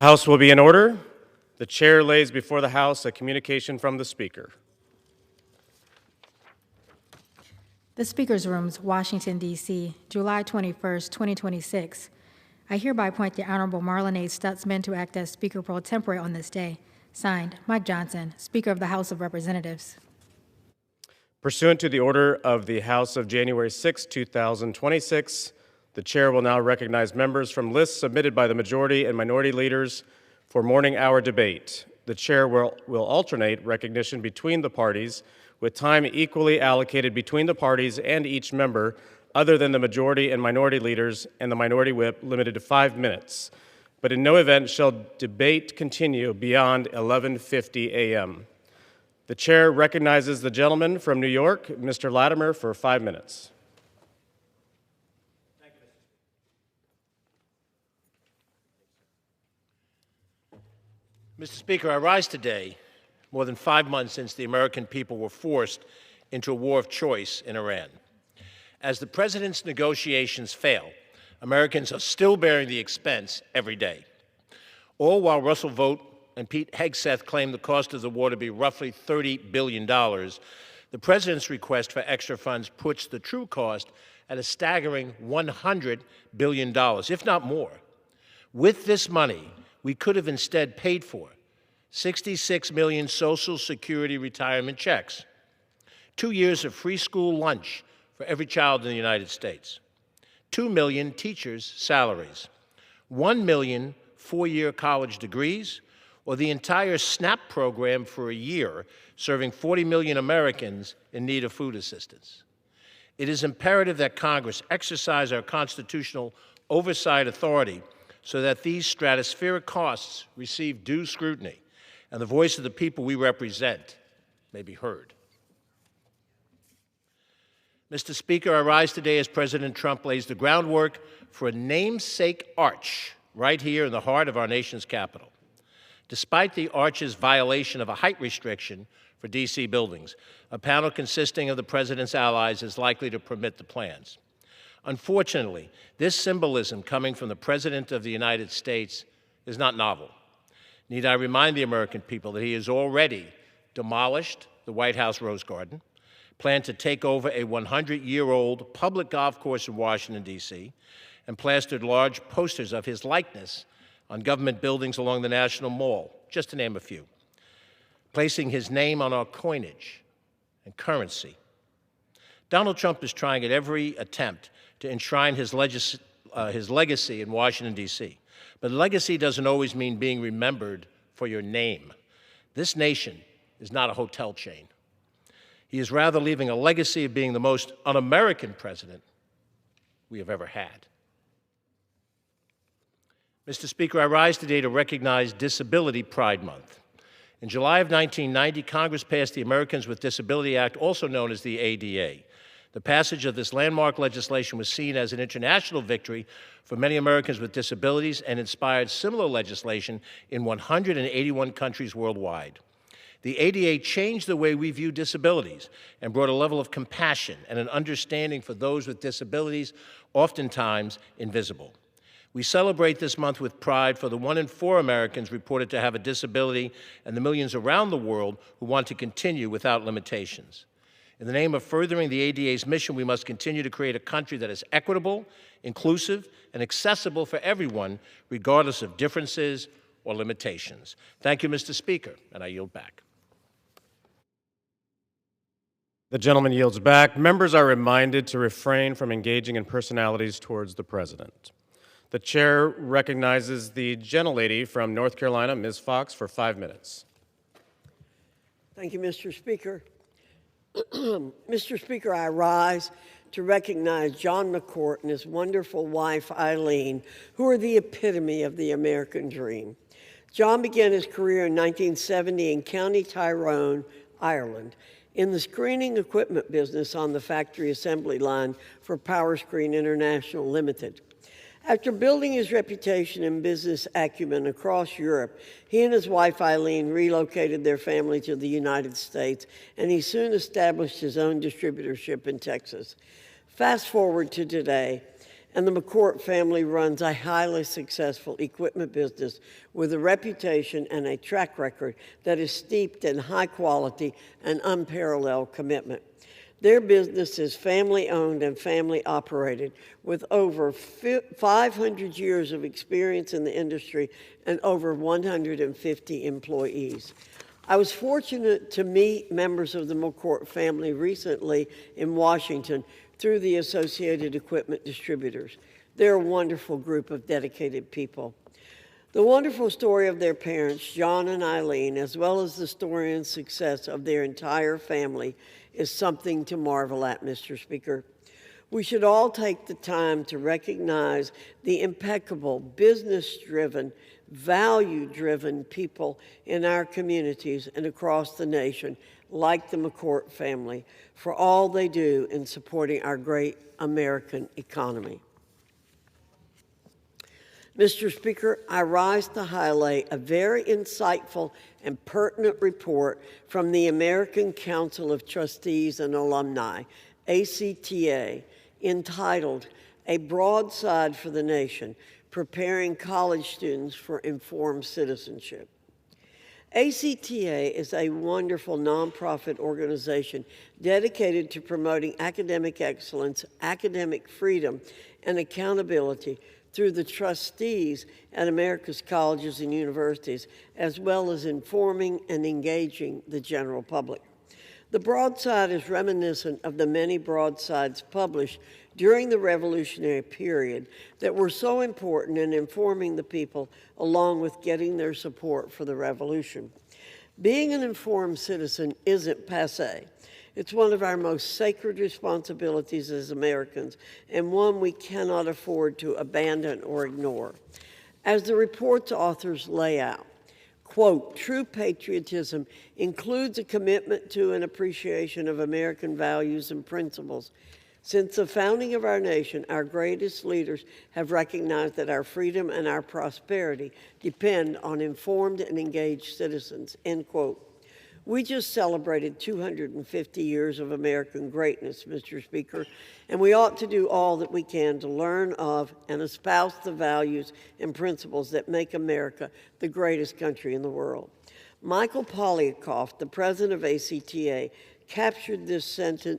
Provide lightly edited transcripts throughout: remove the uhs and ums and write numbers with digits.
House will be in order. The chair lays before the House a communication from the Speaker. The Speaker's Rooms, Washington, D.C., July 21st, 2026. I hereby appoint the Honorable Marlon A. Stutzman to act as Speaker pro tempore on this day. Signed, Mike Johnson, Speaker of the House of Representatives. Pursuant to the order of the House of January 6, 2026, the chair will now recognize members from lists submitted by the majority and minority leaders for morning hour debate. The chair will alternate recognition between the parties with time equally allocated between the parties and each member other than the majority and minority leaders and the minority whip limited to 5 minutes. But in no event shall debate continue beyond 11:50 a.m. The chair recognizes the gentleman from New York, Mr. Latimer, for 5 minutes. Mr. Speaker, I rise today, more than 5 months since the American people were forced into a war of choice in Iran. As the President's negotiations fail, Americans are still bearing the expense every day. All while Russell Vought and Pete Hegseth claim the cost of the war to be roughly $30 billion, the President's request for extra funds puts the true cost at a staggering $100 billion, if not more. With this money, we could have instead paid for 66 million Social Security retirement checks, 2 years of free school lunch for every child in the United States, 2 million teachers' salaries, 1 million four-year college degrees, or the entire SNAP program for a year, serving 40 million Americans in need of food assistance. It is imperative that Congress exercise our constitutional oversight authority so that these stratospheric costs receive due scrutiny and the voice of the people we represent may be heard. Mr. Speaker, I rise today as President Trump lays the groundwork for a namesake arch right here in the heart of our nation's capital. Despite the arch's violation of a height restriction for D.C. buildings, a panel consisting of the President's allies is likely to permit the plans. Unfortunately, this symbolism coming from the President of the United States is not novel. Need I remind the American people that he has already demolished the White House Rose Garden, planned to take over a 100-year-old public golf course in Washington, D.C., and plastered large posters of his likeness on government buildings along the National Mall, just to name a few, placing his name on our coinage and currency. Donald Trump is trying at every attempt to enshrine his legacy in Washington, D.C. But legacy doesn't always mean being remembered for your name. This nation is not a hotel chain. He is rather leaving a legacy of being the most un-American president we have ever had. Mr. Speaker, I rise today to recognize Disability Pride Month. In July of 1990, Congress passed the Americans with Disability Act, also known as the ADA. The passage of this landmark legislation was seen as an international victory for many Americans with disabilities and inspired similar legislation in 181 countries worldwide. The ADA changed the way we view disabilities and brought a level of compassion and an understanding for those with disabilities, oftentimes invisible. We celebrate this month with pride for the 1 in 4 Americans reported to have a disability and the millions around the world who want to continue without limitations. In the name of furthering the ADA's mission, we must continue to create a country that is equitable, inclusive, and accessible for everyone, regardless of differences or limitations. Thank you, Mr. Speaker, and I yield back. The gentleman yields back. Members are reminded to refrain from engaging in personalities towards the President. The chair recognizes the gentlelady from North Carolina, Ms. Fox, for 5 minutes. Thank you, Mr. Speaker. Mr. Speaker, I rise to recognize John McCourt and his wonderful wife, Eileen, who are the epitome of the American dream. John began his career in 1970 in County Tyrone, Ireland, in the screening equipment business on the factory assembly line for PowerScreen International Limited. After building his reputation and business acumen across Europe, he and his wife Eileen relocated their family to the United States, and he soon established his own distributorship in Texas. Fast forward to today, and the McCourt family runs a highly successful equipment business with a reputation and a track record that is steeped in high quality and unparalleled commitment. Their business is family-owned and family-operated with over 500 years of experience in the industry and over 150 employees. I was fortunate to meet members of the McCourt family recently in Washington through the Associated Equipment Distributors. They're a wonderful group of dedicated people. The wonderful story of their parents, John and Eileen, as well as the story and success of their entire family, is something to marvel at, Mr. Speaker. We should all take the time to recognize the impeccable, business-driven, value-driven people in our communities and across the nation, like the McCourt family, for all they do in supporting our great American economy. Mr. Speaker, I rise to highlight a very insightful and pertinent report from the American Council of Trustees and Alumni, ACTA, entitled A Broadside for the Nation, Preparing College Students for Informed Citizenship. ACTA is a wonderful nonprofit organization dedicated to promoting academic excellence, academic freedom, and accountability through the trustees at America's colleges and universities, as well as informing and engaging the general public. The broadside is reminiscent of the many broadsides published during the Revolutionary period that were so important in informing the people, along with getting their support for the revolution. Being an informed citizen isn't passé. It's one of our most sacred responsibilities as Americans, and one we cannot afford to abandon or ignore. As the report's authors lay out, quote, true patriotism includes a commitment to and appreciation of American values and principles. Since the founding of our nation, our greatest leaders have recognized that our freedom and our prosperity depend on informed and engaged citizens, end quote. We just celebrated 250 years of American greatness, Mr. Speaker, and we ought to do all that we can to learn of and espouse the values and principles that make America the greatest country in the world. Michael Polyakoff, the president of ACTA, captured this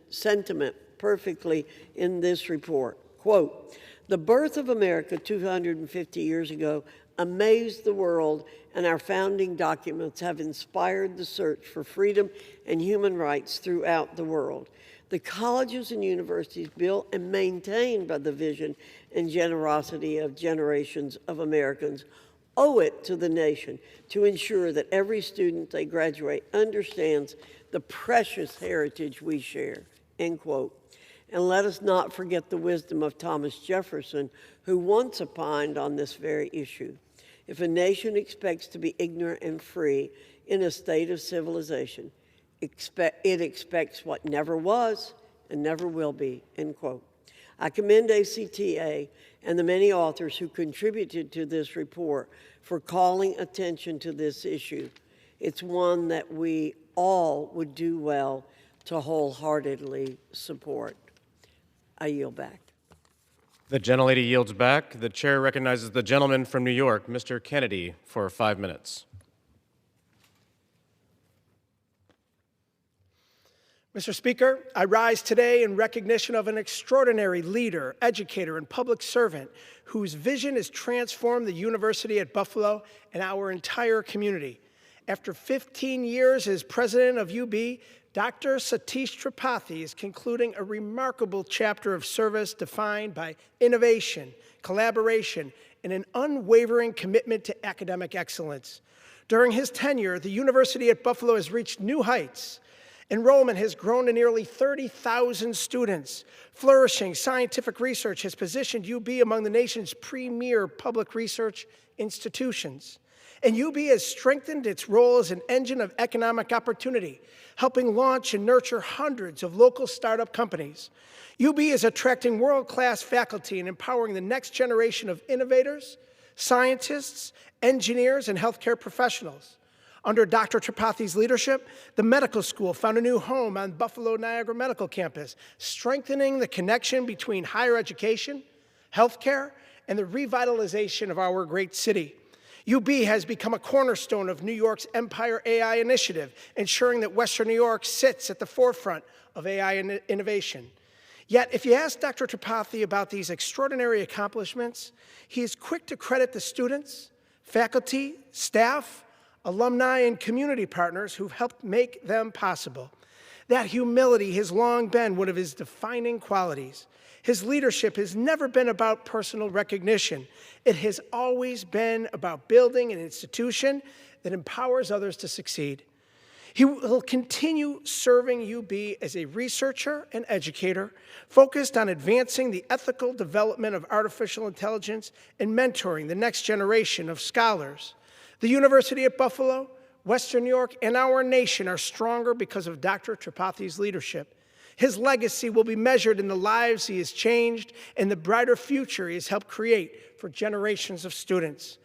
sentiment perfectly in this report. Quote, the birth of America 250 years ago amazed the world, and our founding documents have inspired the search for freedom and human rights throughout the world. The colleges and universities built and maintained by the vision and generosity of generations of Americans owe it to the nation to ensure that every student they graduate understands the precious heritage we share, end quote. And let us not forget the wisdom of Thomas Jefferson, who once opined on this very issue. If a nation expects to be ignorant and free in a state of civilization, it expects what never was and never will be, end quote. I commend ACTA and the many authors who contributed to this report for calling attention to this issue. It's one that we all would do well to wholeheartedly support. I yield back. The gentlelady yields back. The chair recognizes the gentleman from New York, Mr. Kennedy, for 5 minutes. Mr. Speaker, I rise today in recognition of an extraordinary leader, educator, and public servant whose vision has transformed the University at Buffalo and our entire community. After 15 years as president of UB, Dr. Satish Tripathi is concluding a remarkable chapter of service defined by innovation, collaboration, and an unwavering commitment to academic excellence. During his tenure, the University at Buffalo has reached new heights. Enrollment has grown to nearly 30,000 students. Flourishing scientific research has positioned UB among the nation's premier public research institutions. And UB has strengthened its role as an engine of economic opportunity, helping launch and nurture hundreds of local startup companies. UB is attracting world-class faculty and empowering the next generation of innovators, scientists, engineers, and healthcare professionals. Under Dr. Tripathi's leadership, the medical school found a new home on Buffalo Niagara Medical Campus, strengthening the connection between higher education, healthcare, and the revitalization of our great city. UB has become a cornerstone of New York's Empire AI initiative, ensuring that Western New York sits at the forefront of AI innovation. Yet, if you ask Dr. Tripathi about these extraordinary accomplishments, he is quick to credit the students, faculty, staff, alumni, and community partners who've helped make them possible. That humility has long been one of his defining qualities. His leadership has never been about personal recognition. It has always been about building an institution that empowers others to succeed. He will continue serving UB as a researcher and educator, focused on advancing the ethical development of artificial intelligence and mentoring the next generation of scholars. The University at Buffalo, Western New York, and our nation are stronger because of Dr. Tripathi's leadership. His legacy will be measured in the lives he has changed and the brighter future he has helped create for generations of students.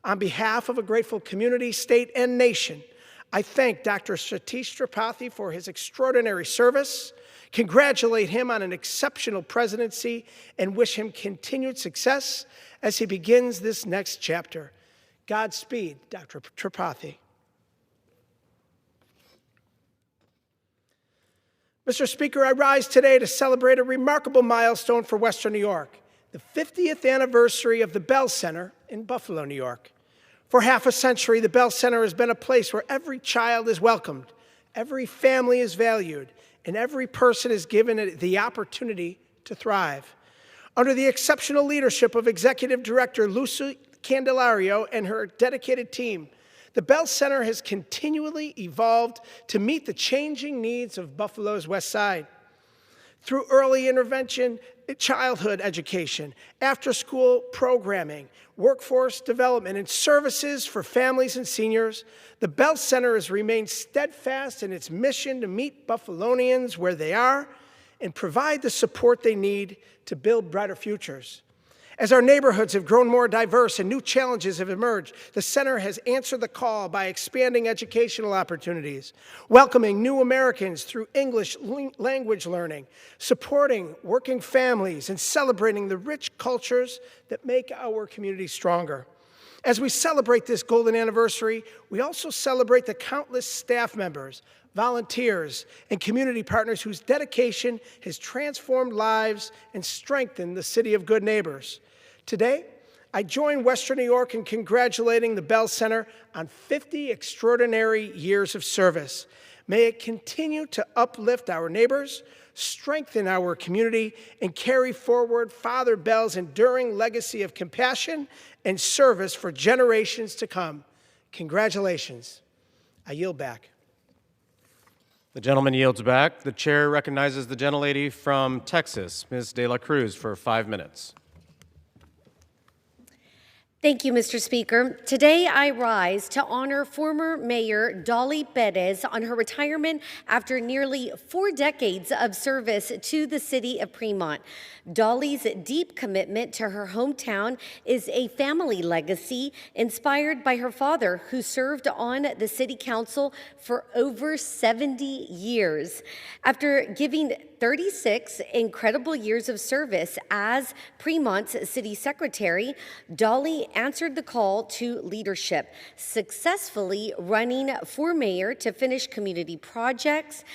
On behalf of a grateful community, state, and nation, I thank Dr. Satish Tripathi for his extraordinary service, congratulate him on an exceptional presidency, and wish him continued success as he begins this next chapter. Godspeed, Dr. Tripathi. Mr. Speaker, I rise today to celebrate a remarkable milestone for Western New York, the 50th anniversary of the Bell Center in Buffalo, New York. For half a century, the Bell Center has been a place where every child is welcomed, every family is valued, and every person is given the opportunity to thrive. Under the exceptional leadership of Executive Director Lucy Candelario and her dedicated team, the Bell Center has continually evolved to meet the changing needs of Buffalo's West Side. Through early intervention, childhood education, after-school programming, workforce development, and services for families and seniors, the Bell Center has remained steadfast in its mission to meet Buffalonians where they are and provide the support they need to build brighter futures. As our neighborhoods have grown more diverse and new challenges have emerged, the center has answered the call by expanding educational opportunities, welcoming new Americans through English language learning, supporting working families, and celebrating the rich cultures that make our community stronger. As we celebrate this golden anniversary, we also celebrate the countless staff members, volunteers, and community partners whose dedication has transformed lives and strengthened the city of good neighbors. Today, I join Western New York in congratulating the Bell Center on 50 extraordinary years of service. May it continue to uplift our neighbors, strengthen our community, and carry forward Father Bell's enduring legacy of compassion and service for generations to come. Congratulations. I yield back. The gentleman yields back. The chair recognizes the gentlelady from Texas, Ms. De La Cruz, for 5 minutes. Thank you, Mr. Speaker. Today I rise to honor former Mayor Dolly Perez on her retirement after nearly 4 decades of service to the city of Fremont. Dolly's deep commitment to her hometown is a family legacy inspired by her father, who served on the city council for over 70 years. After giving 36 incredible years of service as Fremont's city secretary, Dolly answered the call to leadership, successfully running for mayor to finish community projects,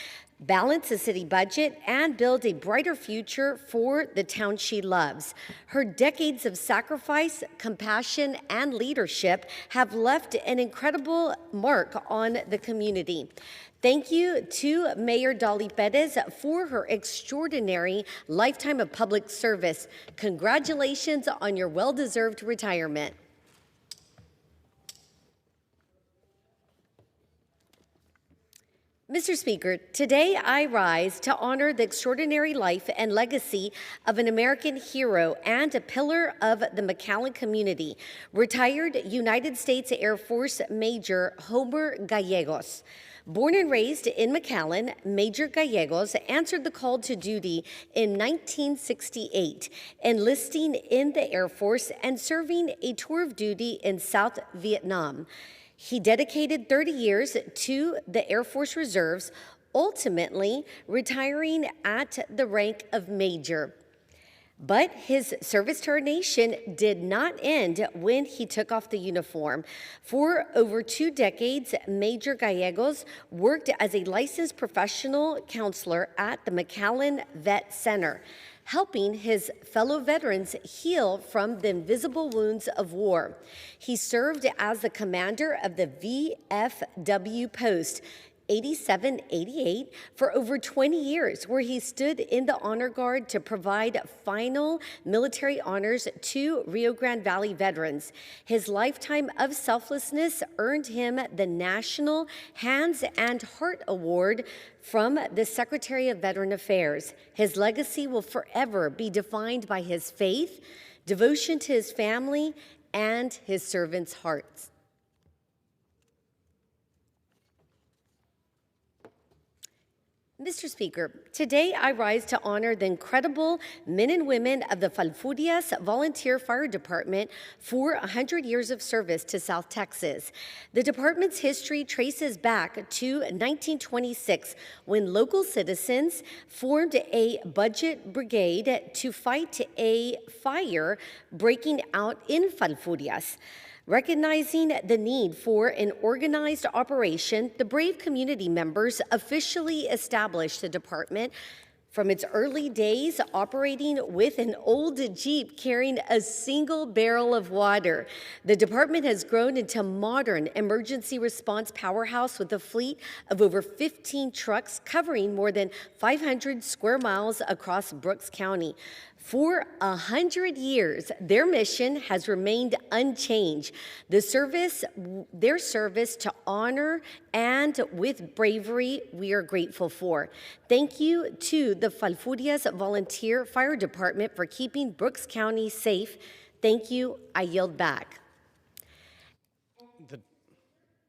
balance the city budget, and build a brighter future for the town she loves. Her decades of sacrifice, compassion, and leadership have left an incredible mark on the community. Thank you to Mayor Dolly Perez for her extraordinary lifetime of public service. Congratulations on your well-deserved retirement. Mr. Speaker, today I rise to honor the extraordinary life and legacy of an American hero and a pillar of the McAllen community, retired United States Air Force Major Homer Gallegos. Born and raised in McAllen, Major Gallegos answered the call to duty in 1968, enlisting in the Air Force and serving a tour of duty in South Vietnam. He dedicated 30 years to the Air Force Reserves, ultimately retiring at the rank of Major. But his service to our nation did not end when he took off the uniform. For over 2 decades, Major Gallegos worked as a licensed professional counselor at the McAllen Vet Center, helping his fellow veterans heal from the invisible wounds of war. He served as the commander of the VFW post 8788 for over 20 years, where he stood in the honor guard to provide final military honors to Rio Grande Valley veterans. His lifetime of selflessness earned him the National Hands and Heart Award from the Secretary of Veteran Affairs. His legacy will forever be defined by his faith, devotion to his family, and his servants' hearts. Mr. Speaker, today I rise to honor the incredible men and women of the Falfurrias Volunteer Fire Department for 100 years of service to South Texas. The department's history traces back to 1926, when local citizens formed a budget brigade to fight a fire breaking out in Falfurrias. Recognizing the need for an organized operation, the brave community members officially established the department. From its early days, operating with an old Jeep carrying a single barrel of water, the department has grown into a modern emergency response powerhouse with a fleet of over 15 trucks covering more than 500 square miles across Brooks County. For 100 years, their mission has remained unchanged. Their service to honor and with bravery we are grateful for. Thank you to the Falfurrias Volunteer Fire Department for keeping Brooks County safe. Thank you. I yield back.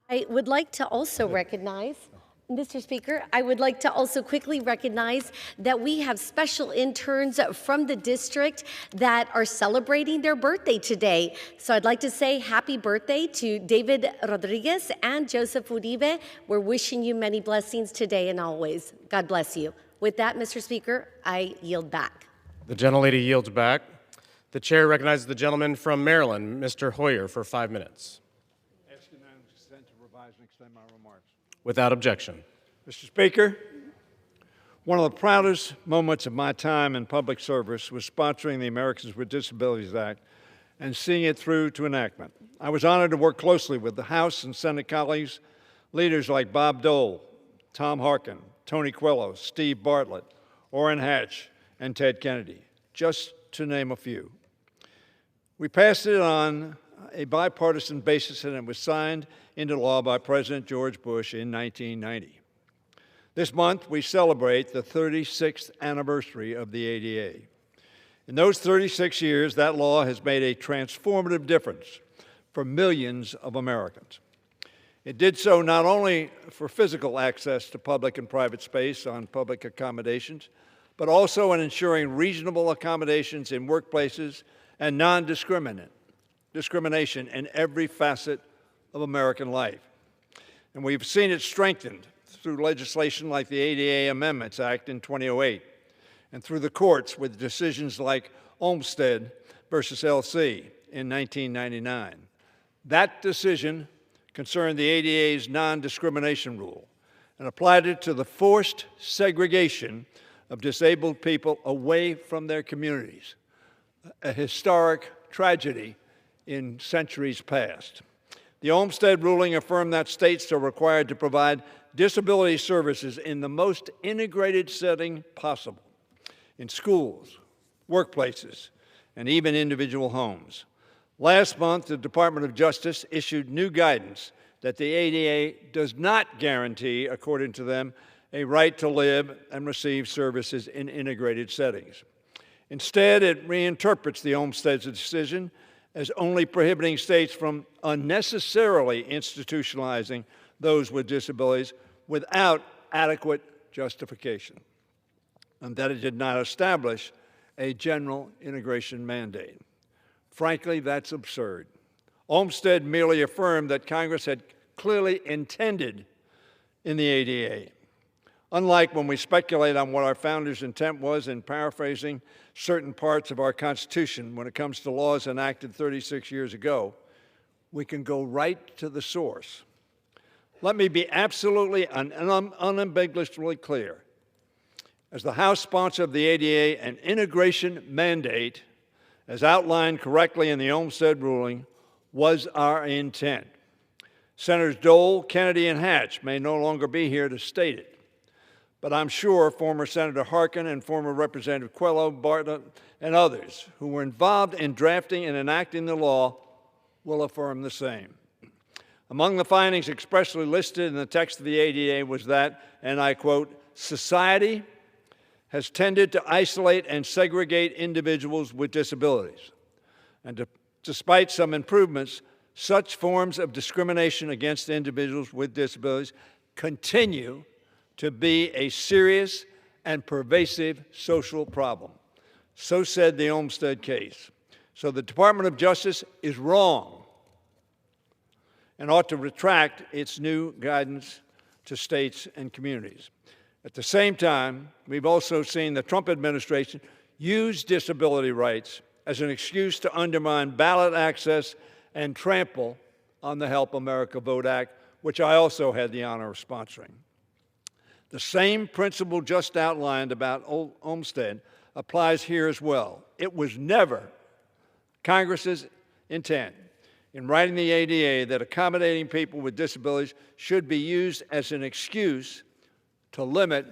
I would like to also recognize, Mr. Speaker, I would like to also quickly recognize that we have special interns from the district that are celebrating their birthday today. So I'd like to say happy birthday to David Rodriguez and Joseph Uribe. We're wishing you many blessings today and always. God bless you. With that, Mr. Speaker, I yield back. The gentlelady yields back. The chair recognizes the gentleman from Maryland, Mr. Hoyer, for 5 minutes. Ask unanimous consent to revise and extend my remarks. Without objection. Mr. Speaker, one of the proudest moments of my time in public service was sponsoring the Americans with Disabilities Act and seeing it through to enactment. I was honored to work closely with the House and Senate colleagues, leaders like Bob Dole, Tom Harkin, Tony Quello, Steve Bartlett, Orrin Hatch, and Ted Kennedy, just to name a few. We passed it on a bipartisan basis, and it was signed into law by President George Bush in 1990. This month, we celebrate the 36th anniversary of the ADA. In those 36 years, that law has made a transformative difference for millions of Americans. It did so not only for physical access to public and private space on public accommodations, but also in ensuring reasonable accommodations in workplaces and non-discrimination in every facet of American life. And we've seen it strengthened through legislation like the ADA Amendments Act in 2008, and through the courts with decisions like Olmstead versus LC in 1999. That decision concerned the ADA's non-discrimination rule and applied it to the forced segregation of disabled people away from their communities, a historic tragedy in centuries past. The Olmstead ruling affirmed that states are required to provide disability services in the most integrated setting possible, in schools, workplaces, and even individual homes. Last month, the Department of Justice issued new guidance that the ADA does not guarantee, according to them, a right to live and receive services in integrated settings. Instead, it reinterprets the Olmstead decision as only prohibiting states from unnecessarily institutionalizing those with disabilities without adequate justification, and that it did not establish a general integration mandate. Frankly, that's absurd. Olmstead merely affirmed that Congress had clearly intended in the ADA Unlike when we speculate on what our founders' intent was in paraphrasing certain parts of our Constitution when it comes to laws enacted 36 years ago, we can go right to the source. Let me be absolutely and unambiguously clear. As the House sponsor of the ADA, an integration mandate, as outlined correctly in the Olmstead ruling, was our intent. Senators Dole, Kennedy, and Hatch may no longer be here to state it, but I'm sure former Senator Harkin and former Representative Quello, Bartlett, and others who were involved in drafting and enacting the law will affirm the same. Among the findings expressly listed in the text of the ADA was that, and I quote, society has tended to isolate and segregate individuals with disabilities. And despite some improvements, such forms of discrimination against individuals with disabilities continue to be a serious and pervasive social problem. So said the Olmstead case. So the Department of Justice is wrong and ought to retract its new guidance to states and communities. At the same time, we've also seen the Trump administration use disability rights as an excuse to undermine ballot access and trample on the Help America Vote Act, which I also had the honor of sponsoring. The same principle just outlined about Olmstead applies here as well. It was never Congress's intent in writing the ADA that accommodating people with disabilities should be used as an excuse to limit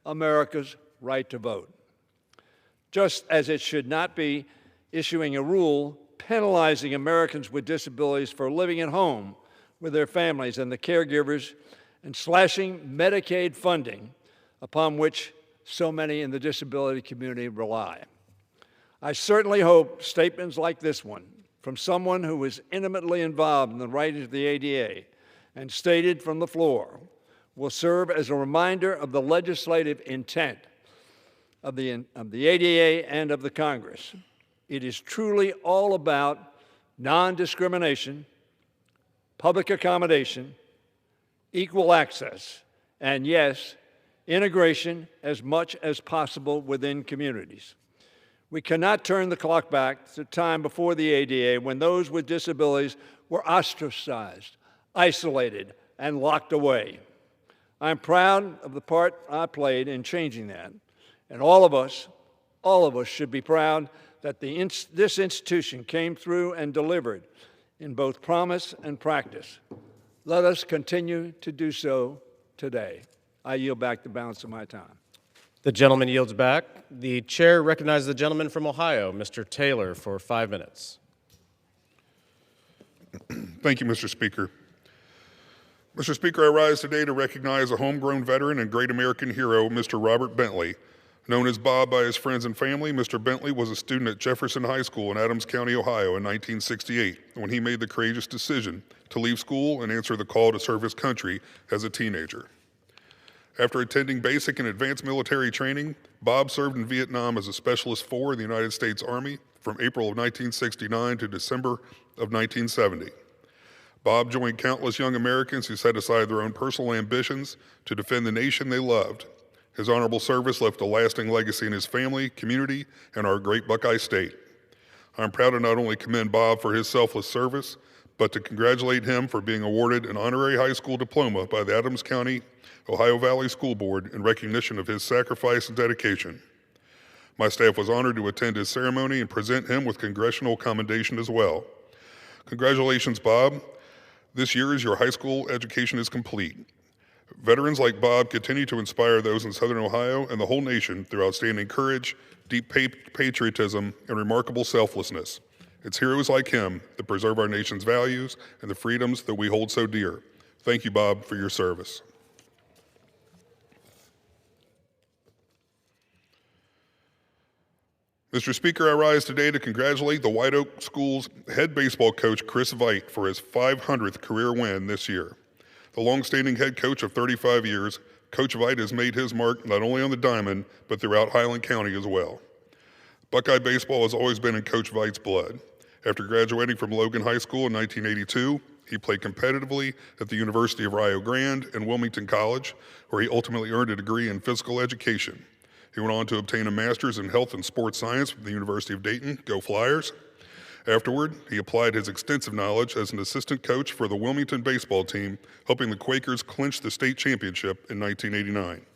America's right to vote. Just as it should not be issuing a rule penalizing Americans with disabilities for living at home with their families and the caregivers and slashing Medicaid funding upon which so many in the disability community rely. I certainly hope statements like this one from someone who was intimately involved in the writing of the ADA and stated from the floor will serve as a reminder of the legislative intent of the ADA and of the Congress. It is truly all about non-discrimination, public accommodation, equal access, and yes, integration as much as possible within communities. We cannot turn the clock back to time before the ADA when those with disabilities were ostracized, isolated, and locked away. I'm proud of the part I played in changing that, and all of us should be proud that this institution came through and delivered in both promise and practice. Let us continue to do so today. I yield back the balance of my time. The gentleman yields back. The chair recognizes the gentleman from Ohio, Mr. Taylor, for 5 minutes. Thank you, Mr. Speaker. Mr. Speaker, I rise today to recognize a homegrown veteran and great American hero, Mr. Robert Bentley. Known as Bob by his friends and family, Mr. Bentley was a student at Jefferson High School in Adams County, Ohio in 1968 when he made the courageous decision to leave school and answer the call to serve his country as a teenager. After attending basic and advanced military training, Bob served in Vietnam as a Specialist 4 in the United States Army from April of 1969 to December of 1970. Bob joined countless young Americans who set aside their own personal ambitions to defend the nation they loved. His honorable service left a lasting legacy in his family, community, and our great Buckeye State. I'm proud to not only commend Bob for his selfless service, but to congratulate him for being awarded an honorary high school diploma by the Adams County, Ohio Valley School Board in recognition of his sacrifice and dedication. My staff was honored to attend his ceremony and present him with congressional commendation as well. Congratulations, Bob. This year, your high school education is complete. Veterans like Bob continue to inspire those in Southern Ohio and the whole nation through outstanding courage, deep patriotism, and remarkable selflessness. It's heroes like him that preserve our nation's values and the freedoms that we hold so dear. Thank you, Bob, for your service. Mr. Speaker, I rise today to congratulate the White Oak School's head baseball coach, Chris Veit, for his 500th career win this year. The longstanding head coach of 35 years, Coach Veit has made his mark not only on the diamond, but throughout Highland County as well. Buckeye baseball has always been in Coach Veit's blood. After graduating from Logan High School in 1982, He played competitively at the University of Rio Grande and Wilmington College, where he ultimately earned a degree in physical education. He went on to obtain a master's in health and sports science from the University of Dayton. Go Flyers. Afterward, he applied his extensive knowledge as an assistant coach for the Wilmington baseball team, helping the Quakers clinch the state championship in 1989.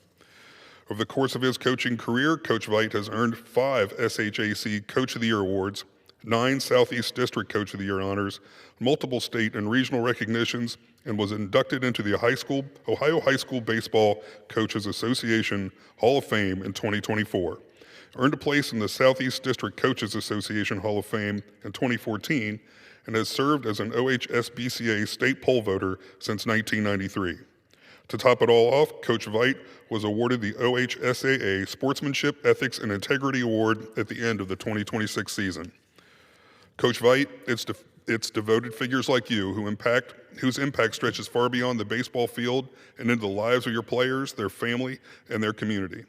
Over the course of his coaching career, Coach Veit has earned 5 SHAC Coach of the Year awards, 9 Southeast District Coach of the Year honors, multiple state and regional recognitions, and was inducted into the Ohio High School Baseball Coaches Association Hall of Fame in 2024. Earned a place in the Southeast District Coaches Association Hall of Fame in 2014, and has served as an OHSBCA state poll voter since 1993. To top it all off, Coach Veit was awarded the OHSAA Sportsmanship, Ethics, and Integrity Award at the end of the 2026 season. Coach Veit, it's devoted figures like you whose impact stretches far beyond the baseball field and into the lives of your players, their family, and their community.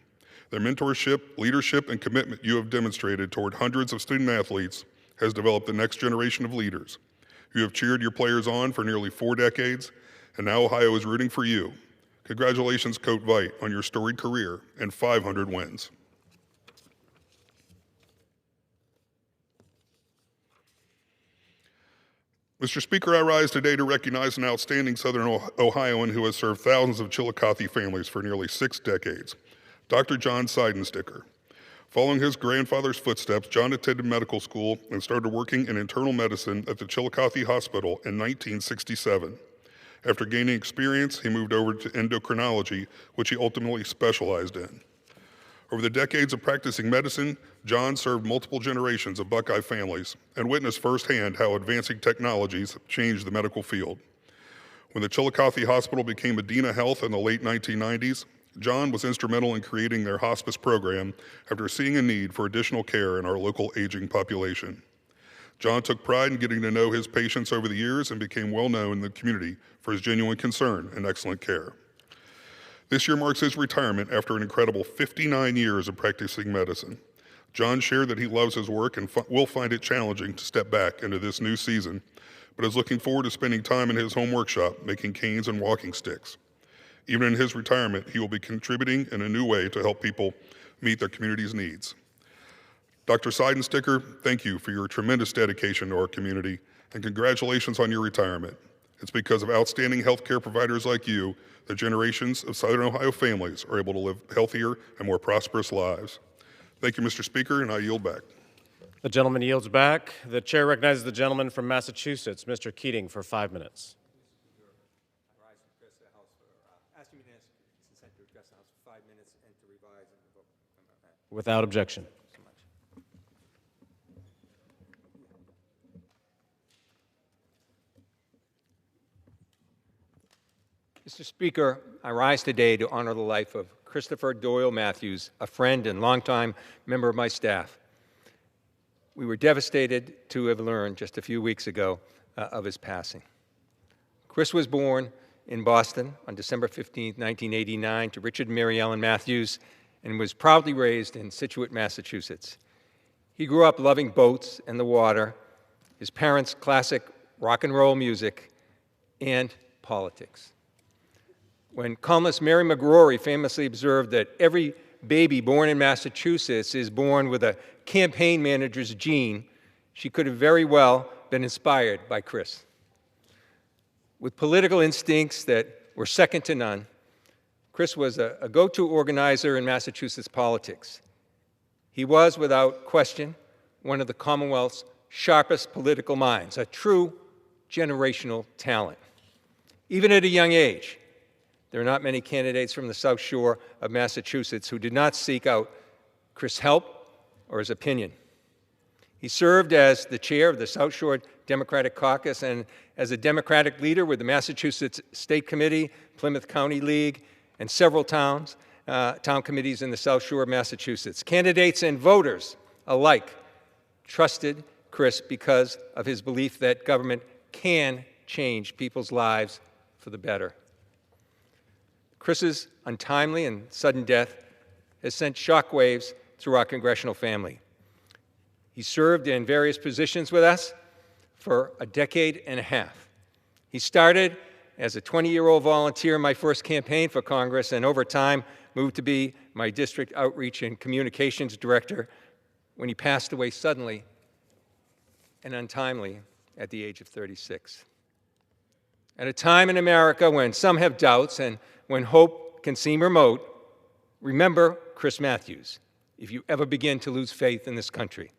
Their mentorship, leadership, and commitment you have demonstrated toward hundreds of student athletes has developed the next generation of leaders. You have cheered your players on for nearly 4 decades, and now Ohio is rooting for you. Congratulations, Coach Veit, on your storied career and 500 wins. Mr. Speaker, I rise today to recognize an outstanding Southern Ohioan who has served thousands of Chillicothe families for nearly 6 decades. Dr. John Seidensticker. Following his grandfather's footsteps, John attended medical school and started working in internal medicine at the Chillicothe Hospital in 1967. After gaining experience, he moved over to endocrinology, which he ultimately specialized in. Over the decades of practicing medicine, John served multiple generations of Buckeye families and witnessed firsthand how advancing technologies changed the medical field. When the Chillicothe Hospital became Medina Health in the late 1990s, John was instrumental in creating their hospice program after seeing a need for additional care in our local aging population. John took pride in getting to know his patients over the years and became well known in the community for his genuine concern and excellent care. This year marks his retirement after an incredible 59 years of practicing medicine. John shared that he loves his work and will find it challenging to step back into this new season, but is looking forward to spending time in his home workshop making canes and walking sticks. Even in his retirement, he will be contributing in a new way to help people meet their community's needs. Dr. Seidensticker, thank you for your tremendous dedication to our community, and congratulations on your retirement. It's because of outstanding healthcare providers like you that generations of Southern Ohio families are able to live healthier and more prosperous lives. Thank you, Mr. Speaker, and I yield back. The gentleman yields back. The chair recognizes the gentleman from Massachusetts, Mr. Keating, for 5 minutes. Without objection. Mr. Speaker, I rise today to honor the life of Christopher Doyle Matthews, a friend and longtime member of my staff. We were devastated to have learned just a few weeks ago of his passing. Chris was born in Boston on December 15, 1989, to Richard and Mary Ellen Matthews, and was proudly raised in Scituate, Massachusetts. He grew up loving boats and the water, his parents' classic rock and roll music, and politics. When columnist Mary McGrory famously observed that every baby born in Massachusetts is born with a campaign manager's gene, she could have very well been inspired by Chris. With political instincts that were second to none, Chris was a go-to organizer in Massachusetts politics. He was, without question, one of the Commonwealth's sharpest political minds, a true generational talent. Even at a young age, there are not many candidates from the South Shore of Massachusetts who did not seek out Chris' help or his opinion. He served as the chair of the South Shore Democratic Caucus and as a Democratic leader with the Massachusetts State Committee, Plymouth County League, and several town committees in the South Shore of Massachusetts. Candidates and voters alike trusted Chris because of his belief that government can change people's lives for the better. Chris's untimely and sudden death has sent shockwaves through our congressional family. He served in various positions with us for a decade and a half. He started as a 20-year-old volunteer in my first campaign for Congress, and over time moved to be my district outreach and communications director when he passed away suddenly and untimely at the age of 36. At a time in America when some have doubts and when hope can seem remote, remember Chris Matthews if you ever begin to lose faith in this country.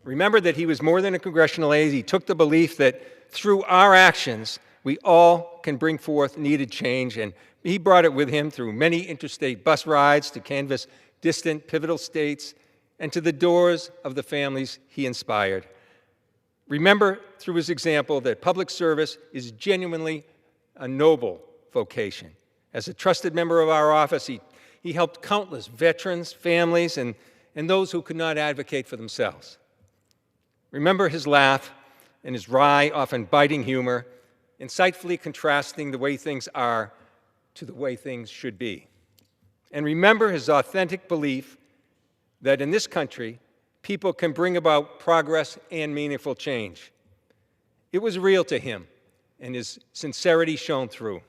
Remember that he was more than a congressional aide. He took the belief that through our actions, we all can bring forth needed change, and he brought it with him through many interstate bus rides to canvass distant, pivotal states and to the doors of the families he inspired. Remember through his example that public service is genuinely a noble vocation. As a trusted member of our office, he helped countless veterans, families, and those who could not advocate for themselves. Remember his laugh and his wry, often biting humor, insightfully contrasting the way things are to the way things should be. And remember his authentic belief that in this country, people can bring about progress and meaningful change. It was real to him, and his sincerity shone through.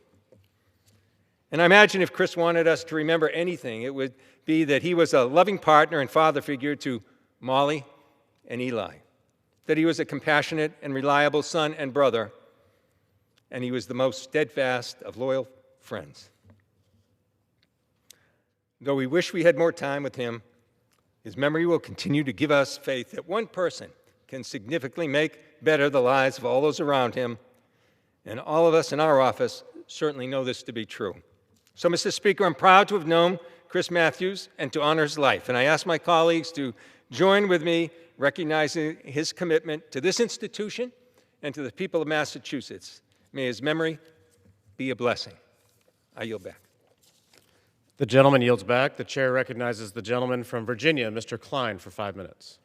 And I imagine if Chris wanted us to remember anything, it would be that he was a loving partner and father figure to Molly and Eli, that he was a compassionate and reliable son and brother, and he was the most steadfast of loyal friends. Though we wish we had more time with him, his memory will continue to give us faith that one person can significantly make better the lives of all those around him, and all of us in our office certainly know this to be true. So, Mr. Speaker, I'm proud to have known Chris Matthews and to honor his life, and I ask my colleagues to join with me recognizing his commitment to this institution and to the people of Massachusetts. May his memory be a blessing. I yield back. The gentleman yields back. The chair recognizes the gentleman from Virginia, Mr. Klein, for 5 minutes.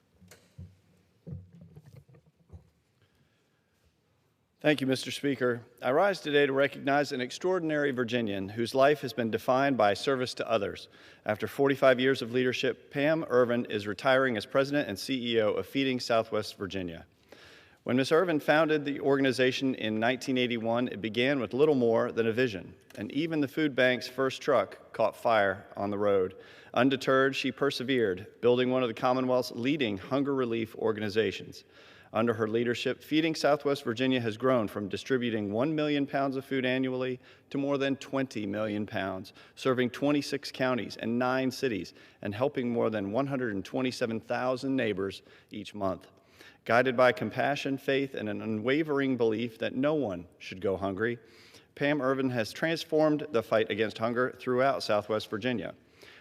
Thank you, Mr. Speaker. I rise today to recognize an extraordinary Virginian whose life has been defined by service to others. After 45 years of leadership, Pam Irvin is retiring as president and CEO of Feeding Southwest Virginia. When Ms. Irvin founded the organization in 1981, it began with little more than a vision, and even the food bank's first truck caught fire on the road. Undeterred, she persevered, building one of the Commonwealth's leading hunger relief organizations. Under her leadership, Feeding Southwest Virginia has grown from distributing 1 million pounds of food annually to more than 20 million pounds, serving 26 counties and 9 cities, and helping more than 127,000 neighbors each month. Guided by compassion, faith, and an unwavering belief that no one should go hungry, Pam Irvin has transformed the fight against hunger throughout Southwest Virginia.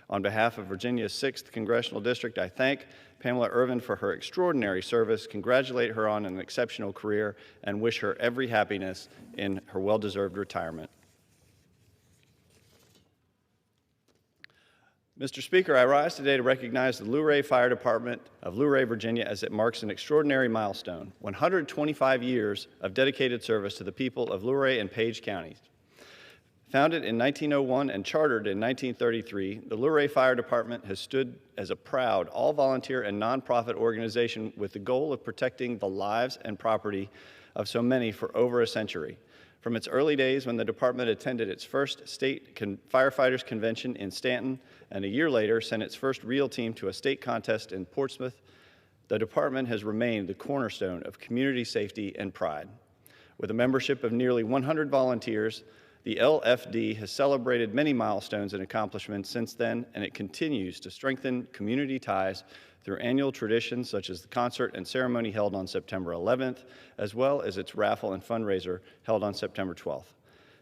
On behalf of Virginia's 6th Congressional District, I thank Pamela Irvin for her extraordinary service, congratulate her on an exceptional career, and wish her every happiness in her well-deserved retirement. Mr. Speaker, I rise today to recognize the Luray Fire Department of Luray, Virginia, as it marks an extraordinary milestone, 125 years of dedicated service to the people of Luray and Page counties. Founded in 1901 and chartered in 1933, the Luray Fire Department has stood as a proud all-volunteer and nonprofit organization with the goal of protecting the lives and property of so many for over a century. From its early days when the department attended its first state firefighters convention in Stanton and a year later sent its first real team to a state contest in Portsmouth, the department has remained the cornerstone of community safety and pride. With a membership of nearly 100 volunteers, the LFD has celebrated many milestones and accomplishments since then, and it continues to strengthen community ties through annual traditions such as the concert and ceremony held on September 11th, as well as its raffle and fundraiser held on September 12th.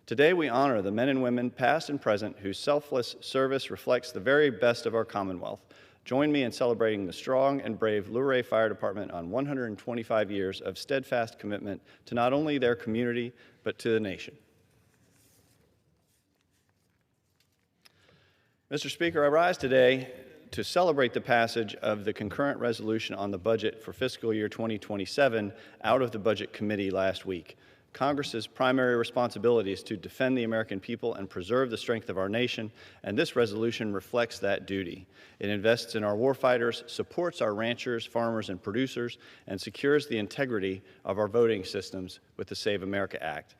Today we honor the men and women, past and present, whose selfless service reflects the very best of our Commonwealth. Join me in celebrating the strong and brave Luray Fire Department on 125 years of steadfast commitment to not only their community, but to the nation. Mr. Speaker, I rise today to celebrate the passage of the concurrent resolution on the budget for fiscal year 2027 out of the Budget Committee last week. Congress's primary responsibility is to defend the American people and preserve the strength of our nation, and this resolution reflects that duty. It invests in our warfighters, supports our ranchers, farmers, and producers, and secures the integrity of our voting systems with the Save America Act.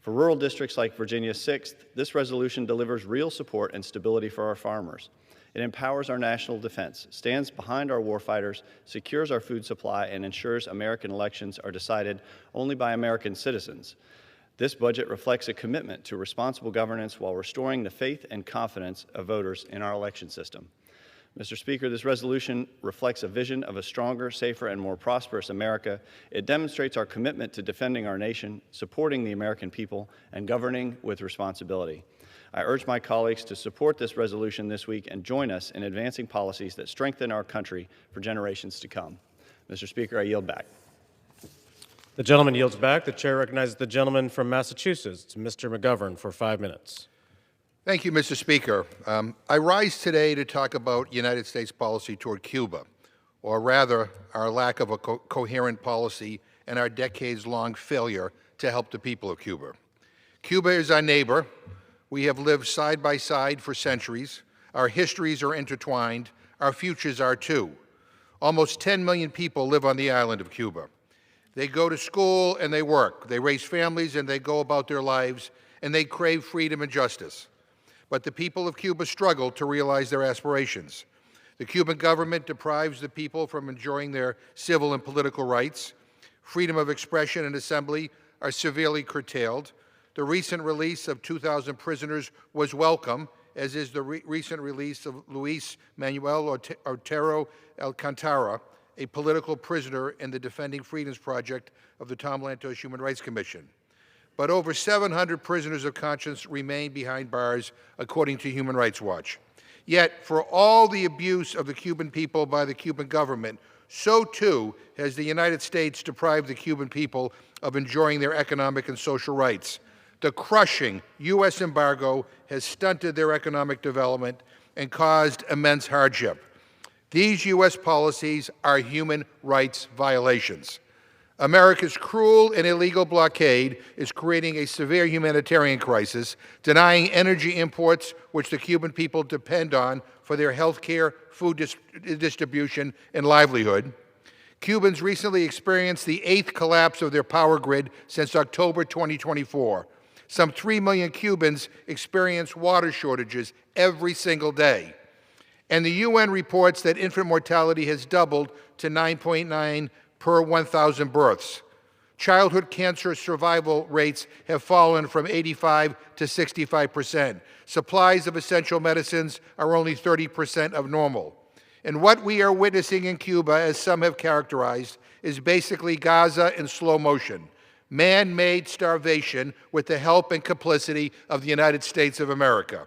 For rural districts like Virginia's 6th, this resolution delivers real support and stability for our farmers. It empowers our national defense, stands behind our warfighters, secures our food supply, and ensures American elections are decided only by American citizens. This budget reflects a commitment to responsible governance while restoring the faith and confidence of voters in our election system. Mr. Speaker, this resolution reflects a vision of a stronger, safer, and more prosperous America. It demonstrates our commitment to defending our nation, supporting the American people, and governing with responsibility. I urge my colleagues to support this resolution this week and join us in advancing policies that strengthen our country for generations to come. Mr. Speaker, I yield back. The gentleman yields back. The chair recognizes the gentleman from Massachusetts, Mr. McGovern, for 5 minutes. Thank you, Mr. Speaker. I rise today to talk about United States policy toward Cuba, or rather, our lack of a coherent policy and our decades-long failure to help the people of Cuba. Cuba is our neighbor. We have lived side by side for centuries. Our histories are intertwined. Our futures are too. Almost 10 million people live on the island of Cuba. They go to school and they work. They raise families and they go about their lives, and they crave freedom and justice. But the people of Cuba struggle to realize their aspirations. The Cuban government deprives the people from enjoying their civil and political rights. Freedom of expression and assembly are severely curtailed. The recent release of 2,000 prisoners was welcome, as is the recent release of Luis Manuel Otero Alcantara, a political prisoner in the Defending Freedoms Project of the Tom Lantos Human Rights Commission. But over 700 prisoners of conscience remain behind bars, according to Human Rights Watch. Yet, for all the abuse of the Cuban people by the Cuban government, so too has the United States deprived the Cuban people of enjoying their economic and social rights. The crushing U.S. embargo has stunted their economic development and caused immense hardship. These U.S. policies are human rights violations. America's cruel and illegal blockade is creating a severe humanitarian crisis, denying energy imports which the Cuban people depend on for their health care, food distribution, and livelihood. Cubans recently experienced the 8th collapse of their power grid since October 2024. Some 3 million Cubans experience water shortages every single day. And the UN reports that infant mortality has doubled to 9.9 per 1,000 births. Childhood cancer survival rates have fallen from 85 to 65%. Supplies of essential medicines are only 30% of normal. And what we are witnessing in Cuba, as some have characterized, is basically Gaza in slow motion. Man-made starvation with the help and complicity of the United States of America.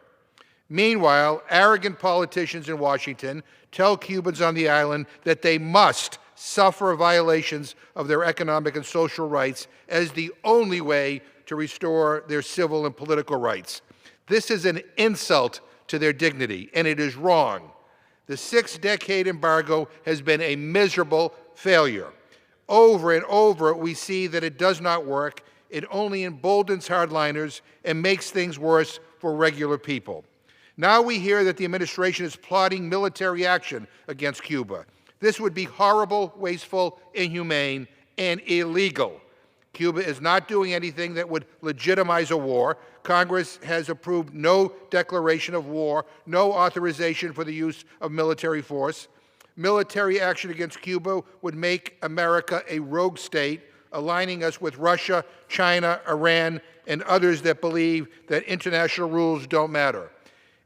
Meanwhile, arrogant politicians in Washington tell Cubans on the island that they must suffer violations of their economic and social rights as the only way to restore their civil and political rights. This is an insult to their dignity, and it is wrong. The 6-decade embargo has been a miserable failure. Over and over, we see that it does not work. It only emboldens hardliners and makes things worse for regular people. Now we hear that the administration is plotting military action against Cuba. This would be horrible, wasteful, inhumane, and illegal. Cuba is not doing anything that would legitimize a war. Congress has approved no declaration of war, no authorization for the use of military force. Military action against Cuba would make America a rogue state, aligning us with Russia, China, Iran, and others that believe that international rules don't matter.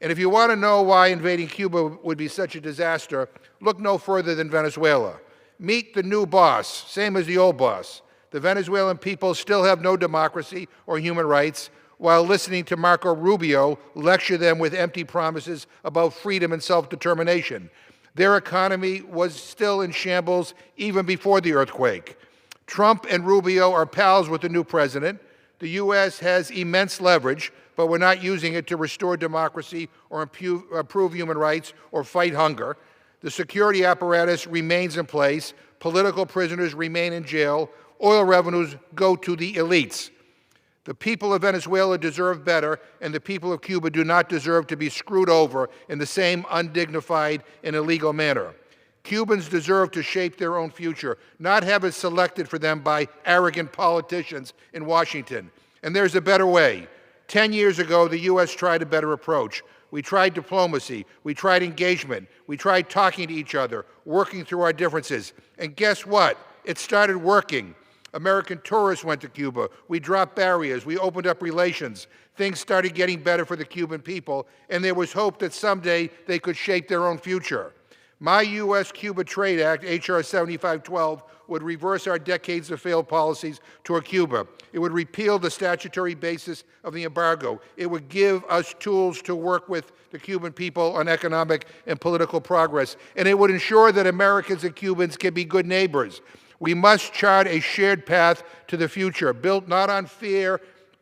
And if you want to know why invading Cuba would be such a disaster, look no further than Venezuela. Meet the new boss, same as the old boss. The Venezuelan people still have no democracy or human rights, while listening to Marco Rubio lecture them with empty promises about freedom and self-determination. Their economy was still in shambles even before the earthquake. Trump and Rubio are pals with the new president. The U.S. has immense leverage, but we're not using it to restore democracy or improve human rights or fight hunger. The security apparatus remains in place. Political prisoners remain in jail. Oil revenues go to the elites. The people of Venezuela deserve better, and the people of Cuba do not deserve to be screwed over in the same undignified and illegal manner. Cubans deserve to shape their own future, not have it selected for them by arrogant politicians in Washington. And there's a better way. 10 years ago, the U.S. tried a better approach. We tried diplomacy. We tried engagement. We tried talking to each other, working through our differences. And guess what? It started working. American tourists went to Cuba. We dropped barriers. We opened up relations. Things started getting better for the Cuban people, and there was hope that someday they could shape their own future. My U.S.-Cuba Trade Act, H.R. 7512, would reverse our decades of failed policies toward Cuba. It would repeal the statutory basis of the embargo. It would give us tools to work with the Cuban people on economic and political progress. And it would ensure that Americans and Cubans can be good neighbors. We must chart a shared path to the future, built not on fear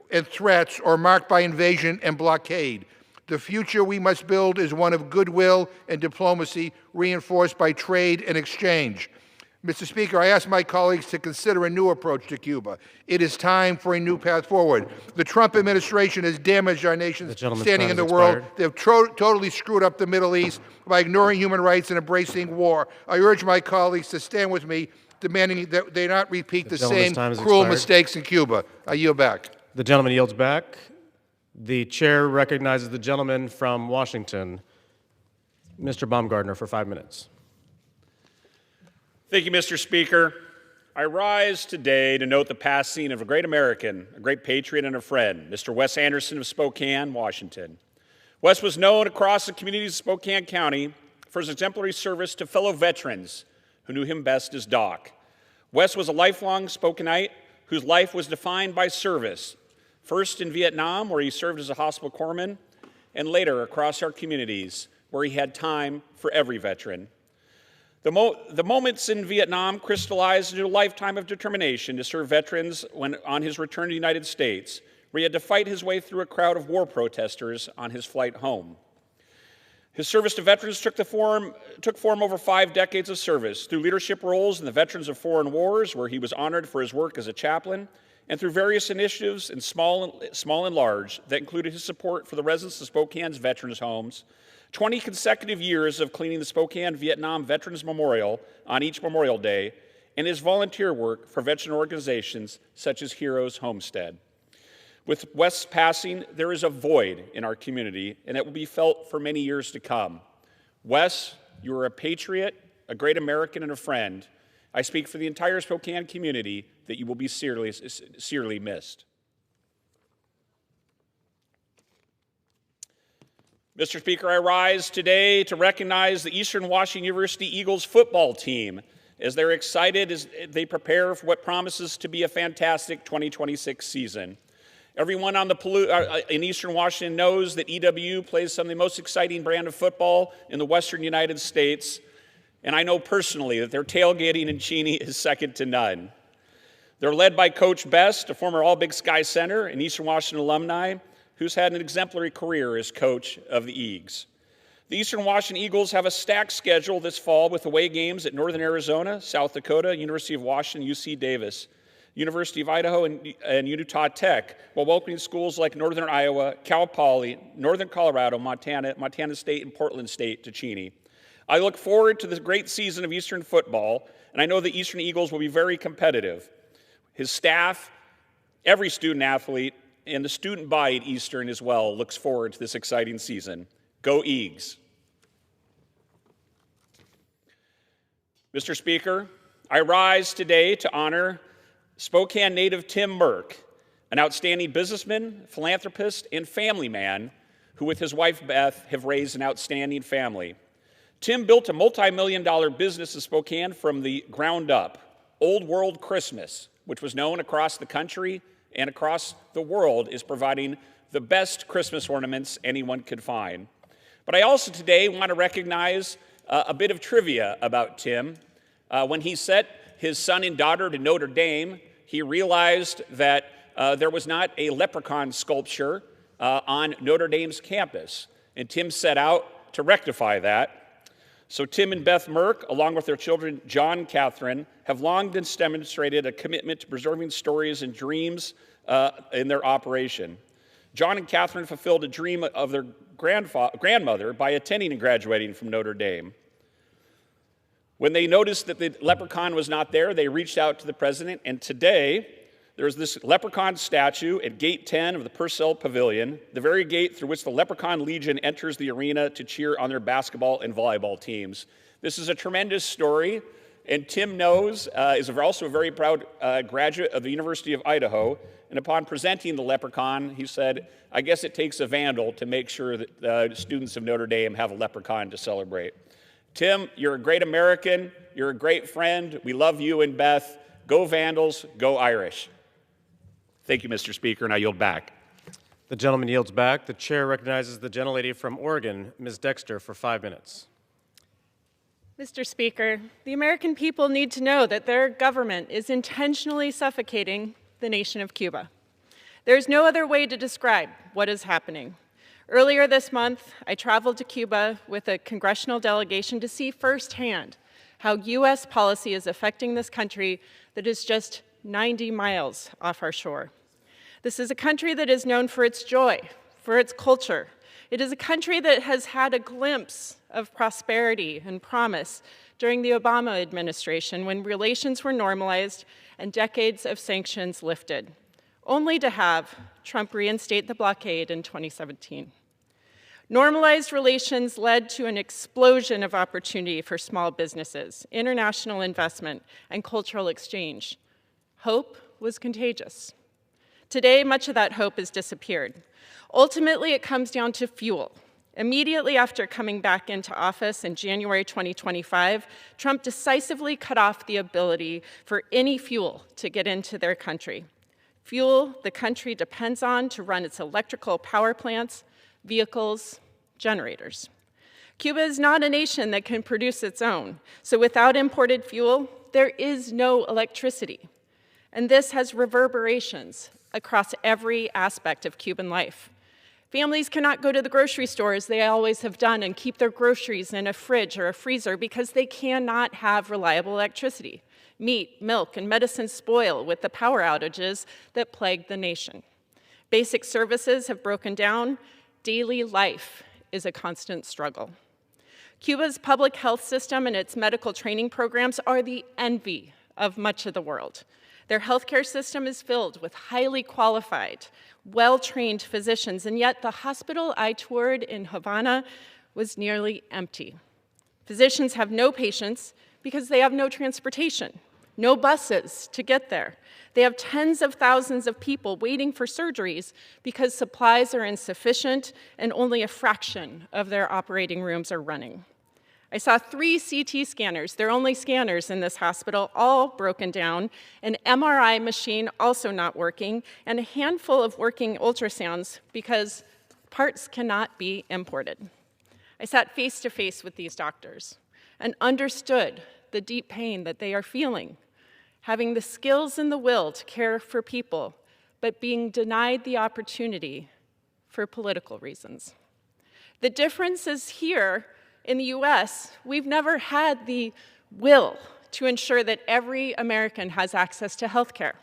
and threats or marked by invasion and blockade. The future we must build is one of goodwill and diplomacy reinforced by trade and exchange. Mr. Speaker, I ask my colleagues to consider a new approach to Cuba. It is time for a new path forward. The Trump administration has damaged our nation's standing in the world. They've totally screwed up the Middle East by ignoring human rights and embracing war. I urge my colleagues to stand with me, demanding that they not repeat the same cruel mistakes in Cuba. I yield back. The gentleman yields back. The chair recognizes the gentleman from Washington, Mr. Baumgardner, for 5 minutes. Thank you, Mr. Speaker. I rise today to note the passing of a great American, a great patriot, and a friend, Mr. Wes Anderson of Spokane, Washington. Wes was known across the communities of Spokane County for his exemplary service to fellow veterans who knew him best as Doc. Wes was a lifelong Spokaneite whose life was defined by service, first in Vietnam, where he served as a hospital corpsman, and later across our communities, where he had time for every veteran. The moments in Vietnam crystallized into a lifetime of determination to serve veterans when on his return to the United States, where he had to fight his way through a crowd of war protesters on his flight home. His service to veterans took form over 5 decades of service, through leadership roles in the Veterans of Foreign Wars, where he was honored for his work as a chaplain, and through various initiatives, in small and large, that included his support for the residents of Spokane's veterans' homes, 20 consecutive years of cleaning the Spokane Vietnam Veterans Memorial on each Memorial Day, and his volunteer work for veteran organizations such as Heroes Homestead. With Wes' passing, there is a void in our community, and it will be felt for many years to come. Wes, you are a patriot, a great American, and a friend. I speak for the entire Spokane community that you will be sincerely missed. Mr. Speaker, I rise today to recognize the Eastern Washington University Eagles football team as they're excited as they prepare for what promises to be a fantastic 2026 season. Everyone in Eastern Washington knows that EWU plays some of the most exciting brand of football in the Western United States, and I know personally that their tailgating in Cheney is second to none. They're led by Coach Best, a former All-Big Sky center and Eastern Washington alumni, who's had an exemplary career as coach of the Eags. The Eastern Washington Eagles have a stacked schedule this fall with away games at Northern Arizona, South Dakota, University of Washington, UC Davis, University of Idaho, and Utah Tech, while welcoming schools like Northern Iowa, Cal Poly, Northern Colorado, Montana State, and Portland State to Cheney. I look forward to this great season of Eastern football, and I know the Eastern Eagles will be very competitive. His staff, every student athlete, and the student body at Eastern as well looks forward to this exciting season. Go Eags. Mr. Speaker, I rise today to honor Spokane native Tim Merck, an outstanding businessman, philanthropist, and family man who with his wife Beth have raised an outstanding family. Tim built a multi-million-dollar business in Spokane from the ground up, Old World Christmas, which was known across the country and across the world is providing the best Christmas ornaments anyone could find. But I also today want to recognize a bit of trivia about Tim. When he sent his son and daughter to Notre Dame, he realized that there was not a leprechaun sculpture on Notre Dame's campus. And Tim set out to rectify that. So Tim and Beth Merck, along with their children John and Catherine, have long demonstrated a commitment to preserving stories and dreams in their operation. John and Catherine fulfilled a dream of their grandmother by attending and graduating from Notre Dame. When they noticed that the leprechaun was not there, they reached out to the president, and today there's this leprechaun statue at Gate 10 of the Purcell Pavilion, the very gate through which the Leprechaun Legion enters the arena to cheer on their basketball and volleyball teams. This is a tremendous story, and Tim Nose is also a very proud graduate of the University of Idaho, and upon presenting the leprechaun, he said, "I guess it takes a vandal to make sure that the students of Notre Dame have a leprechaun to celebrate." Tim, you're a great American, you're a great friend, we love you and Beth. Go Vandals, go Irish. Thank you, Mr. Speaker, and I yield back. The gentleman yields back. The chair recognizes the gentlelady from Oregon, Ms. Dexter, for 5 minutes. Mr. Speaker, the American people need to know that their government is intentionally suffocating the nation of Cuba. There's no other way to describe what is happening. Earlier this month, I traveled to Cuba with a congressional delegation to see firsthand how U.S. policy is affecting this country that is just 90 miles off our shore. This is a country that is known for its joy, for its culture. It is a country that has had a glimpse of prosperity and promise during the Obama administration when relations were normalized and decades of sanctions lifted, only to have Trump reinstate the blockade in 2017. Normalized relations led to an explosion of opportunity for small businesses, international investment, and cultural exchange. Hope was contagious. Today, much of that hope has disappeared. Ultimately, it comes down to fuel. Immediately after coming back into office in January 2025, Trump decisively cut off the ability for any fuel to get into their country. Fuel the country depends on to run its electrical power plants, vehicles, generators. Cuba is not a nation that can produce its own, so without imported fuel, there is no electricity. And this has reverberations across every aspect of Cuban life. Families cannot go to the grocery store as they always have done and keep their groceries in a fridge or a freezer because they cannot have reliable electricity. Meat, milk, and medicine spoil with the power outages that plague the nation. Basic services have broken down. Daily life is a constant struggle. Cuba's public health system and its medical training programs are the envy of much of the world. Their healthcare system is filled with highly qualified, well-trained physicians, and yet the hospital I toured in Havana was nearly empty. Physicians have no patients because they have no transportation, no buses to get there. They have tens of thousands of people waiting for surgeries because supplies are insufficient and only a fraction of their operating rooms are running. I saw 3 CT scanners, they're only scanners in this hospital, all broken down, an MRI machine also not working, and a handful of working ultrasounds because parts cannot be imported. I sat face to face with these doctors and understood the deep pain that they are feeling, having the skills and the will to care for people, but being denied the opportunity for political reasons. The difference is here in the US, we've never had the will to ensure that every American has access to health care.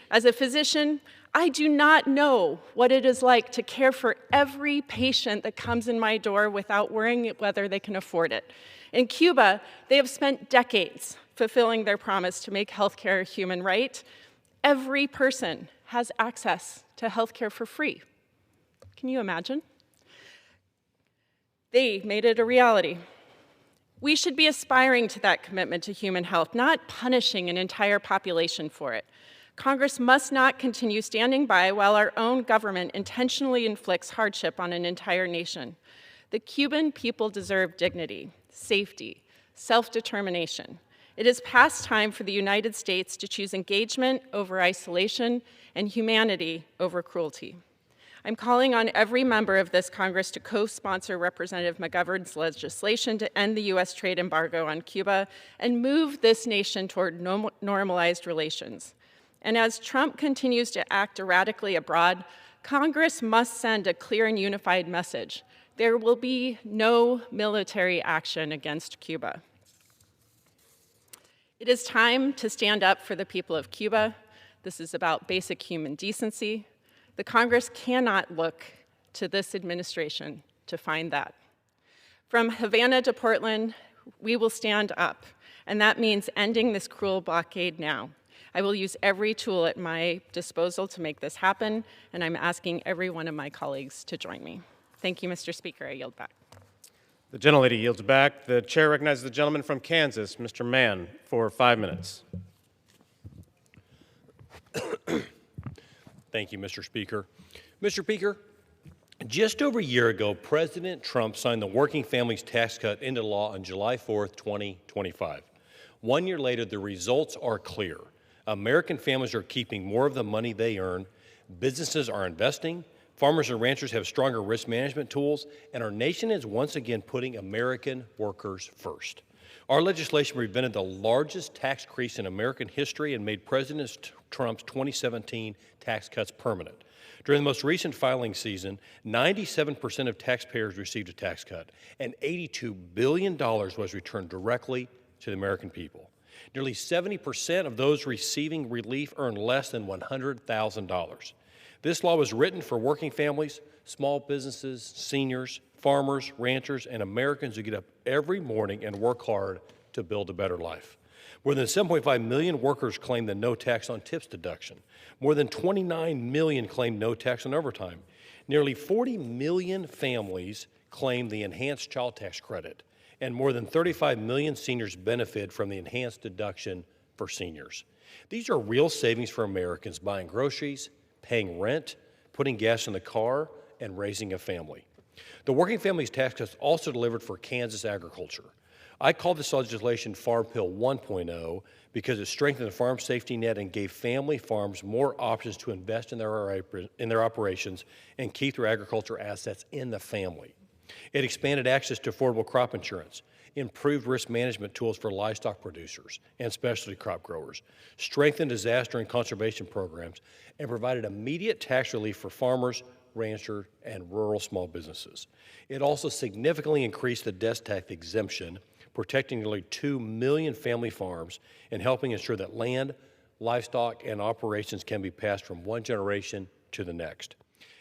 As a physician, I do not know what it is like to care for every patient that comes in my door without worrying whether they can afford it. In Cuba, they have spent decades fulfilling their promise to make health care a human right. Every person has access to health care for free. Can you imagine? They made it a reality. We should be aspiring to that commitment to human health, not punishing an entire population for it. Congress must not continue standing by while our own government intentionally inflicts hardship on an entire nation. The Cuban people deserve dignity, safety, self-determination. It is past time for the United States to choose engagement over isolation and humanity over cruelty. I'm calling on every member of this Congress to co-sponsor Representative McGovern's legislation to end the U.S. trade embargo on Cuba and move this nation toward normalized relations. And as Trump continues to act erratically abroad, Congress must send a clear and unified message. There will be no military action against Cuba. It is time to stand up for the people of Cuba. This is about basic human decency. The Congress cannot look to this administration to find that. From Havana to Portland, we will stand up, and that means ending this cruel blockade now. I will use every tool at my disposal to make this happen, and I'm asking every one of my colleagues to join me. Thank you, Mr. Speaker. I yield back. The gentlelady yields back. The chair recognizes the gentleman from Kansas, Mr. Mann, for 5 minutes. Thank you, Mr. Speaker. Mr. Speaker, just over a year ago, President Trump signed the Working Families Tax Cut into law on July 4th, 2025. 1 year later, the results are clear. American families are keeping more of the money they earn, businesses are investing, farmers and ranchers have stronger risk management tools, and our nation is once again putting American workers first. Our legislation prevented the largest tax increase in American history and made President Trump's 2017 tax cuts permanent. During the most recent filing season, 97% of taxpayers received a tax cut, and $82 billion was returned directly to the American people. Nearly 70% of those receiving relief earned less than $100,000. This law was written for working families, small businesses, seniors, farmers, ranchers, and Americans who get up every morning and work hard to build a better life. More than 7.5 million workers claim the no tax on tips deduction. More than 29 million claim no tax on overtime. Nearly 40 million families claim the enhanced child tax credit. And more than 35 million seniors benefit from the enhanced deduction for seniors. These are real savings for Americans buying groceries, paying rent, putting gas in the car, and raising a family. The Working Families Tax Cuts also delivered for Kansas agriculture. I call this legislation Farm Bill 1.0 because it strengthened the farm safety net and gave family farms more options to invest in their operations and keep their agriculture assets in the family. It expanded access to affordable crop insurance, improved risk management tools for livestock producers and specialty crop growers, strengthened disaster and conservation programs, and provided immediate tax relief for farmers, ranchers, and rural small businesses. It also significantly increased the death tax exemption, protecting nearly 2 million family farms and helping ensure that land, livestock, and operations can be passed from one generation to the next.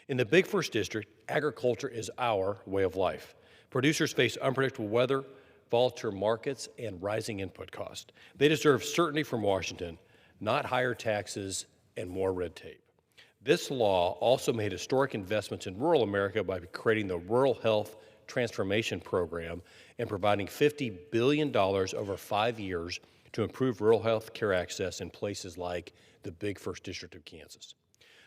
In the Big First District, agriculture is our way of life. Producers face unpredictable weather, volatile markets, and rising input costs. They deserve certainty from Washington, not higher taxes and more red tape. This law also made historic investments in rural America by creating the Rural Health Transformation Program and providing $50 billion over 5 years to improve rural health care access in places like the Big First District of Kansas.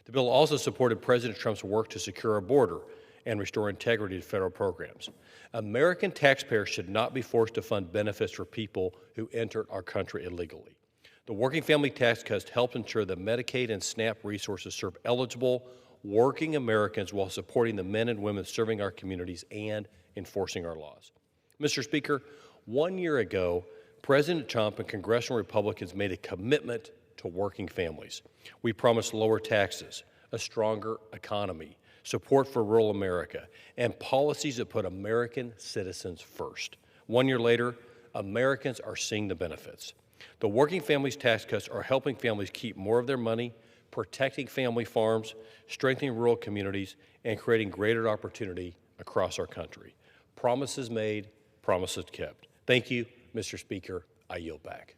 The bill also supported President Trump's work to secure our border and restore integrity to federal programs. American taxpayers should not be forced to fund benefits for people who entered our country illegally. The Working Family Tax Cuts helped ensure that Medicaid and SNAP resources serve eligible, working Americans while supporting the men and women serving our communities and enforcing our laws. Mr. Speaker, 1 year ago, President Trump and congressional Republicans made a commitment to working families. We promised lower taxes, a stronger economy, support for rural America, and policies that put American citizens first. 1 year later, Americans are seeing the benefits. The Working Families Tax Cuts are helping families keep more of their money, protecting family farms, strengthening rural communities, and creating greater opportunity across our country. Promises made, promises kept. Thank you, Mr. Speaker. I yield back.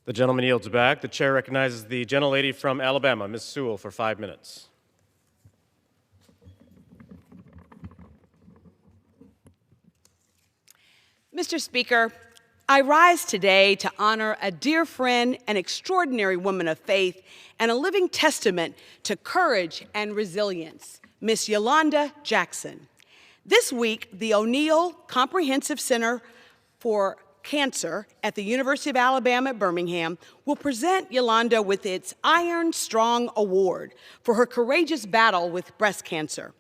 The gentleman yields back. The chair recognizes the gentlelady from Alabama, Ms. Sewell, for 5 minutes. Mr. Speaker, I rise today to honor a dear friend, an extraordinary woman of faith, and a living testament to courage and resilience, Miss Yolanda Jackson. This week, the O'Neill Comprehensive Center for Cancer at the University of Alabama at Birmingham will present Yolanda with its Iron Strong Award for her courageous battle with breast cancer.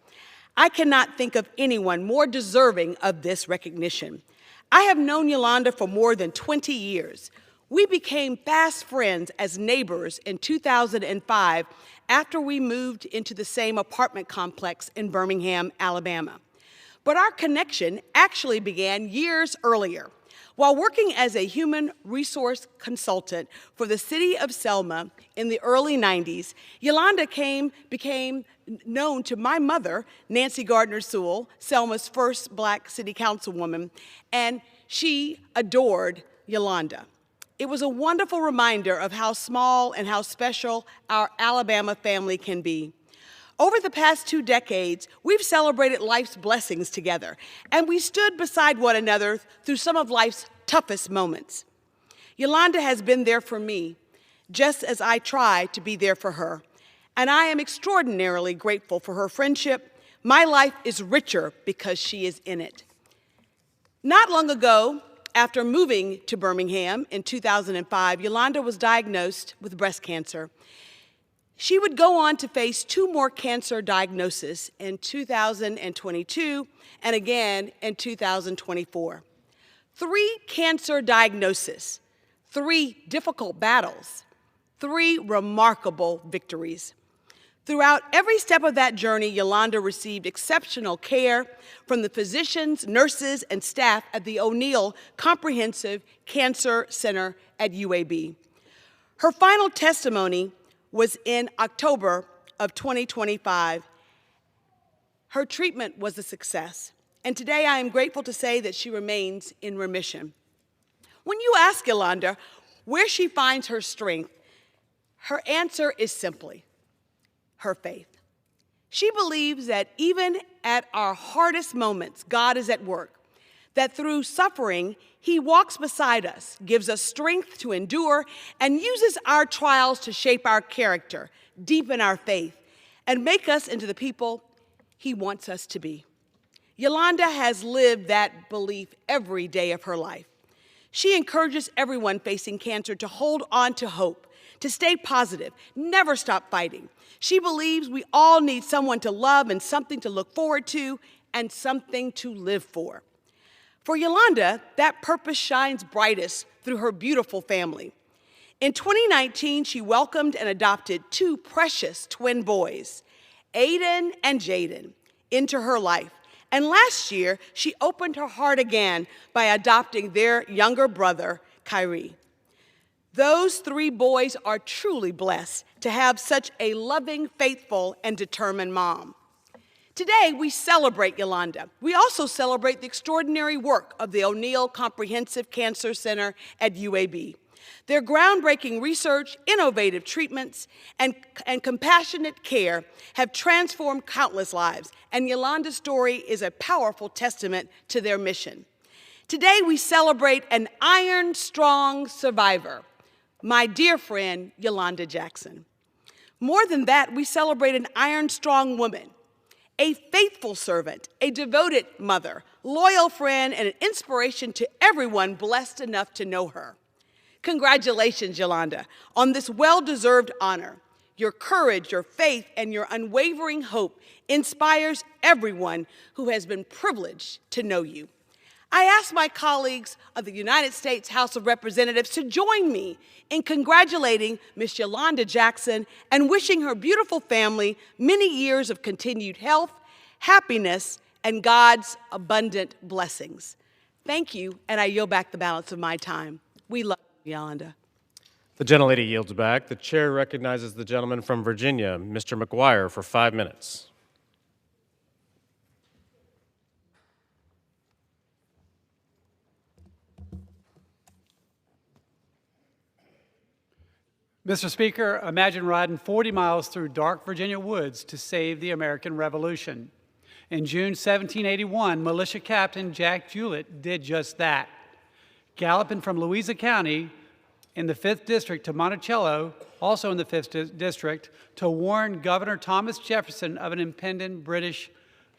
I cannot think of anyone more deserving of this recognition. I have known Yolanda for more than 20 years. We became fast friends as neighbors in 2005 after we moved into the same apartment complex in Birmingham, Alabama. But our connection actually began years earlier. While working as a human resource consultant for the city of Selma in the early 90s, Yolanda became known to my mother, Nancy Gardner Sewell, Selma's first Black city councilwoman, and she adored Yolanda. It was a wonderful reminder of how small and how special our Alabama family can be. Over the past 2 decades, we've celebrated life's blessings together, and we stood beside one another through some of life's toughest moments. Yolanda has been there for me, just as I try to be there for her, and I am extraordinarily grateful for her friendship. My life is richer because she is in it. Not long ago, after moving to Birmingham in 2005, Yolanda was diagnosed with breast cancer. She would go on to face 2 more cancer diagnoses in 2022 and again in 2024. 3 cancer diagnoses, 3 difficult battles, 3 remarkable victories. Throughout every step of that journey, Yolanda received exceptional care from the physicians, nurses, and staff at the O'Neal Comprehensive Cancer Center at UAB. Her final testimony was in October of 2025. Her treatment was a success, and today I am grateful to say that she remains in remission. When you ask Yolanda where she finds her strength, her answer is simply her faith. She believes that even at our hardest moments, God is at work, that through suffering, He walks beside us, gives us strength to endure, and uses our trials to shape our character, deepen our faith, and make us into the people He wants us to be. Yolanda has lived that belief every day of her life. She encourages everyone facing cancer to hold on to hope, to stay positive, never stop fighting. She believes we all need someone to love and something to look forward to and something to live for. For Yolanda, that purpose shines brightest through her beautiful family. In 2019, she welcomed and adopted 2 precious twin boys, Aiden and Jaden, into her life. And last year, she opened her heart again by adopting their younger brother, Kyrie. Those 3 boys are truly blessed to have such a loving, faithful, and determined mom. Today, we celebrate Yolanda. We also celebrate the extraordinary work of the O'Neal Comprehensive Cancer Center at UAB. Their groundbreaking research, innovative treatments, and compassionate care have transformed countless lives, and Yolanda's story is a powerful testament to their mission. Today, we celebrate an iron-strong survivor, my dear friend, Yolanda Jackson. More than that, we celebrate an iron-strong woman, a faithful servant, a devoted mother, loyal friend, and an inspiration to everyone blessed enough to know her. Congratulations, Yolanda, on this well-deserved honor. Your courage, your faith, and your unwavering hope inspires everyone who has been privileged to know you. I ask my colleagues of the United States House of Representatives to join me in congratulating Ms. Yolanda Jackson and wishing her beautiful family many years of continued health, happiness, and God's abundant blessings. Thank you, and I yield back the balance of my time. We love you, Yolanda. The gentlelady yields back. The chair recognizes the gentleman from Virginia, Mr. McGuire, for 5 minutes. Mr. Speaker, imagine riding 40 miles through dark Virginia woods to save the American Revolution. In June 1781, militia captain Jack Jewett did just that. Galloping from Louisa County in the 5th District to Monticello, also in the 5th District, to warn Governor Thomas Jefferson of an impending British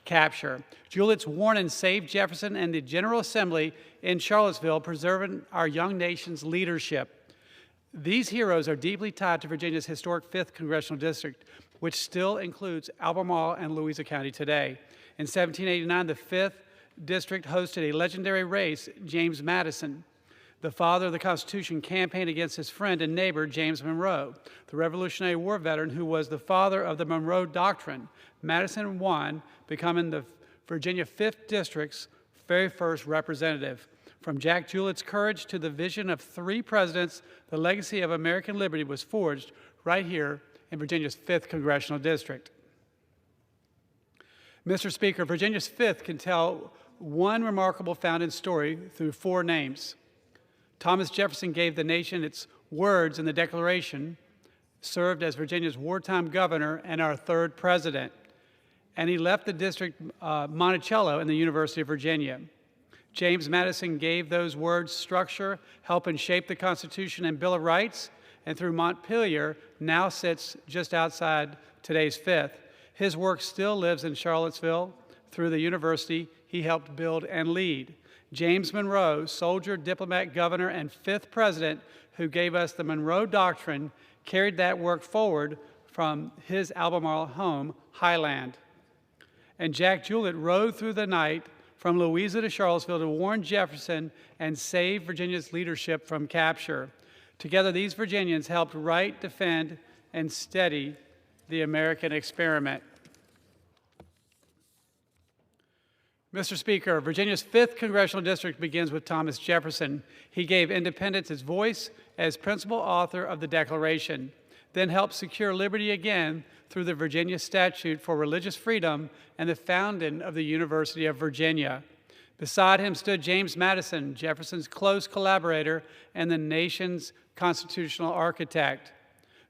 capture. Jewett's warning saved Jefferson and the General Assembly in Charlottesville, preserving our young nation's leadership. These heroes are deeply tied to Virginia's historic 5th Congressional District, which still includes Albemarle and Louisa County today. In 1789, the 5th District hosted a legendary race. James Madison, the father of the Constitution, campaigned against his friend and neighbor, James Monroe, the Revolutionary War veteran who was the father of the Monroe Doctrine. Madison won, becoming the Virginia 5th District's very first representative. From Jack Julett's courage to the vision of 3 presidents, the legacy of American liberty was forged right here in Virginia's 5th Congressional District. Mr. Speaker, Virginia's 5th can tell one remarkable founding story through 4 names. Thomas Jefferson gave the nation its words in the Declaration, served as Virginia's wartime governor and our 3rd president, and he left the district Monticello in the University of Virginia. James Madison gave those words structure, helping shape the Constitution and Bill of Rights, and through Montpelier now sits just outside today's 5th. His work still lives in Charlottesville through the university he helped build and lead. James Monroe, soldier, diplomat, governor, and 5th president who gave us the Monroe Doctrine, carried that work forward from his Albemarle home, Highland. And Jack Julett rode through the night from Louisa to Charlottesville to warn Jefferson and save Virginia's leadership from capture. Together, these Virginians helped write, defend, and steady the American experiment. Mr. Speaker, Virginia's 5th Congressional District begins with Thomas Jefferson. He gave independence its voice as principal author of the Declaration, then helped secure liberty again through the Virginia Statute for Religious Freedom and the founding of the University of Virginia. Beside him stood James Madison, Jefferson's close collaborator and the nation's constitutional architect.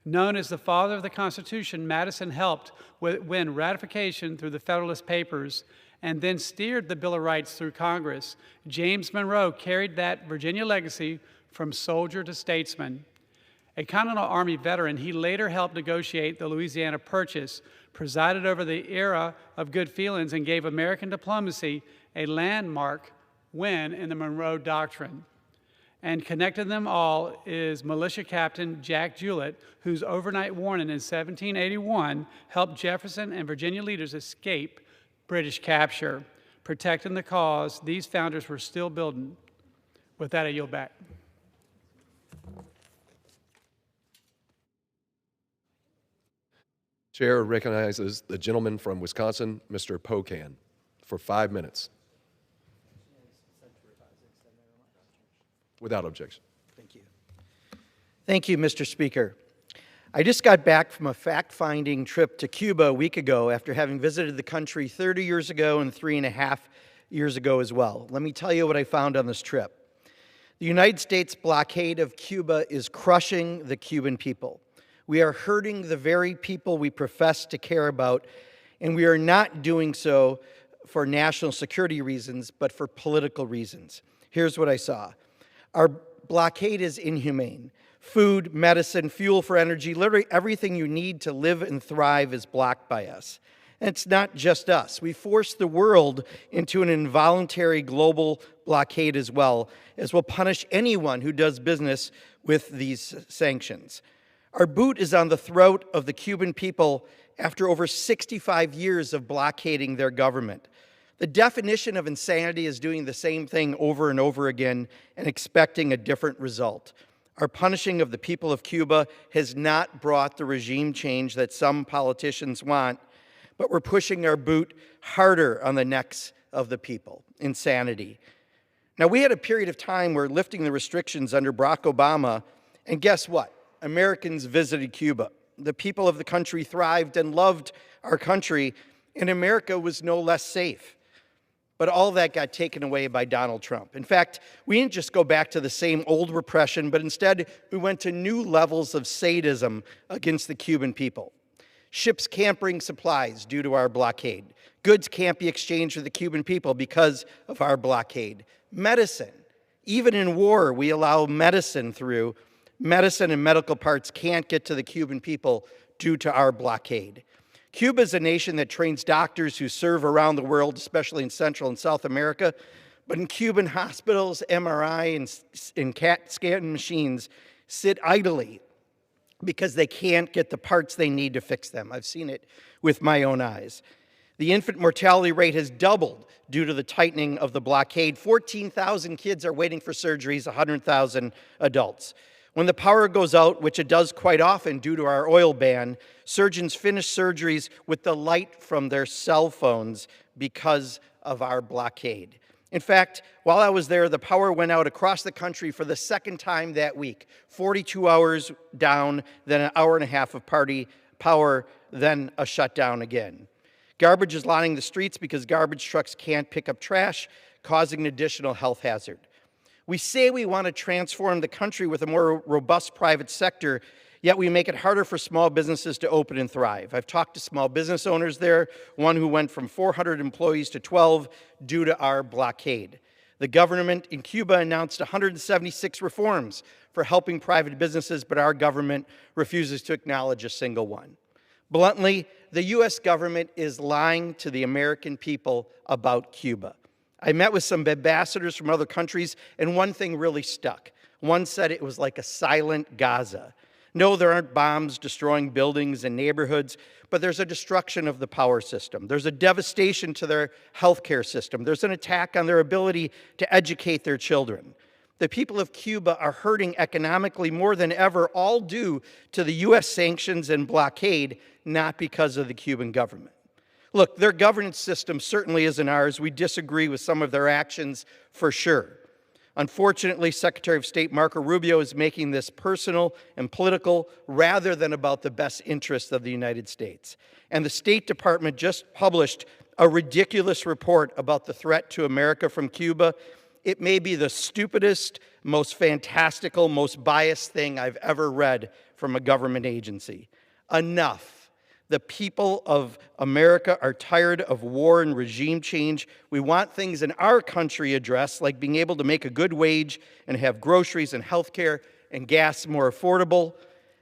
Known as the father of the Constitution, Madison helped win ratification through the Federalist Papers and then steered the Bill of Rights through Congress. James Monroe carried that Virginia legacy from soldier to statesman. A Continental Army veteran, he later helped negotiate the Louisiana Purchase, presided over the era of good feelings, and gave American diplomacy a landmark win in the Monroe Doctrine. And connecting them all is militia captain Jack Julett, whose overnight warning in 1781 helped Jefferson and Virginia leaders escape British capture, protecting the cause these founders were still building. With that, I yield back. Chair recognizes the gentleman from Wisconsin, Mr. Pocan, for 5 minutes. Without objection. Thank you. Thank you, Mr. Speaker. I just got back from a fact-finding trip to Cuba a week ago after having visited the country 30 years ago and 3.5 years ago as well. Let me tell you what I found on this trip. The United States blockade of Cuba is crushing the Cuban people. We are hurting the very people we profess to care about, and we are not doing so for national security reasons, but for political reasons. Here's what I saw. Our blockade is inhumane. Food, medicine, fuel for energy, literally everything you need to live and thrive is blocked by us. And it's not just us. We forced the world into an involuntary global blockade as well, as we'll punish anyone who does business with these sanctions. Our boot is on the throat of the Cuban people after over 65 years of blockading their government. The definition of insanity is doing the same thing over and over again and expecting a different result. Our punishing of the people of Cuba has not brought the regime change that some politicians want, but we're pushing our boot harder on the necks of the people. Insanity. Now, we had a period of time where lifting the restrictions under Barack Obama, and guess what? Americans visited Cuba. The people of the country thrived and loved our country, and America was no less safe. But all that got taken away by Donald Trump. In fact, we didn't just go back to the same old repression, but instead we went to new levels of sadism against the Cuban people. Ships can't bring supplies due to our blockade. Goods can't be exchanged with the Cuban people because of our blockade. Medicine, even in war, we allow medicine through. Medicine and medical parts can't get to the Cuban people due to our blockade. Cuba is a nation that trains doctors who serve around the world, especially in Central and South America. But in Cuban hospitals, MRI and CAT scan machines sit idly because they can't get the parts they need to fix them. I've seen it with my own eyes. The infant mortality rate has doubled due to the tightening of the blockade. 14,000 kids are waiting for surgeries, 100,000 adults. When the power goes out, which it does quite often due to our oil ban, surgeons finish surgeries with the light from their cell phones because of our blockade. In fact, while I was there, the power went out across the country for the second time that week. 42 hours down, then an hour and a half of party power, then a shutdown again. Garbage is lining the streets because garbage trucks can't pick up trash, causing an additional health hazard. We say we want to transform the country with a more robust private sector, yet we make it harder for small businesses to open and thrive. I've talked to small business owners there, one who went from 400 employees to 12 due to our blockade. The government in Cuba announced 176 reforms for helping private businesses, but our government refuses to acknowledge a single one. Bluntly, the U.S. government is lying to the American people about Cuba. I met with some ambassadors from other countries, and one thing really stuck. One said it was like a silent Gaza. No, there aren't bombs destroying buildings and neighborhoods, but there's a destruction of the power system. There's a devastation to their healthcare system. There's an attack on their ability to educate their children. The people of Cuba are hurting economically more than ever, all due to the U.S. sanctions and blockade, not because of the Cuban government. Look, their governance system certainly isn't ours. We disagree with some of their actions for sure. Unfortunately, Secretary of State Marco Rubio is making this personal and political rather than about the best interests of the United States. And the State Department just published a ridiculous report about the threat to America from Cuba. It may be the stupidest, most fantastical, most biased thing I've ever read from a government agency. Enough. The people of America are tired of war and regime change. We want things in our country addressed, like being able to make a good wage and have groceries and health care and gas more affordable.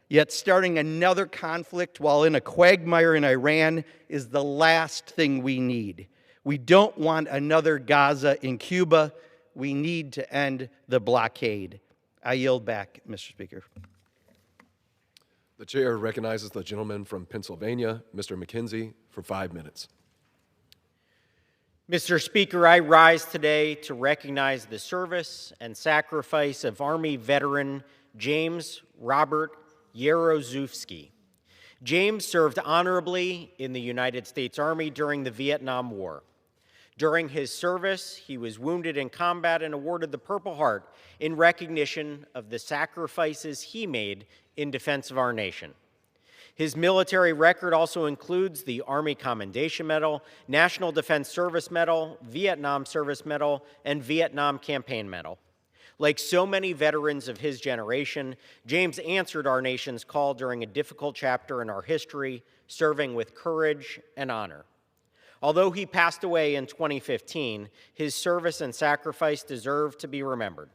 Yet starting another conflict while in a quagmire in Iran is the last thing we need. We don't want another Gaza in Cuba. We need to end the blockade. I yield back, Mr. Speaker. The chair recognizes the gentleman from Pennsylvania, Mr. McKenzie, for 5 minutes. Mr. Speaker, I rise today to recognize the service and sacrifice of Army veteran James Robert Yerozewski. James served honorably in the United States Army during the Vietnam War. During his service, he was wounded in combat and awarded the Purple Heart in recognition of the sacrifices he made in defense of our nation. His military record also includes the Army Commendation Medal, National Defense Service Medal, Vietnam Service Medal, and Vietnam Campaign Medal. Like so many veterans of his generation, James answered our nation's call during a difficult chapter in our history, serving with courage and honor. Although he passed away in 2015, his service and sacrifice deserve to be remembered.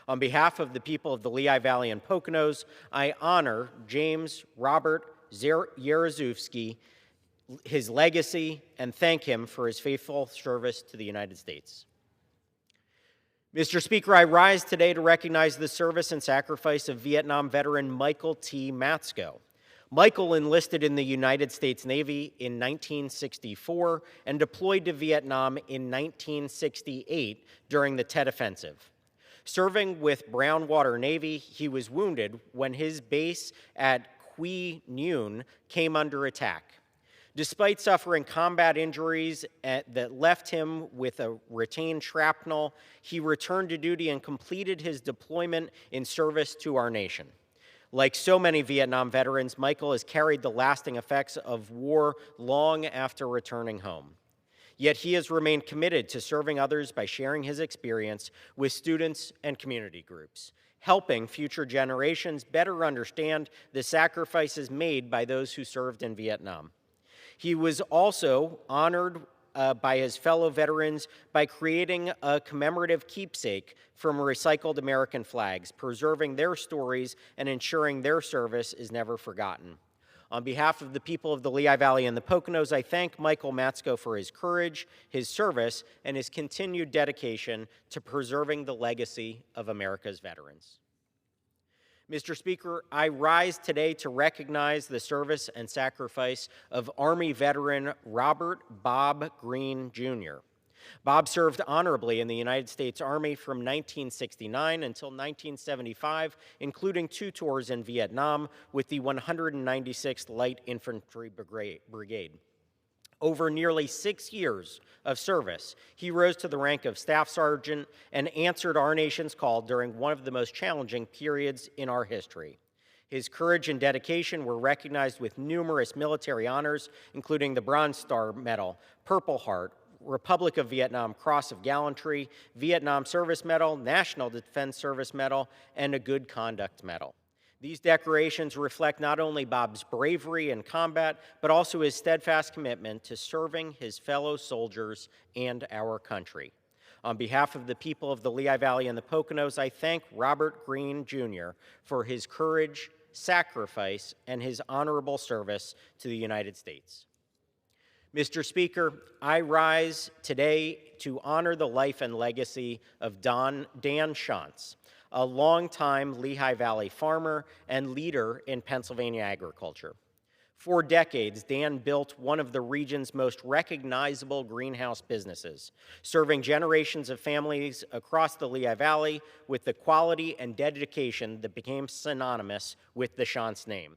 On behalf of the people of the Lehigh Valley and Poconos, I honor James Robert Yerozewski, his legacy, and thank him for his faithful service to the United States. Mr. Speaker, I rise today to recognize the service and sacrifice of Vietnam veteran Michael T. Matsko. Michael enlisted in the United States Navy in 1964 and deployed to Vietnam in 1968 during the Tet Offensive. Serving with Brownwater Navy, he was wounded when his base at Quy Nhon came under attack. Despite suffering combat injuries that left him with a retained shrapnel, he returned to duty and completed his deployment in service to our nation. Like so many Vietnam veterans, Michael has carried the lasting effects of war long after returning home. Yet he has remained committed to serving others by sharing his experience with students and community groups, helping future generations better understand the sacrifices made by those who served in Vietnam. He was also honored by his fellow veterans by creating a commemorative keepsake from recycled American flags, preserving their stories and ensuring their service is never forgotten. On behalf of the people of the Lehigh Valley and the Poconos, I thank Michael Matsko for his courage, his service, and his continued dedication to preserving the legacy of America's veterans. Mr. Speaker, I rise today to recognize the service and sacrifice of Army veteran Robert Bob Green, Jr. Bob served honorably in the United States Army from 1969 until 1975, including 2 tours in Vietnam with the 196th Light Infantry Brigade. Over nearly 6 years of service, he rose to the rank of Staff Sergeant and answered our nation's call during one of the most challenging periods in our history. His courage and dedication were recognized with numerous military honors, including the Bronze Star Medal, Purple Heart, Republic of Vietnam Cross of Gallantry, Vietnam Service Medal, National Defense Service Medal, and a Good Conduct Medal. These decorations reflect not only Bob's bravery in combat, but also his steadfast commitment to serving his fellow soldiers and our country. On behalf of the people of the Lehigh Valley and the Poconos, I thank Robert Greene, Jr. for his courage, sacrifice, and his honorable service to the United States. Mr. Speaker, I rise today to honor the life and legacy of Dan Shantz, a longtime Lehigh Valley farmer and leader in Pennsylvania agriculture. For decades, Dan built one of the region's most recognizable greenhouse businesses, serving generations of families across the Lehigh Valley with the quality and dedication that became synonymous with the Shantz name.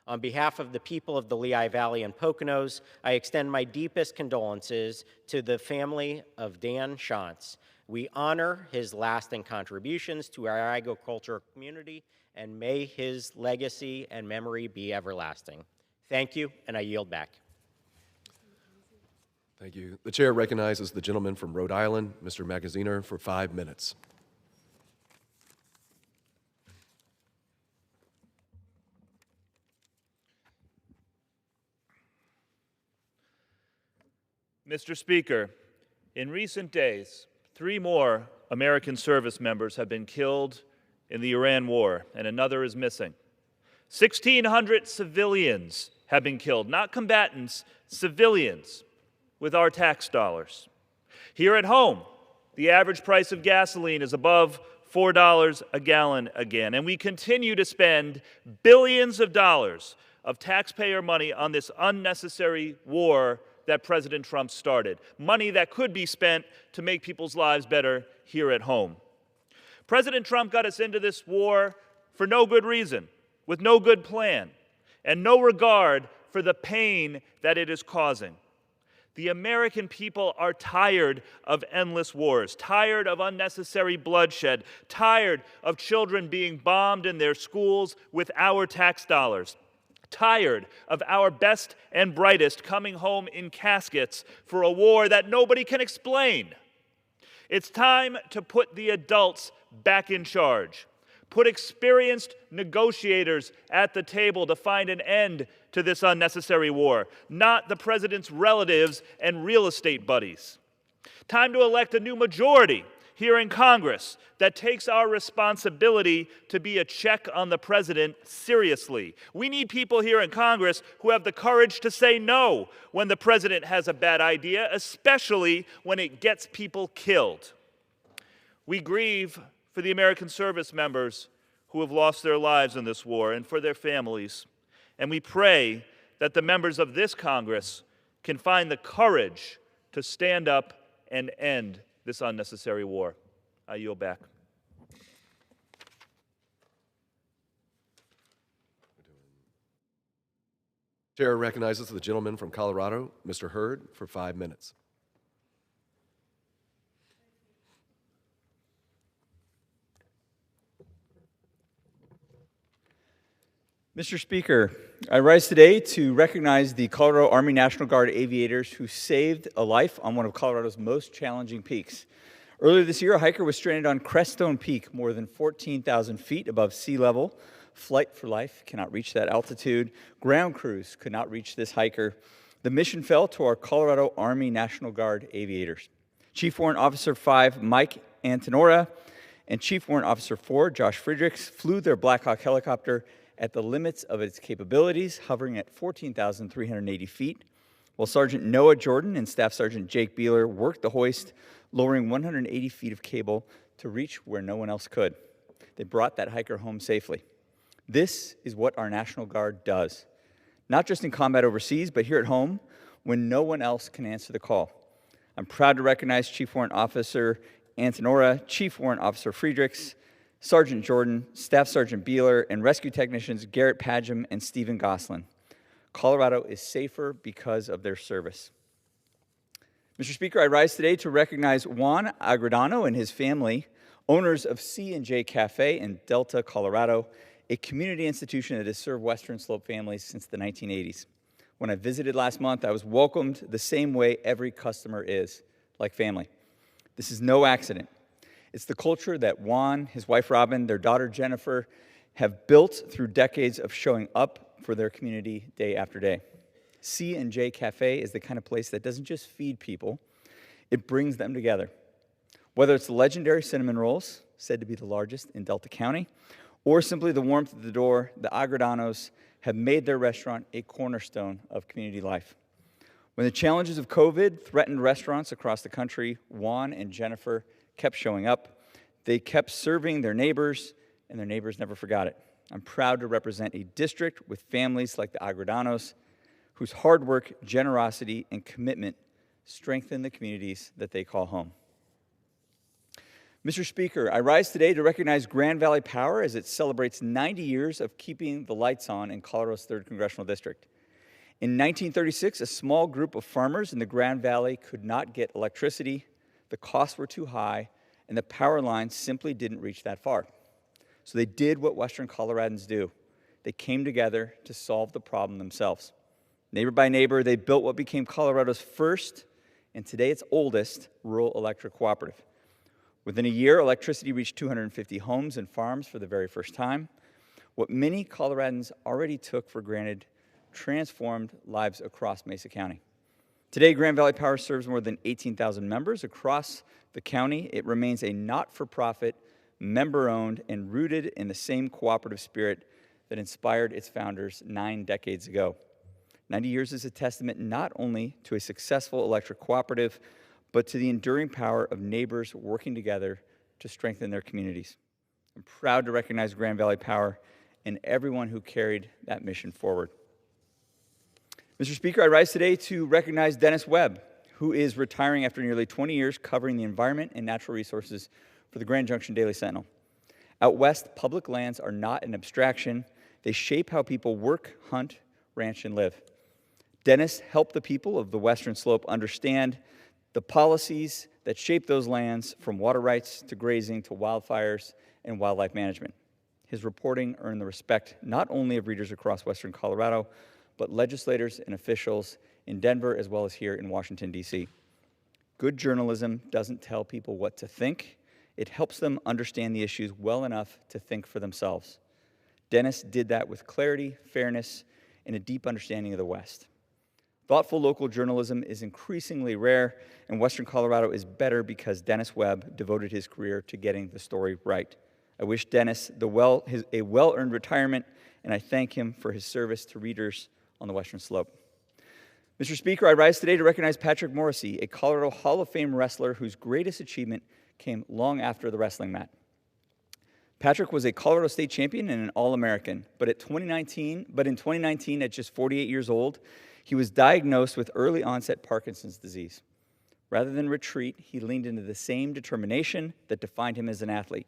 On behalf of the people of the Lehigh Valley and Poconos, I extend my deepest condolences to the family of Dan Shantz. We honor his lasting contributions to our agricultural community, and may his legacy and memory be everlasting. Thank you, and I yield back. Thank you. The chair recognizes the gentleman from Rhode Island, Mr. Magaziner, for 5 minutes. Mr. Speaker, in recent days, 3 more American service members have been killed in the Iran war, and another is missing. 1,600 civilians have been killed, not combatants, civilians, with our tax dollars. Here at home, the average price of gasoline is above $4 a gallon again, and we continue to spend billions of dollars of taxpayer money on this unnecessary war that President Trump started, money that could be spent to make people's lives better here at home. President Trump got us into this war for no good reason, with no good plan, and no regard for the pain that it is causing. The American people are tired of endless wars, tired of unnecessary bloodshed, tired of children being bombed in their schools with our tax dollars, tired of our best and brightest coming home in caskets for a war that nobody can explain. It's time to put the adults back in charge. Put experienced negotiators at the table to find an end to this unnecessary war, not the president's relatives and real estate buddies. Time to elect a new majority here in Congress that takes our responsibility to be a check on the president seriously. We need people here in Congress who have the courage to say no when the president has a bad idea, especially when it gets people killed. We grieve for the American service members who have lost their lives in this war and for their families. And we pray that the members of this Congress can find the courage to stand up and end this unnecessary war. I yield back. Chair recognizes the gentleman from Colorado, Mr. Hurd, for 5 minutes. Mr. Speaker, I rise today to recognize the Colorado Army National Guard aviators who saved a life on one of Colorado's most challenging peaks. Earlier this year, a hiker was stranded on Crestone Peak, more than 14,000 feet above sea level. Flight for Life cannot reach that altitude. Ground crews could not reach this hiker. The mission fell to our Colorado Army National Guard aviators. Chief Warrant Officer 5, Mike Antonora, and Chief Warrant Officer 4, Josh Friedrichs, flew their Black Hawk helicopter at the limits of its capabilities, hovering at 14,380 feet, while Sergeant Noah Jordan and Staff Sergeant Jake Beeler worked the hoist, lowering 180 feet of cable to reach where no one else could. They brought that hiker home safely. This is what our National Guard does, not just in combat overseas, but here at home when no one else can answer the call. I'm proud to recognize Chief Warrant Officer Antonora, Chief Warrant Officer Friedrichs, Sergeant Jordan, Staff Sergeant Beeler, and rescue technicians Garrett Padgham and Stephen Goslin. Colorado is safer because of their service. Mr. Speaker, I rise today to recognize Juan Agredano and his family, owners of C&J Cafe in Delta, Colorado, a community institution that has served Western Slope families since the 1980s. When I visited last month, I was welcomed the same way every customer is, like family. This is no accident. It's the culture that Juan, his wife Robin, their daughter Jennifer have built through decades of showing up for their community day after day. C&J Cafe is the kind of place that doesn't just feed people, it brings them together. Whether it's the legendary cinnamon rolls, said to be the largest in Delta County, or simply the warmth at the door, the Agredanos have made their restaurant a cornerstone of community life. When the challenges of COVID threatened restaurants across the country, Juan and Jennifer kept showing up. They kept serving their neighbors, and their neighbors never forgot it. I'm proud to represent a district with families like the Agredanos, whose hard work, generosity, and commitment strengthen the communities that they call home. Mr. Speaker, I rise today to recognize Grand Valley Power as it celebrates 90 years of keeping the lights on in Colorado's 3rd Congressional District. In 1936, a small group of farmers in the Grand Valley could not get electricity, the costs were too high, and the power lines simply didn't reach that far. So they did what Western Coloradans do. They came together to solve the problem themselves. Neighbor by neighbor, they built what became Colorado's first, and today its oldest, rural electric cooperative. Within a year, electricity reached 250 homes and farms for the very first time. What many Coloradans already took for granted transformed lives across Mesa County. Today, Grand Valley Power serves more than 18,000 members across the county. It remains a not-for-profit, member-owned, and rooted in the same cooperative spirit that inspired its founders 9 decades ago. 90 years is a testament not only to a successful electric cooperative, but to the enduring power of neighbors working together to strengthen their communities. I'm proud to recognize Grand Valley Power and everyone who carried that mission forward. Mr. Speaker, I rise today to recognize Dennis Webb, who is retiring after nearly 20 years covering the environment and natural resources for the Grand Junction Daily Sentinel. Out west, public lands are not an abstraction. They shape how people work, hunt, ranch, and live. Dennis helped the people of the Western Slope understand the policies that shape those lands, from water rights to grazing to wildfires and wildlife management. His reporting earned the respect not only of readers across Western Colorado, but legislators and officials in Denver as well as here in Washington, D.C. Good journalism doesn't tell people what to think. It helps them understand the issues well enough to think for themselves. Dennis did that with clarity, fairness, and a deep understanding of the West. Thoughtful local journalism is increasingly rare, and Western Colorado is better because Dennis Webb devoted his career to getting the story right. I wish Dennis a well-earned retirement, and I thank him for his service to readers on the Western Slope. Mr. Speaker, I rise today to recognize Patrick Morrissey, a Colorado Hall of Fame wrestler whose greatest achievement came long after the wrestling mat. Patrick was a Colorado State champion and an All-American, but in 2019, at just 48 years old, he was diagnosed with early-onset Parkinson's disease. Rather than retreat, he leaned into the same determination that defined him as an athlete.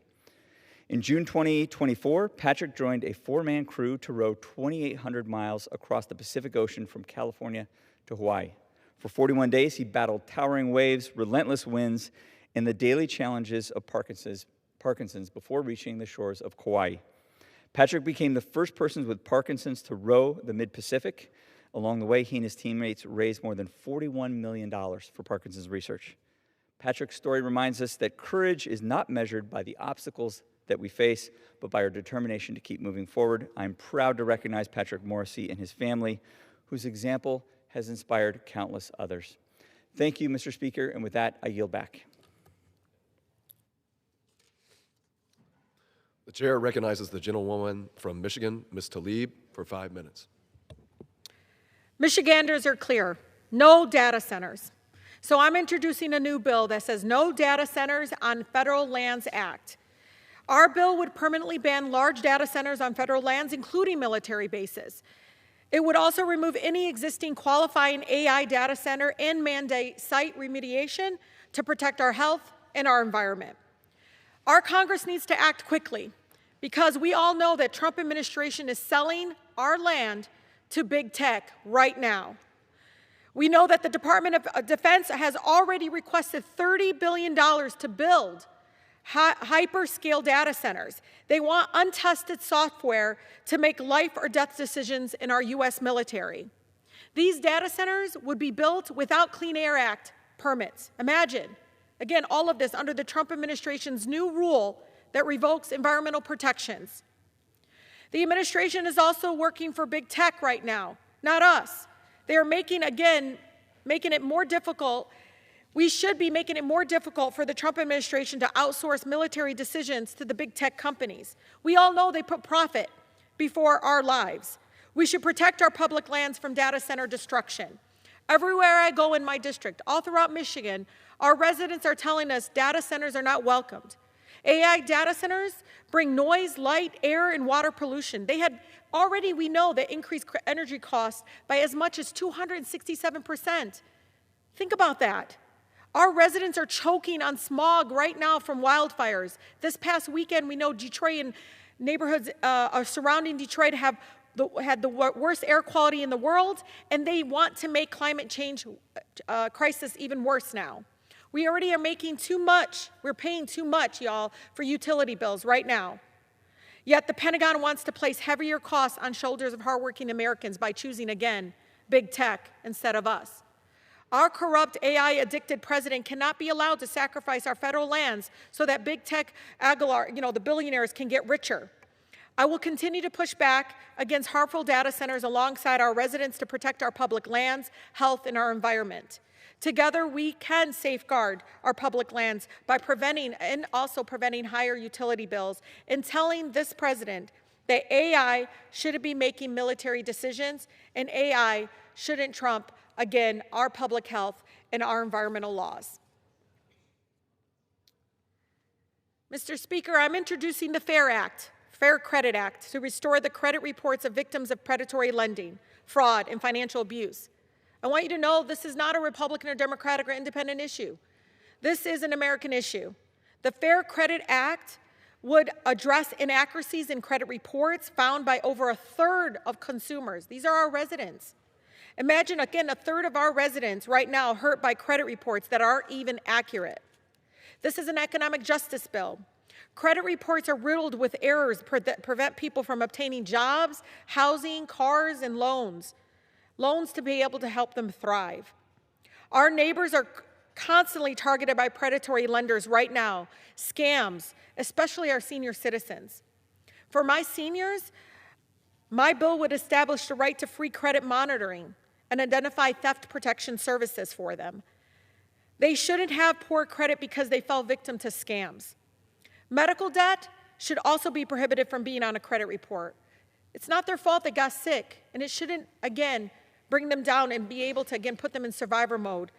In June 2024, Patrick joined a 4-man crew to row 2,800 miles across the Pacific Ocean from California to Hawaii. For 41 days, he battled towering waves, relentless winds, and the daily challenges of Parkinson's before reaching the shores of Kauai. Patrick became the first person with Parkinson's to row the Mid-Pacific. Along the way, he and his teammates raised more than $41 million for Parkinson's research. Patrick's story reminds us that courage is not measured by the obstacles that we face, but by our determination to keep moving forward. I'm proud to recognize Patrick Morrissey and his family, whose example has inspired countless others. Thank you, Mr. Speaker, and with that, I yield back. The chair recognizes the gentlewoman from Michigan, Ms. Tlaib, for 5 minutes. Michiganders are clear: no data centers. So I'm introducing a new bill that says no data centers on Federal Lands Act. Our bill would permanently ban large data centers on federal lands, including military bases. It would also remove any existing qualifying AI data center and mandate site remediation to protect our health and our environment. Our Congress needs to act quickly because we all know that Trump administration is selling our land to big tech right now. We know that the Department of Defense has already requested $30 billion to build hyperscale data centers. They want untested software to make life or death decisions in our U.S. military. These data centers would be built without Clean Air Act permits. Imagine, again, all of this under the Trump administration's new rule that revokes environmental protections. The administration is also working for big tech right now, not us. They are making it more difficult. We should be making it more difficult for the Trump administration to outsource military decisions to the big tech companies. We all know they put profit before our lives. We should protect our public lands from data center destruction. Everywhere I go in my district, all throughout Michigan, our residents are telling us data centers are not welcomed. AI data centers bring noise, light, air, and water pollution. They had already, we know, that increased energy costs by as much as 267%. Think about that. Our residents are choking on smog right now from wildfires. This past weekend, we know Detroit and neighborhoods surrounding Detroit had the worst air quality in the world, and they want to make climate change crisis even worse now. We already are making too much. We're paying too much, y'all, for utility bills right now. Yet the Pentagon wants to place heavier costs on shoulders of hardworking Americans by choosing, again, big tech instead of us. Our corrupt, AI-addicted president cannot be allowed to sacrifice our federal lands so that big tech, the billionaires can get richer. I will continue to push back against harmful data centers alongside our residents to protect our public lands, health, and our environment. Together, we can safeguard our public lands by preventing higher utility bills and telling this president that AI shouldn't be making military decisions and AI shouldn't trump, again, our public health and our environmental laws. Mr. Speaker, I'm introducing the Fair Credit Act to restore the credit reports of victims of predatory lending, fraud, and financial abuse. I want you to know this is not a Republican or Democratic or independent issue. This is an American issue. The Fair Credit Act would address inaccuracies in credit reports found by over 1/3 of consumers. These are our residents. Imagine, again, 1/3 of our residents right now hurt by credit reports that aren't even accurate. This is an economic justice bill. Credit reports are riddled with errors that prevent people from obtaining jobs, housing, cars, and loans to be able to help them thrive. Our neighbors are constantly targeted by predatory lenders right now, scams, especially our senior citizens. For my seniors, my bill would establish the right to free credit monitoring and identify theft protection services for them. They shouldn't have poor credit because they fell victim to scams. Medical debt should also be prohibited from being on a credit report. It's not their fault they got sick, and it shouldn't, again, bring them down and be able to, again, put them in survivor mode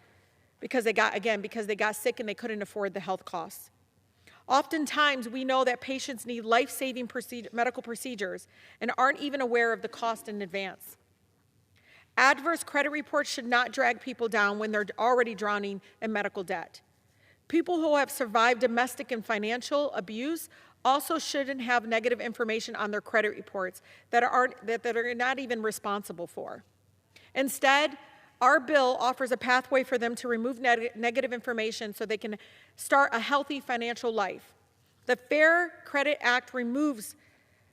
because they got sick and they couldn't afford the health costs. Oftentimes, we know that patients need life-saving medical procedures and aren't even aware of the cost in advance. Adverse credit reports should not drag people down when they're already drowning in medical debt. People who have survived domestic and financial abuse also shouldn't have negative information on their credit reports that are not even responsible for. Instead, our bill offers a pathway for them to remove negative information so they can start a healthy financial life. The Fair Credit Act removes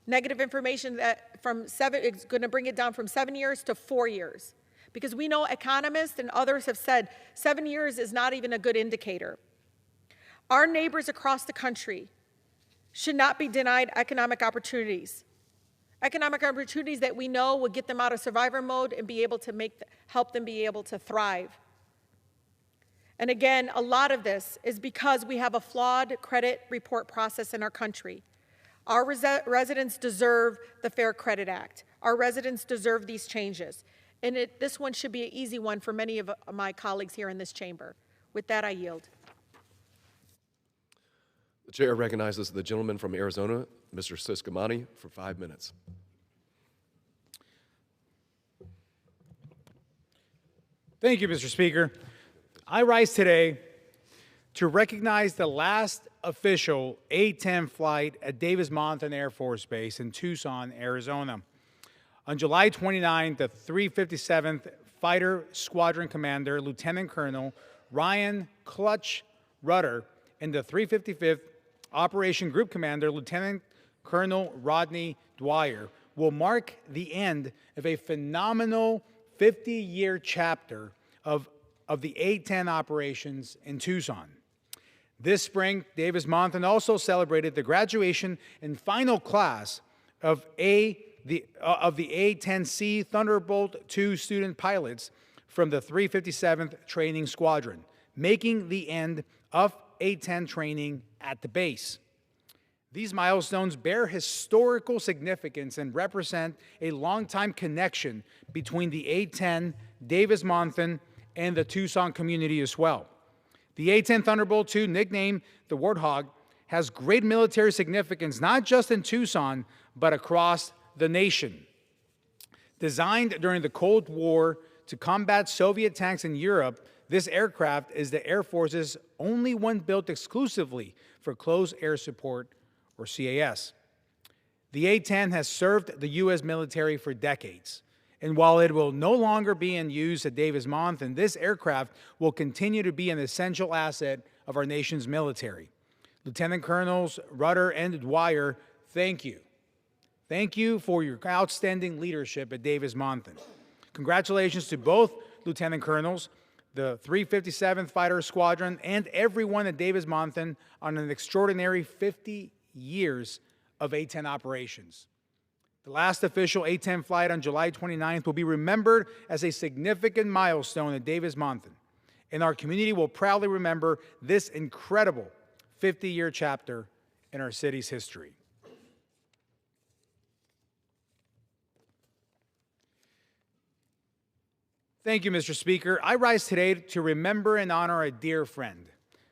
negative information it's going to bring it down from 7 years to 4 years. Because we know economists and others have said 7 years is not even a good indicator. Our neighbors across the country should not be denied economic opportunities that we know will get them out of survivor mode and be able to help them be able to thrive. And again, a lot of this is because we have a flawed credit report process in our country. Our residents deserve the Fair Credit Act. Our residents deserve these changes. And this one should be an easy one for many of my colleagues here in this chamber. With that, I yield. The chair recognizes the gentleman from Arizona, Mr. Siscomani, for 5 minutes. Thank you, Mr. Speaker. I rise today to recognize the last official A-10 flight at Davis-Monthan Air Force Base in Tucson, Arizona. On July 29, the 357th Fighter Squadron Commander Lieutenant Colonel Ryan Clutch Rudder and the 355th Operation Group Commander Lieutenant Colonel Rodney Dwyer will mark the end of a phenomenal 50-year chapter of the A-10 operations in Tucson. This spring, Davis-Monthan also celebrated the graduation and final class of the A-10C Thunderbolt II student pilots from the 357th Training Squadron, making the end of A-10 training at the base. These milestones bear historical significance and represent a longtime connection between the A-10, Davis-Monthan, and the Tucson community as well. The A-10 Thunderbolt II, nicknamed the Warthog, has great military significance not just in Tucson, but across the nation. Designed during the Cold War to combat Soviet tanks in Europe, this aircraft is the Air Force's only one built exclusively for close air support, or CAS. The A-10 has served the U.S. military for decades, and while it will no longer be in use at Davis-Monthan, this aircraft will continue to be an essential asset of our nation's military. Lieutenant Colonels Rudder and Dwyer, thank you. Thank you for your outstanding leadership at Davis-Monthan. Congratulations to both Lieutenant Colonels, the 357th Fighter Squadron, and everyone at Davis-Monthan on an extraordinary 50 years of A-10 operations. The last official A-10 flight on July 29th will be remembered as a significant milestone at Davis-Monthan, and our community will proudly remember this incredible 50-year chapter in our city's history. Thank you, Mr. Speaker. I rise today to remember and honor a dear friend,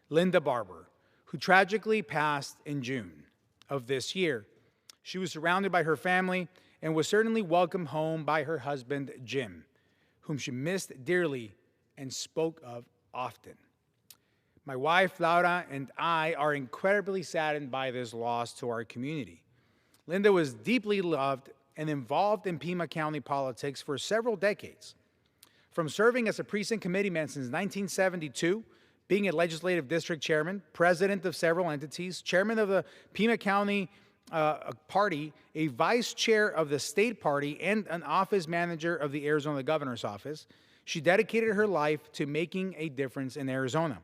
Linda Barber, who tragically passed in June of this year. She was surrounded by her family and was certainly welcomed home by her husband, Jim, whom she missed dearly and spoke of often. My wife, Laura, and I are incredibly saddened by this loss to our community. Linda was deeply loved and involved in Pima County politics for several decades. From serving as a precinct committeeman since 1972, being a legislative district chairman, president of several entities, chairman of the Pima County Party, a vice chair of the state party, and an office manager of the Arizona governor's office, she dedicated her life to making a difference in Arizona.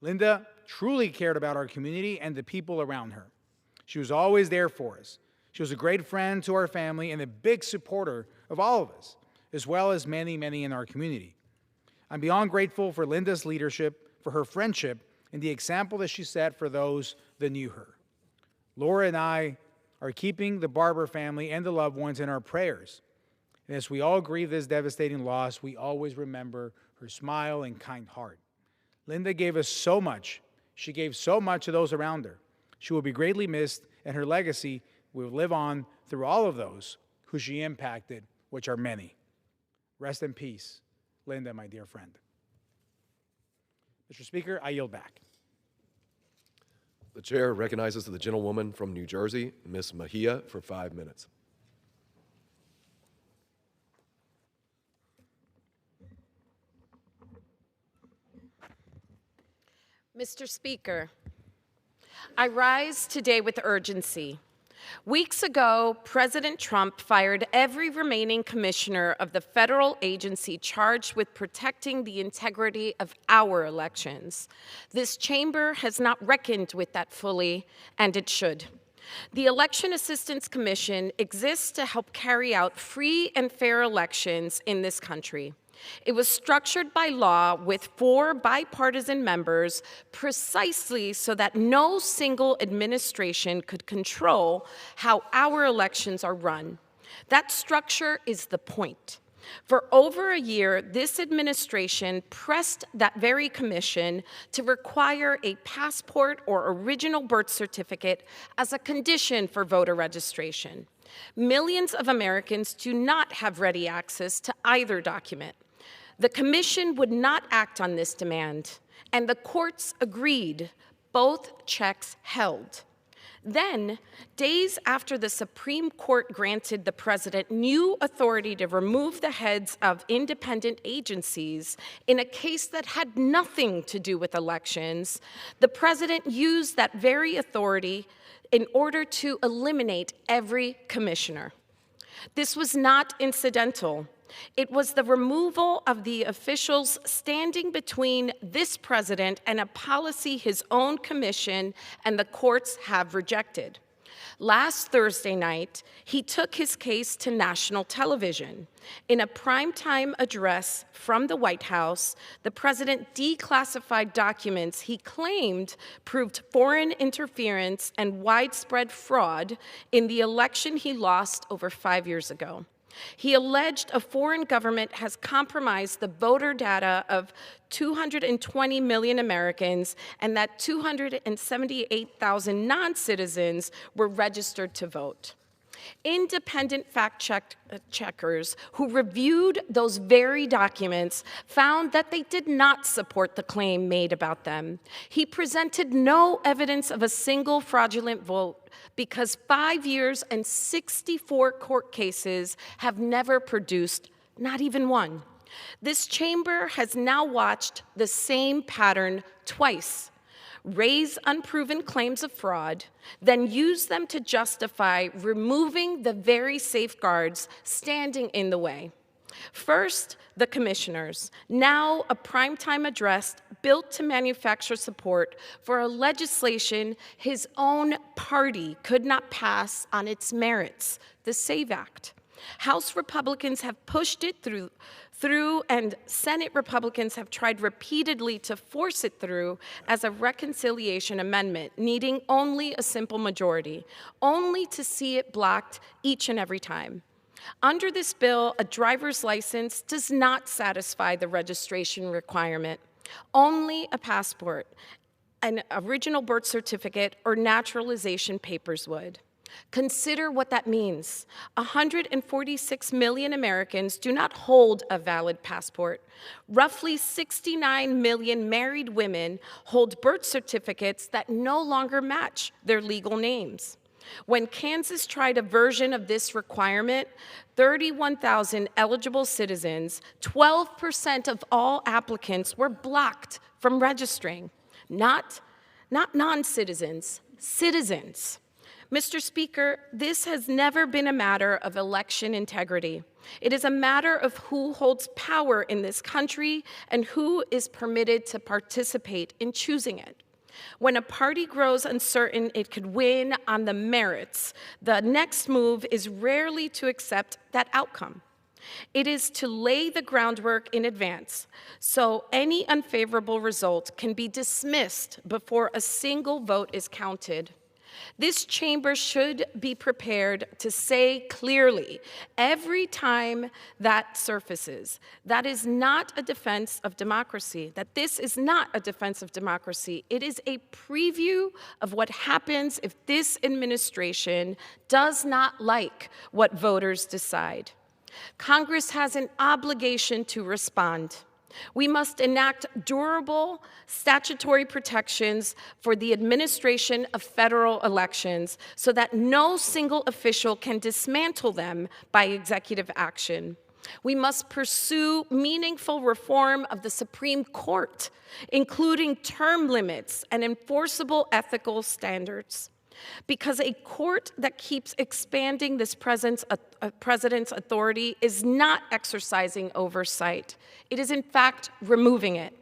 Linda truly cared about our community and the people around her. She was always there for us. She was a great friend to our family and a big supporter of all of us, as well as many, many in our community. I'm beyond grateful for Linda's leadership, for her friendship, and the example that she set for those that knew her. Laura and I are keeping the Barber family and the loved ones in our prayers. And as we all grieve this devastating loss, we always remember her smile and kind heart. Linda gave us so much. She gave so much to those around her. She will be greatly missed, and her legacy will live on through all of those who she impacted, which are many. Rest in peace, Linda, my dear friend. Mr. Speaker, I yield back. The chair recognizes the gentlewoman from New Jersey, Ms. Mejia, for 5 minutes. Mr. Speaker, I rise today with urgency. Weeks ago, President Trump fired every remaining commissioner of the federal agency charged with protecting the integrity of our elections. This chamber has not reckoned with that fully, and it should. The Election Assistance Commission exists to help carry out free and fair elections in this country. It was structured by law with 4 bipartisan members precisely so that no single administration could control how our elections are run. That structure is the point. For over a year, this administration pressed that very commission to require a passport or original birth certificate as a condition for voter registration. Millions of Americans do not have ready access to either document. The commission would not act on this demand, and the courts agreed. Both checks held. Then, days after the Supreme Court granted the president new authority to remove the heads of independent agencies in a case that had nothing to do with elections, the president used that very authority in order to eliminate every commissioner. This was not incidental. It was the removal of the officials standing between this president and a policy his own commission and the courts have rejected. Last Thursday night, he took his case to national television. In a primetime address from the White House, the president declassified documents he claimed proved foreign interference and widespread fraud in the election he lost over 5 years ago. He alleged a foreign government has compromised the voter data of 220 million Americans and that 278,000 non-citizens were registered to vote. Independent fact-checkers who reviewed those very documents found that they did not support the claim made about them. He presented no evidence of a single fraudulent vote because 5 years and 64 court cases have never produced not even one. This chamber has now watched the same pattern twice: raise unproven claims of fraud, then use them to justify removing the very safeguards standing in the way. First, the commissioners, now a primetime address built to manufacture support for a legislation his own party could not pass on its merits, the SAVE Act. House Republicans have pushed it through, and Senate Republicans have tried repeatedly to force it through as a reconciliation amendment, needing only a simple majority, only to see it blocked each and every time. Under this bill, a driver's license does not satisfy the registration requirement. Only a passport, an original birth certificate, or naturalization papers would. Consider what that means. 146 million Americans do not hold a valid passport. Roughly 69 million married women hold birth certificates that no longer match their legal names. When Kansas tried a version of this requirement, 31,000 eligible citizens, 12% of all applicants were blocked from registering. Not non-citizens, citizens. Mr. Speaker, this has never been a matter of election integrity. It is a matter of who holds power in this country and who is permitted to participate in choosing it. When a party grows uncertain it could win on the merits, the next move is rarely to accept that outcome. It is to lay the groundwork in advance so any unfavorable result can be dismissed before a single vote is counted. This chamber should be prepared to say clearly every time that surfaces that is not a defense of democracy, that this is not a defense of democracy. It is a preview of what happens if this administration does not like what voters decide. Congress has an obligation to respond. We must enact durable statutory protections for the administration of federal elections so that no single official can dismantle them by executive action. We must pursue meaningful reform of the Supreme Court, including term limits and enforceable ethical standards. Because a court that keeps expanding this president's authority is not exercising oversight. It is, in fact, removing it.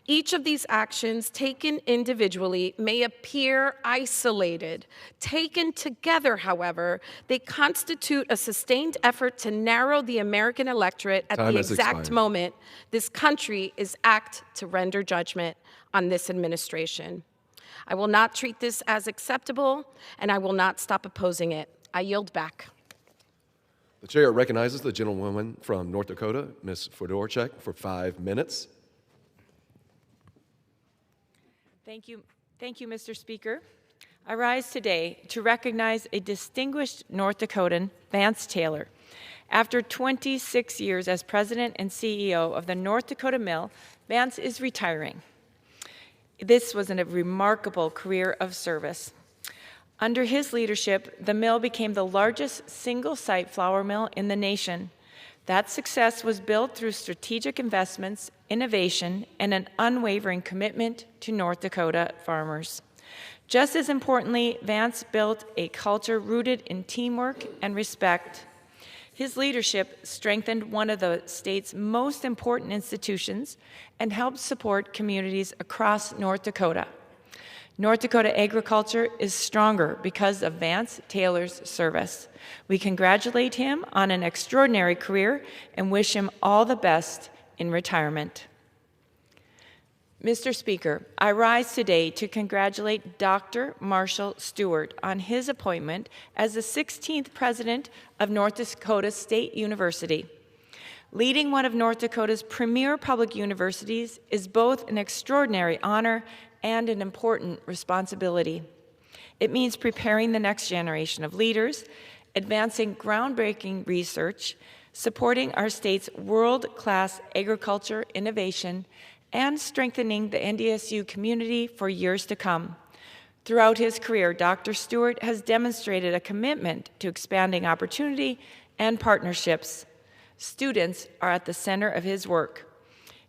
Each of these actions, taken individually, may appear isolated. Taken together, however, they constitute a sustained effort to narrow the American electorate at the exact moment this country is apt to render judgment on this administration. I will not treat this as acceptable, and I will not stop opposing it. I yield back. The chair recognizes the gentlewoman from North Dakota, Ms. Fedorchak, for 5 minutes. Thank you, Mr. Speaker. I rise today to recognize a distinguished North Dakotan, Vance Taylor. After 26 years as president and CEO of the North Dakota Mill, Vance is retiring. This was a remarkable career of service. Under his leadership, the mill became the largest single-site flour mill in the nation. That success was built through strategic investments, innovation, and an unwavering commitment to North Dakota farmers. Just as importantly, Vance built a culture rooted in teamwork and respect. His leadership strengthened one of the state's most important institutions and helped support communities across North Dakota. North Dakota agriculture is stronger because of Vance Taylor's service. We congratulate him on an extraordinary career and wish him all the best in retirement. Mr. Speaker, I rise today to congratulate Dr. Marshall Stewart on his appointment as the 16th president of North Dakota State University. Leading one of North Dakota's premier public universities is both an extraordinary honor and an important responsibility. It means preparing the next generation of leaders, advancing groundbreaking research, supporting our state's world-class agriculture innovation, and strengthening the NDSU community for years to come. Throughout his career, Dr. Stewart has demonstrated a commitment to expanding opportunity and partnerships. Students are at the center of his work.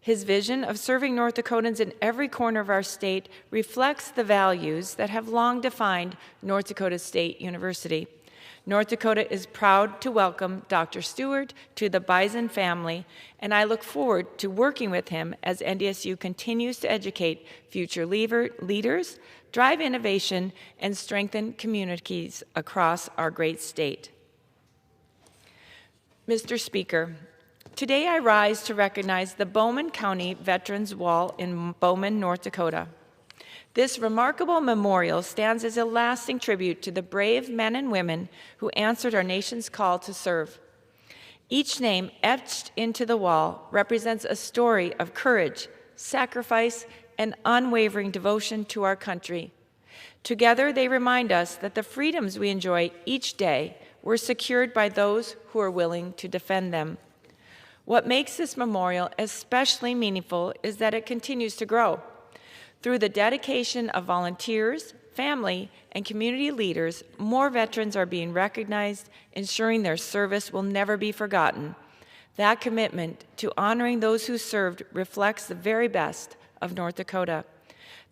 His vision of serving North Dakotans in every corner of our state reflects the values that have long defined North Dakota State University. North Dakota is proud to welcome Dr. Stewart to the Bison family, and I look forward to working with him as NDSU continues to educate future leaders, drive innovation, and strengthen communities across our great state. Mr. Speaker, today I rise to recognize the Bowman County Veterans Wall in Bowman, North Dakota. This remarkable memorial stands as a lasting tribute to the brave men and women who answered our nation's call to serve. Each name etched into the wall represents a story of courage, sacrifice, and unwavering devotion to our country. Together, they remind us that the freedoms we enjoy each day were secured by those who are willing to defend them. What makes this memorial especially meaningful is that it continues to grow. Through the dedication of volunteers, family, and community leaders, more veterans are being recognized, ensuring their service will never be forgotten. That commitment to honoring those who served reflects the very best of North Dakota.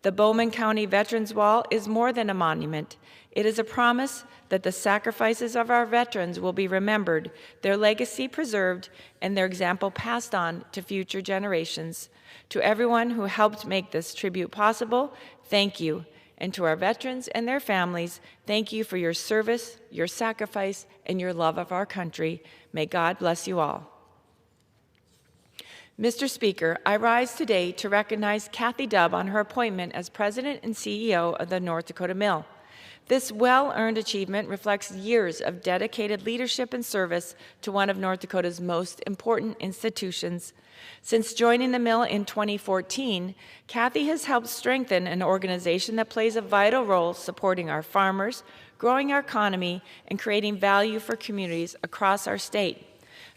The Bowman County Veterans Wall is more than a monument. It is a promise that the sacrifices of our veterans will be remembered, their legacy preserved, and their example passed on to future generations. To everyone who helped make this tribute possible, thank you. And to our veterans and their families, thank you for your service, your sacrifice, and your love of our country. May God bless you all. Mr. Speaker, I rise today to recognize Kathy Dubb on her appointment as President and CEO of the North Dakota Mill. This well-earned achievement reflects years of dedicated leadership and service to one of North Dakota's most important institutions. Since joining the mill in 2014, Kathy has helped strengthen an organization that plays a vital role supporting our farmers, growing our economy, and creating value for communities across our state.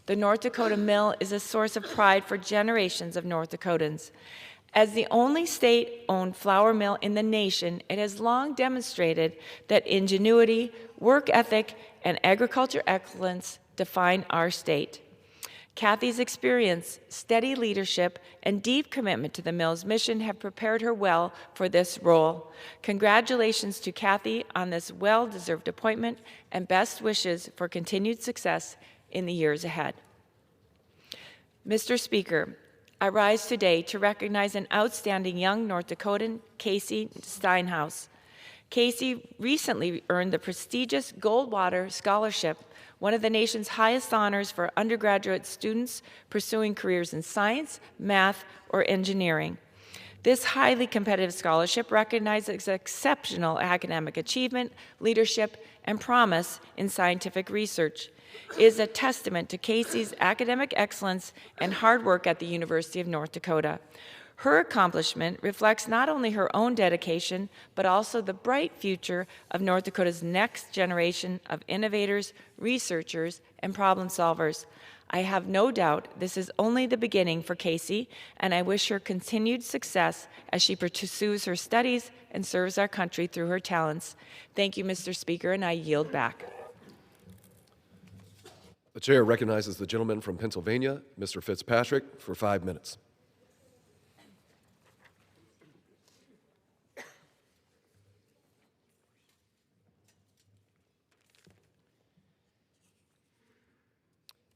The North Dakota Mill is a source of pride for generations of North Dakotans. As the only state-owned flour mill in the nation, it has long demonstrated that ingenuity, work ethic, and agriculture excellence define our state. Kathy's experience, steady leadership, and deep commitment to the mill's mission have prepared her well for this role. Congratulations to Kathy on this well-deserved appointment, and best wishes for continued success in the years ahead. Mr. Speaker, I rise today to recognize an outstanding young North Dakotan, Casey Steinhaus. Casey recently earned the prestigious Goldwater Scholarship, one of the nation's highest honors for undergraduate students pursuing careers in science, math, or engineering. This highly competitive scholarship recognizes exceptional academic achievement, leadership, and promise in scientific research. It is a testament to Casey's academic excellence and hard work at the University of North Dakota. Her accomplishment reflects not only her own dedication, but also the bright future of North Dakota's next generation of innovators, researchers, and problem solvers. I have no doubt this is only the beginning for Casey, and I wish her continued success as she pursues her studies and serves our country through her talents. Thank you, Mr. Speaker, and I yield back. The chair recognizes the gentleman from Pennsylvania, Mr. Fitzpatrick, for 5 minutes.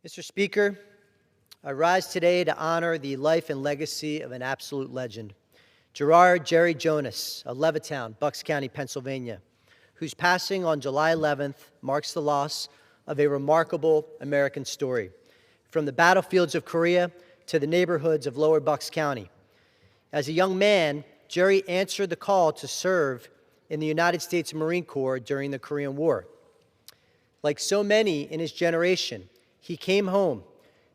Mr. Speaker, I rise today to honor the life and legacy of an absolute legend, Gerard Jerry Jonas of Levittown, Bucks County, Pennsylvania, whose passing on July 11th marks the loss of a remarkable American story, from the battlefields of Korea to the neighborhoods of Lower Bucks County. As a young man, Jerry answered the call to serve in the United States Marine Corps during the Korean War. Like so many in his generation, he came home,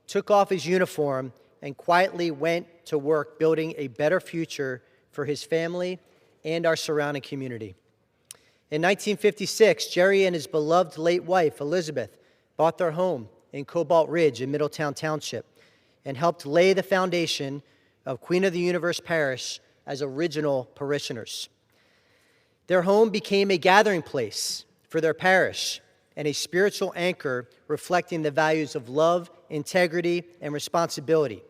took off his uniform, and quietly went to work building a better future for his family and our surrounding community. In 1956, Jerry and his beloved late wife, Elizabeth, bought their home in Cobalt Ridge in Middletown Township and helped lay the foundation of Queen of the Universe Parish as original parishioners. Their home became a gathering place for their parish and a spiritual anchor reflecting the values of love, integrity, and responsibility.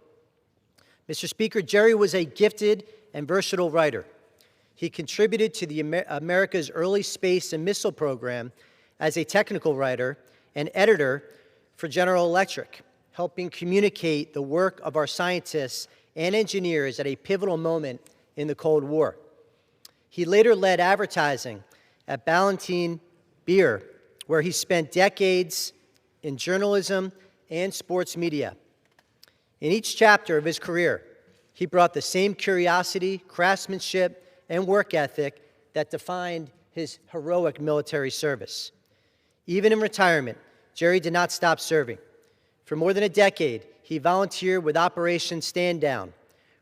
Mr. Speaker, Jerry was a gifted and versatile writer. He contributed to the America's early space and missile program as a technical writer and editor for General Electric, helping communicate the work of our scientists and engineers at a pivotal moment in the Cold War. He later led advertising at Ballantine Beer, where he spent decades in journalism and sports media. In each chapter of his career, he brought the same curiosity, craftsmanship, and work ethic that defined his heroic military service. Even in retirement, Jerry did not stop serving. For more than a decade, he volunteered with Operation Stand Down,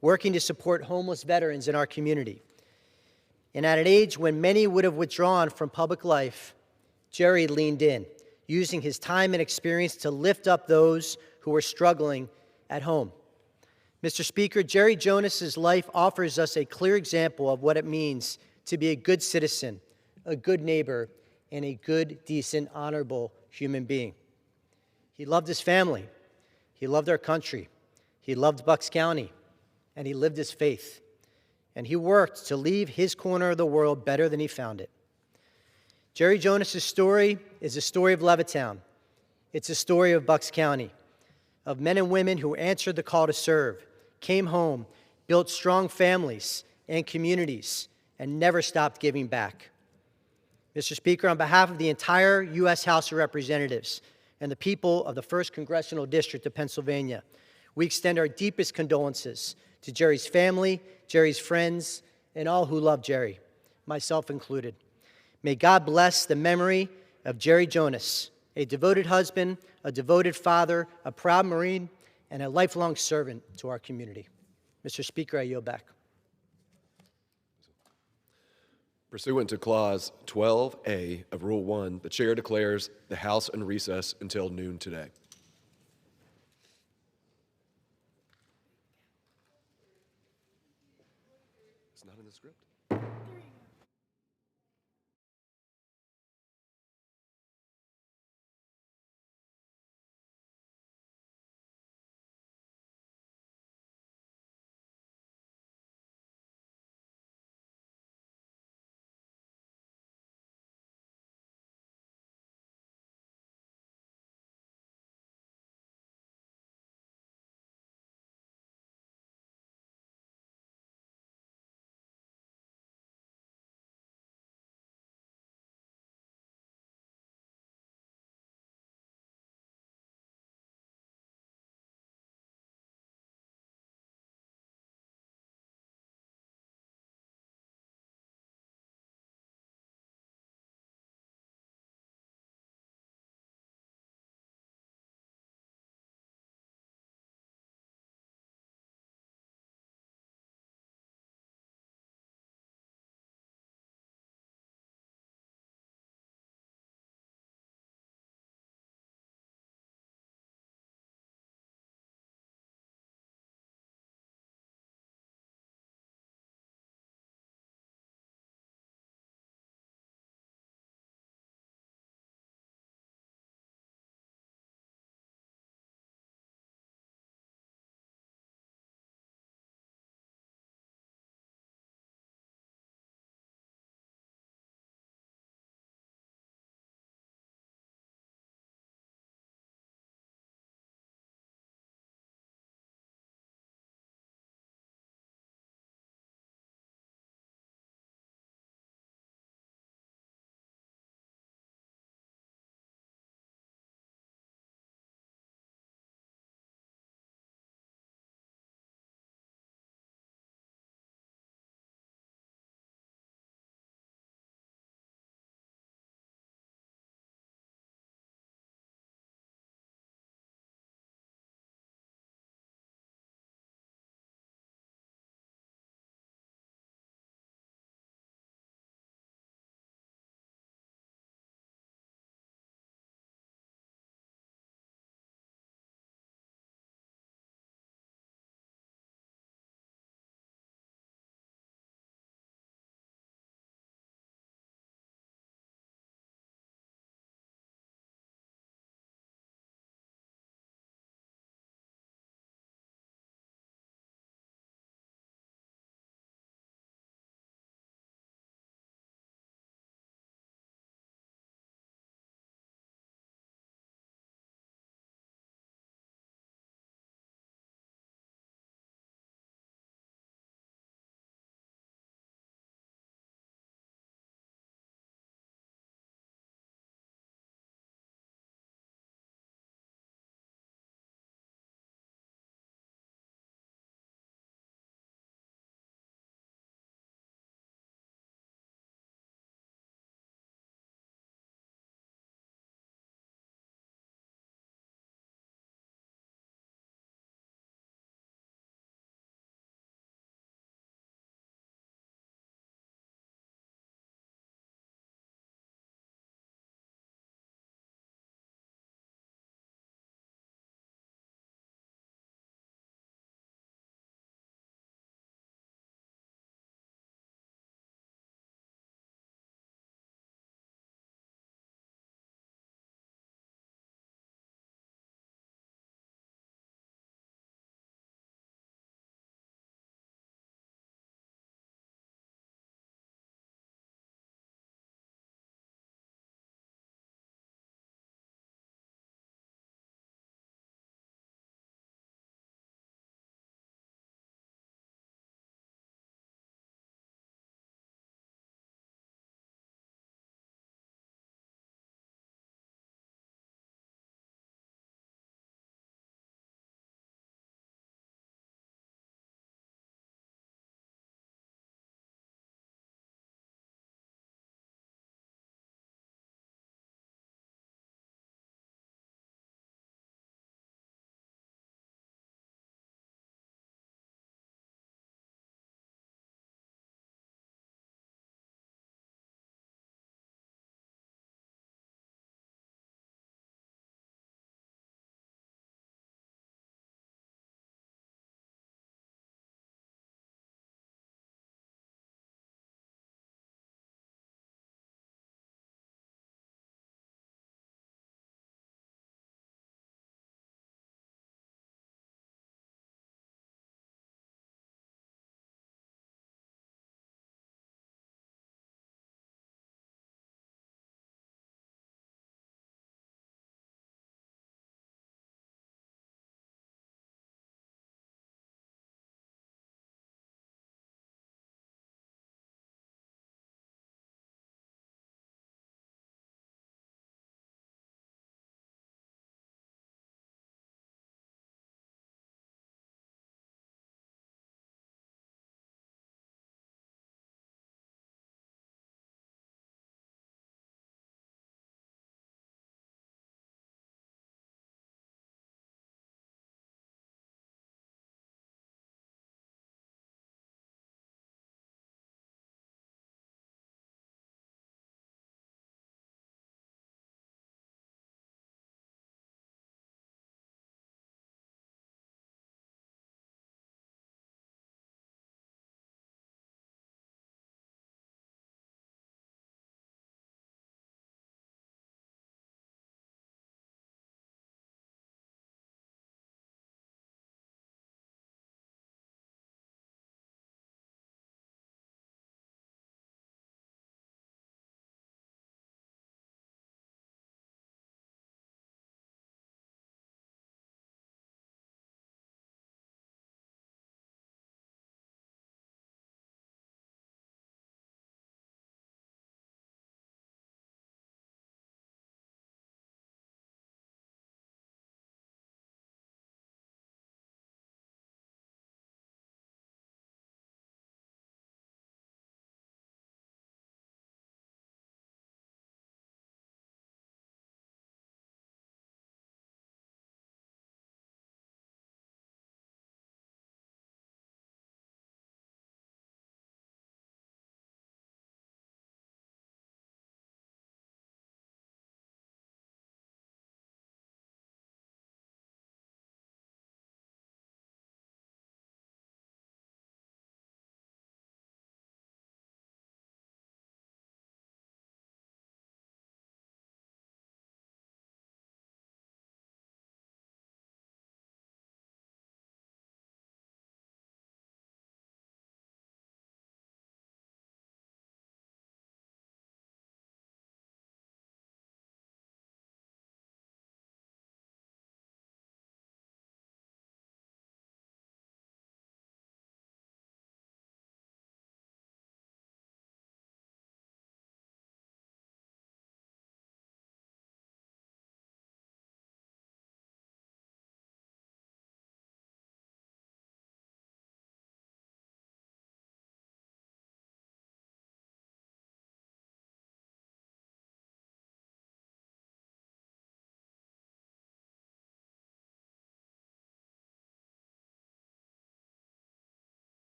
working to support homeless veterans in our community. And at an age when many would have withdrawn from public life, Jerry leaned in, using his time and experience to lift up those who were struggling at home. Mr. Speaker, Jerry Jonas's life offers us a clear example of what it means to be a good citizen, a good neighbor, and a good, decent, honorable human being. He loved his family. He loved our country. He loved Bucks County, and he lived his faith. And he worked to leave his corner of the world better than he found it. Jerry Jonas's story is a story of Levittown. It's a story of Bucks County, of men and women who answered the call to serve, came home, built strong families and communities, and never stopped giving back. Mr. Speaker, on behalf of the entire U.S. House of Representatives and the people of the 1st Congressional District of Pennsylvania, we extend our deepest condolences to Jerry's family, Jerry's friends, and all who love Jerry, myself included. May God bless the memory of Jerry Jonas, a devoted husband, a devoted father, a proud Marine, and a lifelong servant to our community. Mr. Speaker, I yield back. Pursuant to Clause 12A of Rule 1, the chair declares the House in recess until noon today. It's not in the script.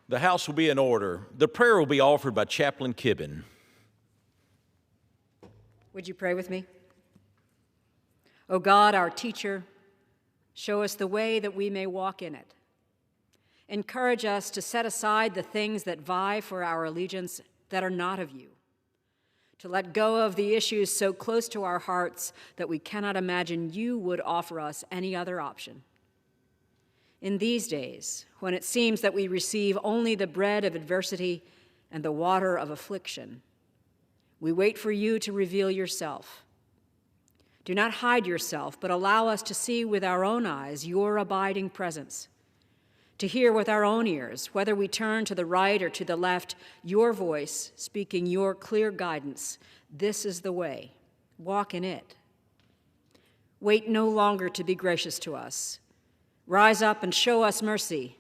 The House will be in order. The prayer will be offered by Chaplain Kibben. Would you pray with me? O God, our teacher, show us the way that we may walk in it. Encourage us to set aside the things that vie for our allegiance that are not of you, to let go of the issues so close to our hearts that we cannot imagine you would offer us any other option. In these days, when it seems that we receive only the bread of adversity and the water of affliction, we wait for you to reveal yourself. Do not hide yourself, but allow us to see with our own eyes your abiding presence, to hear with our own ears, whether we turn to the right or to the left, your voice speaking your clear guidance. This is the way. Walk in it. Wait no longer to be gracious to us. Rise up and show us mercy.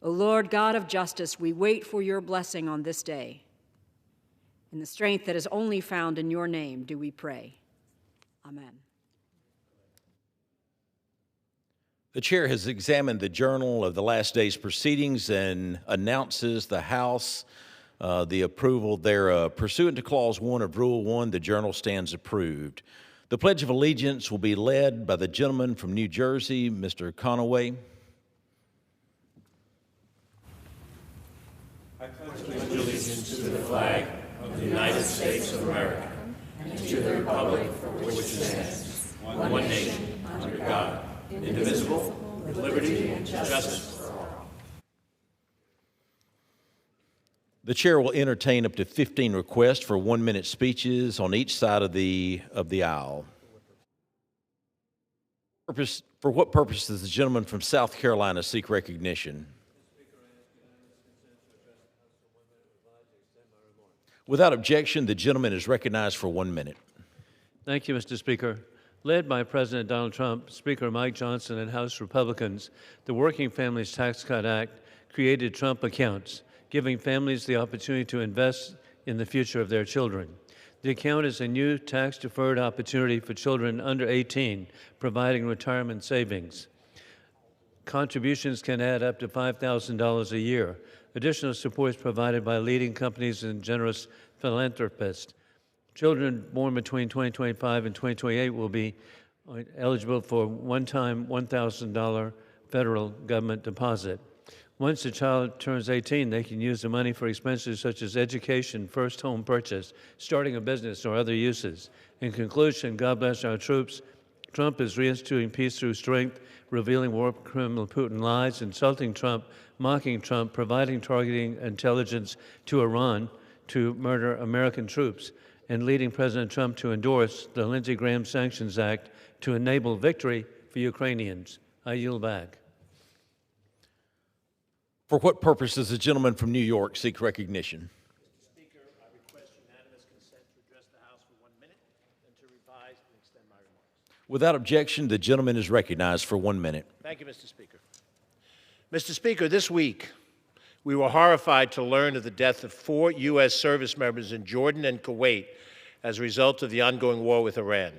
O Lord God of justice, we wait for your blessing on this day. In the strength that is only found in your name do we pray. Amen. The chair has examined the journal of the last day's proceedings and announces the House the approval thereof. Pursuant to Clause 1 of Rule 1, the journal stands approved. The Pledge of Allegiance will be led by the gentleman from New Jersey, Mr. Conaway. I pledge allegiance to the flag of the United States of America and to the republic for which it stands, one nation, under God, indivisible, with liberty and justice for all. The chair will entertain up to 15 requests for 1-minute speeches on each side of the aisle. For what purpose does the gentleman from South Carolina seek recognition? Without objection, the gentleman is recognized for 1 minute. Thank you, Mr. Speaker. Led by President Donald Trump, Speaker Mike Johnson, and House Republicans, the Working Families Tax Cut Act created Trump accounts, giving families the opportunity to invest in the future of their children. The account is a new tax-deferred opportunity for children under 18, providing retirement savings. Contributions can add up to $5,000 a year. Additional support is provided by leading companies and generous philanthropists. Children born between 2025 and 2028 will be eligible for one-time $1,000 federal government deposit. Once the child turns 18, they can use the money for expenses such as education, first home purchase, starting a business, or other uses. In conclusion, God bless our troops. Trump is reinstituting peace through strength, revealing war criminal Putin lies, insulting Trump, mocking Trump, providing targeting intelligence to Iran to murder American troops, and leading President Trump to endorse the Lindsey Graham Sanctions Act to enable victory for Ukrainians. I yield back. For what purpose does the gentleman from New York seek recognition? Mr. Speaker, I request unanimous consent to address the House for 1 minute and to revise and extend my remarks. Without objection, the gentleman is recognized for 1 minute. Thank you, Mr. Speaker. Mr. Speaker, this week we were horrified to learn of the death of 4 U.S. service members in Jordan and Kuwait as a result of the ongoing war with Iran.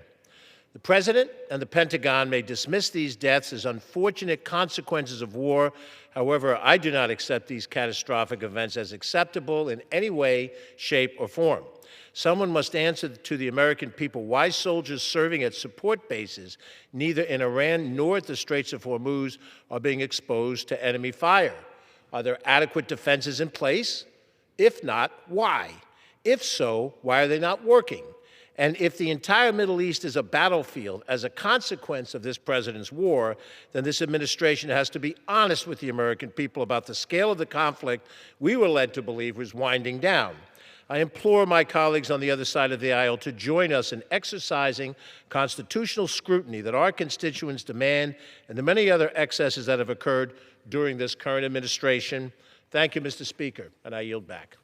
The President and the Pentagon may dismiss these deaths as unfortunate consequences of war. However, I do not accept these catastrophic events as acceptable in any way, shape, or form. Someone must answer to the American people why soldiers serving at support bases, neither in Iran nor at the Straits of Hormuz, are being exposed to enemy fire. Are there adequate defenses in place? If not, why? If so, why are they not working? And if the entire Middle East is a battlefield as a consequence of this president's war, then this administration has to be honest with the American people about the scale of the conflict we were led to believe was winding down. I implore my colleagues on the other side of the aisle to join us in exercising constitutional scrutiny that our constituents demand and the many other excesses that have occurred during this current administration. Thank you, Mr. Speaker, and I yield back.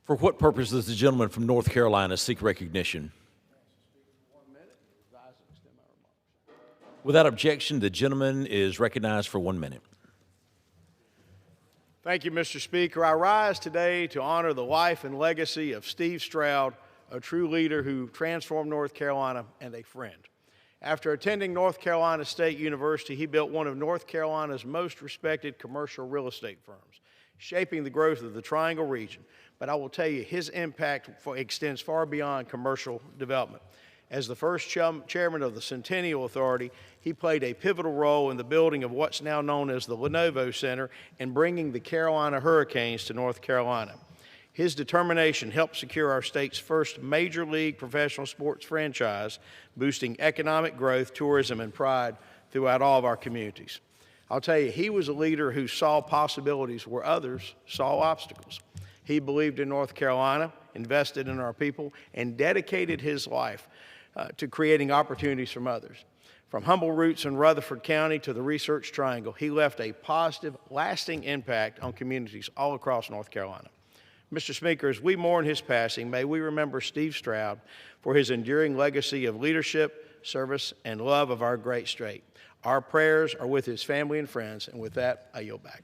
For what purpose does the gentleman from North Carolina seek recognition? Without objection, the gentleman is recognized for 1 minute. Thank you, Mr. Speaker. I rise today to honor the life and legacy of Steve Stroud, a true leader who transformed North Carolina and a friend. After attending North Carolina State University, he built one of North Carolina's most respected commercial real estate firms. shaping the growth of the Triangle region. But I will tell you, his impact extends far beyond commercial development. As the first chairman of the Centennial Authority, he played a pivotal role in the building of what's now known as the Lenovo Center and bringing the Carolina Hurricanes to North Carolina. His determination helped secure our state's first major league professional sports franchise, boosting economic growth, tourism, and pride throughout all of our communities. I'll tell you, he was a leader who saw possibilities where others saw obstacles. He believed in North Carolina, invested in our people, and dedicated his life to creating opportunities from others. From humble roots in Rutherford County to the Research Triangle, he left a positive, lasting impact on communities all across North Carolina. Mr. Speaker, as we mourn his passing, may we remember Steve Stroud for his enduring legacy of leadership, service, and love of our great state. Our prayers are with his family and friends, and with that, I yield back.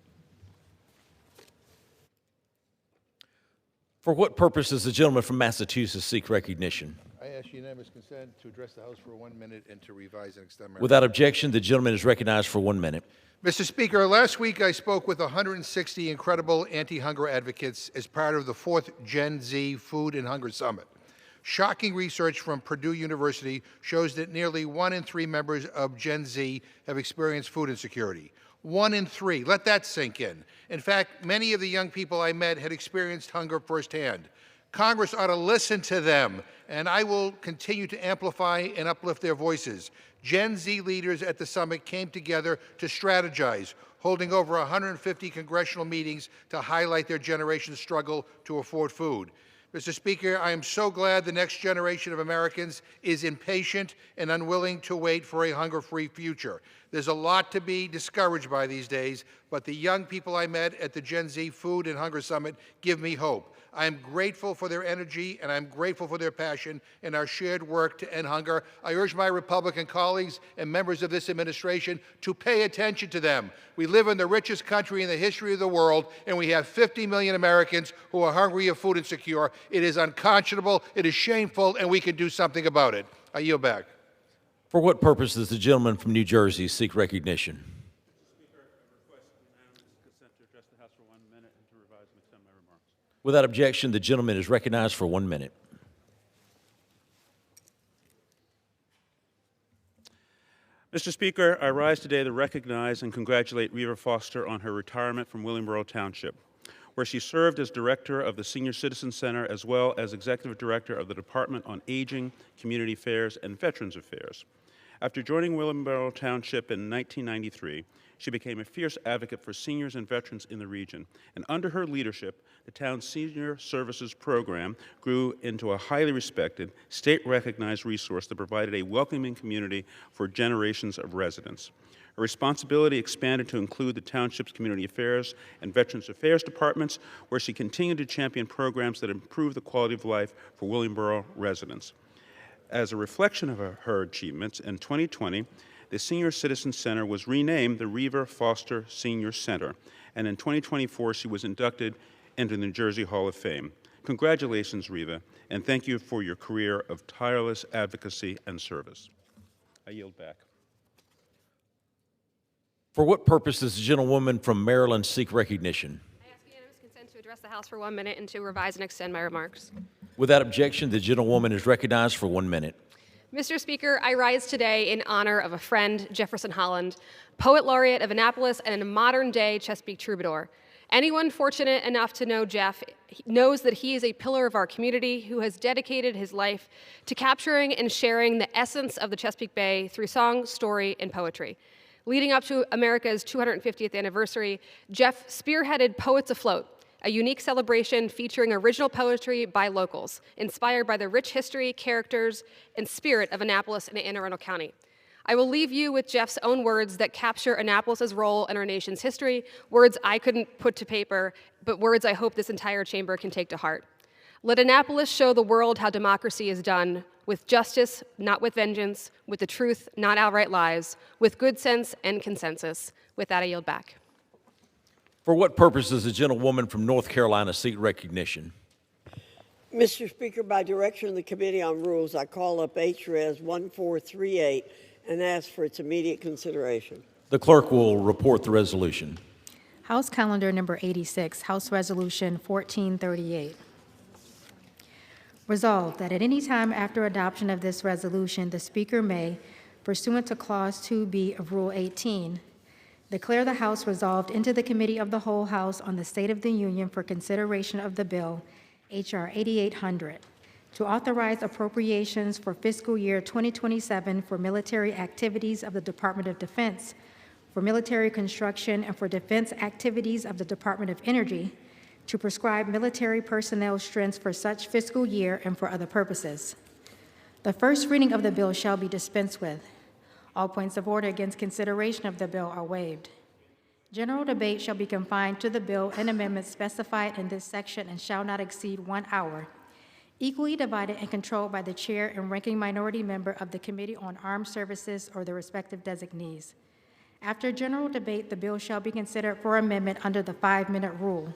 For what purpose does the gentleman from Massachusetts seek recognition? I ask unanimous consent to address the House for 1 minute and to revise and extend my Without objection, the gentleman is recognized for 1 minute. Mr. Speaker, last week I spoke with 160 incredible anti-hunger advocates as part of the 4th Gen Z Food and Hunger Summit. Shocking research from Purdue University shows that nearly 1 in 3 members of Gen Z have experienced food insecurity. 1 in 3. Let that sink in. In fact, many of the young people I met had experienced hunger firsthand. Congress ought to listen to them, and I will continue to amplify and uplift their voices. Gen Z leaders at the summit came together to strategize, holding over 150 congressional meetings to highlight their generation's struggle to afford food. Mr. Speaker, I am so glad the next generation of Americans is impatient and unwilling to wait for a hunger-free future. There's a lot to be discouraged by these days, but the young people I met at the Gen Z Food and Hunger Summit give me hope. I am grateful for their energy, and I'm grateful for their passion in our shared work to end hunger. I urge my Republican colleagues and members of this administration to pay attention to them. We live in the richest country in the history of the world, and we have 50 million Americans who are hungry and food insecure. It is unconscionable, it is shameful, and we can do something about it. I yield back. For what purpose does the gentleman from New Jersey seek recognition? Without objection, the gentleman is recognized for 1 minute. Mr. Speaker, I rise today to recognize and congratulate Reva Foster on her retirement from Williamboro Township, where she served as director of the Senior Citizen Center as well as executive director of the Department on Aging, Community Affairs, and Veterans Affairs. After joining Williamboro Township in 1993, she became a fierce advocate for seniors and veterans in the region, and under her leadership, the town's senior services program grew into a highly respected, state-recognized resource that provided a welcoming community for generations of residents. Her responsibility expanded to include the township's community affairs and veterans affairs departments, where she continued to champion programs that improve the quality of life for Williamboro residents. As a reflection of her achievements, in 2020, the Senior Citizen Center was renamed the Reva Foster Senior Center, and in 2024, she was inducted into the New Jersey Hall of Fame. Congratulations, Reva, and thank you for your career of tireless advocacy and service. I yield back. For what purpose does the gentlewoman from Maryland seek recognition? I ask unanimous consent to address the House for 1 minute and to revise and extend my remarks. Without objection, the gentlewoman is recognized for 1 minute. Mr. Speaker, I rise today in honor of a friend, Jefferson Holland, poet laureate of Annapolis and a modern-day Chesapeake troubadour. Anyone fortunate enough to know Jeff knows that he is a pillar of our community who has dedicated his life to capturing and sharing the essence of the Chesapeake Bay through song, story, and poetry. Leading up to America's 250th anniversary, Jeff spearheaded Poets Afloat, a unique celebration featuring original poetry by locals, inspired by the rich history, characters, and spirit of Annapolis and Anne Arundel County. I will leave you with Jeff's own words that capture Annapolis's role in our nation's history, words I couldn't put to paper, but words I hope this entire chamber can take to heart. Let Annapolis show the world how democracy is done, with justice, not with vengeance, with the truth, not outright lies, with good sense and consensus. With that, I yield back. For what purpose does the gentlewoman from North Carolina seek recognition? Mr. Speaker, by direction of the Committee on Rules, I call up HRES 1438 and ask for its immediate consideration. The clerk will report the resolution. House Calendar Number 86, House Resolution 1438. Resolved that at any time after adoption of this resolution, the Speaker may, pursuant to Clause 2B of Rule 18, declare the House resolved into the Committee of the Whole House on the State of the Union for consideration of the bill, H.R. 8800, to authorize appropriations for fiscal year 2027 for military activities of the Department of Defense, for military construction, and for defense activities of the Department of Energy, to prescribe military personnel strengths for such fiscal year and for other purposes. The first reading of the bill shall be dispensed with. All points of order against consideration of the bill are waived. General debate shall be confined to the bill and amendments specified in this section and shall not exceed 1 hour, equally divided and controlled by the chair and ranking minority member of the Committee on Armed Services or their respective designees. After general debate, the bill shall be considered for amendment under the 5-minute rule.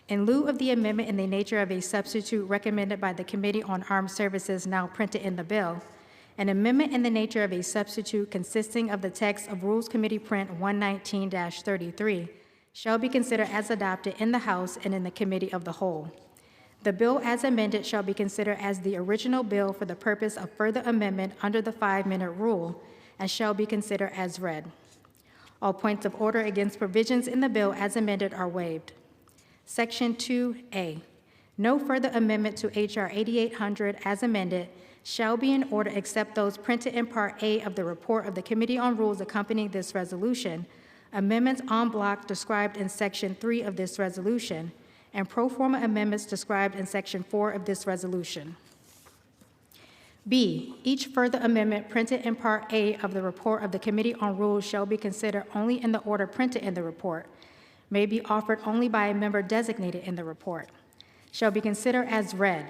In lieu of the amendment in the nature of a substitute recommended by the Committee on Armed Services now printed in the bill, an amendment in the nature of a substitute consisting of the text of Rules Committee Print 119-33 shall be considered as adopted in the House and in the Committee of the Whole. The bill as amended shall be considered as the original bill for the purpose of further amendment under the 5-minute rule and shall be considered as read. All points of order against provisions in the bill as amended are waived. Section 2A. No further amendment to H.R. 8800 as amended shall be in order except those printed in Part A of the report of the Committee on Rules accompanying this resolution, amendments en bloc described in Section 3 of this resolution, and pro forma amendments described in Section 4 of this resolution. B. Each further amendment printed in Part A of the report of the Committee on Rules shall be considered only in the order printed in the report, may be offered only by a member designated in the report, shall be considered as read,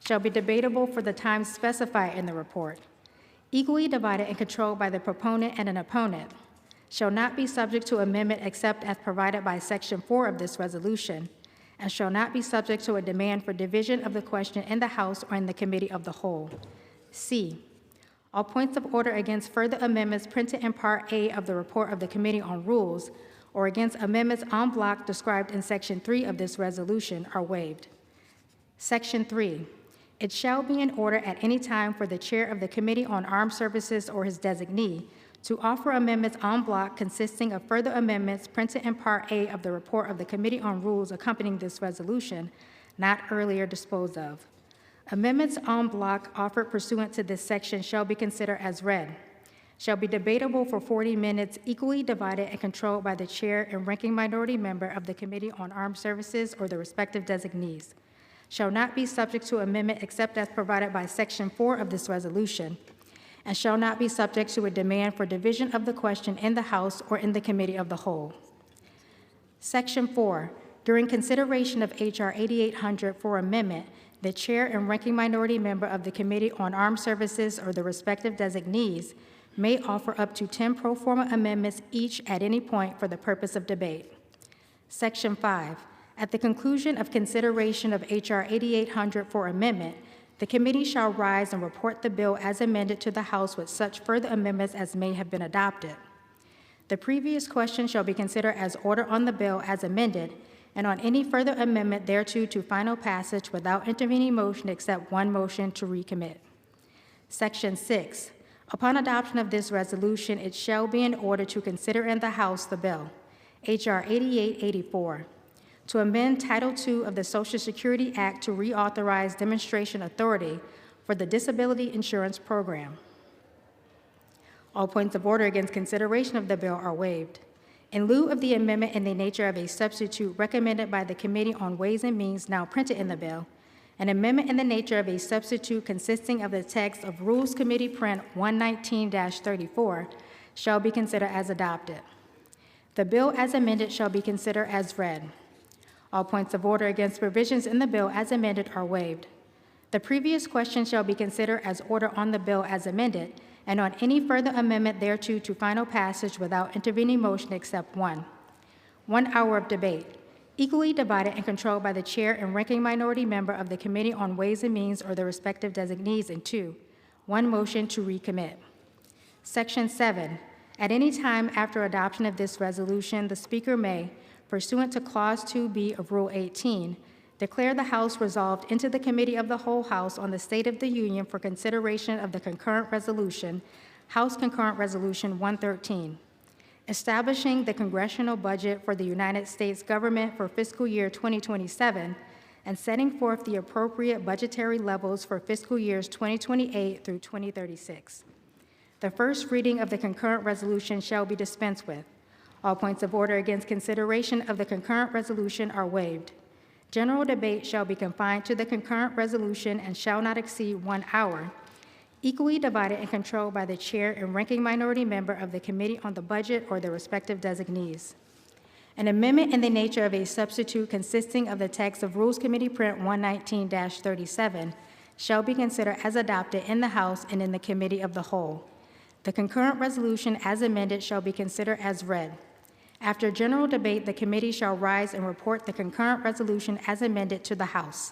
shall be debatable for the time specified in the report, equally divided and controlled by the proponent and an opponent, shall not be subject to amendment except as provided by Section 4 of this resolution, and shall not be subject to a demand for division of the question in the House or in the Committee of the Whole. C. All points of order against further amendments printed in Part A of the report of the Committee on Rules or against amendments en bloc described in Section 3 of this resolution are waived. Section 3. It shall be in order at any time for the chair of the Committee on Armed Services or his designee to offer amendments en bloc consisting of further amendments printed in Part A of the report of the Committee on Rules accompanying this resolution, not earlier disposed of. Amendments en bloc offered pursuant to this section shall be considered as read, shall be debatable for 40 minutes, equally divided and controlled by the chair and ranking minority member of the Committee on Armed Services or the respective designees, shall not be subject to amendment except as provided by Section 4 of this resolution, and shall not be subject to a demand for division of the question in the House or in the Committee of the Whole. Section 4. During consideration of H.R. 8800 for amendment, the chair and ranking minority member of the Committee on Armed Services or the respective designees may offer up to 10 pro forma amendments each at any point for the purpose of debate. Section 5. At the conclusion of consideration of H.R. 8800 for amendment, the committee shall rise and report the bill as amended to the House with such further amendments as may have been adopted. The previous question shall be considered as order on the bill as amended, and on any further amendment thereto to final passage without intervening motion except one motion to recommit. Section 6. Upon adoption of this resolution, it shall be in order to consider in the House the bill, H.R. 8884, to amend Title II of the Social Security Act to reauthorize demonstration authority for the Disability Insurance Program. All points of order against consideration of the bill are waived. In lieu of the amendment in the nature of a substitute recommended by the Committee on Ways and Means now printed in the bill, an amendment in the nature of a substitute consisting of the text of Rules Committee Print 119-34 shall be considered as adopted. The bill as amended shall be considered as read. All points of order against provisions in the bill as amended are waived. The previous question shall be considered as order on the bill as amended, and on any further amendment thereto to final passage without intervening motion except one. 1 hour of debate, equally divided and controlled by the chair and ranking minority member of the Committee on Ways and Means or their respective designees, and 2, one motion to recommit. Section 7. At any time after adoption of this resolution, the Speaker may, pursuant to Clause 2B of Rule 18, declare the House resolved into the Committee of the Whole House on the State of the Union for consideration of the concurrent resolution, House Concurrent Resolution 113, establishing the congressional budget for the United States government for fiscal year 2027 and setting forth the appropriate budgetary levels for fiscal years 2028 through 2036. The first reading of the concurrent resolution shall be dispensed with. All points of order against consideration of the concurrent resolution are waived. General debate shall be confined to the concurrent resolution and shall not exceed 1 hour, equally divided and controlled by the chair and ranking minority member of the Committee on the Budget or their respective designees. An amendment in the nature of a substitute consisting of the text of Rules Committee Print 119-37 shall be considered as adopted in the House and in the Committee of the Whole. The concurrent resolution as amended shall be considered as read. After general debate, the committee shall rise and report the concurrent resolution as amended to the House.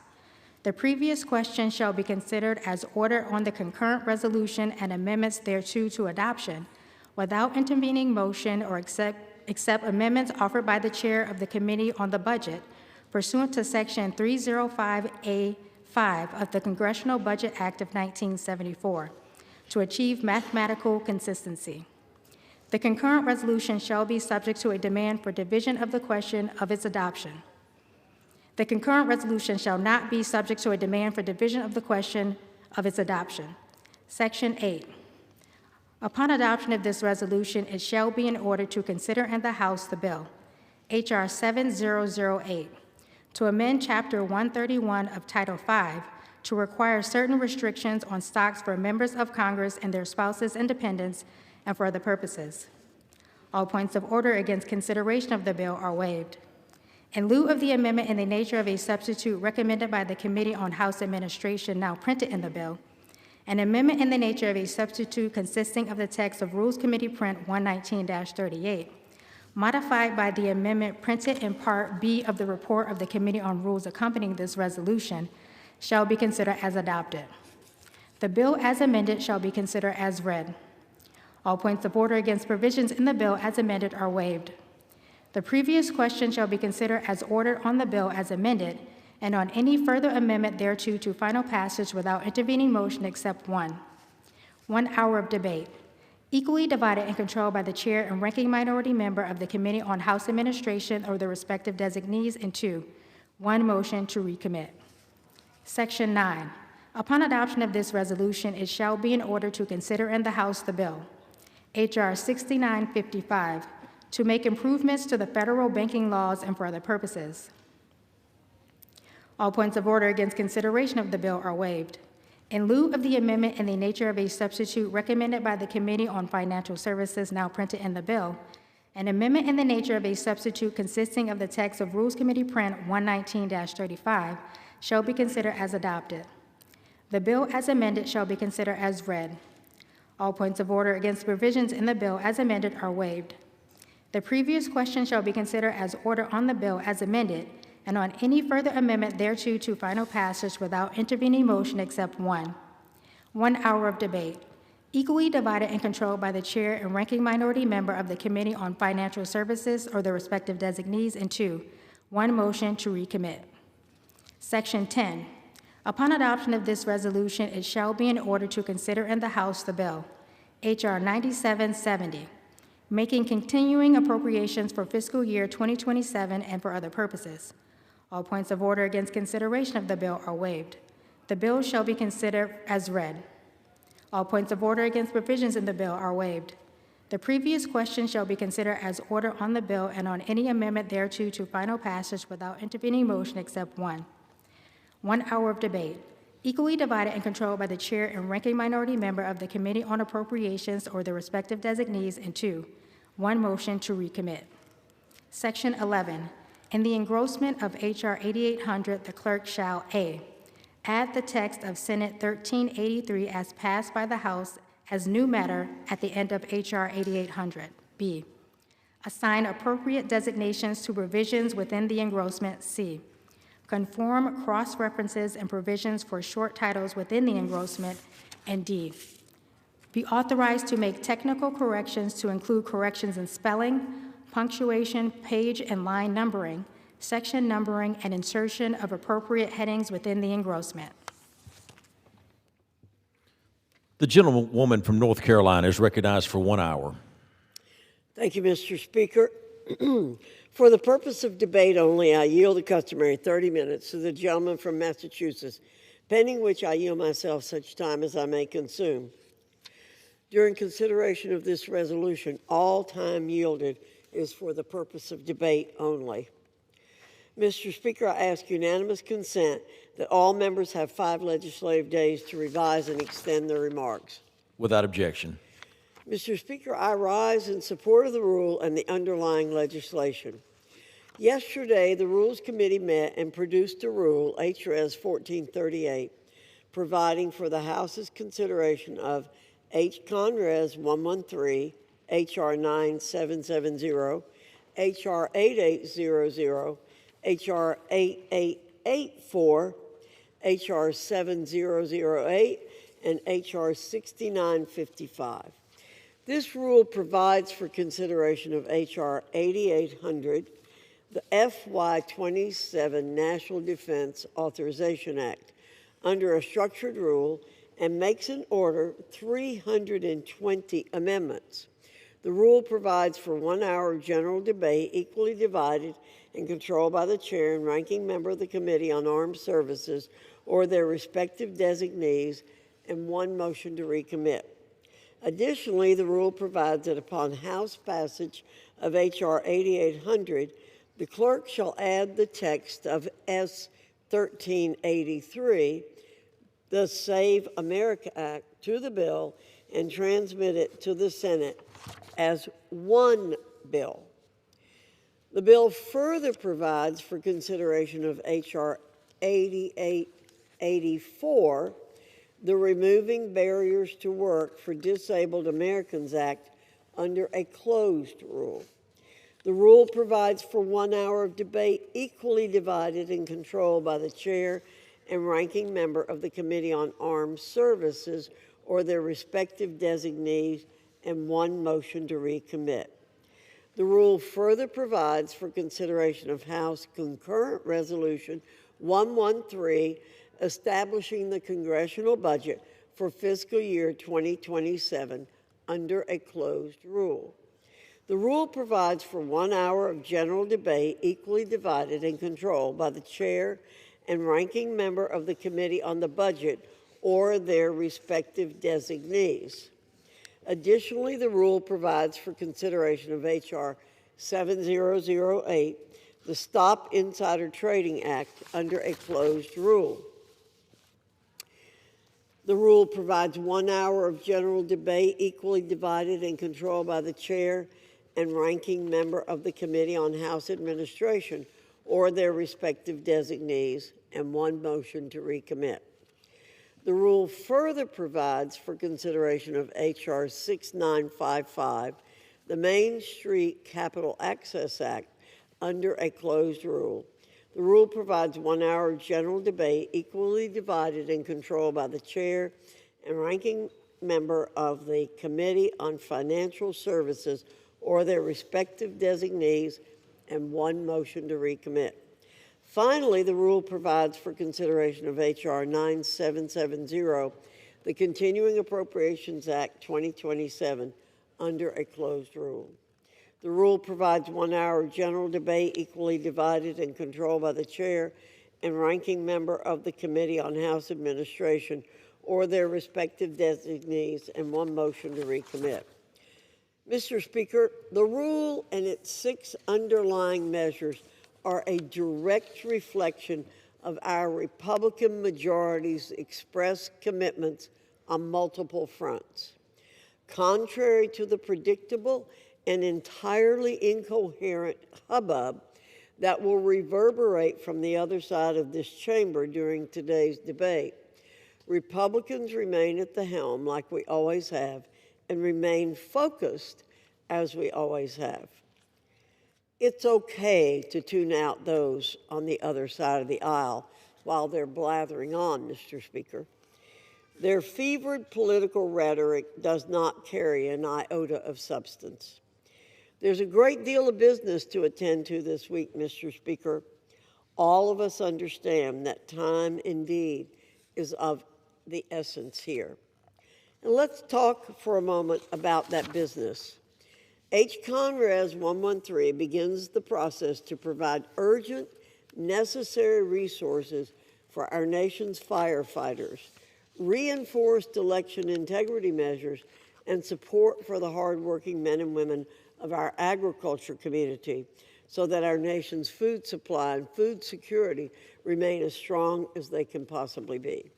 The previous question shall be considered as ordered on the concurrent resolution and amendments thereto to adoption, without intervening motion or except amendments offered by the chair of the Committee on the Budget, pursuant to Section 305A5 of the Congressional Budget Act of 1974, to achieve mathematical consistency. The concurrent resolution shall be subject to a demand for division of the question of its adoption. The concurrent resolution shall not be subject to a demand for division of the question of its adoption. Section 8. Upon adoption of this resolution, it shall be in order to consider in the House the bill, H.R. 7008, to amend Chapter 131 of Title V to require certain restrictions on stocks for members of Congress and their spouses and dependents and for other purposes. All points of order against consideration of the bill are waived. In lieu of the amendment in the nature of a substitute recommended by the Committee on House Administration now printed in the bill, an amendment in the nature of a substitute consisting of the text of Rules Committee Print 119-38, modified by the amendment printed in Part B of the report of the Committee on Rules accompanying this resolution, shall be considered as adopted. The bill as amended shall be considered as read. All points of order against provisions in the bill as amended are waived. The previous question shall be considered as ordered on the bill as amended and on any further amendment thereto to final passage without intervening motion except one. 1 hour of debate, equally divided and controlled by the chair and ranking minority member of the Committee on House Administration or their respective designees, and 2, 1 motion to recommit. Section 9. Upon adoption of this resolution, it shall be in order to consider in the House the bill, H.R. 6955, to make improvements to the federal banking laws and for other purposes. All points of order against consideration of the bill are waived. In lieu of the amendment in the nature of a substitute recommended by the Committee on Financial Services now printed in the bill, an amendment in the nature of a substitute consisting of the text of Rules Committee Print 119-35 shall be considered as adopted. The bill as amended shall be considered as read. All points of order against provisions in the bill as amended are waived. The previous question shall be considered as ordered on the bill as amended and on any further amendment thereto to final passage without intervening motion except one. 1 hour of debate, equally divided and controlled by the chair and ranking minority member of the Committee on Financial Services or their respective designees, and 2, 1 motion to recommit. Section 10. Upon adoption of this resolution, it shall be in order to consider in the House the bill, H.R. 9770, making continuing appropriations for fiscal year 2027 and for other purposes. All points of order against consideration of the bill are waived. The bill shall be considered as read. All points of order against provisions in the bill are waived. The previous question shall be considered as ordered on the bill and on any amendment thereto to final passage without intervening motion except one. 1 hour of debate, equally divided and controlled by the chair and ranking minority member of the Committee on Appropriations or their respective designees, and 2, 1 motion to recommit. Section 11. In the engrossment of H.R. 8800, the clerk shall A, add the text of Senate 1383 as passed by the House as new matter at the end of H.R. 8800. B, assign appropriate designations to provisions within the engrossment. C, conform cross-references and provisions for short titles within the engrossment. And D, be authorized to make technical corrections to include corrections in spelling, punctuation, page and line numbering, section numbering, and insertion of appropriate headings within the engrossment. The gentlewoman from North Carolina is recognized for 1 hour. Thank you, Mr. Speaker. For the purpose of debate only, I yield the customary 30 minutes to the gentleman from Massachusetts, pending which I yield myself such time as I may consume. During consideration of this resolution, all time yielded is for the purpose of debate only. Mr. Speaker, I ask unanimous consent that all members have 5 legislative days to revise and extend their remarks. Without objection. Mr. Speaker, I rise in support of the rule and the underlying legislation. Yesterday, the Rules Committee met and produced a rule, HRS 1438, providing for the House's consideration of H-Con Res 113, H.R. 9770, H.R. 8800, H.R. 8884, H.R. 7008, and H.R. 6955. This rule provides for consideration of H.R. 8800, the FY27 National Defense Authorization Act, under a structured rule and makes an order 320 amendments. The rule provides for 1 hour of general debate, equally divided and controlled by the chair and ranking member of the Committee on Armed Services or their respective designees, and 1 motion to recommit. Additionally, the rule provides that upon House passage of H.R. 8800, the clerk shall add the text of S. 1383, the Save America Act, to the bill and transmit it to the Senate as one bill. The bill further provides for consideration of H.R. 8884, the Removing Barriers to Work for Disabled Americans Act, under a closed rule. The rule provides for 1 hour of debate, equally divided and controlled by the chair and ranking member of the Committee on Armed Services or their respective designees, and 1 motion to recommit. The rule further provides for consideration of House Concurrent Resolution 113, establishing the congressional budget for fiscal year 2027 under a closed rule. The rule provides for 1 hour of general debate, equally divided and controlled by the chair and ranking member of the Committee on the Budget or their respective designees. Additionally, the rule provides for consideration of H.R. 7008, the Stop Insider Trading Act, under a closed rule. The rule provides 1 hour of general debate, equally divided and controlled by the chair and ranking member of the Committee on House Administration or their respective designees, and 1 motion to recommit. The rule further provides for consideration of H.R. 6955, the Main Street Capital Access Act, under a closed rule. The rule provides 1 hour of general debate, equally divided and controlled by the chair and ranking member of the Committee on Financial Services or their respective designees, and 1 motion to recommit. Finally, the rule provides for consideration of H.R. 9770, the Continuing Appropriations Act 2027, under a closed rule. The rule provides 1 hour of general debate, equally divided and controlled by the chair and ranking member of the Committee on House Administration or their respective designees, and 1 motion to recommit. Mr. Speaker, the rule and its 6 underlying measures are a direct reflection of our Republican majority's expressed commitments on multiple fronts. Contrary to the predictable and entirely incoherent hubbub that will reverberate from the other side of this chamber during today's debate, Republicans remain at the helm like we always have and remain focused as we always have. It's okay to tune out those on the other side of the aisle while they're blathering on, Mr. Speaker. Their fevered political rhetoric does not carry an iota of substance. There's a great deal of business to attend to this week, Mr. Speaker. All of us understand that time indeed is of the essence here. And let's talk for a moment about that business. H-Con Res 113 begins the process to provide urgent, necessary resources for our nation's firefighters, reinforced election integrity measures, and support for the hardworking men and women of our agriculture community so that our nation's food supply and food security remain as strong as they can possibly be.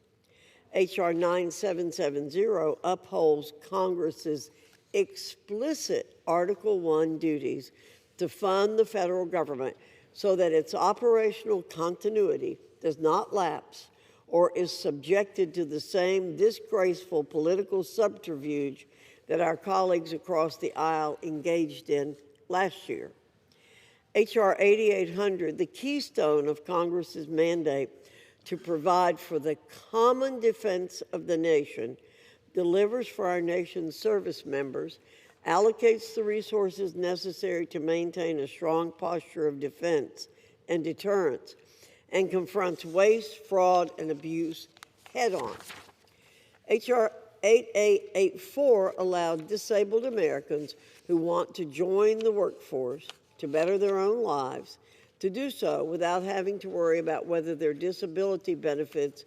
H.R. 9770 upholds Congress's explicit Article 1 duties to fund the federal government so that its operational continuity does not lapse or is subjected to the same disgraceful political subterfuge that our colleagues across the aisle engaged in last year. H.R. 8800, the keystone of Congress's mandate to provide for the common defense of the nation, delivers for our nation's service members, allocates the resources necessary to maintain a strong posture of defense and deterrence, and confronts waste, fraud, and abuse head-on. H.R. 8884 allowed disabled Americans who want to join the workforce to better their own lives to do so without having to worry about whether their disability benefits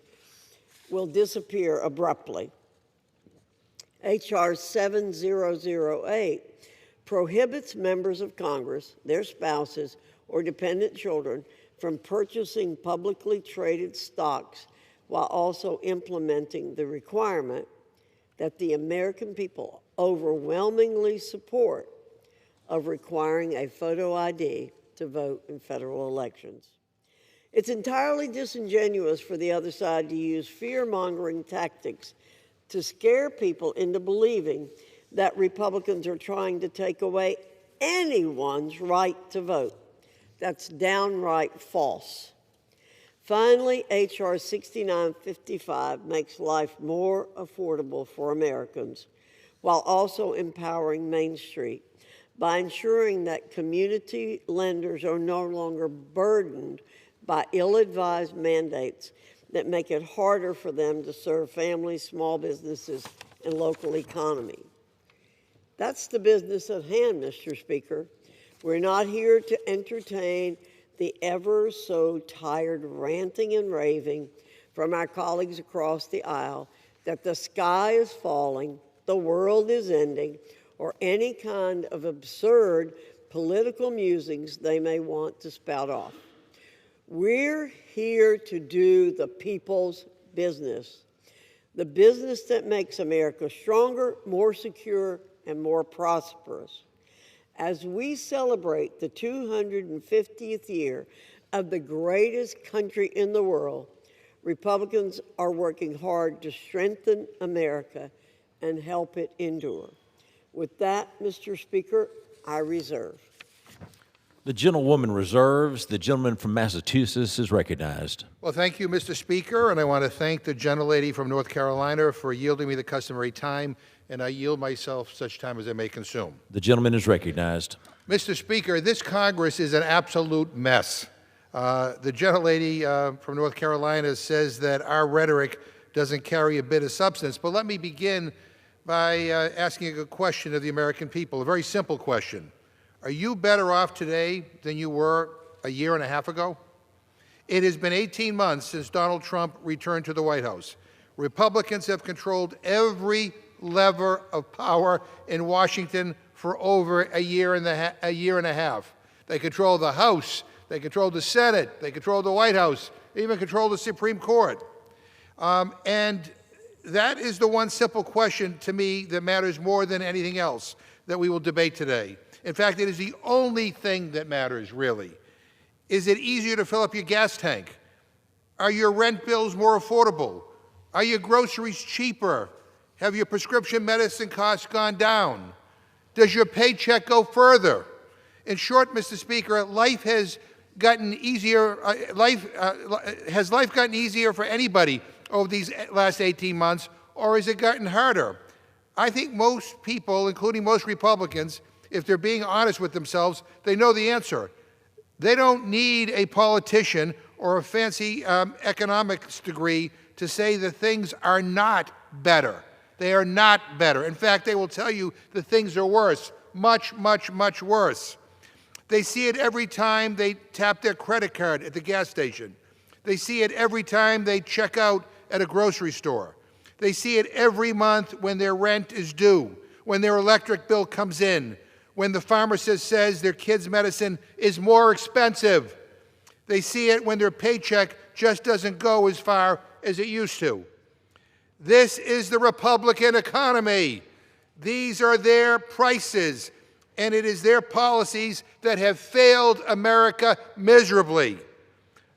will disappear abruptly. H.R. 7008 prohibits members of Congress, their spouses, or dependent children from purchasing publicly traded stocks while also implementing the requirement that the American people overwhelmingly support of requiring a photo ID to vote in federal elections. It's entirely disingenuous for the other side to use fear-mongering tactics to scare people into believing that Republicans are trying to take away anyone's right to vote. That's downright false. Finally, H.R. 6955 makes life more affordable for Americans while also empowering Main Street by ensuring that community lenders are no longer burdened by ill-advised mandates that make it harder for them to serve families, small businesses, and local economy. That's the business at hand, Mr. Speaker. We're not here to entertain the ever so tired ranting and raving from our colleagues across the aisle that the sky is falling, the world is ending, or any kind of absurd political musings they may want to spout off. We're here to do the people's business, the business that makes America stronger, more secure, and more prosperous. As we celebrate the 250th year of the greatest country in the world, Republicans are working hard to strengthen America and help it endure. With that, Mr. Speaker, I reserve. The gentlewoman reserves. The gentleman from Massachusetts is recognized. Well, thank you, Mr. Speaker, and I want to thank the gentlelady from North Carolina for yielding me the customary time, and I yield myself such time as I may consume. The gentleman is recognized. Mr. Speaker, this Congress is an absolute mess. The gentlelady from North Carolina says that our rhetoric doesn't carry a bit of substance, but let me begin by asking a question of the American people, a very simple question. Are you better off today than you were a year and a half ago? It has been 18 months since Donald Trump returned to the White House. Republicans have controlled every lever of power in Washington for over a year and a half. They control the House, they control the Senate, they control the White House, they even control the Supreme Court. And that is the one simple question to me that matters more than anything else that we will debate today. In fact, it is the only thing that matters, really. Is it easier to fill up your gas tank? Are your rent bills more affordable? Are your groceries cheaper? Have your prescription medicine costs gone down? Does your paycheck go further? In short, Mr. Speaker, life has gotten easier. Has life gotten easier for anybody over these last 18 months, or has it gotten harder? I think most people, including most Republicans, if they're being honest with themselves, they know the answer. They don't need a politician or a fancy economics degree to say that things are not better. They are not better. In fact, they will tell you that things are worse, much, much, much worse. They see it every time they tap their credit card at the gas station. They see it every time they check out at a grocery store. They see it every month when their rent is due, when their electric bill comes in, when the pharmacist says their kid's medicine is more expensive. They see it when their paycheck just doesn't go as far as it used to. This is the Republican economy. These are their prices, and it is their policies that have failed America miserably.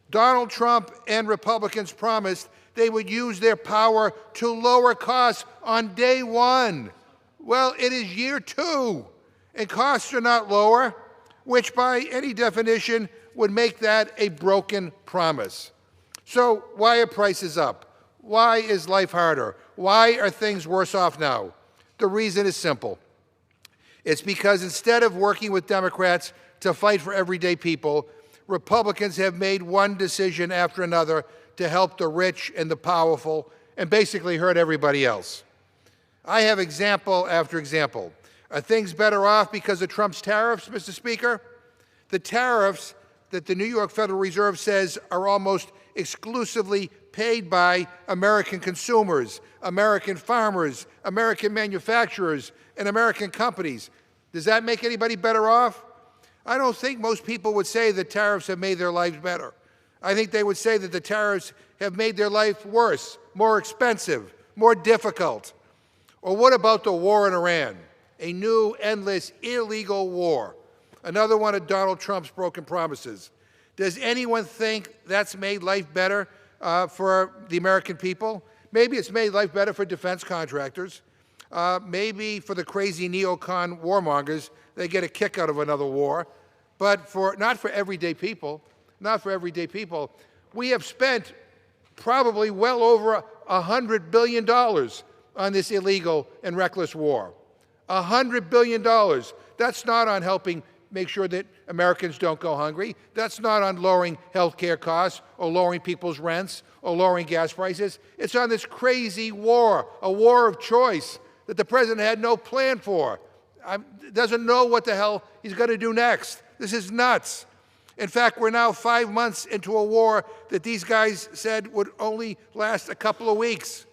Donald Trump and Republicans promised they would use their power to lower costs on day one. Well, it is year two, and costs are not lower, which by any definition would make that a broken promise. So why are prices up? Why is life harder? Why are things worse off now? The reason is simple. It's because instead of working with Democrats to fight for everyday people, Republicans have made one decision after another to help the rich and the powerful and basically hurt everybody else. I have example after example. Are things better off because of Trump's tariffs, Mr. Speaker? The tariffs that the New York Federal Reserve says are almost exclusively paid by American consumers, American farmers, American manufacturers, and American companies. Does that make anybody better off? I don't think most people would say that tariffs have made their lives better. I think they would say that the tariffs have made their life worse, more expensive, more difficult. Or what about the war in Iran? A new, endless, illegal war. Another one of Donald Trump's broken promises. Does anyone think that's made life better for the American people? Maybe it's made life better for defense contractors. Maybe for the crazy neocon warmongers, they get a kick out of another war. But not for everyday people. Not for everyday people. We have spent probably well over $100 billion on this illegal and reckless war. $100 billion. That's not on helping make sure that Americans don't go hungry. That's not on lowering health care costs or lowering people's rents or lowering gas prices. It's on this crazy war, a war of choice that the president had no plan for. Doesn't know what the hell he's going to do next. This is nuts. In fact, we're now 5 months into a war that these guys said would only last a couple of weeks.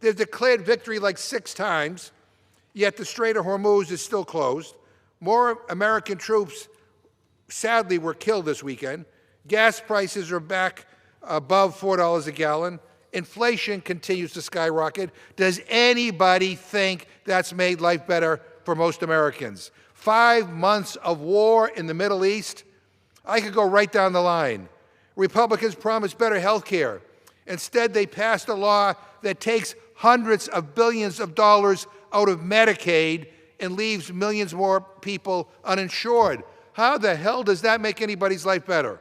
They've declared victory like 6 times, yet the Strait of Hormuz is still closed. More American troops, sadly, were killed this weekend. Gas prices are back above $4 a gallon. Inflation continues to skyrocket. Does anybody think that's made life better for most Americans? 5 months of war in the Middle East. I could go right down the line. Republicans promised better health care. Instead, they passed a law that takes hundreds of billions of dollars out of Medicaid and leaves millions more people uninsured. How the hell does that make anybody's life better?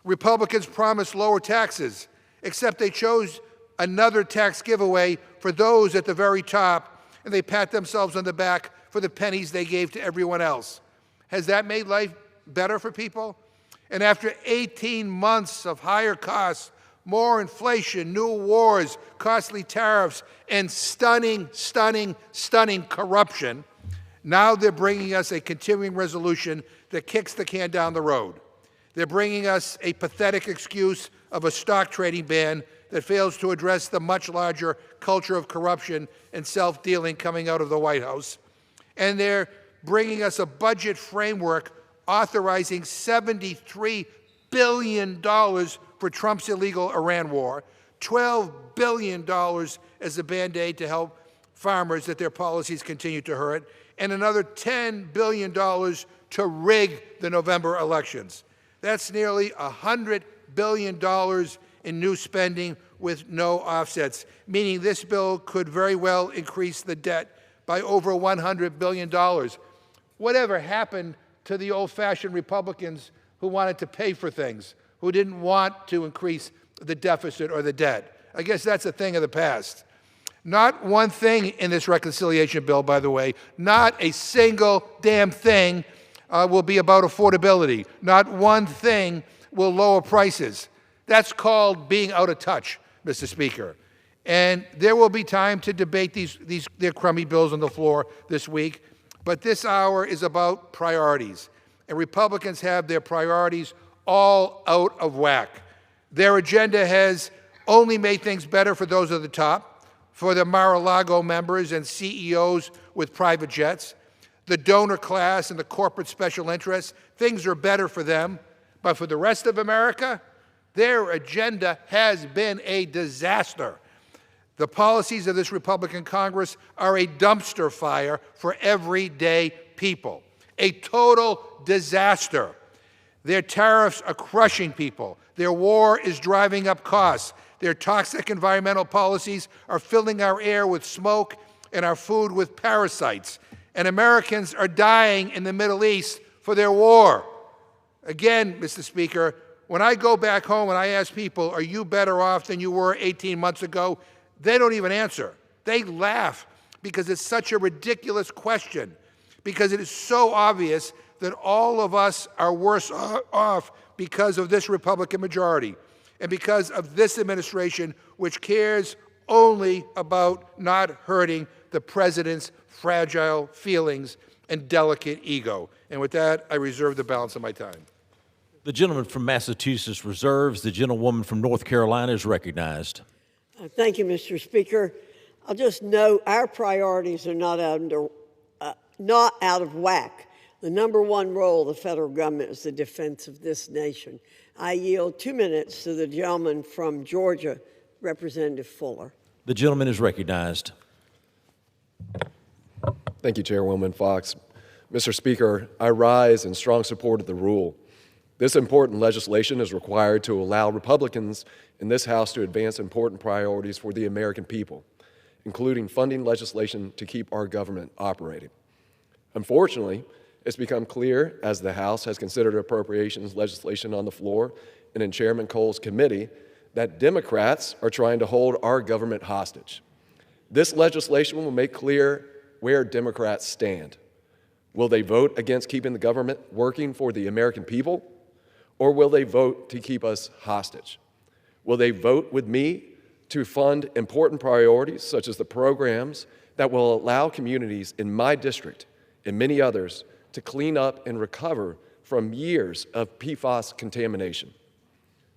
Republicans promised lower taxes, except they chose another tax giveaway for those at the very top, and they pat themselves on the back for the pennies they gave to everyone else. Has that made life better for people? And after 18 months of higher costs, more inflation, new wars, costly tariffs, and stunning, stunning, stunning corruption, now they're bringing us a continuing resolution that kicks the can down the road. They're bringing us a pathetic excuse of a stock trading ban that fails to address the much larger culture of corruption and self-dealing coming out of the White House. And they're bringing us a budget framework authorizing $73 billion for Trump's illegal Iran war, $12 billion as a Band-Aid to help farmers that their policies continue to hurt, and another $10 billion to rig the November elections. That's nearly $100 billion in new spending with no offsets, meaning this bill could very well increase the debt by over $100 billion. Whatever happened to the old-fashioned Republicans who wanted to pay for things, who didn't want to increase the deficit or the debt? I guess that's a thing of the past. Not one thing in this reconciliation bill, by the way, not a single damn thing will be about affordability. Not one thing will lower prices. That's called being out of touch, Mr. Speaker. And there will be time to debate their crummy bills on the floor this week, but this hour is about priorities. And Republicans have their priorities all out of whack. Their agenda has only made things better for those at the top, for the Mar-a-Lago members and CEOs with private jets, the donor class and the corporate special interests. Things are better for them. But for the rest of America, their agenda has been a disaster. The policies of this Republican Congress are a dumpster fire for everyday people, a total disaster. Their tariffs are crushing people. Their war is driving up costs. Their toxic environmental policies are filling our air with smoke and our food with parasites. And Americans are dying in the Middle East for their war. Again, Mr. Speaker, when I go back home and I ask people, are you better off than you were 18 months ago? They don't even answer. They laugh because it's such a ridiculous question, because it is so obvious that all of us are worse off because of this Republican majority and because of this administration, which cares only about not hurting the president's fragile feelings and delicate ego. And with that, I reserve the balance of my time. The gentleman from Massachusetts reserves. The gentlewoman from North Carolina is recognized. Thank you, Mr. Speaker. I'll just note our priorities are not out of whack. The number one role of the federal government is the defense of this nation. I yield 2 minutes to the gentleman from Georgia, Representative Fuller. The gentleman is recognized. Thank you, Chairwoman Fox. Mr. Speaker, I rise in strong support of the rule. This important legislation is required to allow Republicans in this House to advance important priorities for the American people, including funding legislation to keep our government operating. Unfortunately, it's become clear as the House has considered appropriations legislation on the floor and in Chairman Cole's committee that Democrats are trying to hold our government hostage. This legislation will make clear where Democrats stand. Will they vote against keeping the government working for the American people, or will they vote to keep us hostage? Will they vote with me to fund important priorities such as the programs that will allow communities in my district and many others to clean up and recover from years of PFAS contamination?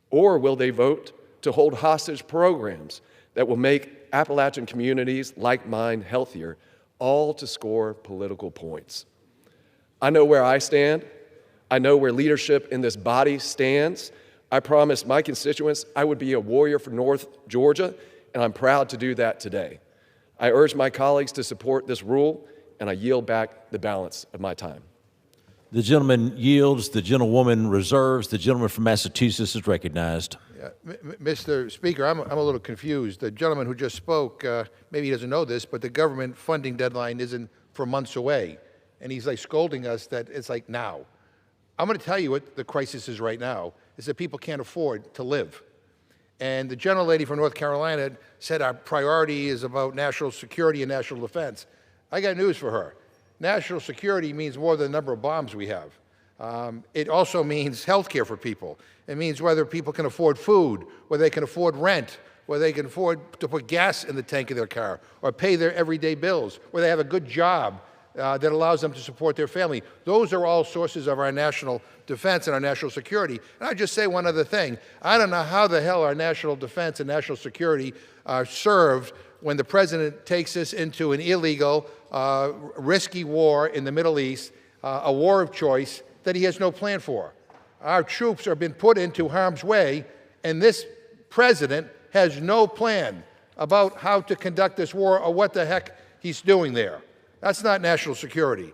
Or will they vote to hold hostage programs that will make Appalachian communities like mine healthier, all to score political points? I know where I stand. I know where leadership in this body stands. I promised my constituents I would be a warrior for North Georgia, and I'm proud to do that today. I urge my colleagues to support this rule, and I yield back the balance of my time. The gentleman yields. The gentlewoman reserves. The gentleman from Massachusetts is recognized. Mr. Speaker, I'm a little confused. The gentleman who just spoke, maybe he doesn't know this, but the government funding deadline isn't for months away. And he's like scolding us that it's like now. I'm going to tell you what the crisis is right now, is that people can't afford to live. And the gentlelady from North Carolina said our priority is about national security and national defense. I got news for her. National security means more than the number of bombs we have. It also means health care for people. It means whether people can afford food, whether they can afford rent, whether they can afford to put gas in the tank of their car, or pay their everyday bills, whether they have a good job that allows them to support their family. Those are all sources of our national defense and our national security. And I'll just say one other thing. I don't know how the hell our national defense and national security are served when the president takes us into an illegal, risky war in the Middle East, a war of choice that he has no plan for. Our troops are being put into harm's way, and this president has no plan about how to conduct this war or what the heck he's doing there. That's not national security.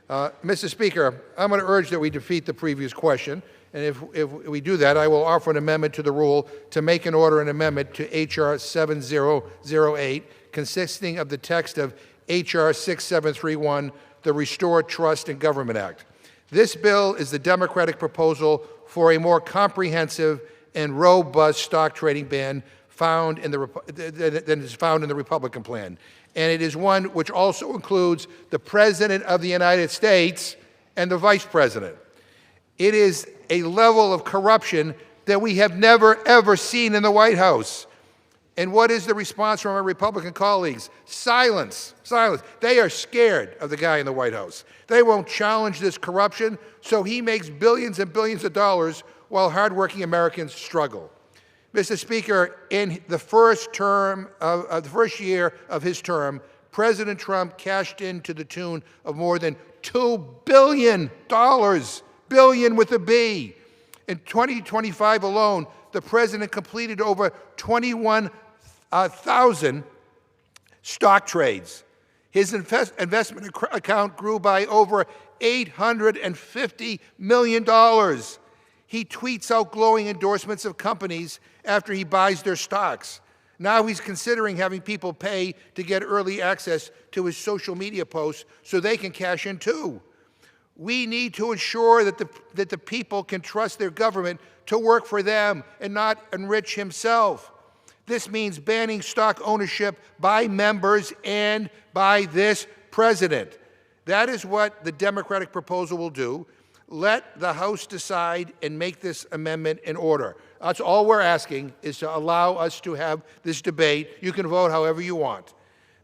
Mr. Speaker, I'm going to urge that we defeat the previous question, and if we do that, I will offer an amendment to the rule to make and order an amendment to H.R. 7008, consisting of the text of H.R. 6731, the Restore Trust in Government Act. This bill is the Democratic proposal for a more comprehensive and robust stock trading ban found in than is found in the Republican plan. And it is one which also includes the President of the United States and the Vice President. It is a level of corruption that we have never, ever seen in the White House. And what is the response from our Republican colleagues? Silence, silence. They are scared of the guy in the White House. They won't challenge this corruption, so he makes billions and billions of dollars while hardworking Americans struggle. Mr. Speaker, in the first year of his term, President Trump cashed in to the tune of more than $2 billion, billion with a B. In 2025 alone, the president completed over 21,000 stock trades. His investment account grew by over $850 million. He tweets out glowing endorsements of companies after he buys their stocks. Now he's considering having people pay to get early access to his social media posts so they can cash in too. We need to ensure that the people can trust their government to work for them and not enrich himself. This means banning stock ownership by members and by this president. That is what the Democratic proposal will do. Let the House decide and make this amendment in order. That's all we're asking, is to allow us to have this debate. You can vote however you want.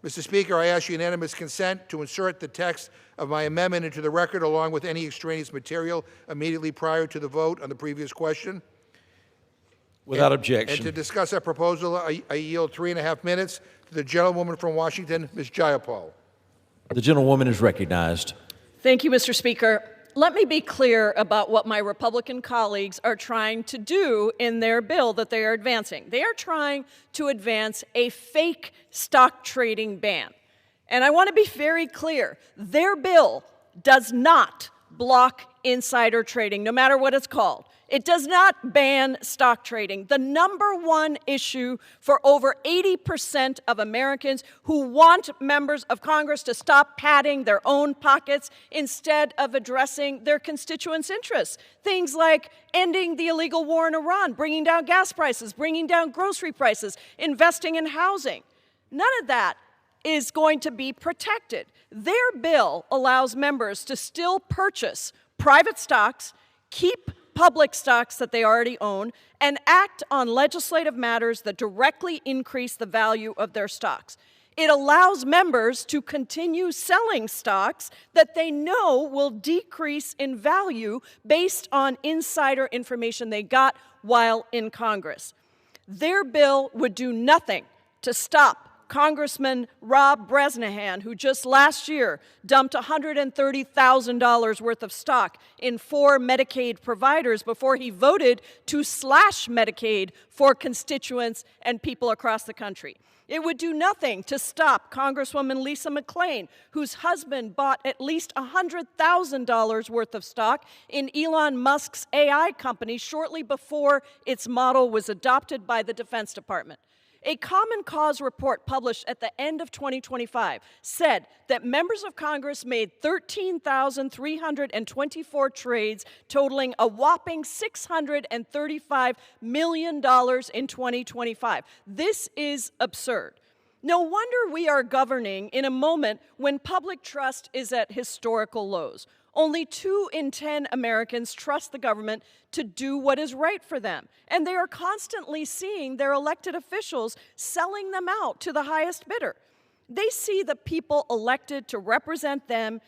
Mr. Speaker, I ask unanimous consent to insert the text of my amendment into the record along with any extraneous material immediately prior to the vote on the previous question. Without objection. And to discuss our proposal, I yield 3.5 minutes to the gentlewoman from Washington, Ms. Jayapal. The gentlewoman is recognized. Thank you, Mr. Speaker. Let me be clear about what my Republican colleagues are trying to do in their bill that they are advancing. They are trying to advance a fake stock trading ban. And I want to be very clear. Their bill does not block insider trading, no matter what it's called. It does not ban stock trading. The number one issue for over 80% of Americans who want members of Congress to stop padding their own pockets instead of addressing their constituents' interests. Things like ending the illegal war in Iran, bringing down gas prices, bringing down grocery prices, investing in housing. None of that is going to be protected. Their bill allows members to still purchase private stocks, keep public stocks that they already own, and act on legislative matters that directly increase the value of their stocks. It allows members to continue selling stocks that they know will decrease in value based on insider information they got while in Congress. Their bill would do nothing to stop Congressman Rob Bresnahan, who just last year dumped $130,000 worth of stock in 4 Medicaid providers before he voted to slash Medicaid for constituents and people across the country. It would do nothing to stop Congresswoman Lisa McClain, whose husband bought at least $100,000 worth of stock in Elon Musk's AI company shortly before its model was adopted by the Defense Department. A Common Cause report published at the end of 2025 said that members of Congress made 13,324 trades totaling a whopping $635 million in 2025. This is absurd. No wonder we are governing in a moment when public trust is at historical lows. Only 2 in 10 Americans trust the government to do what is right for them, and they are constantly seeing their elected officials selling them out to the highest bidder. They see the people elected to represent them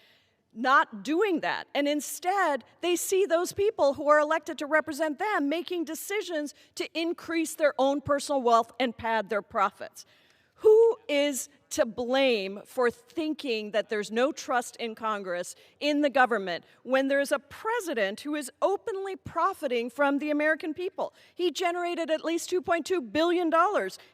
not doing that, and instead they see those people who are elected to represent them making decisions to increase their own personal wealth and pad their profits. Who is to blame for thinking that there's no trust in Congress, in the government, when there's a president who is openly profiting from the American people? He generated at least $2.2 billion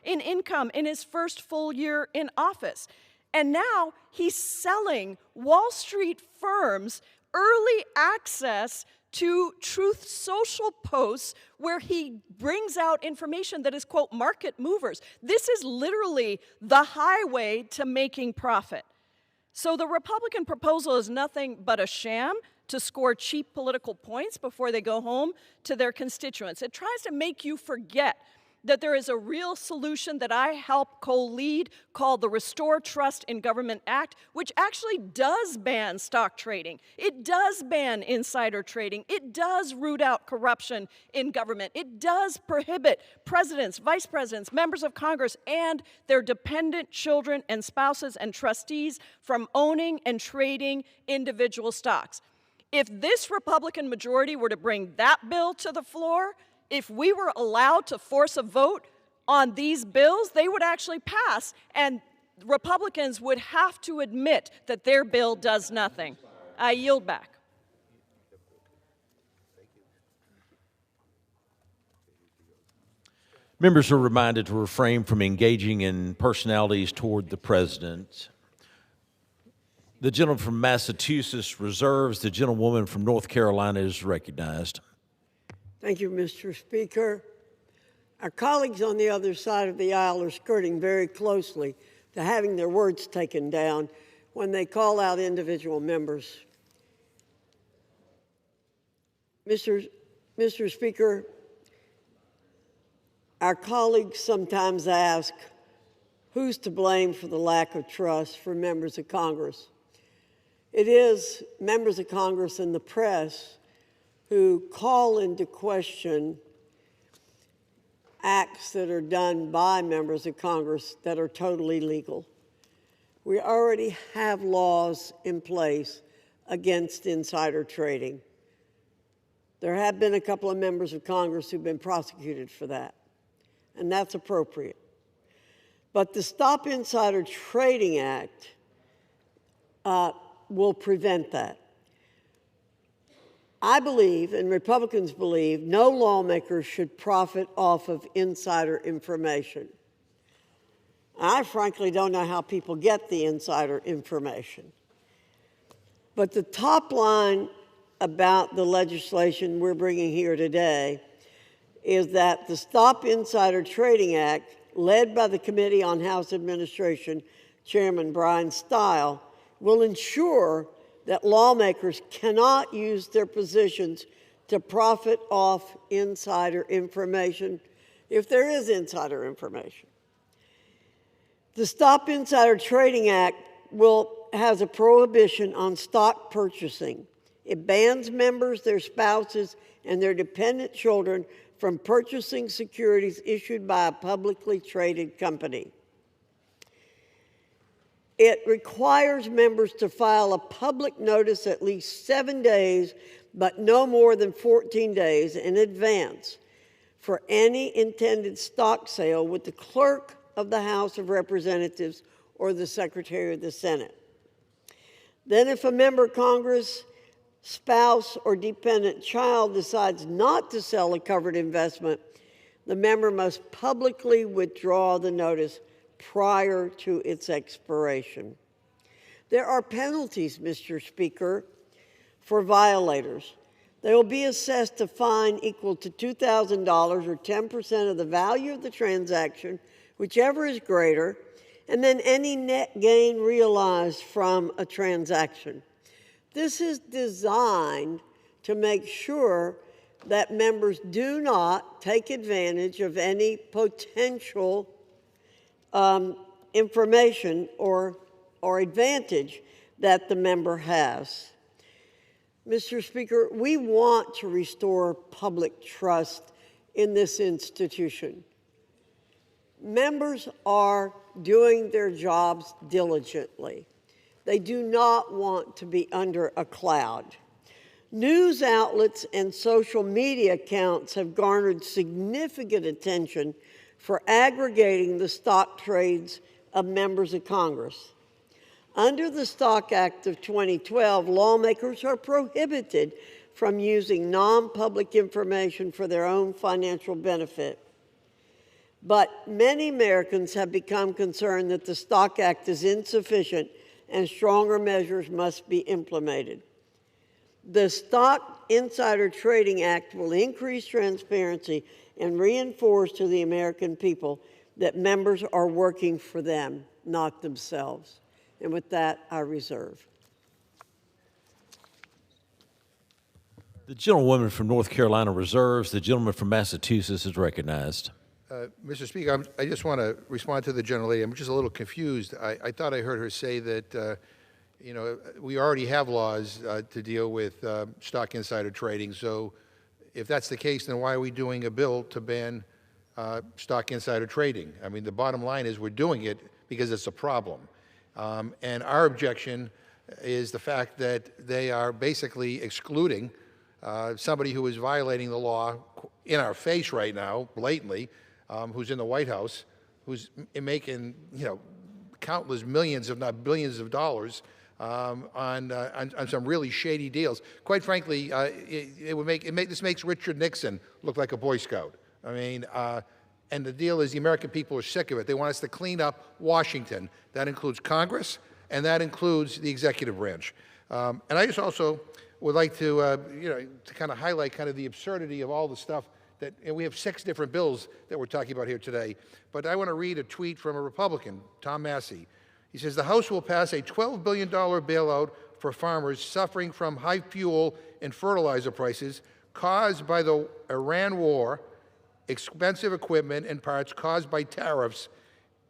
in income in his first full year in office. And now he's selling Wall Street firms early access to Truth Social posts where he brings out information that is, quote, market movers. This is literally the highway to making profit. So the Republican proposal is nothing but a sham to score cheap political points before they go home to their constituents. It tries to make you forget that there is a real solution that I help co-lead called the Restore Trust in Government Act, which actually does ban stock trading. It does ban insider trading. It does root out corruption in government. It does prohibit presidents, vice presidents, members of Congress, and their dependent children and spouses and trustees from owning and trading individual stocks. If this Republican majority were to bring that bill to the floor, if we were allowed to force a vote on these bills, they would actually pass, and Republicans would have to admit that their bill does nothing. I yield back. Members are reminded to refrain from engaging in personalities toward the president. The gentleman from Massachusetts reserves. The gentlewoman from North Carolina is recognized. Thank you, Mr. Speaker. Our colleagues on the other side of the aisle are skirting very closely to having their words taken down when they call out individual members. Mr. Speaker, our colleagues sometimes ask, who's to blame for the lack of trust for members of Congress? It is members of Congress and the press who call into question acts that are done by members of Congress that are totally legal. We already have laws in place against insider trading. There have been a couple of members of Congress who've been prosecuted for that, and that's appropriate. But the Stop Insider Trading Act will prevent that. I believe, and Republicans believe, no lawmaker should profit off of insider information. I frankly don't know how people get the insider information. But the top line about the legislation we're bringing here today is that the Stop Insider Trading Act, led by the Committee on House Administration, Chairman Brian Stile, will ensure that lawmakers cannot use their positions to profit off insider information if there is insider information. The Stop Insider Trading Act has a prohibition on stock purchasing. It bans members, their spouses, and their dependent children from purchasing securities issued by a publicly traded company. It requires members to file a public notice at least 7 days, but no more than 14 days in advance for any intended stock sale with the clerk of the House of Representatives or the Secretary of the Senate. Then if a member of Congress, spouse, or dependent child decides not to sell a covered investment, the member must publicly withdraw the notice prior to its expiration. There are penalties, Mr. Speaker, for violators. They will be assessed a fine equal to $2,000 or 10% of the value of the transaction, whichever is greater, and then any net gain realized from a transaction. This is designed to make sure that members do not take advantage of any potential information or advantage that the member has. Mr. Speaker, we want to restore public trust in this institution. Members are doing their jobs diligently. They do not want to be under a cloud. News outlets and social media accounts have garnered significant attention for aggregating the stock trades of members of Congress. Under the Stock Act of 2012, lawmakers are prohibited from using non-public information for their own financial benefit. But many Americans have become concerned that the Stock Act is insufficient and stronger measures must be implemented. The Stock Insider Trading Act will increase transparency and reinforce to the American people that members are working for them, not themselves. And with that, I reserve. The gentlewoman from North Carolina reserves. The gentleman from Massachusetts is recognized. Mr. Speaker, I just want to respond to the gentlelady. I'm just a little confused. I thought I heard her say that, you know, we already have laws to deal with stock insider trading. So if that's the case, then why are we doing a bill to ban stock insider trading? I mean, the bottom line is we're doing it because it's a problem. And our objection is the fact that they are basically excluding somebody who is violating the law in our face right now, blatantly, who's in the White House, who's making, you know, countless millions, if not billions of dollars on some really shady deals. Quite frankly, this makes Richard Nixon look like a Boy Scout. I mean, and the deal is the American people are sick of it. They want us to clean up Washington. That includes Congress, and that includes the executive branch. And I just also would like to, you know, to kind of highlight kind of the absurdity of all the stuff that, and we have 6 different bills that we're talking about here today. But I want to read a tweet from a Republican, Tom Massey. He says, the House will pass a $12 billion bailout for farmers suffering from high fuel and fertilizer prices caused by the Iran war, expensive equipment and parts caused by tariffs,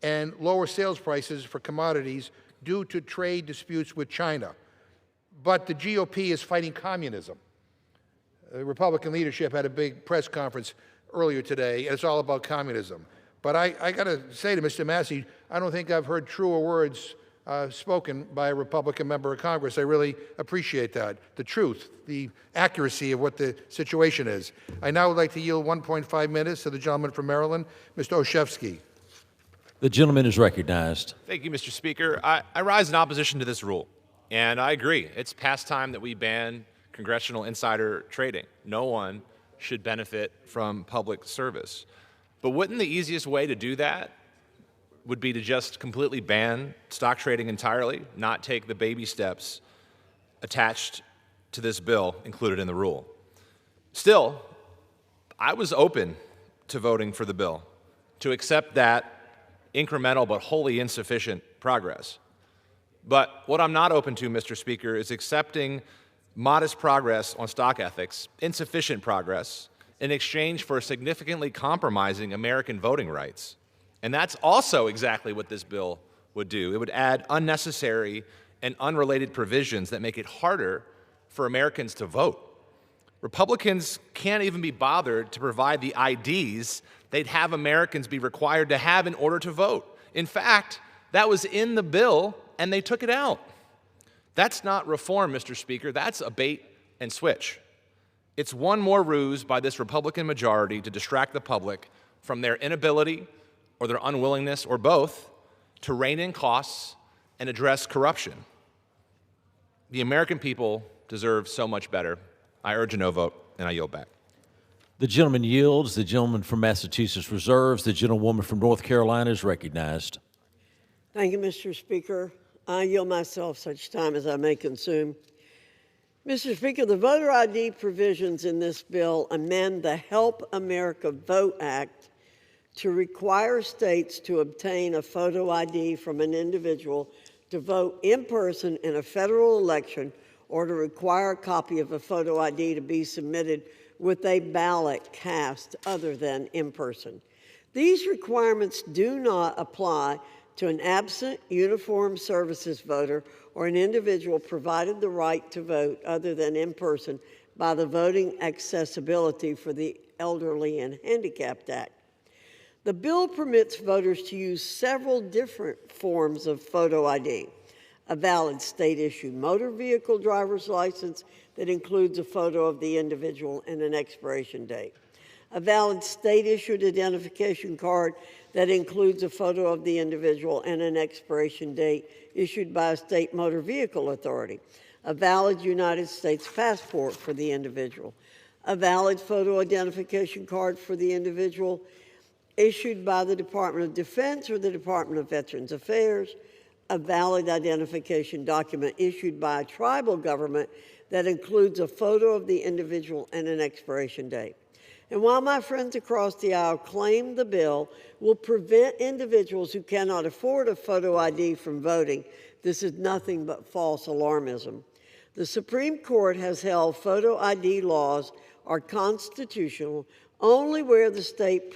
and lower sales prices for commodities due to trade disputes with China. But the GOP is fighting communism. The Republican leadership had a big press conference earlier today, and it's all about communism. But I got to say to Mr. Massey, I don't think I've heard truer words spoken by a Republican member of Congress. I really appreciate that, the truth, the accuracy of what the situation is. I now would like to yield 1.5 minutes to the gentleman from Maryland, Mr. Olszewski. The gentleman is recognized. Thank you, Mr. Speaker. I rise in opposition to this rule, and I agree. It's past time that we ban congressional insider trading. No one should benefit from public service. But wouldn't the easiest way to do that would be to just completely ban stock trading entirely, not take the baby steps attached to this bill included in the rule? Still, I was open to voting for the bill, to accept that incremental but wholly insufficient progress. But what I'm not open to, Mr. Speaker, is accepting modest progress on stock ethics, insufficient progress, in exchange for significantly compromising American voting rights. And that's also exactly what this bill would do. It would add unnecessary and unrelated provisions that make it harder for Americans to vote. Republicans can't even be bothered to provide the IDs they'd have Americans be required to have in order to vote. In fact, that was in the bill, and they took it out. That's not reform, Mr. Speaker. That's a bait and switch. It's one more ruse by this Republican majority to distract the public from their inability or their unwillingness, or both, to rein in costs and address corruption. The American people deserve so much better. I urge a no vote, and I yield back. The gentleman yields. The gentleman from Massachusetts reserves. The gentlewoman from North Carolina is recognized. Thank you, Mr. Speaker. I yield myself such time as I may consume. Mr. Speaker, the voter ID provisions in this bill amend the Help America Vote Act to require states to obtain a photo ID from an individual to vote in person in a federal election, or to require a copy of a photo ID to be submitted with a ballot cast other than in person. These requirements do not apply to an absent uniformed services voter or an individual provided the right to vote other than in person by the Voting Accessibility for the Elderly and Handicapped Act. The bill permits voters to use several different forms of photo ID: a valid state-issued motor vehicle driver's license that includes a photo of the individual and an expiration date, a valid state-issued identification card that includes a photo of the individual and an expiration date issued by a state motor vehicle authority, a valid United States passport for the individual, a valid photo identification card for the individual issued by the Department of Defense or the Department of Veterans Affairs, a valid identification document issued by a tribal government that includes a photo of the individual and an expiration date. And while my friends across the aisle claim the bill will prevent individuals who cannot afford a photo ID from voting, this is nothing but false alarmism. The Supreme Court has held photo ID laws are constitutional only where the state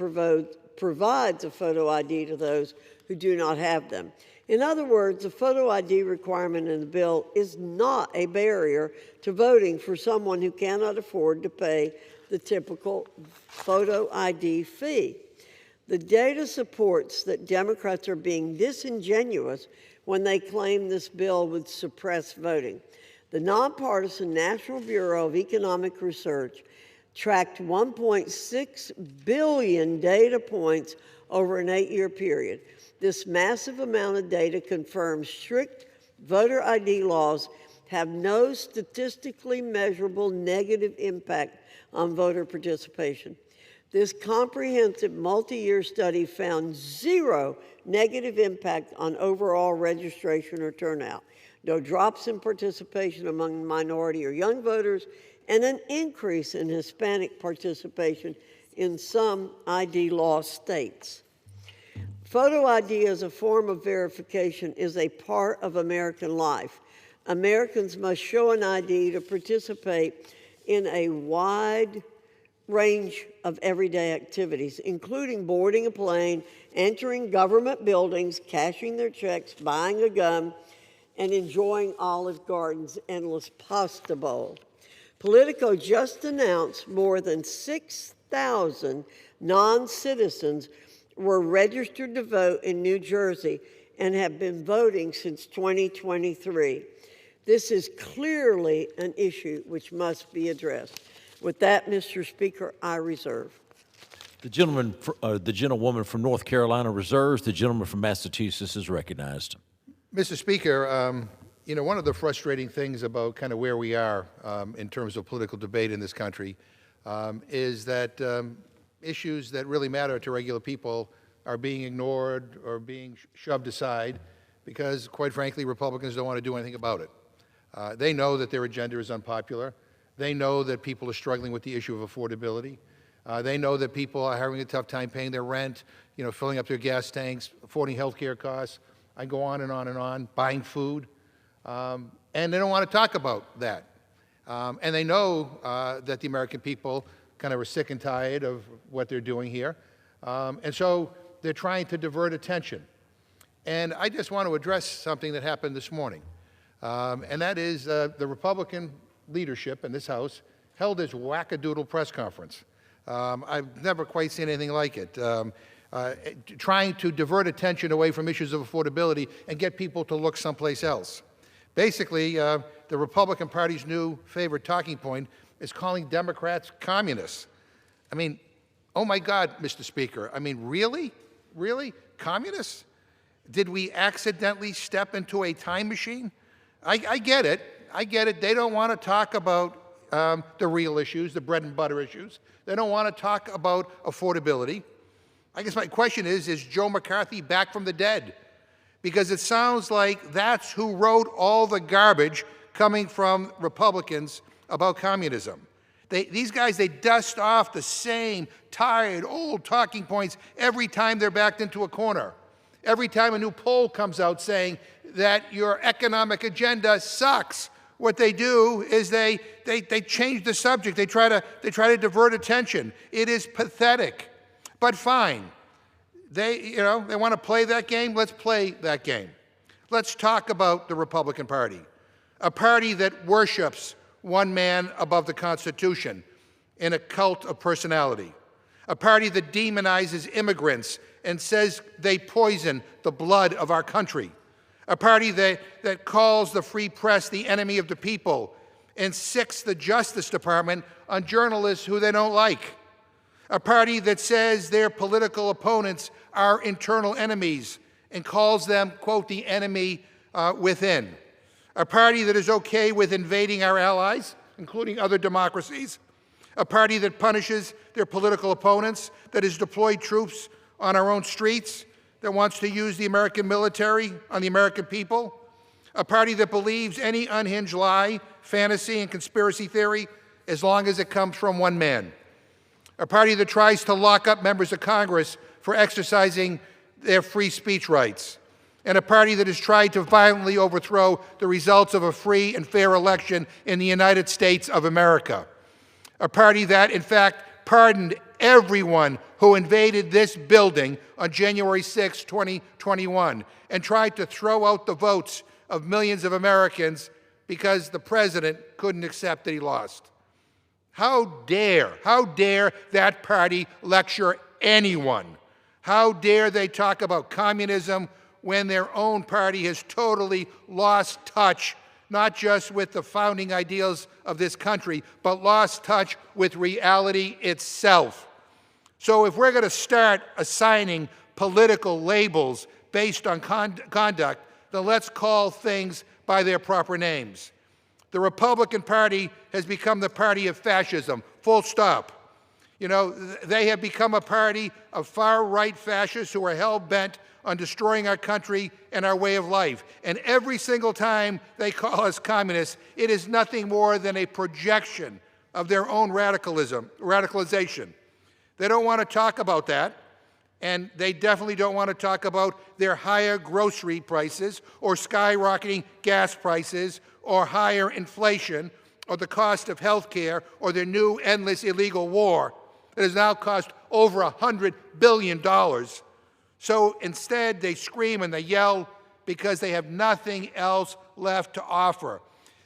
provides a photo ID to those who do not have them. In other words, the photo ID requirement in the bill is not a barrier to voting for someone who cannot afford to pay the typical photo ID fee. The data supports that Democrats are being disingenuous when they claim this bill would suppress voting. The nonpartisan National Bureau of Economic Research tracked 1.6 billion data points over an 8-year period. This massive amount of data confirms strict voter ID laws have no statistically measurable negative impact on voter participation. This comprehensive multi-year study found 0 negative impact on overall registration or turnout, no drops in participation among minority or young voters, and an increase in Hispanic participation in some ID law states. Photo ID as a form of verification is a part of American life. Americans must show an ID to participate in a wide range of everyday activities, including boarding a plane, entering government buildings, cashing their checks, buying a gun, and enjoying Olive Garden's endless pasta bowl. Politico just announced more than 6,000 non-citizens were registered to vote in New Jersey and have been voting since 2023. This is clearly an issue which must be addressed. With that, Mr. Speaker, I reserve. The gentlewoman from North Carolina reserves. The gentleman from Massachusetts is recognized. Mr. Speaker, you know, one of the frustrating things about kind of where we are in terms of political debate in this country is that issues that really matter to regular people are being ignored or being shoved aside because, quite frankly, Republicans don't want to do anything about it. They know that their agenda is unpopular. They know that people are struggling with the issue of affordability. They know that people are having a tough time paying their rent, you know, filling up their gas tanks, affording health care costs. I go on and on and on, buying food. And they don't want to talk about that. And they know that the American people kind of are sick and tired of what they're doing here. And so they're trying to divert attention. And I just want to address something that happened this morning. And that is the Republican leadership in this House held this wackadoodle press conference. I've never quite seen anything like it. Trying to divert attention away from issues of affordability and get people to look someplace else. Basically, the Republican Party's new favorite talking point is calling Democrats communists. I mean, oh my God, Mr. Speaker, I mean, really? Really? Communists? Did we accidentally step into a time machine? I get it. I get it. They don't want to talk about the real issues, the bread and butter issues. They don't want to talk about affordability. I guess my question is Joe McCarthy back from the dead? Because it sounds like that's who wrote all the garbage coming from Republicans about communism. These guys, they dust off the same tired, old talking points every time they're backed into a corner. Every time a new poll comes out saying that your economic agenda sucks, what they do is they change the subject. They try to divert attention. It is pathetic, but fine. They want to play that game. Let's play that game. Let's talk about the Republican Party, a party that worships one man above the Constitution in a cult of personality, a party that demonizes immigrants and says they poison the blood of our country, a party that calls the free press the enemy of the people and sicks the Justice Department on journalists who they don't like, a party that says their political opponents are internal enemies and calls them, quote, the enemy within, a party that is okay with invading our allies, including other democracies, a party that punishes their political opponents, that has deployed troops on our own streets, that wants to use the American military on the American people, a party that believes any unhinged lie, fantasy, and conspiracy theory as long as it comes from one man, a party that tries to lock up members of Congress for exercising their free speech rights, and a party that has tried to violently overthrow the results of a free and fair election in the United States of America, a party that, in fact, pardoned everyone who invaded this building on January 6, 2021, and tried to throw out the votes of millions of Americans because the president couldn't accept that he lost. How dare that party lecture anyone? How dare they talk about communism when their own party has totally lost touch, not just with the founding ideals of this country, but lost touch with reality itself. So if we're going to start assigning political labels based on conduct, then let's call things by their proper names. The Republican Party has become the party of fascism, full stop. You know, they have become a party of far-right fascists who are hell-bent on destroying our country and our way of life. And every single time they call us communists, it is nothing more than a projection of their own radicalization. They don't want to talk about that, and they definitely don't want to talk about their higher grocery prices or skyrocketing gas prices or higher inflation or the cost of health care or their new endless illegal war that has now cost over $100 billion. So instead, they scream and they yell because they have nothing else left to offer.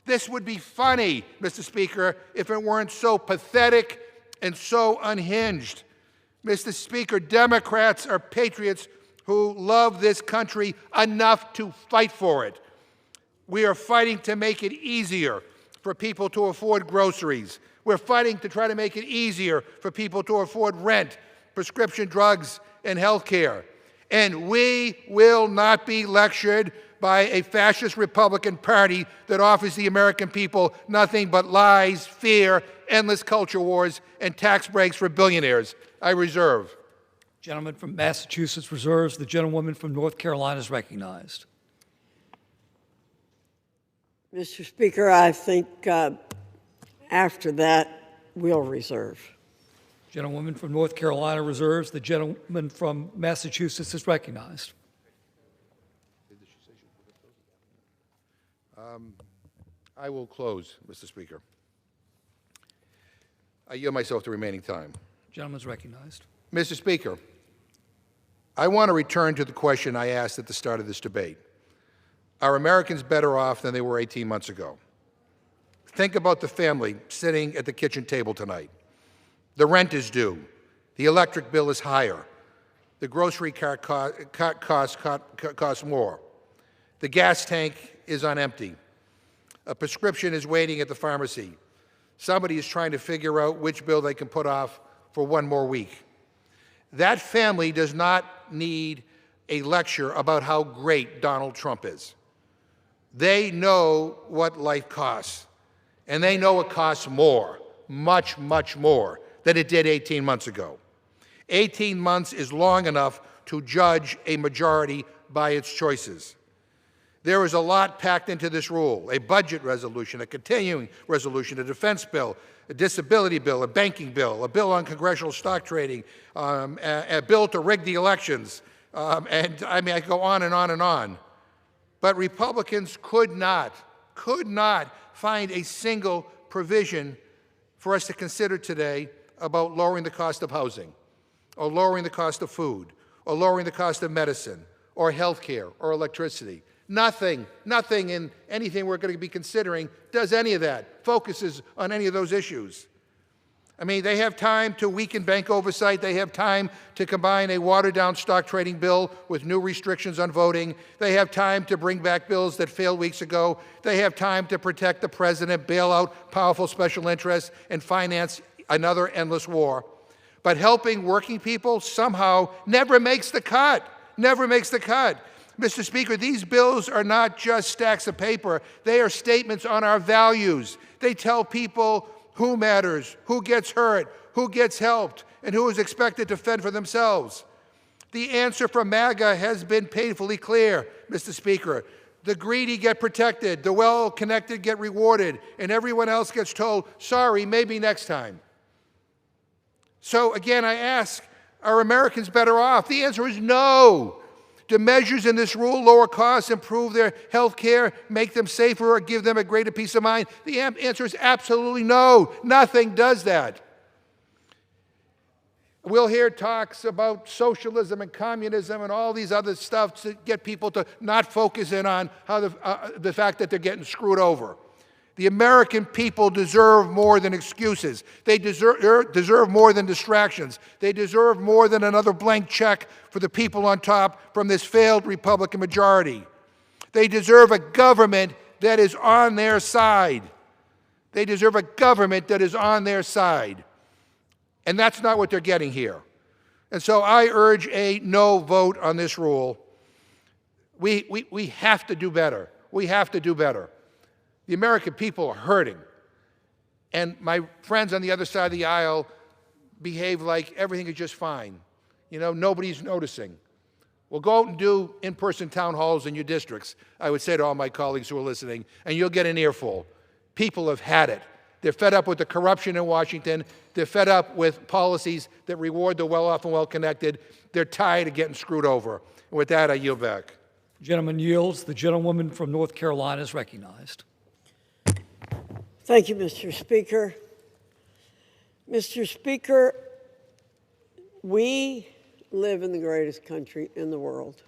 This would be funny, Mr. Speaker, if it weren't so pathetic and so unhinged. Mr. Speaker, Democrats are patriots who love this country enough to fight for it. We are fighting to make it easier for people to afford groceries. We're fighting to try to make it easier for people to afford rent, prescription drugs, and health care. And we will not be lectured by a fascist Republican Party that offers the American people nothing but lies, fear, endless culture wars, and tax breaks for billionaires. I reserve. Gentleman from Massachusetts reserves. The gentlewoman from North Carolina is recognized. Mr. Speaker, I think after that, we'll reserve. Gentlewoman from North Carolina reserves. The gentleman from Massachusetts is recognized. I will close, Mr. Speaker. I yield myself the remaining time. Gentleman's recognized. Mr. Speaker, I want to return to the question I asked at the start of this debate. Are Americans better off than they were 18 months ago? Think about the family sitting at the kitchen table tonight. The rent is due. The electric bill is higher. The grocery cart costs more. The gas tank is on empty. A prescription is waiting at the pharmacy. Somebody is trying to figure out which bill they can put off for one more week. That family does not need a lecture about how great Donald Trump is. They know what life costs, and they know it costs more, much, much more than it did 18 months ago. 18 months is long enough to judge a majority by its choices. There is a lot packed into this rule: a budget resolution, a continuing resolution, a defense bill, a disability bill, a banking bill, a bill on congressional stock trading, a bill to rig the elections, and I mean, I go on and on and on. But Republicans could not find a single provision for us to consider today about lowering the cost of housing, or lowering the cost of food, or lowering the cost of medicine, or health care, or electricity. Nothing in anything we're going to be considering does any of that, focuses on any of those issues. I mean, they have time to weaken bank oversight. They have time to combine a watered-down stock trading bill with new restrictions on voting. They have time to bring back bills that failed weeks ago. They have time to protect the president, bail out powerful special interests, and finance another endless war. But helping working people somehow never makes the cut, never makes the cut. Mr. Speaker, these bills are not just stacks of paper. They are statements on our values. They tell people who matters, who gets hurt, who gets helped, and who is expected to fend for themselves. The answer from MAGA has been painfully clear, Mr. Speaker. The greedy get protected, the well-connected get rewarded, and everyone else gets told, sorry, maybe next time. So again, I ask, are Americans better off? The answer is no. Do measures in this rule lower costs, improve their health care, make them safer, or give them a greater peace of mind? The answer is absolutely no. Nothing does that. We'll hear talks about socialism and communism and all these other stuff to get people to not focus in on how the fact that they're getting screwed over. The American people deserve more than excuses. They deserve more than distractions. They deserve more than another blank check for the people on top from this failed Republican majority. They deserve a government that is on their side. They deserve a government that is on their side. And that's not what they're getting here. And so I urge a no vote on this rule. We have to do better. We have to do better. The American people are hurting. And my friends on the other side of the aisle behave like everything is just fine. You know, nobody's noticing. Well, go out and do in-person town halls in your districts, I would say to all my colleagues who are listening, and you'll get an earful. People have had it. They're fed up with the corruption in Washington. They're fed up with policies that reward the well-off and well-connected. They're tired of getting screwed over. And with that, I yield back. The gentleman yields. The gentlewoman from North Carolina is recognized. Thank you, Mr. Speaker. Mr. Speaker, we live in the greatest country in the world.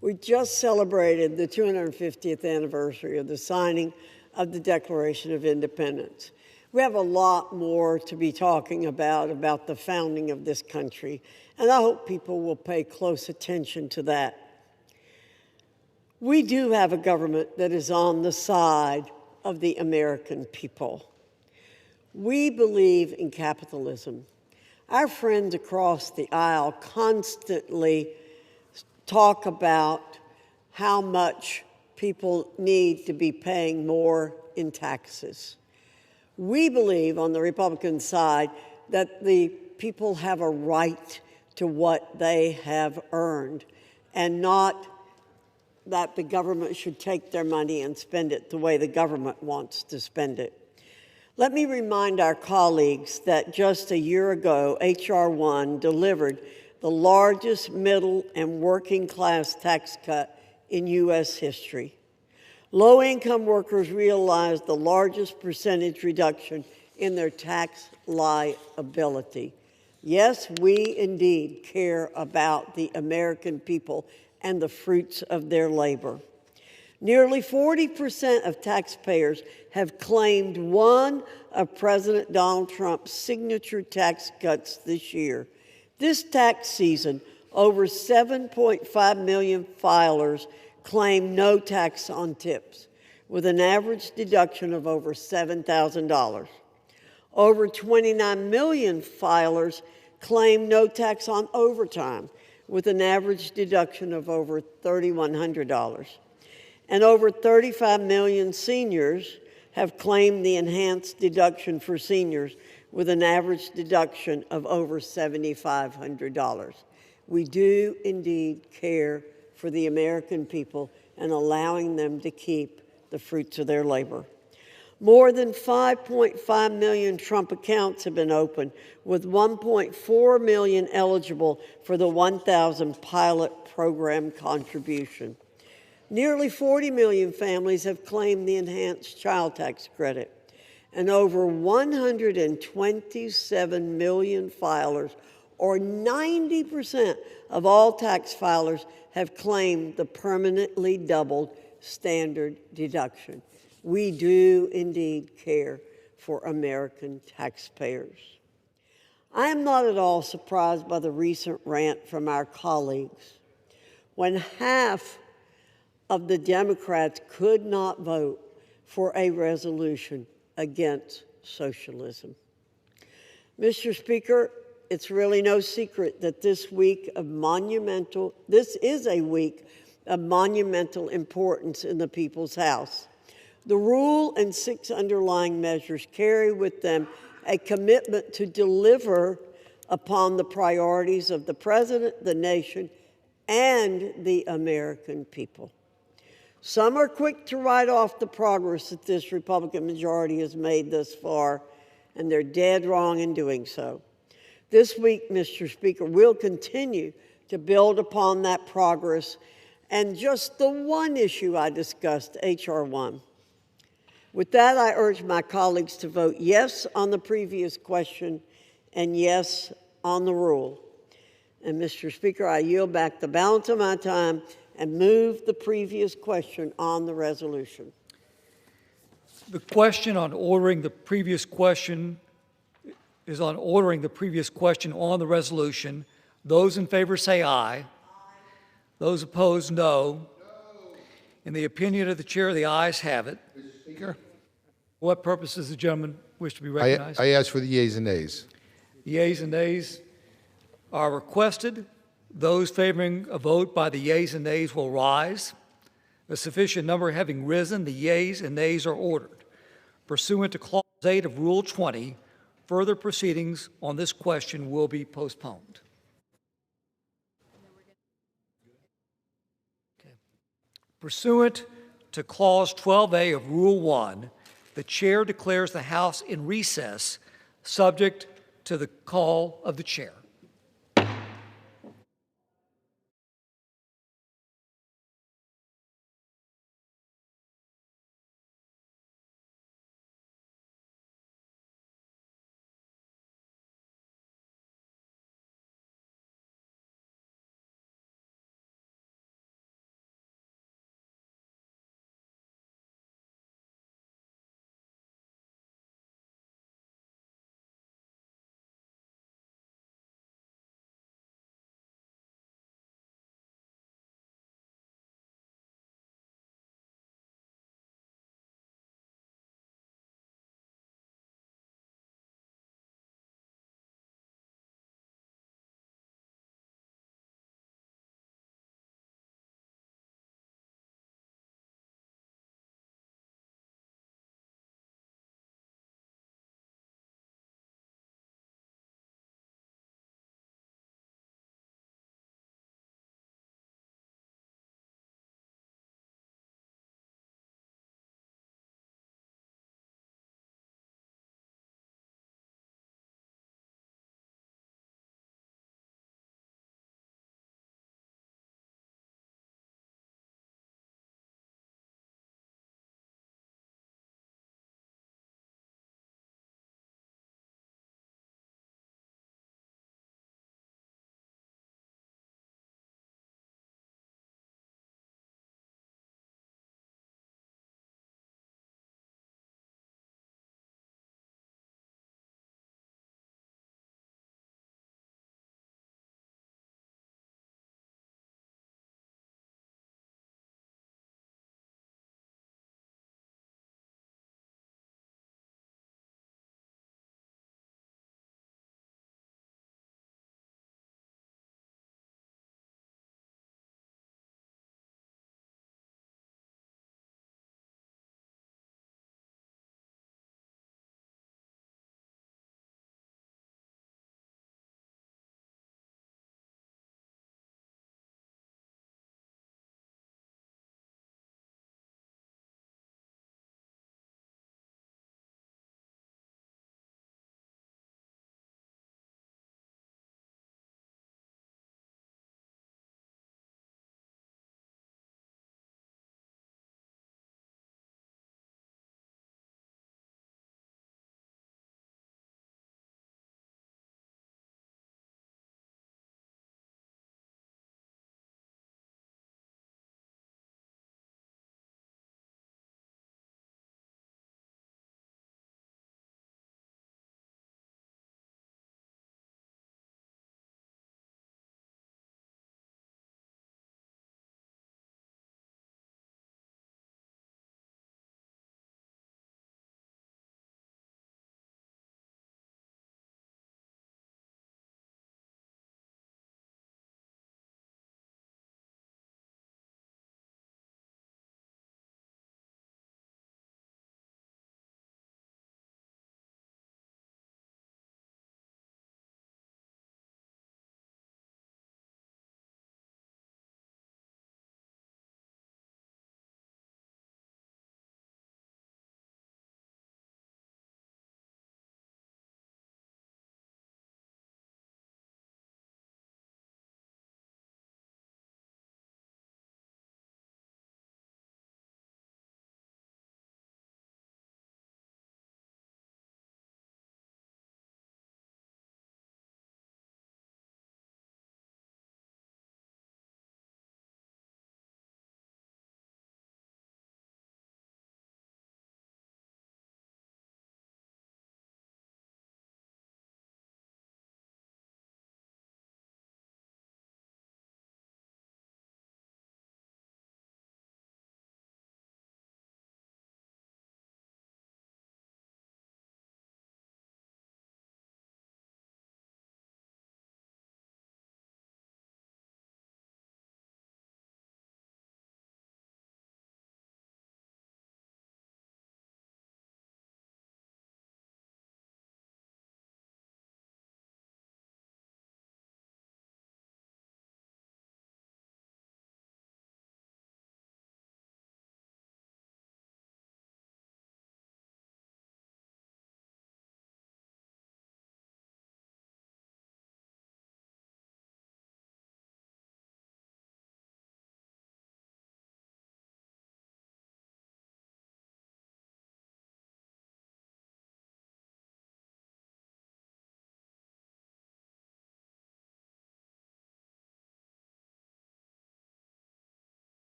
We just celebrated the 250th anniversary of the signing of the Declaration of Independence. We have a lot more to be talking about the founding of this country, and I hope people will pay close attention to that. We do have a government that is on the side of the American people. We believe in capitalism. Our friends across the aisle constantly talk about how much people need to be paying more in taxes. We believe on the Republican side that the people have a right to what they have earned, and not that the government should take their money and spend it the way the government wants to spend it. Let me remind our colleagues that just a year ago, H.R. 1 delivered the largest middle and working class tax cut in U.S. history. Low-income workers realized the largest percentage reduction in their tax liability. Yes, we indeed care about the American people and the fruits of their labor. Nearly 40% of taxpayers have claimed one of President Donald Trump's signature tax cuts this year. This tax season, over 7.5 million filers claim no tax on tips, with an average deduction of over $7,000. Over 29 million filers claim no tax on overtime, with an average deduction of over $3,100. And over 35 million seniors have claimed the enhanced deduction for seniors, with an average deduction of over $7,500. We do indeed care for the American people and allowing them to keep the fruits of their labor. More than 5.5 million Trump accounts have been opened, with 1.4 million eligible for the 1,000 pilot program contribution. Nearly 40 million families have claimed the enhanced child tax credit, and over 127 million filers, or 90% of all tax filers, have claimed the permanently doubled standard deduction. We do indeed care for American taxpayers. I am not at all surprised by the recent rant from our colleagues. When half of the Democrats could not vote for a resolution against socialism. Mr. Speaker, it's really no secret that this is a week of monumental importance in the People's House. The rule and 6 underlying measures carry with them a commitment to deliver upon the priorities of the President, the nation, and the American people. Some are quick to write off the progress that this Republican majority has made thus far, and they're dead wrong in doing so. This week, Mr. Speaker, we'll continue to build upon that progress, and just the one issue I discussed, H.R. 1. With that, I urge my colleagues to vote yes on the previous question and yes on the rule. And Mr. Speaker, I yield back the balance of my time and move the previous question on the resolution. The question on ordering the previous question is on ordering the previous question on the resolution. Those in favor say aye. Those opposed, no. In the opinion of the chair, the ayes have it. Mr. Speaker, For what purpose does the gentleman wish to be recognized? I ask for the yeas and nays. The yeas and nays are requested. Those favoring a vote by the yeas and nays will rise. A sufficient number having risen, the yeas and nays are ordered. Pursuant to Clause 8 of Rule 20, further proceedings on this question will be postponed. Okay. Pursuant to Clause 12A of Rule 1, the chair declares the House in recess, subject to the call of the chair.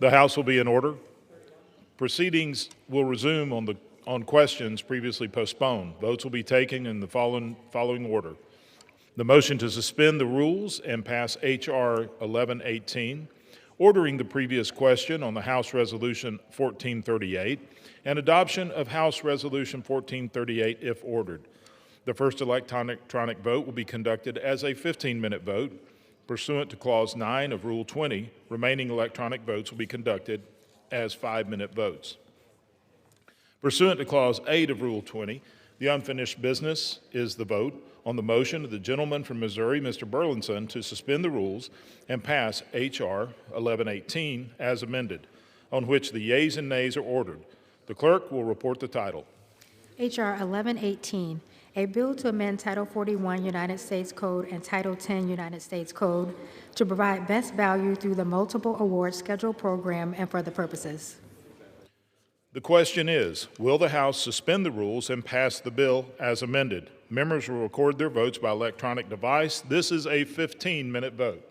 The House will be in order. Proceedings will resume on questions previously postponed. Votes will be taken in the following order. The motion to suspend the rules and pass H.R. 1118, ordering the previous question on the House Resolution 1438, and adoption of House Resolution 1438 if ordered. The first electronic vote will be conducted as a 15-minute vote. Pursuant to Clause 9 of Rule 20, remaining electronic votes will be conducted as 5-minute votes. Pursuant to Clause 8 of Rule 20, the unfinished business is the vote on the motion of the gentleman from Missouri, Mr. Burlinson, to suspend the rules and pass H.R. 1118 as amended, on which the yeas and nays are ordered. The clerk will report the title. H.R. 1118, a bill to amend Title 41 United States Code and Title 10 United States Code to provide best value through the multiple award schedule program and for other purposes. The question is, will the House suspend the rules and pass the bill as amended? Members will record their votes by electronic device. This is a 15-minute vote.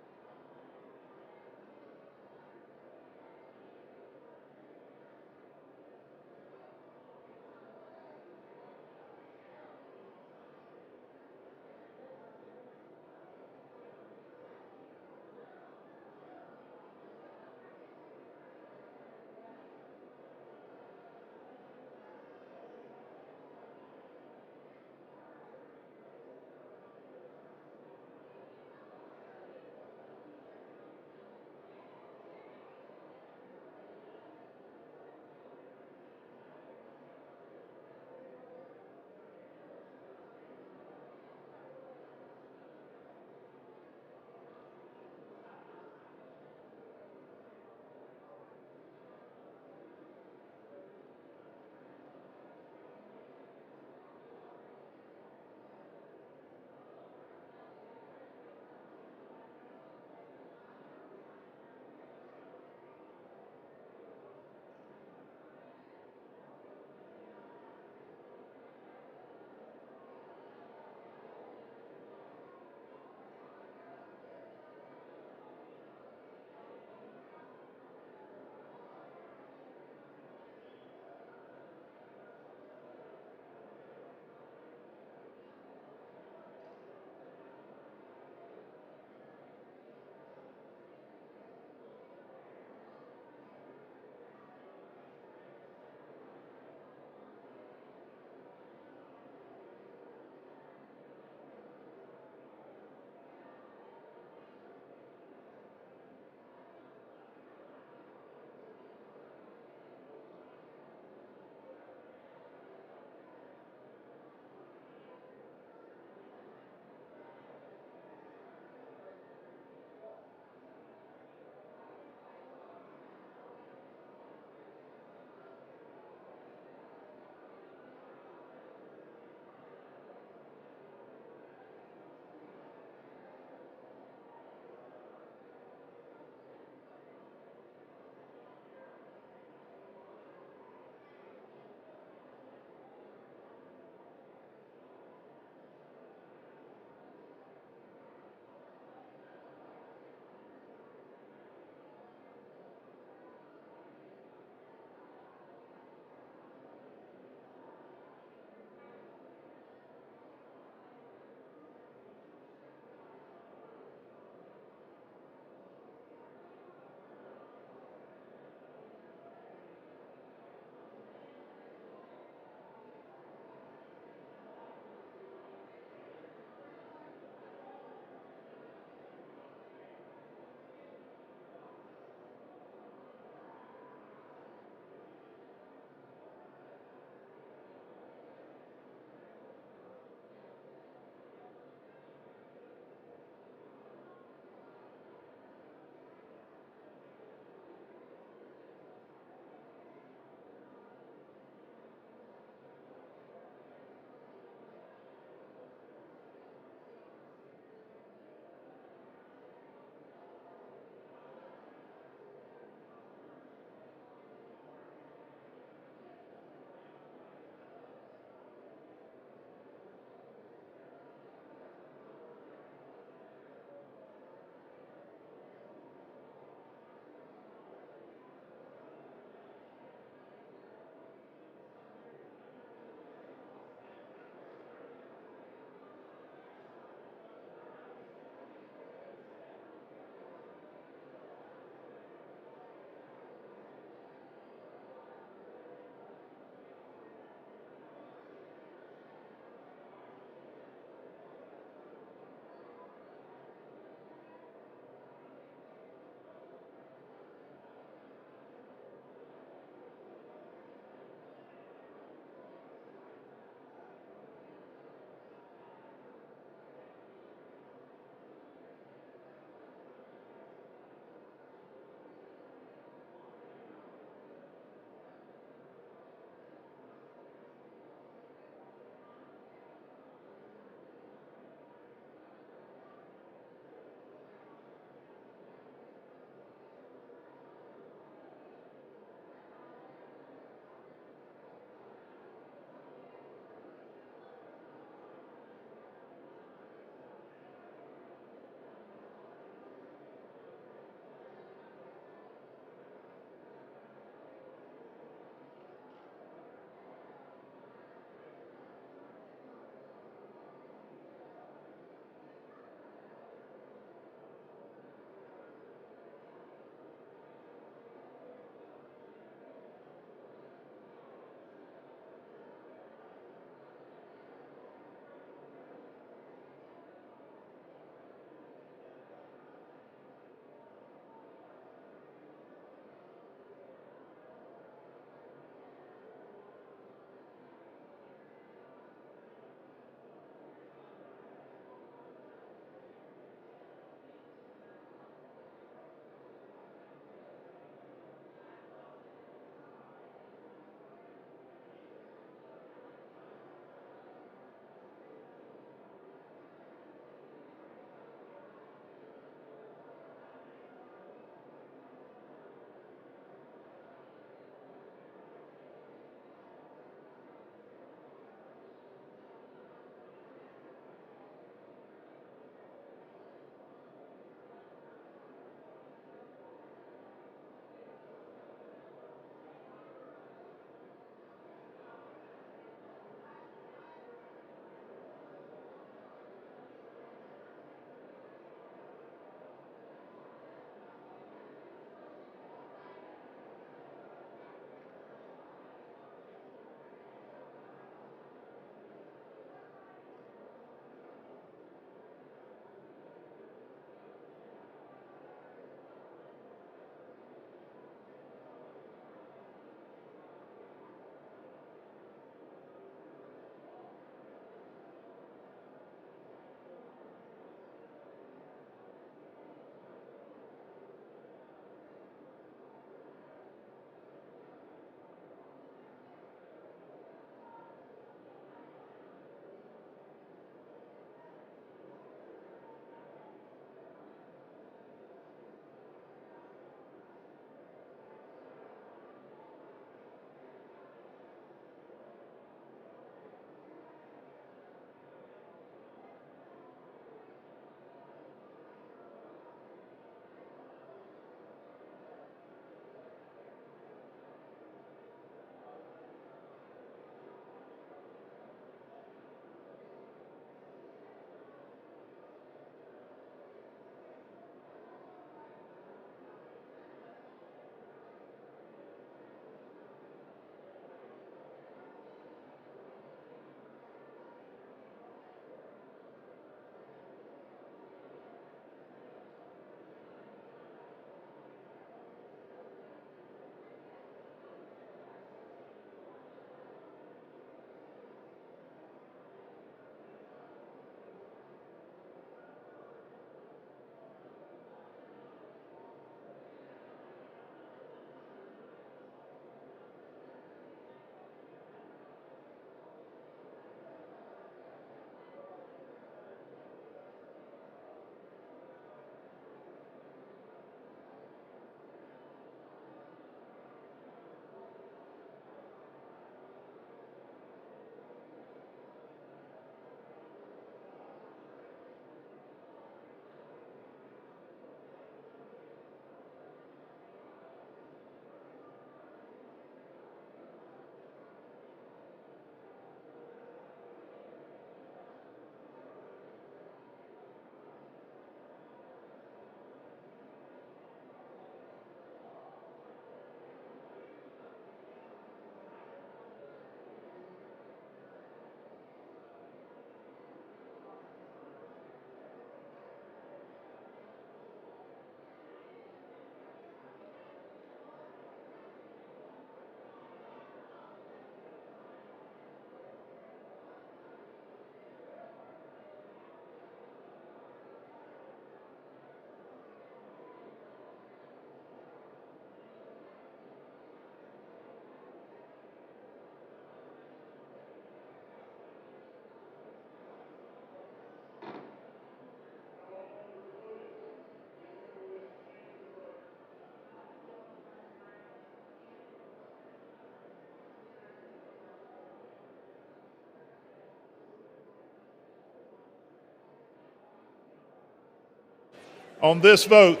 On this vote,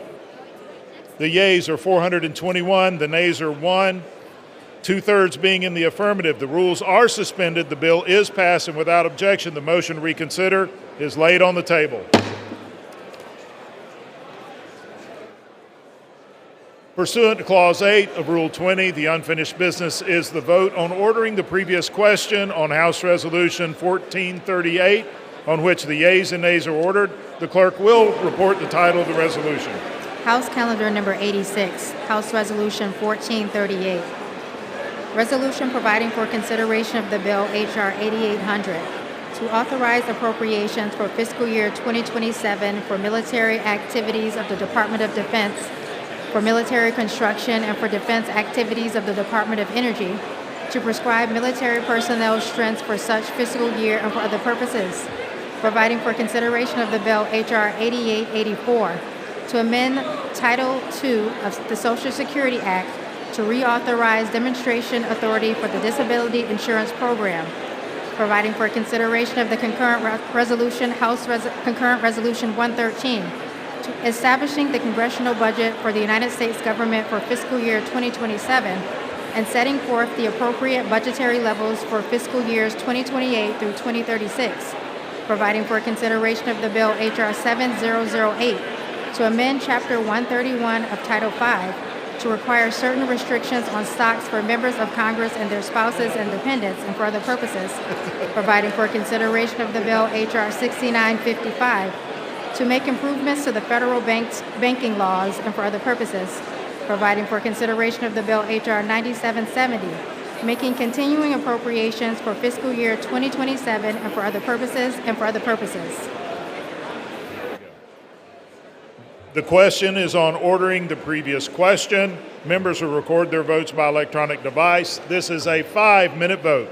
the yeas are 421, the nays are 1, 2/3 being in the affirmative. The rules are suspended. The bill is passed, and without objection, the motion to reconsider is laid on the table. Pursuant to Clause 8 of Rule 20, the unfinished business is the vote on ordering the previous question on House Resolution 1438, on which the yeas and nays are ordered. The clerk will report the title of the resolution. House Calendar Number 86, House Resolution 1438. Resolution providing for consideration of the bill H.R. 8800 to authorize appropriations for fiscal year 2027 for military activities of the Department of Defense, for military construction, and for defense activities of the Department of Energy, to prescribe military personnel strengths for such fiscal year and for other purposes, providing for consideration of the bill H.R. 8884 to amend Title II of the Social Security Act to reauthorize demonstration authority for the Disability Insurance Program, providing for consideration of the concurrent resolution, Concurrent Resolution 113, to establishing the congressional budget for the United States government for fiscal year 2027, and setting forth the appropriate budgetary levels for fiscal years 2028 through 2036, providing for consideration of the bill H.R. 7008 to amend Chapter 131 of Title V to require certain restrictions on stocks for members of Congress and their spouses and dependents and for other purposes, providing for consideration of the bill H.R. 6955 to make improvements to the federal banking laws and for other purposes, providing for consideration of the bill H.R. 9770, making continuing appropriations for fiscal year 2027 and for other purposes and for other purposes. The question is on ordering the previous question. Members will record their votes by electronic device. This is a 5-minute vote.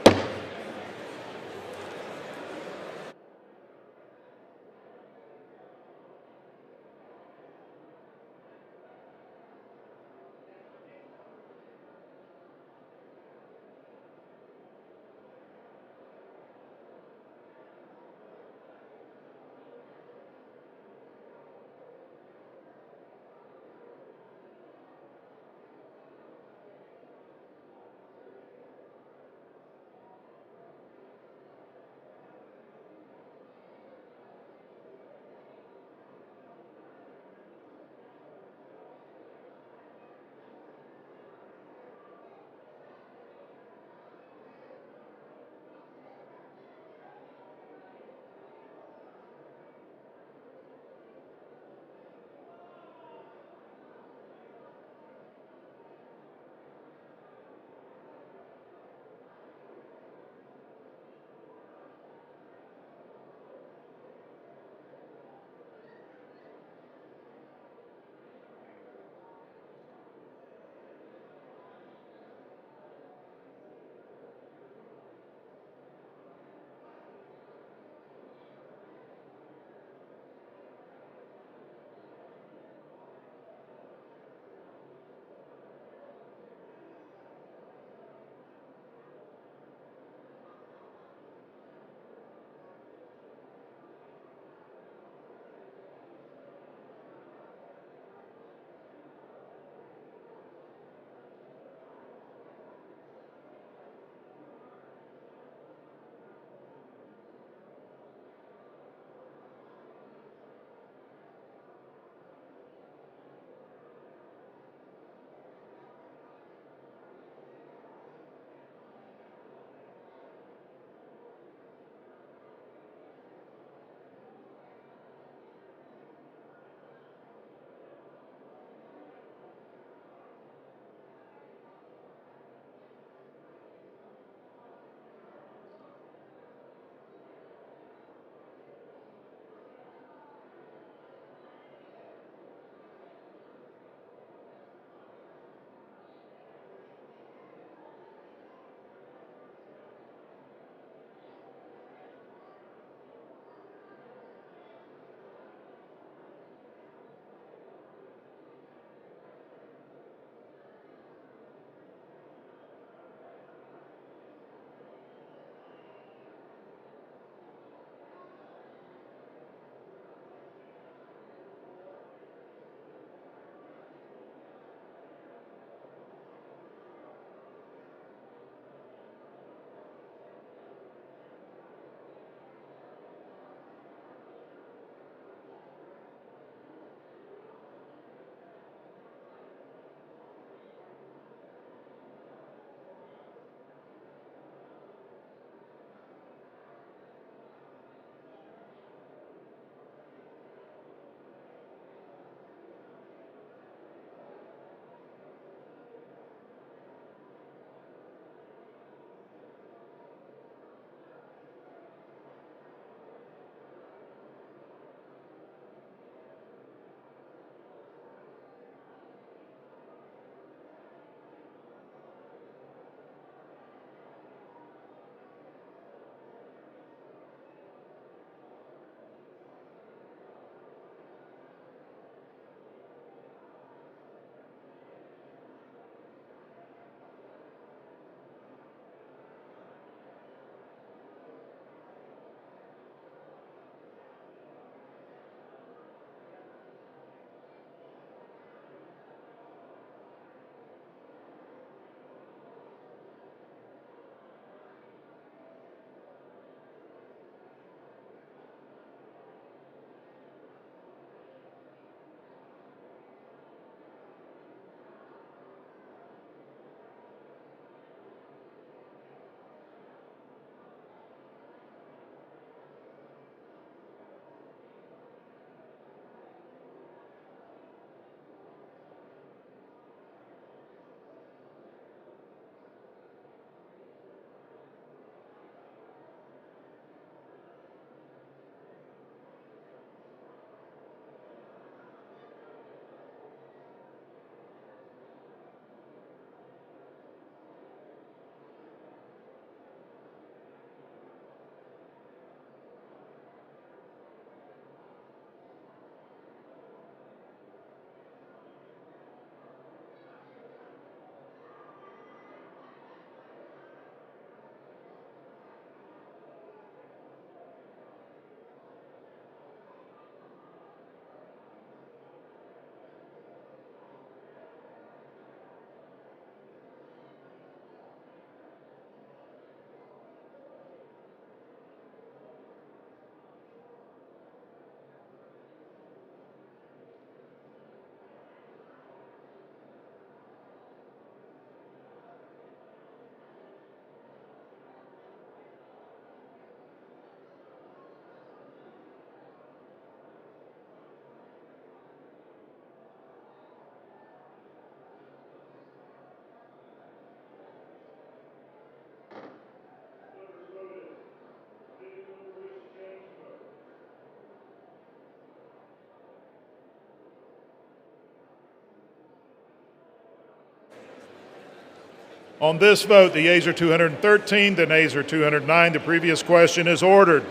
On this vote, the yeas are 213, the nays are 209. The previous question is ordered.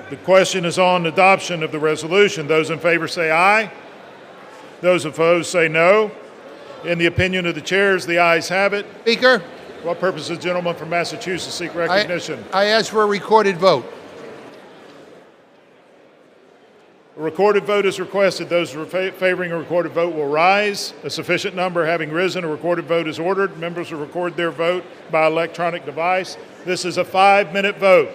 The question is on adoption of the resolution. Those in favor say aye. Those opposed say no. In the opinion of the chairs, the ayes have it. Speaker. For what purpose does the gentleman from Massachusetts seek recognition? I ask for a recorded vote. A recorded vote is requested. Those favoring a recorded vote will rise. A sufficient number having risen, a recorded vote is ordered. Members will record their vote by electronic device. This is a 5-minute vote.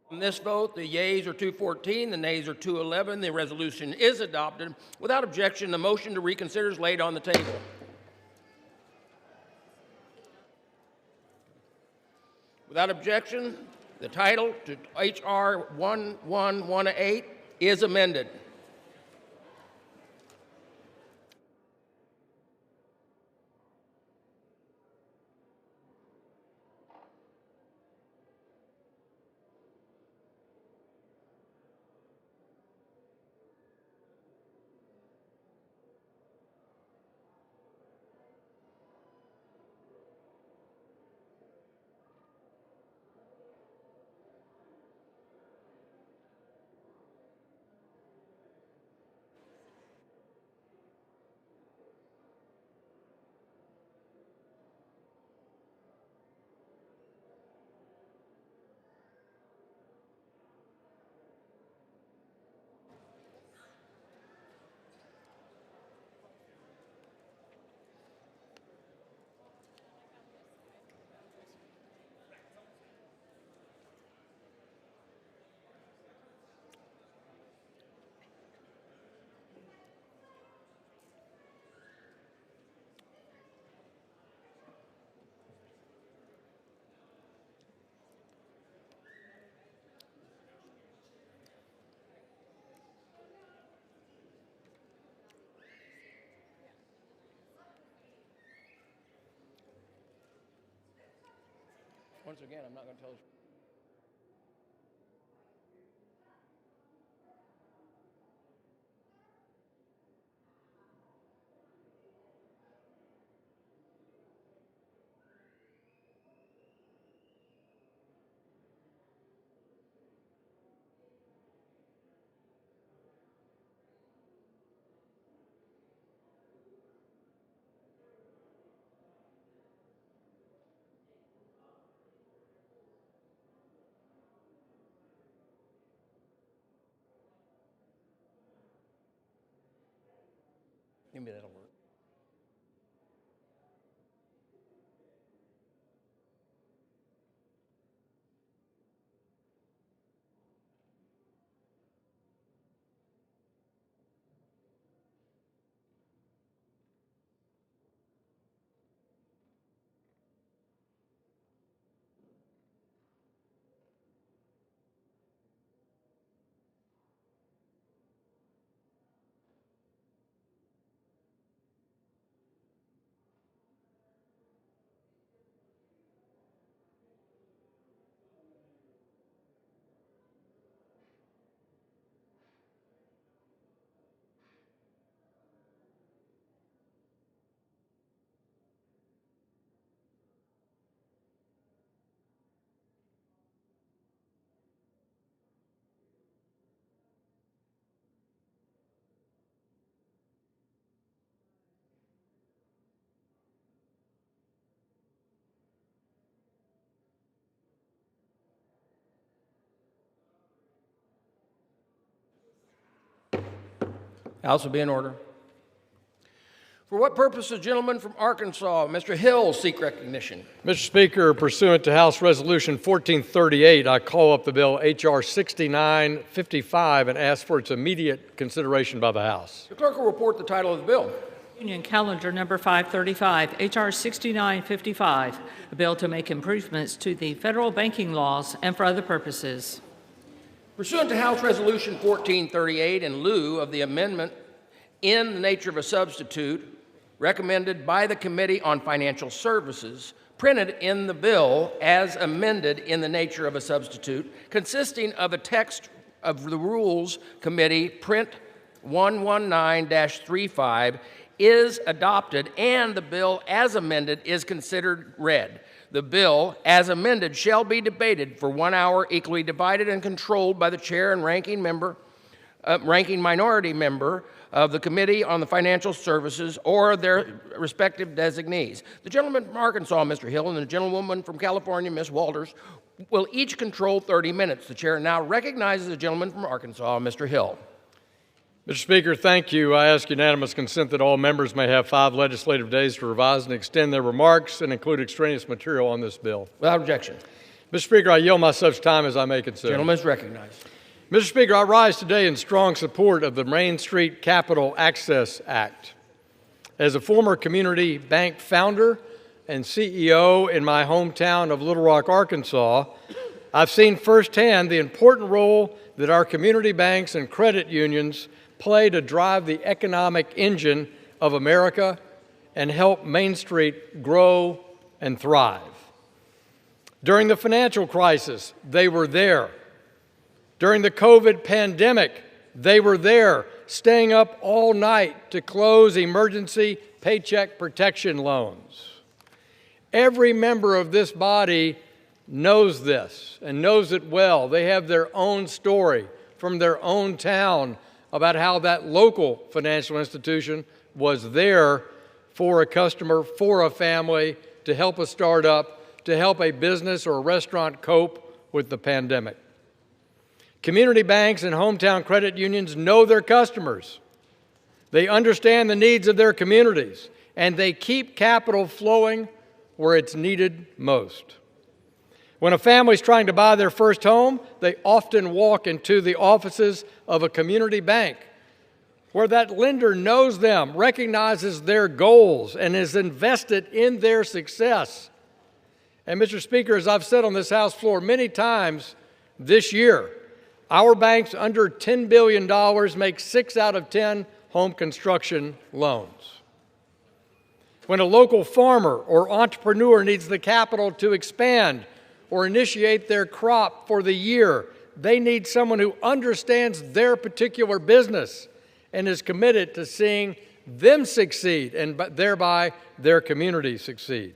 On this vote, the yeas are 214, the nays are 211. The resolution is adopted. Without objection, the motion to reconsider is laid on the table. Without objection, the title to H.R. 1118 is amended. Once again, I'm not going to tell you. Maybe that'll work. House will be in order. For what purpose does the gentleman from Arkansas, Mr. Hill, seek recognition? Mr. Speaker, pursuant to House Resolution 1438, I call up the bill H.R. 6955 and ask for its immediate consideration by the House. The clerk will report the title of the bill. Union Calendar number 535, H.R. 6955, a bill to make improvements to the federal banking laws and for other purposes. Pursuant to House Resolution 1438, in lieu of the amendment in the nature of a substitute recommended by the Committee on Financial Services, printed in the bill as amended in the nature of a substitute, consisting of a text of the Rules Committee, print 119-35, is adopted and the bill as amended is considered read. The bill, as amended, shall be debated for 1 hour, equally divided and controlled by the chair and ranking minority member of the Committee on the Financial Services or their respective designees. The gentleman from Arkansas, Mr. Hill, and the gentlewoman from California, Ms. Walters, will each control 30 minutes. The chair now recognizes the gentleman from Arkansas, Mr. Hill. Mr. Speaker, thank you. I ask unanimous consent that all members may have 5 legislative days to revise and extend their remarks and include extraneous material on this bill. Without objection. Mr. Speaker, I yield my such time as I may consider. Gentleman is recognized. Mr. Speaker, I rise today in strong support of the Main Street Capital Access Act. As a former community bank founder and CEO in my hometown of Little Rock, Arkansas, I've seen firsthand the important role that our community banks and credit unions play to drive the economic engine of America and help Main Street grow and thrive. During the financial crisis, they were there. During the COVID pandemic, they were there, staying up all night to close emergency paycheck protection loans. Every member of this body knows this and knows it well. They have their own story from their own town about how that local financial institution was there for a customer, for a family, to help a startup, to help a business or a restaurant cope with the pandemic. Community banks and hometown credit unions know their customers. They understand the needs of their communities, and they keep capital flowing where it's needed most. When a family's trying to buy their first home, they often walk into the offices of a community bank where that lender knows them, recognizes their goals, and is invested in their success. And Mr. Speaker, as I've said on this House floor many times this year, our banks under $10 billion make 6 out of 10 home construction loans. When a local farmer or entrepreneur needs the capital to expand or initiate their crop for the year, they need someone who understands their particular business and is committed to seeing them succeed and thereby their community succeed.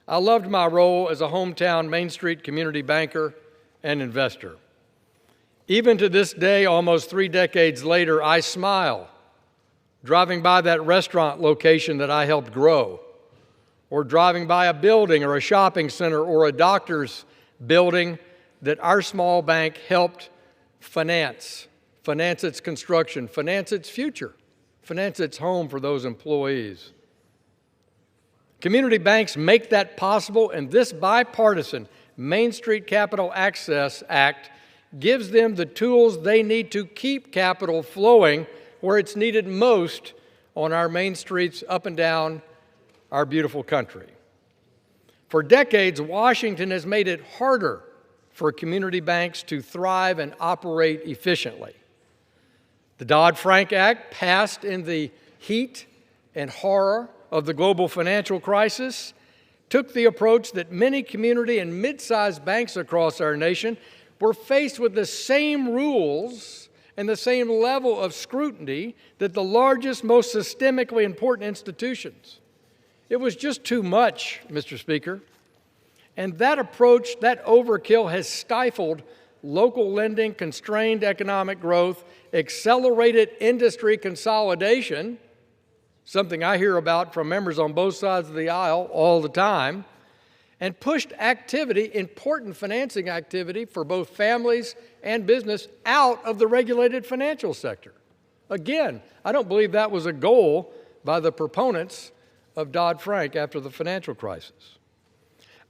I loved my role as a hometown Main Street community banker and investor. Even to this day, almost 3 decades later, I smile driving by that restaurant location that I helped grow, or driving by a building or a shopping center or a doctor's building that our small bank helped finance its construction, finance its future, finance its home for those employees. Community banks make that possible, and this bipartisan Main Street Capital Access Act gives them the tools they need to keep capital flowing where it's needed most on our main streets up and down our beautiful country. For decades, Washington has made it harder for community banks to thrive and operate efficiently. The Dodd-Frank Act, passed in the heat and horror of the global financial crisis, took the approach that many community and mid-sized banks across our nation were faced with the same rules and the same level of scrutiny that the largest, most systemically important institutions. It was just too much, Mr. Speaker. And that approach, that overkill, has stifled local lending, constrained economic growth, accelerated industry consolidation, something I hear about from members on both sides of the aisle all the time, and pushed activity, important financing activity for both families and business, out of the regulated financial sector. Again, I don't believe that was a goal by the proponents of Dodd-Frank after the financial crisis.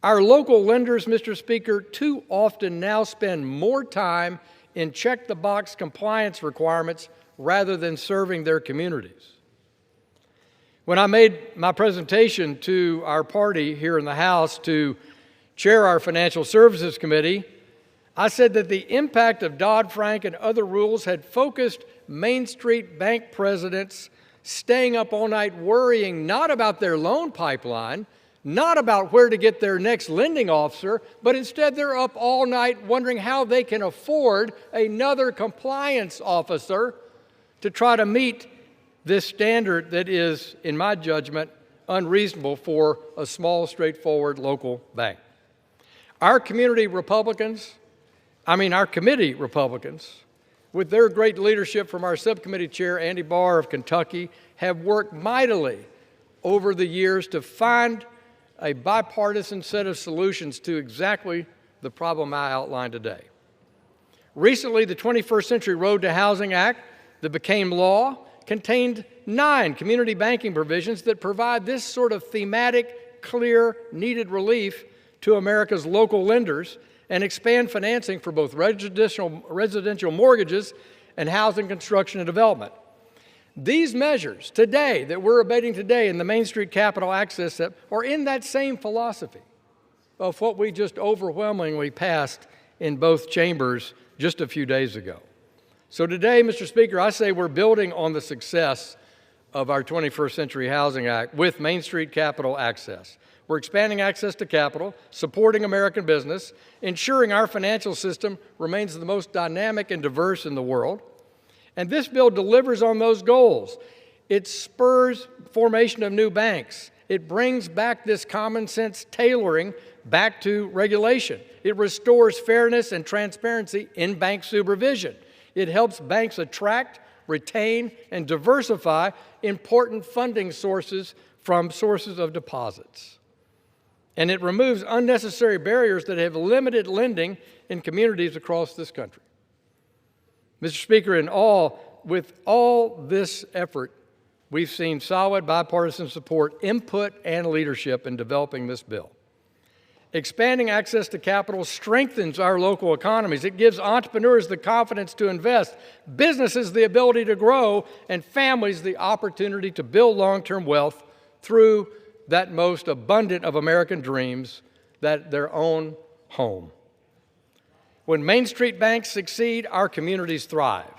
Our local lenders, Mr. Speaker, too often now spend more time in check-the-box compliance requirements rather than serving their communities. When I made my presentation to our party here in the House to chair our Financial Services Committee, I said that the impact of Dodd-Frank and other rules had focused Main Street bank presidents staying up all night worrying not about their loan pipeline, not about where to get their next lending officer, but instead they're up all night wondering how they can afford another compliance officer to try to meet this standard that is, in my judgment, unreasonable for a small, straightforward local bank. Our committee Republicans, with their great leadership from our subcommittee chair, Andy Barr of Kentucky, have worked mightily over the years to find a bipartisan set of solutions to exactly the problem I outlined today. Recently, the 21st Century Road to Housing Act that became law contained 9 community banking provisions that provide this sort of thematic, clear, needed relief to America's local lenders and expand financing for both residential mortgages and housing construction and development. These measures today that we're debating today in the Main Street Capital Access Act are in that same philosophy of what we just overwhelmingly passed in both chambers just a few days ago. So today, Mr. Speaker, I say we're building on the success of our 21st Century Housing Act with Main Street Capital Access. We're expanding access to capital, supporting American business, ensuring our financial system remains the most dynamic and diverse in the world. And this bill delivers on those goals. It spurs formation of new banks. It brings back this common sense tailoring back to regulation. It restores fairness and transparency in bank supervision. It helps banks attract, retain, and diversify important funding sources from sources of deposits. And it removes unnecessary barriers that have limited lending in communities across this country. Mr. Speaker, with all this effort, we've seen solid bipartisan support, input, and leadership in developing this bill. Expanding access to capital strengthens our local economies. It gives entrepreneurs the confidence to invest, businesses the ability to grow, and families the opportunity to build long-term wealth through that most abundant of American dreams, their own home. When Main Street banks succeed, our communities thrive.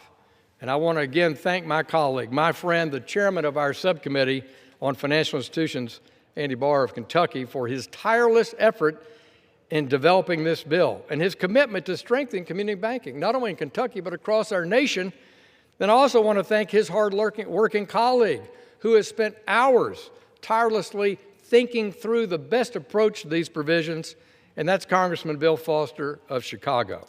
And I want to again thank my colleague, my friend, the chairman of our subcommittee on financial institutions, Andy Barr of Kentucky, for his tireless effort in developing this bill and his commitment to strengthen community banking, not only in Kentucky, but across our nation. Then I also want to thank his hard-working colleague who has spent hours tirelessly thinking through the best approach to these provisions, and that's Congressman Bill Foster of Chicago.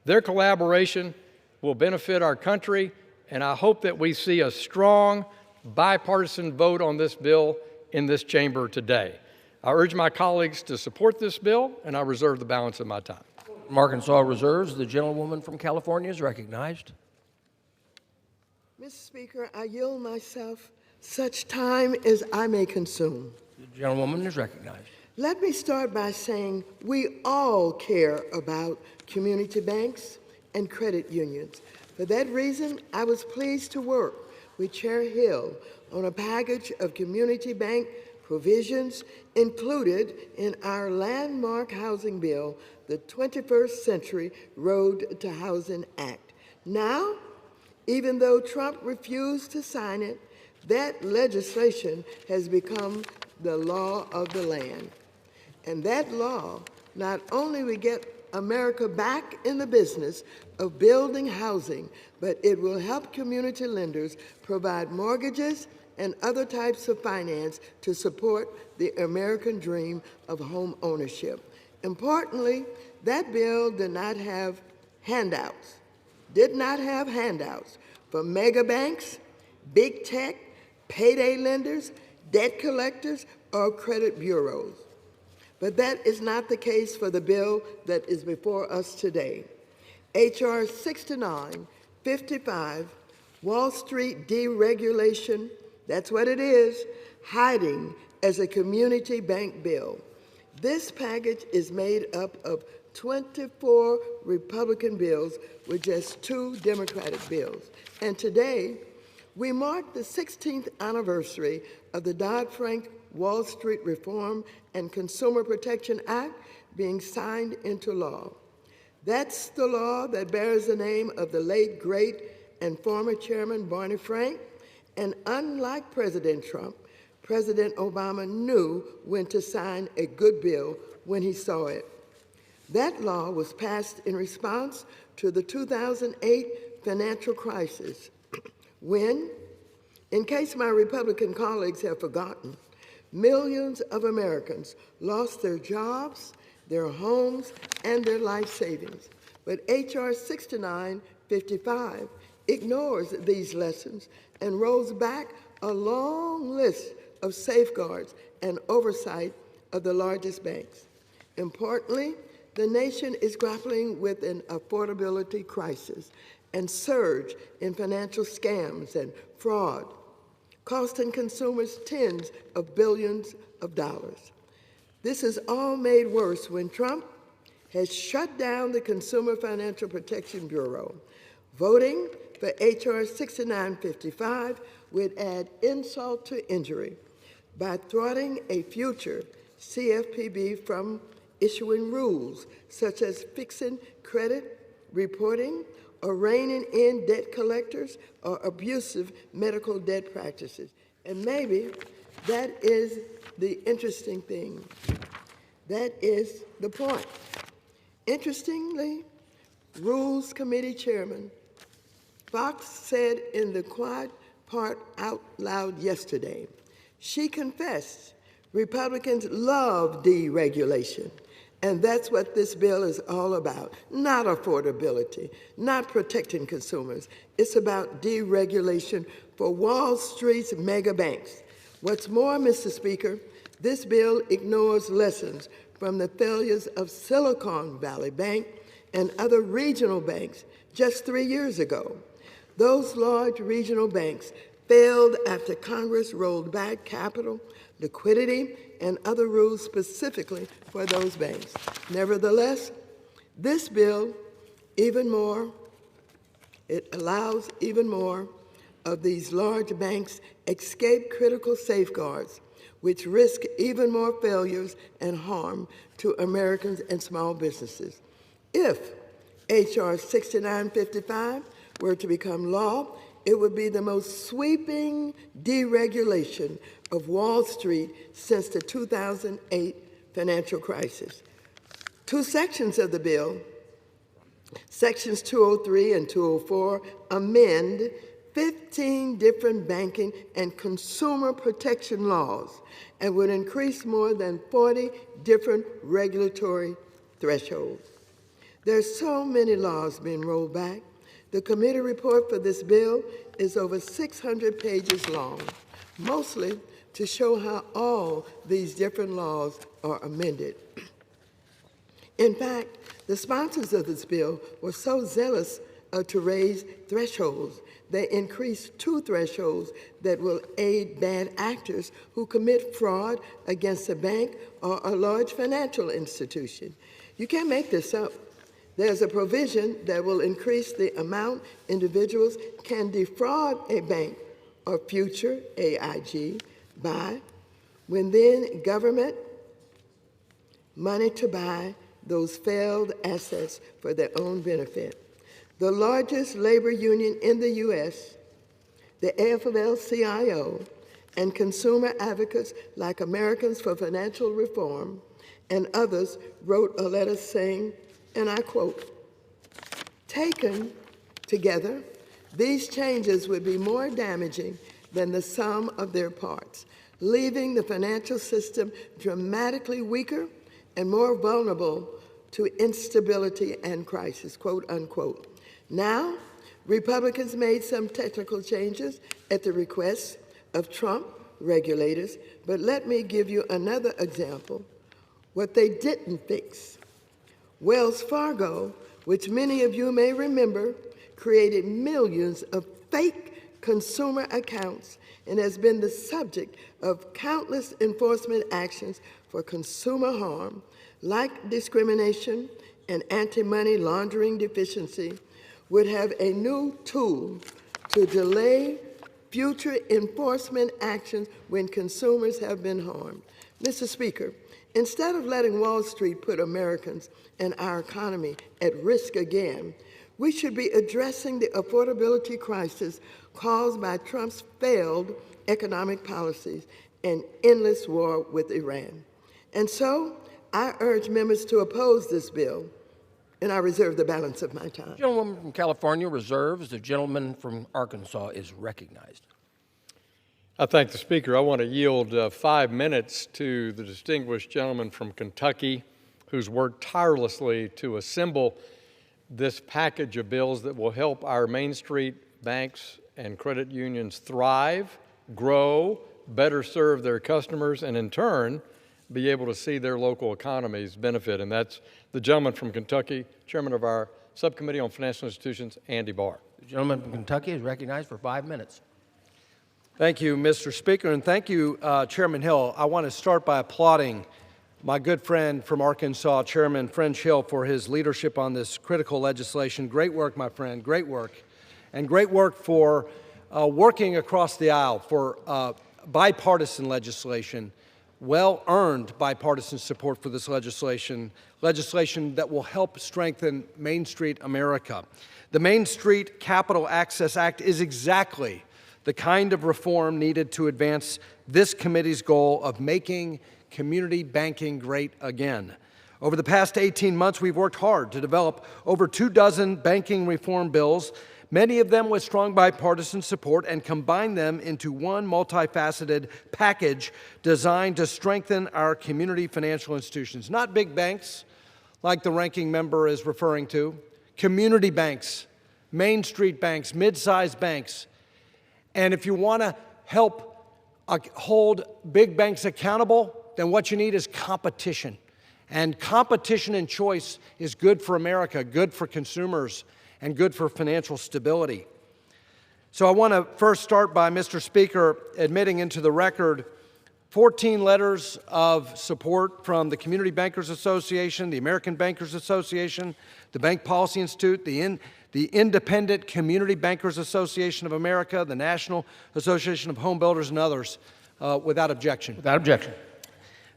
Their collaboration will benefit our country, and I hope that we see a strong bipartisan vote on this bill in this chamber today. I urge my colleagues to support this bill, and I reserve the balance of my time. Arkansas reserves. The gentlewoman from California is recognized. Mr. Speaker, I yield myself such time as I may consume. The gentlewoman is recognized. Let me start by saying we all care about community banks and credit unions. For that reason, I was pleased to work with Chair Hill on a package of community bank provisions included in our landmark housing bill, the 21st Century Road to Housing Act. Now, even though Trump refused to sign it, that legislation has become the law of the land. And that law not only will get America back in the business of building housing, but it will help community lenders provide mortgages and other types of finance to support the American dream of home ownership. Importantly, that bill did not have handouts for mega banks, big tech, payday lenders, debt collectors, or credit bureaus. But that is not the case for the bill that is before us today. H.R. 6955, Wall Street deregulation, that's what it is, hiding as a community bank bill. This package is made up of 24 Republican bills with just 2 Democratic bills. And today, we mark the 16th anniversary of the Dodd-Frank Wall Street Reform and Consumer Protection Act being signed into law. That's the law that bears the name of the late, great, and former Chairman Barney Frank. And unlike President Trump, President Obama knew when to sign a good bill when he saw it. That law was passed in response to the 2008 financial crisis, when, in case my Republican colleagues have forgotten, millions of Americans lost their jobs, their homes, and their life savings. But H.R. 6955 ignores these lessons and rolls back a long list of safeguards and oversight of the largest banks. Importantly, the nation is grappling with an affordability crisis and surge in financial scams and fraud, costing consumers tens of billions of dollars. This is all made worse when Trump has shut down the Consumer Financial Protection Bureau. Voting for H.R. 6955 would add insult to injury by thwarting a future CFPB from issuing rules such as fixing credit reporting or reining in debt collectors or abusive medical debt practices. And maybe that is the interesting thing. That is the point. Interestingly, Rules Committee Chairman Fox said in the quiet part out loud yesterday, she confessed Republicans love deregulation, and that's what this bill is all about. Not affordability, not protecting consumers. It's about deregulation for Wall Street's mega banks. What's more, Mr. Speaker, this bill ignores lessons from the failures of Silicon Valley Bank and other regional banks just 3 years ago. Those large regional banks failed after Congress rolled back capital, liquidity, and other rules specifically for those banks. Nevertheless, this bill, it allows even more of these large banks escape critical safeguards, which risk even more failures and harm to Americans and small businesses. If H.R. 6955 were to become law, it would be the most sweeping deregulation of Wall Street since the 2008 financial crisis. Two sections of the bill, sections 203 and 204, amend 15 different banking and consumer protection laws and would increase more than 40 different regulatory thresholds. There's so many laws being rolled back. The committee report for this bill is over 600 pages long, mostly to show how all these different laws are amended. In fact, the sponsors of this bill were so zealous to raise thresholds, they increased 2 thresholds that will aid bad actors who commit fraud against a bank or a large financial institution. You can't make this up. There's a provision that will increase the amount individuals can defraud a bank or future AIG by when then government money to buy those failed assets for their own benefit. The largest labor union in the U.S., the AFL-CIO, and consumer advocates like Americans for Financial Reform and others wrote a letter saying, and I quote, "Taken together, these changes would be more damaging than the sum of their parts, leaving the financial system dramatically weaker and more vulnerable to instability and crisis," quote unquote. Now, Republicans made some technical changes at the request of Trump regulators, but let me give you another example. What they didn't fix. Wells Fargo, which many of you may remember, created millions of fake consumer accounts and has been the subject of countless enforcement actions for consumer harm, like discrimination and anti-money laundering deficiency, would have a new tool to delay future enforcement actions when consumers have been harmed. Mr. Speaker, instead of letting Wall Street put Americans and our economy at risk again, we should be addressing the affordability crisis caused by Trump's failed economic policies and endless war with Iran. And so, I urge members to oppose this bill, and I reserve the balance of my time. The gentlewoman from California reserves. The gentleman from Arkansas is recognized. I thank the Speaker. I want to yield 5 minutes to the distinguished gentleman from Kentucky who's worked tirelessly to assemble this package of bills that will help our Main Street banks and credit unions thrive, grow, better serve their customers, and in turn, be able to see their local economies benefit. And that's the gentleman from Kentucky, chairman of our Subcommittee on Financial Institutions, Andy Barr. The gentleman from Kentucky is recognized for 5 minutes. Thank you, Mr. Speaker, and thank you, Chairman Hill. I want to start by applauding my good friend from Arkansas, Chairman French Hill, for his leadership on this critical legislation. Great work, my friend, great work. And great work for working across the aisle for bipartisan legislation, well-earned bipartisan support for this legislation that will help strengthen Main Street America. The Main Street Capital Access Act is exactly the kind of reform needed to advance this committee's goal of making community banking great again. Over the past 18 months, we've worked hard to develop over 24 banking reform bills, many of them with strong bipartisan support, and combine them into one multifaceted package designed to strengthen our community financial institutions. Not big banks, like the ranking member is referring to, community banks, Main Street banks, mid-sized banks. And if you want to help hold big banks accountable, then what you need is competition. And competition and choice is good for America, good for consumers, and good for financial stability. So I want to first start by, Mr. Speaker, admitting into the record 14 letters of support from the Community Bankers Association, the American Bankers Association, the Bank Policy Institute, the Independent Community Bankers Association of America, the National Association of Home Builders, and others, without objection. Without objection.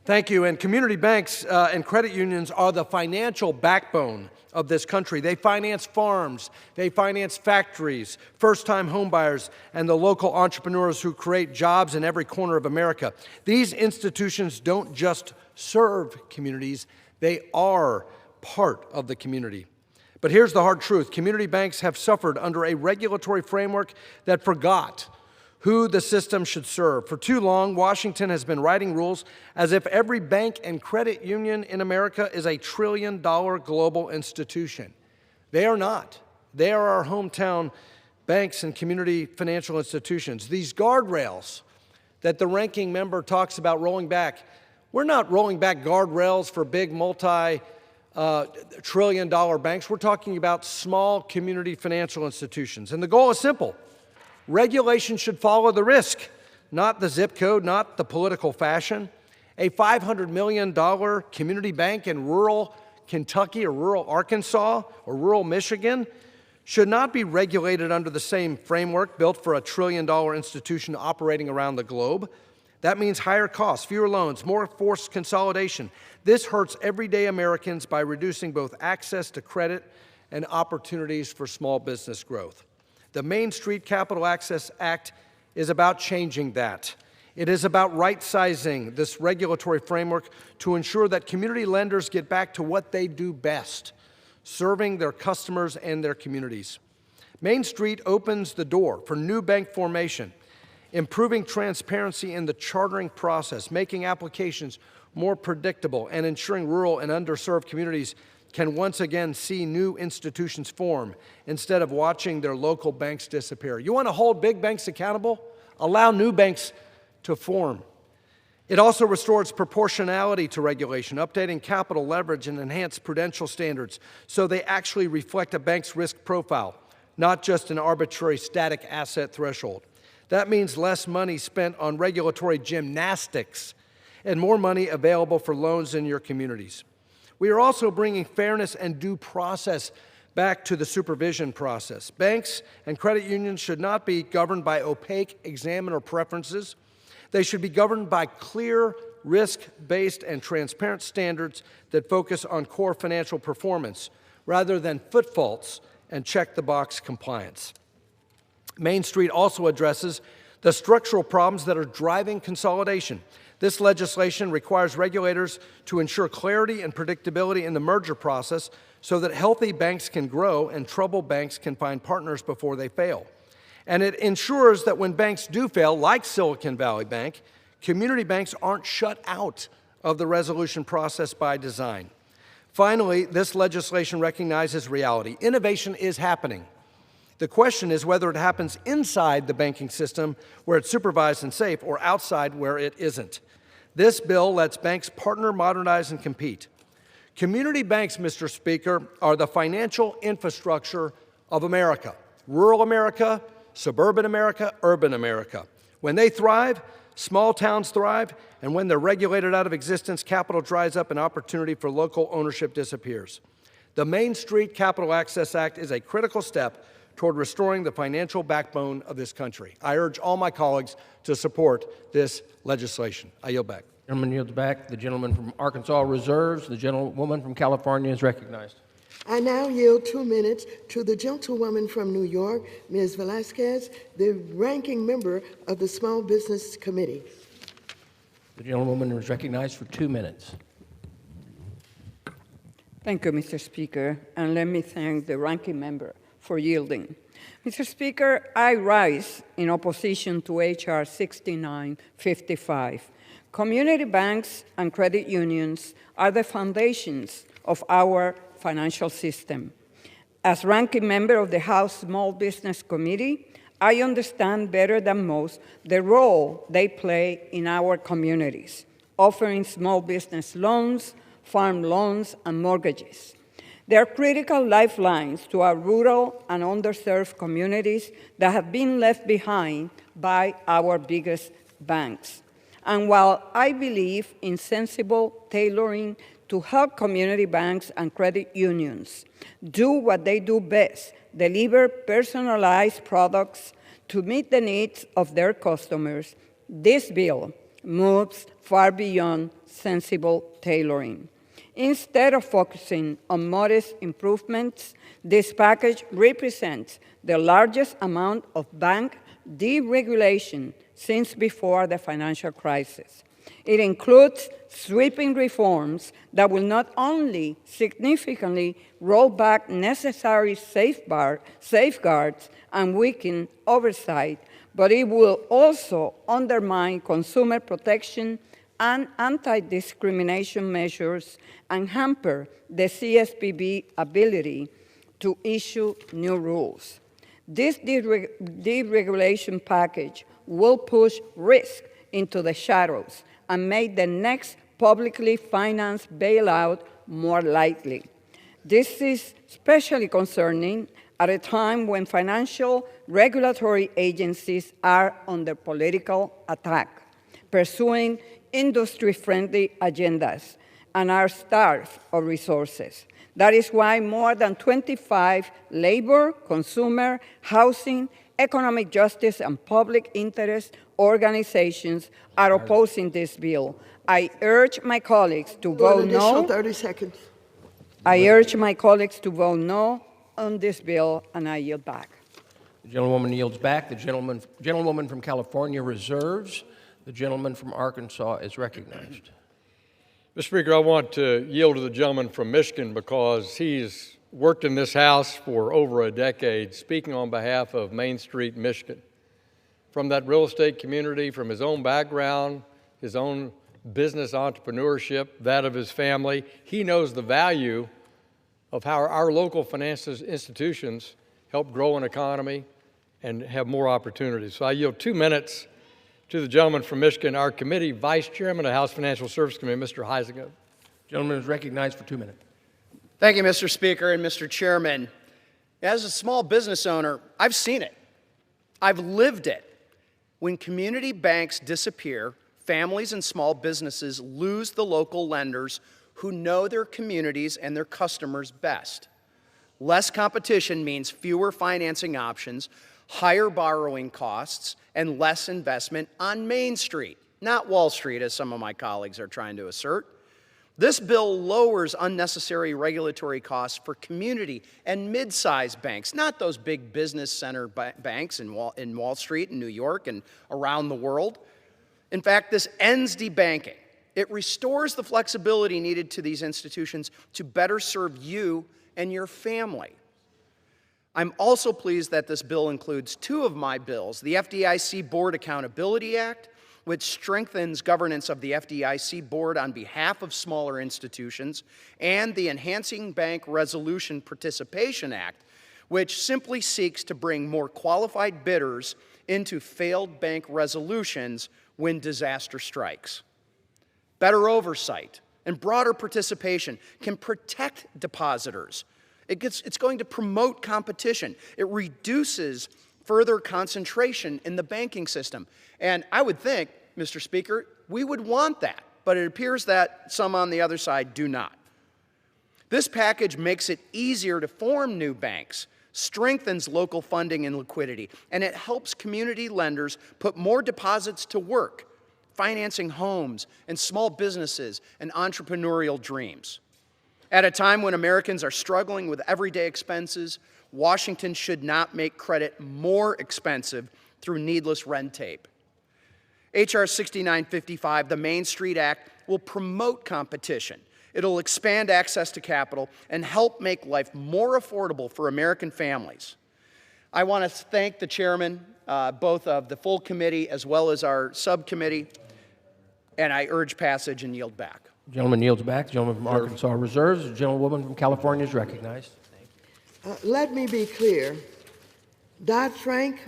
Thank you. And community banks and credit unions are the financial backbone of this country. They finance farms, they finance factories, first-time homebuyers, and the local entrepreneurs who create jobs in every corner of America. These institutions don't just serve communities, they are part of the community. But here's the hard truth. Community banks have suffered under a regulatory framework that forgot who the system should serve. For too long, Washington has been writing rules as if every bank and credit union in America is a trillion-dollar global institution. They are not. They are our hometown banks and community financial institutions. These guardrails that the ranking member talks about rolling back, we're not rolling back guardrails for big multi-trillion-dollar banks. We're talking about small community financial institutions. And the goal is simple. Regulation should follow the risk, not the zip code, not the political fashion. A $500 million community bank in rural Kentucky or rural Arkansas or rural Michigan should not be regulated under the same framework built for a trillion-dollar institution operating around the globe. That means higher costs, fewer loans, more forced consolidation. This hurts everyday Americans by reducing both access to credit and opportunities for small business growth. The Main Street Capital Access Act is about changing that. It is about right-sizing this regulatory framework to ensure that community lenders get back to what they do best, serving their customers and their communities. Main Street opens the door for new bank formation, improving transparency in the chartering process, making applications more predictable, and ensuring rural and underserved communities can once again see new institutions form instead of watching their local banks disappear. You want to hold big banks accountable? Allow new banks to form. It also restores proportionality to regulation, updating capital leverage and enhanced prudential standards so they actually reflect a bank's risk profile, not just an arbitrary static asset threshold. That means less money spent on regulatory gymnastics and more money available for loans in your communities. We are also bringing fairness and due process back to the supervision process. Banks and credit unions should not be governed by opaque examiner preferences. They should be governed by clear, risk-based, and transparent standards that focus on core financial performance rather than footfalls and check-the-box compliance. Main Street also addresses the structural problems that are driving consolidation. This legislation requires regulators to ensure clarity and predictability in the merger process so that healthy banks can grow and troubled banks can find partners before they fail. And it ensures that when banks do fail, like Silicon Valley Bank, community banks aren't shut out of the resolution process by design. Finally, this legislation recognizes reality. Innovation is happening. The question is whether it happens inside the banking system where it's supervised and safe or outside where it isn't. This bill lets banks partner, modernize, and compete. Community banks, Mr. Speaker, are the financial infrastructure of America. Rural America, suburban America, urban America. When they thrive, small towns thrive, and when they're regulated out of existence, capital dries up and opportunity for local ownership disappears. The Main Street Capital Access Act is a critical step toward restoring the financial backbone of this country. I urge all my colleagues to support this legislation. I yield back. The gentleman yields back. The gentleman from Arkansas reserves. The gentlewoman from California is recognized. I now yield 2 minutes to the gentlewoman from New York, Ms. Velasquez, the ranking member of the Small Business Committee. The gentlewoman is recognized for 2 minutes. Thank you, Mr. Speaker, and let me thank the ranking member for yielding. Mr. Speaker, I rise in opposition to H.R. 6955. Community banks and credit unions are the foundations of our financial system. As ranking member of the House Small Business Committee, I understand better than most the role they play in our communities, offering small business loans, farm loans, and mortgages. They are critical lifelines to our rural and underserved communities that have been left behind by our biggest banks. And while I believe in sensible tailoring to help community banks and credit unions do what they do best, deliver personalized products to meet the needs of their customers, this bill moves far beyond sensible tailoring. Instead of focusing on modest improvements, this package represents the largest amount of bank deregulation since before the financial crisis. It includes sweeping reforms that will not only significantly roll back necessary safeguards and weaken oversight, but it will also undermine consumer protection and anti-discrimination measures and hamper the CFPB ability to issue new rules. This deregulation package will push risk into the shadows and make the next publicly financed bailout more likely. This is especially concerning at a time when financial regulatory agencies are under political attack, pursuing industry-friendly agendas, and are starved of resources. That is why more than 25 labor, consumer, housing, economic justice, and public interest organizations are opposing this bill. I urge my colleagues to vote no. 30 seconds. I urge my colleagues to vote no on this bill, and I yield back. The gentlewoman yields back. The gentlewoman from California reserves. The gentleman from Arkansas is recognized. Mr. Speaker, I want to yield to the gentleman from Michigan because he's worked in this House for over a decade, speaking on behalf of Main Street, Michigan. From that real estate community, from his own background, his own business entrepreneurship, that of his family, he knows the value of how our local financial institutions help grow an economy and have more opportunities. So I yield 2 minutes to the gentleman from Michigan, our committee vice chairman of the House Financial Services Committee, Mr. Heisinger. Gentleman is recognized for 2 minutes. Thank you, Mr. Speaker and Mr. Chairman. As a small business owner, I've seen it. I've lived it. When community banks disappear, families and small businesses lose the local lenders who know their communities and their customers best. Less competition means fewer financing options, higher borrowing costs, and less investment on Main Street, not Wall Street, as some of my colleagues are trying to assert. This bill lowers unnecessary regulatory costs for community and mid-sized banks, not those big business center banks in Wall Street and New York and around the world. In fact, this ends debanking. It restores the flexibility needed to these institutions to better serve you and your family. I'm also pleased that this bill includes two of my bills, the FDIC Board Accountability Act, which strengthens governance of the FDIC board on behalf of smaller institutions, and the Enhancing Bank Resolution Participation Act, which simply seeks to bring more qualified bidders into failed bank resolutions when disaster strikes. Better oversight and broader participation can protect depositors. It's going to promote competition. It reduces further concentration in the banking system. And I would think Mr. Speaker, we would want that, but it appears that some on the other side do not. This package makes it easier to form new banks, strengthens local funding and liquidity, and it helps community lenders put more deposits to work, financing homes and small businesses and entrepreneurial dreams. At a time when Americans are struggling with everyday expenses, Washington should not make credit more expensive through needless red tape. H.R. 6955, the Main Street Act, will promote competition. It'll expand access to capital and help make life more affordable for American families. I want to thank the chairman, both of the full committee as well as our subcommittee, and I urge passage and yield back. The gentleman yields back. The gentleman from Arkansas reserves. The gentlewoman from California is recognized. Let me be clear. Dodd-Frank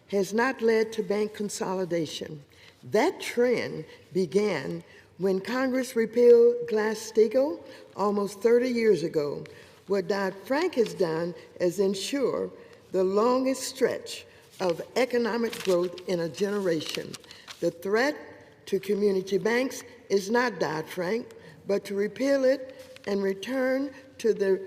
has not led to bank consolidation. That trend began when Congress repealed Glass-Steagall almost 30 years ago. What Dodd-Frank has done is ensure the longest stretch of economic growth in a generation. The threat to community banks is not Dodd-Frank, but to repeal it and return to the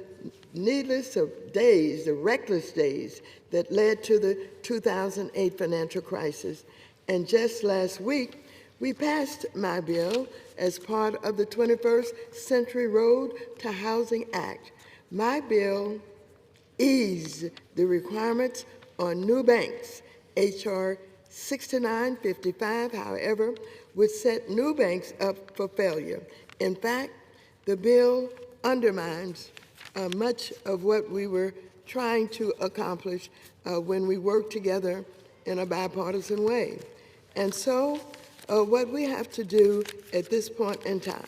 needless of days, the reckless days that led to the 2008 financial crisis. And just last week, we passed my bill as part of the 21st Century Road to Housing Act. My bill eased the requirements on new banks. H.R. 6955, however, would set new banks up for failure. In fact, the bill undermines much of what we were trying to accomplish when we worked together in a bipartisan way. And so what we have to do at this point in time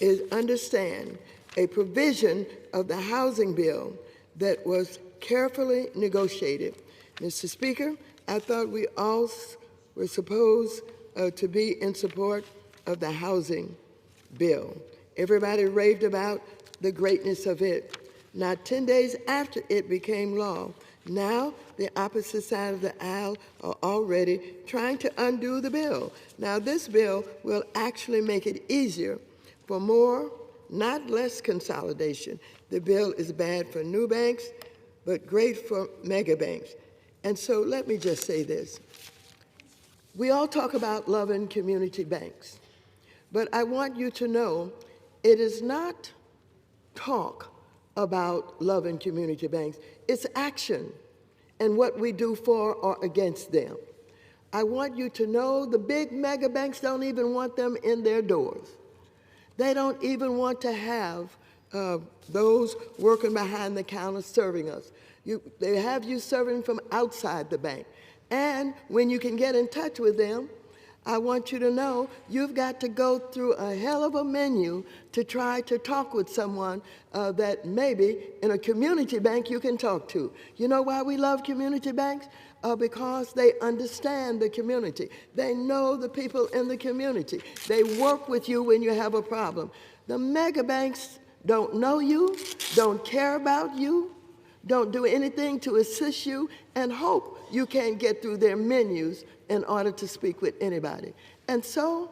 is understand a provision of the housing bill that was carefully negotiated. Mr. Speaker, I thought we all were supposed to be in support of the housing bill. Everybody raved about the greatness of it. Not 10 days after it became law, now the opposite side of the aisle are already trying to undo the bill. Now this bill will actually make it easier for more, not less consolidation. The bill is bad for new banks, but great for mega banks. And so let me just say this. We all talk about loving community banks, but I want you to know it is not talk about loving community banks. It's action and what we do for or against them. I want you to know the big mega banks don't even want them in their doors. They don't even want to have those working behind the counter serving us. They have you serving from outside the bank. And when you can get in touch with them, I want you to know you've got to go through a hell of a menu to try to talk with someone that maybe in a community bank you can talk to. You know why we love community banks? Because they understand the community. They know the people in the community. They work with you when you have a problem. The mega banks don't know you, don't care about you, don't do anything to assist you, and hope you can't get through their menus in order to speak with anybody. And so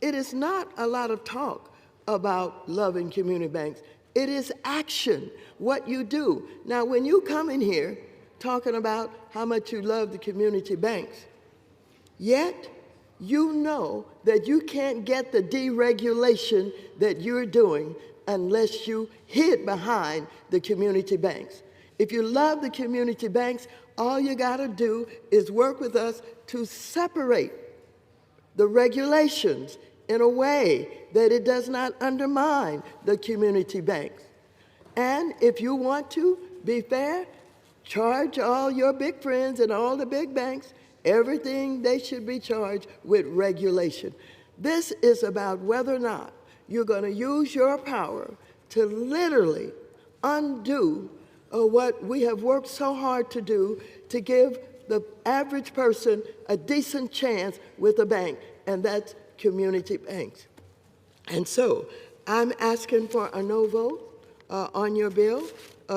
it is not a lot of talk about loving community banks. It is action, what you do. Now, when you come in here talking about how much you love the community banks, yet you know that you can't get the deregulation that you're doing unless you hid behind the community banks. If you love the community banks, all you got to do is work with us to separate the regulations in a way that it does not undermine the community banks. And if you want to be fair, charge all your big friends and all the big banks everything they should be charged with regulation. This is about whether or not you're going to use your power to literally undo what we have worked so hard to do to give the average person a decent chance with a bank, and that's community banks. And so I'm asking for a no vote on your bill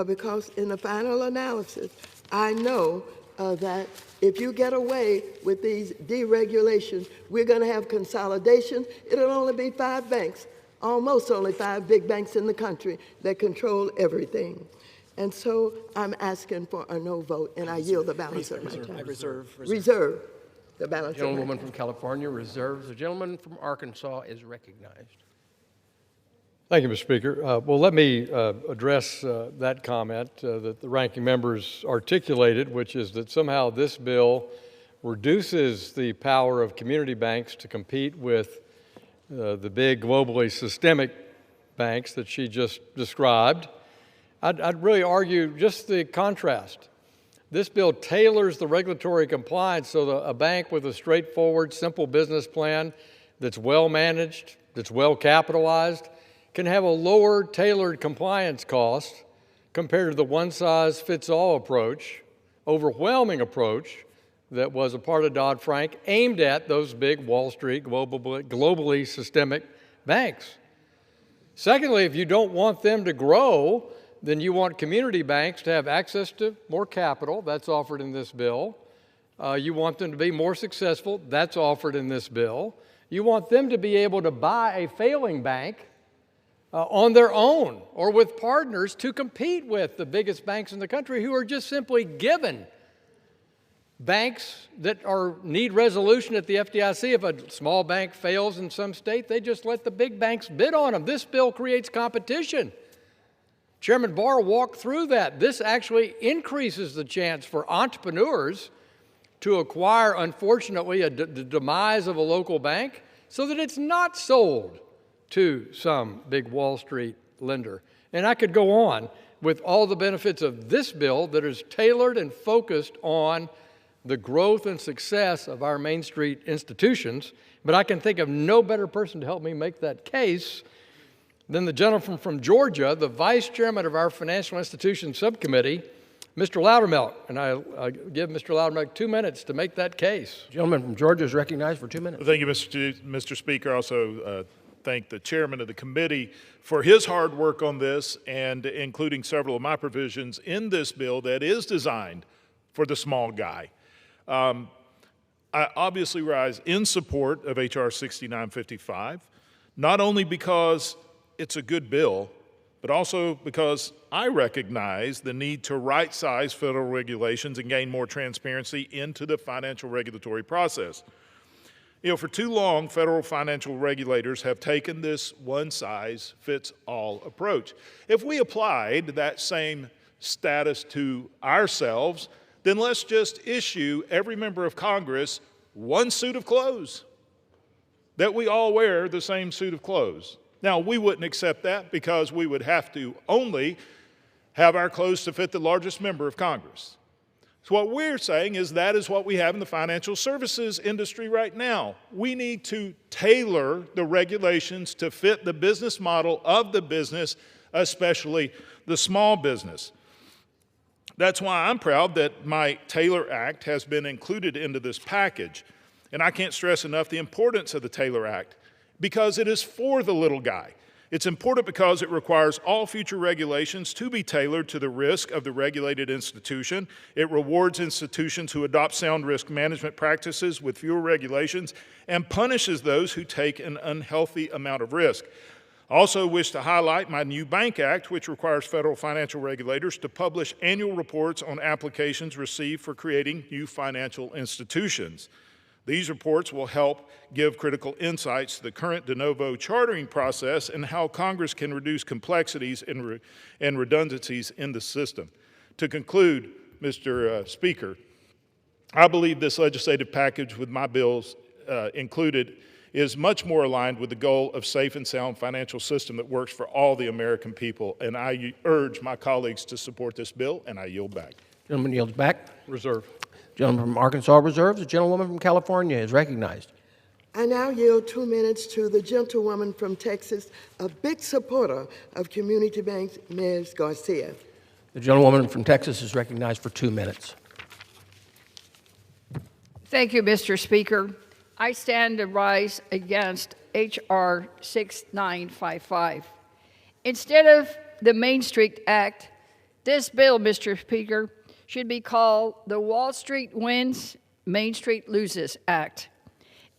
because in the final analysis, I know that if you get away with these deregulations, we're going to have consolidation. It'll only be 5 banks, almost only 5 big banks in the country that control everything. And so I'm asking for a no vote, and I yield the balance of my time. Reserve the balance of my Gentlewoman time. from California reserves. The gentleman from Arkansas is recognized. Thank you, Mr. Speaker. Well, let me address that comment that the ranking members articulated, which is that somehow this bill reduces the power of community banks to compete with the big globally systemic banks that she just described. I'd really argue just the contrast. This bill tailors the regulatory compliance so that a bank with a straightforward, simple business plan that's well managed, that's well capitalized, can have a lower tailored compliance cost compared to the one-size-fits-all approach, overwhelming approach that was a part of Dodd-Frank aimed at those big Wall Street, globally systemic banks. Secondly, if you don't want them to grow, then you want community banks to have access to more capital. That's offered in this bill. You want them to be more successful. That's offered in this bill. You want them to be able to buy a failing bank on their own or with partners to compete with the biggest banks in the country who are just simply given. Banks that need resolution at the FDIC, if a small bank fails in some state, they just let the big banks bid on them. This bill creates competition. Chairman Barr walked through that. This actually increases the chance for entrepreneurs to acquire, unfortunately, the demise of a local bank so that it's not sold to some big Wall Street lender. And I could go on with all the benefits of this bill that is tailored and focused on the growth and success of our Main Street institutions, but I can think of no better person to help me make that case than the gentleman from Georgia, the vice chairman of our Financial Institutions Subcommittee, Mr. Loudermilk. And I give Mr. Loudermilk 2 minutes to make that case. The gentleman from Georgia is recognized for 2 minutes. Thank you, Mr. Speaker. Also, thank the chairman of the committee for his hard work on this and including several of my provisions in this bill that is designed for the small guy. I obviously rise in support of H.R. 6955, not only because it's a good bill, but also because I recognize the need to right-size federal regulations and gain more transparency into the financial regulatory process. You know, for too long, federal financial regulators have taken this one-size-fits-all approach. If we applied that same status to ourselves, then let's just issue every member of Congress one suit of clothes, that we all wear the same suit of clothes. Now, we wouldn't accept that because we would have to only have our clothes to fit the largest member of Congress. So what we're saying is that is what we have in the financial services industry right now. We need to tailor the regulations to fit the business model of the business, especially the small business. That's why I'm proud that my Taylor Act has been included into this package. And I can't stress enough the importance of the Taylor Act because it is for the little guy. It's important because it requires all future regulations to be tailored to the risk of the regulated institution. It rewards institutions who adopt sound risk management practices with fewer regulations and punishes those who take an unhealthy amount of risk. I also wish to highlight my new Bank Act, which requires federal financial regulators to publish annual reports on applications received for creating new financial institutions. These reports will help give critical insights to the current de novo chartering process and how Congress can reduce complexities and redundancies in the system. To conclude, Mr. Speaker, I believe this legislative package with my bills included is much more aligned with the goal of safe and sound financial system that works for all the American people. And I urge my colleagues to support this bill, and I yield back. Gentleman yields back. Reserve. Gentleman from Arkansas reserves. The gentlewoman from California is recognized. I now yield 2 minutes to the gentlewoman from Texas, a big supporter of community banks, Ms. Garcia. The gentlewoman from Texas is recognized for 2 minutes. Thank you, Mr. Speaker. I stand to rise against H.R. 6955. Instead of the Main Street Act, this bill, Mr. Speaker, should be called the Wall Street Wins, Main Street Loses Act.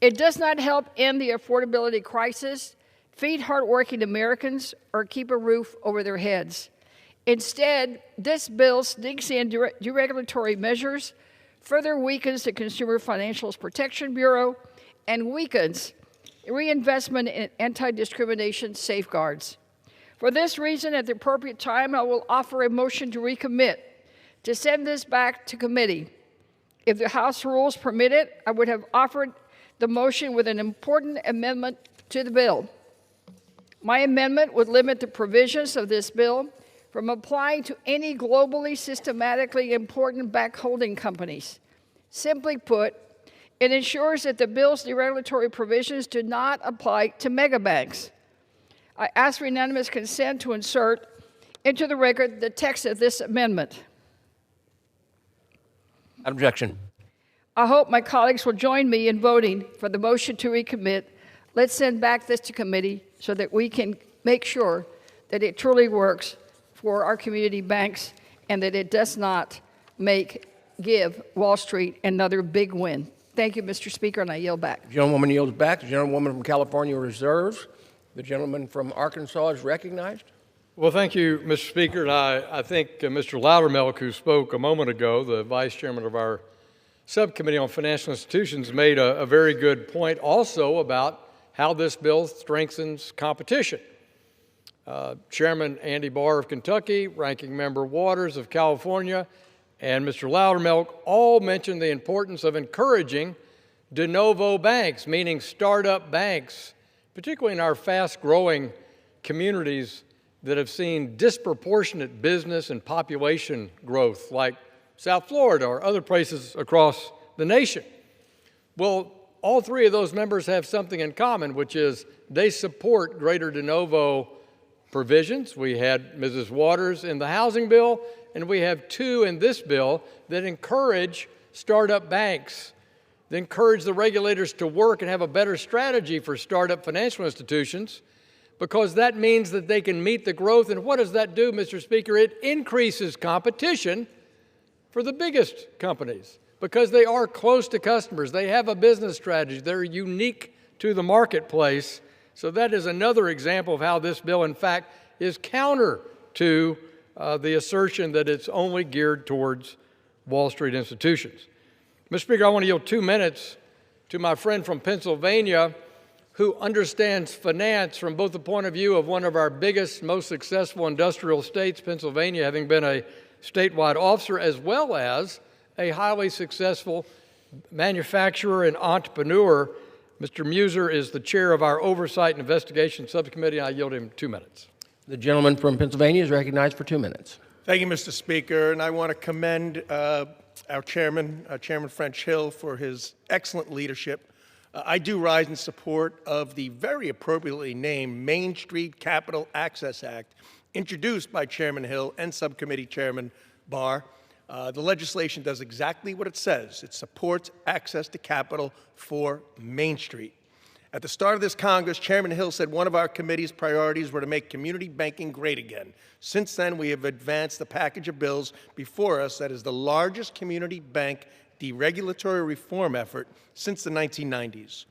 It does not help end the affordability crisis, feed hardworking Americans, or keep a roof over their heads. Instead, this bill sneaks in deregulatory measures, further weakens the Consumer Financial Protection Bureau, and weakens reinvestment in anti-discrimination safeguards. For this reason, at the appropriate time, I will offer a motion to recommit, to send this back to committee. If the House rules permit it, I would have offered the motion with an important amendment to the bill. My amendment would limit the provisions of this bill from applying to any globally systematically important bank holding companies. Simply put, it ensures that the bill's deregulatory provisions do not apply to megabanks. I ask for unanimous consent to insert into the record the text of this amendment. Objection. I hope my colleagues will join me in voting for the motion to recommit. Let's send back this to committee so that we can make sure that it truly works for our community banks and that it does not give Wall Street another big win. Thank you, Mr. Speaker, and I yield back. The gentlewoman yields back. The gentlewoman from California reserves. The gentleman from Arkansas is recognized. Well, thank you, Mr. Speaker. And I think Mr. Loudermilk, who spoke a moment ago, the vice chairman of our subcommittee on financial institutions, made a very good point also about how this bill strengthens competition. Chairman Andy Barr of Kentucky, Ranking Member Waters of California, and Mr. Loudermilk all mentioned the importance of encouraging de novo banks, meaning startup banks, particularly in our fast-growing communities that have seen disproportionate business and population growth, like South Florida or other places across the nation. Well, all three of those members have something in common, which is they support greater de novo provisions. We had Mrs. Waters in the housing bill, and we have two in this bill that encourage startup banks, that encourage the regulators to work and have a better strategy for startup financial institutions, because that means that they can meet the growth. And what does that do, Mr. Speaker? It increases competition for the biggest companies because they are close to customers. They have a business strategy. They're unique to the marketplace. So that is another example of how this bill, in fact, is counter to the assertion that it's only geared towards Wall Street institutions. Mr. Speaker, I want to yield 2 minutes to my friend from Pennsylvania who understands finance from both the point of view of one of our biggest, most successful industrial states, Pennsylvania, having been a statewide officer, as well as a highly successful manufacturer and entrepreneur. Mr. Muser is the chair of our Oversight and Investigation Subcommittee, and I yield him 2 minutes. The gentleman from Pennsylvania is recognized for 2 minutes. Thank you, Mr. Speaker, and I want to commend our chairman, Chairman French Hill, for his excellent leadership. I do rise in support of the very appropriately named Main Street Capital Access Act, introduced by Chairman Hill and Subcommittee Chairman Barr. The legislation does exactly what it says. It supports access to capital for Main Street. At the start of this Congress, Chairman Hill said one of our committee's priorities were to make community banking great again. Since then, we have advanced the package of bills before us that is the largest community bank deregulatory reform effort since the 1990s.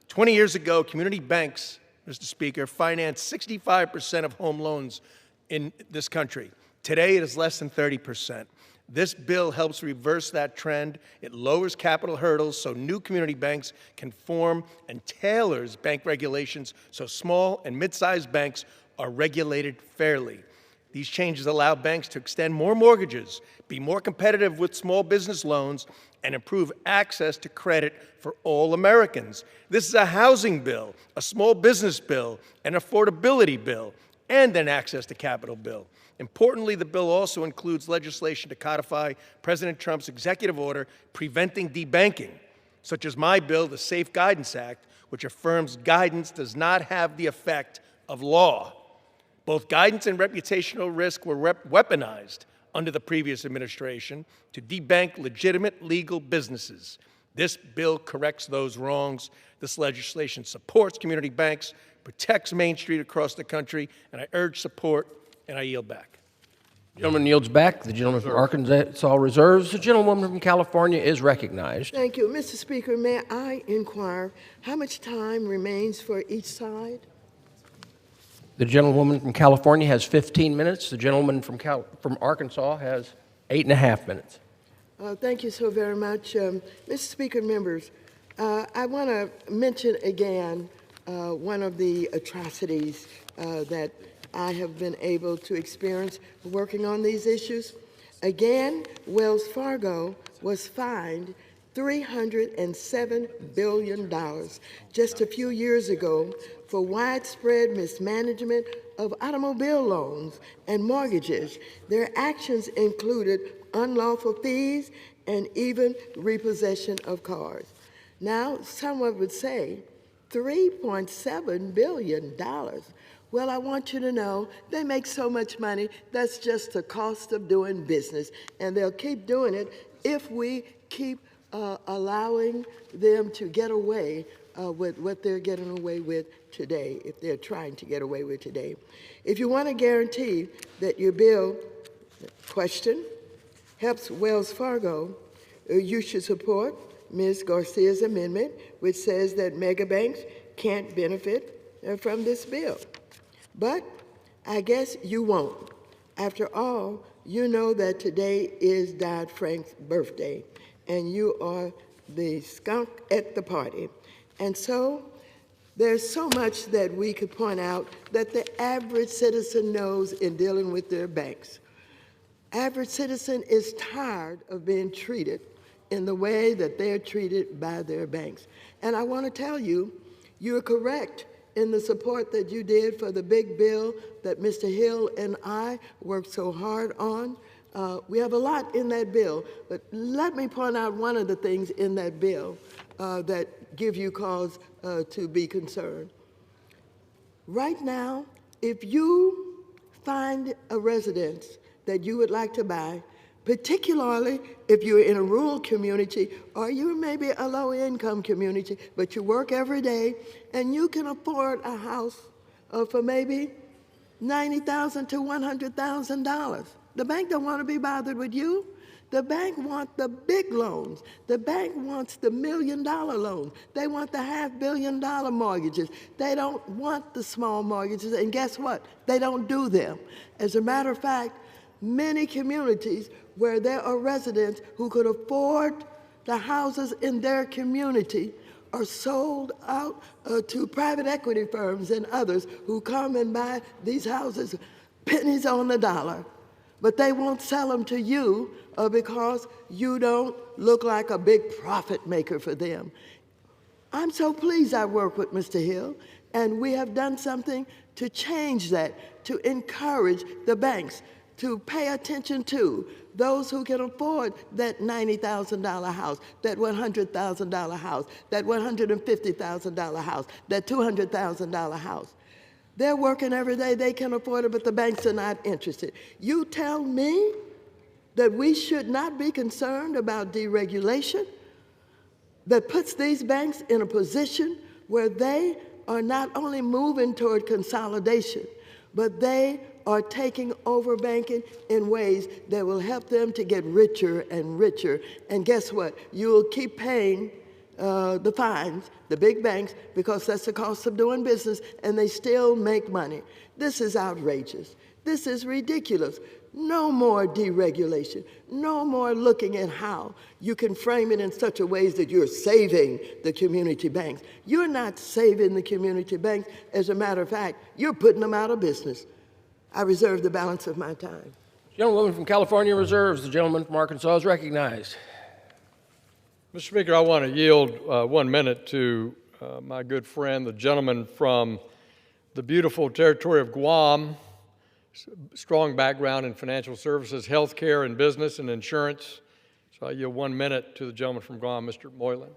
20 years ago, community banks, Mr. Speaker, financed 65% of home loans in this country. Today, it is less than 30%. This bill helps reverse that trend. It lowers capital hurdles so new community banks can form and tailors bank regulations so small and mid-sized banks are regulated fairly. These changes allow banks to extend more mortgages, be more competitive with small business loans, and improve access to credit for all Americans. This is a housing bill, a small business bill, an affordability bill, and an access to capital bill. Importantly, the bill also includes legislation to codify President Trump's executive order preventing debanking, such as my bill, the Safe Guidance Act, which affirms guidance does not have the effect of law. Both guidance and reputational risk were weaponized under the previous administration to debank legitimate legal businesses. This bill corrects those wrongs. This legislation supports community banks, protects Main Street across the country, and I urge support, and I yield back. Gentleman yields back. The gentleman from Arkansas reserves. The gentlewoman from California is recognized. Thank you. Mr. Speaker, may I inquire how much time remains for each side? The gentlewoman from California has 15 minutes. The gentleman from Arkansas has 8.5 minutes. Thank you so very much. Mr. Speaker, members, I want to mention again one of the atrocities that I have been able to experience working on these issues. Again, Wells Fargo was fined $307 billion just a few years ago for widespread mismanagement of automobile loans and mortgages. Their actions included unlawful fees and even repossession of cars. Now, someone would say, $3.7 billion. Well, I want you to know they make so much money, that's just the cost of doing business. And they'll keep doing it if we keep allowing them to get away with what they're getting away with today, if they're trying to get away with today. If you want to guarantee that your bill, question, helps Wells Fargo, you should support Ms. Garcia's amendment, which says that mega banks can't benefit from this bill. But I guess you won't. After all, you know that today is Dodd-Frank's birthday, and you are the skunk at the party. And so there's so much that we could point out that the average citizen knows in dealing with their banks. Average citizen is tired of being treated in the way that they're treated by their banks. And I want to tell you, you're correct in the support that you did for the big bill that Mr. Hill and I worked so hard on. We have a lot in that bill, but let me point out one of the things in that bill that give you cause to be concerned. Right now, if you find a residence that you would like to buy, particularly if you're in a rural community or you may be a low-income community, but you work every day and you can afford a house for maybe $90,000 to $100,000. The bank don't want to be bothered with you. The bank wants the big loans. The bank wants the $1 million loans. They want the $500 million mortgages. They don't want the small mortgages, and guess what? They don't do them. As a matter of fact, many communities where there are residents who could afford the houses in their community are sold out to private equity firms and others who come and buy these houses pennies on the dollar. But they won't sell them to you because you don't look like a big profit maker for them. I'm so pleased I work with Mr. Hill, and we have done something to change that, to encourage the banks to pay attention to those who can afford that $90,000 house, that $100,000 house, that $150,000 house, that $200,000 house. They're working every day, they can afford it, but the banks are not interested. You tell me that we should not be concerned about deregulation that puts these banks in a position where they are not only moving toward consolidation, but they are taking over banking in ways that will help them to get richer and richer. And guess what? You'll keep paying the fines, the big banks, because that's the cost of doing business, and they still make money. This is outrageous. This is ridiculous. No more deregulation. No more looking at how you can frame it in such a way that you're saving the community banks. You're not saving the community banks. As a matter of fact, you're putting them out of business. I reserve the balance of my time. Gentlewoman from California reserves. The gentleman from Arkansas is recognized. Mr. Speaker, I want to yield 1 minute to my good friend, the gentleman from the beautiful territory of Guam, strong background in financial services, healthcare, and business and insurance. So I yield 1 minute to the gentleman from Guam, Mr. Moylan.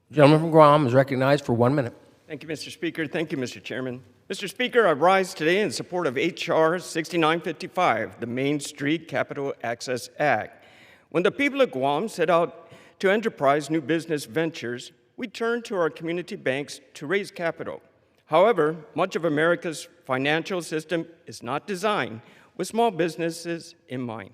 The gentleman from Guam is recognized for 1 minute. Thank you, Mr. Speaker. Thank you, Mr. Chairman. Mr. Speaker, I rise today in support of H.R. 6955, the Main Street Capital Access Act. When the people of Guam set out to enterprise new business ventures, we turned to our community banks to raise capital. However, much of America's financial system is not designed with small businesses in mind.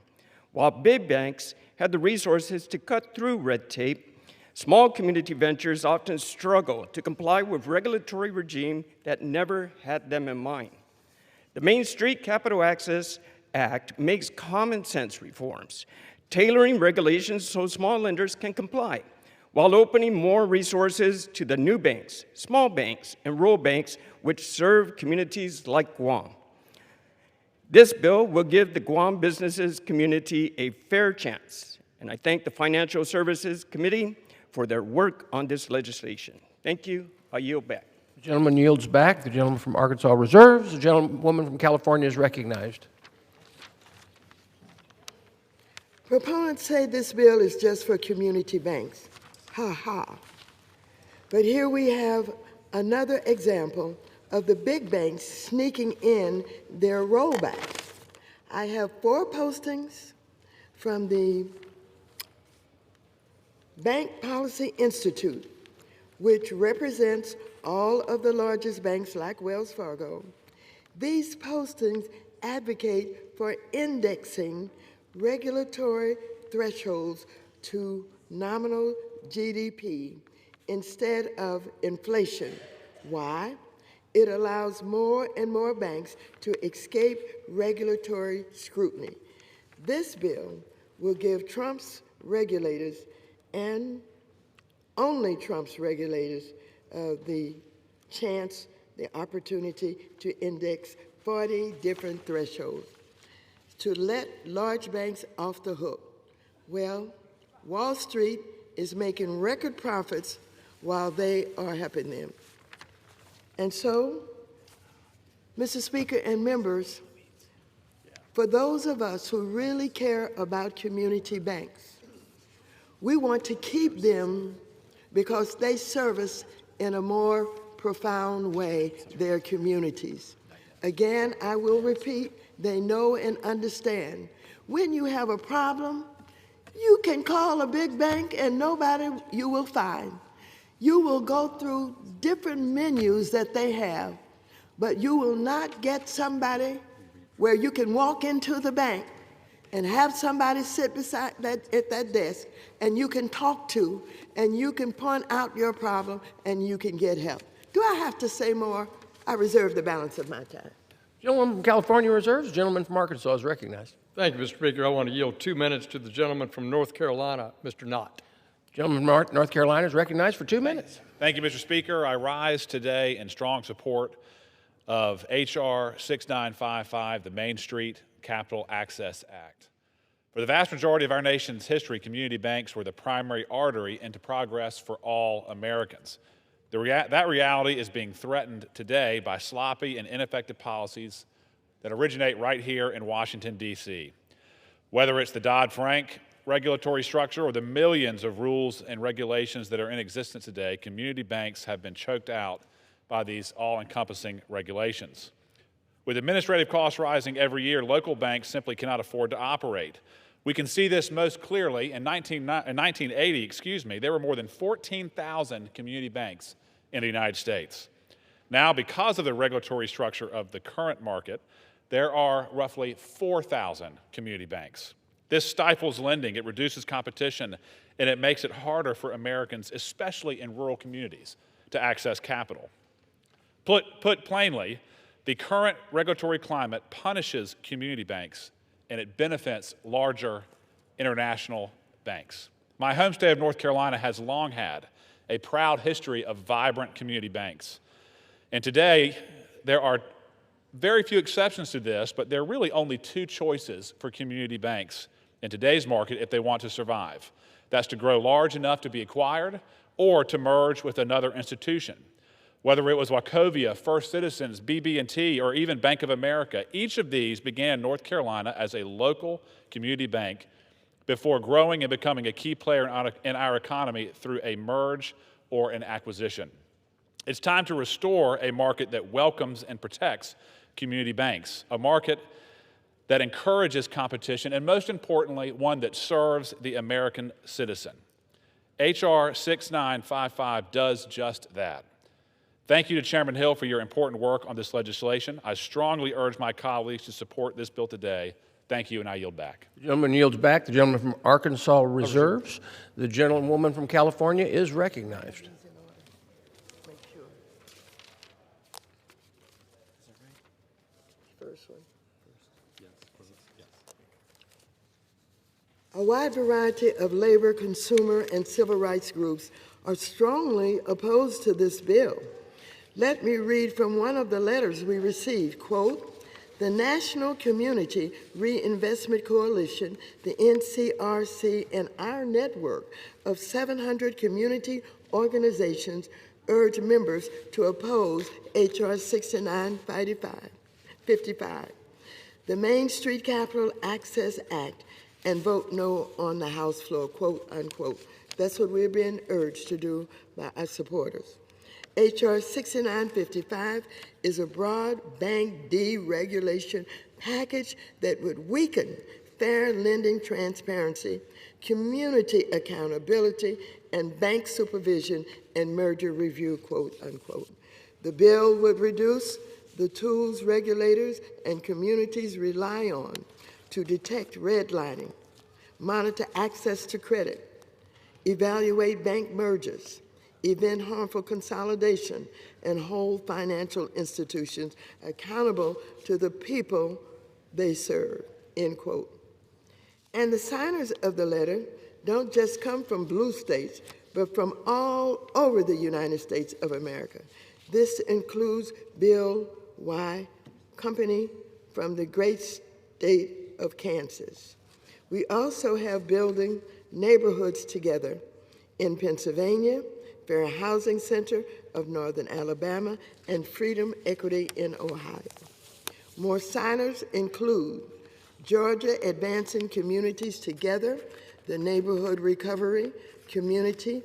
While big banks have the resources to cut through red tape, small community ventures often struggle to comply with regulatory regime that never had them in mind. The Main Street Capital Access Act makes common sense reforms, tailoring regulations so small lenders can comply, while opening more resources to the new banks, small banks, and rural banks which serve communities like Guam. This bill will give the Guam businesses community a fair chance, and I thank the Financial Services Committee for their work on this legislation. Thank you. I yield back. The gentleman yields back. The gentleman from Arkansas reserves. The gentlewoman from California is recognized. Proponents say this bill is just for community banks. Ha ha. But here we have another example of the big banks sneaking in their rollback. I have 4 postings from the Bank Policy Institute, which represents all of the largest banks like Wells Fargo. These postings advocate for indexing regulatory thresholds to nominal GDP instead of inflation. Why? It allows more and more banks to escape regulatory scrutiny. This bill will give Trump's regulators and only Trump's regulators the chance, the opportunity to index 40 different thresholds to let large banks off the hook. Well, Wall Street is making record profits while they are helping them. And so, Mr. Speaker and members, for those of us who really care about community banks, we want to keep them because they service in a more profound way their communities. Again, I will repeat, they know and understand. When you have a problem, you can call a big bank and nobody you will find. You will go through different menus that they have, but you will not get somebody where you can walk into the bank and have somebody sit beside at that desk and you can talk to and you can point out your problem and you can get help. Do I have to say more? I reserve the balance of my time. Gentleman from California reserves. The gentleman from Arkansas is recognized. Thank you, Mr. Speaker. I want to yield 2 minutes to the gentleman from North Carolina, Mr. Knott. Gentleman from North Carolina is recognized for 2 minutes. Thank you, Mr. Speaker. I rise today in strong support of H.R. 6955, the Main Street Capital Access Act. For the vast majority of our nation's history, community banks were the primary artery into progress for all Americans. That reality is being threatened today by sloppy and ineffective policies that originate right here in Washington, D.C. Whether it's the Dodd-Frank regulatory structure or the millions of rules and regulations that are in existence today, community banks have been choked out by these all-encompassing regulations. With administrative costs rising every year, local banks simply cannot afford to operate. We can see this most clearly in 1980, there were more than 14,000 community banks in the United States. Now, because of the regulatory structure of the current market, there are roughly 4,000 community banks. This stifles lending, it reduces competition, and it makes it harder for Americans, especially in rural communities, to access capital. Put plainly, the current regulatory climate punishes community banks and it benefits larger international banks. My home state of North Carolina has long had a proud history of vibrant community banks. And today, there are very few exceptions to this, but there are really only 2 choices for community banks in today's market if they want to survive. That's to grow large enough to be acquired or to merge with another institution. Whether it was Wachovia, First Citizens, BB&T, or even Bank of America, each of these began in North Carolina as a local community bank before growing and becoming a key player in our economy through a merge or an acquisition. It's time to restore a market that welcomes and protects community banks, a market that encourages competition, and most importantly, one that serves the American citizen. H.R. 6955 does just that. Thank you to Chairman Hill for your important work on this legislation. I strongly urge my colleagues to support this bill today. Thank you, and I yield back. The gentleman yields back. The gentleman from Arkansas reserves. The gentlewoman from California is recognized. A wide variety of labor, consumer, and civil rights groups are strongly opposed to this bill. Let me read from one of the letters we received, quote, "The National Community Reinvestment Coalition, the NCRC, and our network of 700 community organizations urge members to oppose H.R. 6955, the Main Street Capital Access Act, and vote no on the House floor," quote, unquote. That's what we're being urged to do by our supporters. H.R. 6955 is a broad bank deregulation package that would weaken fair lending transparency, community accountability, and bank supervision and merger review, quote, unquote. The bill would reduce the tools regulators and communities rely on to detect redlining, monitor access to credit, evaluate bank mergers, event harmful consolidation, and hold financial institutions accountable to the people they serve, end quote. And the signers of the letter don't just come from blue states, but from all over the United States of America. This includes Bill Y. Company from the great state of Kansas. We also have Building Neighborhoods Together in Pennsylvania, Fair Housing Center of Northern Alabama, and Freedom Equity in Ohio. More signers include Georgia Advancing Communities Together, the Neighborhood Recovery Community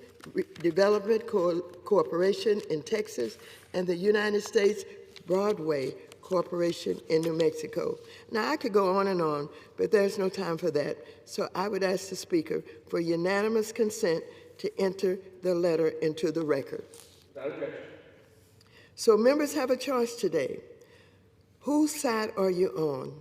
Development Corporation in Texas, and the United States Broadway Corporation in New Mexico. Now, I could go on, but there's no time for that. So I would ask the Speaker for unanimous consent to enter the letter into the record. So members have a choice today. Whose side are you on?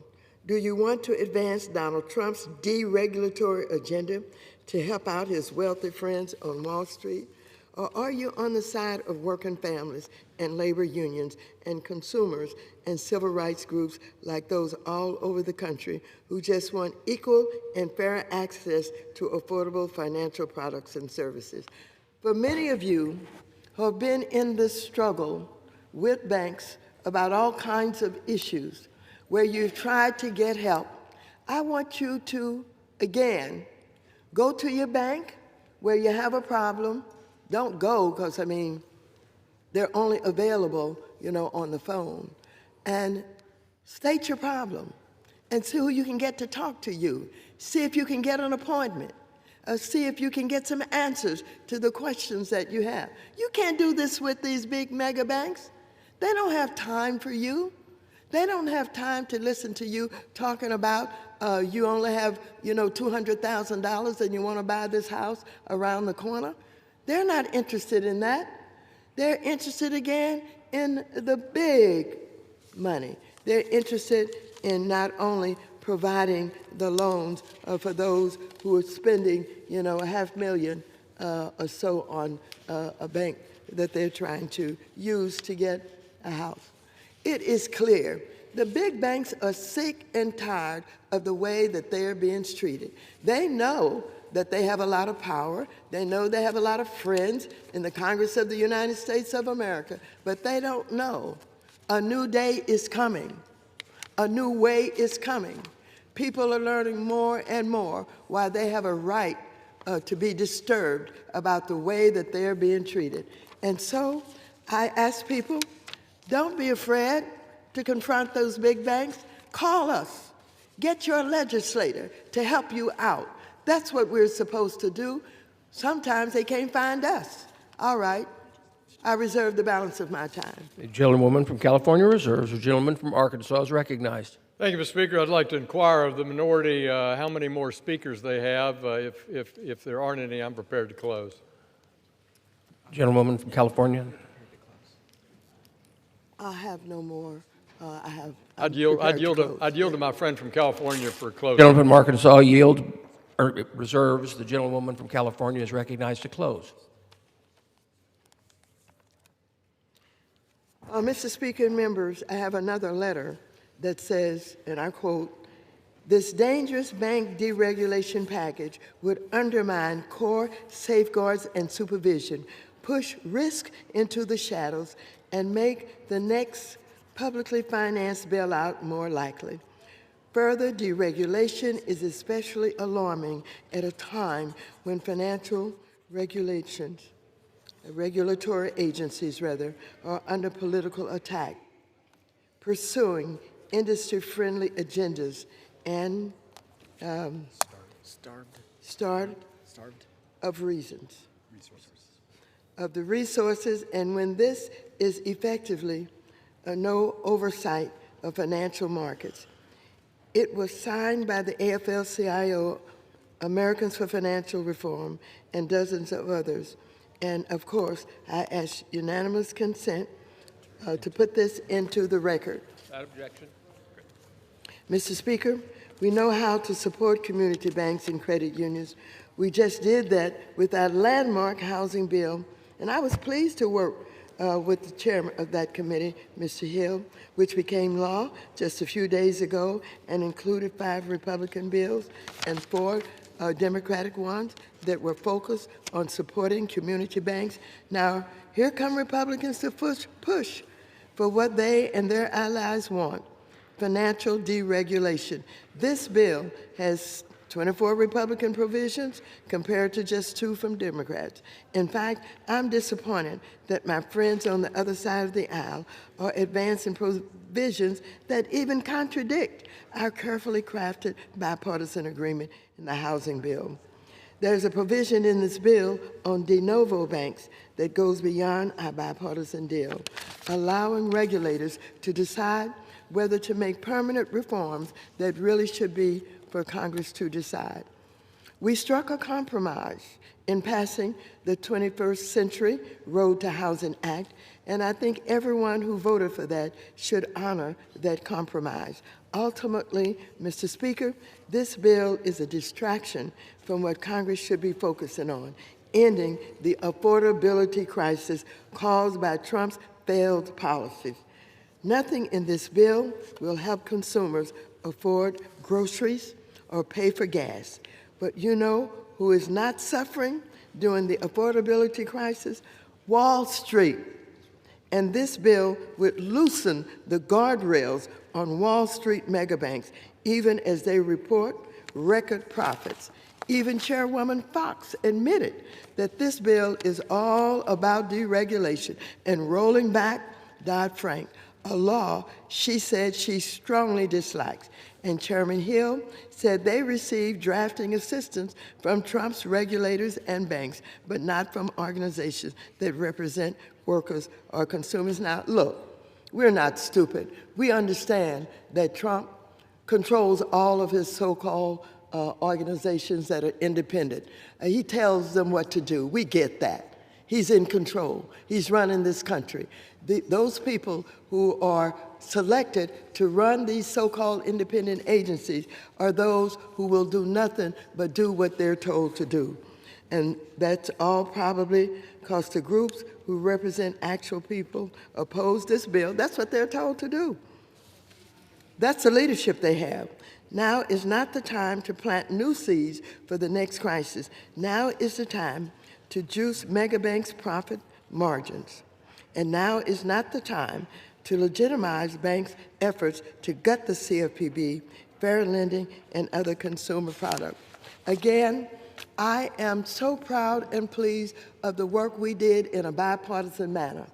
Do you want to advance Donald Trump's deregulatory agenda to help out his wealthy friends on Wall Street? Or are you on the side of working families and labor unions and consumers and civil rights groups like those all over the country who just want equal and fair access to affordable financial products and services? For many of you who have been in this struggle with banks about all kinds of issues where you've tried to get help, I want you to, again, go to your bank where you have a problem. Don't go because, they're only available, on the phone. And state your problem and see who you can get to talk to you. See if you can get an appointment. See if you can get some answers to the questions that you have. You can't do this with these big mega banks. They don't have time for you. They don't have time to listen to you talking about you only have, $200,000 and you want to buy this house around the corner. They're not interested in that. They're interested, again, in the big money. They're interested in not only providing the loans for those who are spending, $500,000 or so on a bank that they're trying to use to get a house. It is clear the big banks are sick and tired of the way that they're being treated. They know that they have a lot of power. They know they have a lot of friends in the Congress of the United States of America, but they don't know a new day is coming. A new way is coming. People are learning more and more why they have a right to be disturbed about the way that they're being treated. And so I ask people, don't be afraid to confront those big banks. Call us. Get your legislator to help you out. That's what we're supposed to do. Sometimes they can't find us. All right. I reserve the balance of my time. The gentlewoman from California reserves. The gentleman from Arkansas is recognized. Thank you, Mr. Speaker. I'd like to inquire of the minority how many more speakers they have. If there aren't any, I'm prepared to close. Gentlewoman from California. I have no more. I'd yield to my friend from California for closing. Gentleman from Arkansas reserves. The gentlewoman from California is recognized to close. Mr. Speaker and members, I have another letter that says, and I quote, "This dangerous bank deregulation package would undermine core safeguards and supervision, push risk into the shadows, and make the next publicly financed bailout more likely. Further deregulation is especially alarming at a time when financial regulatory agencies are under political attack, pursuing industry-friendly agendas and starved of the resources, and when this is effectively no oversight of financial markets." It was signed by the AFL-CIO, Americans for Financial Reform, and dozens of others. And of course, I ask unanimous consent to put this into the record. Without objection. Mr. Speaker, we know how to support community banks and credit unions. We just did that with our landmark housing bill, and I was pleased to work with the chairman of that committee, Mr. Hill, which became law just a few days ago and included 5 Republican bills and 4 Democratic ones that were focused on supporting community banks. Now, here come Republicans to push for what they and their allies want: financial deregulation. This bill has 24 Republican provisions compared to just 2 from Democrats. In fact, I'm disappointed that my friends on the other side of the aisle are advancing provisions that even contradict our carefully crafted bipartisan agreement in the housing bill. There's a provision in this bill on de novo banks that goes beyond our bipartisan deal, allowing regulators to decide whether to make permanent reforms that really should be for Congress to decide. We struck a compromise in passing the 21st Century Road to Housing Act, and I think everyone who voted for that should honor that compromise. Ultimately, Mr. Speaker, this bill is a distraction from what Congress should be focusing on: ending the affordability crisis caused by Trump's failed policies. Nothing in this bill will help consumers afford groceries or pay for gas. But you know who is not suffering during the affordability crisis? Wall Street. And this bill would loosen the guardrails on Wall Street megabanks, even as they report record profits. Even Chairwoman Fox admitted that this bill is all about deregulation and rolling back Dodd-Frank, a law she said she strongly dislikes. And Chairman Hill said they received drafting assistance from Trump's regulators and banks, but not from organizations that represent workers or consumers. Now, look, we're not stupid. We understand that Trump controls all of his so-called organizations that are independent. He tells them what to do. We get that. He's in control. He's running this country. Those people who are selected to run these so-called independent agencies are those who will do nothing but do what they're told to do. And that's all probably because the groups who represent actual people oppose this bill. That's what they're told to do. That's the leadership they have. Now is not the time to plant new seeds for the next crisis. Now is the time to juice megabanks' profit margins. And now is not the time to legitimize banks' efforts to gut the CFPB, fair lending, and other consumer products. Again, I am so proud and pleased of the work we did in a bipartisan manner.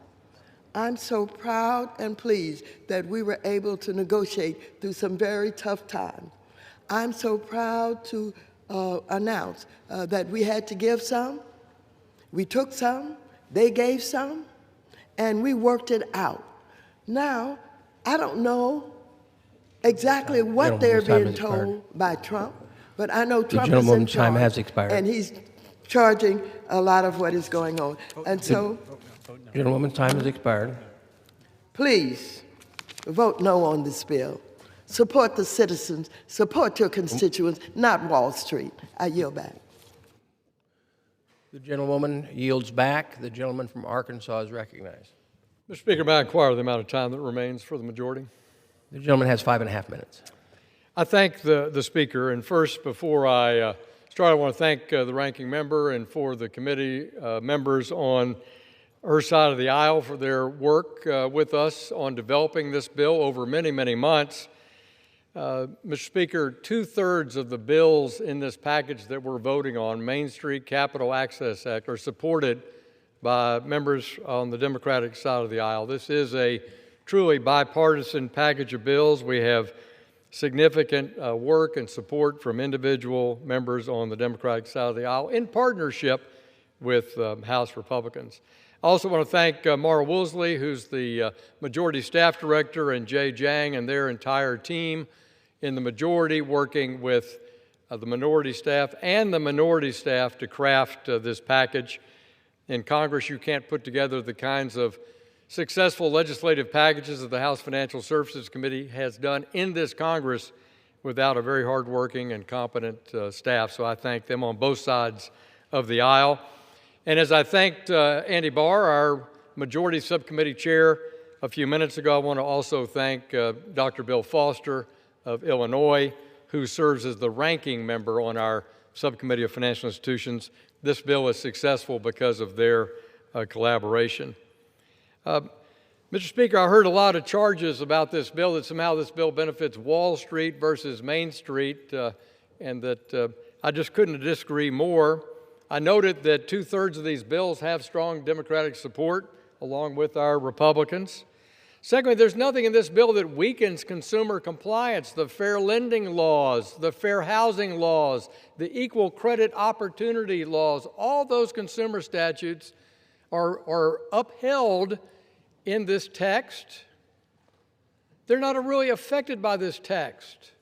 I'm so proud and pleased that we were able to negotiate through some very tough times. I'm so proud to announce that we had to give some, we took some, they gave some, and we worked it out. Now, I don't know exactly what they're being told by Trump, but I know Trump is in charge, and he's charging a lot of what is going on. And so, Gentlewoman's time has expired. Please vote no on this bill. Support the citizens, support your constituents, not Wall Street. I yield back. The gentlewoman yields back. The gentleman from Arkansas is recognized. Mr. Speaker, may I inquire the amount of time that remains for the majority? The gentleman has 5.5 minutes. I thank the Speaker, and first, before I start, I want to thank the ranking member and for the committee members on her side of the aisle for their work with us on developing this bill over many, many months. Mr. Speaker, 2/3 of the bills in this package that we're voting on, Main Street Capital Access Act, are supported by members on the Democratic side of the aisle. This is a truly bipartisan package of bills. We have significant work and support from individual members on the Democratic side of the aisle in partnership with House Republicans. I also want to thank Mara Woolsey, who's the Majority Staff Director, and Jay Jang and their entire team in the majority working with the minority staff and the minority staff to craft this package. In Congress, you can't put together the kinds of successful legislative packages that the House Financial Services Committee has done in this Congress without a very hardworking and competent staff. So I thank them on both sides of the aisle. And as I thanked Andy Barr, our Majority Subcommittee Chair, a few minutes ago, I want to also thank Dr. Bill Foster of Illinois, who serves as the ranking member on our Subcommittee of Financial Institutions. This bill is successful because of their collaboration. Mr. Speaker, I heard a lot of charges about this bill, that somehow this bill benefits Wall Street versus Main Street, and that I just couldn't disagree more. I noted that 2/3 of these bills have strong Democratic support, along with our Republicans. Secondly, there's nothing in this bill that weakens consumer compliance. The fair lending laws, the fair housing laws, the equal credit opportunity laws, all those consumer statutes are upheld in this text. They're not really affected by this text.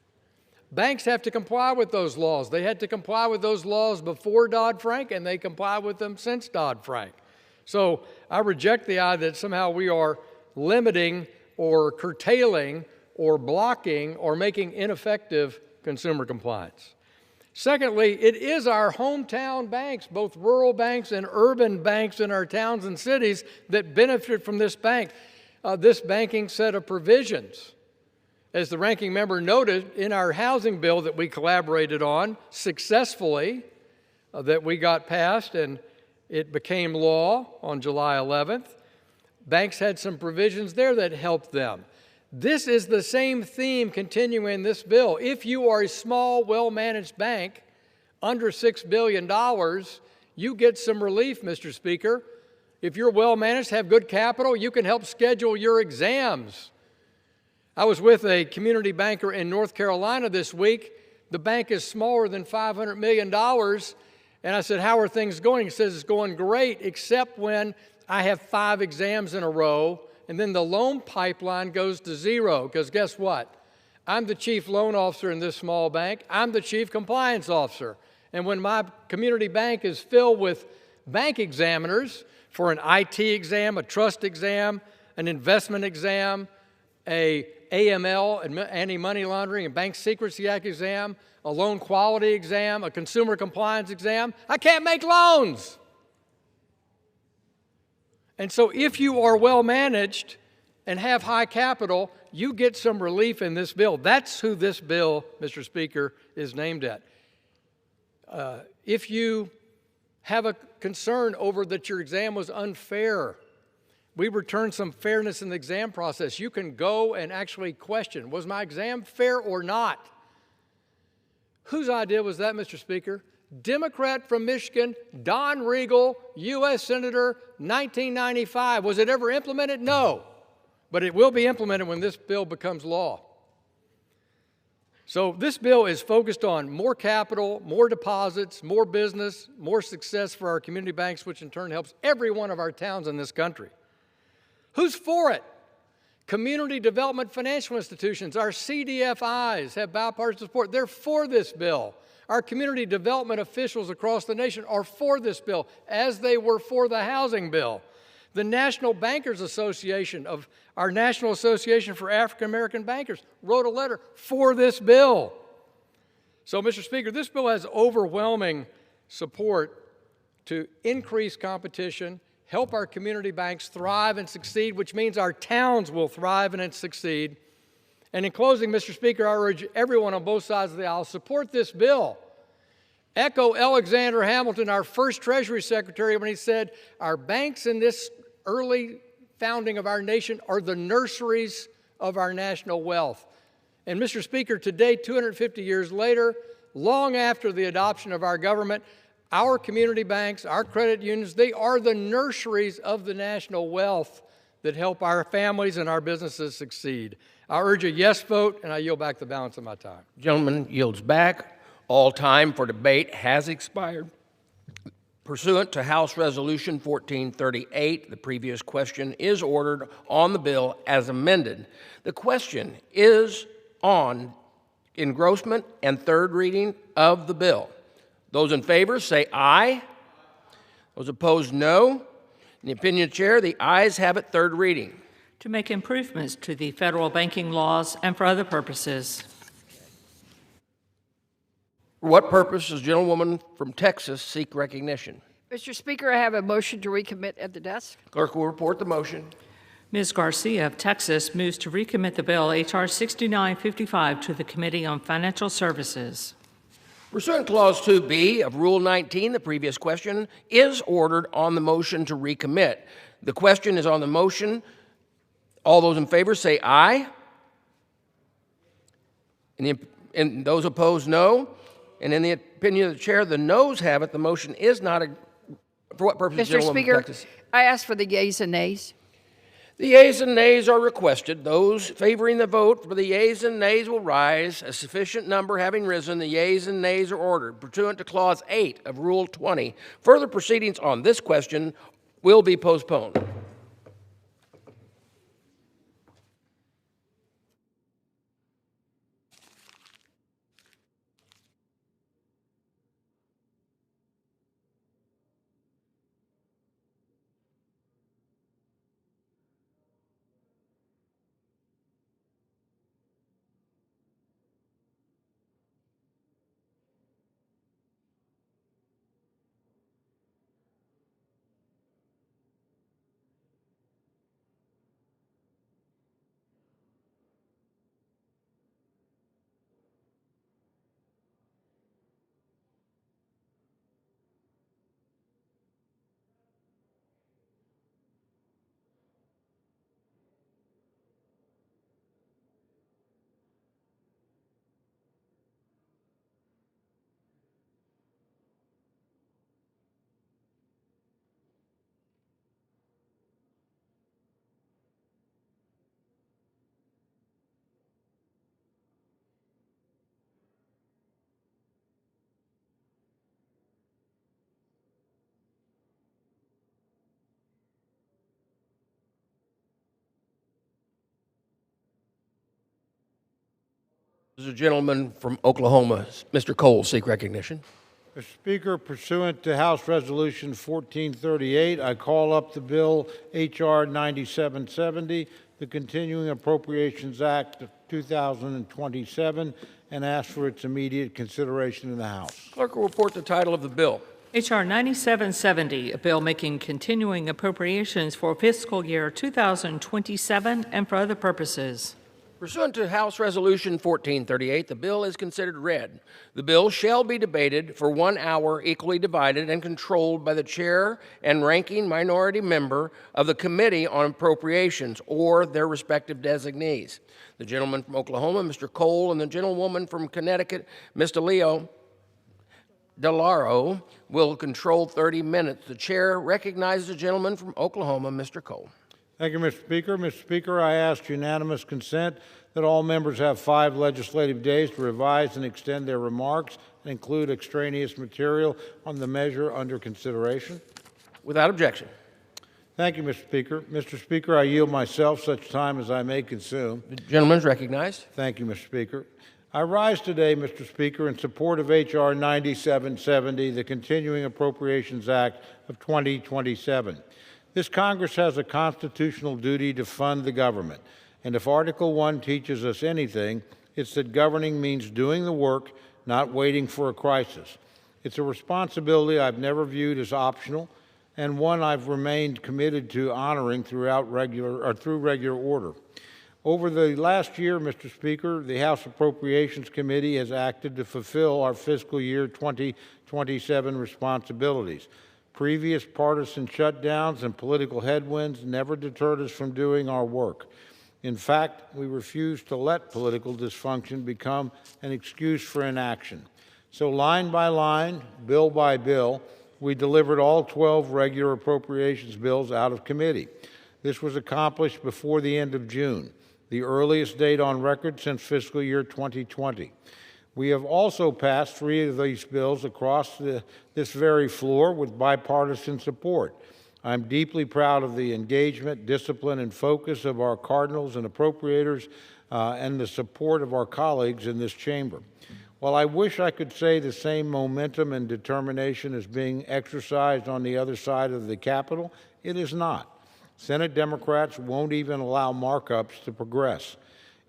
Banks have to comply with those laws. They had to comply with those laws before Dodd-Frank, and they comply with them since Dodd-Frank. So I reject the idea that somehow we are limiting or curtailing or blocking or making ineffective consumer compliance. Secondly, it is our hometown banks, both rural banks and urban banks in our towns and cities, that benefit from this banking set of provisions. As the ranking member noted, in our housing bill that we collaborated on successfully, that we got passed and it became law on July 11th, banks had some provisions there that helped them. This is the same theme continuing in this bill. If you are a small, well-managed bank, under $6 billion, you get some relief, Mr. Speaker. If you're well-managed, have good capital, you can help schedule your exams. I was with a community banker in North Carolina this week. The bank is smaller than $500 million. And I said, how are things going? He says, it's going great, except when I have 5 exams in a row, and then the loan pipeline goes to zero, because guess what? I'm the chief loan officer in this small bank. I'm the chief compliance officer. And when my community bank is filled with bank examiners for an IT exam, a trust exam, an investment exam, a AML, anti-money laundering and bank secrecy act exam, a loan quality exam, a consumer compliance exam, I can't make loans. And so if you are well managed and have high capital, you get some relief in this bill. That's who this bill, Mr. Speaker, is named at. If you have a concern over that your exam was unfair, we return some fairness in the exam process. You can go and actually question, was my exam fair or not? Whose idea was that, Mr. Speaker? Democrat from Michigan, Don Regal, U.S. Senator, 1995. Was it ever implemented? No. But it will be implemented when this bill becomes law. So this bill is focused on more capital, more deposits, more business, more success for our community banks, which in turn helps every one of our towns in this country. Who's for it? Community Development Financial Institutions, our CDFIs, have bipartisan support. They're for this bill. Our community development officials across the nation are for this bill, as they were for the housing bill. The National Bankers Association of our National Association for African American Bankers wrote a letter for this bill. So, Mr. Speaker, this bill has overwhelming support to increase competition, help our community banks thrive and succeed, which means our towns will thrive and succeed. And in closing, Mr. Speaker, I urge everyone on both sides of the aisle, support this bill. Echo Alexander Hamilton, our first Treasury Secretary, when he said, our banks in this early founding of our nation are the nurseries of our national wealth. And Mr. Speaker, today, 250 years later, long after the adoption of our government, our community banks, our credit unions, they are the nurseries of the national wealth that help our families and our businesses succeed. I urge a yes vote, and I yield back the balance of my time. Gentleman yields back. All time for debate has expired. Pursuant to House Resolution 1438, the previous question is ordered on the bill as amended. The question is on engrossment and third reading of the bill. Those in favor say aye. Those opposed, no. In the opinion of the chair, the ayes have it, third reading. To make improvements to the federal banking laws and for other purposes. For what purpose does the gentlewoman from Texas seek recognition? Mr. Speaker, I have a motion to recommit at the desk. Clerk will report the motion. Ms. Garcia of Texas moves to recommit the bill H.R. 6955 to the Committee on Financial Services. Pursuant to Clause 2B of Rule 19, the previous question is ordered on the motion to recommit. The question is on the motion. All those in favor say aye. And those opposed, no. And in the opinion of the chair, the noes have it. The motion is not a. For what purpose, Mr. Speaker, I ask for the yeas and nays. The yeas and nays are requested. Those favoring the vote for the yeas and nays will rise. A sufficient number having risen, the yeas and nays are ordered. Pursuant to Clause 8 of Rule 20, further proceedings on this question will be postponed. Does the gentleman from Oklahoma, Mr. Cole, seek recognition? Mr. Speaker, pursuant to House Resolution 1438, I call up the bill H.R. 9770, the Continuing Appropriations Act of 2027, and ask for its immediate consideration in the House. Clerk will report the title of the bill. H.R. 9770, a bill making continuing appropriations for fiscal year 2027 and for other purposes. Pursuant to House Resolution 1438, the bill is considered read. The bill shall be debated for 1 hour, equally divided and controlled by the chair and ranking minority member of the Committee on Appropriations or their respective designees. The gentleman from Oklahoma, Mr. Cole, and the gentlewoman from Connecticut, Mr. Leo Delaro, will control 30 minutes. The chair recognizes the gentleman from Oklahoma, Mr. Cole. Thank you, Mr. Speaker. Mr. Speaker, I ask unanimous consent that all members have 5 legislative days to revise and extend their remarks and include extraneous material on the measure under consideration. Without objection. Thank you, Mr. Speaker. Mr. Speaker, I yield myself such time as I may consume. The gentleman is recognized. Thank you, Mr. Speaker. I rise today, Mr. Speaker, in support of H.R. 9770, the Continuing Appropriations Act of 2027. This Congress has a constitutional duty to fund the government, and if Article 1 teaches us anything, it's that governing means doing the work, not waiting for a crisis. It's a responsibility I've never viewed as optional, and one I've remained committed to honoring through regular order. Over the last year, Mr. Speaker, the House Appropriations Committee has acted to fulfill our fiscal year 2027 responsibilities. Previous partisan shutdowns and political headwinds never deterred us from doing our work. In fact, we refuse to let political dysfunction become an excuse for inaction. So line by line, bill by bill, we delivered all 12 regular appropriations bills out of committee. This was accomplished before the end of June, the earliest date on record since fiscal year 2020. We have also passed 3 of these bills across this very floor with bipartisan support. I'm deeply proud of the engagement, discipline, and focus of our cardinals and appropriators and the support of our colleagues in this chamber. While I wish I could say the same momentum and determination is being exercised on the other side of the Capitol, it is not. Senate Democrats won't even allow markups to progress.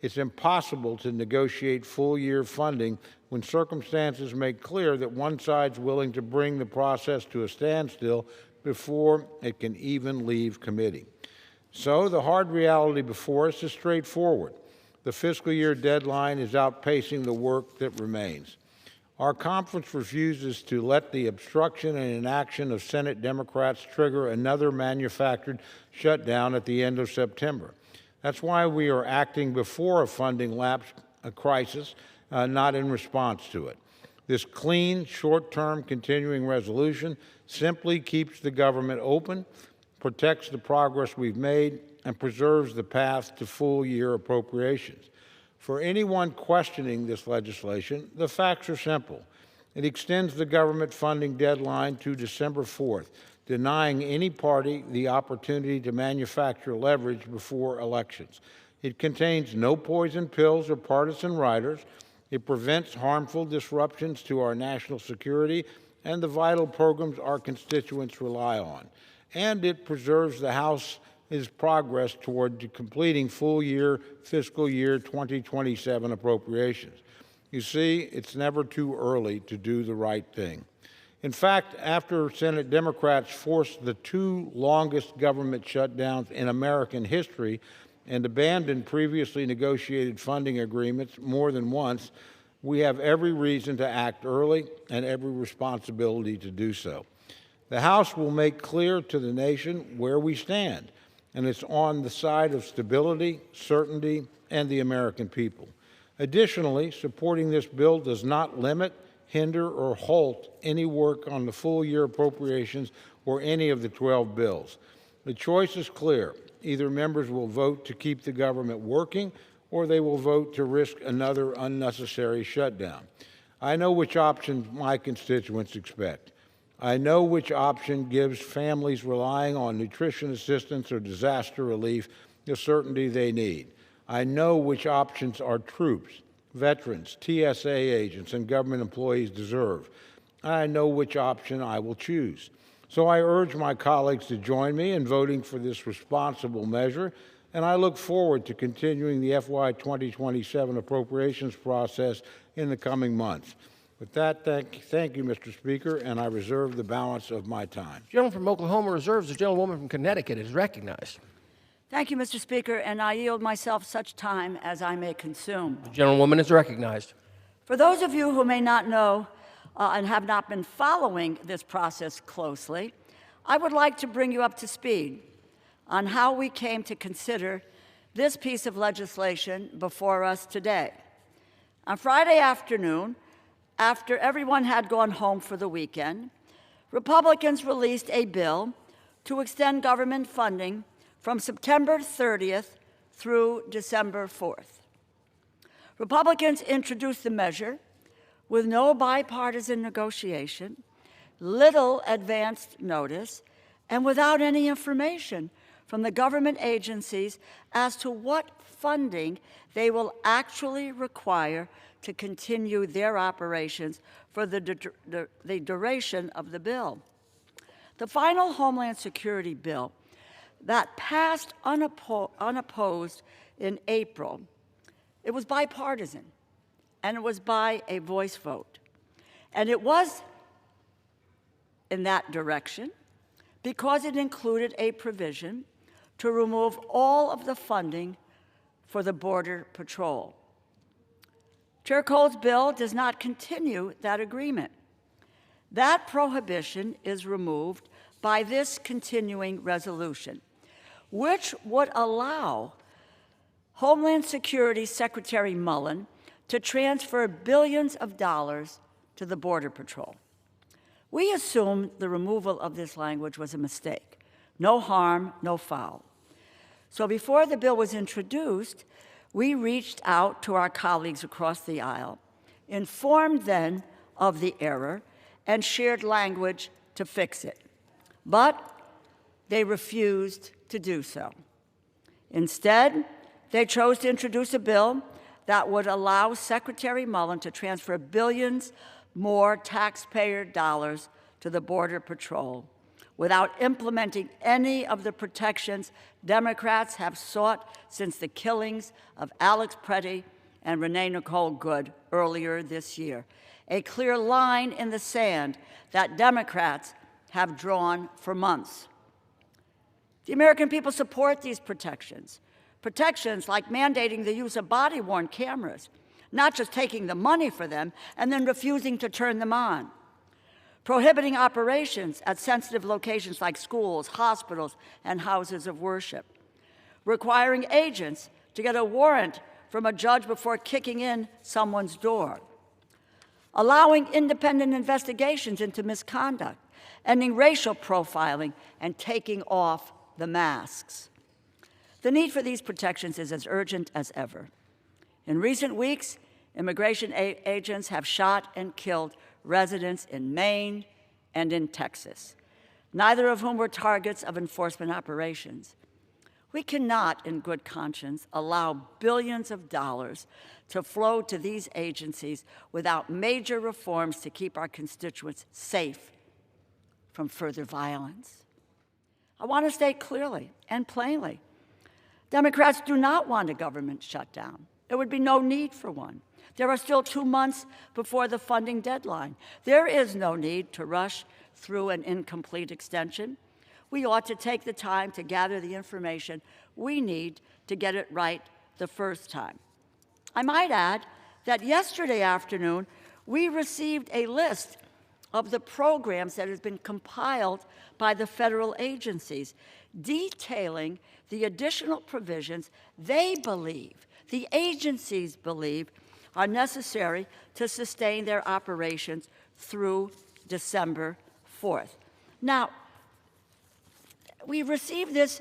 It's impossible to negotiate full-year funding when circumstances make clear that one side's willing to bring the process to a standstill before it can even leave committee. So the hard reality before us is straightforward. The fiscal year deadline is outpacing the work that remains. Our conference refuses to let the obstruction and inaction of Senate Democrats trigger another manufactured shutdown at the end of September. That's why we are acting before a funding lapse crisis, not in response to it. This clean, short-term continuing resolution simply keeps the government open, protects the progress we've made, and preserves the path to full-year appropriations. For anyone questioning this legislation, the facts are simple. It extends the government funding deadline to December 4th, denying any party the opportunity to manufacture leverage before elections. It contains no poison pills or partisan riders. It prevents harmful disruptions to our national security and the vital programs our constituents rely on. And it preserves the House's progress toward completing full-year fiscal year 2027 appropriations. You see, it's never too early to do the right thing. In fact, after Senate Democrats forced the 2 longest government shutdowns in American history and abandoned previously negotiated funding agreements more than once, we have every reason to act early and every responsibility to do so. The House will make clear to the nation where we stand, and it's on the side of stability, certainty, and the American people. Additionally, supporting this bill does not limit, hinder, or halt any work on the full-year appropriations or any of the 12 bills. The choice is clear. Either members will vote to keep the government working, or they will vote to risk another unnecessary shutdown. I know which option my constituents expect. I know which option gives families relying on nutrition assistance or disaster relief the certainty they need. I know which options our troops, veterans, TSA agents, and government employees deserve. I know which option I will choose. So I urge my colleagues to join me in voting for this responsible measure, and I look forward to continuing the FY 2027 appropriations process in the coming months. With that, thank you, Mr. Speaker, and I reserve the balance of my time. The gentleman from Oklahoma reserves. The gentlewoman from Connecticut is recognized. Thank you, Mr. Speaker, and I yield myself such time as I may consume. The gentlewoman is recognized. For those of you who may not know and have not been following this process closely, I would like to bring you up to speed on how we came to consider this piece of legislation before us today. On Friday afternoon, after everyone had gone home for the weekend, Republicans released a bill to extend government funding from September 30th through December 4th. Republicans introduced the measure with no bipartisan negotiation, little advanced notice, and without any information from the government agencies as to what funding they will actually require to continue their operations for the duration of the bill. The final Homeland Security bill that passed unopposed in April. It was bipartisan, and it was by a voice vote. And it was in that direction because it included a provision to remove all of the funding for the Border Patrol. Chair Cole's bill does not continue that agreement. That prohibition is removed by this continuing resolution, which would allow Homeland Security Secretary Mullen to transfer billions of dollars to the Border Patrol. We assumed the removal of this language was a mistake. No harm, no foul. So before the bill was introduced, we reached out to our colleagues across the aisle, informed them of the error, and shared language to fix it. But they refused to do so. Instead, they chose to introduce a bill that would allow Secretary Mullen to transfer billions more taxpayer dollars to the Border Patrol without implementing any of the protections Democrats have sought since the killings of Alex Pretty and Renee Nicole Good earlier this year. A clear line in the sand that Democrats have drawn for months. The American people support these protections. Protections like mandating the use of body-worn cameras, not just taking the money for them and then refusing to turn them on. Prohibiting operations at sensitive locations like schools, hospitals, and houses of worship. Requiring agents to get a warrant from a judge before kicking in someone's door. Allowing independent investigations into misconduct, ending racial profiling, and taking off the masks. The need for these protections is as urgent as ever. In recent weeks, immigration agents have shot and killed residents in Maine and in Texas, neither of whom were targets of enforcement operations. We cannot, in good conscience, allow billions of dollars to flow to these agencies without major reforms to keep our constituents safe from further violence. I want to state clearly and plainly, Democrats do not want a government shutdown. There would be no need for one. There are still 2 months before the funding deadline. There is no need to rush through an incomplete extension. We ought to take the time to gather the information we need to get it right the first time. I might add that yesterday afternoon, we received a list of the programs that has been compiled by the federal agencies, detailing the additional provisions they believe, the agencies believe, are necessary to sustain their operations through December 4th. Now, we received this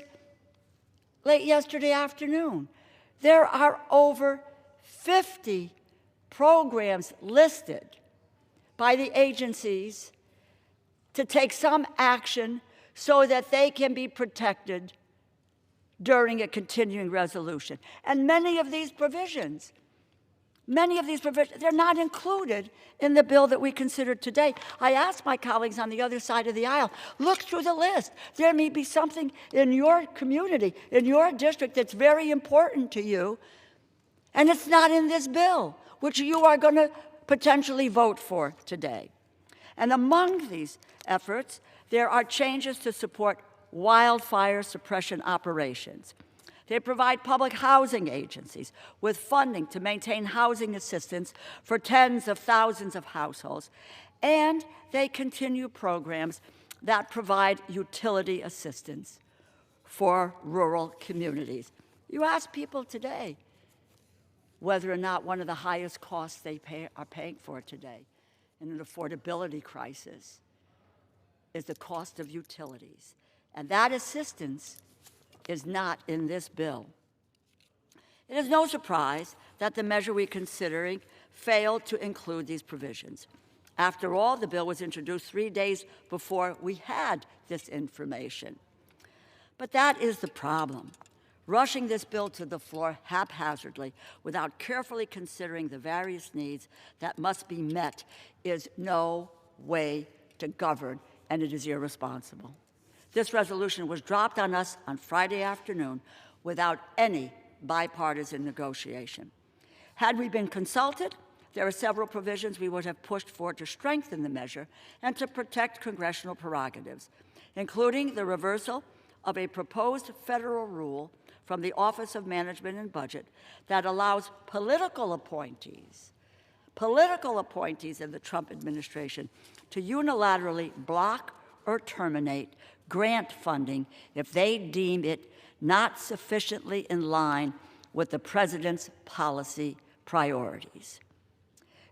late yesterday afternoon. There are over 50 programs listed by the agencies to take some action so that they can be protected during a continuing resolution. And many of these provisions, they're not included in the bill that we considered today. I asked my colleagues on the other side of the aisle, look through the list. There may be something in your community, in your district, that's very important to you, and it's not in this bill, which you are going to potentially vote for today. And among these efforts, there are changes to support wildfire suppression operations. They provide public housing agencies with funding to maintain housing assistance for tens of thousands of households, and they continue programs that provide utility assistance for rural communities. You ask people today whether or not one of the highest costs they are paying for today in an affordability crisis is the cost of utilities. And that assistance is not in this bill. It is no surprise that the measure we're considering failed to include these provisions. After all, the bill was introduced 3 days before we had this information. But that is the problem. Rushing this bill to the floor haphazardly without carefully considering the various needs that must be met is no way to govern, and it is irresponsible. This resolution was dropped on us on Friday afternoon without any bipartisan negotiation. Had we been consulted, there are several provisions we would have pushed for to strengthen the measure and to protect congressional prerogatives, including the reversal of a proposed federal rule from the Office of Management and Budget that allows political appointees in the Trump administration to unilaterally block or terminate grant funding if they deem it not sufficiently in line with the president's policy priorities.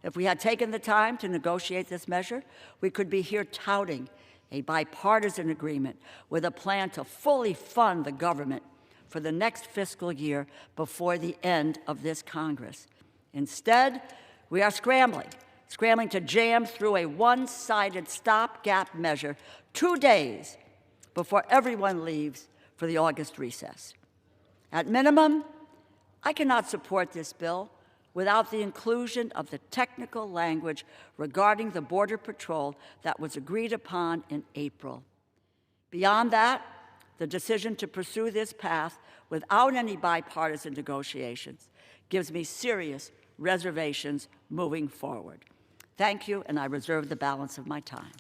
If we had taken the time to negotiate this measure, we could be here touting a bipartisan agreement with a plan to fully fund the government for the next fiscal year before the end of this Congress. Instead, we are scrambling to jam through a one-sided stopgap measure 2 days before everyone leaves for the August recess. At minimum, I cannot support this bill without the inclusion of the technical language regarding the Border Patrol that was agreed upon in April. Beyond that, the decision to pursue this path without any bipartisan negotiations gives me serious reservations moving forward. Thank you, and I reserve the balance of my time.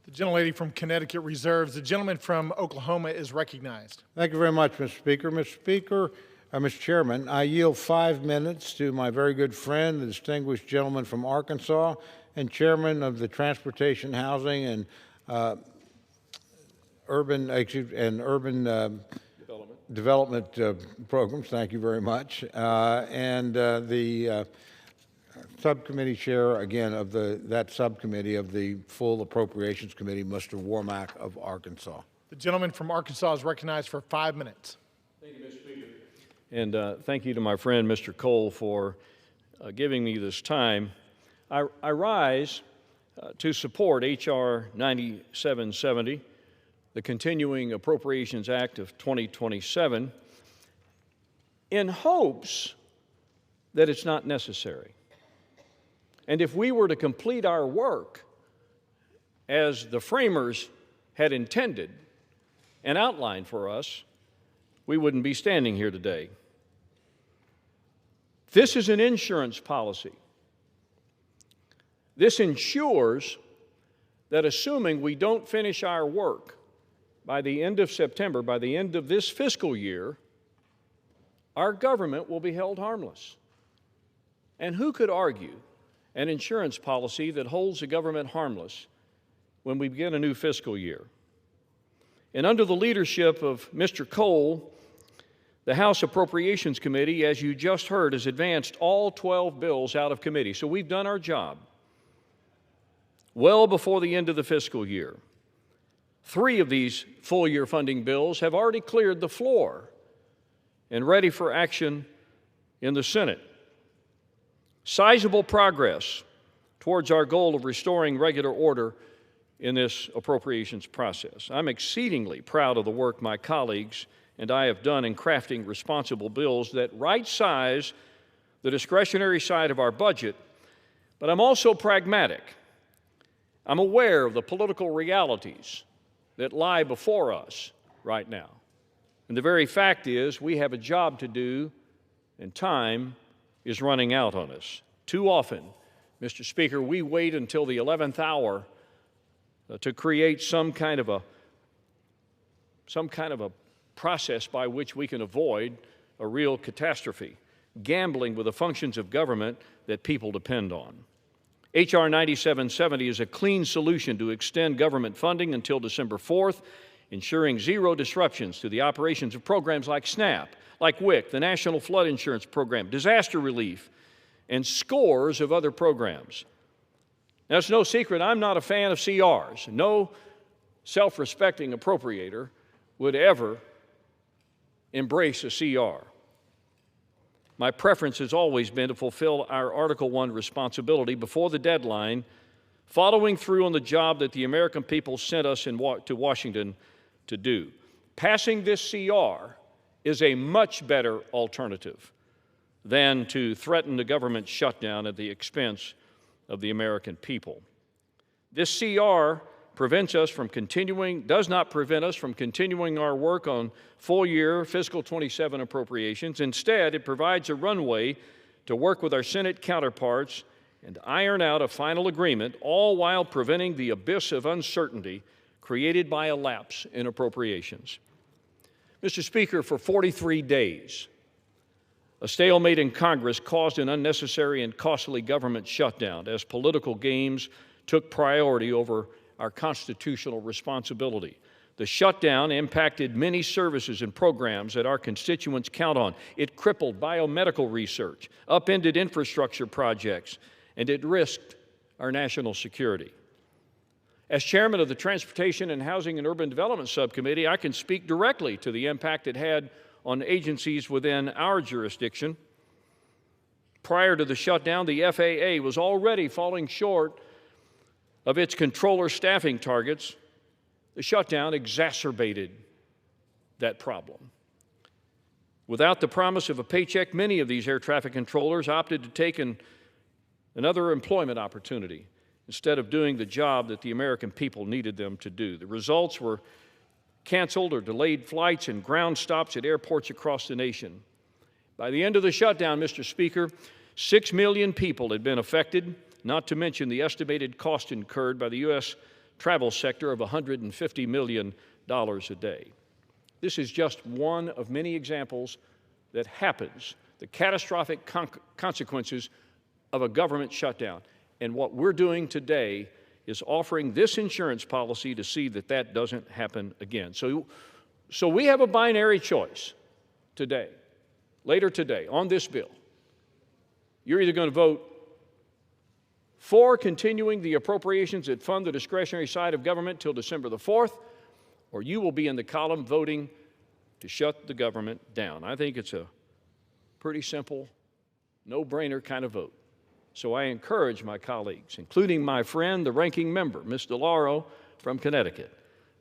The gentlelady from Connecticut reserves. The gentleman from Oklahoma is recognized. Thank you very much, Mr. Speaker. Mr. Chairman, I yield 5 minutes to my very good friend, the distinguished gentleman from Arkansas, and chairman of the Transportation, Housing, and Urban Development Programs. Thank you very much. And the subcommittee chair, again, of that subcommittee of the full Appropriations Committee, Mr. Warmack of Arkansas. The gentleman from Arkansas is recognized for 5 minutes. Thank you, Mr. Speaker. And thank you to my friend, Mr. Cole, for giving me this time. I rise to support H.R. 9770, the Continuing Appropriations Act of 2027, in hopes that it's not necessary. And if we were to complete our work as the framers had intended and outlined for us, we wouldn't be standing here today. This is an insurance policy. This ensures that assuming we don't finish our work by the end of September, by the end of this fiscal year, our government will be held harmless. And who could argue an insurance policy that holds the government harmless when we begin a new fiscal year? And under the leadership of Mr. Cole, the House Appropriations Committee, as you just heard, has advanced all 12 bills out of committee. So we've done our job well before the end of the fiscal year. 3 of these full-year funding bills have already cleared the floor and ready for action in the Senate. Sizable progress towards our goal of restoring regular order in this appropriations process. I'm exceedingly proud of the work my colleagues and I have done in crafting responsible bills that right-size the discretionary side of our budget, but I'm also pragmatic. I'm aware of the political realities that lie before us right now. And the very fact is we have a job to do, and time is running out on us. Too often, Mr. Speaker, we wait until the 11th hour to create some kind of a process by which we can avoid a real catastrophe, gambling with the functions of government that people depend on. H.R. 9770 is a clean solution to extend government funding until December 4th, ensuring zero disruptions to the operations of programs like SNAP, like WIC, the National Flood Insurance Program, disaster relief, and scores of other programs. Now, it's no secret I'm not a fan of CRs. No self-respecting appropriator would ever embrace a CR. My preference has always been to fulfill our Article I responsibility before the deadline, following through on the job that the American people sent us to Washington to do. Passing this CR is a much better alternative than to threaten the government shutdown at the expense of the American people. This CR does not prevent us from continuing our work on full year fiscal 27 appropriations. Instead, it provides a runway to work with our Senate counterparts and iron out a final agreement, all while preventing the abyss of uncertainty created by a lapse in appropriations. Mr. Speaker, for 43 days, a stalemate in Congress caused an unnecessary and costly government shutdown as political games took priority over our constitutional responsibility. The shutdown impacted many services and programs that our constituents count on. It crippled biomedical research, upended infrastructure projects, and it risked our national security. As chairman of the Transportation and Housing and Urban Development Subcommittee, I can speak directly to the impact it had on agencies within our jurisdiction. Prior to the shutdown, the FAA was already falling short of its controller staffing targets. The shutdown exacerbated that problem. Without the promise of a paycheck, many of these air traffic controllers opted to take another employment opportunity instead of doing the job that the American people needed them to do. The results were canceled or delayed flights and ground stops at airports across the nation. By the end of the shutdown, Mr. Speaker, 6 million people had been affected, not to mention the estimated cost incurred by the U.S. travel sector of $150 million a day. This is just one of many examples that happens, the catastrophic consequences of a government shutdown. And what we're doing today is offering this insurance policy to see that that doesn't happen again. So we have a binary choice today, later today, on this bill. You're either going to vote for continuing the appropriations that fund the discretionary side of government till December the 4th, or you will be in the column voting to shut the government down. I think it's a pretty simple, no-brainer kind of vote. So I encourage my colleagues, including my friend, the ranking member, Ms. DeLauro from Connecticut,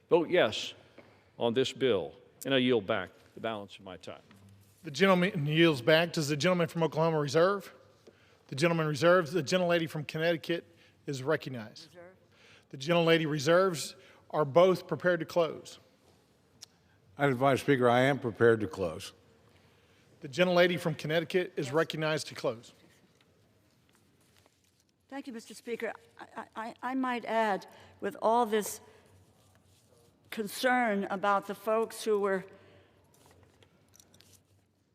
vote yes on this bill, and I yield back the balance of my time. The gentleman yields back. Does the gentleman from Oklahoma reserve? The gentleman reserves. The gentlelady from Connecticut is recognized. Reserve. The gentlelady reserves. Are both prepared to close? Madam Speaker, I am prepared to close. The gentlelady from Connecticut is recognized to close. Thank you, Mr. Speaker. I might add, with all this concern about the folks who were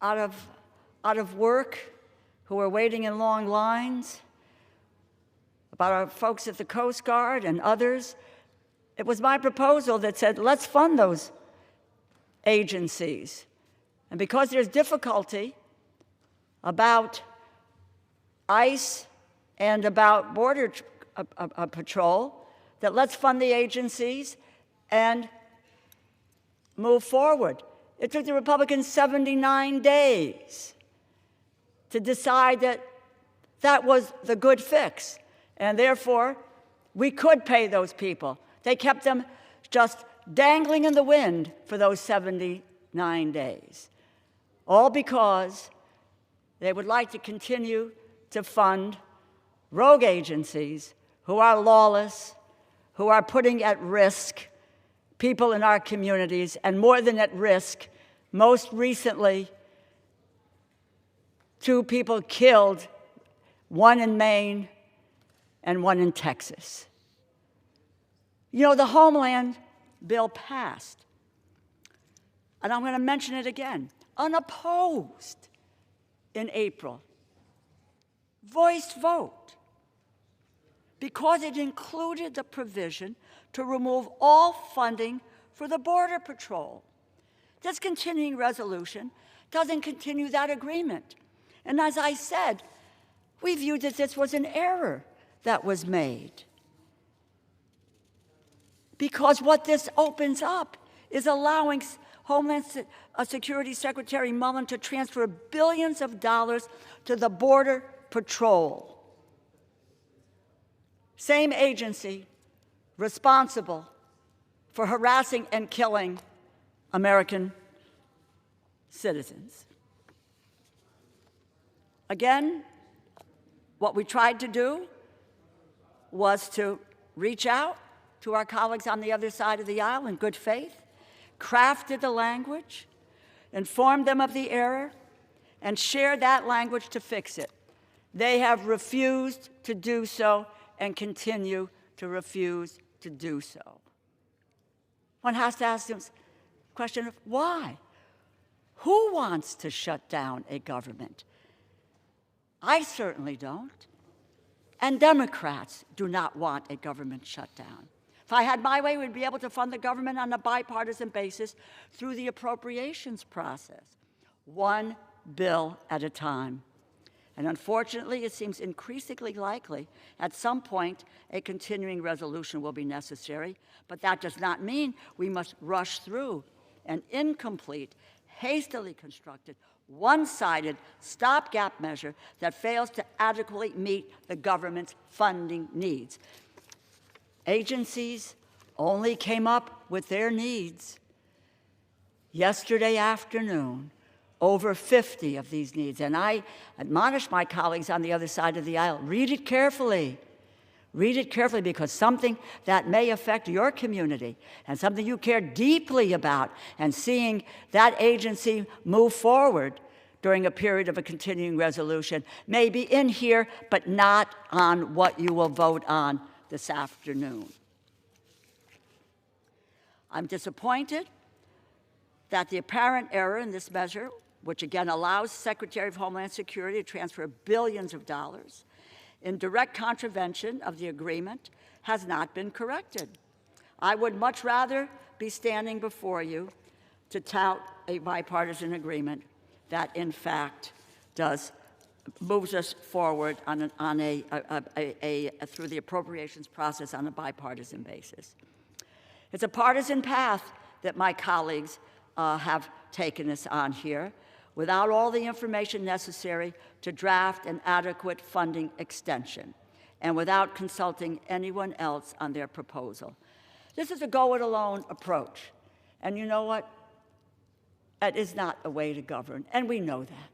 out of work, who were waiting in long lines, about our folks at the Coast Guard and others, it was my proposal that said, let's fund those agencies. And because there's difficulty about ICE and about Border Patrol, that let's fund the agencies and move forward. It took the Republicans 79 days to decide that that was the good fix, and therefore we could pay those people. They kept them just dangling in the wind for those 79 days, all because they would like to continue to fund rogue agencies who are lawless, who are putting at risk people in our communities, and more than at risk, most recently, 2 people killed, one in Maine and one in Texas. You know, the Homeland bill passed, and I'm going to mention it again, unopposed in April. Voice vote, because it included the provision to remove all funding for the Border Patrol. This continuing resolution doesn't continue that agreement. And as I said, we viewed that this was an error that was made. Because what this opens up is allowing Homeland Security Secretary Mullen to transfer billions of dollars to the Border Patrol. Same agency responsible for harassing and killing American citizens. Again, what we tried to do was to reach out to our colleagues on the other side of the aisle in good faith, crafted the language, informed them of the error, and shared that language to fix it. They have refused to do so and continue to refuse to do so. One has to ask the question of why? Who wants to shut down a government? I certainly don't. And Democrats do not want a government shutdown. If I had my way, we'd be able to fund the government on a bipartisan basis through the appropriations process, one bill at a time. And unfortunately, it seems increasingly likely at some point a continuing resolution will be necessary, but that does not mean we must rush through an incomplete, hastily constructed, one-sided stopgap measure that fails to adequately meet the government's funding needs. Agencies only came up with their needs yesterday afternoon, over 50 of these needs. And I admonish my colleagues on the other side of the aisle, read it carefully. Read it carefully, because something that may affect your community and something you care deeply about, and seeing that agency move forward during a period of a continuing resolution may be in here, but not on what you will vote on this afternoon. I'm disappointed that the apparent error in this measure, which again allows Secretary of Homeland Security to transfer billions of dollars in direct contravention of the agreement, has not been corrected. I would much rather be standing before you to tout a bipartisan agreement that, in fact, moves us forward through the appropriations process on a bipartisan basis. It's a partisan path that my colleagues have taken us on here, without all the information necessary to draft an adequate funding extension, and without consulting anyone else on their proposal. This is a go-it-alone approach. And you know what? That is not a way to govern, and we know that,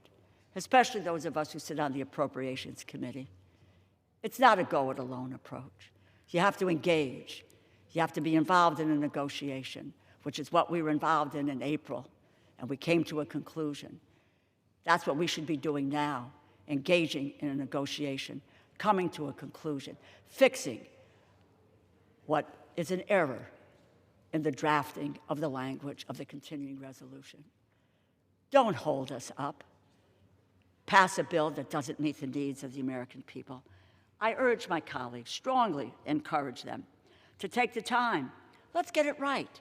especially those of us who sit on the Appropriations Committee. It's not a go-it-alone approach. You have to engage. You have to be involved in a negotiation, which is what we were involved in April, and we came to a conclusion. That's what we should be doing now, engaging in a negotiation, coming to a conclusion, fixing what is an error in the drafting of the language of the continuing resolution. Don't hold us up. Pass a bill that doesn't meet the needs of the American people. I urge my colleagues, strongly encourage them to take the time. Let's get it right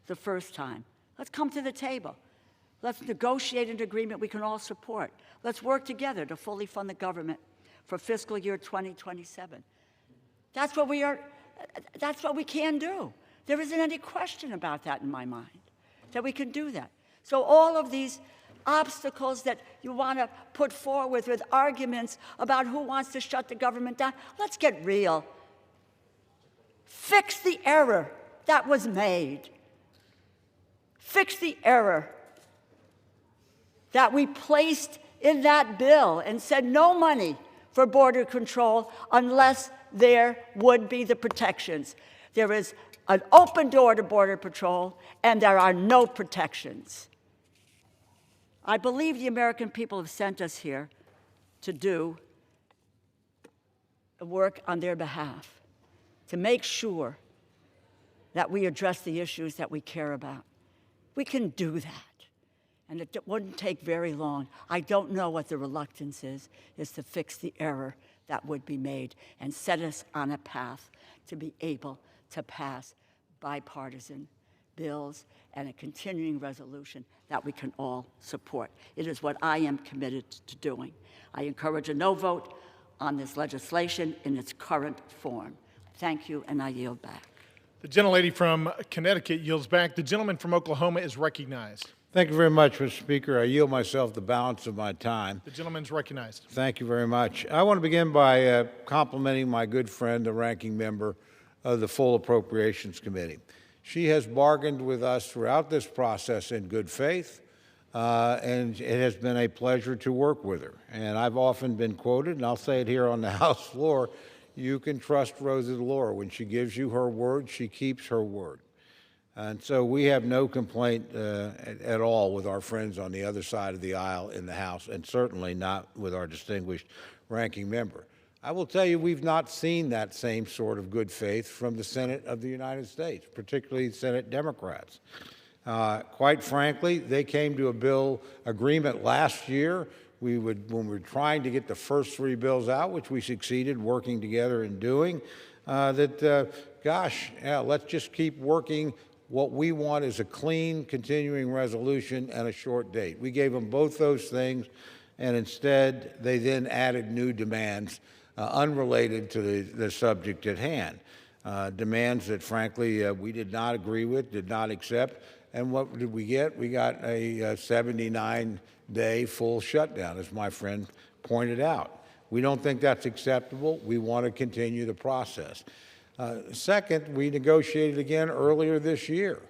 the first time. Let's come to the table. Let's negotiate an agreement we can all support. Let's work together to fully fund the government for fiscal year 2027. That's what we can do. There isn't any question about that in my mind, that we can do that. So all of these obstacles that you want to put forward with arguments about who wants to shut the government down, let's get real. Fix the error that was made. Fix the error that we placed in that bill and said no money for border control unless there would be the protections. There is an open door to Border Patrol, and there are no protections. I believe the American people have sent us here to do work on their behalf, to make sure that we address the issues that we care about. We can do that. And it wouldn't take very long. I don't know what the reluctance is to fix the error that would be made and set us on a path to be able to pass bipartisan bills and a continuing resolution that we can all support. It is what I am committed to doing. I encourage a no vote on this legislation in its current form. Thank you, and I yield back. The gentlelady from Connecticut yields back. The gentleman from Oklahoma is recognized. Thank you very much, Mr. Speaker. I yield myself the balance of my time. The gentleman's recognized. Thank you very much. I want to begin by complimenting my good friend, the ranking member of the Full Appropriations Committee. She has bargained with us throughout this process in good faith, and it has been a pleasure to work with her. And I've often been quoted, and I'll say it here on the House floor, you can trust Rosa DeLauro. When she gives you her word, she keeps her word. And so we have no complaint at all with our friends on the other side of the aisle in the House, and certainly not with our distinguished ranking member. I will tell you, we've not seen that same sort of good faith from the Senate of the United States, particularly Senate Democrats. Quite frankly, they came to a bill agreement last year. When we were trying to get the first 3 bills out, which we succeeded working together in doing, gosh, yeah, let's just keep working. What we want is a clean, continuing resolution and a short date. We gave them both those things, and instead they then added new demands unrelated to the subject at hand. Demands that, frankly, we did not agree with, did not accept. And what did we get? We got a 79-day full shutdown, as my friend pointed out. We don't think that's acceptable. We want to continue the process. Second, we negotiated again earlier this year.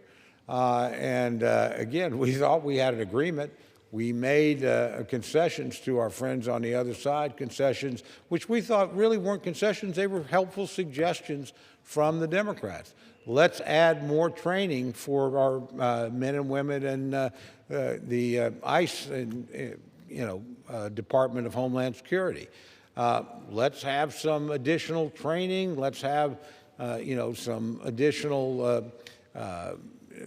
Again, we thought we had an agreement. We made concessions to our friends on the other side, concessions which we thought really weren't concessions. They were helpful suggestions from the Democrats. Let's add more training for our men and women in the ICE and, Department of Homeland Security. Let's have some additional training. Let's have, some additional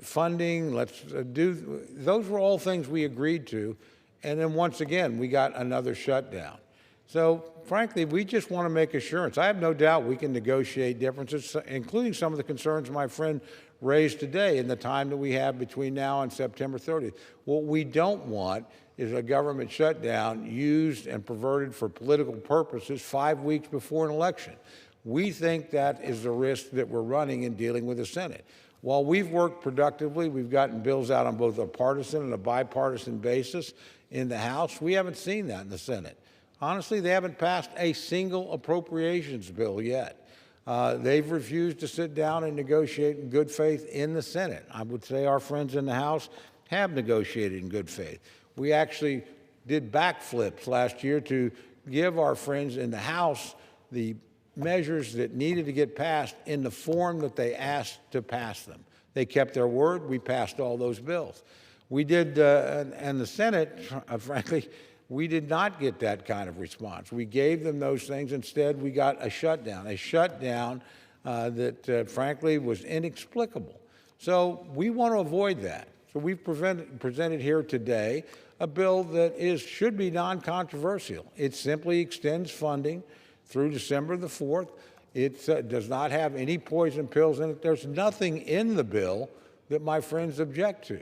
funding. Let's do. Those were all things we agreed to, and then once again we got another shutdown. So, frankly, we just want to make assurance. I have no doubt we can negotiate differences, including some of the concerns my friend raised today in the time that we have between now and September 30th. What we don't want is a government shutdown used and perverted for political purposes 5 weeks before an election. We think that is the risk that we're running in dealing with the Senate. While we've worked productively, we've gotten bills out on both a partisan and a bipartisan basis in the House. We haven't seen that in the Senate. Honestly, they haven't passed a single appropriations bill yet. They've refused to sit down and negotiate in good faith in the Senate. I would say our friends in the House have negotiated in good faith. We actually did backflips last year to give our friends in the House the measures that needed to get passed in the form that they asked to pass them. They kept their word. We passed all those bills. We did, and the Senate, frankly, we did not get that kind of response. We gave them those things. Instead, we got a shutdown that, frankly, was inexplicable. So we want to avoid that. So we've presented here today a bill that should be non-controversial. It simply extends funding through December the 4th. It does not have any poison pills in it. There's nothing in the bill that my friends object to.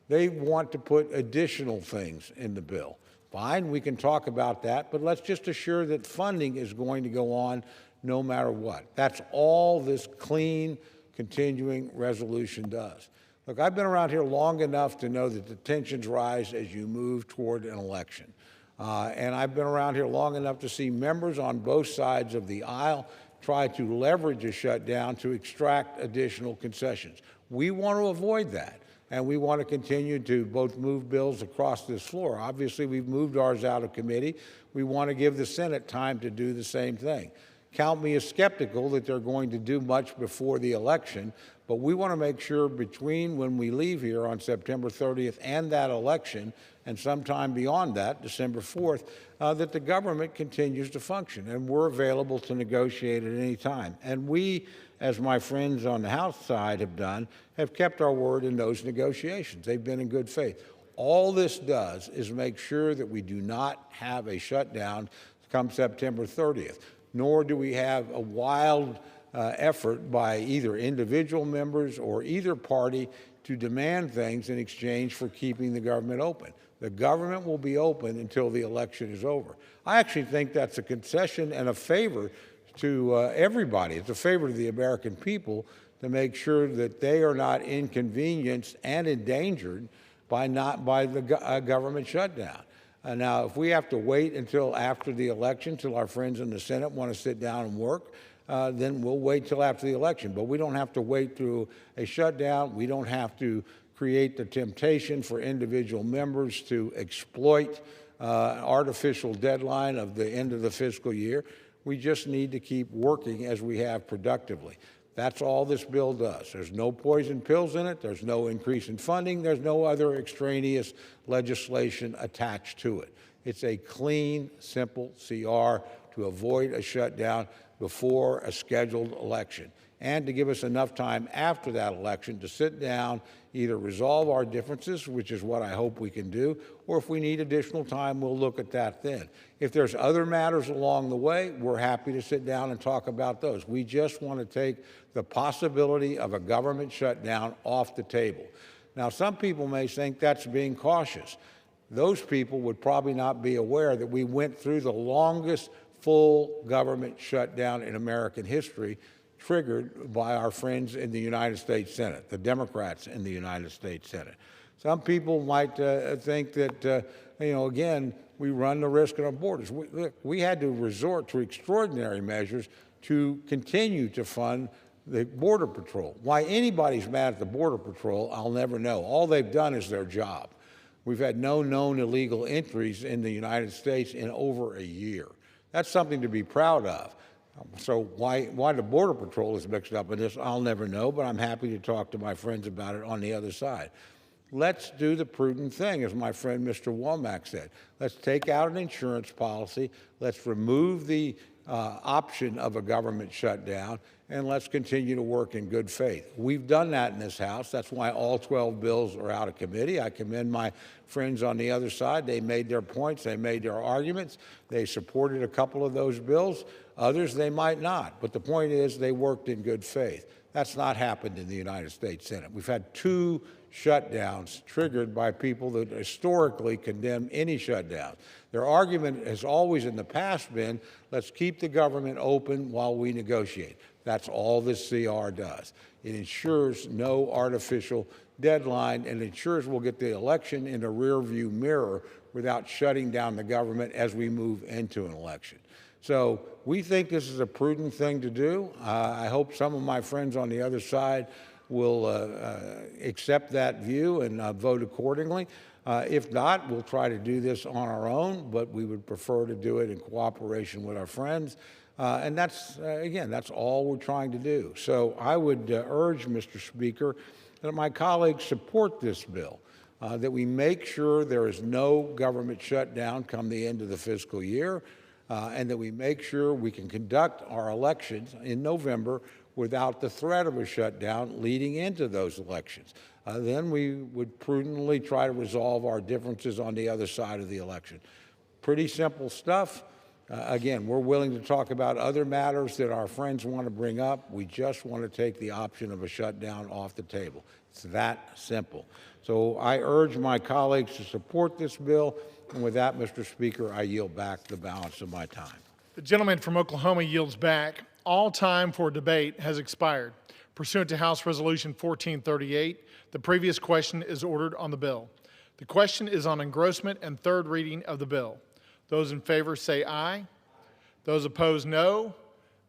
They want to put additional things in the bill. Fine, we can talk about that, but let's just assure that funding is going to go on no matter what. That's all this clean, continuing resolution does. Look, I've been around here long enough to know that the tensions rise as you move toward an election. And I've been around here long enough to see members on both sides of the aisle try to leverage a shutdown to extract additional concessions. We want to avoid that. And we want to continue to both move bills across this floor. Obviously, we've moved ours out of committee. We want to give the Senate time to do the same thing. Count me as skeptical that they're going to do much before the election, but we want to make sure between when we leave here on September 30th and that election, and sometime beyond that, December 4th, that the government continues to function, and we're available to negotiate at any time. And we, as my friends on the House side have done, have kept our word in those negotiations. They've been in good faith. All this does is make sure that we do not have a shutdown come September 30th, nor do we have a wild effort by either individual members or either party to demand things in exchange for keeping the government open. The government will be open until the election is over. I actually think that's a concession and a favor to everybody. It's a favor to the American people to make sure that they are not inconvenienced and endangered by the government shutdown. Now, if we have to wait until after the election, till our friends in the Senate want to sit down and work, then we'll wait till after the election. But we don't have to wait through a shutdown. We don't have to create the temptation for individual members to exploit artificial deadline of the end of the fiscal year. We just need to keep working as we have productively. That's all this bill does. There's no poison pills in it. There's no increase in funding. There's no other extraneous legislation attached to it. It's a clean, simple CR to avoid a shutdown before a scheduled election and to give us enough time after that election to sit down, either resolve our differences, which is what I hope we can do, or if we need additional time, we'll look at that then. If there's other matters along the way, we're happy to sit down and talk about those. We just want to take the possibility of a government shutdown off the table. Now, some people may think that's being cautious. Those people would probably not be aware that we went through the longest full government shutdown in American history, triggered by our friends in the United States Senate, the Democrats in the United States Senate. Some people might think that, again, we run the risk at our borders. We had to resort to extraordinary measures to continue to fund the Border Patrol. Why anybody's mad at the Border Patrol, I'll never know. All they've done is their job. We've had no known illegal entries in the United States in over a year. That's something to be proud of. So why the Border Patrol is mixed up in this, I'll never know, but I'm happy to talk to my friends about it on the other side. Let's do the prudent thing, as my friend Mr. Womack said. Let's take out an insurance policy. Let's remove the option of a government shutdown, and let's continue to work in good faith. We've done that in this House. That's why all 12 bills are out of committee. I commend my friends on the other side. They made their points. They made their arguments. They supported a couple of those bills. Others, they might not. But the point is, they worked in good faith. That's not happened in the United States Senate. We've had 2 shutdowns triggered by people that historically condemn any shutdown. Their argument has always in the past been, let's keep the government open while we negotiate. That's all this CR does. It ensures no artificial deadline and ensures we'll get the election in a rearview mirror without shutting down the government as we move into an election. So we think this is a prudent thing to do. I hope some of my friends on the other side will accept that view and vote accordingly. If not, we'll try to do this on our own, but we would prefer to do it in cooperation with our friends. And that's, again, that's all we're trying to do. So I would urge, Mr. Speaker, that my colleagues support this bill, that we make sure there is no government shutdown come the end of the fiscal year, and that we make sure we can conduct our elections in November without the threat of a shutdown leading into those elections. Then we would prudently try to resolve our differences on the other side of the election. Pretty simple stuff. Again, we're willing to talk about other matters that our friends want to bring up. We just want to take the option of a shutdown off the table. It's that simple. So I urge my colleagues to support this bill. And with that, Mr. Speaker, I yield back the balance of my time. The gentleman from Oklahoma yields back. All time for debate has expired. Pursuant to House Resolution 1438, the previous question is ordered on the bill. The question is on engrossment and third reading of the bill. Those in favor say aye. Those opposed, no.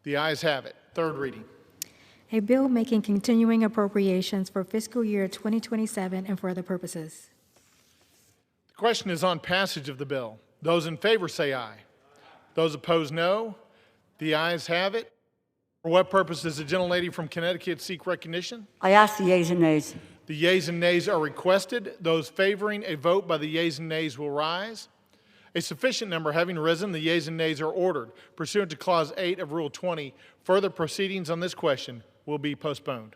The ayes have it. Third reading. A bill making continuing appropriations for fiscal year 2027 and for other purposes. The question is on passage of the bill. Those in favor say aye. Those opposed, no. The ayes have it. For what purpose does the gentlelady from Connecticut seek recognition? I ask the yeas and nays. The yeas and nays are requested. Those favoring a vote by the yeas and nays will rise. A sufficient number having risen, the yeas and nays are ordered. Pursuant to Clause 8 of Rule 20, further proceedings on this question will be postponed.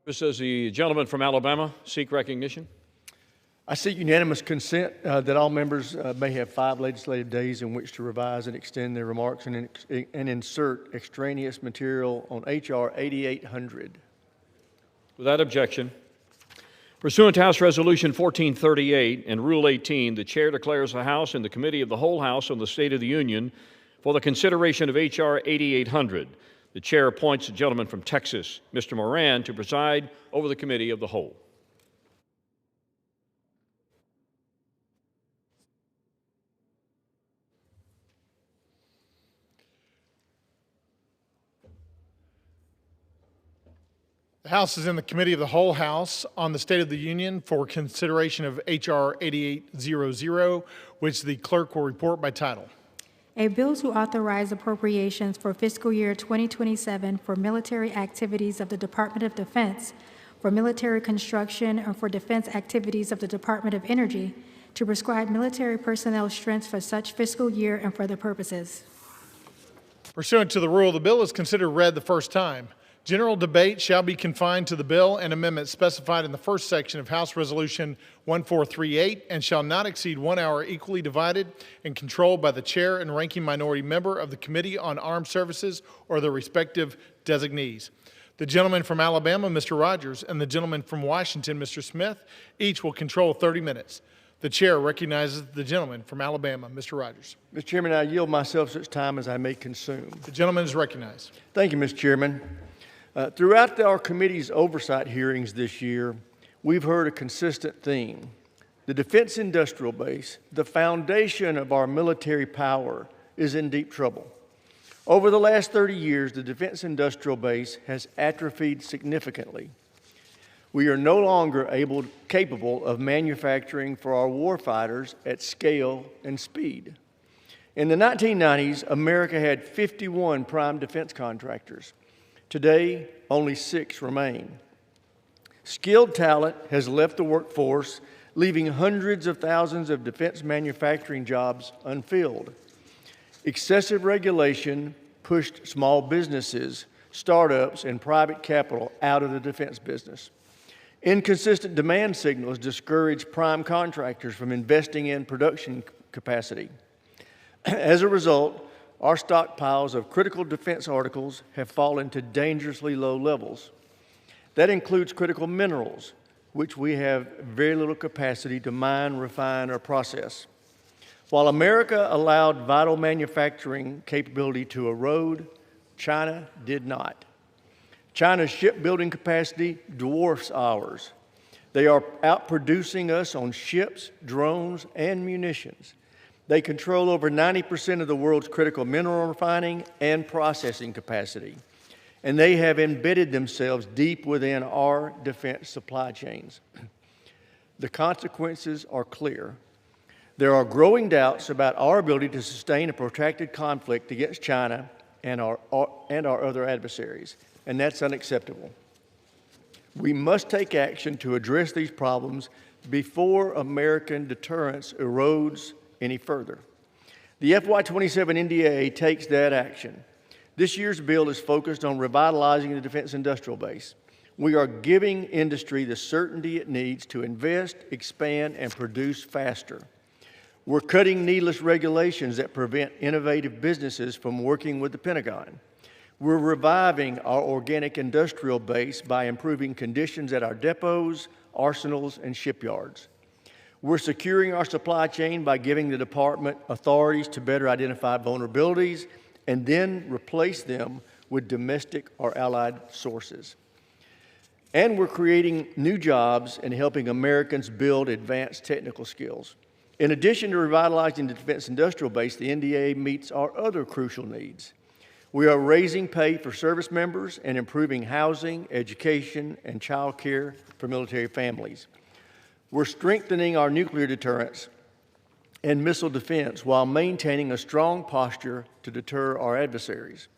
Does the gentleman from Alabama seek recognition? I seek unanimous consent that all members may have 5 legislative days in which to revise and extend their remarks and insert extraneous material on H.R. 8800. Without objection, pursuant to House Resolution 1438 and Rule 18, the Chair declares the House and the Committee of the Whole House on the State of the Union for the consideration of H.R. 8800. The Chair appoints the gentleman from Texas, Mr. Moran, to preside over the Committee of the Whole. The House is in the Committee of the Whole House on the State of the Union for consideration of H.R. 8800, which the clerk will report by title. A bill to authorize appropriations for fiscal year 2027 for military activities of the Department of Defense, for military construction, and for defense activities of the Department of Energy, to prescribe military personnel strengths for such fiscal year and for the purposes. Pursuant to the rule, the bill is considered read the first time. General debate shall be confined to the bill and amendments specified in the first section of House Resolution 1438 and shall not exceed 1 hour, equally divided and controlled by the chair and ranking minority member of the Committee on Armed Services or their respective designees. The gentleman from Alabama, Mr. Rogers, and the gentleman from Washington, Mr. Smith, each will control 30 minutes. The chair recognizes the gentleman from Alabama, Mr. Rogers. Mr. Chairman, I yield myself such time as I may consume. The gentleman is recognized. Thank you, Mr. Chairman. Throughout our committee's oversight hearings this year, we've heard a consistent theme. The defense industrial base, the foundation of our military power, is in deep trouble. Over the last 30 years, the defense industrial base has atrophied significantly. We are no longer capable of manufacturing for our warfighters at scale and speed. In the 1990s, America had 51 prime defense contractors. Today, only 6 remain. Skilled talent has left the workforce, leaving hundreds of thousands of defense manufacturing jobs unfilled. Excessive regulation pushed small businesses, startups, and private capital out of the defense business. Inconsistent demand signals discourage prime contractors from investing in production capacity. As a result, our stockpiles of critical defense articles have fallen to dangerously low levels. That includes critical minerals, which we have very little capacity to mine, refine, or process. While America allowed vital manufacturing capability to erode, China did not. China's shipbuilding capacity dwarfs ours. They are outproducing us on ships, drones, and munitions. They control over 90% of the world's critical mineral refining and processing capacity, and they have embedded themselves deep within our defense supply chains. The consequences are clear. There are growing doubts about our ability to sustain a protracted conflict against China and our other adversaries, and that's unacceptable. We must take action to address these problems before American deterrence erodes any further. The FY27 NDAA takes that action. This year's bill is focused on revitalizing the defense industrial base. We are giving industry the certainty it needs to invest, expand, and produce faster. We're cutting needless regulations that prevent innovative businesses from working with the Pentagon. We're reviving our organic industrial base by improving conditions at our depots, arsenals, and shipyards. We're securing our supply chain by giving the department authorities to better identify vulnerabilities and then replace them with domestic or allied sources. And we're creating new jobs and helping Americans build advanced technical skills. In addition to revitalizing the defense industrial base, the NDAA meets our other crucial needs. We are raising pay for service members and improving housing, education, and child care for military families. We're strengthening our nuclear deterrence and missile defense while maintaining a strong posture to deter our adversaries.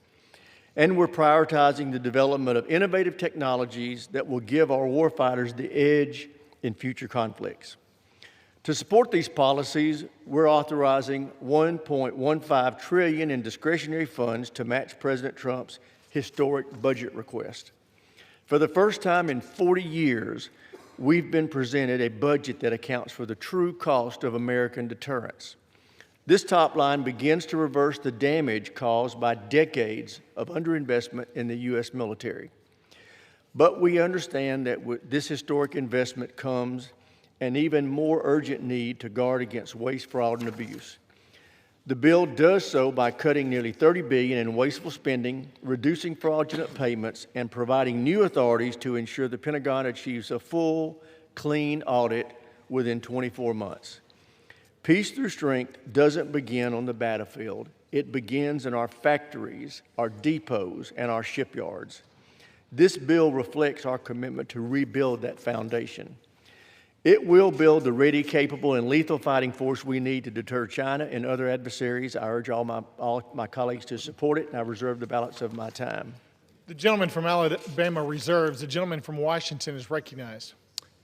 And we're prioritizing the development of innovative technologies that will give our warfighters the edge in future conflicts. To support these policies, we're authorizing $1.15 trillion in discretionary funds to match President Trump's historic budget request. For the first time in 40 years, we've been presented a budget that accounts for the true cost of American deterrence. This top line begins to reverse the damage caused by decades of underinvestment in the U.S. military. But we understand that with this historic investment comes an even more urgent need to guard against waste, fraud, and abuse. The bill does so by cutting nearly $30 billion in wasteful spending, reducing fraudulent payments, and providing new authorities to ensure the Pentagon achieves a full, clean audit within 24 months. Peace through strength doesn't begin on the battlefield. It begins in our factories, our depots, and our shipyards. This bill reflects our commitment to rebuild that foundation. It will build the ready, capable, and lethal fighting force we need to deter China and other adversaries. I urge all my colleagues to support it, and I reserve the balance of my time. The gentleman from Alabama reserves. The gentleman from Washington is recognized.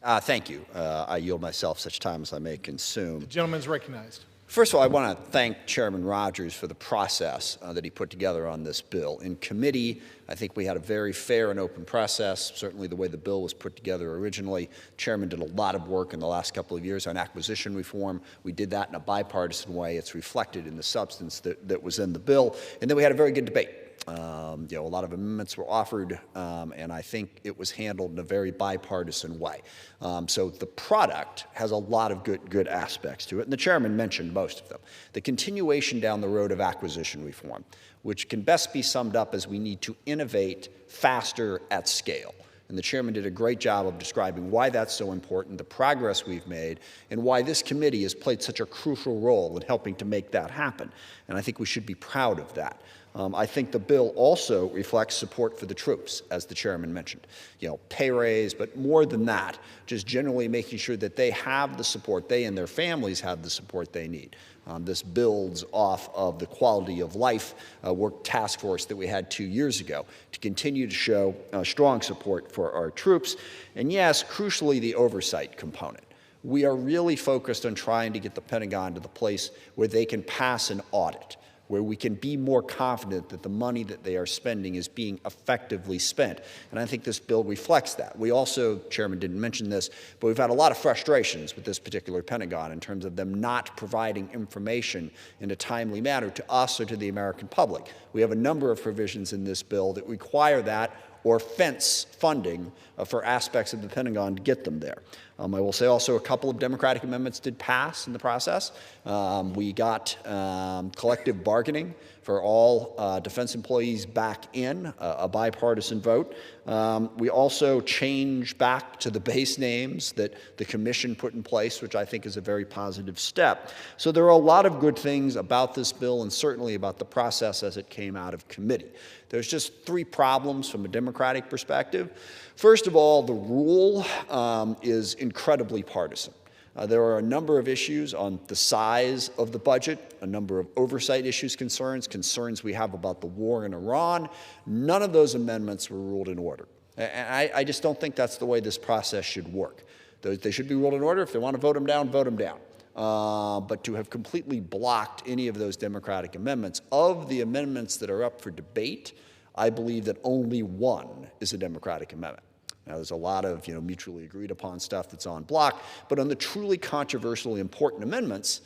Thank you. I yield myself such time as I may consume. The gentleman's recognized. First of all, I want to thank Chairman Rogers for the process that he put together on this bill. In committee, I think we had a very fair and open process, certainly the way the bill was put together originally. Chairman did a lot of work in the last couple of years on acquisition reform. We did that in a bipartisan way. It's reflected in the substance that was in the bill. And then we had a very good debate. A lot of amendments were offered, and I think it was handled in a very bipartisan way. So the product has a lot of good aspects to it, and the chairman mentioned most of them. The continuation down the road of acquisition reform, which can best be summed up as we need to innovate faster at scale. And the chairman did a great job of describing why that's so important, the progress we've made, and why this committee has played such a crucial role in helping to make that happen. And I think we should be proud of that. I think the bill also reflects support for the troops, as the chairman mentioned. Pay raise, but more than that, just generally making sure that they have the support, they and their families have the support they need. This builds off of the quality of life work task force that we had 2 years ago to continue to show strong support for our troops. And yes, crucially, the oversight component. We are really focused on trying to get the Pentagon to the place where they can pass an audit, where we can be more confident that the money that they are spending is being effectively spent. And I think this bill reflects that. We also, Chairman didn't mention this, but we've had a lot of frustrations with this particular Pentagon in terms of them not providing information in a timely manner to us or to the American public. We have a number of provisions in this bill that require that or fence funding for aspects of the Pentagon to get them there. I will say also a couple of Democratic amendments did pass in the process. We got collective bargaining for all defense employees back in, a bipartisan vote. We also changed back to the base names that the commission put in place, which I think is a very positive step. So there are a lot of good things about this bill and certainly about the process as it came out of committee. There's just three problems from a Democratic perspective. First of all, the rule is incredibly partisan. There are a number of issues on the size of the budget, a number of oversight issues, concerns we have about the war in Iran. None of those amendments were ruled in order. And I just don't think that's the way this process should work. They should be ruled in order. If they want to vote them down, vote them down. But to have completely blocked any of those Democratic amendments, of the amendments that are up for debate, I believe that only one is a Democratic amendment. Now, there's a lot of mutually agreed upon stuff that's on block, but on the truly controversially important amendments,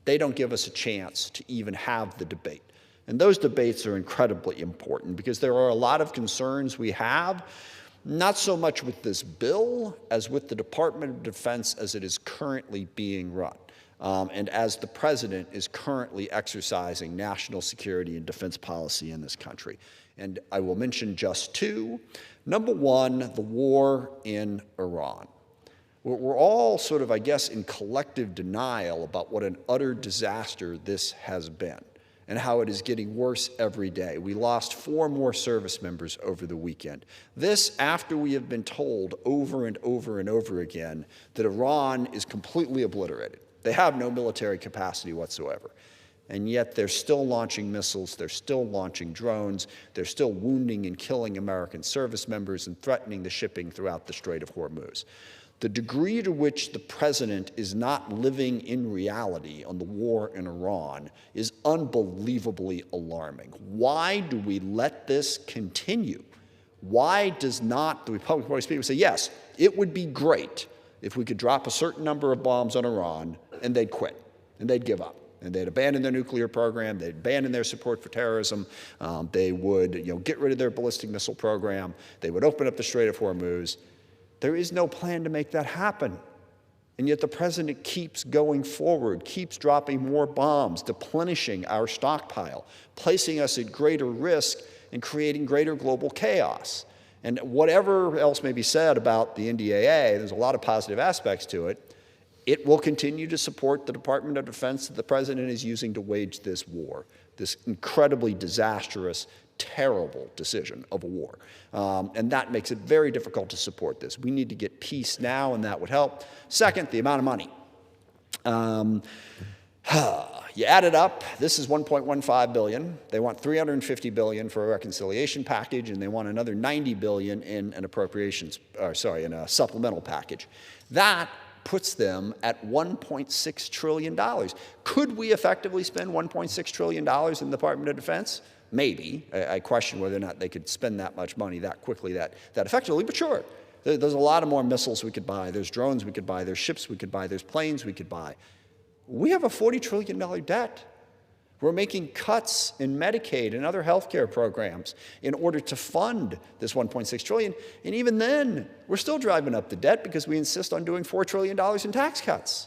they don't give us a chance to even have the debate. And those debates are incredibly important because there are a lot of concerns we have, not so much with this bill as with the Department of Defense as it is currently being run. And as the president is currently exercising national security and defense policy in this country. And I will mention just two. Number one, the war in Iran. We're all sort of, I guess, in collective denial about what an utter disaster this has been and how it is getting worse every day. We lost 4 more service members over the weekend. This after we have been told over and over and over again that Iran is completely obliterated. They have no military capacity whatsoever. And yet they're still launching missiles, they're still launching drones, they're still wounding and killing American service members and threatening the shipping throughout the Strait of Hormuz. The degree to which the president is not living in reality on the war in Iran is unbelievably alarming. Why do we let this continue? Why does not the Republican Party speaker say, yes, it would be great if we could drop a certain number of bombs on Iran and they'd quit and they'd give up and they'd abandon their nuclear program, they'd abandon their support for terrorism, they would get rid of their ballistic missile program, they would open up the Strait of Hormuz. There is no plan to make that happen. And yet the president keeps going forward, keeps dropping more bombs, deplenishing our stockpile, placing us at greater risk and creating greater global chaos. And whatever else may be said about the NDAA, there's a lot of positive aspects to it. It will continue to support the Department of Defense that the president is using to wage this war, this incredibly disastrous, terrible decision of a war. And that makes it very difficult to support this. We need to get peace now, and that would help. Second, the amount of money. You add it up, this is $1.15 billion. They want $350 billion for a reconciliation package, and they want another $90 billion in an in a supplemental package. That puts them at $1.6 trillion. Could we effectively spend $1.6 trillion in the Department of Defense? Maybe. I question whether or not they could spend that much money that quickly, that effectively, but sure. There's a lot of more missiles we could buy. There's drones we could buy. There's ships we could buy. There's planes we could buy. We have a $40 trillion debt. We're making cuts in Medicaid and other health care programs in order to fund this $1.6 trillion. And even then, we're still driving up the debt because we insist on doing $4 trillion in tax cuts.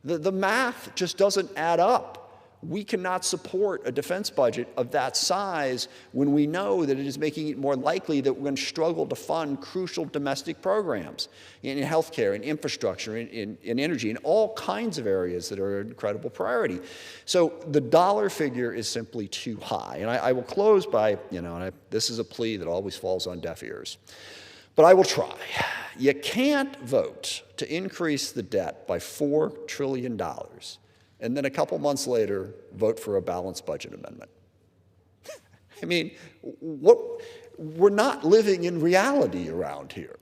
The math just doesn't add up. We cannot support a defense budget of that size when we know that it is making it more likely that we're going to struggle to fund crucial domestic programs in healthcare, in infrastructure, in energy, in all kinds of areas that are an incredible priority. So the dollar figure is simply too high. And I will close by, this is a plea that always falls on deaf ears, but I will try. You can't vote to increase the debt by $4 trillion and then a couple months later, vote for a balanced budget amendment. I mean, we're not living in reality around here.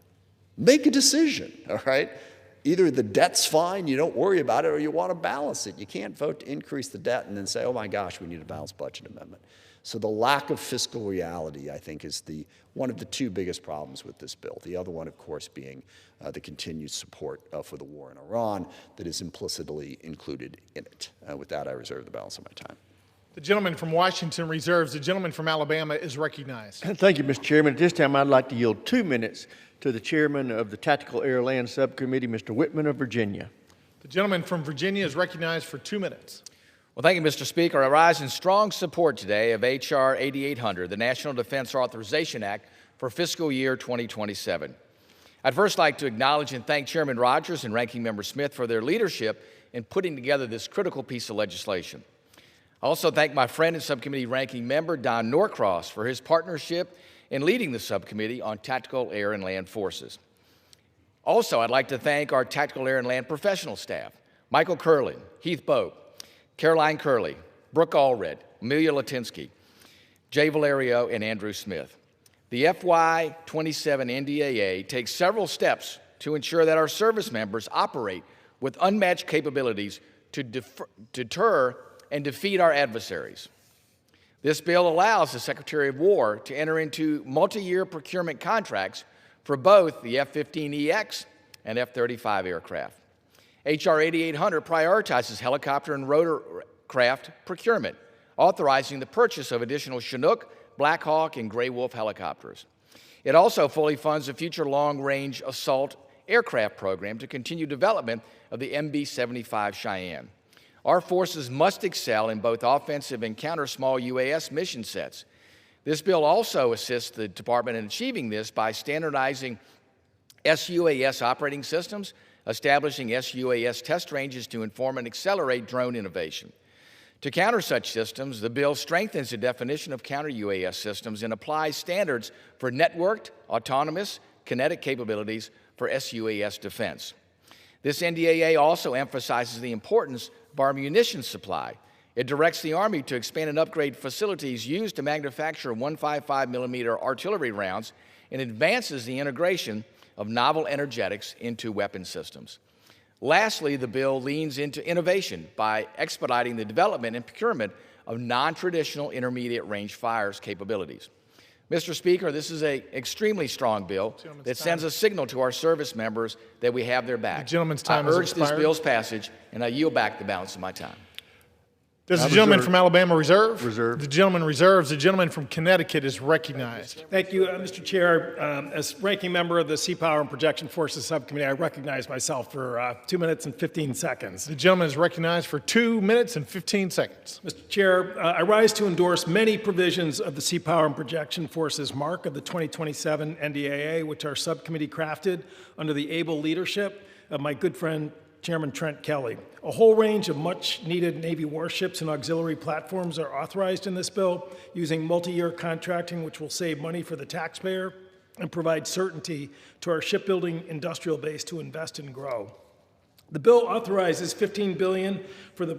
Make a decision, all right? Either the debt's fine, you don't worry about it, or you want to balance it. You can't vote to increase the debt and then say, oh my gosh, we need a balanced budget amendment. So the lack of fiscal reality, I think, is one of the two biggest problems with this bill. The other one, of course, being the continued support for the war in Iran that is implicitly included in it. With that, I reserve the balance of my time. The gentleman from Washington reserves. The gentleman from Alabama is recognized. Thank you, Mr. Chairman. At this time, I'd like to yield 2 minutes to the chairman of the Tactical Air Land Subcommittee, Mr. Whitman of Virginia. The gentleman from Virginia is recognized for 2 minutes. Well, thank you, Mr. Speaker. I rise in strong support today of H.R. 8800, the National Defense Authorization Act for fiscal year 2027. I'd first like to acknowledge and thank Chairman Rogers and Ranking Member Smith for their leadership in putting together this critical piece of legislation. I also thank my friend and subcommittee ranking member, Don Norcross, for his partnership in leading the subcommittee on tactical air and land forces. Also, I'd like to thank our tactical air and land professional staff, Michael Curlin, Heath Bogue, Caroline Curley, Brooke Allred, Amelia Latinsky, Jay Valerio, and Andrew Smith. The FY27 NDAA takes several steps to ensure that our service members operate with unmatched capabilities to deter and defeat our adversaries. This bill allows the Secretary of War to enter into multi-year procurement contracts for both the F-15EX and F-35 aircraft. H.R. 8800 prioritizes helicopter and rotorcraft procurement, authorizing the purchase of additional Chinook, Black Hawk, and Gray Wolf helicopters. It also fully funds the future long-range assault aircraft program to continue development of the MB-75 Cheyenne. Our forces must excel in both offensive and counter-small UAS mission sets. This bill also assists the Department in achieving this by standardizing SUAS operating systems, establishing SUAS test ranges to inform and accelerate drone innovation. To counter such systems, the bill strengthens the definition of counter-UAS systems and applies standards for networked, autonomous, kinetic capabilities for SUAS defense. This NDAA also emphasizes the importance of our munitions supply. It directs the Army to expand and upgrade facilities used to manufacture 155mm artillery rounds and advances the integration of novel energetics into weapon systems. Lastly, the bill leans into innovation by expediting the development and procurement of non-traditional intermediate range fires capabilities. Mr. Speaker, this is an extremely strong bill that sends a signal to our service members that we have their back. The gentleman's time I has urge this expired. bill's passage, and I yield back the balance of my time. Does the gentleman from Alabama reserve? Reserve. The gentleman reserves. The gentleman from Connecticut is recognized. Thank you, Mr. Chair. As ranking member of the Sea Power and Projection Forces Subcommittee, I recognize myself for 2 minutes and 15 seconds. The gentleman is recognized for 2 minutes and 15 seconds. Mr. Chair, I rise to endorse many provisions of the Sea Power and Projection Forces mark of the 2027 NDAA, which our subcommittee crafted under the able leadership of my good friend, Chairman Trent Kelly. A whole range of much-needed Navy warships and auxiliary platforms are authorized in this bill using multi-year contracting, which will save money for the taxpayer and provide certainty to our shipbuilding industrial base to invest and grow. The bill authorizes $15 billion for the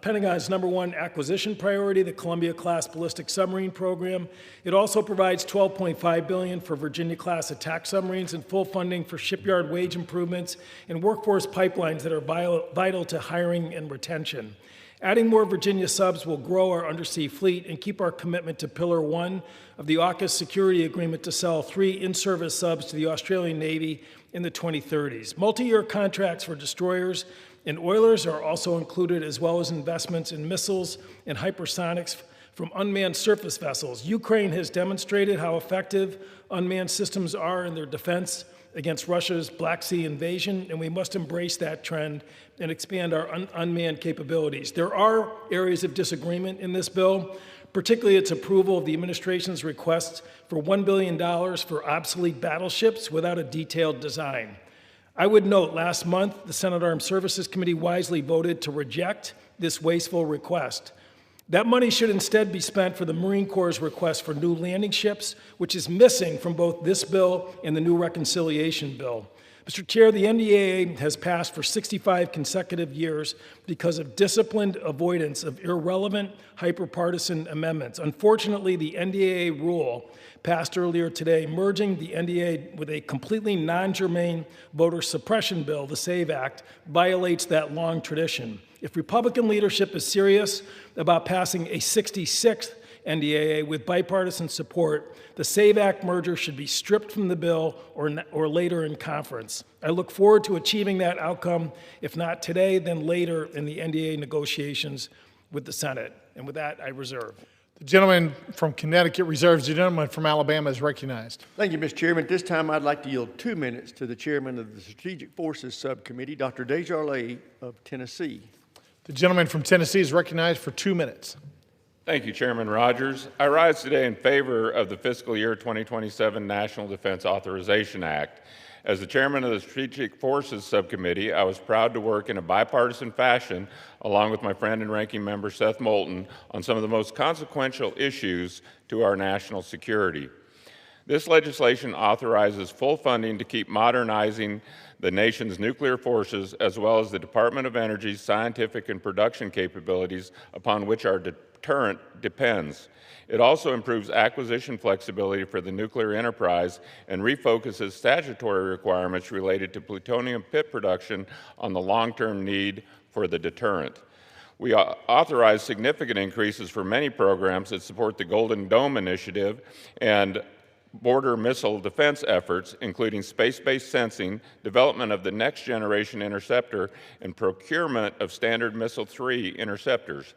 Pentagon's #1 acquisition priority, the Columbia-class ballistic submarine program. It also provides $12.5 billion for Virginia-class attack submarines and full funding for shipyard wage improvements and workforce pipelines that are vital to hiring and retention. Adding more Virginia subs will grow our undersea fleet and keep our commitment to Pillar 1 of the AUKUS security agreement to sell 3 in-service subs to the Australian Navy in the 2030s. Multi-year contracts for destroyers and oilers are also included, as well as investments in missiles and hypersonics from unmanned surface vessels. Ukraine has demonstrated how effective unmanned systems are in their defense against Russia's Black Sea invasion, and we must embrace that trend and expand our unmanned capabilities. There are areas of disagreement in this bill, particularly its approval of the administration's request for $1 billion for obsolete battleships without a detailed design. I would note last month, the Senate Armed Services Committee wisely voted to reject this wasteful request. That money should instead be spent for the Marine Corps' request for new landing ships, which is missing from both this bill and the new reconciliation bill. Mr. Chair, the NDAA has passed for 65 consecutive years because of disciplined avoidance of irrelevant, hyperpartisan amendments. Unfortunately, the NDAA rule passed earlier today, merging the NDAA with a completely non-germane voter suppression bill, the SAVE Act, violates that long tradition. If Republican leadership is serious about passing a 66th NDAA with bipartisan support, the SAVE Act merger should be stripped from the bill or later in conference. I look forward to achieving that outcome, if not today, then later in the NDAA negotiations with the Senate. And with that, I reserve. The gentleman from Connecticut reserves. The gentleman from Alabama is recognized. Thank you, Mr. Chairman. At this time, I'd like to yield 2 minutes to the chairman of the Strategic Forces Subcommittee, Dr. Desjardins of Tennessee. The gentleman from Tennessee is recognized for 2 minutes. Thank you, Chairman Rogers. I rise today in favor of the fiscal year 2027 National Defense Authorization Act. As the chairman of the Strategic Forces Subcommittee, I was proud to work in a bipartisan fashion along with my friend and ranking member Seth Moulton on some of the most consequential issues to our national security. This legislation authorizes full funding to keep modernizing the nation's nuclear forces, as well as the Department of Energy's scientific and production capabilities upon which our deterrent depends. It also improves acquisition flexibility for the nuclear enterprise and refocuses statutory requirements related to plutonium pit production on the long-term need for the deterrent. We authorize significant increases for many programs that support the Golden Dome Initiative and border missile defense efforts, including space-based sensing, development of the Next Generation Interceptor, and procurement of Standard Missile-3 interceptors.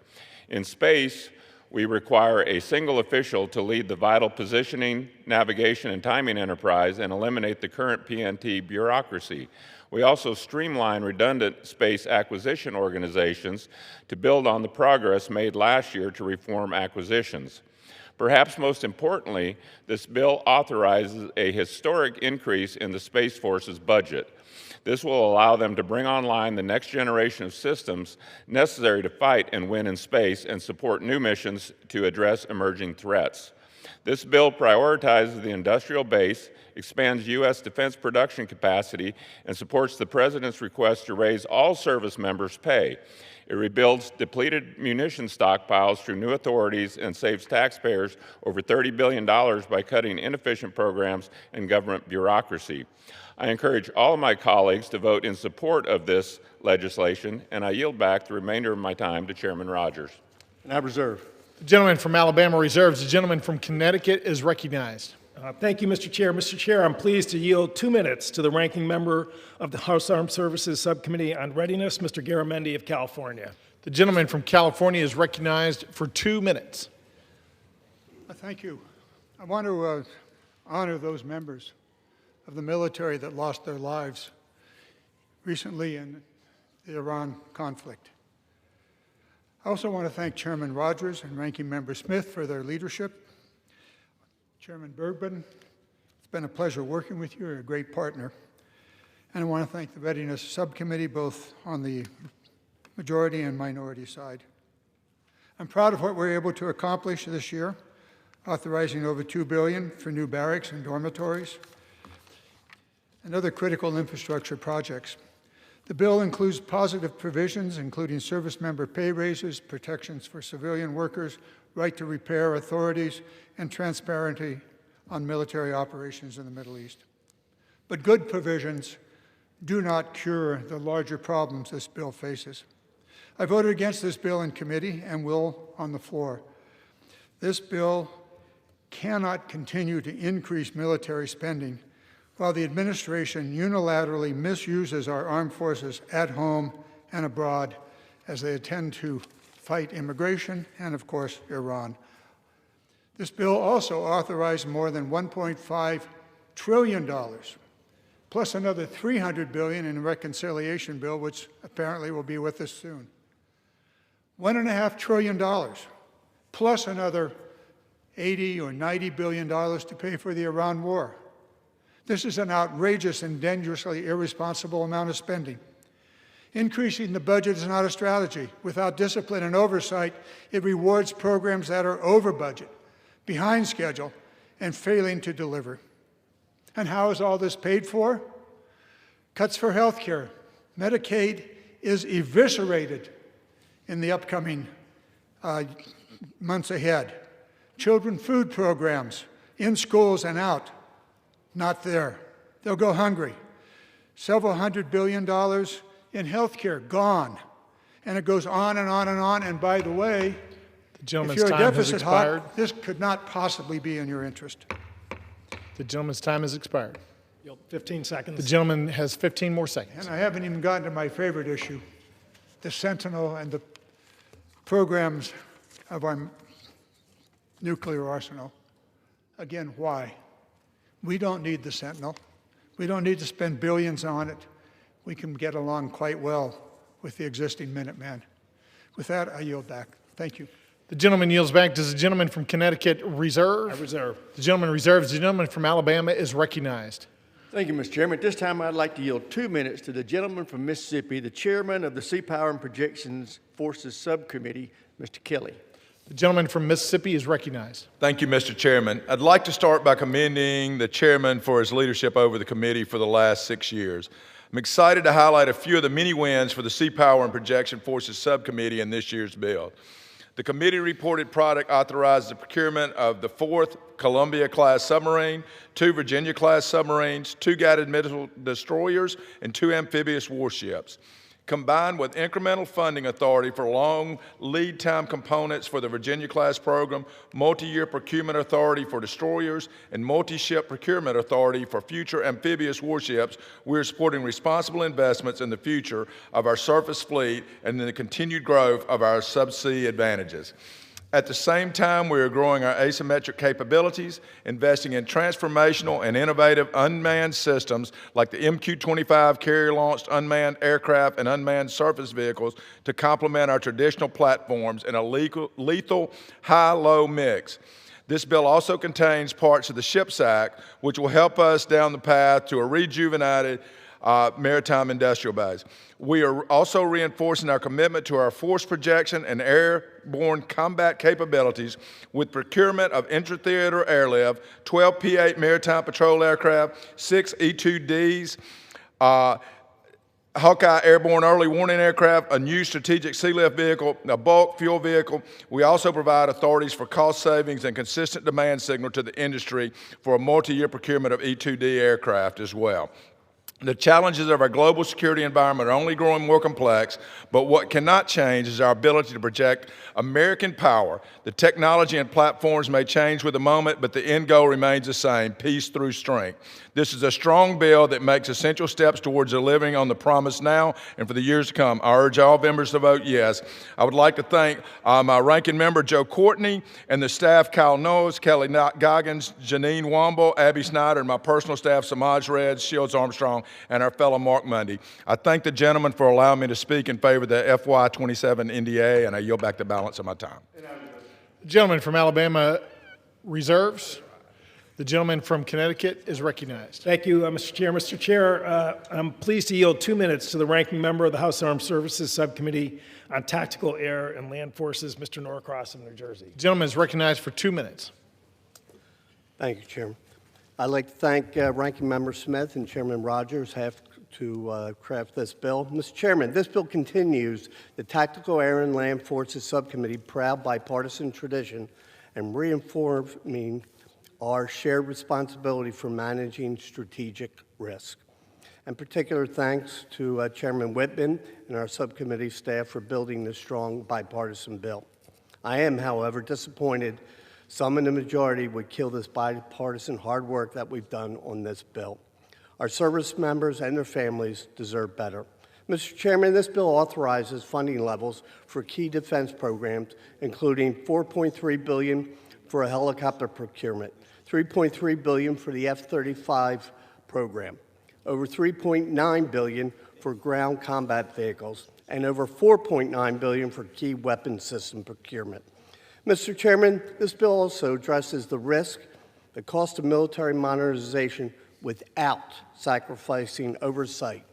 In space, we require a single official to lead the vital positioning, navigation, and timing enterprise and eliminate the current PNT bureaucracy. We also streamline redundant space acquisition organizations to build on the progress made last year to reform acquisitions. Perhaps most importantly, this bill authorizes a historic increase in the Space Force's budget. This will allow them to bring online the next generation of systems necessary to fight and win in space and support new missions to address emerging threats. This bill prioritizes the industrial base, expands U.S. defense production capacity, and supports the President's request to raise all service members' pay. It rebuilds depleted munition stockpiles through new authorities and saves taxpayers over $30 billion by cutting inefficient programs and government bureaucracy. I encourage all of my colleagues to vote in support of this legislation, and I yield back the remainder of my time to Chairman Rogers. And I reserve. The gentleman from Alabama reserves. The gentleman from Connecticut is recognized. Thank you, Mr. Chair. Mr. Chair, I'm pleased to yield 2 minutes to the ranking member of the House Armed Services Subcommittee on Readiness, Mr. Garamendi of California. The gentleman from California is recognized for 2 minutes. Thank you. I want to honor those members of the military that lost their lives recently in the Iran conflict. I also want to thank Chairman Rogers and Ranking Member Smith for their leadership. Chairman Bergman, it's been a pleasure working with you. You're a great partner. And I want to thank the Readiness Subcommittee, both on the majority and minority side. I'm proud of what we're able to accomplish this year, authorizing over $2 billion for new barracks and dormitories and other critical infrastructure projects. The bill includes positive provisions, including service member pay raises, protections for civilian workers, right to repair authorities, and transparency on military operations in the Middle East. But good provisions do not cure the larger problems this bill faces. I voted against this bill in committee and will on the floor. This bill cannot continue to increase military spending while the administration unilaterally misuses our armed forces at home and abroad as they intend to fight immigration and, of course, Iran. This bill also authorized more than $1.5 trillion, plus another $300 billion in a reconciliation bill, which apparently will be with us soon. $1.5 trillion, plus another $80 or $90 billion to pay for the Iran war. This is an outrageous and dangerously irresponsible amount of spending. Increasing the budget is not a strategy. Without discipline and oversight, it rewards programs that are over budget, behind schedule, and failing to deliver. And how is all this paid for? Cuts for health care. Medicaid is eviscerated in the upcoming months ahead. Children food programs in schools and out, not there. They'll go hungry. Several $100 billion in health care, gone. And it goes on and on and on. And by the way, if you're a deficit hawk, this could not possibly be in your interest. The gentleman's time has expired. 15 seconds. The gentleman has 15 more seconds. And I haven't even gotten to my favorite issue, the Sentinel and the programs of our nuclear arsenal. Again, why? We don't need the Sentinel. We don't need to spend billions on it. We can get along quite well with the existing Minuteman. With that, I yield back. Thank you. The gentleman yields back. Does the gentleman from Connecticut reserve? I reserve. The gentleman reserves. The gentleman from Alabama is recognized. Thank you, Mr. Chairman. At this time, I'd like to yield 2 minutes to the gentleman from Mississippi, the chairman of the Sea Power and Projections Forces Subcommittee, Mr. Kelly. The gentleman from Mississippi is recognized. Thank you, Mr. Chairman. I'd like to start by commending the chairman for his leadership over the committee for the last 6 years. I'm excited to highlight a few of the many wins for the Sea Power and Projection Forces Subcommittee in this year's bill. The committee reported product authorized the procurement of the 4th Columbia-class submarine, 2 Virginia-class submarines, 2 guided missile destroyers, and 2 amphibious warships. Combined with incremental funding authority for long lead time components for the Virginia-class program, multi-year procurement authority for destroyers, and multi-ship procurement authority for future amphibious warships, we are supporting responsible investments in the future of our surface fleet and in the continued growth of our subsea advantages. At the same time, we are growing our asymmetric capabilities, investing in transformational and innovative unmanned systems like the MQ-25 carrier-launched unmanned aircraft and unmanned surface vehicles to complement our traditional platforms in a lethal high-low mix. This bill also contains parts of the SHIPS Act, which will help us down the path to a rejuvenated maritime industrial base. We are also reinforcing our commitment to our force projection and airborne combat capabilities with procurement of intra-theater airlift, 12 P-8 maritime patrol aircraft, 6 E-2Ds, Hawkeye airborne early warning aircraft, a new strategic sea lift vehicle, a bulk fuel vehicle. We also provide authorities for cost savings and consistent demand signal to the industry for a multi-year procurement of E-2D aircraft as well. The challenges of our global security environment are only growing more complex, but what cannot change is our ability to project American power. The technology and platforms may change with the moment, but the end goal remains the same: peace through strength. This is a strong bill that makes essential steps towards delivering on the promise now and for the years to come. I urge all members to vote yes. I would like to thank my ranking member, Joe Courtney, and the staff, Kyle Knowles, Kelly Goggins, Janine Womble, Abby Snyder, and my personal staff, Samaj Reds, Shields Armstrong, and our fellow Mark Mundy. I thank the gentleman for allowing me to speak in favor of the FY27 NDA, and I yield back the balance of my time. The gentleman from Alabama reserves. The gentleman from Connecticut is recognized. Thank you, Mr. Chair. Mr. Chair, I'm pleased to yield 2 minutes to the ranking member of the House Armed Services Subcommittee on Tactical Air and Land Forces, Mr. Norcross of New Jersey. The gentleman is recognized for 2 minutes. Thank you, Chairman. I'd like to thank Ranking Member Smith and Chairman Rogers to craft this bill. Mr. Chairman, this bill continues the Tactical Air and Land Forces Subcommittee proud bipartisan tradition and reinforcing our shared responsibility for managing strategic risk. In particular, thanks to Chairman Whitman and our subcommittee staff for building this strong bipartisan bill. I am, however, disappointed some in the majority would kill this bipartisan hard work that we've done on this bill. Our service members and their families deserve better. Mr. Chairman, this bill authorizes funding levels for key defense programs, including $4.3 billion for a helicopter procurement, $3.3 billion for the F-35 program, over $3.9 billion for ground combat vehicles, and over $4.9 billion for key weapon system procurement. Mr. Chairman, this bill also addresses the risk, the cost of military modernization without sacrificing oversight,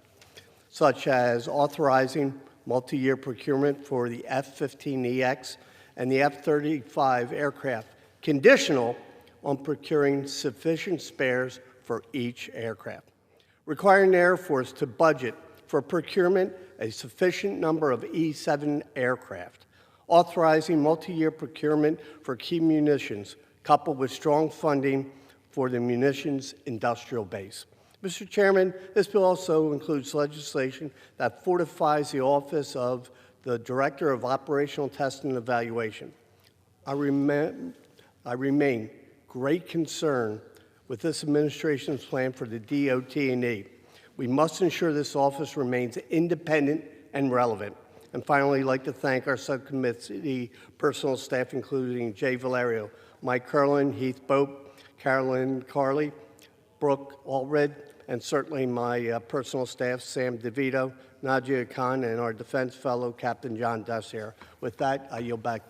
such as authorizing multi-year procurement for the F-15EX and the F-35 aircraft, conditional on procuring sufficient spares for each aircraft, requiring the Air Force to budget for procurement a sufficient number of E-7 aircraft, authorizing multi-year procurement for key munitions, coupled with strong funding for the munitions industrial base. Mr. Chairman, this bill also includes legislation that fortifies the Office of the Director of Operational Testing and Evaluation. I remain great concern with this administration's plan for the DOT&E. We must ensure this office remains independent and relevant. And finally, I'd like to thank our subcommittee personal staff, including Jay Valerio, Mike Curlin, Heath Bope, Carolyn Carley, Brooke Allred, and certainly my personal staff, Sam DeVito, Nadia Khan, and our defense fellow, Captain John Dessier. With that, I yield back.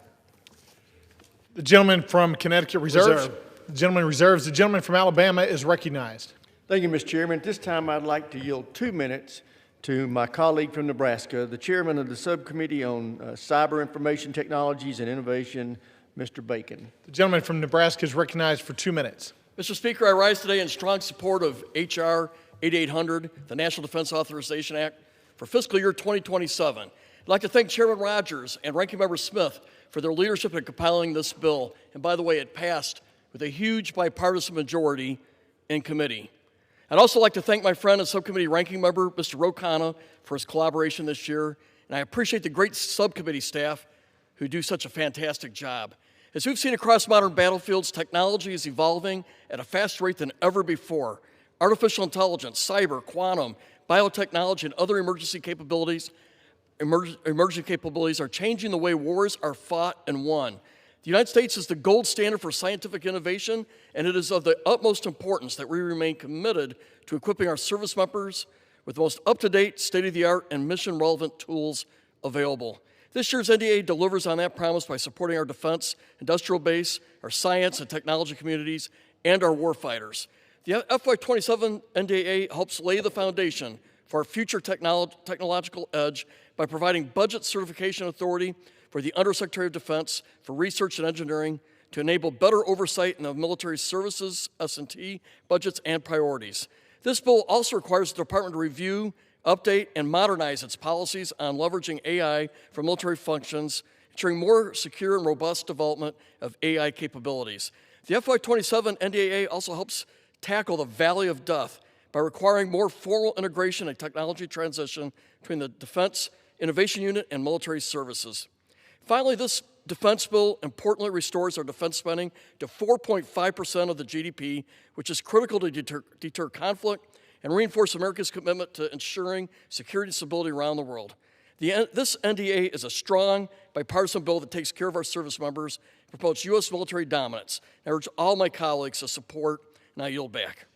The gentleman from Connecticut reserves. The gentleman reserves. The gentleman from Alabama is recognized. Thank you, Mr. Chairman. At this time, I'd like to yield 2 minutes to my colleague from Nebraska, the chairman of the Subcommittee on Cyber Information Technologies and Innovation, Mr. Bacon. The gentleman from Nebraska is recognized for 2 minutes. Mr. Speaker, I rise today in strong support of H.R. 8800, the National Defense Authorization Act, for fiscal year 2027. I'd like to thank Chairman Rogers and Ranking Member Smith for their leadership in compiling this bill. And by the way, it passed with a huge bipartisan majority in committee. I'd also like to thank my friend and subcommittee ranking member, Mr. Rokana, for his collaboration this year. And I appreciate the great subcommittee staff who do such a fantastic job. As we've seen across modern battlefields, technology is evolving at a faster rate than ever before. Artificial intelligence, cyber, quantum, biotechnology, and other emerging capabilities are changing the way wars are fought and won. The United States is the gold standard for scientific innovation, and it is of the utmost importance that we remain committed to equipping our service members with the most up-to-date, state-of-the-art, and mission-relevant tools available. This year's NDA delivers on that promise by supporting our defense, industrial base, our science and technology communities, and our warfighters. The FY27 NDA helps lay the foundation for our future technological edge by providing budget certification authority for the Undersecretary of Defense for Research and Engineering to enable better oversight in the military services, S&T, budgets, and priorities. This bill also requires the Department to review, update, and modernize its policies on leveraging AI for military functions, ensuring more secure and robust development of AI capabilities. The FY27 NDAA also helps tackle the valley of death by requiring more formal integration and technology transition between the Defense Innovation Unit and military services. Finally, this defense bill importantly restores our defense spending to 4.5% of the GDP, which is critical to deter conflict and reinforce America's commitment to ensuring security and stability around the world. This NDA is a strong, bipartisan bill that takes care of our service members, promotes U.S. military dominance. I urge all my colleagues to support, and I yield back.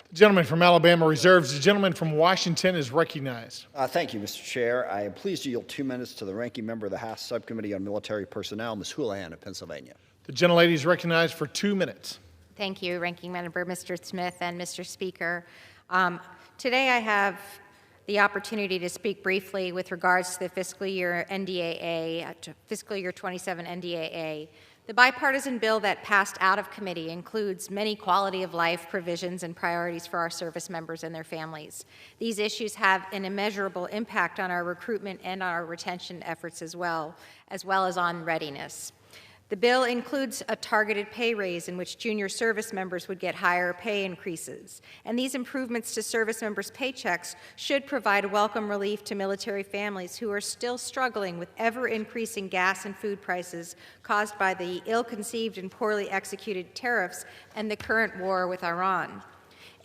The gentleman from Alabama reserves. The gentleman from Washington is recognized. Thank you, Mr. Chair. I am pleased to yield 2 minutes to the ranking member of the House Subcommittee on Military Personnel, Ms. Houlihan of Pennsylvania. The gentlelady is recognized for 2 minutes. Thank you, Ranking Member Mr. Smith and Mr. Speaker. Today I have the opportunity to speak briefly with regards to the fiscal year NDAA, fiscal year 27 NDAA. The bipartisan bill that passed out of committee includes many quality of life provisions and priorities for our service members and their families. These issues have an immeasurable impact on our recruitment and our retention efforts as well as on readiness. The bill includes a targeted pay raise in which junior service members would get higher pay increases. And these improvements to service members' paychecks should provide welcome relief to military families who are still struggling with ever-increasing gas and food prices caused by the ill-conceived and poorly executed tariffs and the current war with Iran.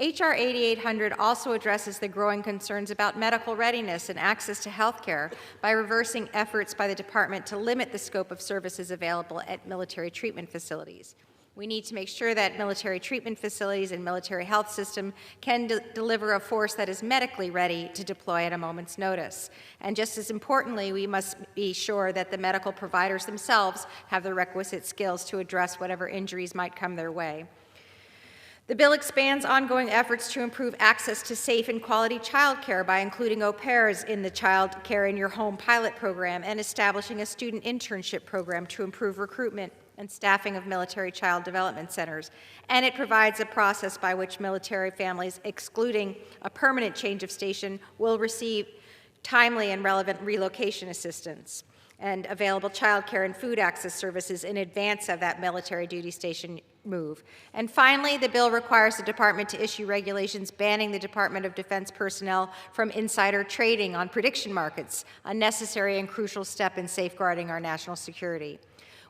H.R. 8800 also addresses the growing concerns about medical readiness and access to health care by reversing efforts by the Department to limit the scope of services available at military treatment facilities. We need to make sure that military treatment facilities and military health system can deliver a force that is medically ready to deploy at a moment's notice. And just as importantly, we must be sure that the medical providers themselves have the requisite skills to address whatever injuries might come their way. The bill expands ongoing efforts to improve access to safe and quality child care by including au pairs in the Child Care in Your Home pilot program and establishing a student internship program to improve recruitment and staffing of military child development centers. And it provides a process by which military families, excluding a permanent change of station, will receive timely and relevant relocation assistance and available child care and food access services in advance of that military duty station move. And finally, the bill requires the Department to issue regulations banning the Department of Defense personnel from insider trading on prediction markets, a necessary and crucial step in safeguarding our national security.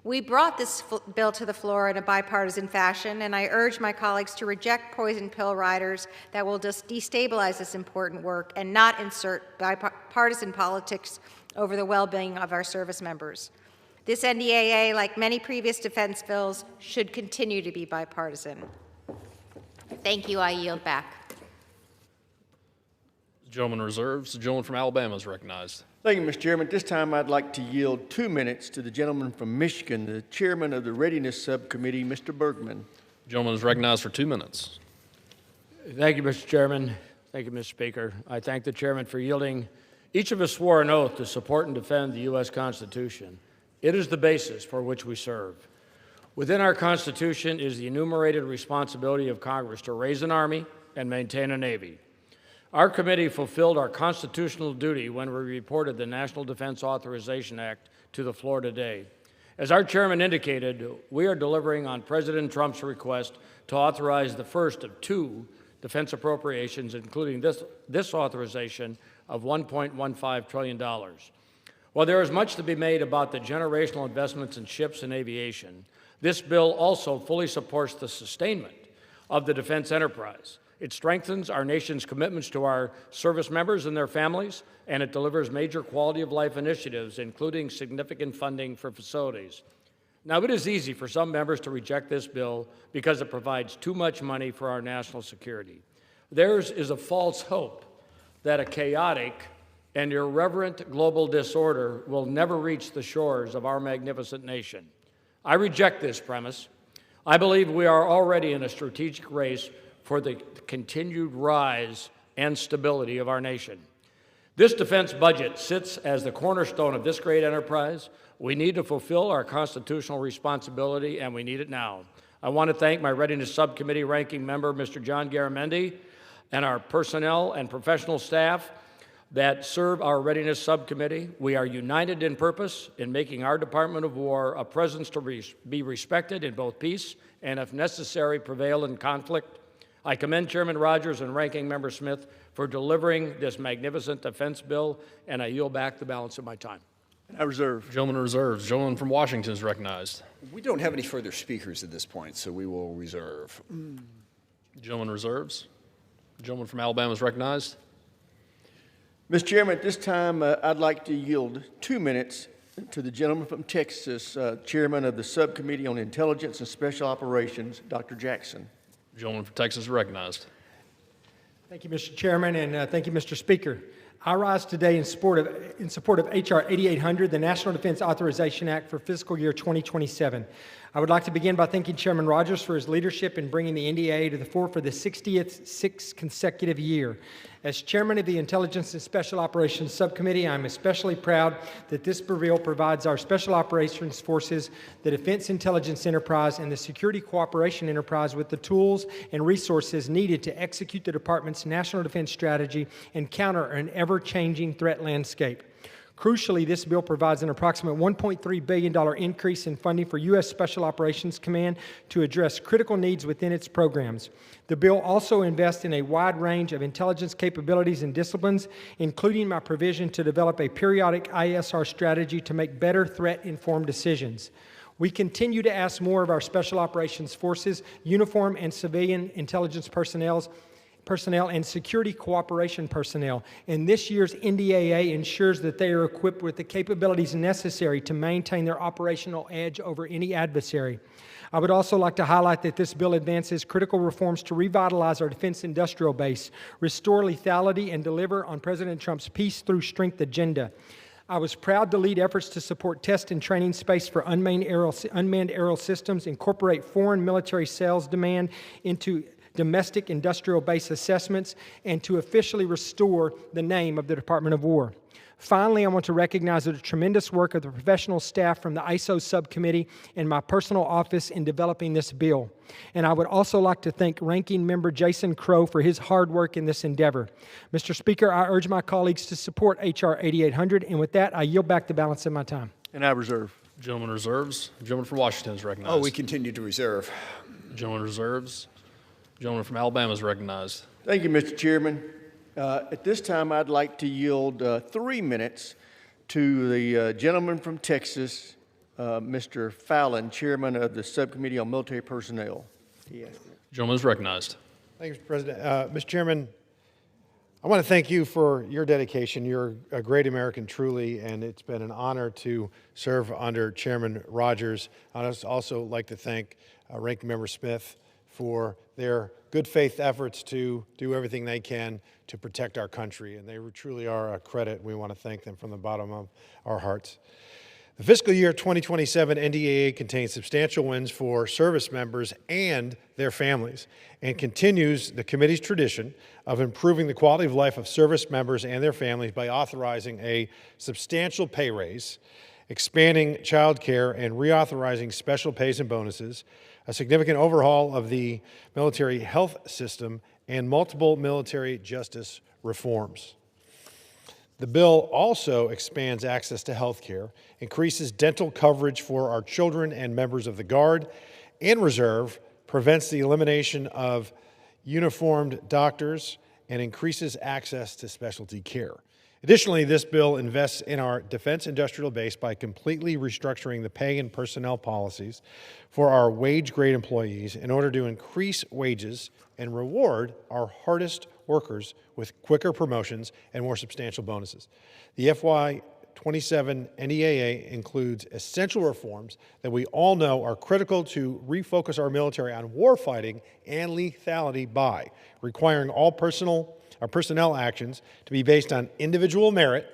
We brought this bill to the floor in a bipartisan fashion, and I urge my colleagues to reject poison pill riders that will just destabilize this important work and not insert bipartisan politics over the well-being of our service members. This NDAA, like many previous defense bills, should continue to be bipartisan. Thank you. I yield back. The gentleman reserves. The gentleman from Alabama is recognized. Thank you, Mr. Chairman. At this time, I'd like to yield 2 minutes to the gentleman from Michigan, the chairman of the Readiness Subcommittee, Mr. Bergman. The gentleman is recognized for 2 minutes. Thank you, Mr. Chairman. Thank you, Mr. Speaker. I thank the chairman for yielding. Each of us swore an oath to support and defend the U.S. Constitution. It is the basis for which we serve. Within our Constitution is the enumerated responsibility of Congress to raise an army and maintain a navy. Our committee fulfilled our constitutional duty when we reported the National Defense Authorization Act to the floor today. As our chairman indicated, we are delivering on President Trump's request to authorize the first of 2 defense appropriations, including this authorization of $1.15 trillion. While there is much to be made about the generational investments in ships and aviation, this bill also fully supports the sustainment of the defense enterprise. It strengthens our nation's commitments to our service members and their families, and it delivers major quality of life initiatives, including significant funding for facilities. Now, it is easy for some members to reject this bill because it provides too much money for our national security. Theirs is a false hope that a chaotic and irreverent global disorder will never reach the shores of our magnificent nation. I reject this premise. I believe we are already in a strategic race for the continued rise and stability of our nation. This defense budget sits as the cornerstone of this great enterprise. We need to fulfill our constitutional responsibility, and we need it now. I want to thank my Readiness Subcommittee ranking member, Mr. John Garamendi, and our personnel and professional staff that serve our Readiness Subcommittee. We are united in purpose in making our Department of War a presence to be respected in both peace and, if necessary, prevail in conflict. I commend Chairman Rogers and Ranking Member Smith for delivering this magnificent defense bill, and I yield back the balance of my time. I reserve. Gentleman reserves. Gentleman from Washington is recognized. We don't have any further speakers at this point, so we will reserve. Gentleman reserves. Gentleman from Alabama is recognized. Mr. Chairman, at this time, I'd like to yield 2 minutes to the gentleman from Texas, Chairman of the Subcommittee on Intelligence and Special Operations, Dr. Jackson. Gentleman from Texas is recognized. Thank you, Mr. Chairman, and thank you, Mr. Speaker. I rise today in support of H.R. 8800, the National Defense Authorization Act for fiscal year 2027. I would like to begin by thanking Chairman Rogers for his leadership in bringing the NDAA to the fore for the 66th consecutive year. As Chairman of the Intelligence and Special Operations Subcommittee, I'm especially proud that this bill provides our Special Operations Forces, the Defense Intelligence Enterprise, and the Security Cooperation Enterprise with the tools and resources needed to execute the Department's national defense strategy and counter an ever-changing threat landscape. Crucially, this bill provides an approximate $1.3 billion increase in funding for U.S. Special Operations Command to address critical needs within its programs. The bill also invests in a wide range of intelligence capabilities and disciplines, including my provision to develop a periodic ISR strategy to make better threat-informed decisions. We continue to ask more of our Special Operations Forces, uniform and civilian intelligence personnel and security cooperation personnel, and this year's NDAA ensures that they are equipped with the capabilities necessary to maintain their operational edge over any adversary. I would also like to highlight that this bill advances critical reforms to revitalize our defense industrial base, restore lethality, and deliver on President Trump's Peace Through Strength agenda. I was proud to lead efforts to support test and training space for unmanned aerial systems, incorporate foreign military sales demand into domestic industrial base assessments, and to officially restore the name of the Department of War. Finally, I want to recognize the tremendous work of the professional staff from the ISO subcommittee and my personal office in developing this bill. And I would also like to thank Ranking Member Jason Crow for his hard work in this endeavor. Mr. Speaker, I urge my colleagues to support H.R. 8800, and with that, I yield back the balance of my time. And I reserve. Gentleman reserves. Gentleman from Washington is recognized. Oh, we continue to reserve. Gentleman reserves. Gentleman from Alabama is recognized. Thank you, Mr. Chairman. At this time, I'd like to yield 3 minutes to the gentleman from Texas, Mr. Fallon, Chairman of the Subcommittee on Military Personnel. Gentleman is recognized. Thank you, Mr. President. Mr. Chairman, I want to thank you for your dedication. You're a great American, truly, and it's been an honor to serve under Chairman Rogers. I'd also like to thank Ranking Member Smith for their good faith efforts to do everything they can to protect our country, and they truly are a credit. We want to thank them from the bottom of our hearts. The fiscal year 2027 NDAA contains substantial wins for service members and their families, and continues the committee's tradition of improving the quality of life of service members and their families by authorizing a substantial pay raise, expanding child care, and reauthorizing special pays and bonuses, a significant overhaul of the military health system, and multiple military justice reforms. The bill also expands access to health care, increases dental coverage for our children and members of the Guard and Reserve, prevents the elimination of uniformed doctors, and increases access to specialty care. Additionally, this bill invests in our defense industrial base by completely restructuring the pay and personnel policies for our wage-grade employees in order to increase wages and reward our hardest workers with quicker promotions and more substantial bonuses. The FY 27 NDAA includes essential reforms that we all know are critical to refocus our military on warfighting and lethality by requiring all personnel actions to be based on individual merit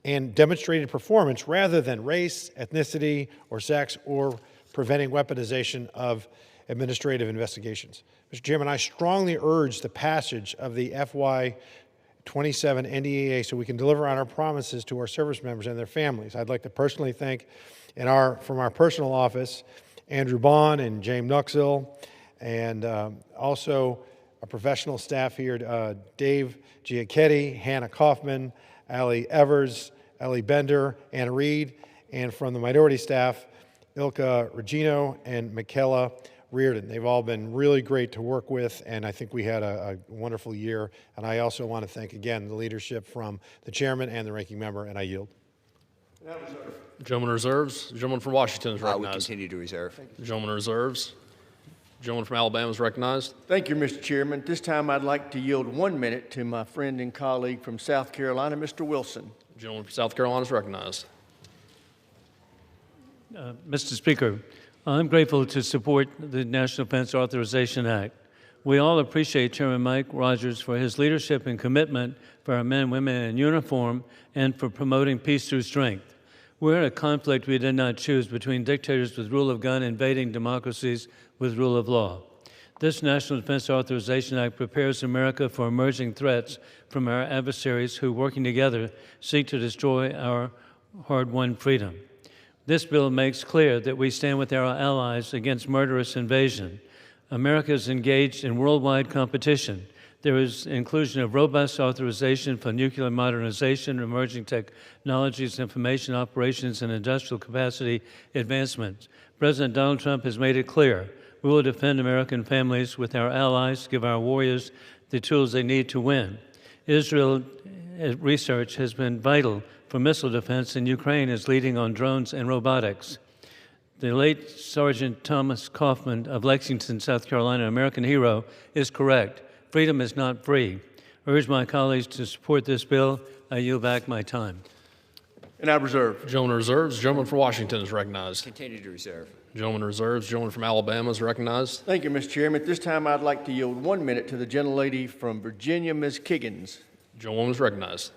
and demonstrated performance rather than race, ethnicity, or sex, or preventing weaponization of administrative investigations. Mr. Chairman, I strongly urge the passage of the FY 27 NDAA so we can deliver on our promises to our service members and their families. I'd like to personally thank, from our personal office, Andrew Bond and James Nuxil, and also our professional staff here, Dave Giacchetti, Hannah Kaufman, Ali Evers, Ellie Bender, Anna Reed, and from the minority staff, Ilka Regino and Michaela Reardon. They've all been really great to work with, and I think we had a wonderful year. And I also want to thank again the leadership from the chairman and the ranking member, and I yield. Gentleman reserves. The gentleman from Washington is We recognized. continue to reserve. The gentleman reserves. The gentleman from Alabama is recognized. Thank you, Mr. Chairman. At this time, I'd like to yield 1 minute to my friend and colleague from South Carolina, Mr. Wilson. The gentleman from South Carolina is recognized. Mr. Speaker, I'm grateful to support the National Defense Authorization Act. We all appreciate Chairman Mike Rogers for his leadership and commitment for our men and women in uniform and for promoting peace through strength. We're in a conflict we did not choose between dictators with rule of gun invading democracies with rule of law. This National Defense Authorization Act prepares America for emerging threats from our adversaries who, working together, seek to destroy our hard-won freedom. This bill makes clear that we stand with our allies against murderous invasion. America is engaged in worldwide competition. There is inclusion of robust authorization for nuclear modernization, emerging technologies, information operations, and industrial capacity advancements. President Donald Trump has made it clear we will defend American families with our allies, give our warriors the tools they need to win. Israel research has been vital for missile defense, and Ukraine is leading on drones and robotics. The late Sergeant Thomas Kaufman of Lexington, South Carolina, an American hero, is correct. Freedom is not free. I urge my colleagues to support this bill. I yield back my time. And I reserve. The gentleman reserves. The gentleman from Washington is recognized. Continue to reserve. The gentleman reserves. The gentleman from Alabama is recognized. Thank you, Mr. Chairman. At this time, I'd like to yield 1 minute to the gentlelady from Virginia, Ms. Kiggins. The gentlewoman is recognized.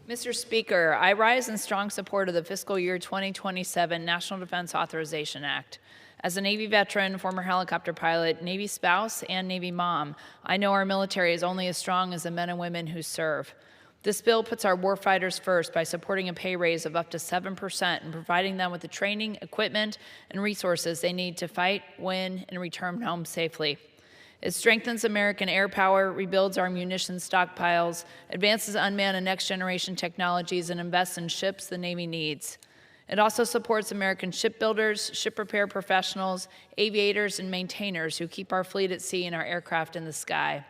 Mr. Speaker, I rise in strong support of the fiscal year 2027 National Defense Authorization Act. As a Navy veteran, former helicopter pilot, Navy spouse, and Navy mom, I know our military is only as strong as the men and women who serve. This bill puts our warfighters first by supporting a pay raise of up to 7% and providing them with the training, equipment, and resources they need to fight, win, and return home safely. It strengthens American air power, rebuilds our munitions stockpiles, advances unmanned and next-generation technologies, and invests in ships the Navy needs. It also supports American shipbuilders, ship repair professionals, aviators, and maintainers who keep our fleet at sea and our aircraft in the sky.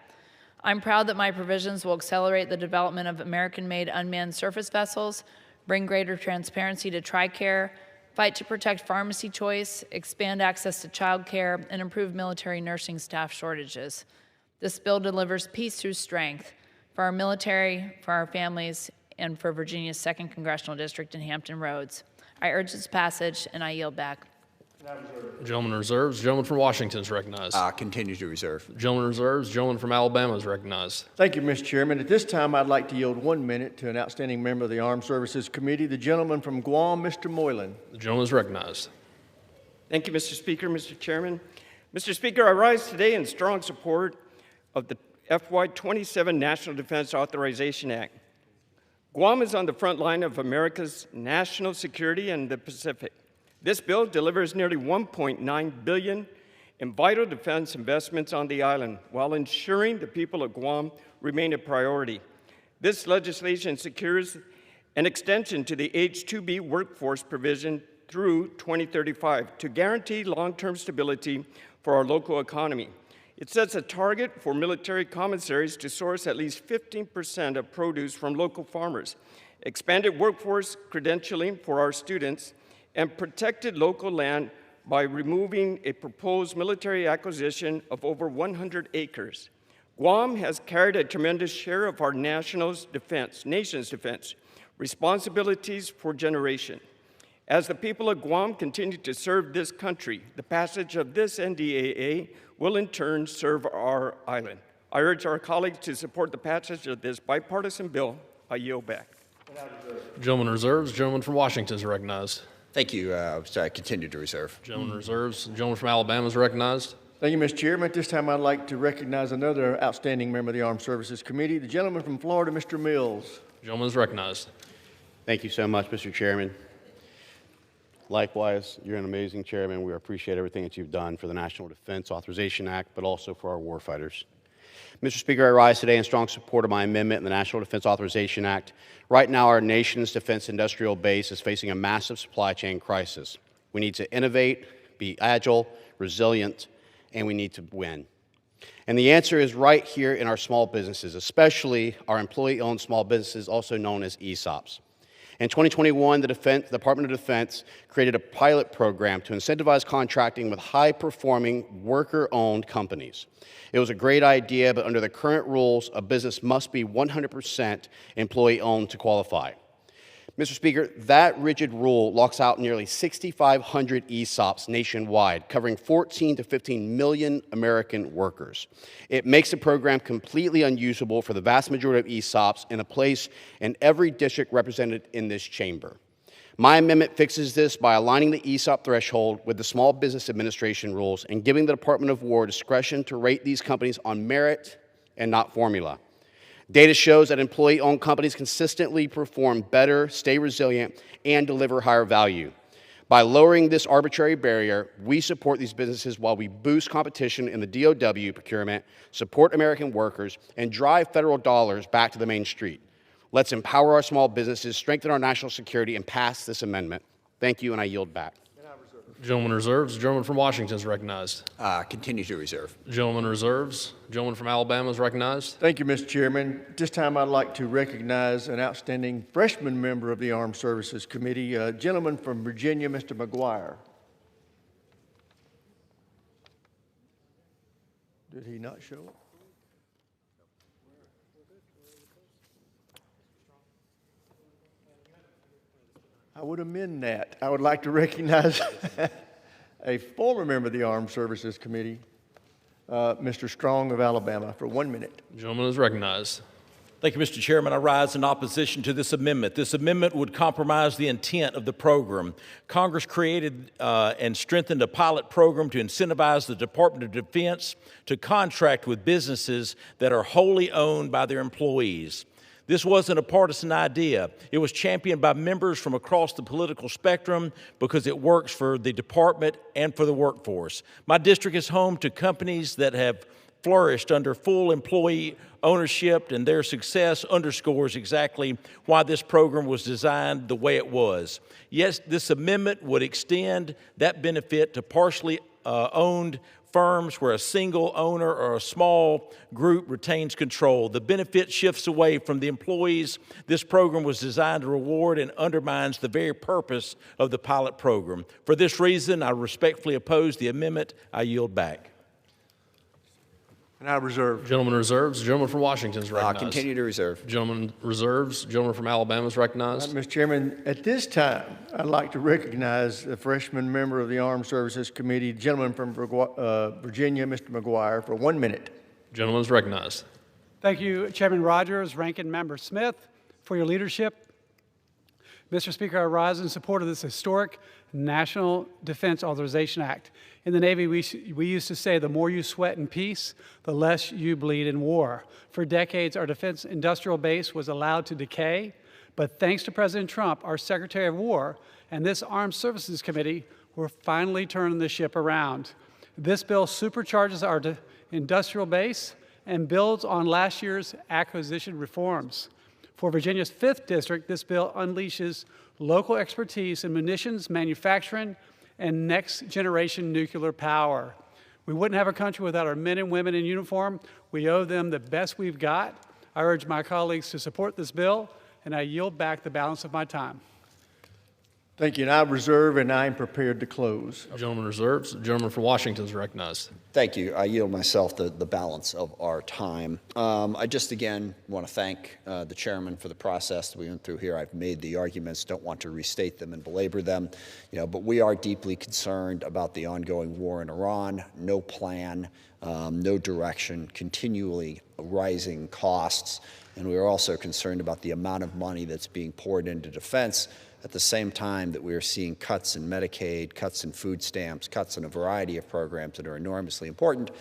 I'm proud that my provisions will accelerate the development of American-made unmanned surface vessels, bring greater transparency to TRICARE, fight to protect pharmacy choice, expand access to child care, and improve military nursing staff shortages. This bill delivers peace through strength for our military, for our families, and for Virginia's 2nd Congressional District in Hampton Roads. I urge its passage, and I yield back. The gentleman reserves. The gentleman from Washington is recognized. Continue to reserve. The gentleman reserves. The gentleman from Alabama is recognized. Thank you, Mr. Chairman. At this time, I'd like to yield 1 minute to an outstanding member of the Armed Services Committee, the gentleman from Guam, Mr. Moylan. The gentleman is recognized. Thank you, Mr. Speaker, Mr. Chairman. Mr. Speaker, I rise today in strong support of the FY27 National Defense Authorization Act. Guam is on the front line of America's national security in the Pacific. This bill delivers nearly $1.9 billion in vital defense investments on the island while ensuring the people of Guam remain a priority. This legislation secures an extension to the H-2B workforce provision through 2035 to guarantee long-term stability for our local economy. It sets a target for military commissaries to source at least 15% of produce from local farmers, expanded workforce credentialing for our students, and protected local land by removing a proposed military acquisition of over 100 acres. Guam has carried a tremendous share of our nation's defense, responsibilities for generations. As the people of Guam continue to serve this country, the passage of this NDAA will in turn serve our island. I urge our colleagues to support the passage of this bipartisan bill. I yield back. The gentleman reserves. The gentleman from Washington is recognized. Thank you. Continue to reserve. The gentleman reserves. The gentleman from Alabama is recognized. Thank you, Mr. Chairman. At this time, I'd like to recognize another outstanding member of the Armed Services Committee, the gentleman from Florida, Mr. Mills. The gentleman is recognized. Thank you so much, Mr. Chairman. Likewise, you're an amazing chairman. We appreciate everything that you've done for the National Defense Authorization Act, but also for our warfighters. Mr. Speaker, I rise today in strong support of my amendment in the National Defense Authorization Act. Right now, our nation's defense industrial base is facing a massive supply chain crisis. We need to innovate, be agile, resilient, and we need to win. And the answer is right here in our small businesses, especially our employee-owned small businesses, also known as ESOPs. In 2021, the Department of Defense created a pilot program to incentivize contracting with high-performing worker-owned companies. It was a great idea, but under the current rules, a business must be 100% employee-owned to qualify. Mr. Speaker, that rigid rule locks out nearly 6,500 ESOPs nationwide, covering 14 to 15 million American workers. It makes the program completely unusable for the vast majority of ESOPs in a place in every district represented in this chamber. My amendment fixes this by aligning the ESOP threshold with the Small Business Administration rules and giving the Department of War discretion to rate these companies on merit and not formula. Data shows that employee-owned companies consistently perform better, stay resilient, and deliver higher value. By lowering this arbitrary barrier, we support these businesses while we boost competition in the DOW procurement, support American workers, and drive federal dollars back to the main street. Let's empower our small businesses, strengthen our national security, and pass this amendment. Thank you, and I yield back. Gentleman reserves. The gentleman from Washington is recognized. Continue to reserve. Gentleman reserves. The gentleman from Alabama is recognized. Thank you, Mr. Chairman. This time I'd like to recognize an outstanding freshman member of the Armed Services Committee, a gentleman from Virginia, Mr. McGuire. Did he not show up? I would amend that. I would like to recognize a former member of the Armed Services Committee, Mr. Strong of Alabama, for 1 minute. The gentleman is recognized. Thank you, Mr. Chairman. I rise in opposition to this amendment. This amendment would compromise the intent of the program. Congress created and strengthened a pilot program to incentivize the Department of Defense to contract with businesses that are wholly owned by their employees. This wasn't a partisan idea. It was championed by members from across the political spectrum because it works for the department and for the workforce. My district is home to companies that have flourished under full employee ownership, and their success underscores exactly why this program was designed the way it was. Yes, this amendment would extend that benefit to partially owned firms where a single owner or a small group retains control. The benefit shifts away from the employees this program was designed to reward and undermines the very purpose of the pilot program. For this reason, I respectfully oppose the amendment. I yield back. And I reserve. Gentleman reserves. The gentleman from Washington is recognized. Continue to reserve. Gentleman reserves. The gentleman from Alabama is recognized. Mr. Chairman, at this time, I'd like to recognize a freshman member of the Armed Services Committee, gentleman from Virginia, Mr. McGuire, for 1 minute. Gentleman is recognized. Thank you, Chairman Rogers, Ranking Member Smith, for your leadership. Mr. Speaker, I rise in support of this historic National Defense Authorization Act. In the Navy, we used to say, the more you sweat in peace, the less you bleed in war. For decades, our defense industrial base was allowed to decay, but thanks to President Trump, our Secretary of War, and this Armed Services Committee, we're finally turning the ship around. This bill supercharges our industrial base and builds on last year's acquisition reforms. For Virginia's 5th District, this bill unleashes local expertise in munitions manufacturing and next-generation nuclear power. We wouldn't have a country without our men and women in uniform. We owe them the best we've got. I urge my colleagues to support this bill, and I yield back the balance of my time. Thank you, and I reserve, and I am prepared to close. Gentleman reserves. The gentleman from Washington is recognized. Thank you. I yield myself the balance of our time. I just, again, want to thank the chairman for the process that we went through here. I've made the arguments, don't want to restate them and belabor them, but we are deeply concerned about the ongoing war in Iran. No plan, no direction, continually rising costs, and we are also concerned about the amount of money that's being poured into defense at the same time that we are seeing cuts in Medicaid, cuts in food stamps, cuts in a variety of programs that are enormously important,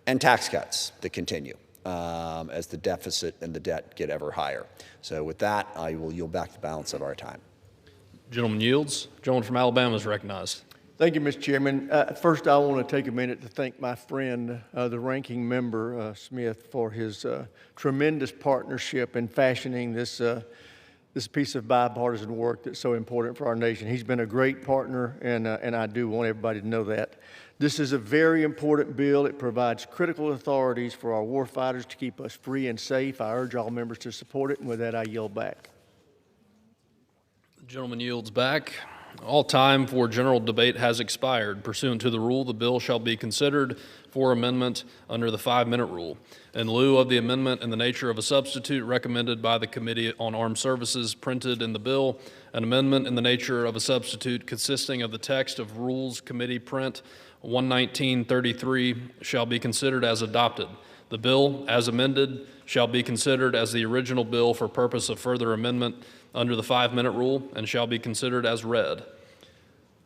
and tax cuts that continue as the deficit and the debt get ever higher. So with that, I will yield back the balance of our time. Gentleman yields. Gentleman from Alabama is recognized. Thank you, Mr. Chairman. First, I want to take a minute to thank my friend, the ranking member, Smith, for his tremendous partnership in fashioning this this piece of bipartisan work that's so important for our nation. He's been a great partner, and I do want everybody to know that. This is a very important bill. It provides critical authorities for our warfighters to keep us free and safe. I urge all members to support it, and with that, I yield back. The gentleman yields back. All time for general debate has expired. Pursuant to the rule, the bill shall be considered for amendment under the 5-minute rule. In lieu of the amendment in the nature of a substitute recommended by the Committee on Armed Services printed in the bill, an amendment in the nature of a substitute consisting of the text of Rules Committee Print 11933 shall be considered as adopted. The bill, as amended, shall be considered as the original bill for purpose of further amendment under the 5-minute rule and shall be considered as read.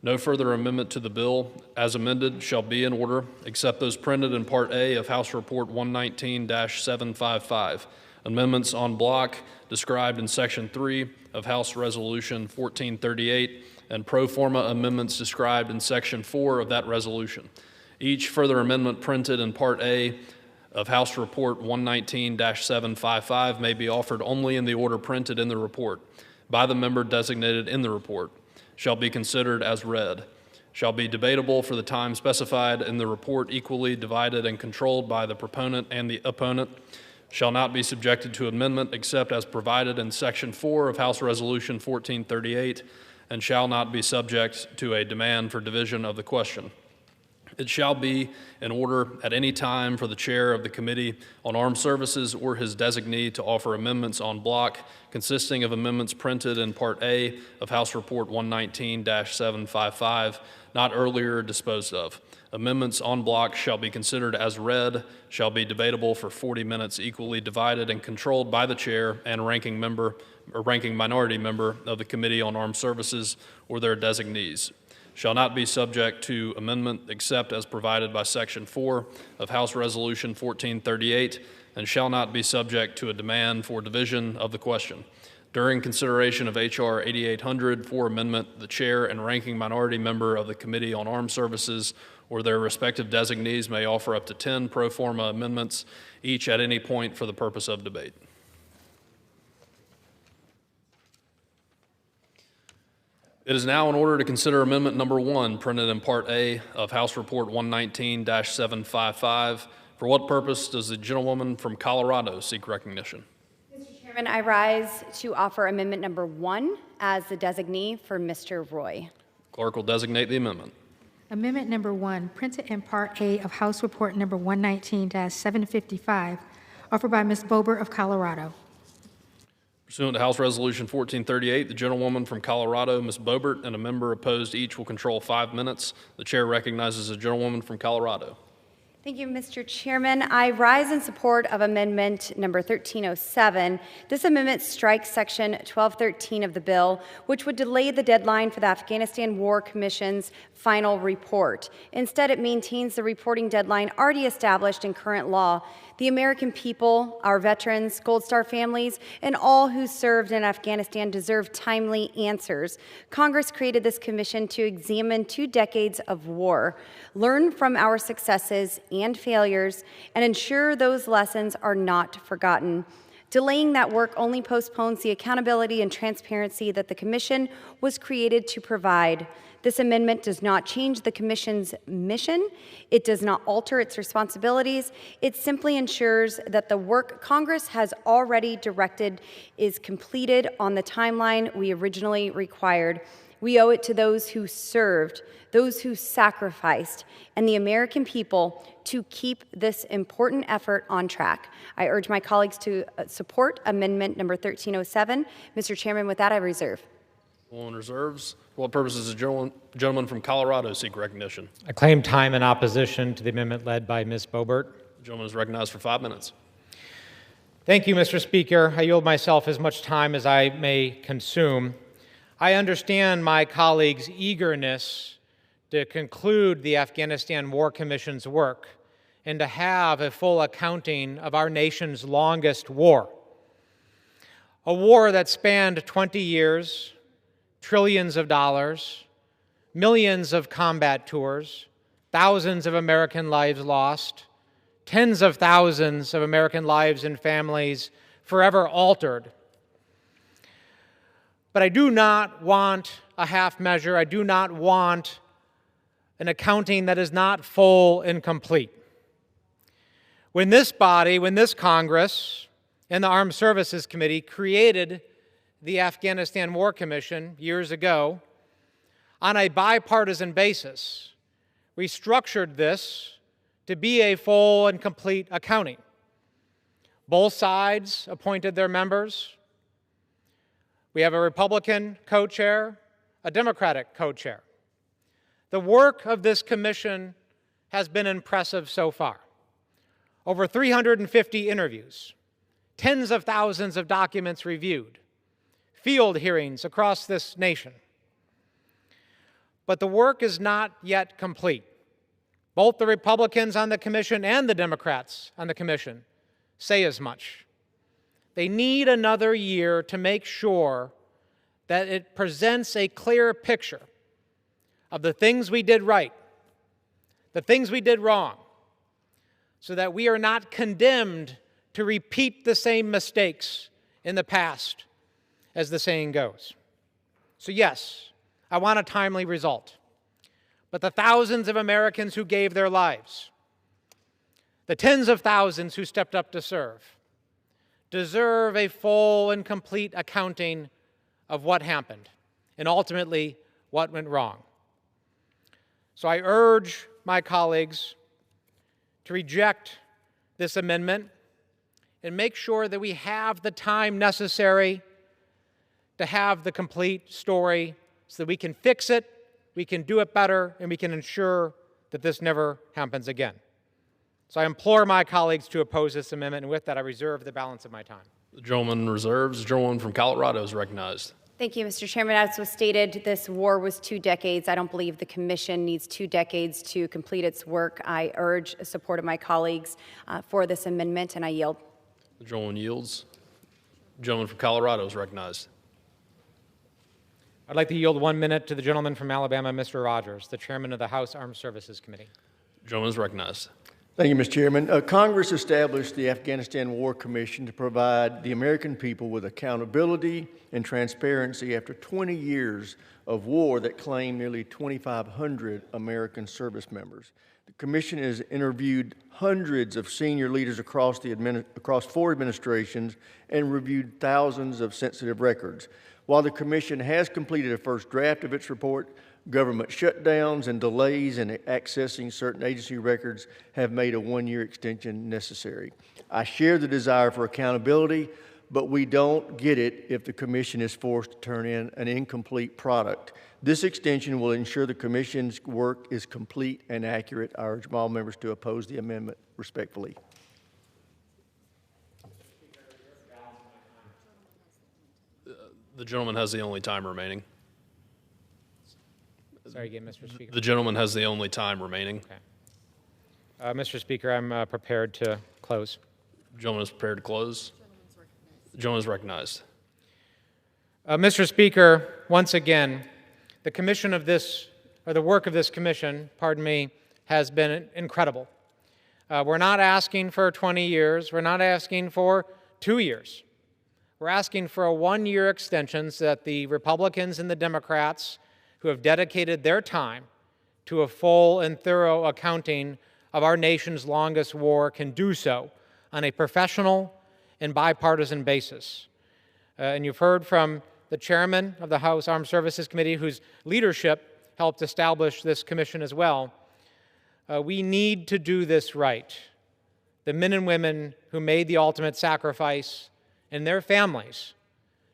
No further amendment to the bill as amended shall be in order except those printed in Part A of House Report 119-755. Amendments en bloc described in Section 3 of House Resolution 1438 and pro forma amendments described in Section 4 of that resolution. Each further amendment printed in Part A of House Report 119-755 may be offered only in the order printed in the report by the member designated in the report, shall be considered as read, shall be debatable for the time specified in the report, equally divided and controlled by the proponent and the opponent, shall not be subjected to amendment except as provided in Section 4 of House Resolution 1438, and shall not be subject to a demand for division of the question. It shall be in order at any time for the chair of the Committee on Armed Services or his designee to offer amendments en bloc consisting of amendments printed in Part A of House Report 119-755, not earlier disposed of. Amendments en bloc shall be considered as read, shall be debatable for 40 minutes, equally divided and controlled by the chair and ranking member or ranking minority member of the Committee on Armed Services or their designees. Shall not be subject to amendment except as provided by Section 4 of House Resolution 1438, and shall not be subject to a demand for division of the question. During consideration of H.R. 8800 for amendment, the chair and ranking minority member of the Committee on Armed Services or their respective designees may offer up to 10 pro forma amendments, each at any point for the purpose of debate. It is now in order to consider amendment number 1, printed in Part A of House Report 119-755. For what purpose does the gentlewoman from Colorado seek recognition? Mr. Chairman, I rise to offer amendment number 1 as the designee for Mr. Roy. Clerk will designate the amendment. Amendment number 1, printed in Part A of House Report number 119-755, offered by Ms. Boebert of Colorado. Pursuant to House Resolution 1438, the gentlewoman from Colorado, Ms. Boebert, and a member opposed each will control 5 minutes. The chair recognizes the gentlewoman from Colorado. Thank you, Mr. Chairman. I rise in support of amendment number 1307. This amendment strikes section 1213 of the bill, which would delay the deadline for the Afghanistan War Commission's final report. Instead, it maintains the reporting deadline already established in current law. The American people, our veterans, Gold Star families, and all who served in Afghanistan deserve timely answers. Congress created this commission to examine 2 decades of war, learn from our successes and failures, and ensure those lessons are not forgotten. Delaying that work only postpones the accountability and transparency that the Commission was created to provide. This amendment does not change the Commission's mission. It does not alter its responsibilities. It simply ensures that the work Congress has already directed is completed on the timeline we originally required. We owe it to those who served, those who sacrificed, and the American people to keep this important effort on track. I urge my colleagues to support amendment number 1307. Mr. Chairman, with that, I reserve. One reserves. For what purpose does the gentleman from Colorado seek recognition? I claim time in opposition to the amendment led by Ms. Boebert. The gentleman is recognized for 5 minutes. Thank you, Mr. Speaker. I yield myself as much time as I may consume. I understand my colleagues' eagerness to conclude the Afghanistan War Commission's work and to have a full accounting of our nation's longest war. A war that spanned 20 years, trillions of dollars, millions of combat tours, thousands of American lives lost, tens of thousands of American lives and families forever altered. But I do not want a half measure. I do not want an accounting that is not full and complete. When this body, when this Congress and the Armed Services Committee created the Afghanistan War Commission years ago, on a bipartisan basis, we structured this to be a full and complete accounting. Both sides appointed their members. We have a Republican co-chair, a Democratic co-chair. The work of this commission has been impressive so far. Over 350 interviews, tens of thousands of documents reviewed, field hearings across this nation. But the work is not yet complete. Both the Republicans on the commission and the Democrats on the commission say as much. They need another year to make sure that it presents a clear picture of the things we did right, the things we did wrong, so that we are not condemned to repeat the same mistakes in the past, as the saying goes. So yes, I want a timely result. But the thousands of Americans who gave their lives, the tens of thousands who stepped up to serve, deserve a full and complete accounting of what happened and ultimately what went wrong. So I urge my colleagues to reject this amendment and make sure that we have the time necessary to have the complete story so that we can fix it, we can do it better, and we can ensure that this never happens again. So I implore my colleagues to oppose this amendment, and with that, I reserve the balance of my time. The gentleman reserves. The gentleman from Colorado is recognized. Thank you, Mr. Chairman. As was stated, this war was 2 decades. I don't believe the Commission needs 2 decades to complete its work. I urge support of my colleagues for this amendment, and I yield. The gentleman yields. The gentleman from Colorado is recognized. I'd like to yield 1 minute to the gentleman from Alabama, Mr. Rogers, the chairman of the House Armed Services Committee. The gentleman is recognized. Thank you, Mr. Chairman. Congress established the Afghanistan War Commission to provide the American people with accountability and transparency after 20 years of war that claimed nearly 2,500 American service members. The commission has interviewed hundreds of senior leaders across 4 administrations and reviewed thousands of sensitive records. While the commission has completed a first draft of its report, government shutdowns and delays in accessing certain agency records have made a 1-year extension necessary. I share the desire for accountability, but we don't get it if the commission is forced to turn in an incomplete product. This extension will ensure the commission's work is complete and accurate. I urge all members to oppose the amendment respectfully. The gentleman has the only time remaining. Sorry again, Mr. Speaker. The gentleman has the only time remaining. Okay. Mr. Speaker, I'm prepared to close. The gentleman is prepared to close. The gentleman is recognized. Mr. Speaker, once again, the commission of this, or the work of this commission, pardon me, has been incredible. We're not asking for 20 years. We're not asking for 2 years. We're asking for a 1-year extension so that the Republicans and the Democrats who have dedicated their time to a full and thorough accounting of our nation's longest war can do so on a professional and bipartisan basis. And you've heard from the chairman of the House Armed Services Committee, whose leadership helped establish this commission as well. We need to do this right. The men and women who made the ultimate sacrifice and their families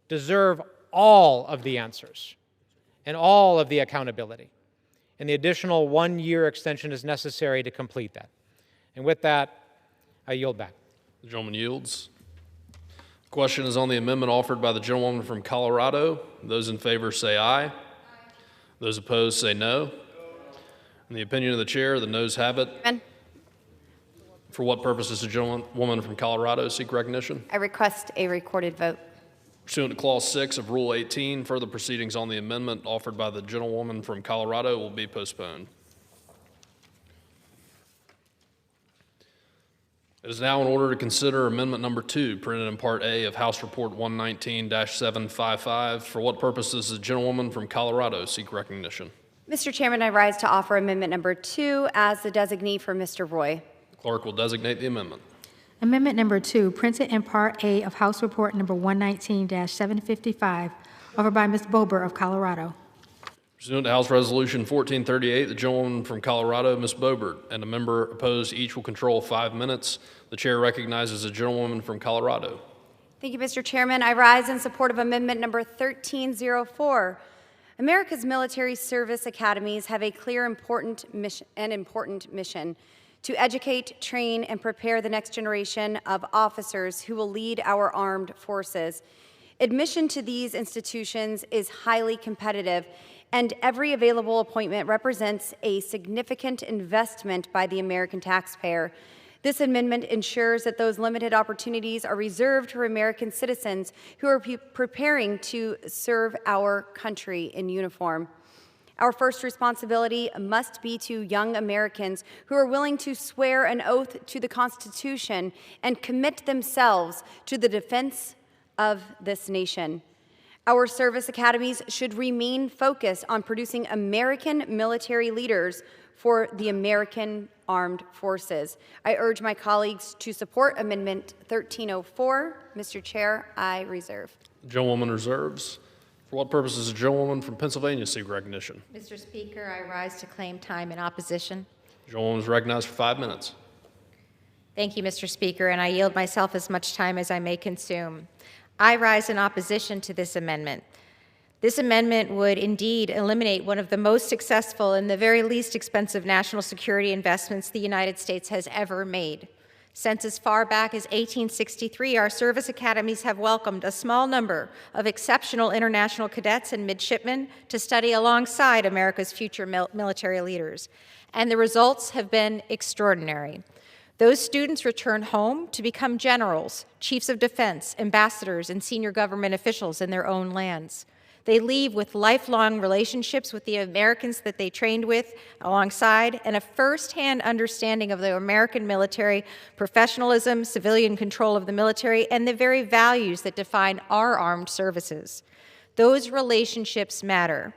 deserve all of the answers and all of the accountability. And the additional 1-year extension is necessary to complete that. And with that, I yield back. The gentleman yields. The question is on the amendment offered by the gentlewoman from Colorado. Those in favor say aye. Those opposed say no. In the opinion of the chair, the noes have it. Amen. For what purpose does the gentlewoman from Colorado seek recognition? I request a recorded vote. Pursuant to Clause 6 of Rule 18, further proceedings on the amendment offered by the gentlewoman from Colorado will be postponed. It is now in order to consider Amendment Number 2, printed in Part A of House Report 119-755. For what purpose does the gentlewoman from Colorado seek recognition? Mr. Chairman, I rise to offer Amendment Number 2 as the designee for Mr. Roy. The clerk will designate the amendment. Amendment number 2, printed in Part A of House Report number 119-755, offered by Ms. Bober of Colorado. Pursuant to House Resolution 1438, the gentlewoman from Colorado, Ms. Boebert, and a member opposed each will control 5 minutes. The chair recognizes the gentlewoman from Colorado. Thank you, Mr. Chairman. I rise in support of Amendment Number 1304. America's military service academies have a clear important mission to educate, train, and prepare the next generation of officers who will lead our armed forces. Admission to these institutions is highly competitive, and every available appointment represents a significant investment by the American taxpayer. This amendment ensures that those limited opportunities are reserved for American citizens who are preparing to serve our country in uniform. Our first responsibility must be to young Americans who are willing to swear an oath to the Constitution and commit themselves to the defense of this nation. Our service academies should remain focused on producing American military leaders for the American Armed Forces. I urge my colleagues to support Amendment 1304. Mr. Chair, I reserve. The gentlewoman reserves. For what purpose does the gentlewoman from Pennsylvania seek recognition? Mr. Speaker, I rise to claim time in opposition. The gentlewoman is recognized for 5 minutes. Thank you, Mr. Speaker, and I yield myself as much time as I may consume. I rise in opposition to this amendment. This amendment would indeed eliminate one of the most successful and the very least expensive national security investments the United States has ever made. Since as far back as 1863, our service academies have welcomed a small number of exceptional international cadets and midshipmen to study alongside America's future military leaders, and the results have been extraordinary. Those students return home to become generals, chiefs of defense, ambassadors, and senior government officials in their own lands. They leave with lifelong relationships with the Americans that they trained with alongside and a firsthand understanding of the American military professionalism, civilian control of the military, and the very values that define our armed services. Those relationships matter.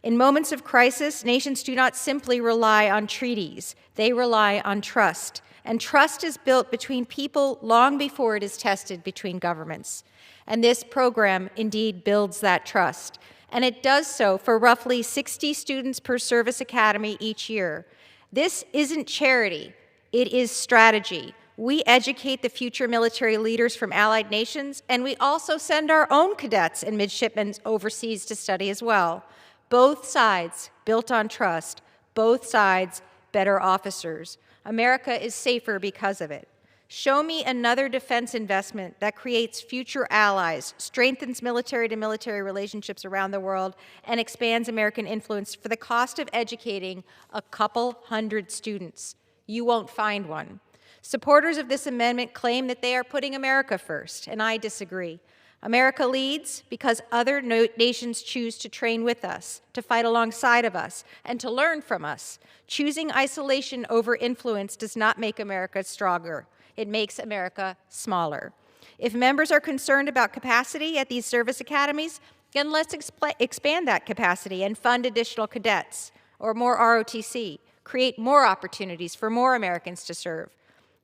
In moments of crisis, nations do not simply rely on treaties. They rely on trust. And trust is built between people long before it is tested between governments. And this program indeed builds that trust. And it does so for roughly 60 students per service academy each year. This isn't charity, it is strategy. We educate the future military leaders from allied nations, and we also send our own cadets and midshipmen overseas to study as well. Both sides built on trust, both sides better officers. America is safer because of it. Show me another defense investment that creates future allies, strengthens military-to-military relationships around the world, and expands American influence for the cost of educating a couple hundred students. You won't find one. Supporters of this amendment claim that they are putting America first, and I disagree. America leads because other nations choose to train with us, to fight alongside of us, and to learn from us. Choosing isolation over influence does not make America stronger. It makes America smaller. If members are concerned about capacity at these service academies, then let's expand that capacity and fund additional cadets or more ROTC, create more opportunities for more Americans to serve.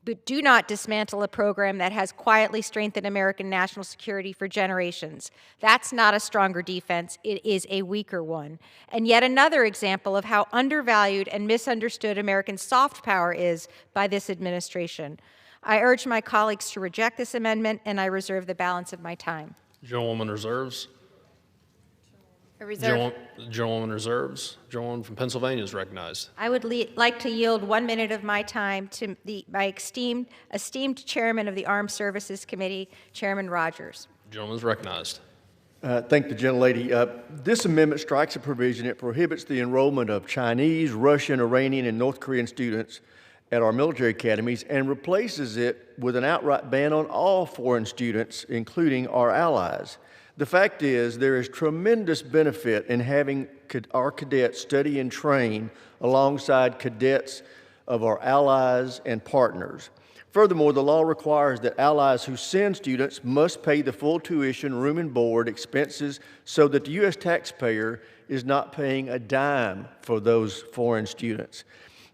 But do not dismantle a program that has quietly strengthened American national security for generations. That's not a stronger defense, it is a weaker one. And yet another example of how undervalued and misunderstood American soft power is by this administration. I urge my colleagues to reject this amendment, and I reserve the balance of my time. Gentlewoman reserves. Reserve. Gentlewoman reserves. Gentlewoman from Pennsylvania is recognized. I would like to yield 1 minute of my time to my esteemed chairman of the Armed Services Committee, Chairman Rogers. Gentleman is recognized. Thank the gentlelady. This amendment strikes a provision that prohibits the enrollment of Chinese, Russian, Iranian, and North Korean students at our military academies and replaces it with an outright ban on all foreign students, including our allies. The fact is, there is tremendous benefit in having our cadets study and train alongside cadets of our allies and partners. Furthermore, the law requires that allies who send students must pay the full tuition, room and board expenses so that the U.S. taxpayer is not paying a dime for those foreign students.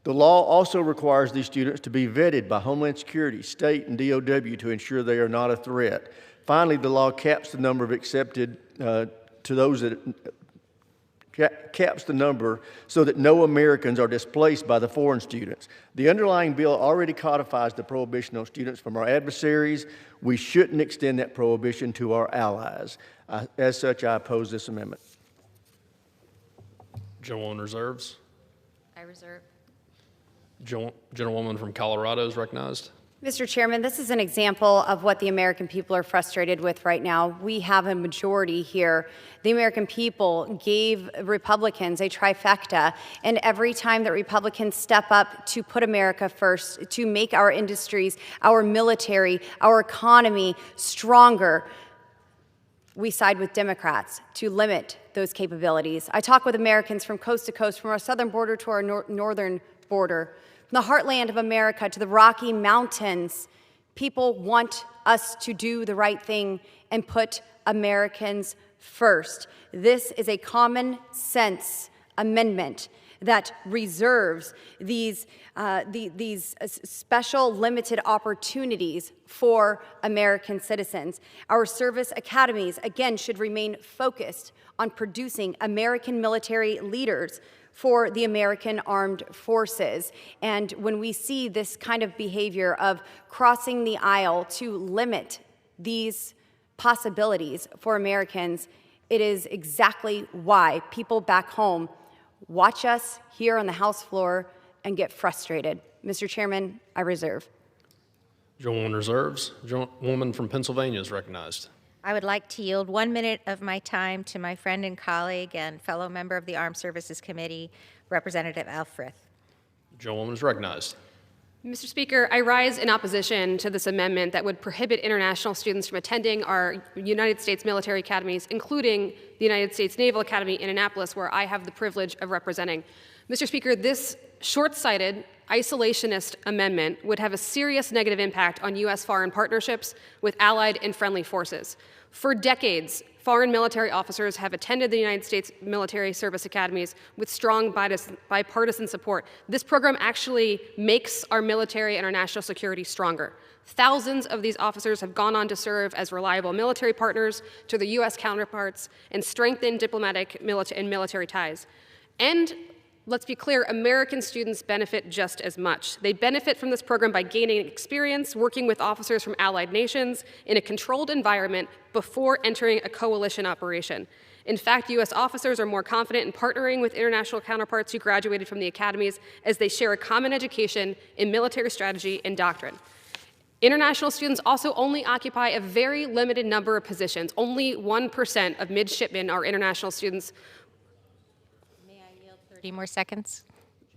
The law also requires these students to be vetted by Homeland Security, state, and DOW to ensure they are not a threat. Finally, the law caps the number of accepted caps the number so that no Americans are displaced by the foreign students. The underlying bill already codifies the prohibition on students from our adversaries. We shouldn't extend that prohibition to our allies. As such, I oppose this amendment. Gentlewoman reserves. I reserve. Gentlewoman from Colorado is recognized. Mr. Chairman, this is an example of what the American people are frustrated with right now. We have a majority here. The American people gave Republicans a trifecta, and every time that Republicans step up to put America first, to make our industries, our military, our economy stronger, we side with Democrats to limit those capabilities. I talk with Americans from coast to coast, from our southern border to our northern border, from the heartland of America to the Rocky Mountains. People want us to do the right thing and put Americans first. This is a common sense amendment that reserves these special limited opportunities for American citizens. Our service academies, again, should remain focused on producing American military leaders for the American armed forces. And when we see this kind of behavior of crossing the aisle to limit these possibilities for Americans, it is exactly why people back home watch us here on the House floor and get frustrated. Mr. Chairman, I reserve. Gentlewoman reserves. Gentlewoman from Pennsylvania is recognized. I would like to yield 1 minute of my time to my friend and colleague and fellow member of the Armed Services Committee, Representative Alfrith. Gentlewoman is recognized. Mr. Speaker, I rise in opposition to this amendment that would prohibit international students from attending our United States military academies, including the United States Naval Academy in Annapolis, where I have the privilege of representing. Mr. Speaker, this short-sighted, isolationist amendment would have a serious negative impact on U.S. foreign partnerships with allied and friendly forces. For decades, foreign military officers have attended the United States military service academies with strong bipartisan support. This program actually makes our military and our national security stronger. Thousands of these officers have gone on to serve as reliable military partners to their U.S. counterparts and strengthen diplomatic and military ties. And let's be clear, American students benefit just as much. They benefit from this program by gaining experience working with officers from allied nations in a controlled environment before entering a coalition operation. In fact, U.S. officers are more confident in partnering with international counterparts who graduated from the academies as they share a common education in military strategy and doctrine. International students also only occupy a very limited number of positions. Only 1% of midshipmen are international students. 30 more seconds.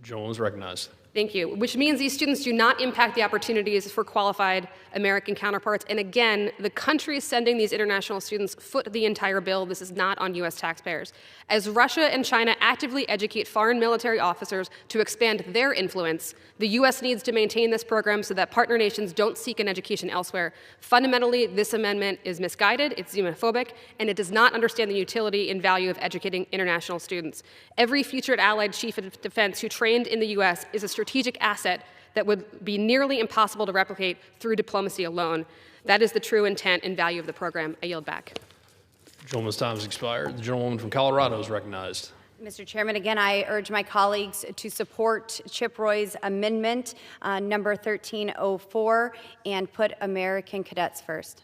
Joel is recognized. Thank you. Which means these students do not impact the opportunities for qualified American counterparts. And again, the countries sending these international students foot the entire bill. This is not on U.S. taxpayers. As Russia and China actively educate foreign military officers to expand their influence, the U.S. needs to maintain this program so that partner nations don't seek an education elsewhere. Fundamentally, this amendment is misguided, it's xenophobic, and it does not understand the utility and value of educating international students. Every future allied chief of defense who trained in the U.S. is a strategic asset that would be nearly impossible to replicate through diplomacy alone. That is the true intent and value of the program. I yield back. Gentleman's time has expired. The gentlewoman from Colorado is recognized. Mr. Chairman, again, I urge my colleagues to support Chip Roy's amendment, number 1304, and put American cadets first.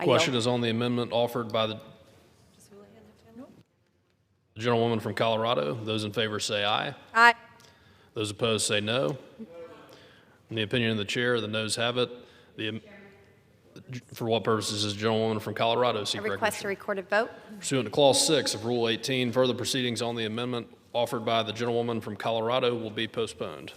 Question is on the amendment offered by the gentlewoman from Colorado. Those in favor say aye. Aye. Those opposed say no. In the opinion of the chair, the noes have it. For what purposes does the gentlewoman from Colorado seek recognition? Request a recorded vote. Pursuant to Clause 6 of Rule 18, further proceedings on the amendment offered by the gentlewoman from Colorado will be postponed.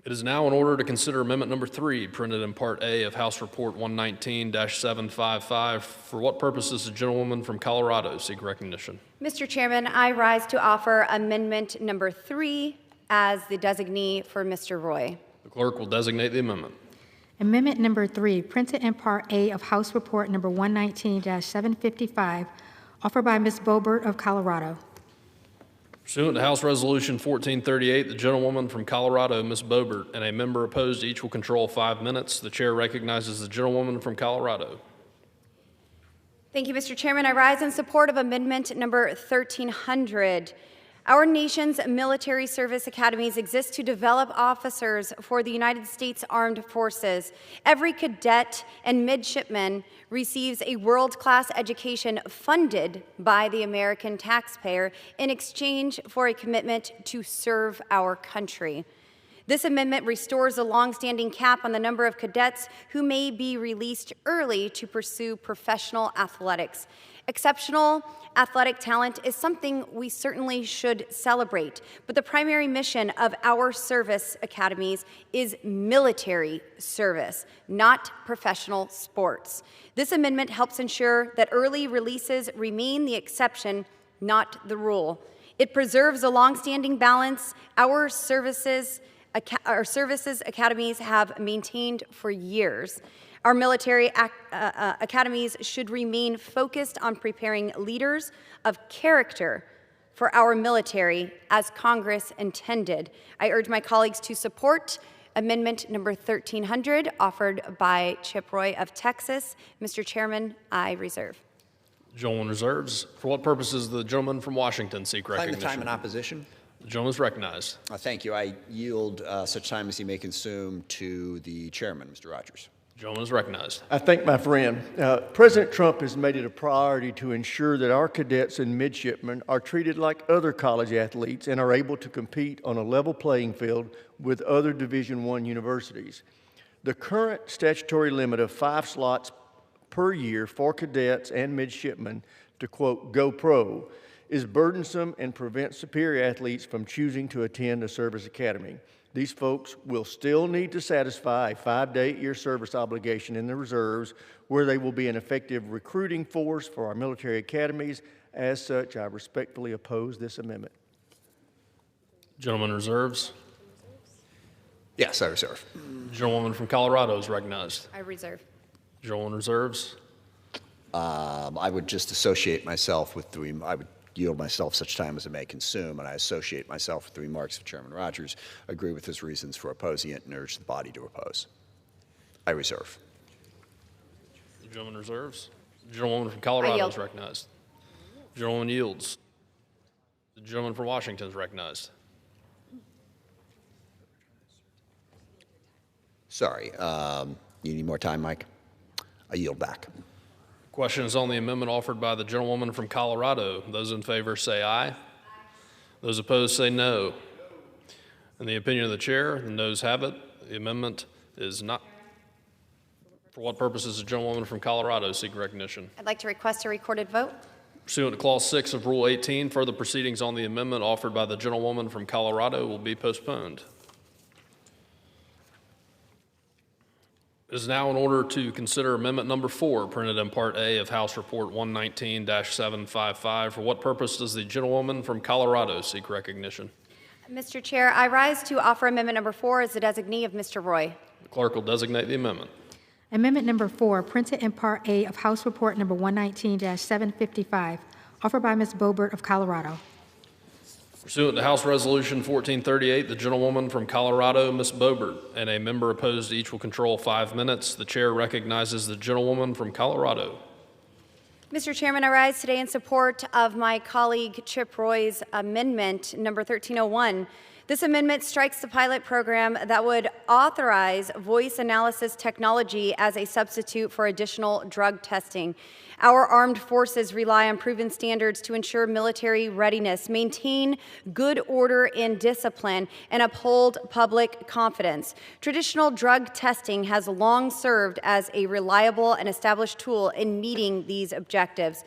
It is now in order to consider Amendment Number 3, printed in Part A of House Report 119-755. For what purposes does the gentlewoman from Colorado seek recognition? Mr. Chairman, I rise to offer Amendment Number 3 as the designee for Mr. Roy. The clerk will designate the amendment. Amendment number 3, printed in Part A of House Report number 119-755, offered by Ms. Boebert of Colorado. Pursuant to House Resolution 1438, the gentlewoman from Colorado, Ms. Boebert, and a member opposed each will control 5 minutes. The chair recognizes the gentlewoman from Colorado. Thank you, Mr. Chairman. I rise in support of amendment number 1300. Our nation's military service academies exist to develop officers for the United States Armed Forces. Every cadet and midshipman receives a world-class education funded by the American taxpayer in exchange for a commitment to serve our country. This amendment restores a longstanding cap on the number of cadets who may be released early to pursue professional athletics. Exceptional athletic talent is something we certainly should celebrate, but the primary mission of our service academies is military service, not professional sports. This amendment helps ensure that early releases remain the exception, not the rule. It preserves a longstanding balance our services academies have maintained for years. Our military academies should remain focused on preparing leaders of character for our military as Congress intended. I urge my colleagues to support amendment number 1300 offered by Chip Roy of Texas. Mr. Chairman, I reserve. The gentleman reserves. For what purposes does the gentleman from Washington seek recognition? Claim the time in opposition. The gentleman is recognized. Thank you. I yield such time as he may consume to the chairman, Mr. Rogers. The gentleman is recognized. I thank my friend. President Trump has made it a priority to ensure that our cadets and midshipmen are treated like other college athletes and are able to compete on a level playing field with other Division I universities. The current statutory limit of 5 slots per year for cadets and midshipmen to, quote, go pro, is burdensome and prevents superior athletes from choosing to attend a service academy. These folks will still need to satisfy a 5 to 8 year service obligation in the reserves, where they will be an effective recruiting force for our military academies. As such, I respectfully oppose this amendment. Gentleman reserves. Yes, I reserve. Gentlewoman from Colorado is recognized. I reserve. Gentleman reserves. I would just associate myself with I would yield myself such time as it may consume, and I associate myself with the remarks of Chairman Rogers, agree with his reasons for opposing it, and urge the body to oppose. I reserve. The gentleman reserves. The gentlewoman from Colorado is recognized. The gentleman yields. The gentleman from Washington is recognized. Sorry, you need more time, Mike? I yield back. Question is on the amendment offered by the gentlewoman from Colorado. Those in favor say aye. Those opposed say no. In the opinion of the chair, the noes have it. The amendment is not. For what purposes does the gentlewoman from Colorado seek recognition? I'd like to request a recorded vote. Pursuant to Clause 6 of Rule 18, further proceedings on the amendment offered by the gentlewoman from Colorado will be postponed. It is now in order to consider amendment number 4, printed in Part A of House Report 119-755. For what purpose does the gentlewoman from Colorado seek recognition? Mr. Chair, I rise to offer amendment number 4 as the designee of Mr. Roy. The clerk will designate the amendment. Amendment number 4, printed in Part A of House Report number 119-755, offered by Ms. Boebert of Colorado. Pursuant to House Resolution 1438, the gentlewoman from Colorado, Ms. Boebert, and a member opposed each will control 5 minutes. The chair recognizes the gentlewoman from Colorado. Mr. Chairman, I rise today in support of my colleague Chip Roy's amendment number 1301. This amendment strikes the pilot program that would authorize voice analysis technology as a substitute for additional drug testing. Our armed forces rely on proven standards to ensure military readiness, maintain good order and discipline, and uphold public confidence. Traditional drug testing has long served as a reliable and established tool in meeting these objectives.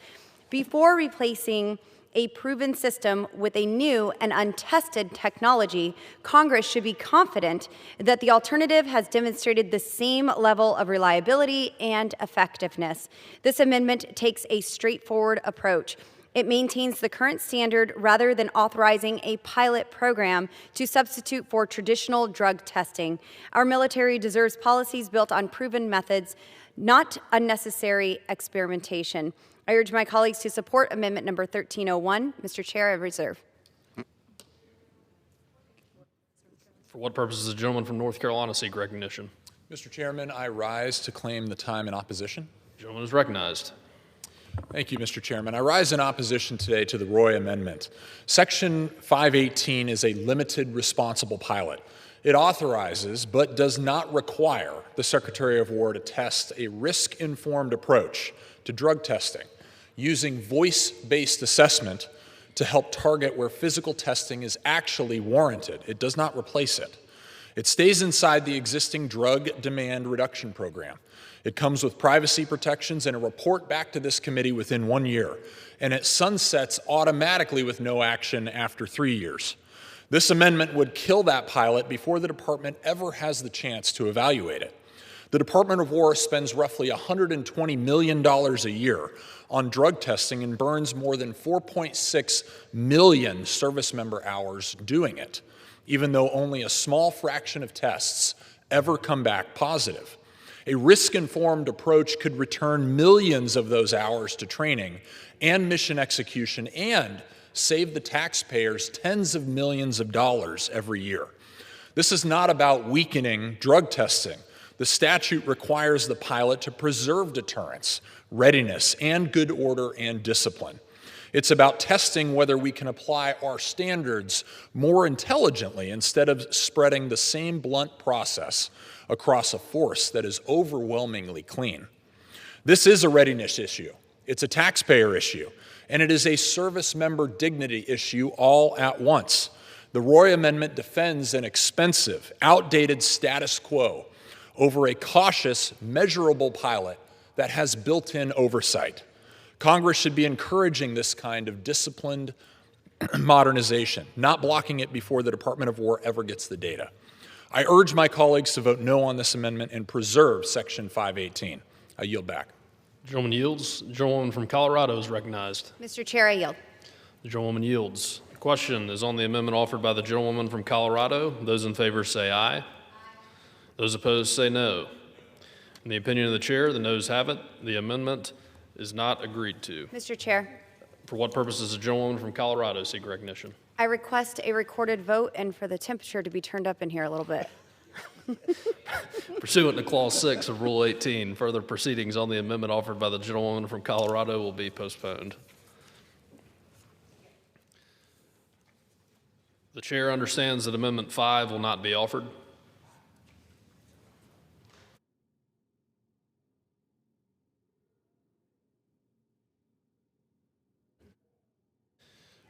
Before replacing a proven system with a new and untested technology, Congress should be confident that the alternative has demonstrated the same level of reliability and effectiveness. This amendment takes a straightforward approach. It maintains the current standard rather than authorizing a pilot program to substitute for traditional drug testing. Our military deserves policies built on proven methods, not unnecessary experimentation. I urge my colleagues to support Amendment number 1301. Mr. Chair, I reserve. For what purpose does the gentleman from North Carolina seek recognition? Mr. Chairman, I rise to claim the time in opposition. The gentleman is recognized. Thank you, Mr. Chairman. I rise in opposition today to the Roy Amendment. Section 518 is a limited responsible pilot. It authorizes, but does not require, the Secretary of War to test a risk-informed approach to drug testing, using voice-based assessment to help target where physical testing is actually warranted. It does not replace it. It stays inside the existing drug demand reduction program. It comes with privacy protections and a report back to this committee within 1 year, and it sunsets automatically with no action after 3 years. This amendment would kill that pilot before the department ever has the chance to evaluate it. The Department of War spends roughly $120 million a year on drug testing and burns more than 4.6 million service member hours doing it, even though only a small fraction of tests ever come back positive. A risk-informed approach could return millions of those hours to training and mission execution and save the taxpayers tens of millions of dollars every year. This is not about weakening drug testing. The statute requires the pilot to preserve deterrence, readiness, and good order and discipline. It's about testing whether we can apply our standards more intelligently instead of spreading the same blunt process across a force that is overwhelmingly clean. This is a readiness issue. It's a taxpayer issue, and it is a service member dignity issue all at once. The Roy Amendment defends an expensive, outdated status quo over a cautious, measurable pilot that has built-in oversight. Congress should be encouraging this kind of disciplined modernization, not blocking it before the Department of War ever gets the data. I urge my colleagues to vote no on this amendment and preserve Section 518. I yield back. The gentleman yields. The gentlewoman from Colorado is recognized. Mr. Chair, I yield. The gentlewoman yields. The question is on the amendment offered by the gentlewoman from Colorado. Those in favor say aye. Those opposed say no. In the opinion of the chair, the noes have it. The amendment is not agreed to. Mr. Chair, For what purpose does the gentlewoman from Colorado seek recognition? I request a recorded vote and for the temperature to be turned up in here a little bit. Pursuant to Clause 6 of Rule 18, further proceedings on the amendment offered by the gentlewoman from Colorado will be postponed. The chair understands that Amendment 5 will not be offered.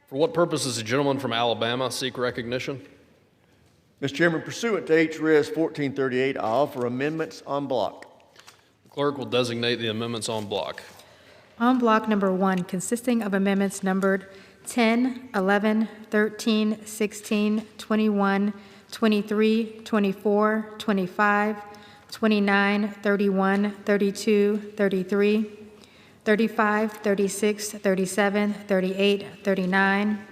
For what purpose does the gentleman from Alabama seek recognition? Mr. Chairman, pursuant to H.Res. 1438, I offer amendments en bloc. The clerk will designate the amendments en bloc. On block number 1, consisting of amendments numbered 10, 11, 13, 16, 21, 23, 24, 25, 29, 31, 32, 33, 35, 36, 37, 38, 39,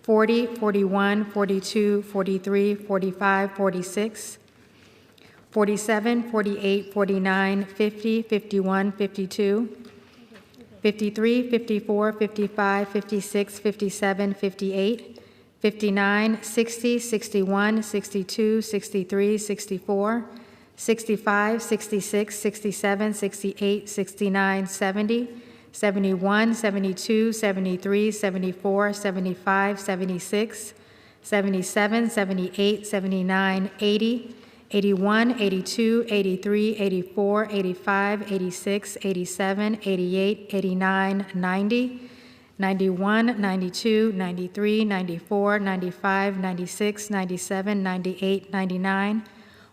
40, 41, 42, 43, 45, 46, 47, 48, 49, 50, 51, 52, 53, 54, 55, 56, 57, 58, 59, 60, 61, 62, 63, 64, 65, 66, 67, 68, 69, 70, 71, 72, 73, 74, 75, 76, 77, 78, 79, 80, 81, 82, 83, 84, 85, 86, 87, 88, 89, 90, 91, 92, 93, 94, 95, 96, 97, 98, 99,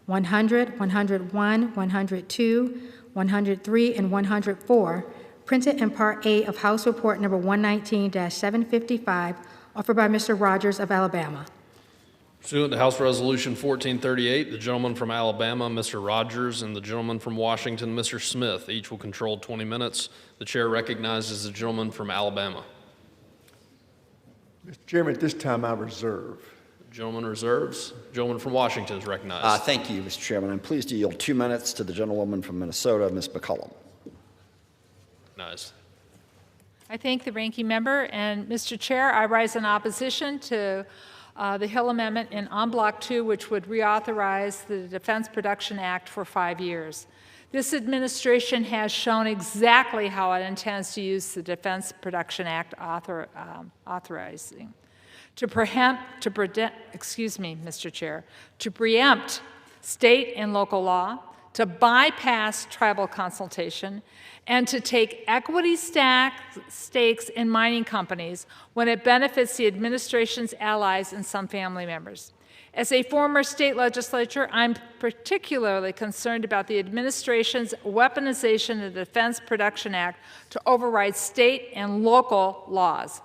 100, 101, 102, 103, and 104, printed in Part A of House Report Number 119-755, offered by Mr. Rogers of Alabama. Pursuant to House Resolution 1438, the gentleman from Alabama, Mr. Rogers, and the gentleman from Washington, Mr. Smith, each will control 20 minutes. The chair recognizes the gentleman from Alabama. Mr. Chairman, at this time I reserve. Gentleman reserves. Gentleman from Washington is recognized. Thank you, Mr. Chairman. I'm pleased to yield 2 minutes to the gentlewoman from Minnesota, Ms. McCollum. Nice. I thank the ranking member, and Mr. Chair, I rise in opposition to the Hill Amendment in en bloc 2, which would reauthorize the Defense Production Act for 5 years. This administration has shown exactly how it intends to use the Defense Production Act authorizing to preempt state and local law, to bypass tribal consultation, and to take equity stakes in mining companies when it benefits the administration's allies and some family members. As a former state legislator, I'm particularly concerned about the administration's weaponization of the Defense Production Act to override state and local laws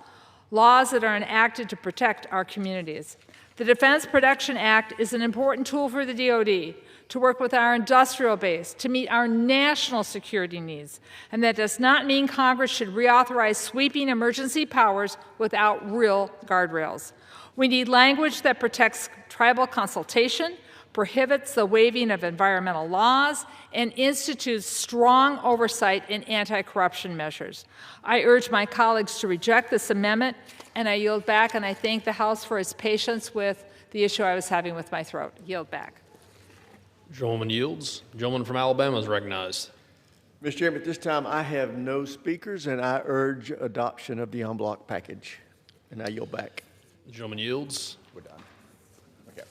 that are enacted to protect our communities. The Defense Production Act is an important tool for the DoD to work with our industrial base to meet our national security needs, and that does not mean Congress should reauthorize sweeping emergency powers without real guardrails. We need language that protects tribal consultation, prohibits the waiving of environmental laws, and institutes strong oversight in anti-corruption measures. I urge my colleagues to reject this amendment, and I yield back, and I thank the House for its patience with the issue I was having with my throat. Yield back. Gentleman yields. Gentleman from Alabama is recognized. Mr. Chairman, at this time I have no speakers, and I urge adoption of the en bloc package. And I yield back. Gentleman yields. We're done. Okay.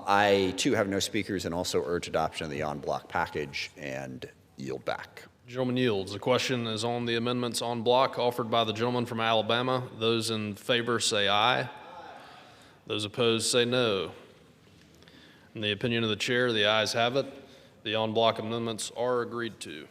I, too, have no speakers and also urge adoption of the en bloc package and yield back. Gentleman yields. The question is on the amendments en bloc offered by the gentleman from Alabama. Those in favor say aye. Those opposed say no. In the opinion of the chair, the ayes have it. The en bloc amendments are agreed to.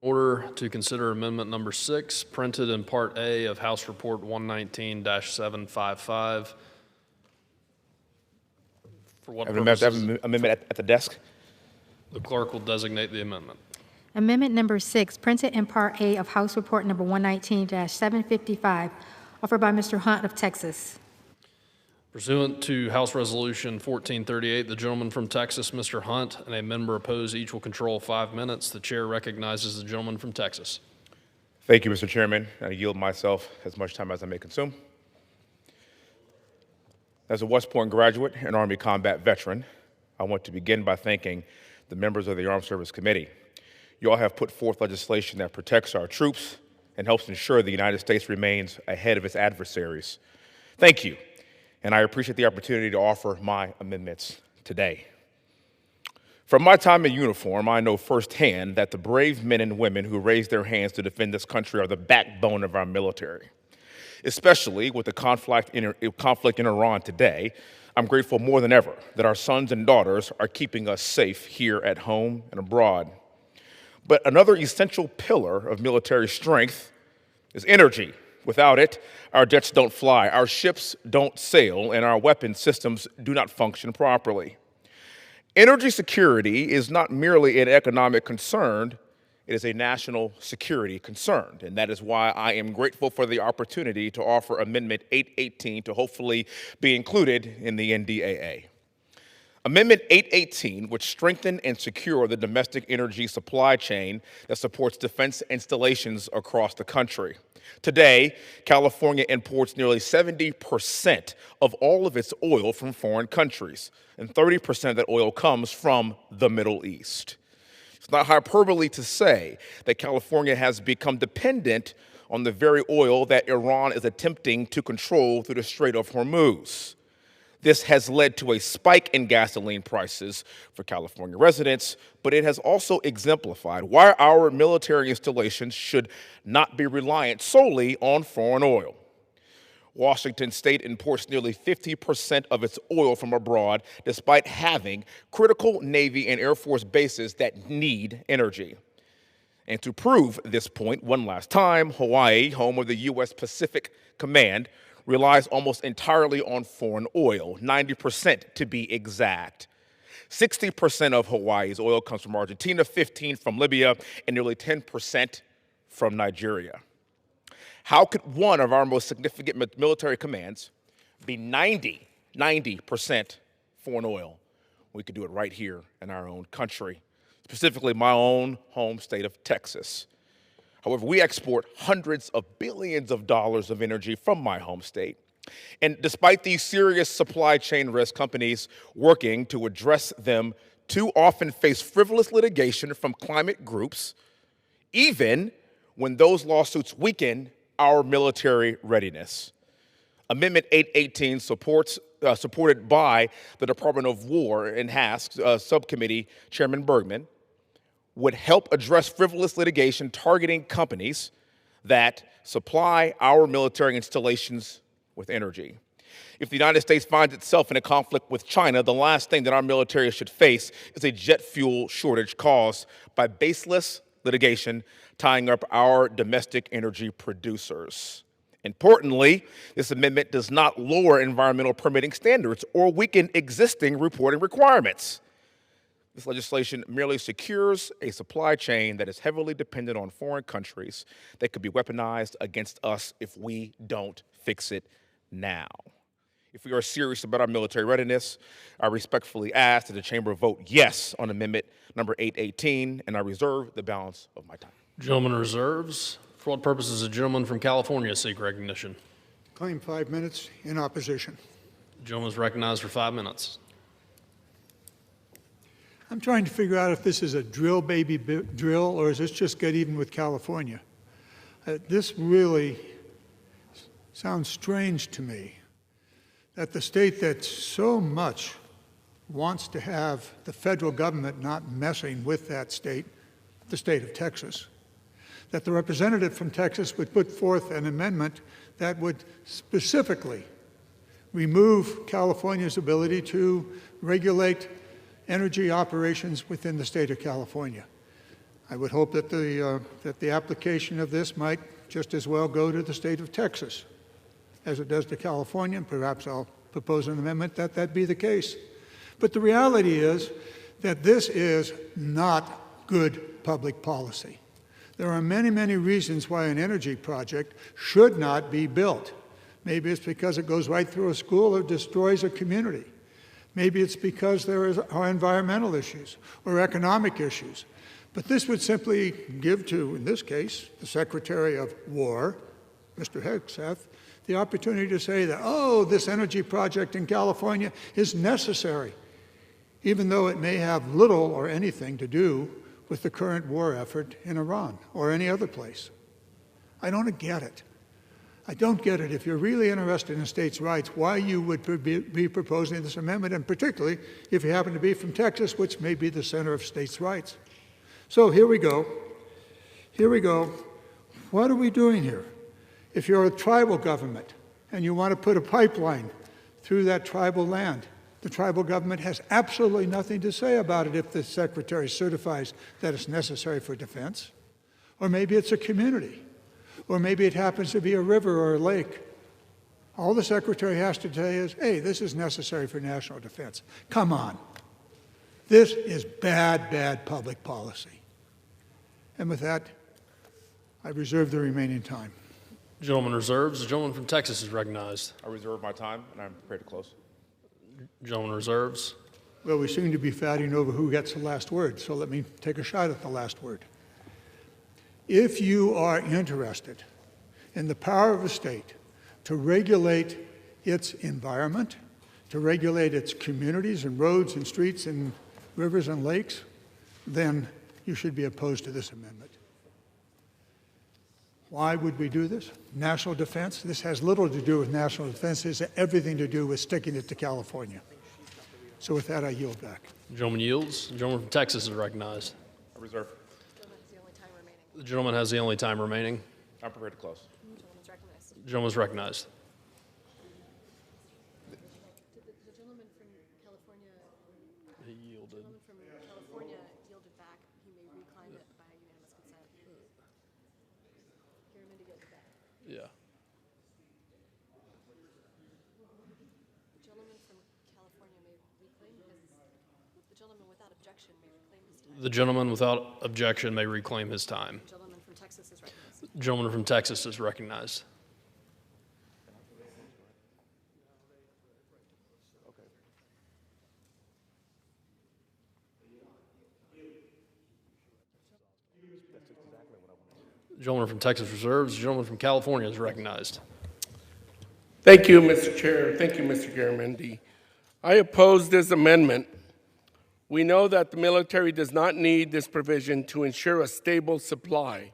Order to consider amendment number 6, printed in Part A of House Report 119-755. For what purposes? Amendment at the desk. The clerk will designate the amendment. Amendment number 6, printed in Part A of House Report number 119-755, offered by Mr. Hunt of Texas. Pursuant to House Resolution 1438, the gentleman from Texas, Mr. Hunt, and a member opposed each will control 5 minutes. The chair recognizes the gentleman from Texas. Thank you, Mr. Chairman. I yield myself as much time as I may consume. As a West Point graduate and Army combat veteran, I want to begin by thanking the members of the Armed Service Committee. You all have put forth legislation that protects our troops and helps ensure the United States remains ahead of its adversaries. Thank you, and I appreciate the opportunity to offer my amendments today. From my time in uniform, I know firsthand that the brave men and women who raise their hands to defend this country are the backbone of our military. Especially with the conflict in Iran today, I'm grateful more than ever that our sons and daughters are keeping us safe here at home and abroad. But another essential pillar of military strength is energy. Without it, our jets don't fly, our ships don't sail, and our weapon systems do not function properly. Energy security is not merely an economic concern, it is a national security concern, and that is why I am grateful for the opportunity to offer Amendment 818 to hopefully be included in the NDAA. Amendment 818 would strengthen and secure the domestic energy supply chain that supports defense installations across the country. Today, California imports nearly 70% of all of its oil from foreign countries, and 30% of that oil comes from the Middle East. It's not hyperbole to say that California has become dependent on the very oil that Iran is attempting to control through the Strait of Hormuz. This has led to a spike in gasoline prices for California residents, but it has also exemplified why our military installations should not be reliant solely on foreign oil. Washington State imports nearly 50% of its oil from abroad, despite having critical Navy and Air Force bases that need energy. And to prove this point one last time, Hawaii, home of the U.S. Pacific Command, relies almost entirely on foreign oil, 90% to be exact. 60% of Hawaii's oil comes from Argentina, 15% from Libya, and nearly 10% from Nigeria. How could one of our most significant military commands be 90% foreign oil? We could do it right here in our own country, specifically my own home state of Texas. However, we export hundreds of billions of dollars of energy from my home state. And despite these serious supply chain risks, companies working to address them too often face frivolous litigation from climate groups, even when those lawsuits weaken our military readiness. Amendment 818, supported by the Department of War and HASC Subcommittee Chairman Bergman, would help address frivolous litigation targeting companies that supply our military installations with energy. If the United States finds itself in a conflict with China, the last thing that our military should face is a jet fuel shortage caused by baseless litigation tying up our domestic energy producers. Importantly, this amendment does not lower environmental permitting standards or weaken existing reporting requirements. This legislation merely secures a supply chain that is heavily dependent on foreign countries that could be weaponized against us if we don't fix it now. If we are serious about our military readiness, I respectfully ask that the chamber vote yes on amendment number 818, and I reserve the balance of my time. Gentleman reserves. For what purpose does the gentleman from California seek recognition? Claim 5 minutes in opposition. The gentleman is recognized for 5 minutes. I'm trying to figure out if this is a drill baby drill or is this just get even with California? This really sounds strange to me, that the state that so much wants to have the federal government not messing with that state, the state of Texas, that the representative from Texas would put forth an amendment that would specifically remove California's ability to regulate energy operations within the state of California. I would hope that the application of this might just as well go to the state of Texas as it does to California, and perhaps I'll propose an amendment that that be the case. But the reality is that this is not good public policy. There are many, many reasons why an energy project should not be built. Maybe it's because it goes right through a school or destroys a community. Maybe it's because there are environmental issues or economic issues. But this would simply give to, in this case, the Secretary of War, Mr. Hegseth, the opportunity to say that, oh, this energy project in California is necessary, even though it may have little or anything to do with the current war effort in Iran or any other place. I don't get it. I don't get it. If you're really interested in states' rights, why you would be proposing this amendment, and particularly if you happen to be from Texas, which may be the center of states' rights. So here we go. Here we go. What are we doing here? If you're a tribal government and you want to put a pipeline through that tribal land, the tribal government has absolutely nothing to say about it if the secretary certifies that it's necessary for defense. Or maybe it's a community. Or maybe it happens to be a river or a lake. All the secretary has to say is, hey, this is necessary for national defense. Come on. This is bad, bad public policy. And with that, I reserve the remaining time. Gentleman reserves. The gentleman from Texas is recognized. I reserve my time, and I'm prepared to close. Gentleman reserves. Well, we seem to be fighting over who gets the last word, so let me take a shot at the last word. If you are interested in the power of a state to regulate its environment, to regulate its communities and roads and streets and rivers and lakes, then you should be opposed to this amendment. Why would we do this? National defense? This has little to do with national defense. It has everything to do with sticking it to California. So with that, I yield back. The gentleman yields. The gentleman from Texas is recognized. I reserve. The gentleman has the only time remaining. I'm prepared to close. The gentleman is recognized. He yielded. Yeah. The gentleman without objection may reclaim his time. The gentleman from Texas is recognized. The gentleman from Texas is recognized. The gentleman from Texas reserves. The gentleman from California is recognized. Thank you, Mr. Chair. Thank you, Mr. Garamendi. I oppose this amendment. We know that the military does not need this provision to ensure a stable supply.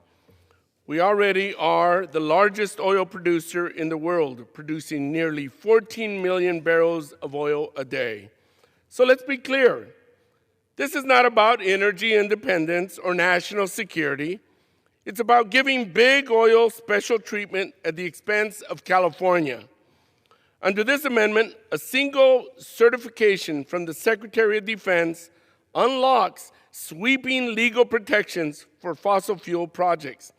We already are the largest oil producer in the world, producing nearly 14 million barrels of oil a day. So let's be clear. This is not about energy independence or national security. It's about giving big oil special treatment at the expense of California. Under this amendment, a single certification from the Secretary of Defense unlocks sweeping legal protections for fossil fuel projects.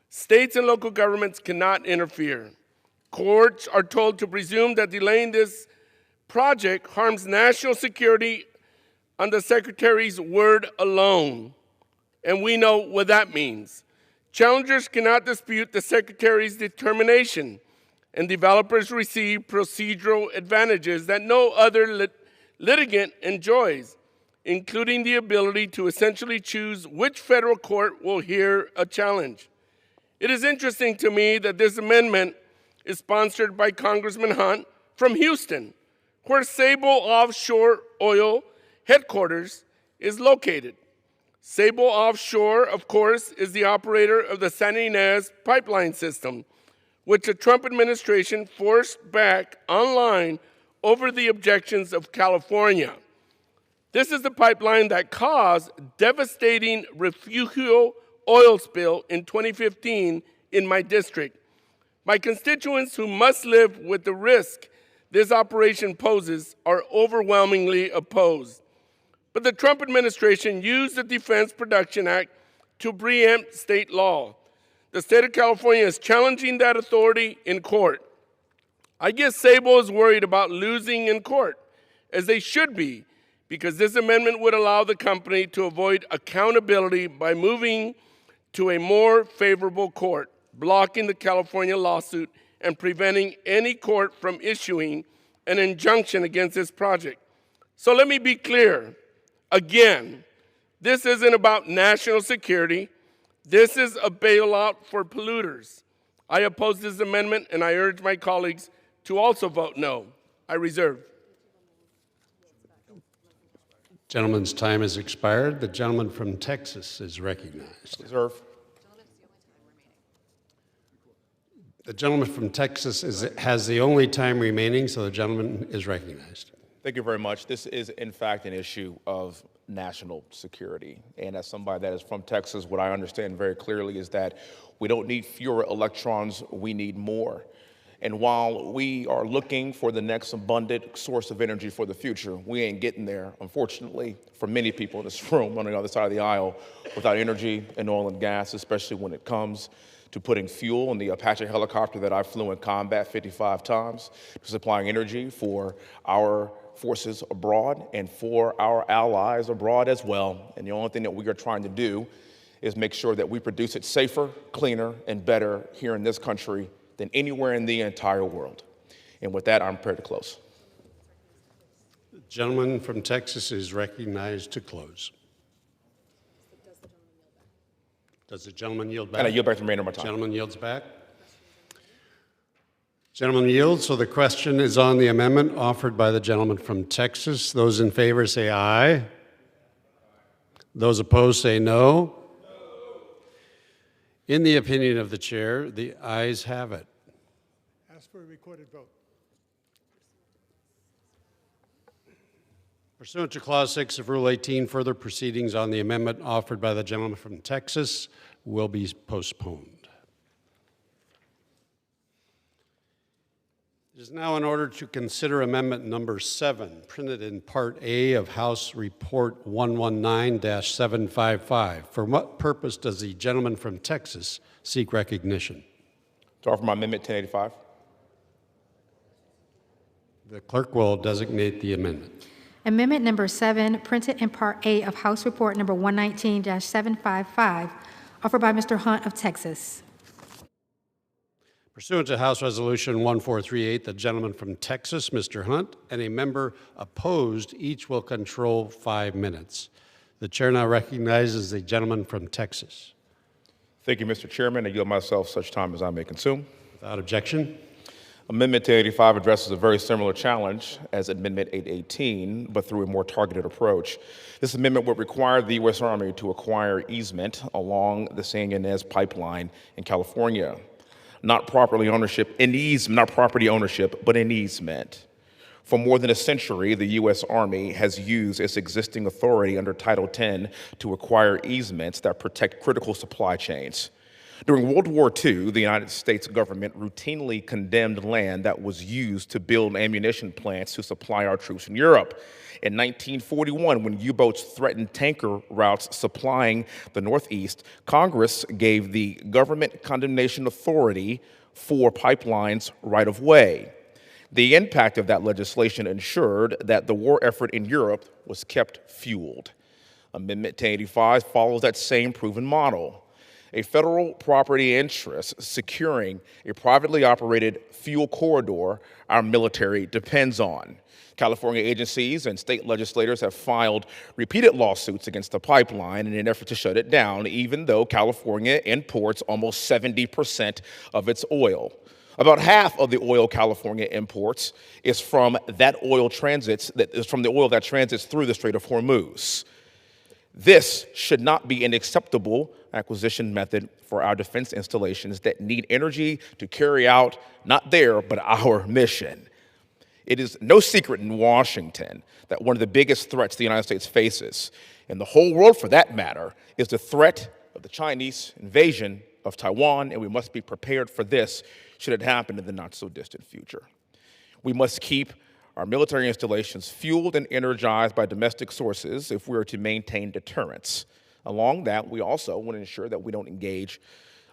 States and local governments cannot interfere. Courts are told to presume that delaying this project harms national security on the Secretary's word alone. And we know what that means. Challengers cannot dispute the Secretary's determination, and developers receive procedural advantages that no other litigant enjoys, including the ability to essentially choose which federal court will hear a challenge. It is interesting to me that this amendment is sponsored by Congressman Hunt from Houston, where Sable Offshore Oil headquarters is located. Sable Offshore, of course, is the operator of the San Ynez pipeline system, which the Trump administration forced back online over the objections of California. This is the pipeline that caused devastating refugio oil spill in 2015 in my district. My constituents who must live with the risk this operation poses are overwhelmingly opposed. But the Trump administration used the Defense Production Act to preempt state law. The state of California is challenging that authority in court. I guess Sable is worried about losing in court, as they should be, because this amendment would allow the company to avoid accountability by moving to a more favorable court, blocking the California lawsuit and preventing any court from issuing an injunction against this project. So let me be clear. Again, this isn't about national security. This is a bailout for polluters. I oppose this amendment, and I urge my colleagues to also vote no. I reserve. Gentleman's time has expired. The gentleman from Texas is recognized. Reserve. The gentleman from Texas has the only time remaining, so the gentleman is recognized. Thank you very much. This is, in fact, an issue of national security. And as somebody that is from Texas, what I understand very clearly is that we don't need fewer electrons, we need more. And while we are looking for the next abundant source of energy for the future, we ain't getting there, unfortunately, for many people in this room on the other side of the aisle, without energy and oil and gas, especially when it comes to putting fuel in the Apache helicopter that I flew in combat 55 times, to supplying energy for our forces abroad and for our allies abroad as well. And the only thing that we are trying to do is make sure that we produce it safer, cleaner, and better here in this country than anywhere in the entire world. And with that, I'm prepared to close. The gentleman from Texas is recognized to close. Does the gentleman yield back? And I yield back the remainder of my time. Gentleman yields back. Gentleman yields. So the question is on the amendment offered by the gentleman from Texas. Those in favor say aye. Those opposed say no. In the opinion of the chair, the ayes have it. Ask for a recorded vote. Pursuant to Clause 6 of Rule 18, further proceedings on the amendment offered by the gentleman from Texas will be postponed. It is now in order to consider amendment number 7, printed in Part A of House Report 119-755. For what purpose does the gentleman from Texas seek recognition? To offer my amendment 1085. The clerk will designate the amendment. Amendment number 7, printed in Part A of House Report number 119-755, offered by Mr. Hunt of Texas. Pursuant to House Resolution 1438, the gentleman from Texas, Mr. Hunt, and a member opposed, each will control 5 minutes. The chair now recognizes the gentleman from Texas. Thank you, Mr. Chairman. I yield myself such time as I may consume. Without objection. Amendment 1085 addresses a very similar challenge as Amendment 818, but through a more targeted approach. This amendment would require the U.S. Army to acquire easement along the San Ynez pipeline in California. Not property ownership, but an easement. For more than a century, the U.S. Army has used its existing authority under Title 10 to acquire easements that protect critical supply chains. During World War II, the United States government routinely condemned land that was used to build ammunition plants to supply our troops in Europe. In 1941, when U-boats threatened tanker routes supplying the Northeast, Congress gave the government condemnation authority for pipelines right of way. The impact of that legislation ensured that the war effort in Europe was kept fueled. Amendment 1085 follows that same proven model. A federal property interest securing a privately operated fuel corridor our military depends on. California agencies and state legislators have filed repeated lawsuits against the pipeline in an effort to shut it down, even though California imports almost 70% of its oil. About half of the oil California imports is from the oil that transits through the Strait of Hormuz. This should not be an acceptable acquisition method for our defense installations that need energy to carry out not their, but our mission. It is no secret in Washington that one of the biggest threats the United States faces, and the whole world for that matter, is the threat of the Chinese invasion of Taiwan, and we must be prepared for this should it happen in the not-so-distant future. We must keep our military installations fueled and energized by domestic sources if we are to maintain deterrence. Along that, we also want to ensure that we don't engage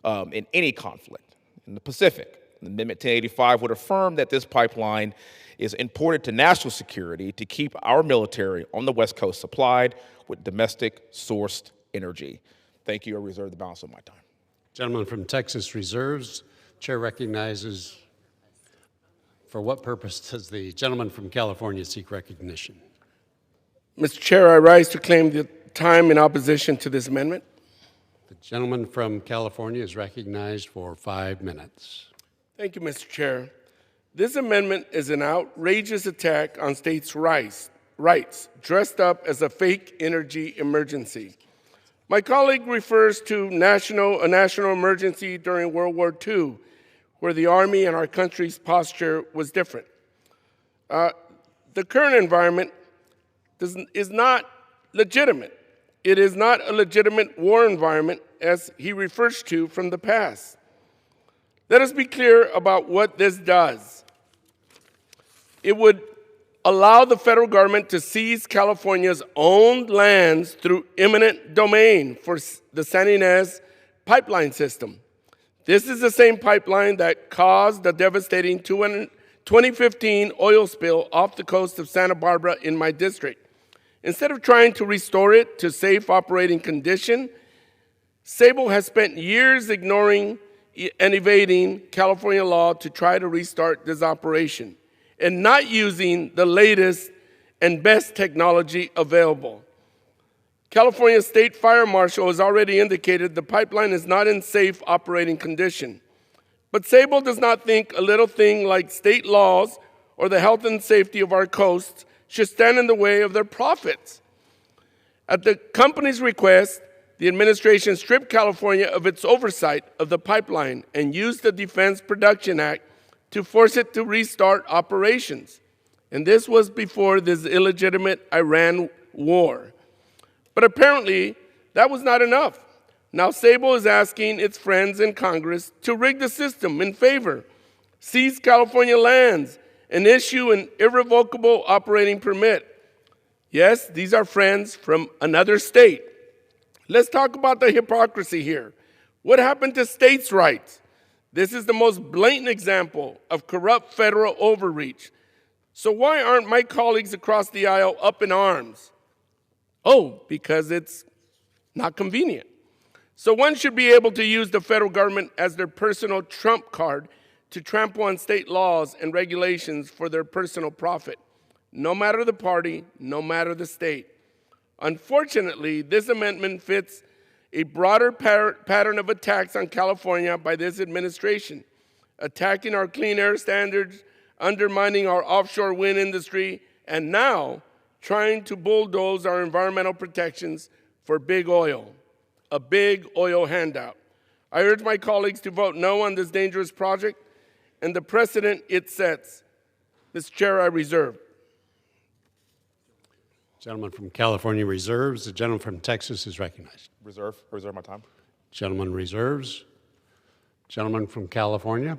in any conflict in the Pacific. Amendment 1085 would affirm that this pipeline is important to national security to keep our military on the West Coast supplied with domestic sourced energy. Thank you. I reserve the balance of my time. Gentleman from Texas reserves. Chair recognizes. For what purpose does the gentleman from California seek recognition? Mr. Chair, I rise to claim the time in opposition to this amendment. The gentleman from California is recognized for 5 minutes. Thank you, Mr. Chair. This amendment is an outrageous attack on states' rights, dressed up as a fake energy emergency. My colleague refers to a national emergency during World War II, where the Army and our country's posture was different. The current environment is not legitimate. It is not a legitimate war environment, as he refers to from the past. Let us be clear about what this does. It would allow the federal government to seize California's owned lands through eminent domain for the San Ynez pipeline system. This is the same pipeline that caused the devastating 2015 oil spill off the coast of Santa Barbara in my district. Instead of trying to restore it to safe operating condition, Sable has spent years ignoring and evading California law to try to restart this operation and not using the latest and best technology available. California State Fire Marshal has already indicated the pipeline is not in safe operating condition. But Sable does not think a little thing like state laws or the health and safety of our coasts should stand in the way of their profits. At the company's request, the administration stripped California of its oversight of the pipeline and used the Defense Production Act to force it to restart operations. And this was before this illegitimate Iran war. But apparently, that was not enough. Now Sable is asking its friends in Congress to rig the system in favor, seize California lands, and issue an irrevocable operating permit. Yes, these are friends from another state. Let's talk about the hypocrisy here. What happened to states' rights? This is the most blatant example of corrupt federal overreach. So why aren't my colleagues across the aisle up in arms? Oh, because it's not convenient. So one should be able to use the federal government as their personal trump card to trample on state laws and regulations for their personal profit, no matter the party, no matter the state. Unfortunately, this amendment fits a broader pattern of attacks on California by this administration, attacking our clean air standards, undermining our offshore wind industry, and now trying to bulldoze our environmental protections for big oil, a big oil handout. I urge my colleagues to vote no on this dangerous project and the precedent it sets. Mr. Chair, I reserve. Gentleman from California reserves. The gentleman from Texas is recognized. Reserve my time. Gentleman reserves. Gentleman from California.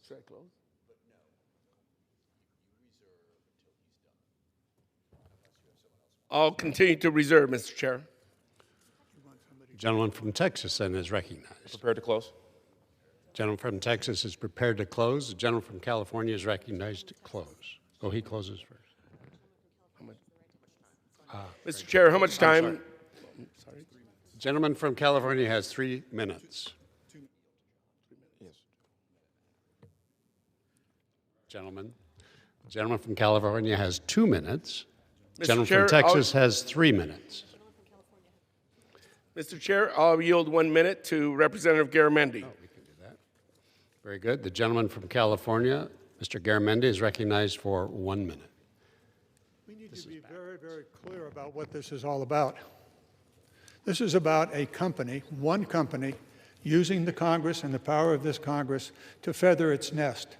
Should I close? I'll continue to reserve, Mr. Chair. Gentleman from Texas then is recognized. Prepared to close. Gentleman from Texas is prepared to close. The gentleman from California is recognized to close. Oh, he closes first. Mr. Chair, how much time? Sorry. Gentleman from California has 3 minutes. Gentleman from California has 2 minutes. Gentleman from Texas has 3 minutes. Mr. Chair, I'll yield 1 minute to Representative Garamendi. Oh, we can do that. Very good. The gentleman from California, Mr. Garamendi, is recognized for 1 minute. We need to be very, very clear about what this is all about. This is about a company, one company, using the Congress and the power of this Congress to feather its nest,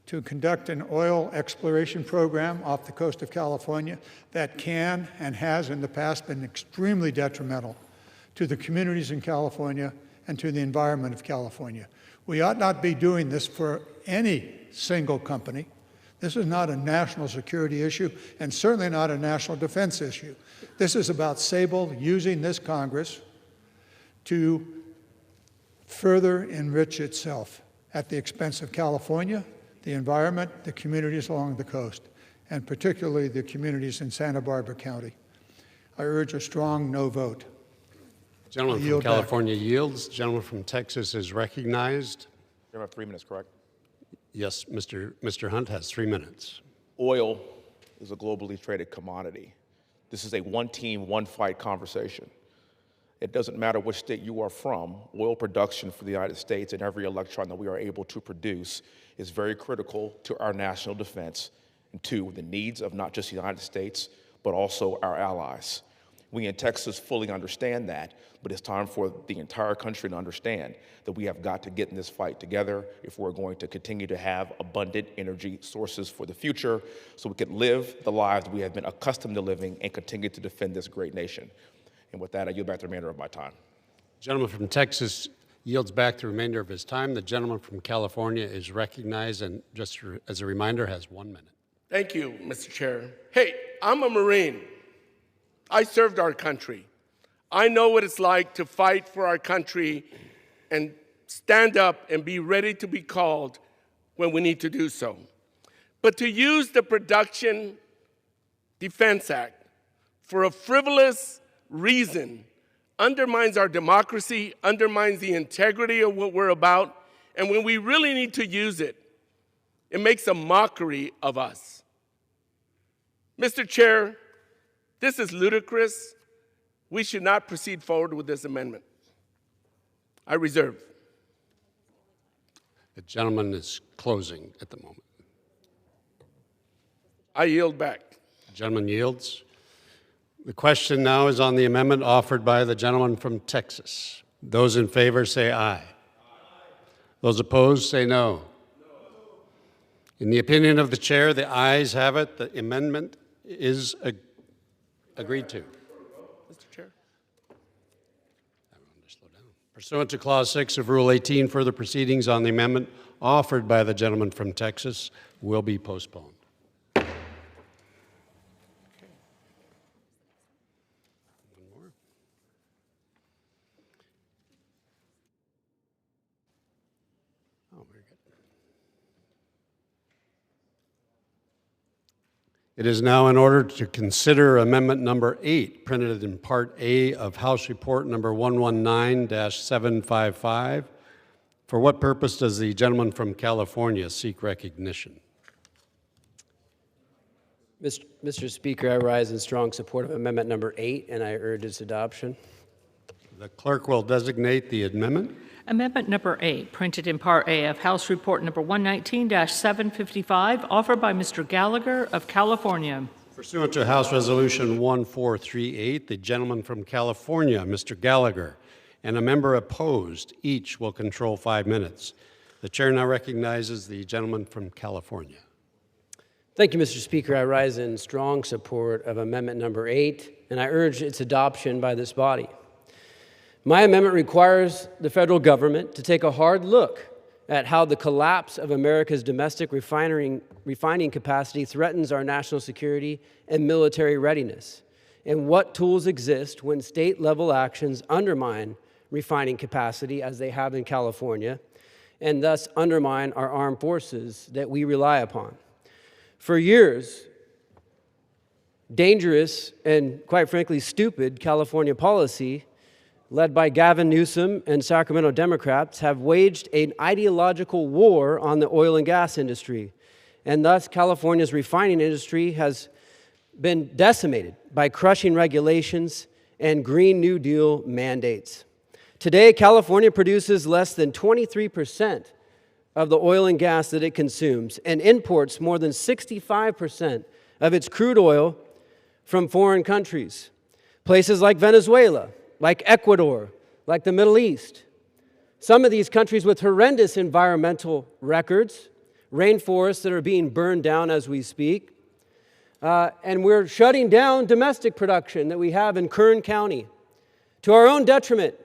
to conduct an oil exploration program off the coast of California that can and has in the past been extremely detrimental to the communities in California and to the environment of California. We ought not be doing this for any single company. This is not a national security issue, and certainly not a national defense issue. This is about Sable using this Congress to further enrich itself at the expense of California, the environment, the communities along the coast, and particularly the communities in Santa Barbara County. I urge a strong no vote. Gentleman from California yields. Gentleman from Texas is recognized. You have 3 minutes, correct? Yes, Mr. Hunt has 3 minutes. Oil is a globally traded commodity. This is a one team, one fight conversation. It doesn't matter which state you are from, oil production for the United States and every electron that we are able to produce is very critical to our national defense and to the needs of not just the United States, but also our allies. We in Texas fully understand that, but it's time for the entire country to understand that we have got to get in this fight together if we're going to continue to have abundant energy sources for the future so we can live the lives we have been accustomed to living and continue to defend this great nation. And with that, I yield back the remainder of my time. Gentleman from Texas yields back the remainder of his time. The gentleman from California is recognized and, just as a reminder, has 1 minute. Thank you, Mr. Chair. Hey, I'm a Marine. I served our country. I know what it's like to fight for our country and stand up and be ready to be called when we need to do so. But to use the Production Defense Act for a frivolous reason undermines our democracy, undermines the integrity of what we're about, and when we really need to use it, it makes a mockery of us. Mr. Chair, this is ludicrous. We should not proceed forward with this amendment. I reserve. The gentleman is closing at the moment. I yield back. The gentleman yields. The question now is on the amendment offered by the gentleman from Texas. Those in favor say aye. Those opposed say no. In the opinion of the chair, the ayes have it. The amendment is agreed to. Mr. Chair. Pursuant to Clause 6 of Rule 18, further proceedings on the amendment offered by the gentleman from Texas will be postponed. It is now in order to consider Amendment Number 8, printed in Part A of House Report Number 119-755. For what purpose does the gentleman from California seek recognition? Mr. Speaker, I rise in strong support of Amendment Number 8, and I urge its adoption. The clerk will designate the amendment. Amendment Number 8, printed in Part A of House Report Number 119-755, offered by Mr. Gallagher of California. Pursuant to House Resolution 1438, the gentleman from California, Mr. Gallagher, and a member opposed, each will control 5 minutes. The chair now recognizes the gentleman from California. Thank you, Mr. Speaker. I rise in strong support of Amendment Number 8, and I urge its adoption by this body. My amendment requires the federal government to take a hard look at how the collapse of America's domestic refining capacity threatens our national security and military readiness, and what tools exist when state-level actions undermine refining capacity, as they have in California, and thus undermine our armed forces that we rely upon. For years, dangerous and, quite frankly, stupid California policy led by Gavin Newsom and Sacramento Democrats, have waged an ideological war on the oil and gas industry. And thus, California's refining industry has been decimated by crushing regulations and Green New Deal mandates. Today, California produces less than 23% of the oil and gas that it consumes and imports more than 65% of its crude oil from foreign countries. Places like Venezuela, like Ecuador, like the Middle East. Some of these countries with horrendous environmental records, rainforests that are being burned down as we speak, and we're shutting down domestic production that we have in Kern County to our own detriment.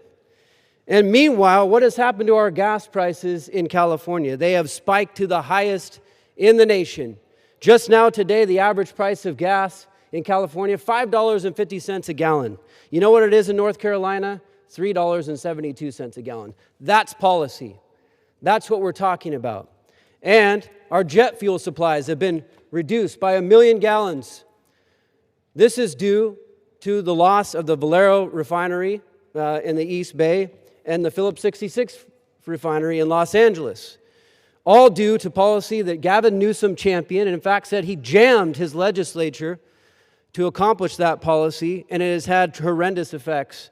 And meanwhile, what has happened to our gas prices in California? They have spiked to the highest in the nation. Just now today, the average price of gas in California, $5.50 a gallon. You know what it is in North Carolina? $3.72 a gallon. That's policy. That's what we're talking about. And our jet fuel supplies have been reduced by 1 million gallons. This is due to the loss of the Valero refinery in the East Bay and the Phillips 66 refinery in Los Angeles. All due to policy that Gavin Newsom championed, and in fact said he jammed his legislature to accomplish that policy, and it has had horrendous effects.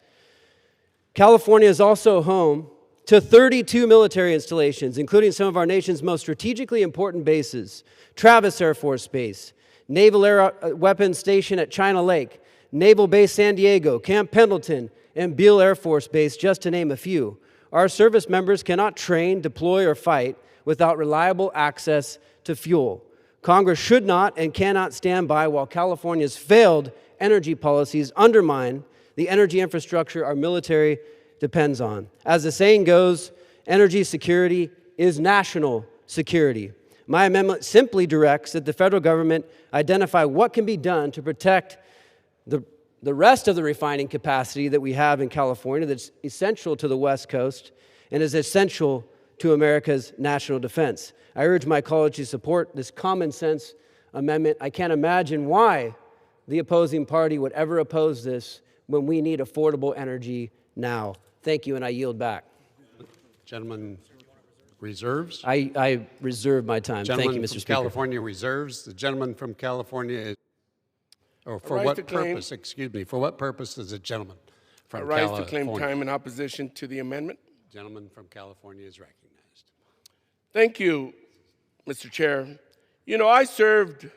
California is also home to 32 military installations, including some of our nation's most strategically important bases: Travis Air Force Base, Naval Air Weapons Station at China Lake, Naval Base San Diego, Camp Pendleton, and Beale Air Force Base, just to name a few. Our service members cannot train, deploy, or fight without reliable access to fuel. Congress should not and cannot stand by while California's failed energy policies undermine the energy infrastructure our military depends on. As the saying goes, energy security is national security. My amendment simply directs that the federal government identify what can be done to protect the rest of the refining capacity that we have in California that's essential to the West Coast and is essential to America's national defense. I urge my colleagues to support this common sense amendment. I can't imagine why the opposing party would ever oppose this when we need affordable energy now. Thank you, and I yield back. Gentleman reserves? I reserve my time. Thank you, Mr. Speaker. California reserves. The gentleman from California is, or for what purpose, excuse me, for what purpose is the gentleman from California? I rise to claim time in opposition to the amendment. Gentleman from California is recognized. Thank you, Mr. Chair. You know, I served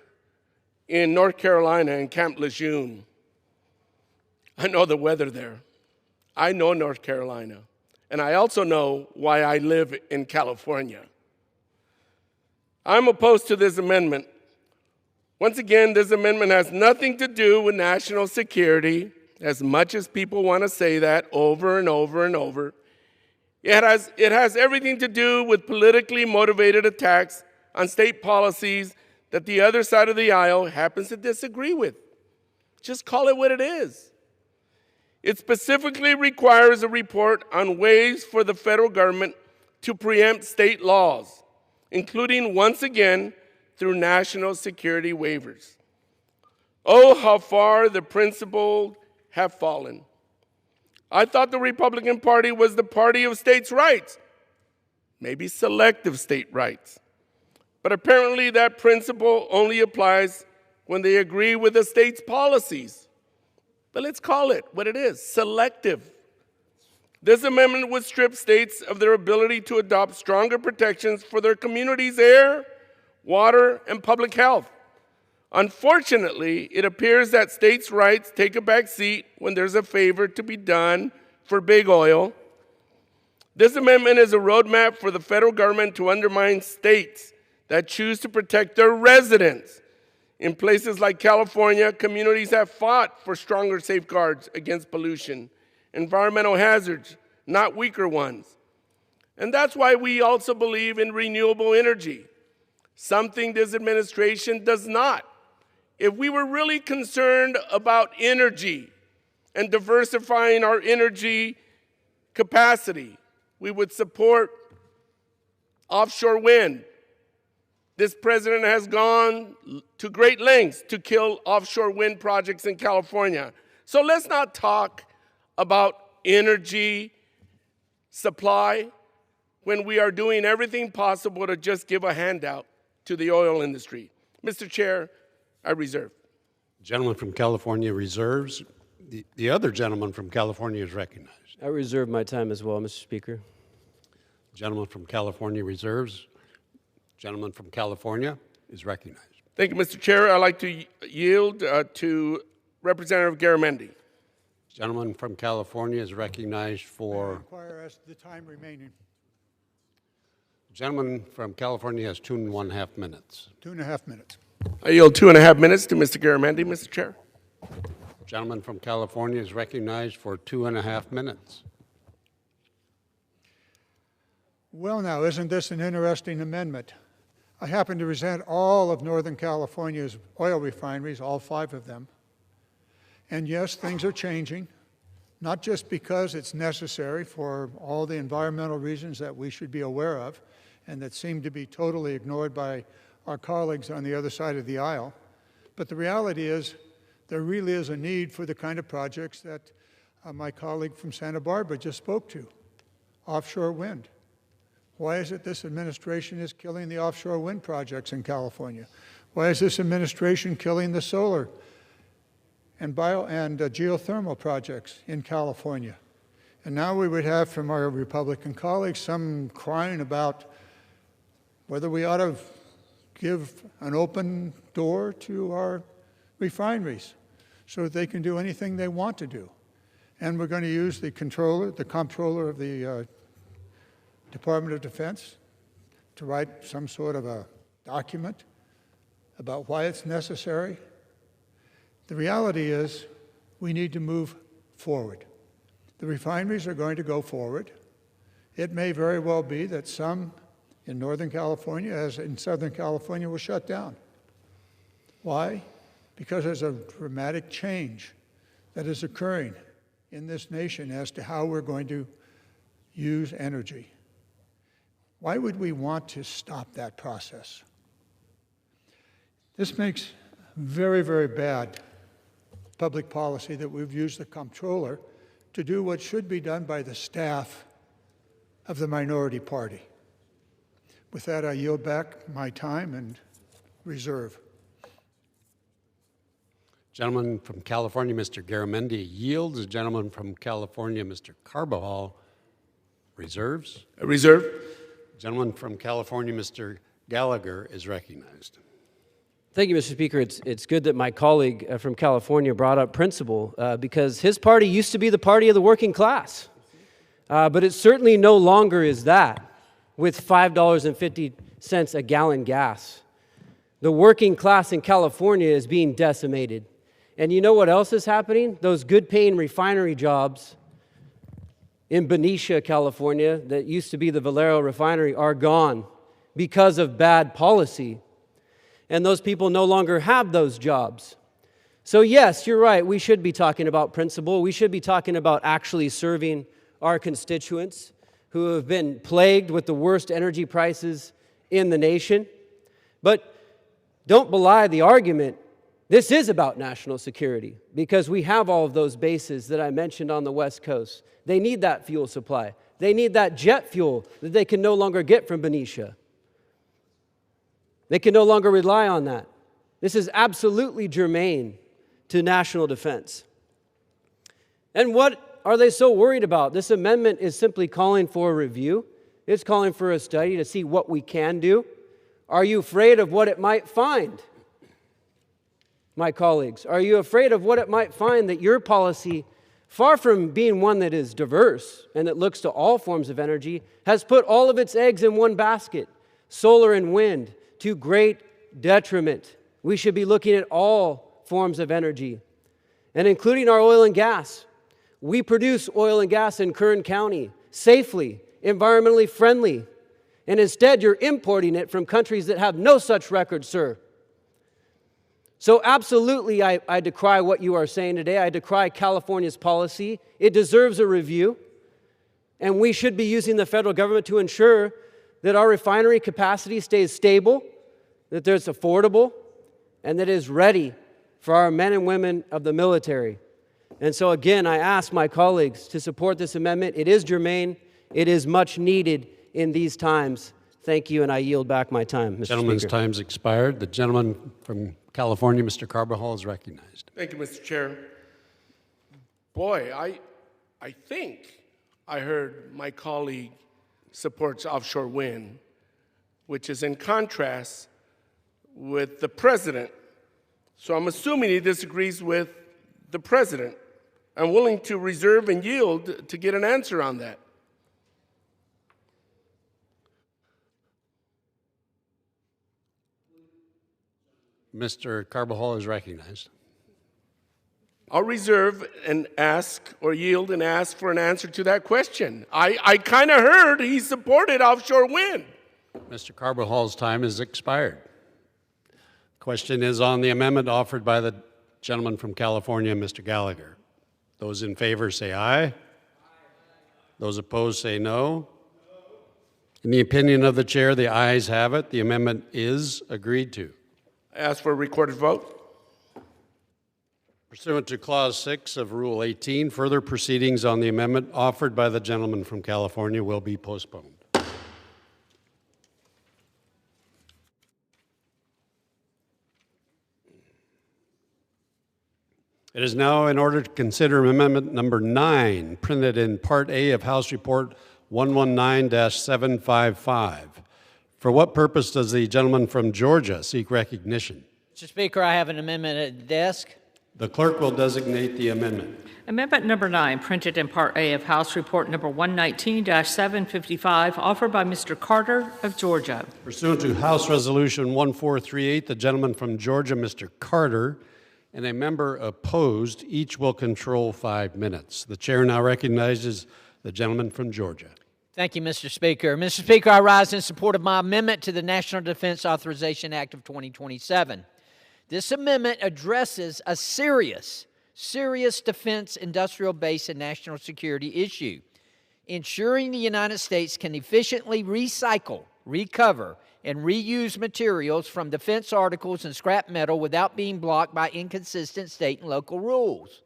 in North Carolina in Camp Lejeune. I know the weather there. I know North Carolina. And I also know why I live in California. I'm opposed to this amendment. Once again, this amendment has nothing to do with national security, as much as people want to say that over and over and over. It has everything to do with politically motivated attacks on state policies that the other side of the aisle happens to disagree with. Just call it what it is. It specifically requires a report on ways for the federal government to preempt state laws, including, once again, through national security waivers. Oh, how far the principled have fallen. I thought the Republican Party was the party of states' rights, maybe selective state rights. But apparently that principle only applies when they agree with the state's policies. But let's call it what it is, selective. This amendment would strip states of their ability to adopt stronger protections for their communities' air, water, and public health. Unfortunately, it appears that states' rights take a back seat when there's a favor to be done for big oil. This amendment is a roadmap for the federal government to undermine states that choose to protect their residents. In places like California, communities have fought for stronger safeguards against pollution, environmental hazards, not weaker ones. And that's why we also believe in renewable energy, something this administration does not. If we were really concerned about energy and diversifying our energy capacity, we would support offshore wind. This president has gone to great lengths to kill offshore wind projects in California. So let's not talk about energy supply when we are doing everything possible to just give a handout to the oil industry. Mr. Chair, I reserve. Gentleman from California reserves. The other gentleman from California is recognized. I reserve my time as well, Mr. Speaker. Gentleman from California reserves. Gentleman from California is recognized. Thank you, Mr. Chair. I'd like to yield to Representative Garamendi. Gentleman from California is recognized for... Inquire as to the time remaining. Gentleman from California has 2.5 minutes. 2.5 minutes. I yield 2.5 minutes to Mr. Garamendi, Mr. Chair. Gentleman from California is recognized for 2.5 minutes. Well, now, isn't this an interesting amendment? I happen to represent all of Northern California's oil refineries, all 5 of them. And yes, things are changing, not just because it's necessary for all the environmental reasons that we should be aware of and that seem to be totally ignored by our colleagues on the other side of the aisle, but the reality is there really is a need for the kind of projects that my colleague from Santa Barbara just spoke to, offshore wind. Why is it this administration is killing the offshore wind projects in California? Why is this administration killing the solar and geothermal projects in California? And now we would have from our Republican colleagues some crying about whether we ought to give an open door to our refineries so that they can do anything they want to do. And we're going to use the comptroller of the Department of Defense to write some sort of a document about why it's necessary. The reality is we need to move forward. The refineries are going to go forward. It may very well be that some in Northern California, as in Southern California, will shut down. Why? Because there's a dramatic change that is occurring in this nation as to how we're going to use energy. Why would we want to stop that process? This makes very, very bad public policy that we've used the comptroller to do what should be done by the staff of the minority party. With that, I yield back my time and reserve. Gentleman from California, Mr. Garamendi, yields. The gentleman from California, Mr. Carbajal, reserves. Reserve. Gentleman from California, Mr. Gallagher, is recognized. Thank you, Mr. Speaker. It's good that my colleague from California brought up principle because his party used to be the party of the working class. But it certainly no longer is that with $5.50 a gallon gas. The working class in California is being decimated. And you know what else is happening? Those good-paying refinery jobs in Benicia, California, that used to be the Valero refinery, are gone because of bad policy. And those people no longer have those jobs. So yes, you're right, we should be talking about principle. We should be talking about actually serving our constituents who have been plagued with the worst energy prices in the nation. But don't belie the argument. This is about national security because we have all of those bases that I mentioned on the West Coast. They need that fuel supply. They need that jet fuel that they can no longer get from Benicia. They can no longer rely on that. This is absolutely germane to national defense. And what are they so worried about? This amendment is simply calling for a review. It's calling for a study to see what we can do. Are you afraid of what it might find? My colleagues, are you afraid of what it might find that your policy, far from being one that is diverse and that looks to all forms of energy, has put all of its eggs in one basket, solar and wind, to great detriment? We should be looking at all forms of energy, and including our oil and gas. We produce oil and gas in Kern County safely, environmentally friendly, and instead you're importing it from countries that have no such record, sir. So absolutely, I decry what you are saying today. I decry California's policy. It deserves a review, and we should be using the federal government to ensure that our refinery capacity stays stable, that it's affordable, and that it is ready for our men and women of the military. And so again, I ask my colleagues to support this amendment. It is germane. It is much needed in these times. Thank you, and I yield back my time, Mr. Gentleman's Speaker. time's expired. The gentleman from California, Mr. Carbajal, is recognized. Thank you, Mr. Chair. Boy, I think I heard my colleague supports offshore wind, which is in contrast with the president. So I'm assuming he disagrees with the president. I'm willing to reserve and yield to get an answer on that. Mr. Carbajal is recognized. I'll reserve and ask, or yield and ask for an answer to that question. I kind of heard he supported offshore wind. Mr. Carvajal's time has expired. Question is on the amendment offered by the gentleman from California, Mr. Gallagher. Those in favor say aye. Those opposed say no. In the opinion of the chair, the ayes have it. The amendment is agreed to. I ask for a recorded vote. Pursuant to Clause 6 of Rule 18, further proceedings on the amendment offered by the gentleman from California will be postponed. It is now in order to consider amendment number 9, printed in Part A of House Report 119-755. For what purpose does the gentleman from Georgia seek recognition? Mr. Speaker, I have an amendment at the desk. The clerk will designate the amendment. Amendment number 9, printed in Part A of House Report number 119-755, offered by Mr. Carter of Georgia. Pursuant to House Resolution 1438, the gentleman from Georgia, Mr. Carter, and a member opposed, each will control 5 minutes. The chair now recognizes the gentleman from Georgia. Thank you, Mr. Speaker. Mr. Speaker, I rise in support of my amendment to the National Defense Authorization Act of 2027. This amendment addresses a serious defense industrial base and national security issue, ensuring the United States can efficiently recycle, recover, and reuse materials from defense articles and scrap metal without being blocked by inconsistent state and local rules.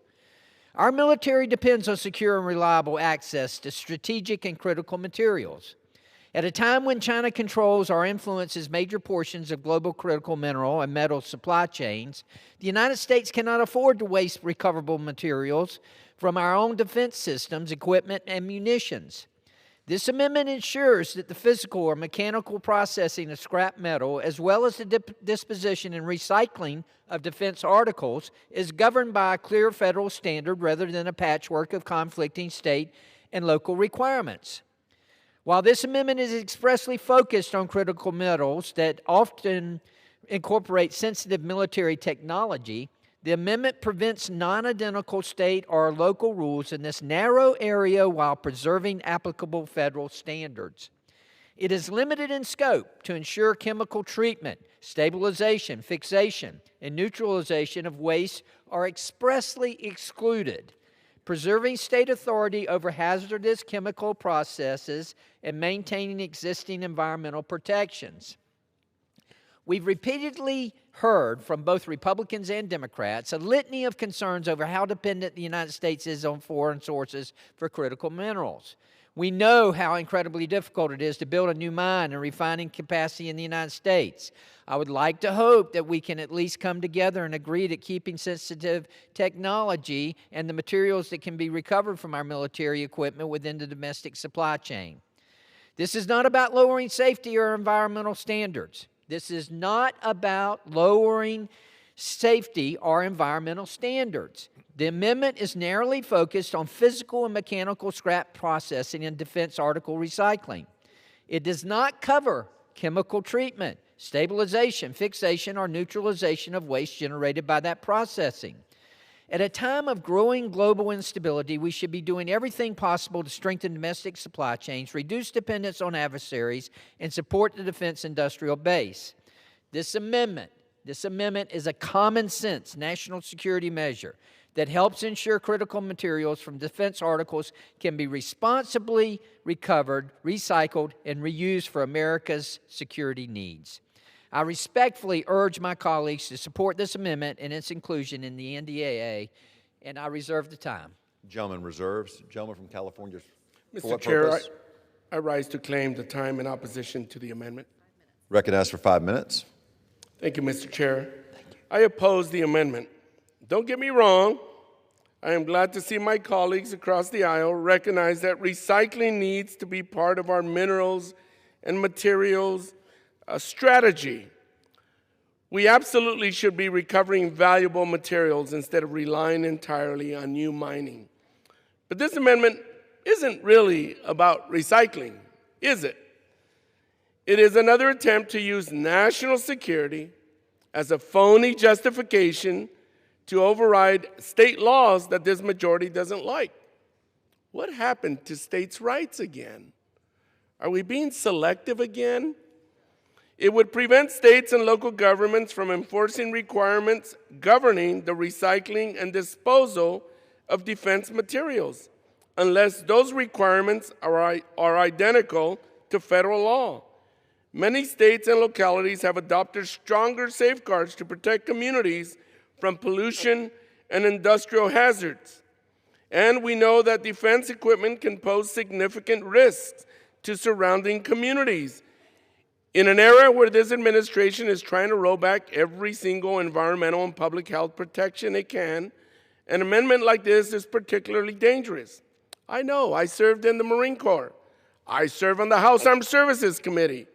Our military depends on secure and reliable access to strategic and critical materials. At a time when China controls or influences major portions of global critical mineral and metal supply chains, the United States cannot afford to waste recoverable materials from our own defense systems, equipment, and munitions. This amendment ensures that the physical or mechanical processing of scrap metal, as well as the disposition and recycling of defense articles, is governed by a clear federal standard rather than a patchwork of conflicting state and local requirements. While this amendment is expressly focused on critical metals that often incorporate sensitive military technology, the amendment prevents non-identical state or local rules in this narrow area while preserving applicable federal standards. It is limited in scope to ensure chemical treatment, stabilization, fixation, and neutralization of waste are expressly excluded, preserving state authority over hazardous chemical processes and maintaining existing environmental protections. We've repeatedly heard from both Republicans and Democrats a litany of concerns over how dependent the United States is on foreign sources for critical minerals. We know how incredibly difficult it is to build a new mine and refining capacity in the United States. I would like to hope that we can at least come together and agree that keeping sensitive technology and the materials that can be recovered from our military equipment within the domestic supply chain. This is not about lowering safety or environmental standards. This is not about lowering safety or environmental standards. The amendment is narrowly focused on physical and mechanical scrap processing and defense article recycling. It does not cover chemical treatment, stabilization, fixation, or neutralization of waste generated by that processing. At a time of growing global instability, we should be doing everything possible to strengthen domestic supply chains, reduce dependence on adversaries, and support the defense industrial base. This amendment is a common sense national security measure that helps ensure critical materials from defense articles can be responsibly recovered, recycled, and reused for America's security needs. I respectfully urge my colleagues to support this amendment and its inclusion in the NDAA, and I reserve the time. Gentleman reserves. Gentleman from California. Mr. Chair, I rise to claim the time in opposition to the amendment. Recognized for 5 minutes. Thank you, Mr. Chair. I oppose the amendment. Don't get me wrong. I am glad to see my colleagues across the aisle recognize that recycling needs to be part of our minerals and materials strategy. We absolutely should be recovering valuable materials instead of relying entirely on new mining. But this amendment isn't really about recycling, is it? It is another attempt to use national security as a phony justification to override state laws that this majority doesn't like. What happened to states' rights again? Are we being selective again? It would prevent states and local governments from enforcing requirements governing the recycling and disposal of defense materials, unless those requirements are identical to federal law. Many states and localities have adopted stronger safeguards to protect communities from pollution and industrial hazards. And we know that defense equipment can pose significant risks to surrounding communities. In an era where this administration is trying to roll back every single environmental and public health protection it can, an amendment like this is particularly dangerous. I know, I served in the Marine Corps. I serve on the House Armed Services Committee.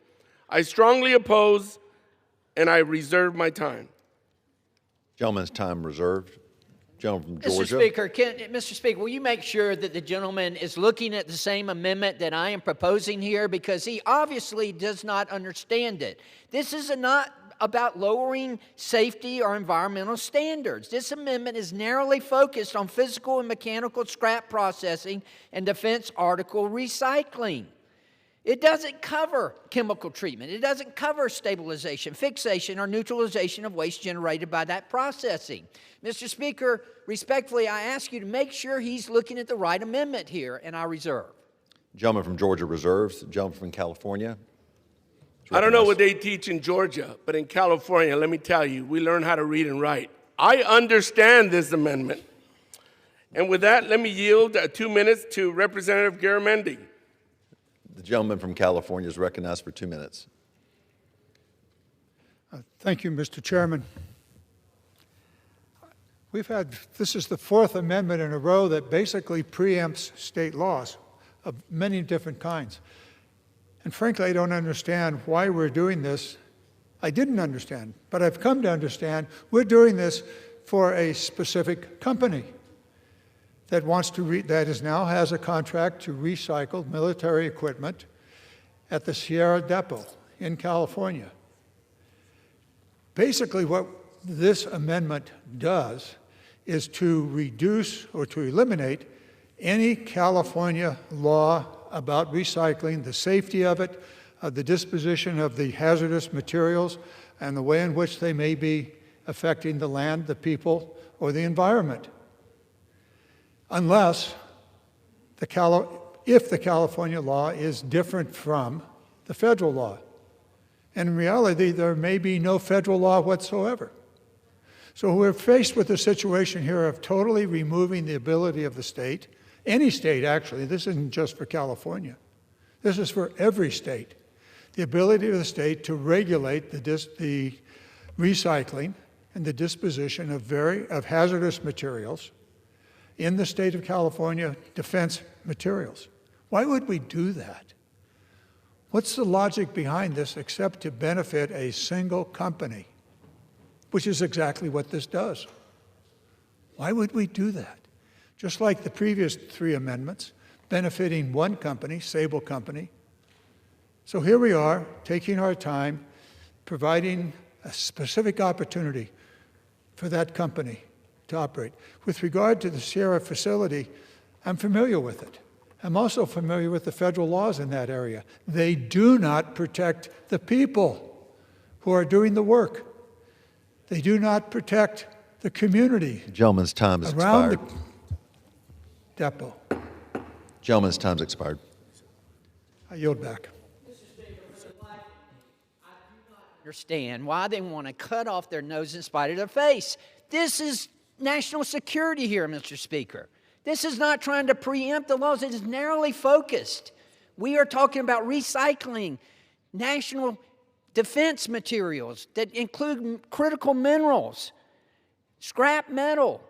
I strongly oppose, and I reserve my time. Gentleman's time reserved. Gentleman from Georgia. Mr. Speaker, will you make sure that the gentleman is looking at the same amendment that I am proposing here, because he obviously does not understand it. This is not about lowering safety or environmental standards. This amendment is narrowly focused on physical and mechanical scrap processing and defense article recycling. It doesn't cover chemical treatment. It doesn't cover stabilization, fixation, or neutralization of waste generated by that processing. Mr. Speaker, respectfully, I ask you to make sure he's looking at the right amendment here, and I reserve. Gentleman from Georgia reserves. Gentleman from California. I don't know what they teach in Georgia, but in California, let me tell you, we learn how to read and write. I understand this amendment. And with that, let me yield 2 minutes to Representative Garamendi. The gentleman from California is recognized for 2 minutes. Thank you, Mr. Chairman. This is the fourth amendment in a row that basically preempts state laws of many different kinds. And frankly, I don't understand why we're doing this. I didn't understand, but I've come to understand we're doing this for a specific company that now has a contract to recycle military equipment at the Sierra Depot in California. Basically, what this amendment does is to reduce or to eliminate any California law about recycling, the safety of it, the disposition of the hazardous materials, and the way in which they may be affecting the land, the people, or the environment. Unless if the California law is different from the federal law. And in reality, there may be no federal law whatsoever. So we're faced with a situation here of totally removing the ability of the state, any state actually, this isn't just for California, this is for every state, the ability of the state to regulate the recycling and the disposition of hazardous materials in the state of California, defense materials. Why would we do that? What's the logic behind this except to benefit a single company, which is exactly what this does? Why would we do that? Just like the previous three amendments, benefiting one company, Sable Company. So here we are, taking our time, providing a specific opportunity for that company to operate. With regard to the Sierra facility, I'm familiar with it. I'm also familiar with the federal laws in that area. They do not protect the people who are doing the work. They do not protect the community. The gentleman's time has around expired. The depot. Gentleman's time has expired. I yield back. Understand why they want to cut off their nose in spite of their face. This is national security here, Mr. Speaker. This is not trying to preempt the laws. It is narrowly focused. We are talking about recycling national defense materials that include critical minerals, scrap metal.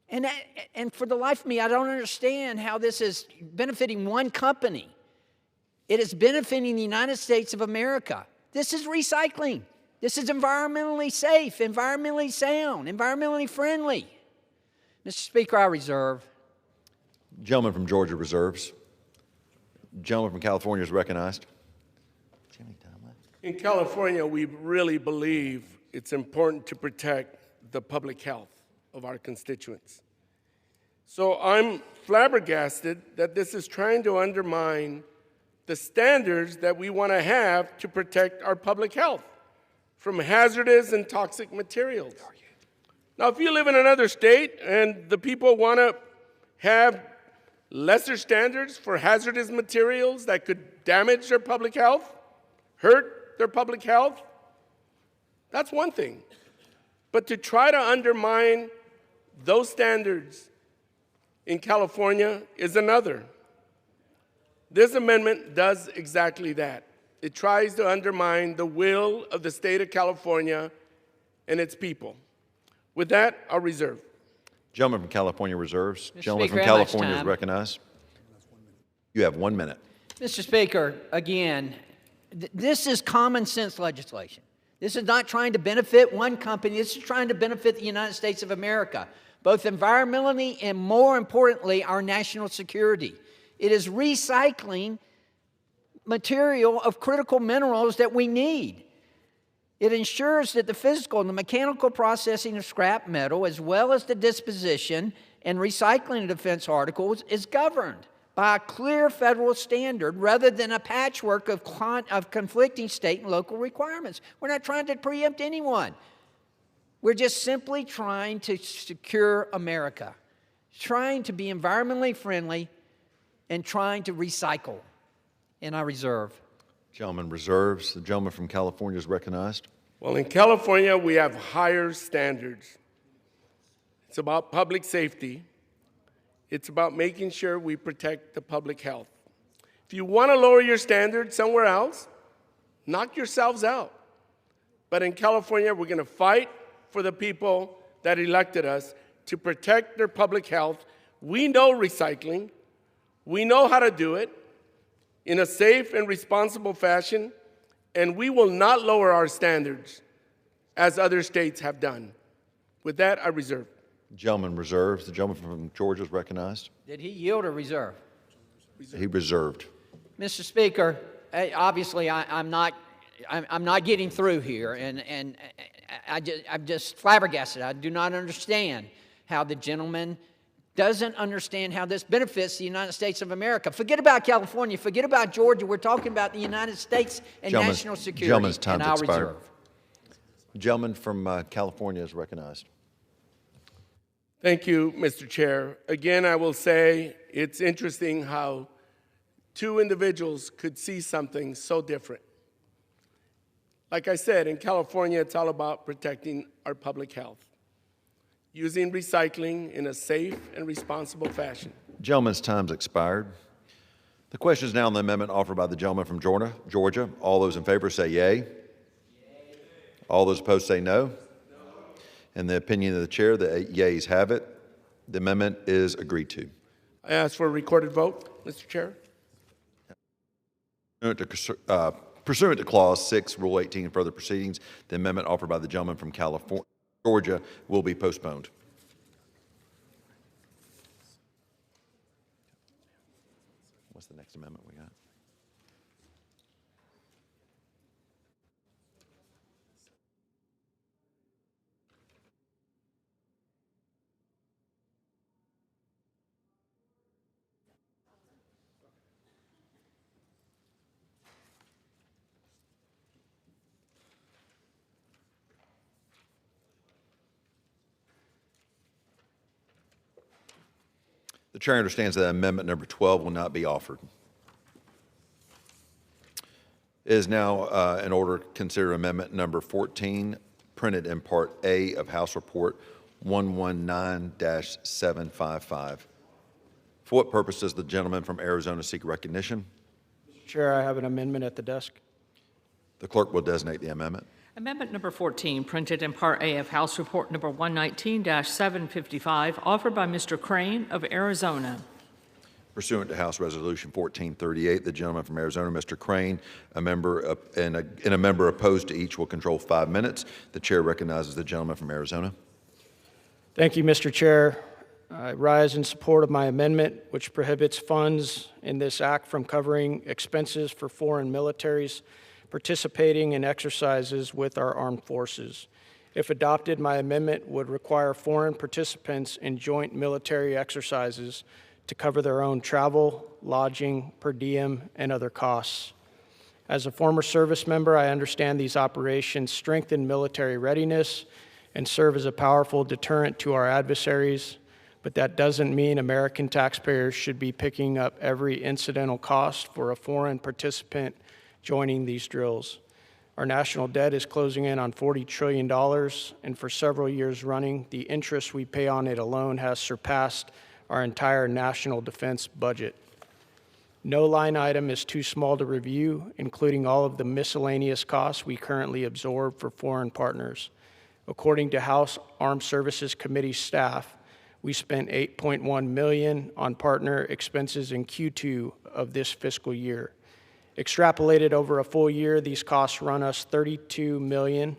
And for the life of me, I don't understand how this is benefiting one company. It is benefiting the United States of America. This is recycling. This is environmentally safe, environmentally sound, environmentally friendly. Mr. Speaker, I reserve. Gentleman from Georgia reserves. Gentleman from California is recognized. In California, we really believe it's important to protect the public health of our constituents. So I'm flabbergasted that this is trying to undermine the standards that we want to have to protect our public health from hazardous and toxic materials. Now, if you live in another state and the people want to have lesser standards for hazardous materials that could damage their public health, hurt their public health, that's one thing. But to try to undermine those standards in California is another. This amendment does exactly that. It tries to undermine the will of the state of California and its people. With that, I'll reserve. Gentleman from California reserves. Mr. Gentleman Speaker, from how much California is time? recognized. You have 1 minute. Mr. Speaker, again, this is common sense legislation. This is not trying to benefit one company. This is trying to benefit the United States of America, both environmentally and, more importantly, our national security. It is recycling material of critical minerals that we need. It ensures that the physical and the mechanical processing of scrap metal, as well as the disposition and recycling of defense articles, is governed by a clear federal standard rather than a patchwork of conflicting state and local requirements. We're not trying to preempt anyone. We're just simply trying to secure America, trying to be environmentally friendly, and trying to recycle. And I reserve. Gentleman reserves. The gentleman from California is recognized. Well, in California, we have higher standards. It's about public safety. It's about making sure we protect the public health. If you want to lower your standards somewhere else, knock yourselves out. But in California, we're going to fight for the people that elected us to protect their public health. We know recycling. We know how to do it in a safe and responsible fashion, and we will not lower our standards as other states have done. With that, I reserve. Gentleman reserves. The gentleman from Georgia is recognized. Did he yield or reserve? He reserved. Mr. Speaker, obviously I'm not getting through here, and I'm just flabbergasted. I do not understand how the gentleman doesn't understand how this benefits the United States of America. Forget about California. Forget about Georgia. We're talking about the United States and national security. Gentleman's time's and I'll expired. reserve. Gentleman from California is recognized. Thank you, Mr. Chair. Again, I will say it's interesting how two individuals could see something so different. Like I said, in California, it's all about protecting our public health, using recycling in a safe and responsible fashion. Gentleman's time's expired. The question is now on the amendment offered by the gentleman from Georgia. All those in favor say yea. Yay. All those opposed say no. In the opinion of the chair, the yeas have it. The amendment is agreed to. I ask for a recorded vote, Mr. Chair. Pursuant to Clause 6, Rule 18, further proceedings, the amendment offered by the gentleman from Georgia will be postponed. What's the next amendment we got? The chair understands that amendment number 12 will not be offered. It is now in order to consider amendment number 14, printed in Part A of House Report 119-755. For what purpose does the gentleman from Arizona seek recognition? Chair, I have an amendment at the desk. The clerk will designate the amendment. Amendment number 14, printed in Part A of House Report number 119-755, offered by Mr. Crane of Arizona. Pursuant to House Resolution 1438, the gentleman from Arizona, Mr. Crane, a member and a member opposed to each will control 5 minutes. The chair recognizes the gentleman from Arizona. Thank you, Mr. Chair. I rise in support of my amendment, which prohibits funds in this act from covering expenses for foreign militaries participating in exercises with our armed forces. If adopted, my amendment would require foreign participants in joint military exercises to cover their own travel, lodging, per diem, and other costs. As a former service member, I understand these operations strengthen military readiness and serve as a powerful deterrent to our adversaries, but that doesn't mean American taxpayers should be picking up every incidental cost for a foreign participant joining these drills. Our national debt is closing in on $40 trillion, and for several years running, the interest we pay on it alone has surpassed our entire national defense budget. No line item is too small to review, including all of the miscellaneous costs we currently absorb for foreign partners. According to House Armed Services Committee staff, we spent $8.1 million on partner expenses in Q2 of this fiscal year. Extrapolated over a full year, these costs run us $32 million,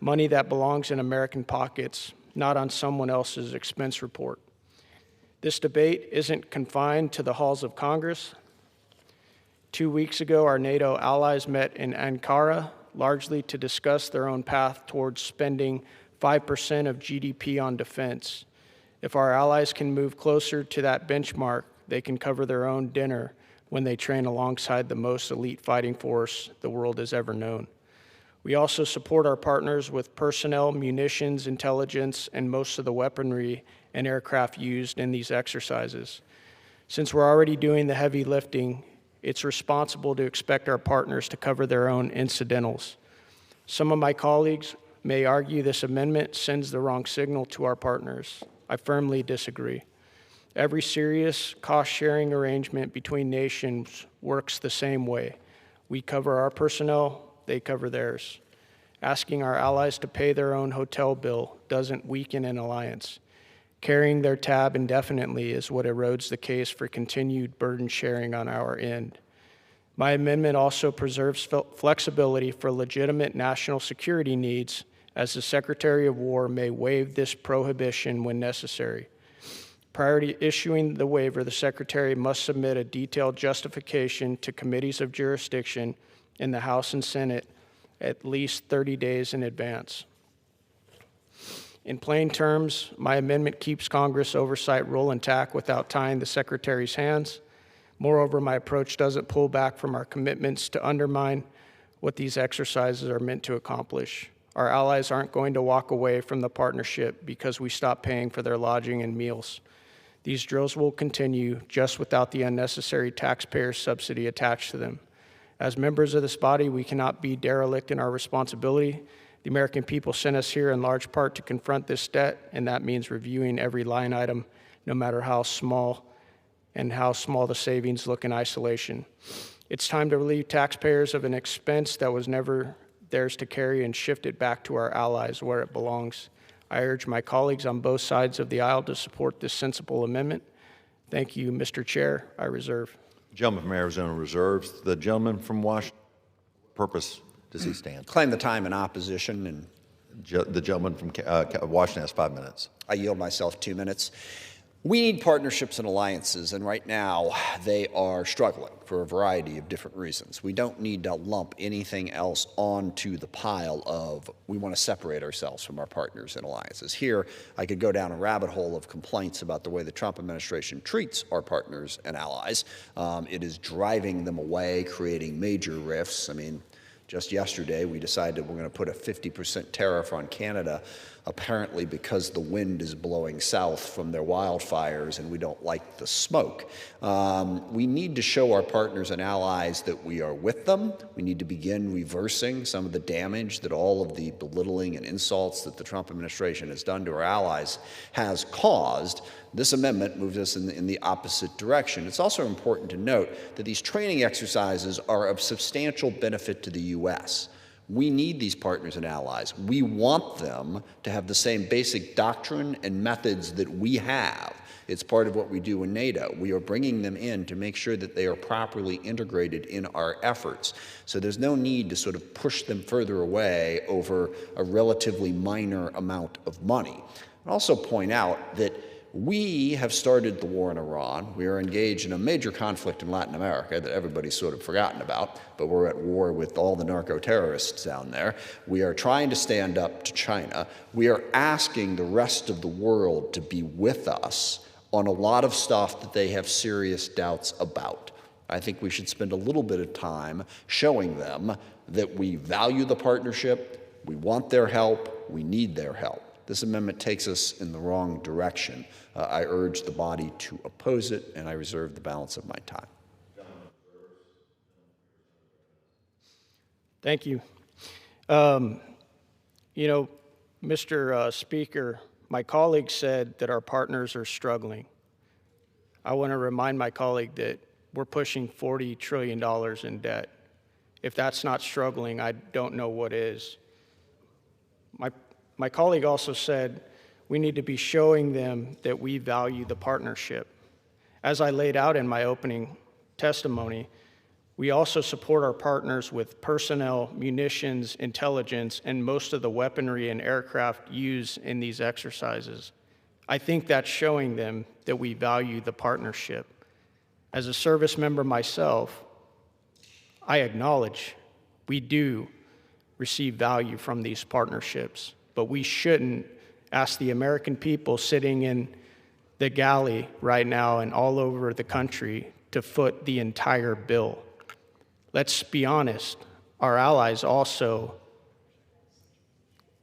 money that belongs in American pockets, not on someone else's expense report. This debate isn't confined to the halls of Congress. 2 weeks ago, our NATO allies met in Ankara, largely to discuss their own path towards spending 5% of GDP on defense. If our allies can move closer to that benchmark, they can cover their own dinner when they train alongside the most elite fighting force the world has ever known. We also support our partners with personnel, munitions, intelligence, and most of the weaponry and aircraft used in these exercises. Since we're already doing the heavy lifting, it's responsible to expect our partners to cover their own incidentals. Some of my colleagues may argue this amendment sends the wrong signal to our partners. I firmly disagree. Every serious cost-sharing arrangement between nations works the same way. We cover our personnel, they cover theirs. Asking our allies to pay their own hotel bill doesn't weaken an alliance. Carrying their tab indefinitely is what erodes the case for continued burden sharing on our end. My amendment also preserves flexibility for legitimate national security needs, as the Secretary of War may waive this prohibition when necessary. Prior to issuing the waiver, the Secretary must submit a detailed justification to committees of jurisdiction in the House and Senate at least 30 days in advance. In plain terms, my amendment keeps Congress oversight role intact without tying the Secretary's hands. Moreover, my approach doesn't pull back from our commitments to undermine what these exercises are meant to accomplish. Our allies aren't going to walk away from the partnership because we stop paying for their lodging and meals. These drills will continue just without the unnecessary taxpayer subsidy attached to them. As members of this body, we cannot be derelict in our responsibility. The American people sent us here in large part to confront this debt, and that means reviewing every line item, no matter how small the savings look in isolation. It's time to relieve taxpayers of an expense that was never theirs to carry and shift it back to our allies where it belongs. I urge my colleagues on both sides of the aisle to support this sensible amendment. Thank you, Mr. Chair. I reserve. The gentleman from Arizona reserves. The gentleman from Washington, purpose does he stand? Claim the time in opposition. And the gentleman from Washington has 5 minutes. I yield myself 2 minutes. We need partnerships and alliances, and right now they are struggling for a variety of different reasons. We don't need to lump anything else onto the pile of we want to separate ourselves from our partners and alliances. Here, I could go down a rabbit hole of complaints about the way the Trump administration treats our partners and allies. It is driving them away, creating major rifts. I mean, just yesterday, we decided we're going to put a 50% tariff on Canada, apparently because the wind is blowing south from their wildfires and we don't like the smoke. We need to show our partners and allies that we are with them. We need to begin reversing some of the damage that all of the belittling and insults that the Trump administration has done to our allies has caused. This amendment moves us in the opposite direction. It's also important to note that these training exercises are of substantial benefit to the U.S. We need these partners and allies. We want them to have the same basic doctrine and methods that we have. It's part of what we do in NATO. We are bringing them in to make sure that they are properly integrated in our efforts. So there's no need to sort of push them further away over a relatively minor amount of money. I'll also point out that we have started the war in Iran. We are engaged in a major conflict in Latin America that everybody's sort of forgotten about, but we're at war with all the narco-terrorists down there. We are trying to stand up to China. We are asking the rest of the world to be with us on a lot of stuff that they have serious doubts about. I think we should spend a little bit of time showing them that we value the partnership, we want their help, we need their help. This amendment takes us in the wrong direction. I urge the body to oppose it, and I reserve the balance of my time. Thank you. Mr. Speaker, my colleague said that our partners are struggling. I want to remind my colleague that we're pushing $40 trillion in debt. If that's not struggling, I don't know what is. My colleague also said we need to be showing them that we value the partnership. As I laid out in my opening testimony, we also support our partners with personnel, munitions, intelligence, and most of the weaponry and aircraft used in these exercises. I think that's showing them that we value the partnership. As a service member myself, I acknowledge we do receive value from these partnerships, but we shouldn't ask the American people sitting in the galley right now and all over the country to foot the entire bill. Let's be honest, our allies also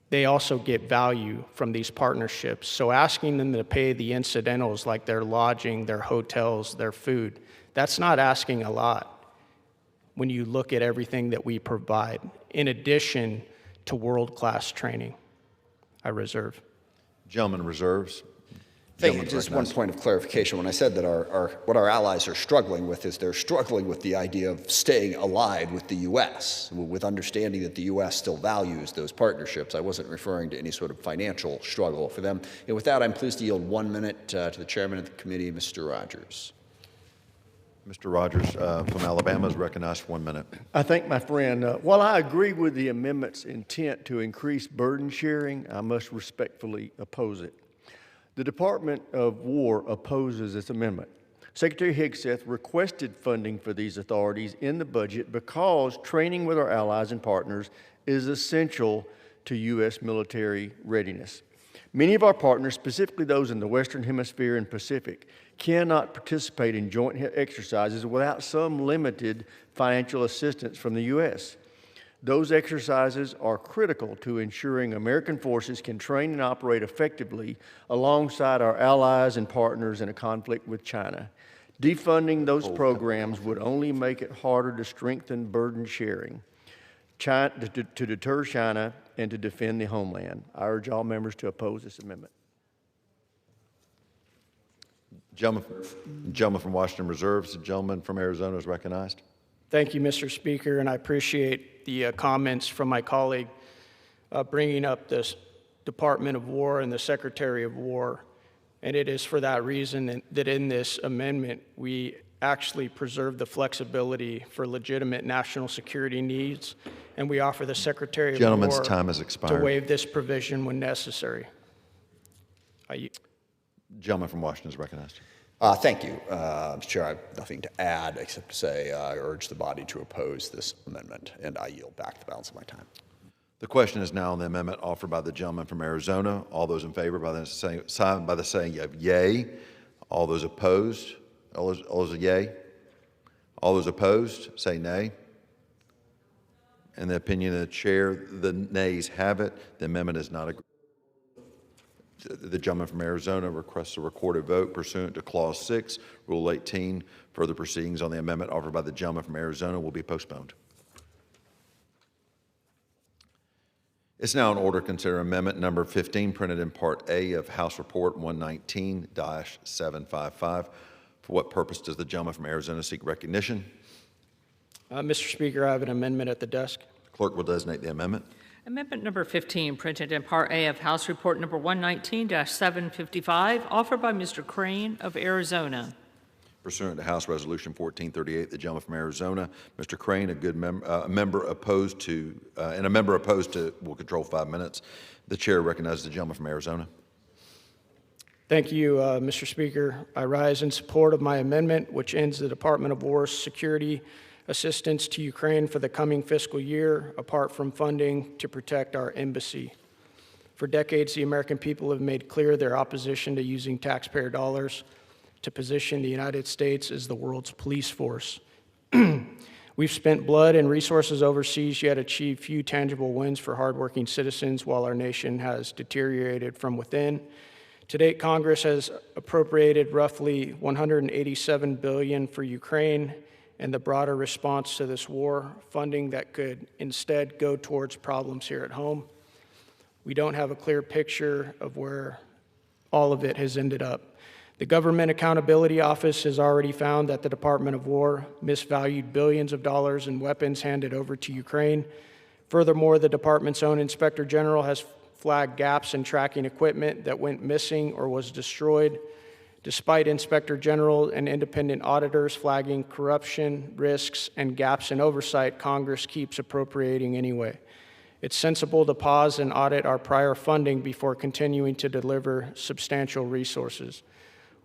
get value from these partnerships. So asking them to pay the incidentals like their lodging, their hotels, their food, that's not asking a lot when you look at everything that we provide, in addition to world-class training. I reserve. Gentleman reserves. Thank you. Just one point of clarification. When I said that what our allies are struggling with is they're struggling with the idea of staying allied with the U.S., with understanding that the U.S. still values those partnerships. I wasn't referring to any sort of financial struggle for them. And with that, I'm pleased to yield 1 minute to the chairman of the committee, Mr. Rogers. Mr. Rogers from Alabama is recognized for 1 minute. I thank my friend. While I agree with the amendment's intent to increase burden sharing, I must respectfully oppose it. The Department of War opposes this amendment. Secretary Hegseth requested funding for these authorities in the budget because training with our allies and partners is essential to U.S. military readiness. Many of our partners, specifically those in the Western Hemisphere and Pacific, cannot participate in joint exercises without some limited financial assistance from the U.S. Those exercises are critical to ensuring American forces can train and operate effectively alongside our allies and partners in a conflict with China. Defunding those programs would only make it harder to strengthen burden sharing, to deter China, and to defend the homeland. I urge all members to oppose this amendment. Gentleman from Washington reserves. The gentleman from Arizona is recognized. Thank you, Mr. Speaker, and I appreciate the comments from my colleague bringing up this Department of War and the Secretary of War. And it is for that reason that in this amendment, we actually preserve the flexibility for legitimate national security needs, and we offer the Secretary of War time has expired. to waive this provision when necessary. Gentleman from Washington is recognized. Thank you, Mr. Chair. I have nothing to add except to say I urge the body to oppose this amendment, and I yield back the balance of my time. The question is now on the amendment offered by the gentleman from Arizona. All those in favor by the saying of yay. All those opposed, all those yay. All those opposed, say nay. In the opinion of the chair, the nays have it. The amendment is not agreed. The gentleman from Arizona requests a recorded vote pursuant to Clause 6, Rule 18. Further proceedings on the amendment offered by the gentleman from Arizona will be postponed. It's now in order to consider amendment number 15, printed in Part A of House Report 119-755. For what purpose does the gentleman from Arizona seek recognition? Mr. Speaker, I have an amendment at the desk. Clerk will designate the amendment. Amendment number 15, printed in Part A of House Report number 119-755, offered by Mr. Crane of Arizona. Pursuant to House Resolution 1438, the gentleman from Arizona, Mr. Crane, a member opposed to will control 5 minutes. The chair recognizes the gentleman from Arizona. Thank you, Mr. Speaker. I rise in support of my amendment, which ends the Department of War's security assistance to Ukraine for the coming fiscal year, apart from funding to protect our embassy. For decades, the American people have made clear their opposition to using taxpayer dollars to position the United States as the world's police force. We've spent blood and resources overseas, yet achieved few tangible wins for hardworking citizens while our nation has deteriorated from within. To date, Congress has appropriated roughly $187 billion for Ukraine and the broader response to this war, funding that could instead go towards problems here at home. We don't have a clear picture of where all of it has ended up. The Government Accountability Office has already found that the Department of War misvalued billions of dollars in weapons handed over to Ukraine. Furthermore, the department's own Inspector General has flagged gaps in tracking equipment that went missing or was destroyed, despite Inspector General and independent auditors flagging corruption, risks, and gaps in oversight. Congress keeps appropriating anyway. It's sensible to pause and audit our prior funding before continuing to deliver substantial resources.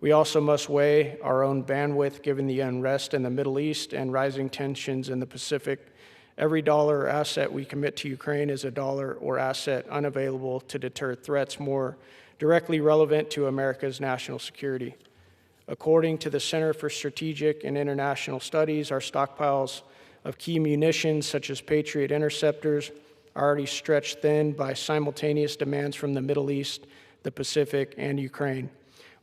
We also must weigh our own bandwidth given the unrest in the Middle East and rising tensions in the Pacific. Every dollar or asset we commit to Ukraine is a dollar or asset unavailable to deter threats more directly relevant to America's national security. According to the Center for Strategic and International Studies, our stockpiles of key munitions, such as Patriot interceptors, are already stretched thin by simultaneous demands from the Middle East, the Pacific, and Ukraine.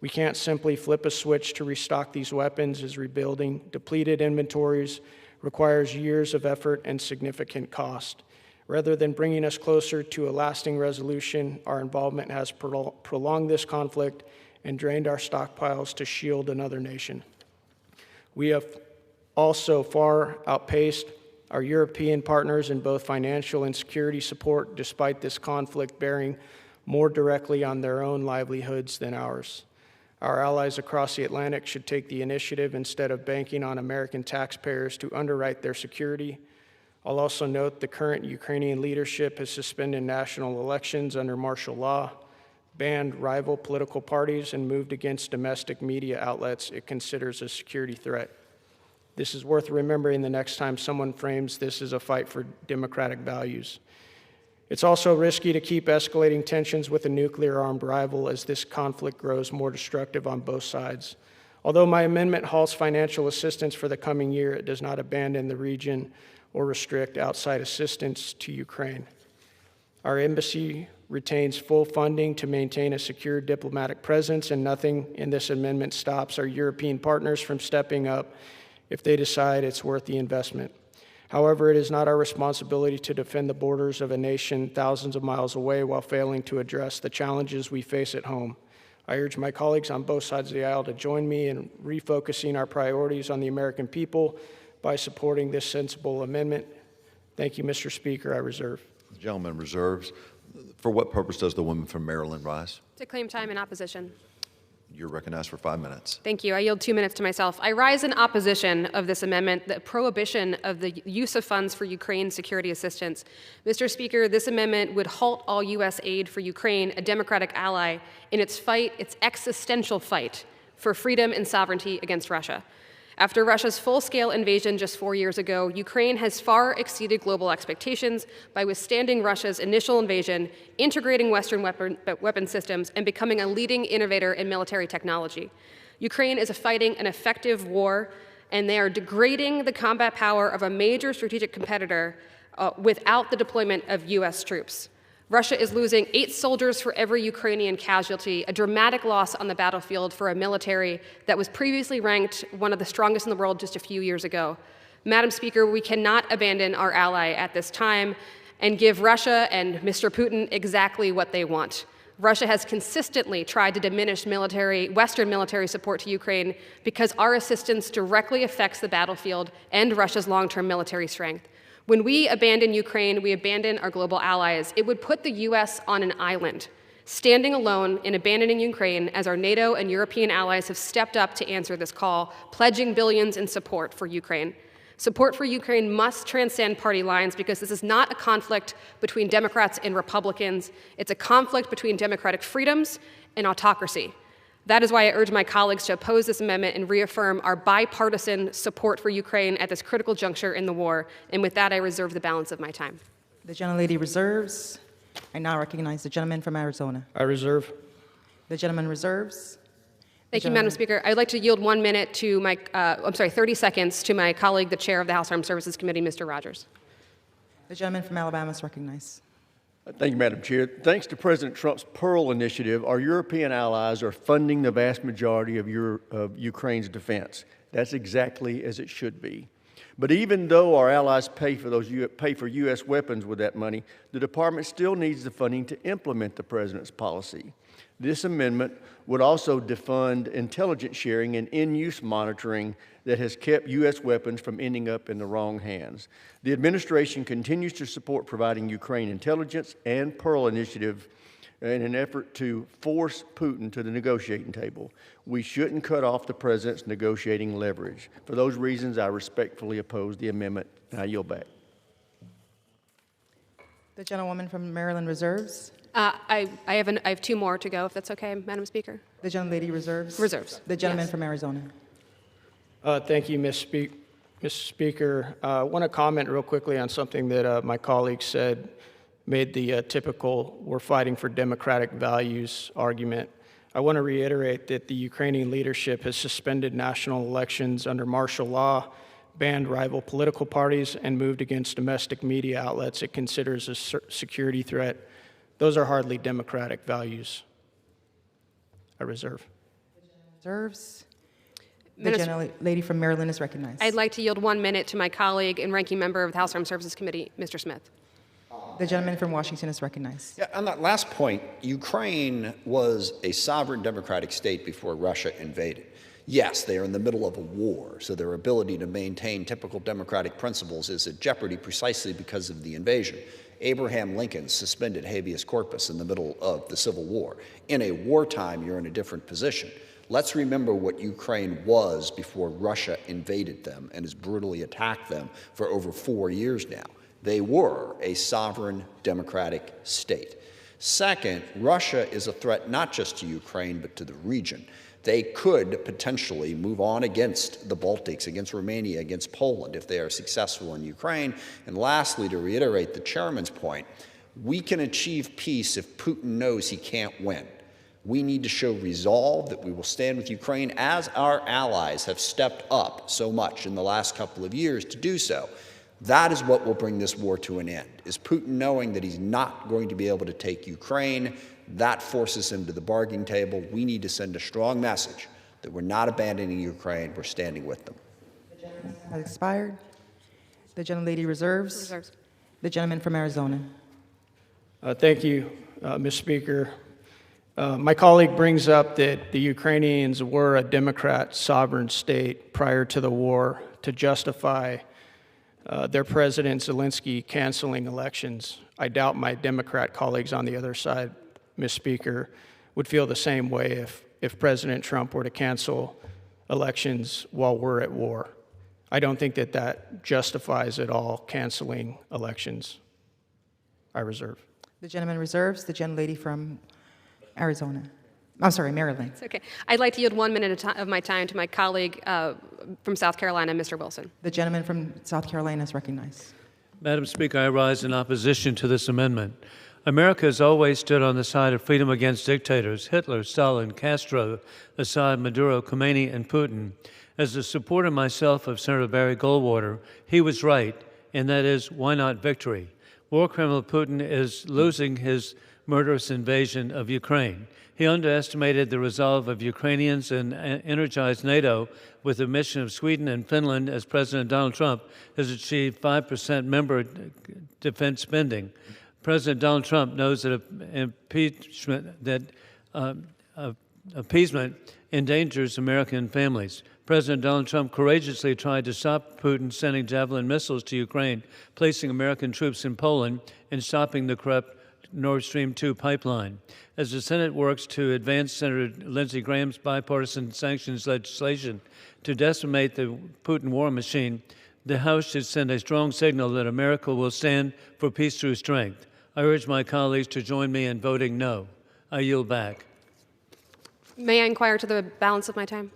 We can't simply flip a switch to restock these weapons, as rebuilding depleted inventories requires years of effort and significant cost. Rather than bringing us closer to a lasting resolution, our involvement has prolonged this conflict and drained our stockpiles to shield another nation. We have also far outpaced our European partners in both financial and security support, despite this conflict bearing more directly on their own livelihoods than ours. Our allies across the Atlantic should take the initiative instead of banking on American taxpayers to underwrite their security. I'll also note the current Ukrainian leadership has suspended national elections under martial law, banned rival political parties, and moved against domestic media outlets it considers a security threat. This is worth remembering the next time someone frames this as a fight for democratic values. It's also risky to keep escalating tensions with a nuclear-armed rival as this conflict grows more destructive on both sides. Although my amendment halts financial assistance for the coming year, it does not abandon the region or restrict outside assistance to Ukraine. Our embassy retains full funding to maintain a secure diplomatic presence, and nothing in this amendment stops our European partners from stepping up if they decide it's worth the investment. However, it is not our responsibility to defend the borders of a nation thousands of miles away while failing to address the challenges we face at home. I urge my colleagues on both sides of the aisle to join me in refocusing our priorities on the American people by supporting this sensible amendment. Thank you, Mr. Speaker. I reserve. The gentleman reserves. For what purpose does the woman from Maryland rise? To claim time in opposition. You're recognized for 5 minutes. Thank you. I yield 2 minutes to myself. I rise in opposition of this amendment, the prohibition of the use of funds for Ukraine security assistance. Mr. Speaker, this amendment would halt all U.S. aid for Ukraine, a democratic ally, in its fight, its existential fight for freedom and sovereignty against Russia. After Russia's full-scale invasion just 4 years ago, Ukraine has far exceeded global expectations by withstanding Russia's initial invasion, integrating Western weapon systems, and becoming a leading innovator in military technology. Ukraine is fighting an effective war, and they are degrading the combat power of a major strategic competitor without the deployment of U.S. troops. Russia is losing 8 soldiers for every Ukrainian casualty, a dramatic loss on the battlefield for a military that was previously ranked one of the strongest in the world just a few years ago. Madam Speaker, we cannot abandon our ally at this time and give Russia and Mr. Putin exactly what they want. Russia has consistently tried to diminish Western military support to Ukraine because our assistance directly affects the battlefield and Russia's long-term military strength. When we abandon Ukraine, we abandon our global allies. It would put the U.S. on an island, standing alone in abandoning Ukraine as our NATO and European allies have stepped up to answer this call, pledging billions in support for Ukraine. Support for Ukraine must transcend party lines because this is not a conflict between Democrats and Republicans. It's a conflict between democratic freedoms and autocracy. That is why I urge my colleagues to oppose this amendment and reaffirm our bipartisan support for Ukraine at this critical juncture in the war. And with that, I reserve the balance of my time. The gentlelady reserves. I now recognize the gentleman from Arizona. I reserve. The gentleman reserves. Thank you, Madam Speaker. I'd like to yield 1 minute to my, 30 seconds to my colleague, the chair of the House Armed Services Committee, Mr. Rogers. The gentleman from Alabama is recognized. Thank you, Madam Chair. Thanks to President Trump's Pearl initiative, our European allies are funding the vast majority of Ukraine's defense. That's exactly as it should be. But even though our allies pay for U.S. weapons with that money, the department still needs the funding to implement the president's policy. This amendment would also defund intelligence sharing and in-use monitoring that has kept U.S. weapons from ending up in the wrong hands. The administration continues to support providing Ukraine intelligence and Pearl initiative in an effort to force Putin to the negotiating table. We shouldn't cut off the president's negotiating leverage. For those reasons, I respectfully oppose the amendment, and I yield back. The gentlewoman from Maryland reserves. I have 2 more to go, if that's okay, Madam Speaker. The gentlelady reserves. Reserves. The gentleman Yes. from Arizona. Thank you, Mr. Speaker. I want to comment real quickly on something that my colleague said, made the typical "we're fighting for democratic values" argument. I want to reiterate that the Ukrainian leadership has suspended national elections under martial law, banned rival political parties, and moved against domestic media outlets it considers a security threat. Those are hardly democratic values. I reserve. Reserves. The gentlelady from Maryland is recognized. I'd like to yield 1 minute to my colleague and ranking member of the House Armed Services Committee, Mr. Smith. The gentleman from Washington is recognized. Yeah, on that last point, Ukraine was a sovereign democratic state before Russia invaded. Yes, they are in the middle of a war, so their ability to maintain typical democratic principles is at jeopardy precisely because of the invasion. Abraham Lincoln suspended habeas corpus in the middle of the Civil War. In a wartime, you're in a different position. Let's remember what Ukraine was before Russia invaded them and has brutally attacked them for over 4 years now. They were a sovereign democratic state. Second, Russia is a threat not just to Ukraine, but to the region. They could potentially move on against the Baltics, against Romania, against Poland if they are successful in Ukraine. And lastly, to reiterate the chairman's point, we can achieve peace if Putin knows he can't win. We need to show resolve that we will stand with Ukraine as our allies have stepped up so much in the last couple of years to do so. That is what will bring this war to an end, is Putin knowing that he's not going to be able to take Ukraine. That forces him to the bargaining table. We need to send a strong message that we're not abandoning Ukraine, we're standing with them. The gentleman has expired. The gentlelady reserves. The gentleman from Arizona. Thank you, Ms. Speaker. My colleague brings up that the Ukrainians were a Democrat sovereign state prior to the war to justify their president Zelensky canceling elections. I doubt my Democrat colleagues on the other side, Ms. Speaker, would feel the same way if President Trump were to cancel elections while we're at war. I don't think that justifies at all canceling elections. I reserve. The gentleman reserves. The gentlelady from Maryland. It's okay. I'd like to yield 1 minute of my time to my colleague from South Carolina, Mr. Wilson. The gentleman from South Carolina is recognized. Madam Speaker, I rise in opposition to this amendment. America has always stood on the side of freedom against dictators, Hitler, Stalin, Castro, Assad, Maduro, Khomeini, and Putin. As a supporter myself of Senator Barry Goldwater, he was right, and that is, why not victory? War criminal Putin is losing his murderous invasion of Ukraine. He underestimated the resolve of Ukrainians and energized NATO with the mission of Sweden and Finland, as President Donald Trump has achieved 5% member defense spending. President Donald Trump knows that appeasement endangers American families. President Donald Trump courageously tried to stop Putin sending Javelin missiles to Ukraine, placing American troops in Poland, and stopping the corrupt Nord Stream 2 pipeline. As the Senate works to advance Senator Lindsey Graham's bipartisan sanctions legislation to decimate the Putin war machine, the House should send a strong signal that America will stand for peace through strength. I urge my colleagues to join me in voting no. I yield back. May I inquire to the balance of my time?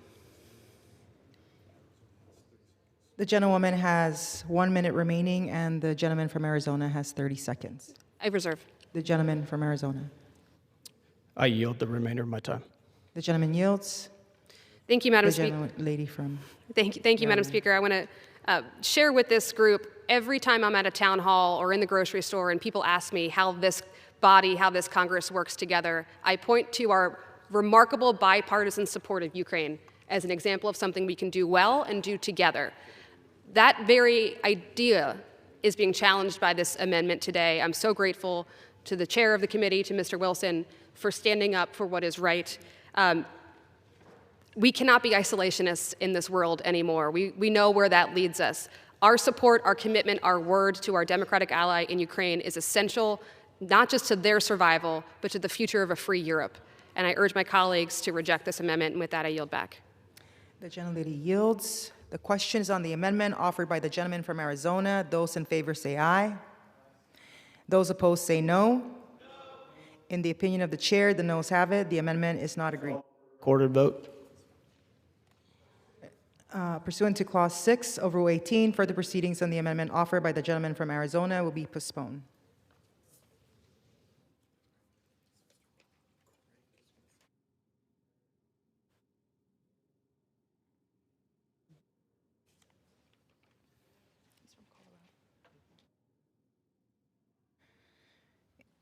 The gentlewoman has 1 minute remaining, and the gentleman from Arizona has 30 seconds. I reserve. The gentleman from Arizona. I yield the remainder of my time. The gentleman yields. Thank you, Madam The Speaker. gentlelady from. Thank you, Madam Speaker. I want to share with this group, every time I'm at a town hall or in the grocery store and people ask me how this body, how this Congress works together, I point to our remarkable bipartisan support of Ukraine as an example of something we can do well and do together. That very idea is being challenged by this amendment today. I'm so grateful to the chair of the committee, to Mr. Wilson, for standing up for what is right. We cannot be isolationists in this world anymore. We know where that leads us. Our support, our commitment, our word to our democratic ally in Ukraine is essential, not just to their survival, but to the future of a free Europe. And I urge my colleagues to reject this amendment, and with that, I yield back. The gentlelady yields. The question is on the amendment offered by the gentleman from Arizona. Those in favor say aye. Those opposed say no. In the opinion of the chair, the noes have it. The amendment is not agreed. Recorded vote. Pursuant to Clause 6 of Rule 18, further proceedings on the amendment offered by the gentleman from Arizona will be postponed.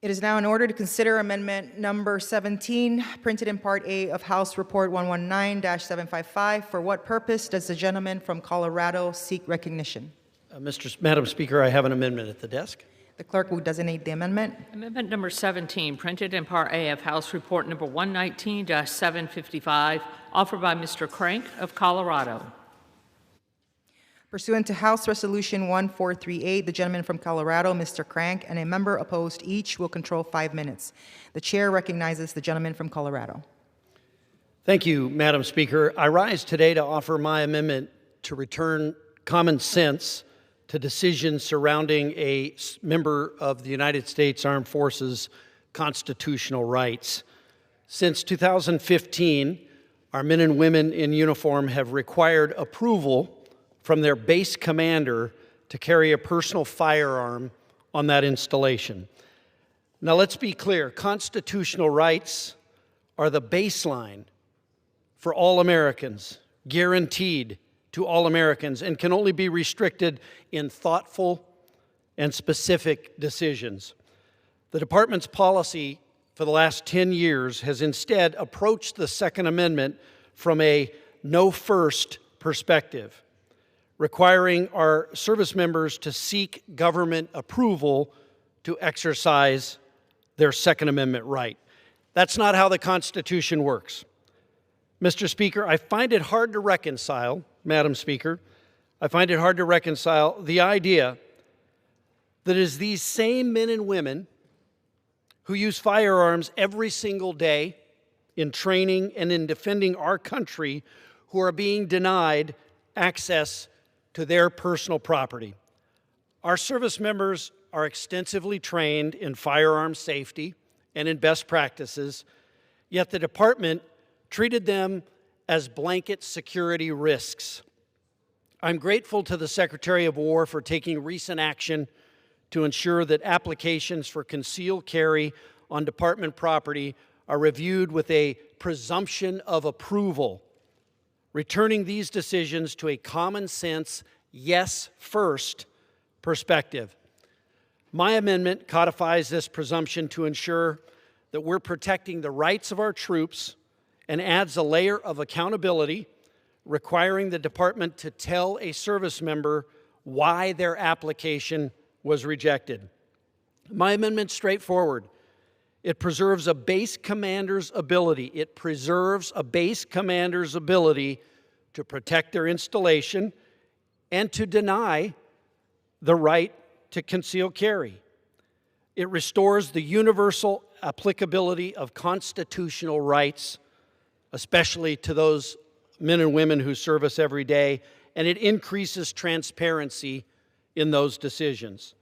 It is now in order to consider amendment number 17, printed in Part A of House Report 119-755. For what purpose does the gentleman from Colorado seek recognition? Madam Speaker, I have an amendment at the desk. The clerk will designate the amendment. Amendment number 17, printed in Part A of House Report number 119-755, offered by Mr. Crank of Colorado. Pursuant to House Resolution 1438, the gentleman from Colorado, Mr. Crank, and a member opposed each will control 5 minutes. The chair recognizes the gentleman from Colorado. Thank you, Madam Speaker. I rise today to offer my amendment to return common sense to decisions surrounding a member of the United States Armed Forces constitutional rights. Since 2015, our men and women in uniform have required approval from their base commander to carry a personal firearm on that installation. Now let's be clear, constitutional rights are the baseline for all Americans, guaranteed to all Americans, and can only be restricted in thoughtful and specific decisions. The Department's policy for the last 10 years has instead approached the Second Amendment from a no-first perspective, requiring our service members to seek government approval to exercise their Second Amendment right. That's not how the Constitution works. Mr. Speaker, I find it hard to reconcile, Madam Speaker, I find it hard to reconcile the idea that it is these same men and women who use firearms every single day in training and in defending our country who are being denied access to their personal property. Our service members are extensively trained in firearm safety and in best practices, yet the department treated them as blanket security risks. I'm grateful to the Secretary of War for taking recent action to ensure that applications for concealed carry on department property are reviewed with a presumption of approval, returning these decisions to a common sense, yes first perspective. My amendment codifies this presumption to ensure that we're protecting the rights of our troops and adds a layer of accountability, requiring the department to tell a service member why their application was rejected. My amendment's straightforward. It preserves a base commander's ability. It preserves a base commander's ability to protect their installation and to deny the right to conceal carry. It restores the universal applicability of constitutional rights, especially to those men and women who serve us every day, and it increases transparency in those decisions.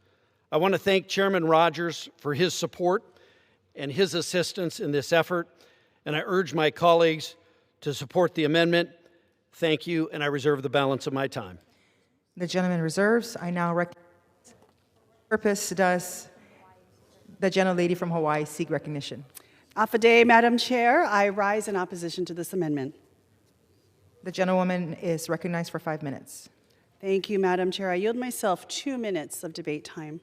I want to thank Chairman Rogers for his support and his assistance in this effort, and I urge my colleagues to support the amendment. Thank you, and I reserve the balance of my time. The gentleman reserves. I now recognize. Purpose does the gentlelady from Hawaii seek recognition? Afade, Madam Chair, I rise in opposition to this amendment. The gentlewoman is recognized for 5 minutes. Thank you, Madam Chair. I yield myself 2 minutes of debate time.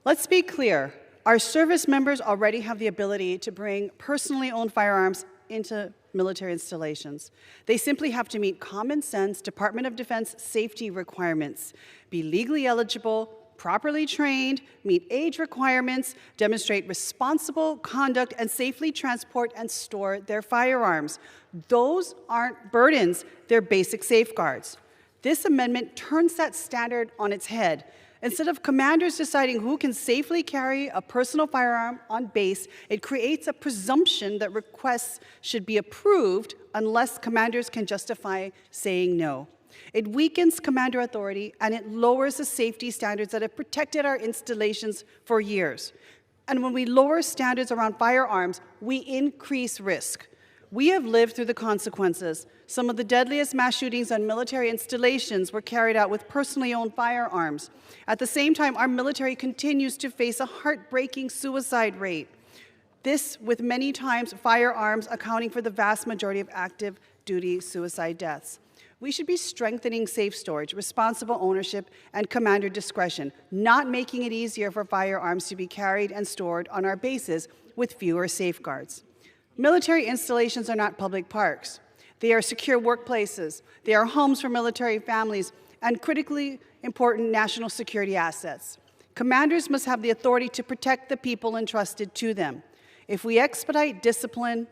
Let's be clear. Our service members already have the ability to bring personally owned firearms into military installations. They simply have to meet common sense Department of Defense safety requirements, be legally eligible, properly trained, meet age requirements, demonstrate responsible conduct, and safely transport and store their firearms. Those aren't burdens, they're basic safeguards. This amendment turns that standard on its head. Instead of commanders deciding who can safely carry a personal firearm on base, it creates a presumption that requests should be approved unless commanders can justify saying no. It weakens commander authority and it lowers the safety standards that have protected our installations for years. And when we lower standards around firearms, we increase risk. We have lived through the consequences. Some of the deadliest mass shootings on military installations were carried out with personally owned firearms. At the same time, our military continues to face a heartbreaking suicide rate. This with many times firearms accounting for the vast majority of active duty suicide deaths. We should be strengthening safe storage, responsible ownership, and commander discretion, not making it easier for firearms to be carried and stored on our bases with fewer safeguards. Military installations are not public parks. They are secure workplaces. They are homes for military families and critically important national security assets. Commanders must have the authority to protect the people entrusted to them. If we expedite discipline,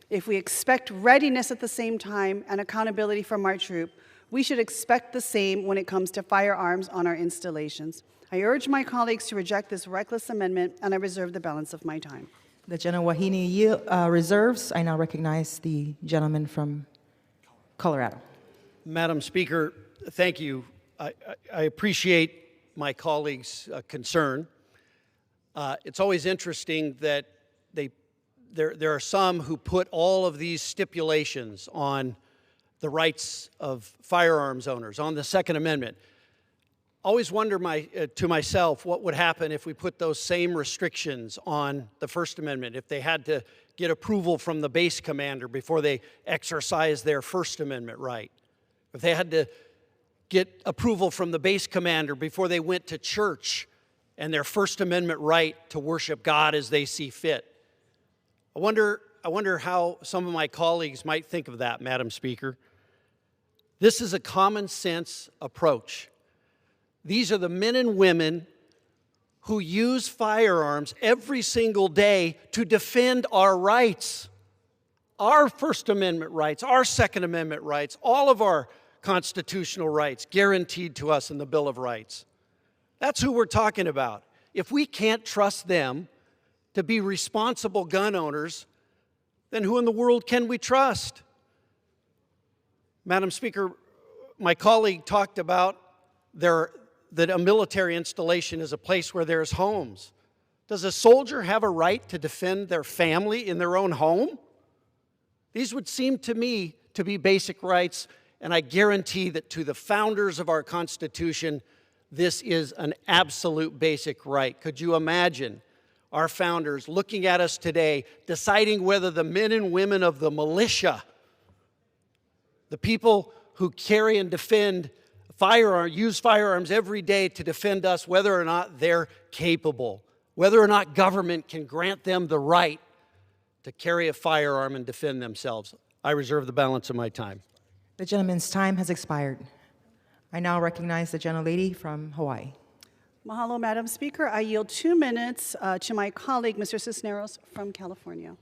if we expect readiness at the same time and accountability from our troop, we should expect the same when it comes to firearms on our installations. I urge my colleagues to reject this reckless amendment, and I reserve the balance of my time. The gentleman reserves. I now recognize the gentleman from Colorado. Madam Speaker, thank you. I appreciate my colleagues' concern. It's always interesting that there are some who put all of these stipulations on the rights of firearms owners, on the Second Amendment. Always wonder to myself what would happen if we put those same restrictions on the First Amendment, if they had to get approval from the base commander before they exercise their First Amendment right, if they had to get approval from the base commander before they went to church and their First Amendment right to worship God as they see fit. I wonder how some of my colleagues might think of that, Madam Speaker. This is a common sense approach. These are the men and women who use firearms every single day to defend our rights, our First Amendment rights, our Second Amendment rights, all of our constitutional rights guaranteed to us in the Bill of Rights. That's who we're talking about. If we can't trust them to be responsible gun owners, then who in the world can we trust? Madam Speaker, my colleague talked about that a military installation is a place where there's homes. Does a soldier have a right to defend their family in their own home? These would seem to me to be basic rights, and I guarantee that to the founders of our Constitution, this is an absolute basic right. Could you imagine our founders looking at us today, deciding whether the men and women of the militia, the people who carry and defend use firearms every day to defend us, whether or not they're capable, whether or not government can grant them the right to carry a firearm and defend themselves. I reserve the balance of my time. The gentleman's time has expired. I now recognize the gentlelady from Hawaii. Mahalo, Madam Speaker. I yield 2 minutes to my colleague, Mr. Cisneros from California.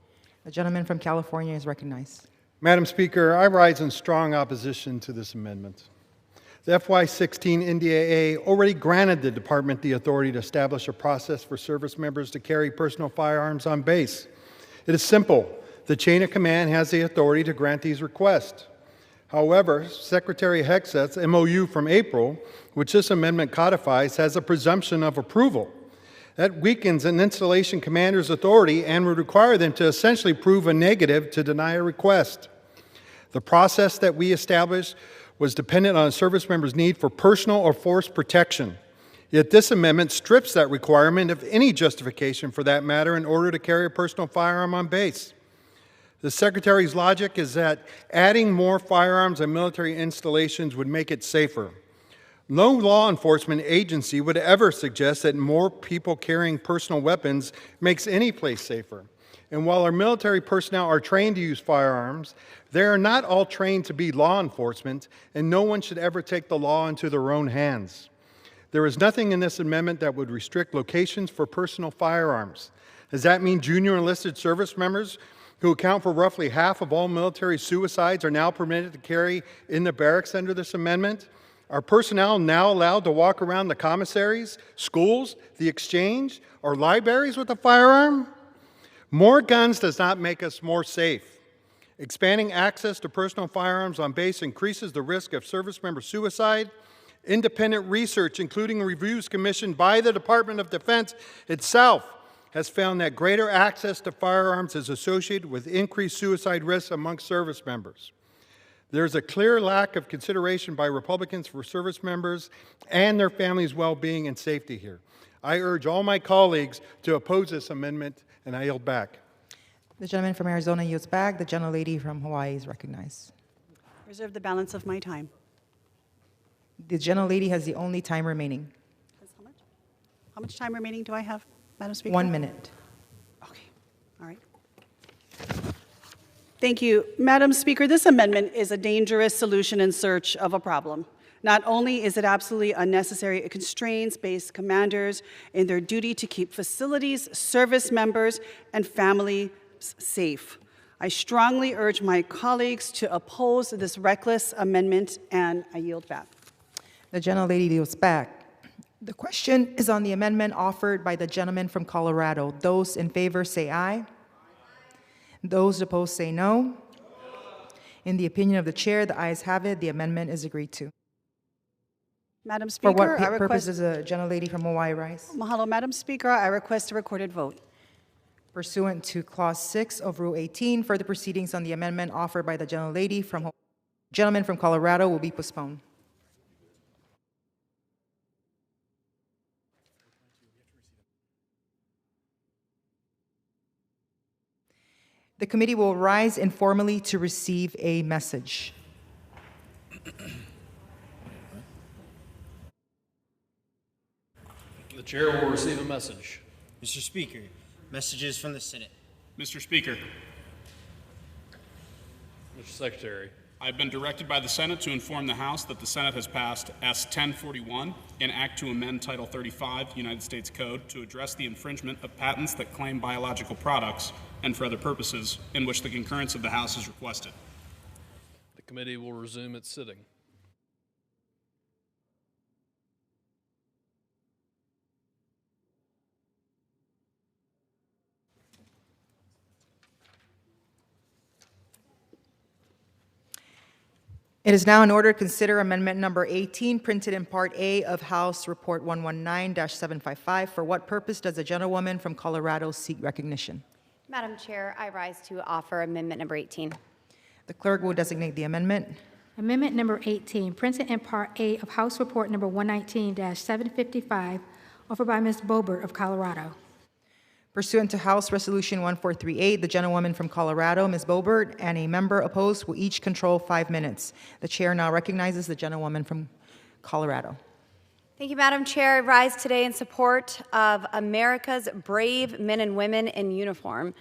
The gentleman from California is recognized. Madam Speaker, I rise in strong opposition to this amendment. The FY16 NDAA already granted the Department the authority to establish a process for service members to carry personal firearms on base. It is simple. The chain of command has the authority to grant these requests. However, Secretary Hexeth's MOU from April, which this amendment codifies, has a presumption of approval. That weakens an installation commander's authority and would require them to essentially prove a negative to deny a request. The process that we established was dependent on a service member's need for personal or force protection. Yet this amendment strips that requirement of any justification for that matter in order to carry a personal firearm on base. The Secretary's logic is that adding more firearms and military installations would make it safer. No law enforcement agency would ever suggest that more people carrying personal weapons makes any place safer. And while our military personnel are trained to use firearms, they are not all trained to be law enforcement, and no one should ever take the law into their own hands. There is nothing in this amendment that would restrict locations for personal firearms. Does that mean junior enlisted service members, who account for roughly half of all military suicides, are now permitted to carry in the barracks under this amendment? Are personnel now allowed to walk around the commissaries, schools, the exchange, or libraries with a firearm? More guns does not make us more safe. Expanding access to personal firearms on base increases the risk of service member suicide. Independent research, including reviews commissioned by the Department of Defense itself, has found that greater access to firearms is associated with increased suicide risks among service members. There's a clear lack of consideration by Republicans for service members and their families' well-being and safety here. I urge all my colleagues to oppose this amendment, and I yield back. The gentleman from Arizona yields back. The gentlelady from Hawaii is recognized. Reserve the balance of my time. The gentlelady has the only time remaining. How much time remaining do I have, Madam Speaker? 1 minute. All right. Thank you. Madam Speaker, this amendment is a dangerous solution in search of a problem. Not only is it absolutely unnecessary, it constrains base commanders in their duty to keep facilities, service members, and families safe. I strongly urge my colleagues to oppose this reckless amendment, and I yield back. The gentlelady yields back. The question is on the amendment offered by the gentleman from Colorado. Those in favor say aye. Those opposed say no. In the opinion of the chair, the ayes have it. The amendment is agreed to. Madam Speaker, For what I request... purpose does the gentlelady from Hawaii rise? Mahalo, Madam Speaker, I request a recorded vote. Pursuant to Clause 6 of Rule 18, further proceedings on the amendment offered by the gentlelady from gentleman from Colorado will be postponed. The committee will rise informally to receive a message. The chair will receive a message. Mr. Speaker, messages from the Senate. Mr. Speaker, Mr. Secretary. I've been directed by the Senate to inform the House that the Senate has passed S-1041, an act to amend Title 35 United States Code to address the infringement of patents that claim biological products and for other purposes, in which the concurrence of the House is requested. The committee will resume its sitting. It is now in order to consider amendment number 18, printed in Part A of House Report 119-755. For what purpose does the gentlewoman from Colorado seek recognition? Madam Chair, I rise to offer amendment number 18. The clerk will designate the amendment. Amendment number 18, printed in Part A of House Report number 119-755, offered by Ms. Boebert of Colorado. Pursuant to House Resolution 1438, the gentlewoman from Colorado, Ms. Boebert, and a member opposed will each control 5 minutes. The chair now recognizes the gentlewoman from Colorado. Thank you, Madam Chair. I rise today in support of America's brave men and women in uniform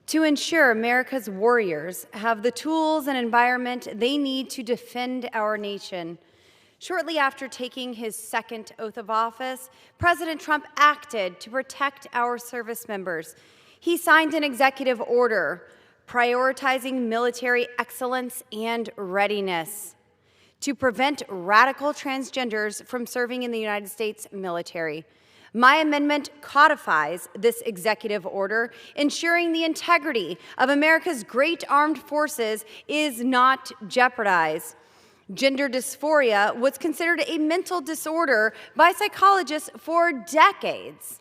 to ensure America's warriors have the tools and environment they need to defend our nation. Shortly after taking his second oath of office, President Trump acted to protect our service members. He signed an executive order prioritizing military excellence and readiness to prevent radical transgenders from serving in the United States military. My amendment codifies this executive order, ensuring the integrity of America's great armed forces is not jeopardized. Gender dysphoria was considered a mental disorder by psychologists for decades.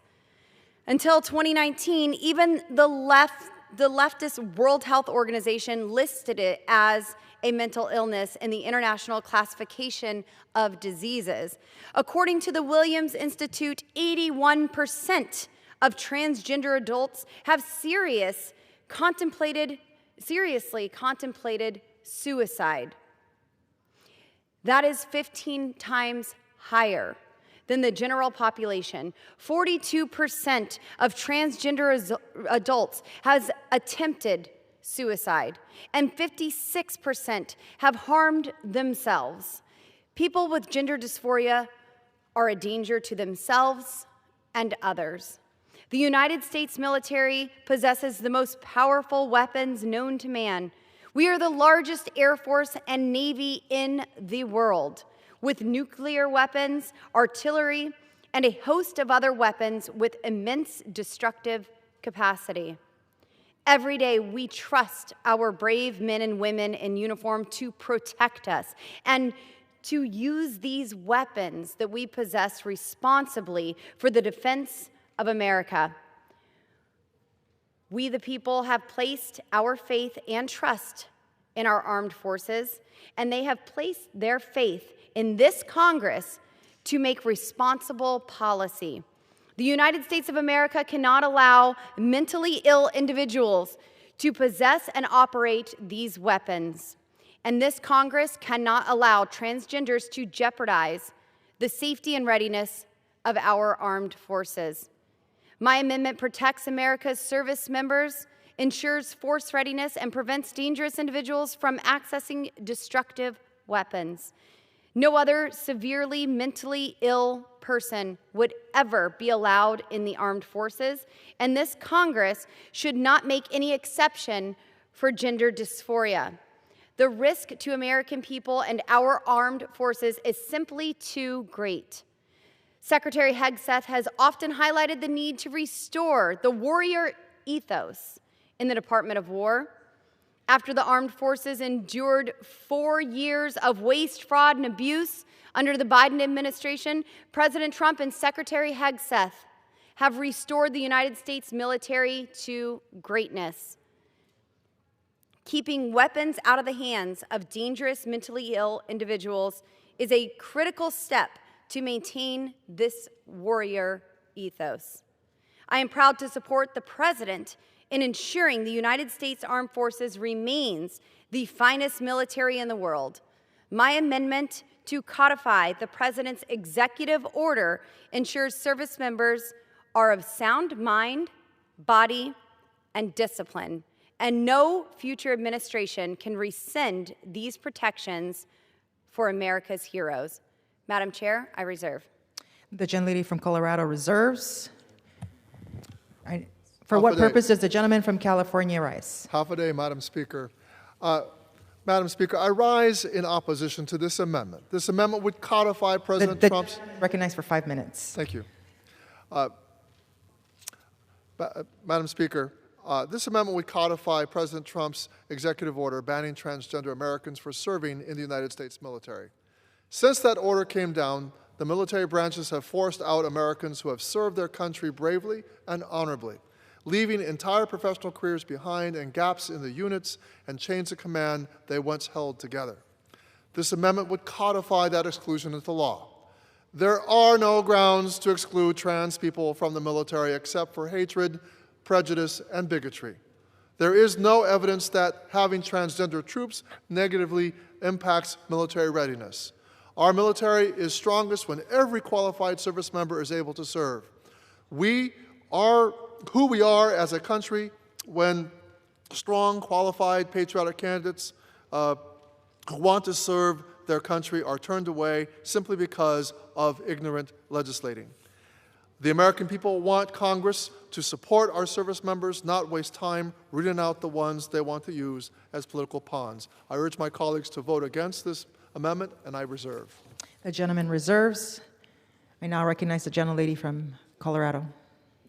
Until 2019, even the leftist World Health Organization listed it as a mental illness in the International Classification of Diseases. According to the Williams Institute, 81% of transgender adults have serious contemplated seriously contemplated suicide. That is 15 times higher than the general population. 42% of transgender adults has attempted suicide, and 56% have harmed themselves. People with gender dysphoria are a danger to themselves and others. The United States military possesses the most powerful weapons known to man. We are the largest Air Force and Navy in the world, with nuclear weapons, artillery, and a host of other weapons with immense destructive capacity. Every day, we trust our brave men and women in uniform to protect us and to use these weapons that we possess responsibly for the defense of America. We, the people, have placed our faith and trust in our armed forces, and they have placed their faith in this Congress to make responsible policy. The United States of America cannot allow mentally ill individuals to possess and operate these weapons. And this Congress cannot allow transgenders to jeopardize the safety and readiness of our armed forces. My amendment protects America's service members, ensures force readiness, and prevents dangerous individuals from accessing destructive weapons. No other severely mentally ill person would ever be allowed in the armed forces, and this Congress should not make any exception for gender dysphoria. The risk to American people and our armed forces is simply too great. Secretary Hegseth has often highlighted the need to restore the warrior ethos in the Department of War. After the armed forces endured 4 years of waste, fraud, and abuse under the Biden administration, President Trump and Secretary Hegseth have restored the United States military to greatness. Keeping weapons out of the hands of dangerous mentally ill individuals is a critical step to maintain this warrior ethos. I am proud to support the President in ensuring the United States Armed Forces remains the finest military in the world. My amendment to codify the President's executive order ensures service members are of sound mind, body, and discipline, and no future administration can rescind these protections for America's heroes. Madam Chair, I reserve. The gentlelady from Colorado reserves. For what purpose does the gentleman from California rise? Half a day, Madam Speaker. Madam Speaker, I rise in opposition to this amendment. This amendment would codify President Trump's... Recognized for 5 minutes. Thank you. Madam Speaker, this amendment would codify President Trump's executive order banning transgender Americans for serving in the United States military. Since that order came down, the military branches have forced out Americans who have served their country bravely and honorably, leaving entire professional careers behind and gaps in the units and chains of command they once held together. This amendment would codify that exclusion into law. There are no grounds to exclude trans people from the military except for hatred, prejudice, and bigotry. There is no evidence that having transgender troops negatively impacts military readiness. Our military is strongest when every qualified service member is able to serve. We are who we are as a country when strong, qualified, patriotic candidates who want to serve their country are turned away simply because of ignorant legislating. The American people want Congress to support our service members, not waste time reading out the ones they want to use as political pawns. I urge my colleagues to vote against this amendment, and I reserve. The gentleman reserves. I now recognize the gentlelady from Colorado.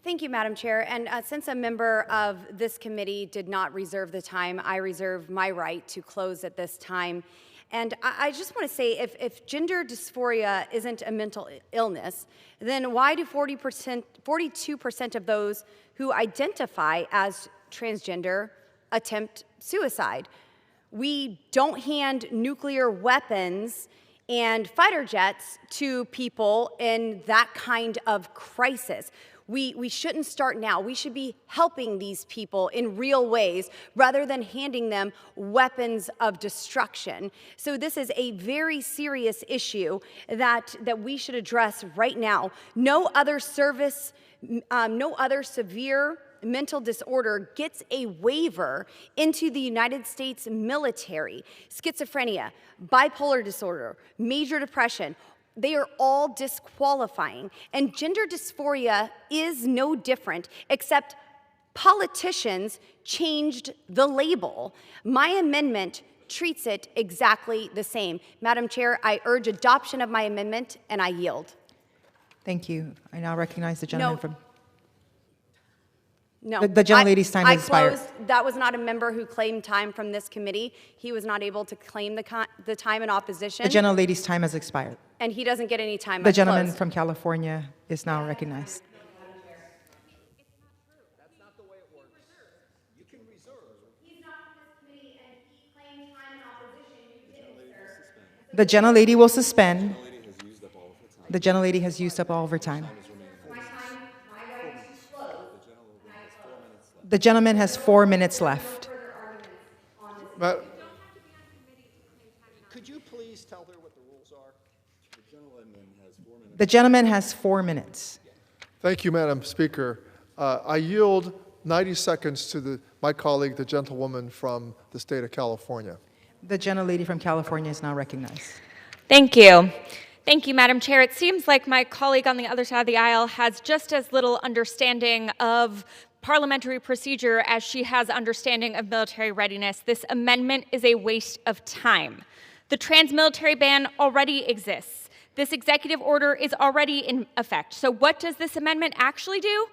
Thank you, Madam Chair. And since a member of this committee did not reserve the time, I reserve my right to close at this time. And I just want to say, if gender dysphoria isn't a mental illness, then why do 42% of those who identify as transgender attempt suicide? We don't hand nuclear weapons and fighter jets to people in that kind of crisis. We shouldn't start now. We should be helping these people in real ways rather than handing them weapons of destruction. So this is a very serious issue that we should address right now. No other severe mental disorder gets a waiver into the United States military. Schizophrenia, bipolar disorder, major depression, they are all disqualifying. And gender dysphoria is no different, except politicians changed the label. My amendment treats it exactly the same. Madam Chair, I urge adoption of my amendment, and I yield. Thank you. I now recognize the gentleman from... No. The gentlelady's time has expired. That was not a member who claimed time from this committee. He was not able to claim the time in opposition. The gentlelady's time has expired. And he doesn't get any time. The gentleman from California is now recognized. The gentlelady will suspend. The gentlelady has used up all of her time. The gentleman has 4 minutes left. Could you please tell her what the rules are? The gentleman has 4 minutes. The gentleman has 4 minutes. Thank you, Madam Speaker. I yield 90 seconds to my colleague, the gentlewoman from the state of California. The gentlelady from California is now recognized. Thank you. Thank you, Madam Chair. It seems like my colleague on the other side of the aisle has just as little understanding of parliamentary procedure as she has understanding of military readiness. This amendment is a waste of time. The trans-military ban already exists. This executive order is already in effect. So what does this amendment actually do?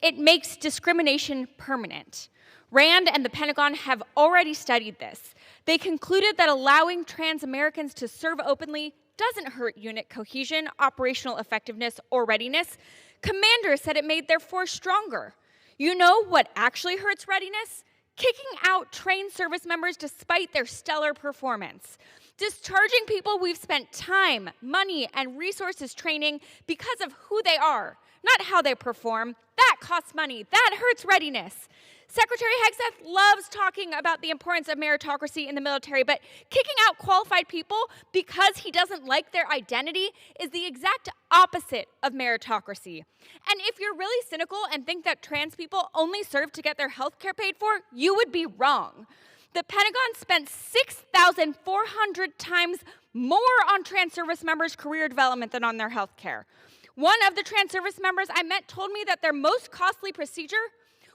It makes discrimination permanent. RAND and the Pentagon have already studied this. They concluded that allowing trans Americans to serve openly doesn't hurt unit cohesion, operational effectiveness, or readiness. Commanders said it made their force stronger. You know what actually hurts readiness? Kicking out trained service members despite their stellar performance. Discharging people we've spent time, money, and resources training because of who they are, not how they perform. That costs money. That hurts readiness. Secretary Hegseth loves talking about the importance of meritocracy in the military, but kicking out qualified people because he doesn't like their identity is the exact opposite of meritocracy. And if you're really cynical and think that trans people only serve to get their health care paid for, you would be wrong. The Pentagon spent 6,400 times more on trans service members' career development than on their health care. One of the trans service members I met told me that their most costly procedure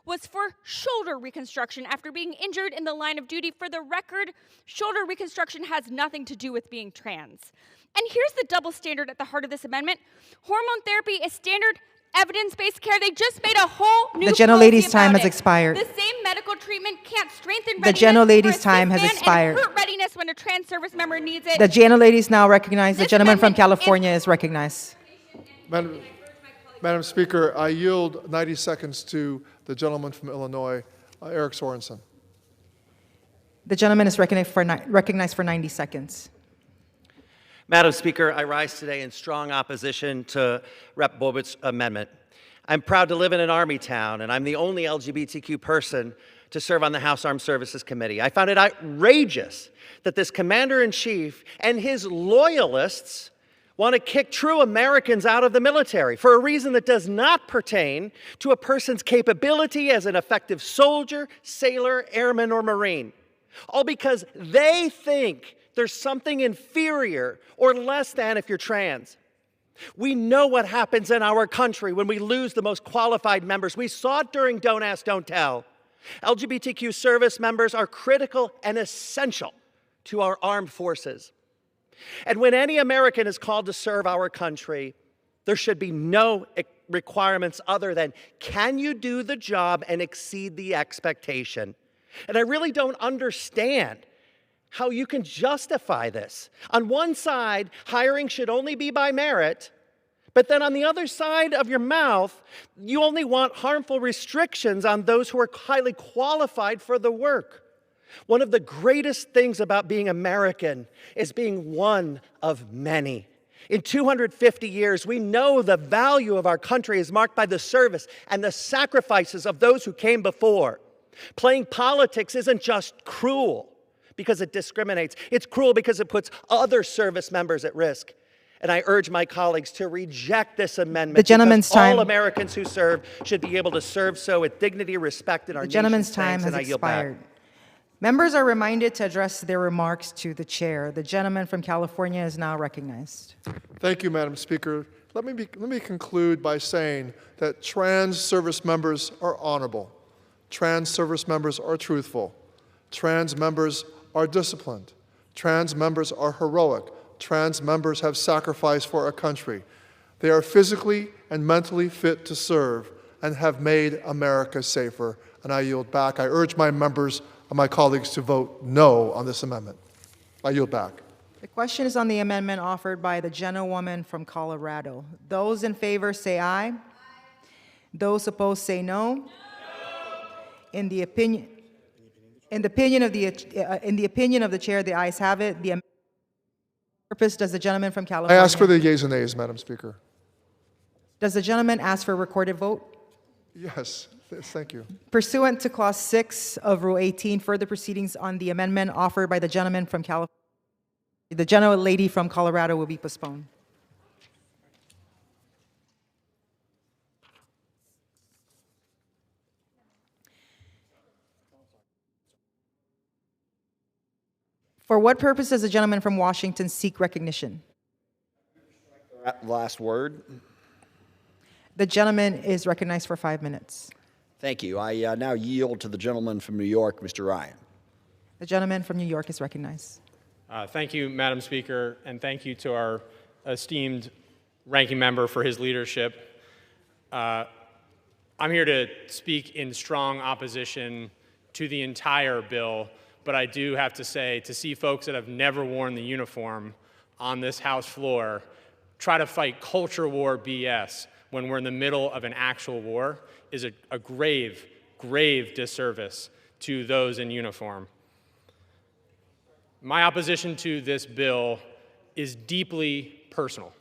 was for shoulder reconstruction after being injured in the line of duty. For the record, shoulder reconstruction has nothing to do with being trans. And here's the double standard at the heart of this amendment. Hormone therapy is standard evidence-based care. They just made a whole new The gentlelady's policy time about has it. expired. The same medical treatment can't strengthen The readiness gentlelady's for a time cis has man expired. and hurt readiness when a trans service member needs it. The gentlelady is now recognized. The This gentleman from amendment California is recognized. Madam Speaker, I yield 90 seconds to the gentleman from Illinois, Eric Sorensen. The gentleman is recognized for 90 seconds. Madam Speaker, I rise today in strong opposition to Rep. Bobert's amendment. I'm proud to live in an Army town, and I'm the only LGBTQ person to serve on the House Armed Services Committee. I found it outrageous that this Commander-in-Chief and his loyalists want to kick true Americans out of the military for a reason that does not pertain to a person's capability as an effective soldier, sailor, airman, or Marine. All because they think there's something inferior or less than if you're trans. We know what happens in our country when we lose the most qualified members. We saw it during Don't Ask, Don't Tell. LGBTQ service members are critical and essential to our armed forces. And when any American is called to serve our country, there should be no requirements other than, can you do the job and exceed the expectation? And I really don't understand how you can justify this. On one side, hiring should only be by merit, but then on the other side of your mouth, you only want harmful restrictions on those who are highly qualified for the work. One of the greatest things about being American is being one of many. In 250 years, we know the value of our country is marked by the service and the sacrifices of those who came before. Playing politics isn't just cruel because it discriminates. It's cruel because it puts other service members at risk. And I urge my colleagues to reject this amendment. The gentleman's because all time. Americans who serve should be able to serve so with dignity, respect, and our The gentleman's nation's time thanks, has and I yield back. expired. Members are reminded to address their remarks to the chair. The gentleman from California is now recognized. Thank you, Madam Speaker. Let me conclude by saying that trans service members are honorable. Trans service members are truthful. Trans members are disciplined. Trans members are heroic. Trans members have sacrificed for our country. They are physically and mentally fit to serve and have made America safer. And I yield back. I urge my members and my colleagues to vote no on this amendment. I yield back. The question is on the amendment offered by the gentlewoman from Colorado. Those in favor say aye. Those opposed say no. In the opinion of the chair, the ayes have it. The purpose, does the gentleman from I California? ask for the yeas and nays, Madam Speaker. Does the gentleman ask for a recorded vote? Yes, thank you. Pursuant to Clause 6 of Rule 18, further proceedings on the amendment offered by the gentleman from California, the gentlelady from Colorado, will be postponed. For what purpose does the gentleman from Washington seek recognition? Last word. The gentleman is recognized for 5 minutes. Thank you. I now yield to the gentleman from New York, Mr. Ryan. The gentleman from New York is recognized. Thank you, Madam Speaker, and thank you to our esteemed ranking member for his leadership. I'm here to speak in strong opposition to the entire bill, but I do have to say, to see folks that have never worn the uniform on this House floor try to fight culture war BS when we're in the middle of an actual war is a grave, grave disservice to those in uniform. My opposition to this bill is deeply personal.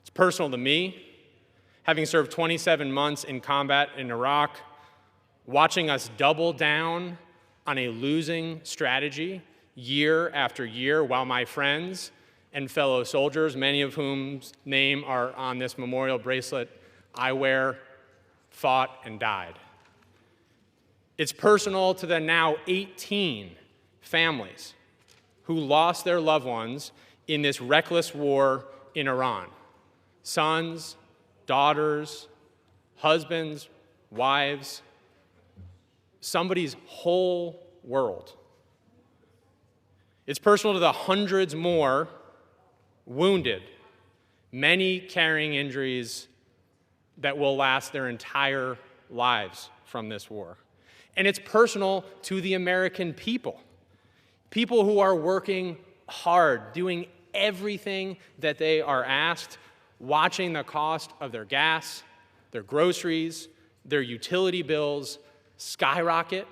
It's personal to me, having served 27 months in combat in Iraq, watching us double down on a losing strategy year after year while my friends and fellow soldiers, many of whom's name are on this memorial bracelet I wear, fought and died. It's personal to the now 18 families who lost their loved ones in this reckless war in Iran. Sons, daughters, husbands, wives, somebody's whole world. It's personal to the hundreds more wounded, many carrying injuries that will last their entire lives from this war. And it's personal to the American people, people who are working hard, doing everything that they are asked, watching the cost of their gas, their groceries, their utility bills skyrocket,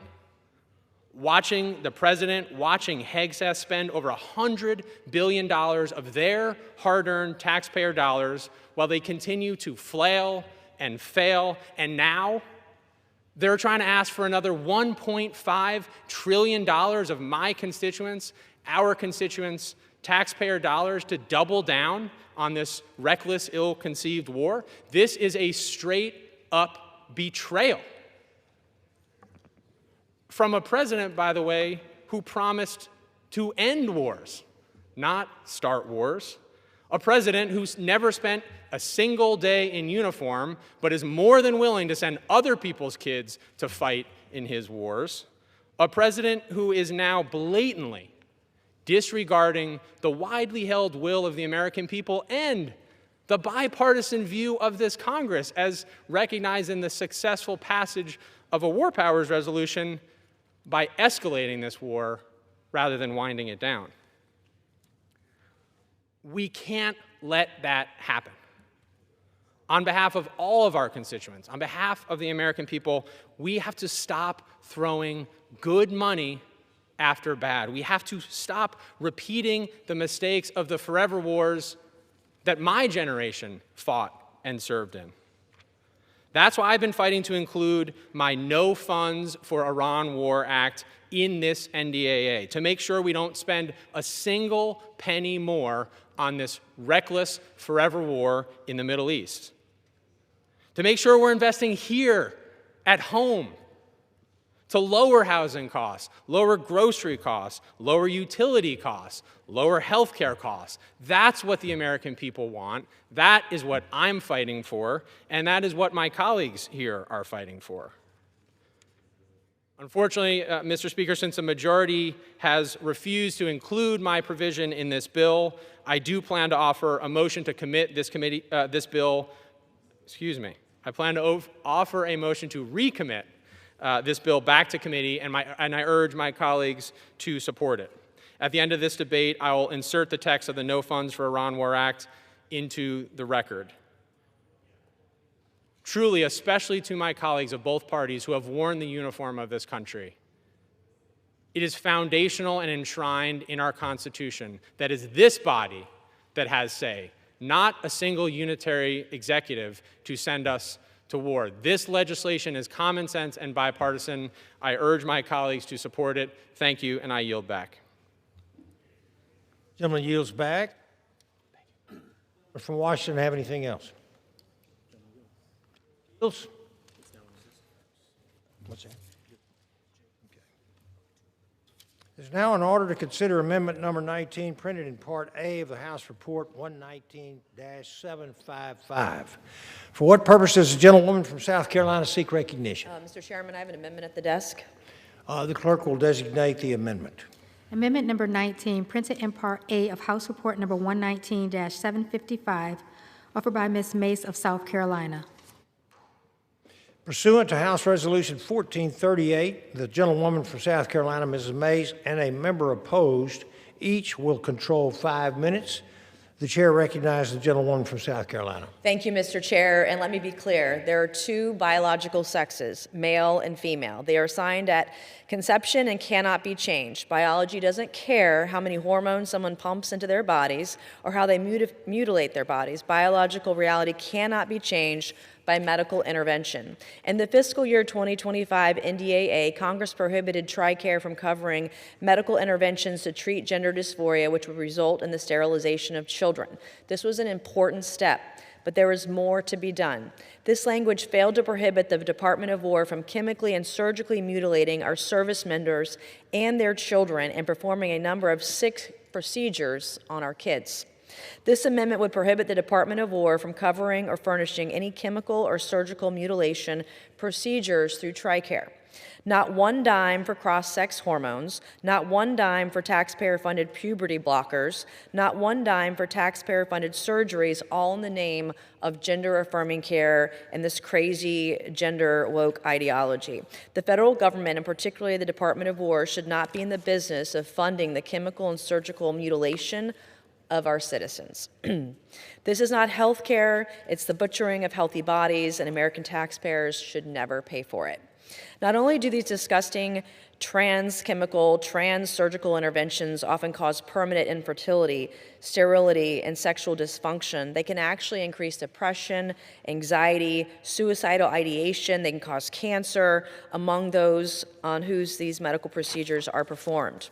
watching the president, watching Hegseth spend over $100 billion of their hard-earned taxpayer dollars while they continue to flail and fail. And now they're trying to ask for another $1.5 trillion of my constituents, our constituents' taxpayer dollars to double down on this reckless, ill-conceived war. This is a straight-up betrayal. From a president, by the way, who promised to end wars, not start wars. A president who's never spent a single day in uniform, but is more than willing to send other people's kids to fight in his wars. A president who is now blatantly disregarding the widely held will of the American people and the bipartisan view of this Congress, as recognized in the successful passage of a war powers resolution, by escalating this war rather than winding it down. We can't let that happen. On behalf of all of our constituents, on behalf of the American people, we have to stop throwing good money after bad. We have to stop repeating the mistakes of the forever wars that my generation fought and served in. That's why I've been fighting to include my No Funds for Iran War Act in this NDAA, to make sure we don't spend a single penny more on this reckless forever war in the Middle East. To make sure we're investing here at home to lower housing costs, lower grocery costs, lower utility costs, lower healthcare costs. That's what the American people want. That is what I'm fighting for, and that is what my colleagues here are fighting for. Unfortunately, Mr. Speaker, since the majority has refused to include my provision in this bill, I do plan to offer a motion to commit this bill. I plan to offer a motion to recommit this bill back to committee, and I urge my colleagues to support it. At the end of this debate, I will insert the text of the No Funds for Iran War Act into the record. Truly, especially to my colleagues of both parties who have worn the uniform of this country, it is foundational and enshrined in our Constitution that is this body that has say, not a single unitary executive to send us to war. This legislation is common sense and bipartisan. I urge my colleagues to support it. Thank you, and I yield back. Gentleman yields back. From Washington, have anything else? Yields. What's that? There's now an order to consider amendment number 19, printed in Part A of the House Report 119-755. For what purpose does the gentlewoman from South Carolina seek recognition? Mr. Chairman, I have an amendment at the desk. The clerk will designate the amendment. Amendment number 19, printed in Part A of House Report number 119-755, offered by Ms. Mace of South Carolina. Pursuant to House Resolution 1438, the gentlewoman from South Carolina, Mrs. Mays, and a member opposed, each will control 5 minutes. The chair recognizes the gentlewoman from South Carolina. Thank you, Mr. Chair. And let me be clear, there are two biological sexes, male and female. They are assigned at conception and cannot be changed. Biology doesn't care how many hormones someone pumps into their bodies or how they mutilate their bodies. Biological reality cannot be changed by medical intervention. In the fiscal year 2025 NDAA, Congress prohibited TRICARE from covering medical interventions to treat gender dysphoria, which would result in the sterilization of children. This was an important step, but there is more to be done. This language failed to prohibit the Department of War from chemically and surgically mutilating our service members and their children and performing a number of sick procedures on our kids. This amendment would prohibit the Department of War from covering or furnishing any chemical or surgical mutilation procedures through TRICARE. Not one dime for cross-sex hormones, not one dime for taxpayer-funded puberty blockers, not one dime for taxpayer-funded surgeries, all in the name of gender-affirming care and this crazy gender-woke ideology. The federal government, and particularly the Department of War, should not be in the business of funding the chemical and surgical mutilation of our citizens. This is not health care, it's the butchering of healthy bodies, and American taxpayers should never pay for it. Not only do these disgusting trans-chemical, trans-surgical interventions often cause permanent infertility, sterility, and sexual dysfunction, they can actually increase depression, anxiety, suicidal ideation, they can cause cancer among those on whose these medical procedures are performed.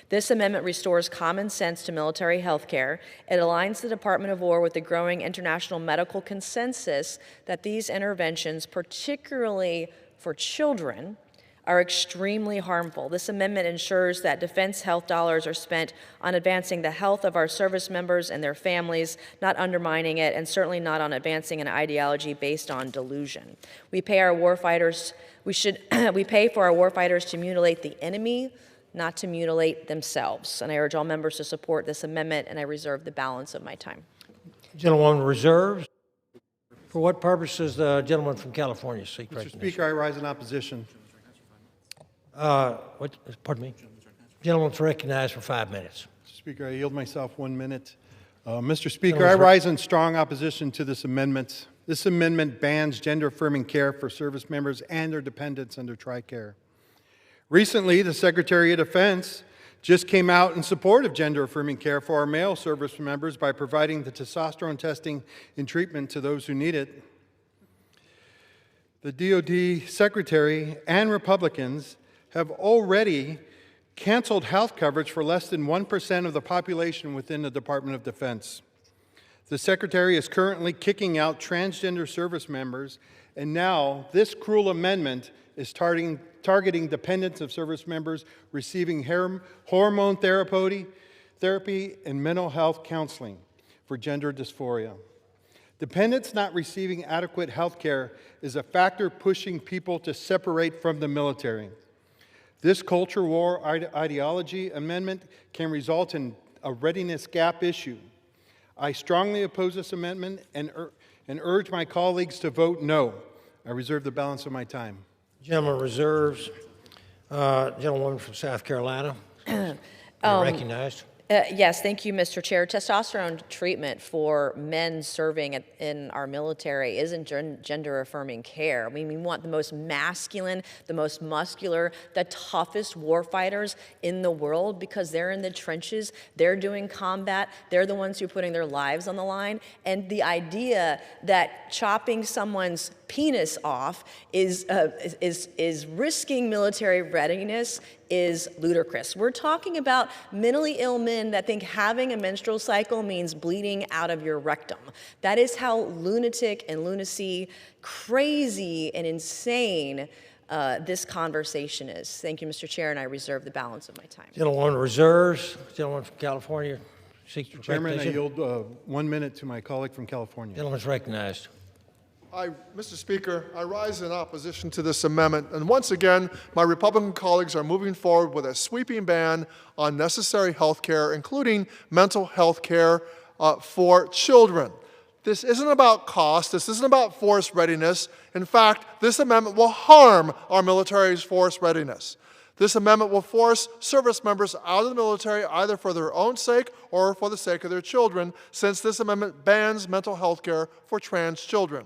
This amendment restores common sense to military health care. It aligns the Department of War with the growing international medical consensus that these interventions, particularly for children, are extremely harmful. This amendment ensures that defense health dollars are spent on advancing the health of our service members and their families, not undermining it, and certainly not on advancing an ideology based on delusion. We pay for our warfighters to mutilate the enemy, not to mutilate themselves. And I urge all members to support this amendment, and I reserve the balance of my time. Gentlewoman reserves. For what purpose does the gentleman from California seek recognition? Mr. Speaker, I rise in opposition. Pardon me? Gentleman's recognized for 5 minutes. Mr. Speaker, I yield myself 1 minute. Mr. Speaker, I rise in strong opposition to this amendment. This amendment bans gender-affirming care for service members and their dependents under TRICARE. Recently, the Secretary of Defense just came out in support of gender-affirming care for our male service members by providing the testosterone testing and treatment to those who need it. The DoD Secretary and Republicans have already canceled health coverage for less than 1% of the population within the Department of Defense. The Secretary is currently kicking out transgender service members, and now this cruel amendment is targeting dependents of service members receiving hormone therapy and mental health counseling for gender dysphoria. Dependents not receiving adequate health care is a factor pushing people to separate from the military. This culture war ideology amendment can result in a readiness gap issue. I strongly oppose this amendment and urge my colleagues to vote no. I reserve the balance of my time. Gentleman reserves. Gentlewoman from South Carolina. You're recognized. Yes, thank you, Mr. Chair. Testosterone treatment for men serving in our military isn't gender-affirming care. I mean, we want the most masculine, the most muscular, the toughest warfighters in the world because they're in the trenches, they're doing combat, they're the ones who are putting their lives on the line. And the idea that chopping someone's penis off is risking military readiness is ludicrous. We're talking about mentally ill men that think having a menstrual cycle means bleeding out of your rectum. That is how lunatic and lunacy, crazy and insane this conversation is. Thank you, Mr. Chair, and I reserve the balance of my time. Gentlewoman reserves. Gentleman from California. Chairman, I yield 1 minute to my colleague from California. Gentleman's recognized. Mr. Speaker, I rise in opposition to this amendment, and once again, my Republican colleagues are moving forward with a sweeping ban on necessary health care, including mental health care for children. This isn't about cost. This isn't about force readiness. In fact, this amendment will harm our military's force readiness. This amendment will force service members out of the military either for their own sake or for the sake of their children, since this amendment bans mental health care for trans children.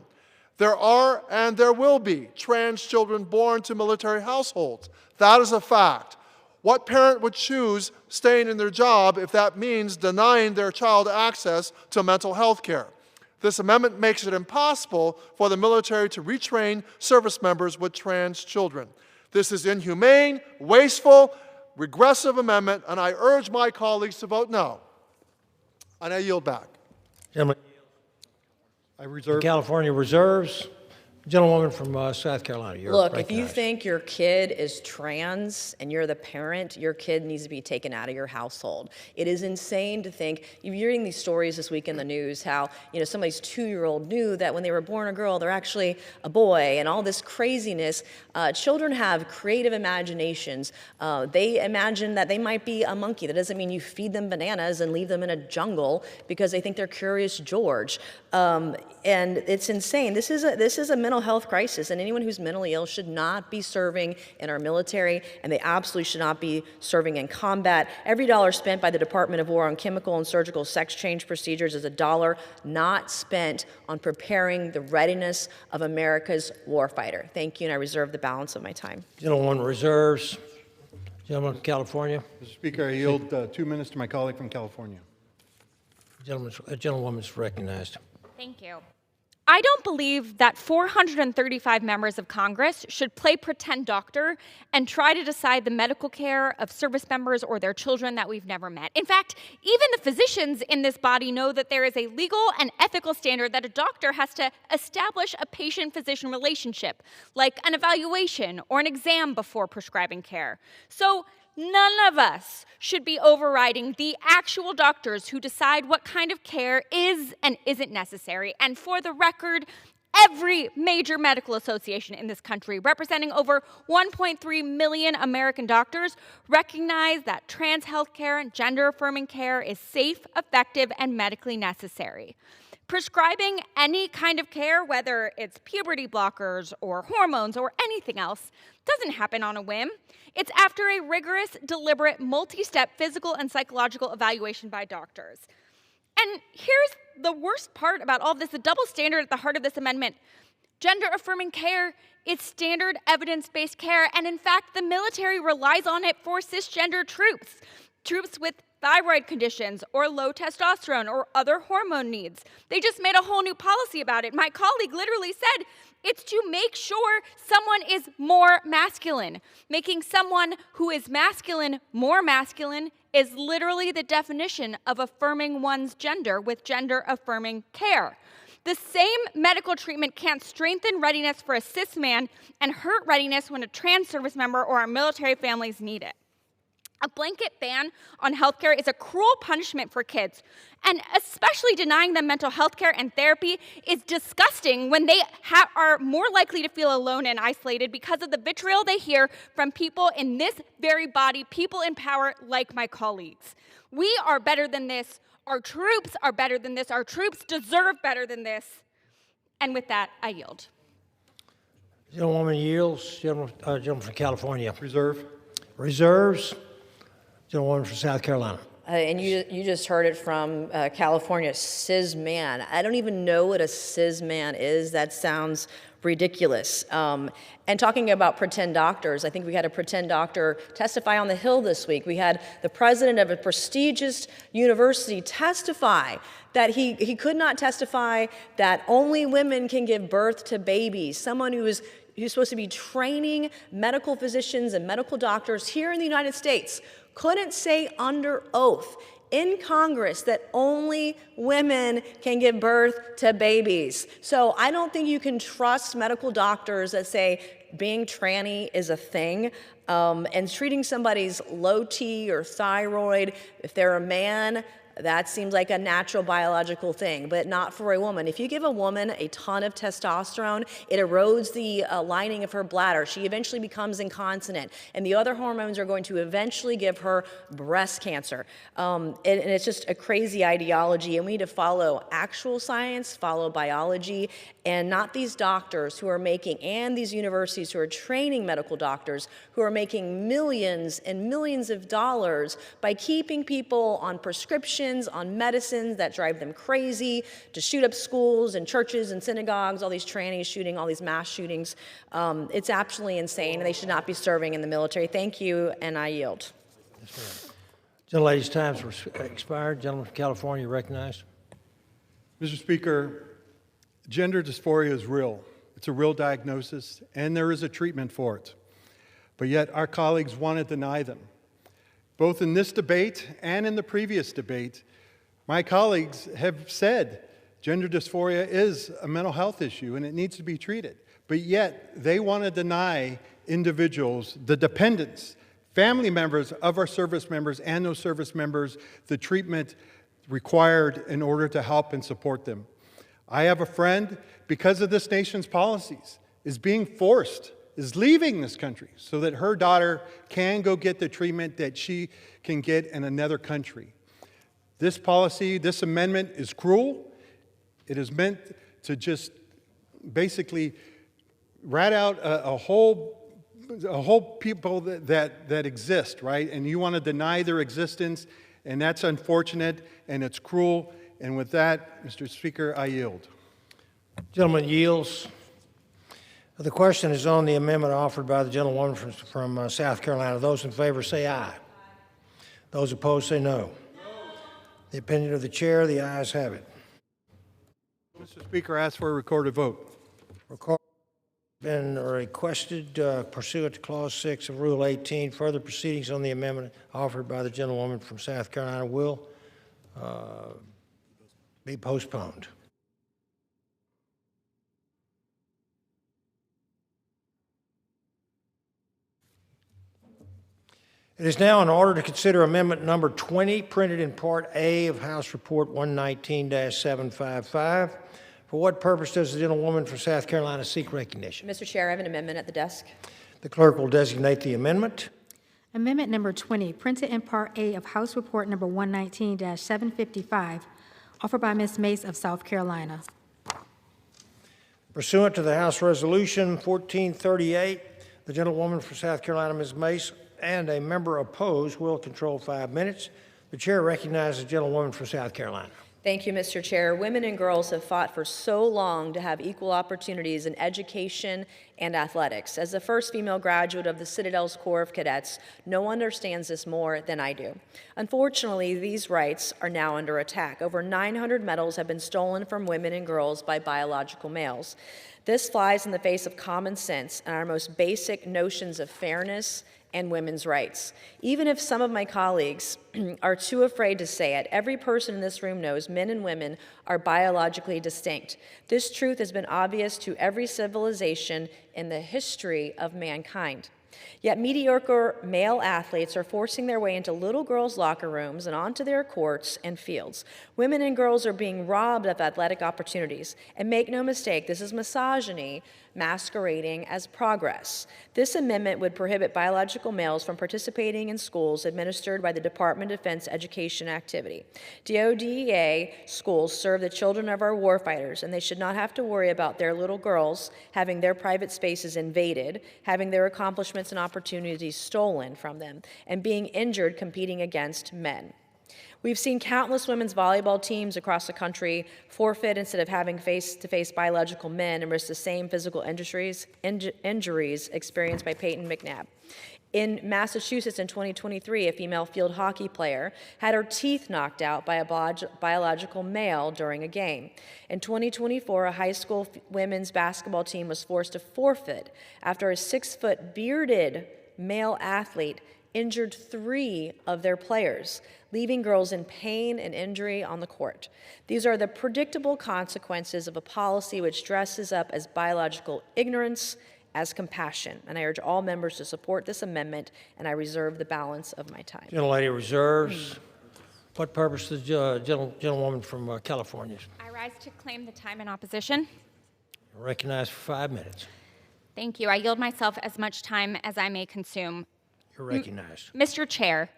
There are and there will be trans children born to military households. That is a fact. What parent would choose staying in their job if that means denying their child access to mental health care? This amendment makes it impossible for the military to retrain service members with trans children. This is inhumane, wasteful, regressive amendment, and I urge my colleagues to vote no. And I yield back. Gentleman. I reserve. California reserves. Gentlewoman from South Carolina. You're Look, recognized. if you think your kid is trans and you're the parent, your kid needs to be taken out of your household. It is insane to think, you're reading these stories this week in the news, how somebody's 2-year-old knew that when they were born a girl, they're actually a boy, and all this craziness. Children have creative imaginations. They imagine that they might be a monkey. That doesn't mean you feed them bananas and leave them in a jungle because they think they're Curious George. And it's insane. This is a mental health crisis, and anyone who's mentally ill should not be serving in our military, and they absolutely should not be serving in combat. Every dollar spent by the Department of War on chemical and surgical sex change procedures is a dollar not spent on preparing the readiness of America's warfighter. Thank you, and I reserve the balance of my time. Gentlewoman reserves. Gentleman from California. Mr. Speaker, I yield 2 minutes to my colleague from California. Gentlewoman's recognized. Thank you. I don't believe that 435 members of Congress should play pretend doctor and try to decide the medical care of service members or their children that we've never met. In fact, even the physicians in this body know that there is a legal and ethical standard that a doctor has to establish a patient-physician relationship, like an evaluation or an exam before prescribing care. So none of us should be overriding the actual doctors who decide what kind of care is and isn't necessary. And for the record, every major medical association in this country, representing over 1.3 million American doctors, recognize that trans health care and gender-affirming care is safe, effective, and medically necessary. Prescribing any kind of care, whether it's puberty blockers or hormones or anything else, doesn't happen on a whim. It's after a rigorous, deliberate, multi-step physical and psychological evaluation by doctors. And here's the worst part about all of this, the double standard at the heart of this amendment. Gender-affirming care is standard evidence-based care, and in fact, the military relies on it for cisgender troops. troops with thyroid conditions or low testosterone or other hormone needs. They just made a whole new policy about it. My colleague literally said it's to make sure someone is more masculine. Making someone who is masculine more masculine is literally the definition of affirming one's gender with gender-affirming care. The same medical treatment can't strengthen readiness for a cis man and hurt readiness when a trans service member or our military families need it. A blanket ban on healthcare is a cruel punishment for kids, and especially denying them mental health care and therapy is disgusting when they are more likely to feel alone and isolated because of the vitriol they hear from people in this very body, people in power like my colleagues. We are better than this. Our troops are better than this. Our troops deserve better than this. And with that, I yield. Gentlewoman yields. Gentleman from California. Reserve. Reserves. Gentlewoman from South Carolina. And you just heard it from California, cis man. I don't even know what a cis man is. That sounds ridiculous. And talking about pretend doctors, I think we had a pretend doctor testify on the Hill this week. We had the president of a prestigious university testify that he could not testify that only women can give birth to babies. Someone who's supposed to be training medical physicians and medical doctors here in the United States couldn't say under oath in Congress that only women can give birth to babies. So I don't think you can trust medical doctors that say being tranny is a thing, and treating somebody's low T or thyroid, if they're a man, that seems like a natural biological thing, but not for a woman. If you give a woman a ton of testosterone, it erodes the lining of her bladder. She eventually becomes incontinent, and the other hormones are going to eventually give her breast cancer. And it's just a crazy ideology, and we need to follow actual science, follow biology, and not these doctors who are making, and these universities who are training medical doctors who are making millions and millions of dollars by keeping people on prescriptions, on medicines that drive them crazy, to shoot up schools and churches and synagogues, all these trannies shooting, all these mass shootings. It's absolutely insane, and they should not be serving in the military. Thank you, and I yield. Yes, gentlelady's times were expired. Gentleman from California recognized. Mr. Speaker, gender dysphoria is real. It's a real diagnosis, and there is a treatment for it. But yet our colleagues want to deny them. Both in this debate and in the previous debate, my colleagues have said gender dysphoria is a mental health issue and it needs to be treated. But yet they want to deny individuals, the dependents, family members of our service members and those service members, the treatment required in order to help and support them. I have a friend, because of this nation's policies, is being forced, is leaving this country so that her daughter can go get the treatment that she can get in another country. This policy, this amendment is cruel. It is meant to just basically rat out a whole people that exist, right? And you want to deny their existence, and that's unfortunate, and it's cruel. And with that, Mr. Speaker, I yield. Gentleman yields. The question is on the amendment offered by the gentlewoman from South Carolina. Those in favor say aye. Those opposed say no. The opinion of the chair, the ayes have it. Mr. Speaker, I ask for a recorded vote. Record been requested pursuant to Clause 6 of Rule 18. Further proceedings on the amendment offered by the gentlewoman from South Carolina will be postponed. It is now in order to consider amendment number 20, printed in Part A of House Report 119-755. For what purpose does the gentlewoman from South Carolina seek recognition? Mr. Chair, I have an amendment at the desk. The clerk will designate the amendment. Amendment number 20, printed in Part A of House Report number 119-755, offered by Ms. Mace of South Carolina. Pursuant to the House Resolution 1438, the gentlewoman from South Carolina, Ms. Mace, and a member opposed will control 5 minutes. The chair recognizes the gentlewoman from South Carolina. Thank you, Mr. Chair. Women and girls have fought for so long to have equal opportunities in education and athletics. As the first female graduate of the Citadel's Corps of Cadets, no one understands this more than I do. Unfortunately, these rights are now under attack. Over 900 medals have been stolen from women and girls by biological males. This flies in the face of common sense and our most basic notions of fairness and women's rights. Even if some of my colleagues are too afraid to say it, every person in this room knows men and women are biologically distinct. This truth has been obvious to every civilization in the history of mankind. Yet mediocre male athletes are forcing their way into little girls' locker rooms and onto their courts and fields. Women and girls are being robbed of athletic opportunities. And make no mistake, this is misogyny masquerading as progress. This amendment would prohibit biological males from participating in schools administered by the Department of Defense Education Activity. DODEA schools serve the children of our warfighters, and they should not have to worry about their little girls having their private spaces invaded, having their accomplishments and opportunities stolen from them, and being injured competing against men. We've seen countless women's volleyball teams across the country forfeit instead of having face-to-face biological men and risk the same physical injuries experienced by Peyton McNabb. In Massachusetts in 2023, a female field hockey player had her teeth knocked out by a biological male during a game. In 2024, a high school women's basketball team was forced to forfeit after a 6-foot bearded male athlete injured 3 of their players, leaving girls in pain and injury on the court. These are the predictable consequences of a policy which dresses up as biological ignorance as compassion. And I urge all members to support this amendment, and I reserve the balance of my time. Gentlelady reserves. What purpose does the gentlewoman from California? I rise to claim the time in opposition. Recognized for 5 minutes. Thank you. I yield myself as much time as I may consume. You're recognized. Mr. Chair,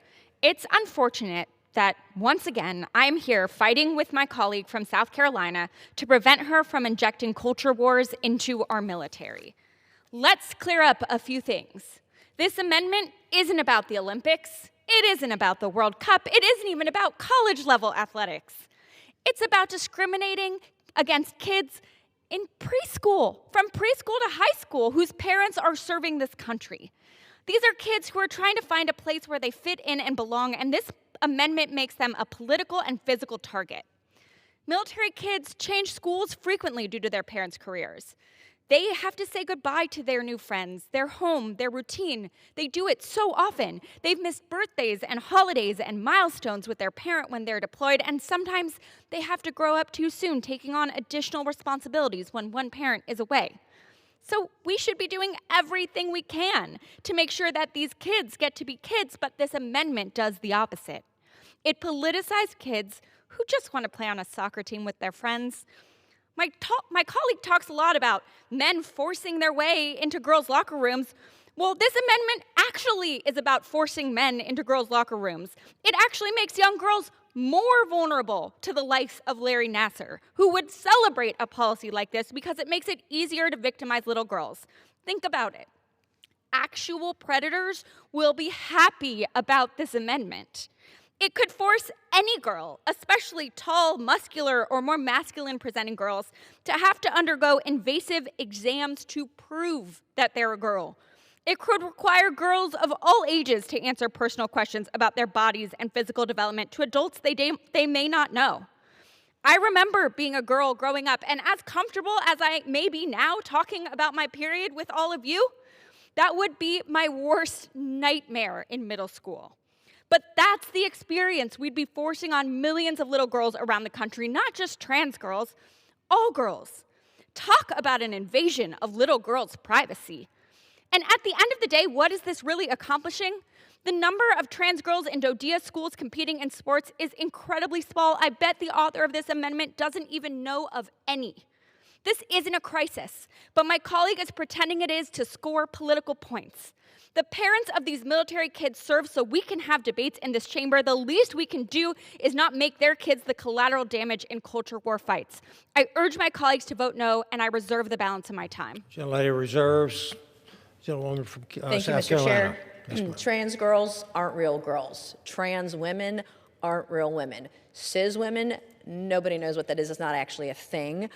it's unfortunate that once again I'm here fighting with my colleague from South Carolina to prevent her from injecting culture wars into our military. Let's clear up a few things. This amendment isn't about the Olympics. It isn't about the World Cup. It isn't even about college-level athletics. It's about discriminating against kids in preschool, from preschool to high school, whose parents are serving this country. These are kids who are trying to find a place where they fit in and belong, and this amendment makes them a political and physical target. Military kids change schools frequently due to their parents' careers. They have to say goodbye to their new friends, their home, their routine. They do it so often. They've missed birthdays and holidays and milestones with their parent when they're deployed, and sometimes they have to grow up too soon, taking on additional responsibilities when one parent is away. So we should be doing everything we can to make sure that these kids get to be kids, but this amendment does the opposite. It politicizes kids who just want to play on a soccer team with their friends. My colleague talks a lot about men forcing their way into girls' locker rooms. Well, this amendment actually is about forcing men into girls' locker rooms. It actually makes young girls more vulnerable to the likes of Larry Nassar, who would celebrate a policy like this because it makes it easier to victimize little girls. Think about it. Actual predators will be happy about this amendment. It could force any girl, especially tall, muscular, or more masculine-presenting girls, to have to undergo invasive exams to prove that they're a girl. It could require girls of all ages to answer personal questions about their bodies and physical development to adults they may not know. I remember being a girl growing up, and as comfortable as I may be now talking about my period with all of you, that would be my worst nightmare in middle school. But that's the experience we'd be forcing on millions of little girls around the country, not just trans girls, all girls. Talk about an invasion of little girls' privacy. And at the end of the day, what is this really accomplishing? The number of trans girls in DODEA schools competing in sports is incredibly small. I bet the author of this amendment doesn't even know of any. This isn't a crisis, but my colleague is pretending it is to score political points. The parents of these military kids serve so we can have debates in this chamber. The least we can do is not make their kids the collateral damage in culture war fights. I urge my colleagues to vote no, and I reserve the balance of my time. Gentlelady reserves. Gentlewoman from Thank South you, Mr. Carolina. Chair. Trans girls aren't real girls. Trans women aren't real women. Cis women Nobody knows what that is. It's not actually a thing.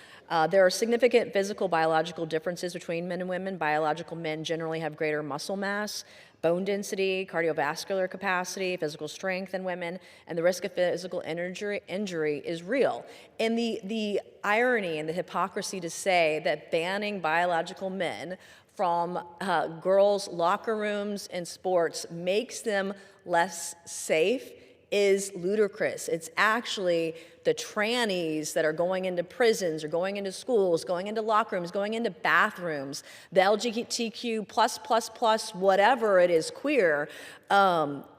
There are significant physical, biological differences between men and women. Biological men generally have greater muscle mass, bone density, cardiovascular capacity, physical strength than women, and the risk of physical injury is real. And the irony and the hypocrisy to say that banning biological men from girls' locker rooms and sports makes them less safe is ludicrous. It's actually the trannies that are going into prisons or going into schools, going into locker rooms, going into bathrooms, the LGBTQ+++, whatever it is, queer.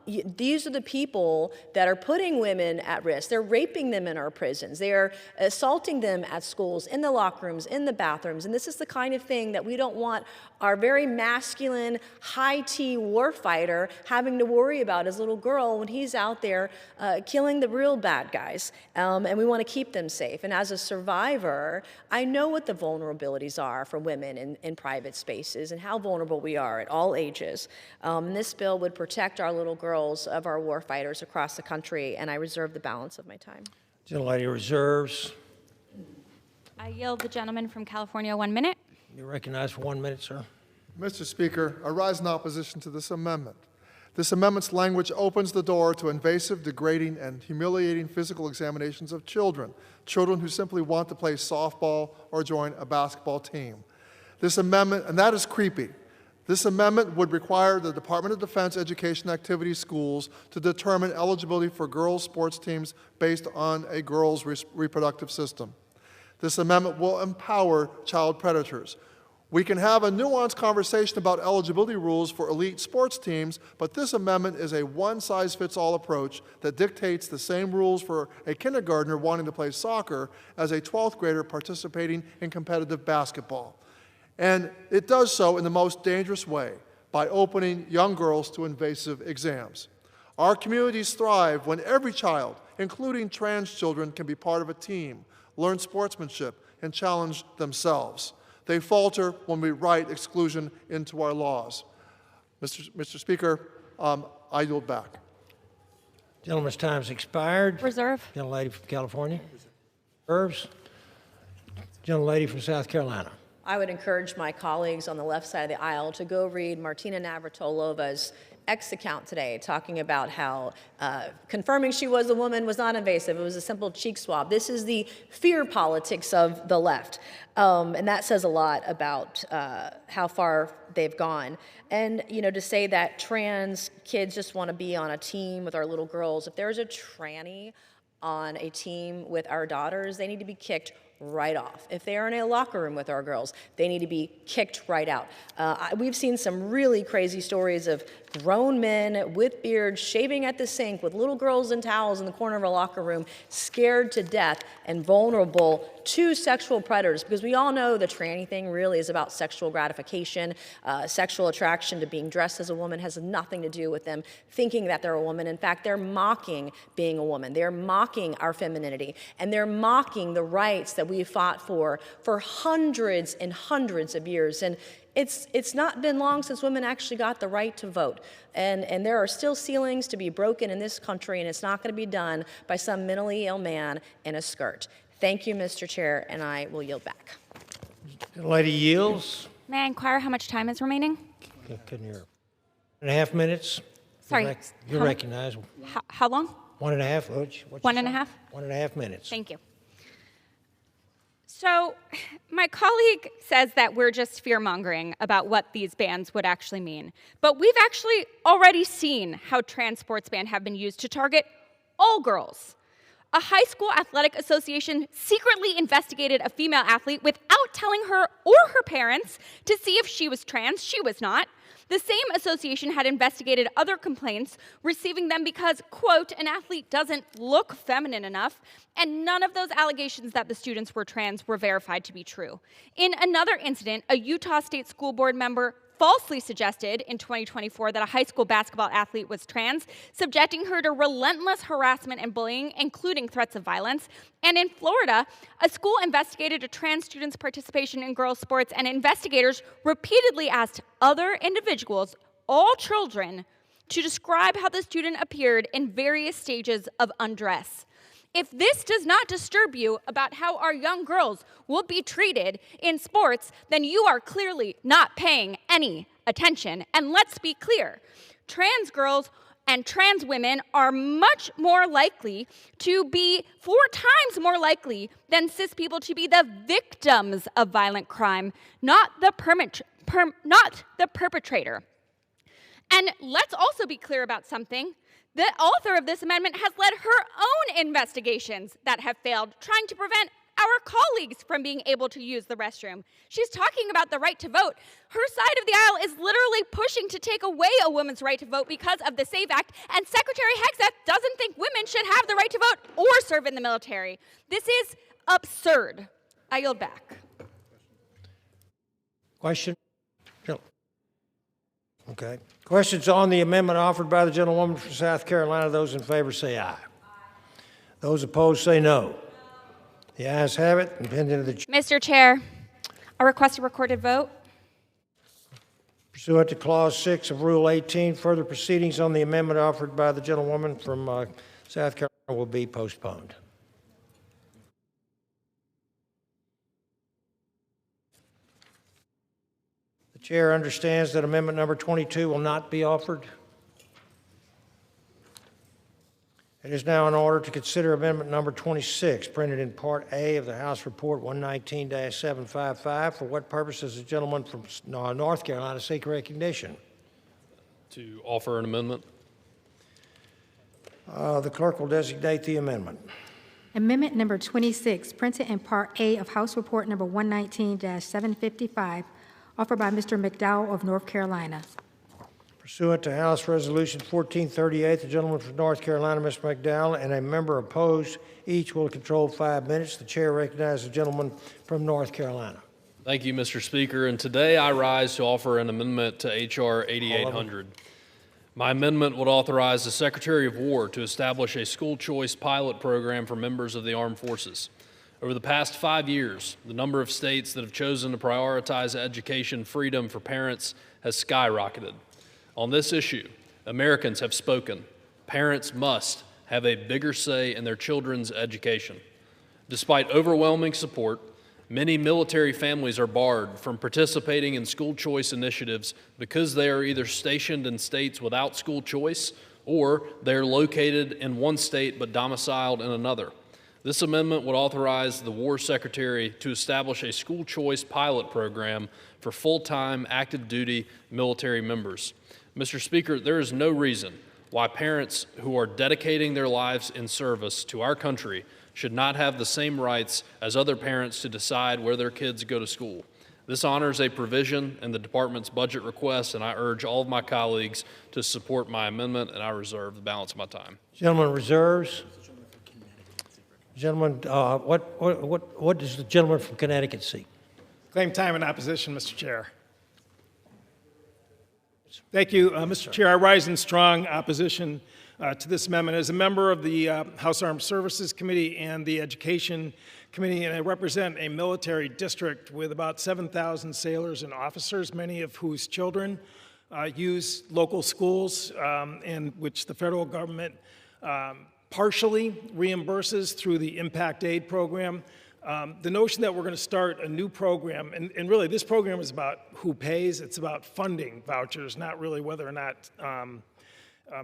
These are the people that are putting women at risk. They're raping them in our prisons. They are assaulting them at schools, in the locker rooms, in the bathrooms. And this is the kind of thing that we don't want our very masculine, high-T warfighter having to worry about as a little girl when he's out there killing the real bad guys. And we want to keep them safe. And as a survivor, I know what the vulnerabilities are for women in private spaces and how vulnerable we are at all ages. This bill would protect our little girls of our warfighters across the country, and I reserve the balance of my time. Gentlelady reserves. I yield the gentleman from California 1 minute. You're recognized for 1 minute, sir. Mr. Speaker, I rise in opposition to this amendment. This amendment's language opens the door to invasive, degrading, and humiliating physical examinations of children who simply want to play softball or join a basketball team. This amendment, and that is creepy. This amendment would require the Department of Defense Education Activity Schools to determine eligibility for girls' sports teams based on a girls' reproductive system. This amendment will empower child predators. We can have a nuanced conversation about eligibility rules for elite sports teams, but this amendment is a one-size-fits-all approach that dictates the same rules for a kindergartner wanting to play soccer as a 12th grader participating in competitive basketball. And it does so in the most dangerous way, by opening young girls to invasive exams. Our communities thrive when every child, including trans children, can be part of a team, learn sportsmanship, and challenge themselves. They falter when we write exclusion into our laws. Mr. Speaker, I yield back. Gentleman's time's expired. Reserve. Gentlelady from California. Reserves. Gentlelady from South Carolina. I would encourage my colleagues on the left side of the aisle to go read Martina Navratolova's X account today, talking about how confirming she was a woman was not invasive. It was a simple cheek swab. This is the fear politics of the left. And that says a lot about how far they've gone. And, you know, to say that trans kids just want to be on a team with our little girls, if there's a tranny on a team with our daughters, they need to be kicked right off. If they are in a locker room with our girls, they need to be kicked right out. We've seen some really crazy stories of grown men with beards shaving at the sink with little girls in towels in the corner of a locker room, scared to death and vulnerable to sexual predators, because we all know the tranny thing really is about sexual gratification. Sexual attraction to being dressed as a woman has nothing to do with them thinking that they're a woman. In fact, they're mocking being a woman. They're mocking our femininity, and they're mocking the rights that we fought for hundreds and hundreds of years. And it's not been long since women actually got the right to vote. And there are still ceilings to be broken in this country, and it's not going to be done by some mentally ill man in a skirt. Thank you, Mr. Chair, and I will yield back. Lady yields. May I inquire how much time is remaining? Couldn't hear. 1.5 minutes. Sorry. You're recognized. How long? 1.5. What'd you 1.5? say? 1.5 minutes. Thank you. So, my colleague says that we're just fear-mongering about what these bans would actually mean. But we've actually already seen how trans sports bans have been used to target all girls. A high school athletic association secretly investigated a female athlete without telling her or her parents to see if she was trans. She was not. The same association had investigated other complaints, receiving them because, quote, an athlete doesn't look feminine enough, and none of those allegations that the students were trans were verified to be true. In another incident, a Utah State School Board member falsely suggested in 2024 that a high school basketball athlete was trans, subjecting her to relentless harassment and bullying, including threats of violence. And in Florida, a school investigated a trans student's participation in girls' sports, and investigators repeatedly asked other individuals, all children, to describe how the student appeared in various stages of undress. If this does not disturb you about how our young girls will be treated in sports, then you are clearly not paying any attention. And let's be clear, trans girls and trans women are much more likely to be 4 times more likely than cis people to be the victims of violent crime, not the perpetrator. And let's also be clear about something. The author of this amendment has led her own investigations that have failed, trying to prevent our colleagues from being able to use the restroom. She's talking about the right to vote. Her side of the aisle is literally pushing to take away a woman's right to vote because of the SAVE Act, and Secretary Hegseth doesn't think women should have the right to vote or serve in the military. This is absurd. I yield back. Question? No. Okay. Questions on the amendment offered by the gentlewoman from South Carolina. Those in favor say aye. Those opposed say no. The ayes have it. Mr. Chair, I request a recorded vote. Pursuant to Clause 6 of Rule 18, further proceedings on the amendment offered by the gentlewoman from South Carolina will be postponed. The chair understands that amendment number 22 will not be offered. It is now in order to consider amendment number 26, printed in Part A of the House Report 119-755. For what purpose does the gentleman from North Carolina seek recognition? To offer an amendment. The clerk will designate the amendment. Amendment number 26, printed in Part A of House Report number 119-755, offered by Mr. McDowell of North Carolina. Pursuant to House Resolution 1438, the gentleman from North Carolina, Mr. McDowell, and a member opposed, each will control 5 minutes. The chair recognizes the gentleman from North Carolina. Thank you, Mr. Speaker. And today I rise to offer an amendment to H.R. 8800. My amendment would authorize the Secretary of War to establish a school choice pilot program for members of the armed forces. Over the past 5 years, the number of states that have chosen to prioritize education freedom for parents has skyrocketed. On this issue, Americans have spoken. Parents must have a bigger say in their children's education. Despite overwhelming support, many military families are barred from participating in school choice initiatives because they are either stationed in states without school choice or they are located in one state but domiciled in another. This amendment would authorize the War Secretary to establish a school choice pilot program for full-time active duty military members. Mr. Speaker, there is no reason why parents who are dedicating their lives in service to our country should not have the same rights as other parents to decide where their kids go to school. This honors a provision in the department's budget request, and I urge all of my colleagues to support my amendment, and I reserve the balance of my time. Gentleman reserves. Gentleman, what does the gentleman from Connecticut seek? Claim time in opposition, Mr. Chair. Thank you, Mr. Chair. I rise in strong opposition to this amendment. As a member of the House Armed Services Committee and the Education Committee, and I represent a military district with about 7,000 sailors and officers, many of whose children use local schools, and which the federal government partially reimburses through the Impact Aid program. The notion that we're going to start a new program, and really this program is about who pays, it's about funding vouchers, not really whether or not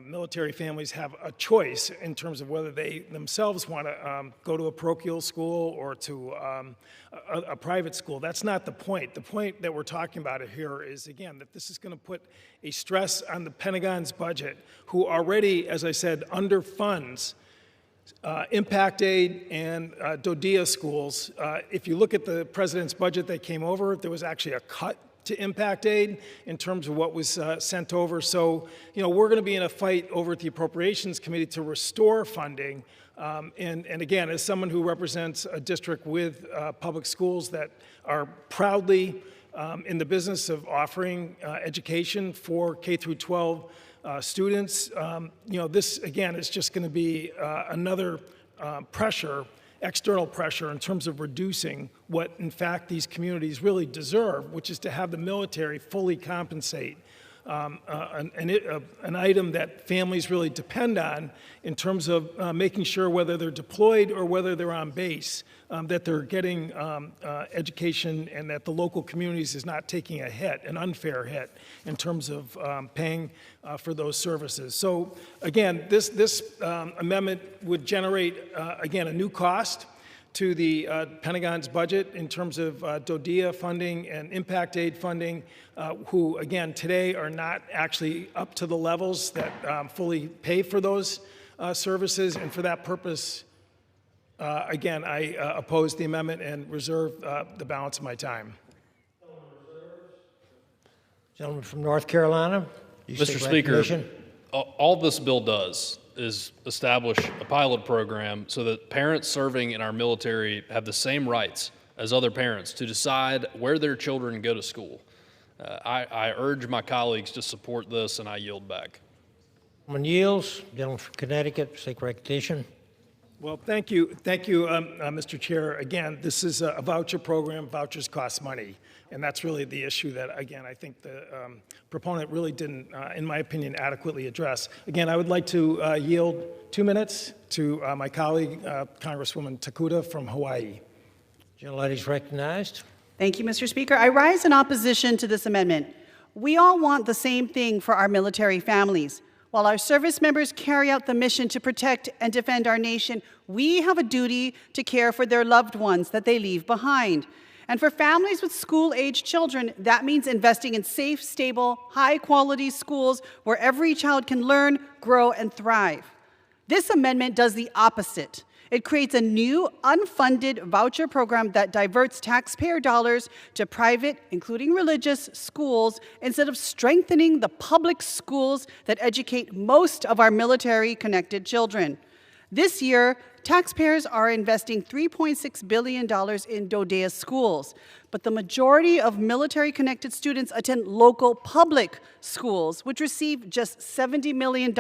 military families have a choice in terms of whether they themselves want to go to a parochial school or to a private school. That's not the point. The point that we're talking about here is, again, that this is going to put a stress on the Pentagon's budget, who already, as I said, underfunds Impact Aid and DoDEA schools. If you look at the president's budget that came over, there was actually a cut to Impact Aid in terms of what was sent over. So, we're going to be in a fight over at the Appropriations Committee to restore funding. And again, as someone who represents a district with public schools that are proudly in the business of offering education for K through 12 students, this again is just going to be another pressure, external pressure in terms of reducing what in fact these communities really deserve, which is to have the military fully compensate an item that families really depend on in terms of making sure whether they're deployed or whether they're on base, that they're getting education and that the local communities is not taking a hit, an unfair hit, in terms of paying for those services. So again, this amendment would generate, again, a new cost to the Pentagon's budget in terms of DODEA funding and impact aid funding, who, again, today are not actually up to the levels that fully pay for those services. And for that purpose, again, I oppose the amendment and reserve the balance of my time. Gentleman from North Carolina. Mr. Speaker, all this bill does is establish a pilot program so that parents serving in our military have the same rights as other parents to decide where their children go to school. I urge my colleagues to support this, and I yield back. Gentleman yields. Gentleman from Connecticut, seek recognition. Well, thank you, Mr. Chair. Again, this is a voucher program. Vouchers cost money, and that's really the issue that, again, I think the proponent really didn't, in my opinion, adequately address. Again, I would like to yield 2 minutes to my colleague, Congresswoman Takuda from Hawaii. Gentlelady is recognized. Thank you, Mr. Speaker. I rise in opposition to this amendment. We all want the same thing for our military families. While our service members carry out the mission to protect and defend our nation, we have a duty to care for their loved ones that they leave behind. And for families with school-age children, that means investing in safe, stable, high-quality schools where every child can learn, grow, and thrive. This amendment does the opposite. It creates a new, unfunded voucher program that diverts taxpayer dollars to private, including religious, schools instead of strengthening the public schools that educate most of our military-connected children. This year, taxpayers are investing $3.6 billion in DODEA schools, but the majority of military-connected students attend local public schools, which receive just $70 million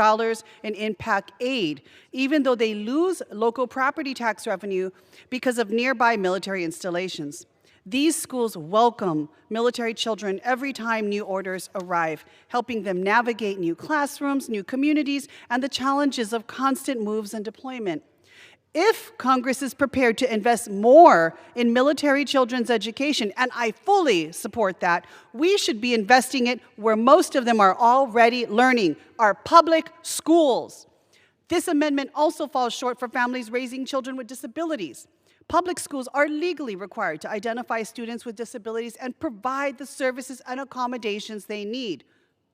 in impact aid, even though they lose local property tax revenue because of nearby military installations. These schools welcome military children every time new orders arrive, helping them navigate new classrooms, new communities, and the challenges of constant moves and deployment. If Congress is prepared to invest more in military children's education, and I fully support that, we should be investing it where most of them are already learning, our public schools. This amendment also falls short for families raising children with disabilities. Public schools are legally required to identify students with disabilities and provide the services and accommodations they need.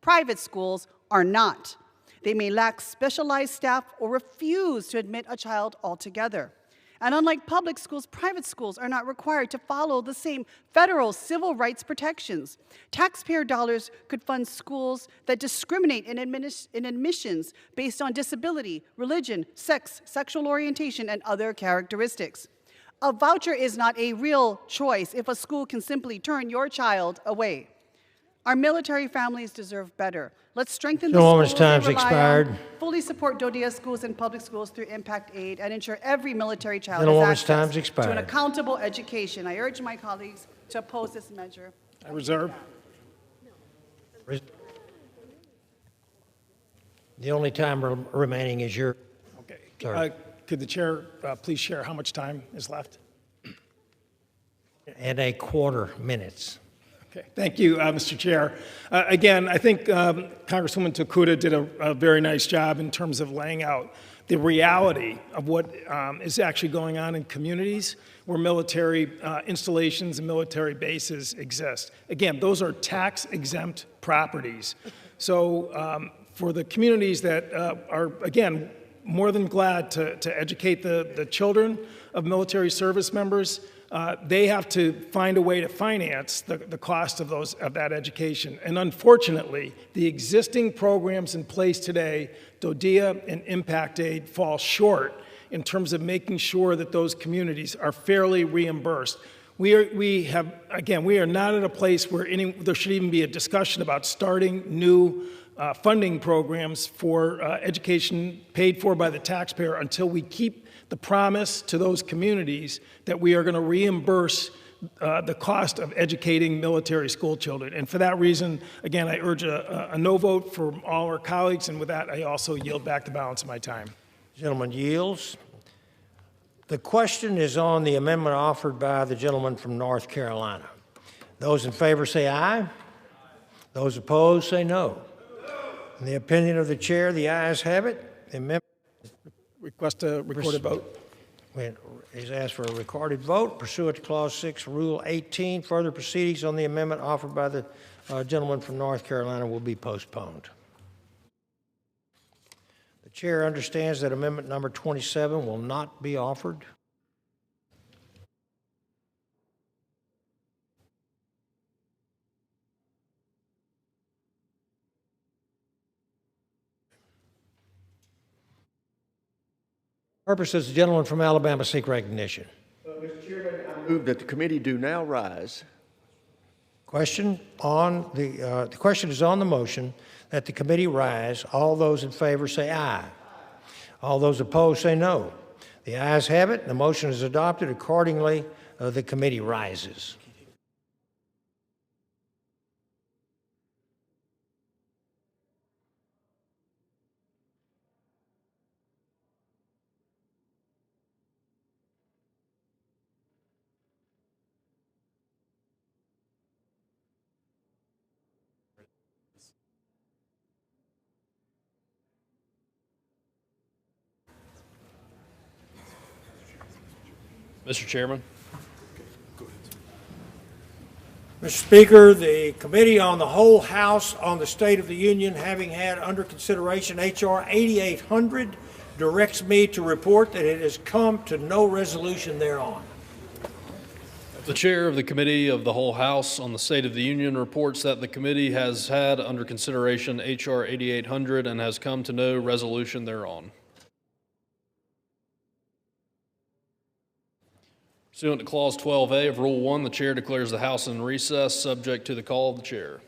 Private schools are not. They may lack specialized staff or refuse to admit a child altogether. And unlike public schools, private schools are not required to follow the same federal civil rights protections. Taxpayer dollars could fund schools that discriminate in admissions based on disability, religion, sex, sexual orientation, and other characteristics. A voucher is not a real choice if a school can simply turn your child away. Our military families deserve better. Let's strengthen the schools time's they rely expired. on, fully support DODEA schools and public schools through impact aid, and ensure every military child Gentlewoman's has time's access expired. to an accountable education. I urge my colleagues to oppose this measure. I reserve. The only time remaining is your. Okay. Sorry. Could the chair please share how much time is left? And a quarter minutes. Okay, thank you, Mr. Chair. Again, I think Congresswoman Takuda did a very nice job in terms of laying out the reality of what is actually going on in communities where military installations and military bases exist. Again, those are tax-exempt properties. So for the communities that are, again, more than glad to educate the children of military service members, they have to find a way to finance the cost of that education. And unfortunately, the existing programs in place today, DODEA and Impact Aid, fall short in terms of making sure that those communities are fairly reimbursed. We are not at a place where there should even be a discussion about starting new funding programs for education paid for by the taxpayer until we keep the promise to those communities that we are going to reimburse the cost of educating military school children. And for that reason, again, I urge a no vote from all our colleagues, and with that, I also yield back the balance of my time. Gentleman yields. The question is on the amendment offered by the gentleman from North Carolina. Those in favor say aye. Those opposed say no. In the opinion of the chair, the ayes have it. The amendment Request a recorded vote. He's asked for a recorded vote pursuant to Clause 6, Rule 18. Further proceedings on the amendment offered by the gentleman from North Carolina will be postponed. The chair understands that amendment number 27 will not be offered. Purposes, the gentleman from Alabama seek recognition. Mr. Chairman, I move that the committee do now rise. Question on the question is on the motion that the committee rise. All those in favor say aye. All those opposed say no. The ayes have it. The motion is adopted. Accordingly, the committee rises. Mr. Chairman. Mr. Speaker, the Committee on the Whole House on the State of the Union, having had under consideration H.R. 8800, directs me to report that it has come to no resolution thereon. The chair of the Committee of the Whole House on the State of the Union reports that the committee has had under consideration H.R. 8800 and has come to no resolution thereon. Pursuant to Clause 12A of Rule 1, the chair declares the House in recess, subject to the call of the chair.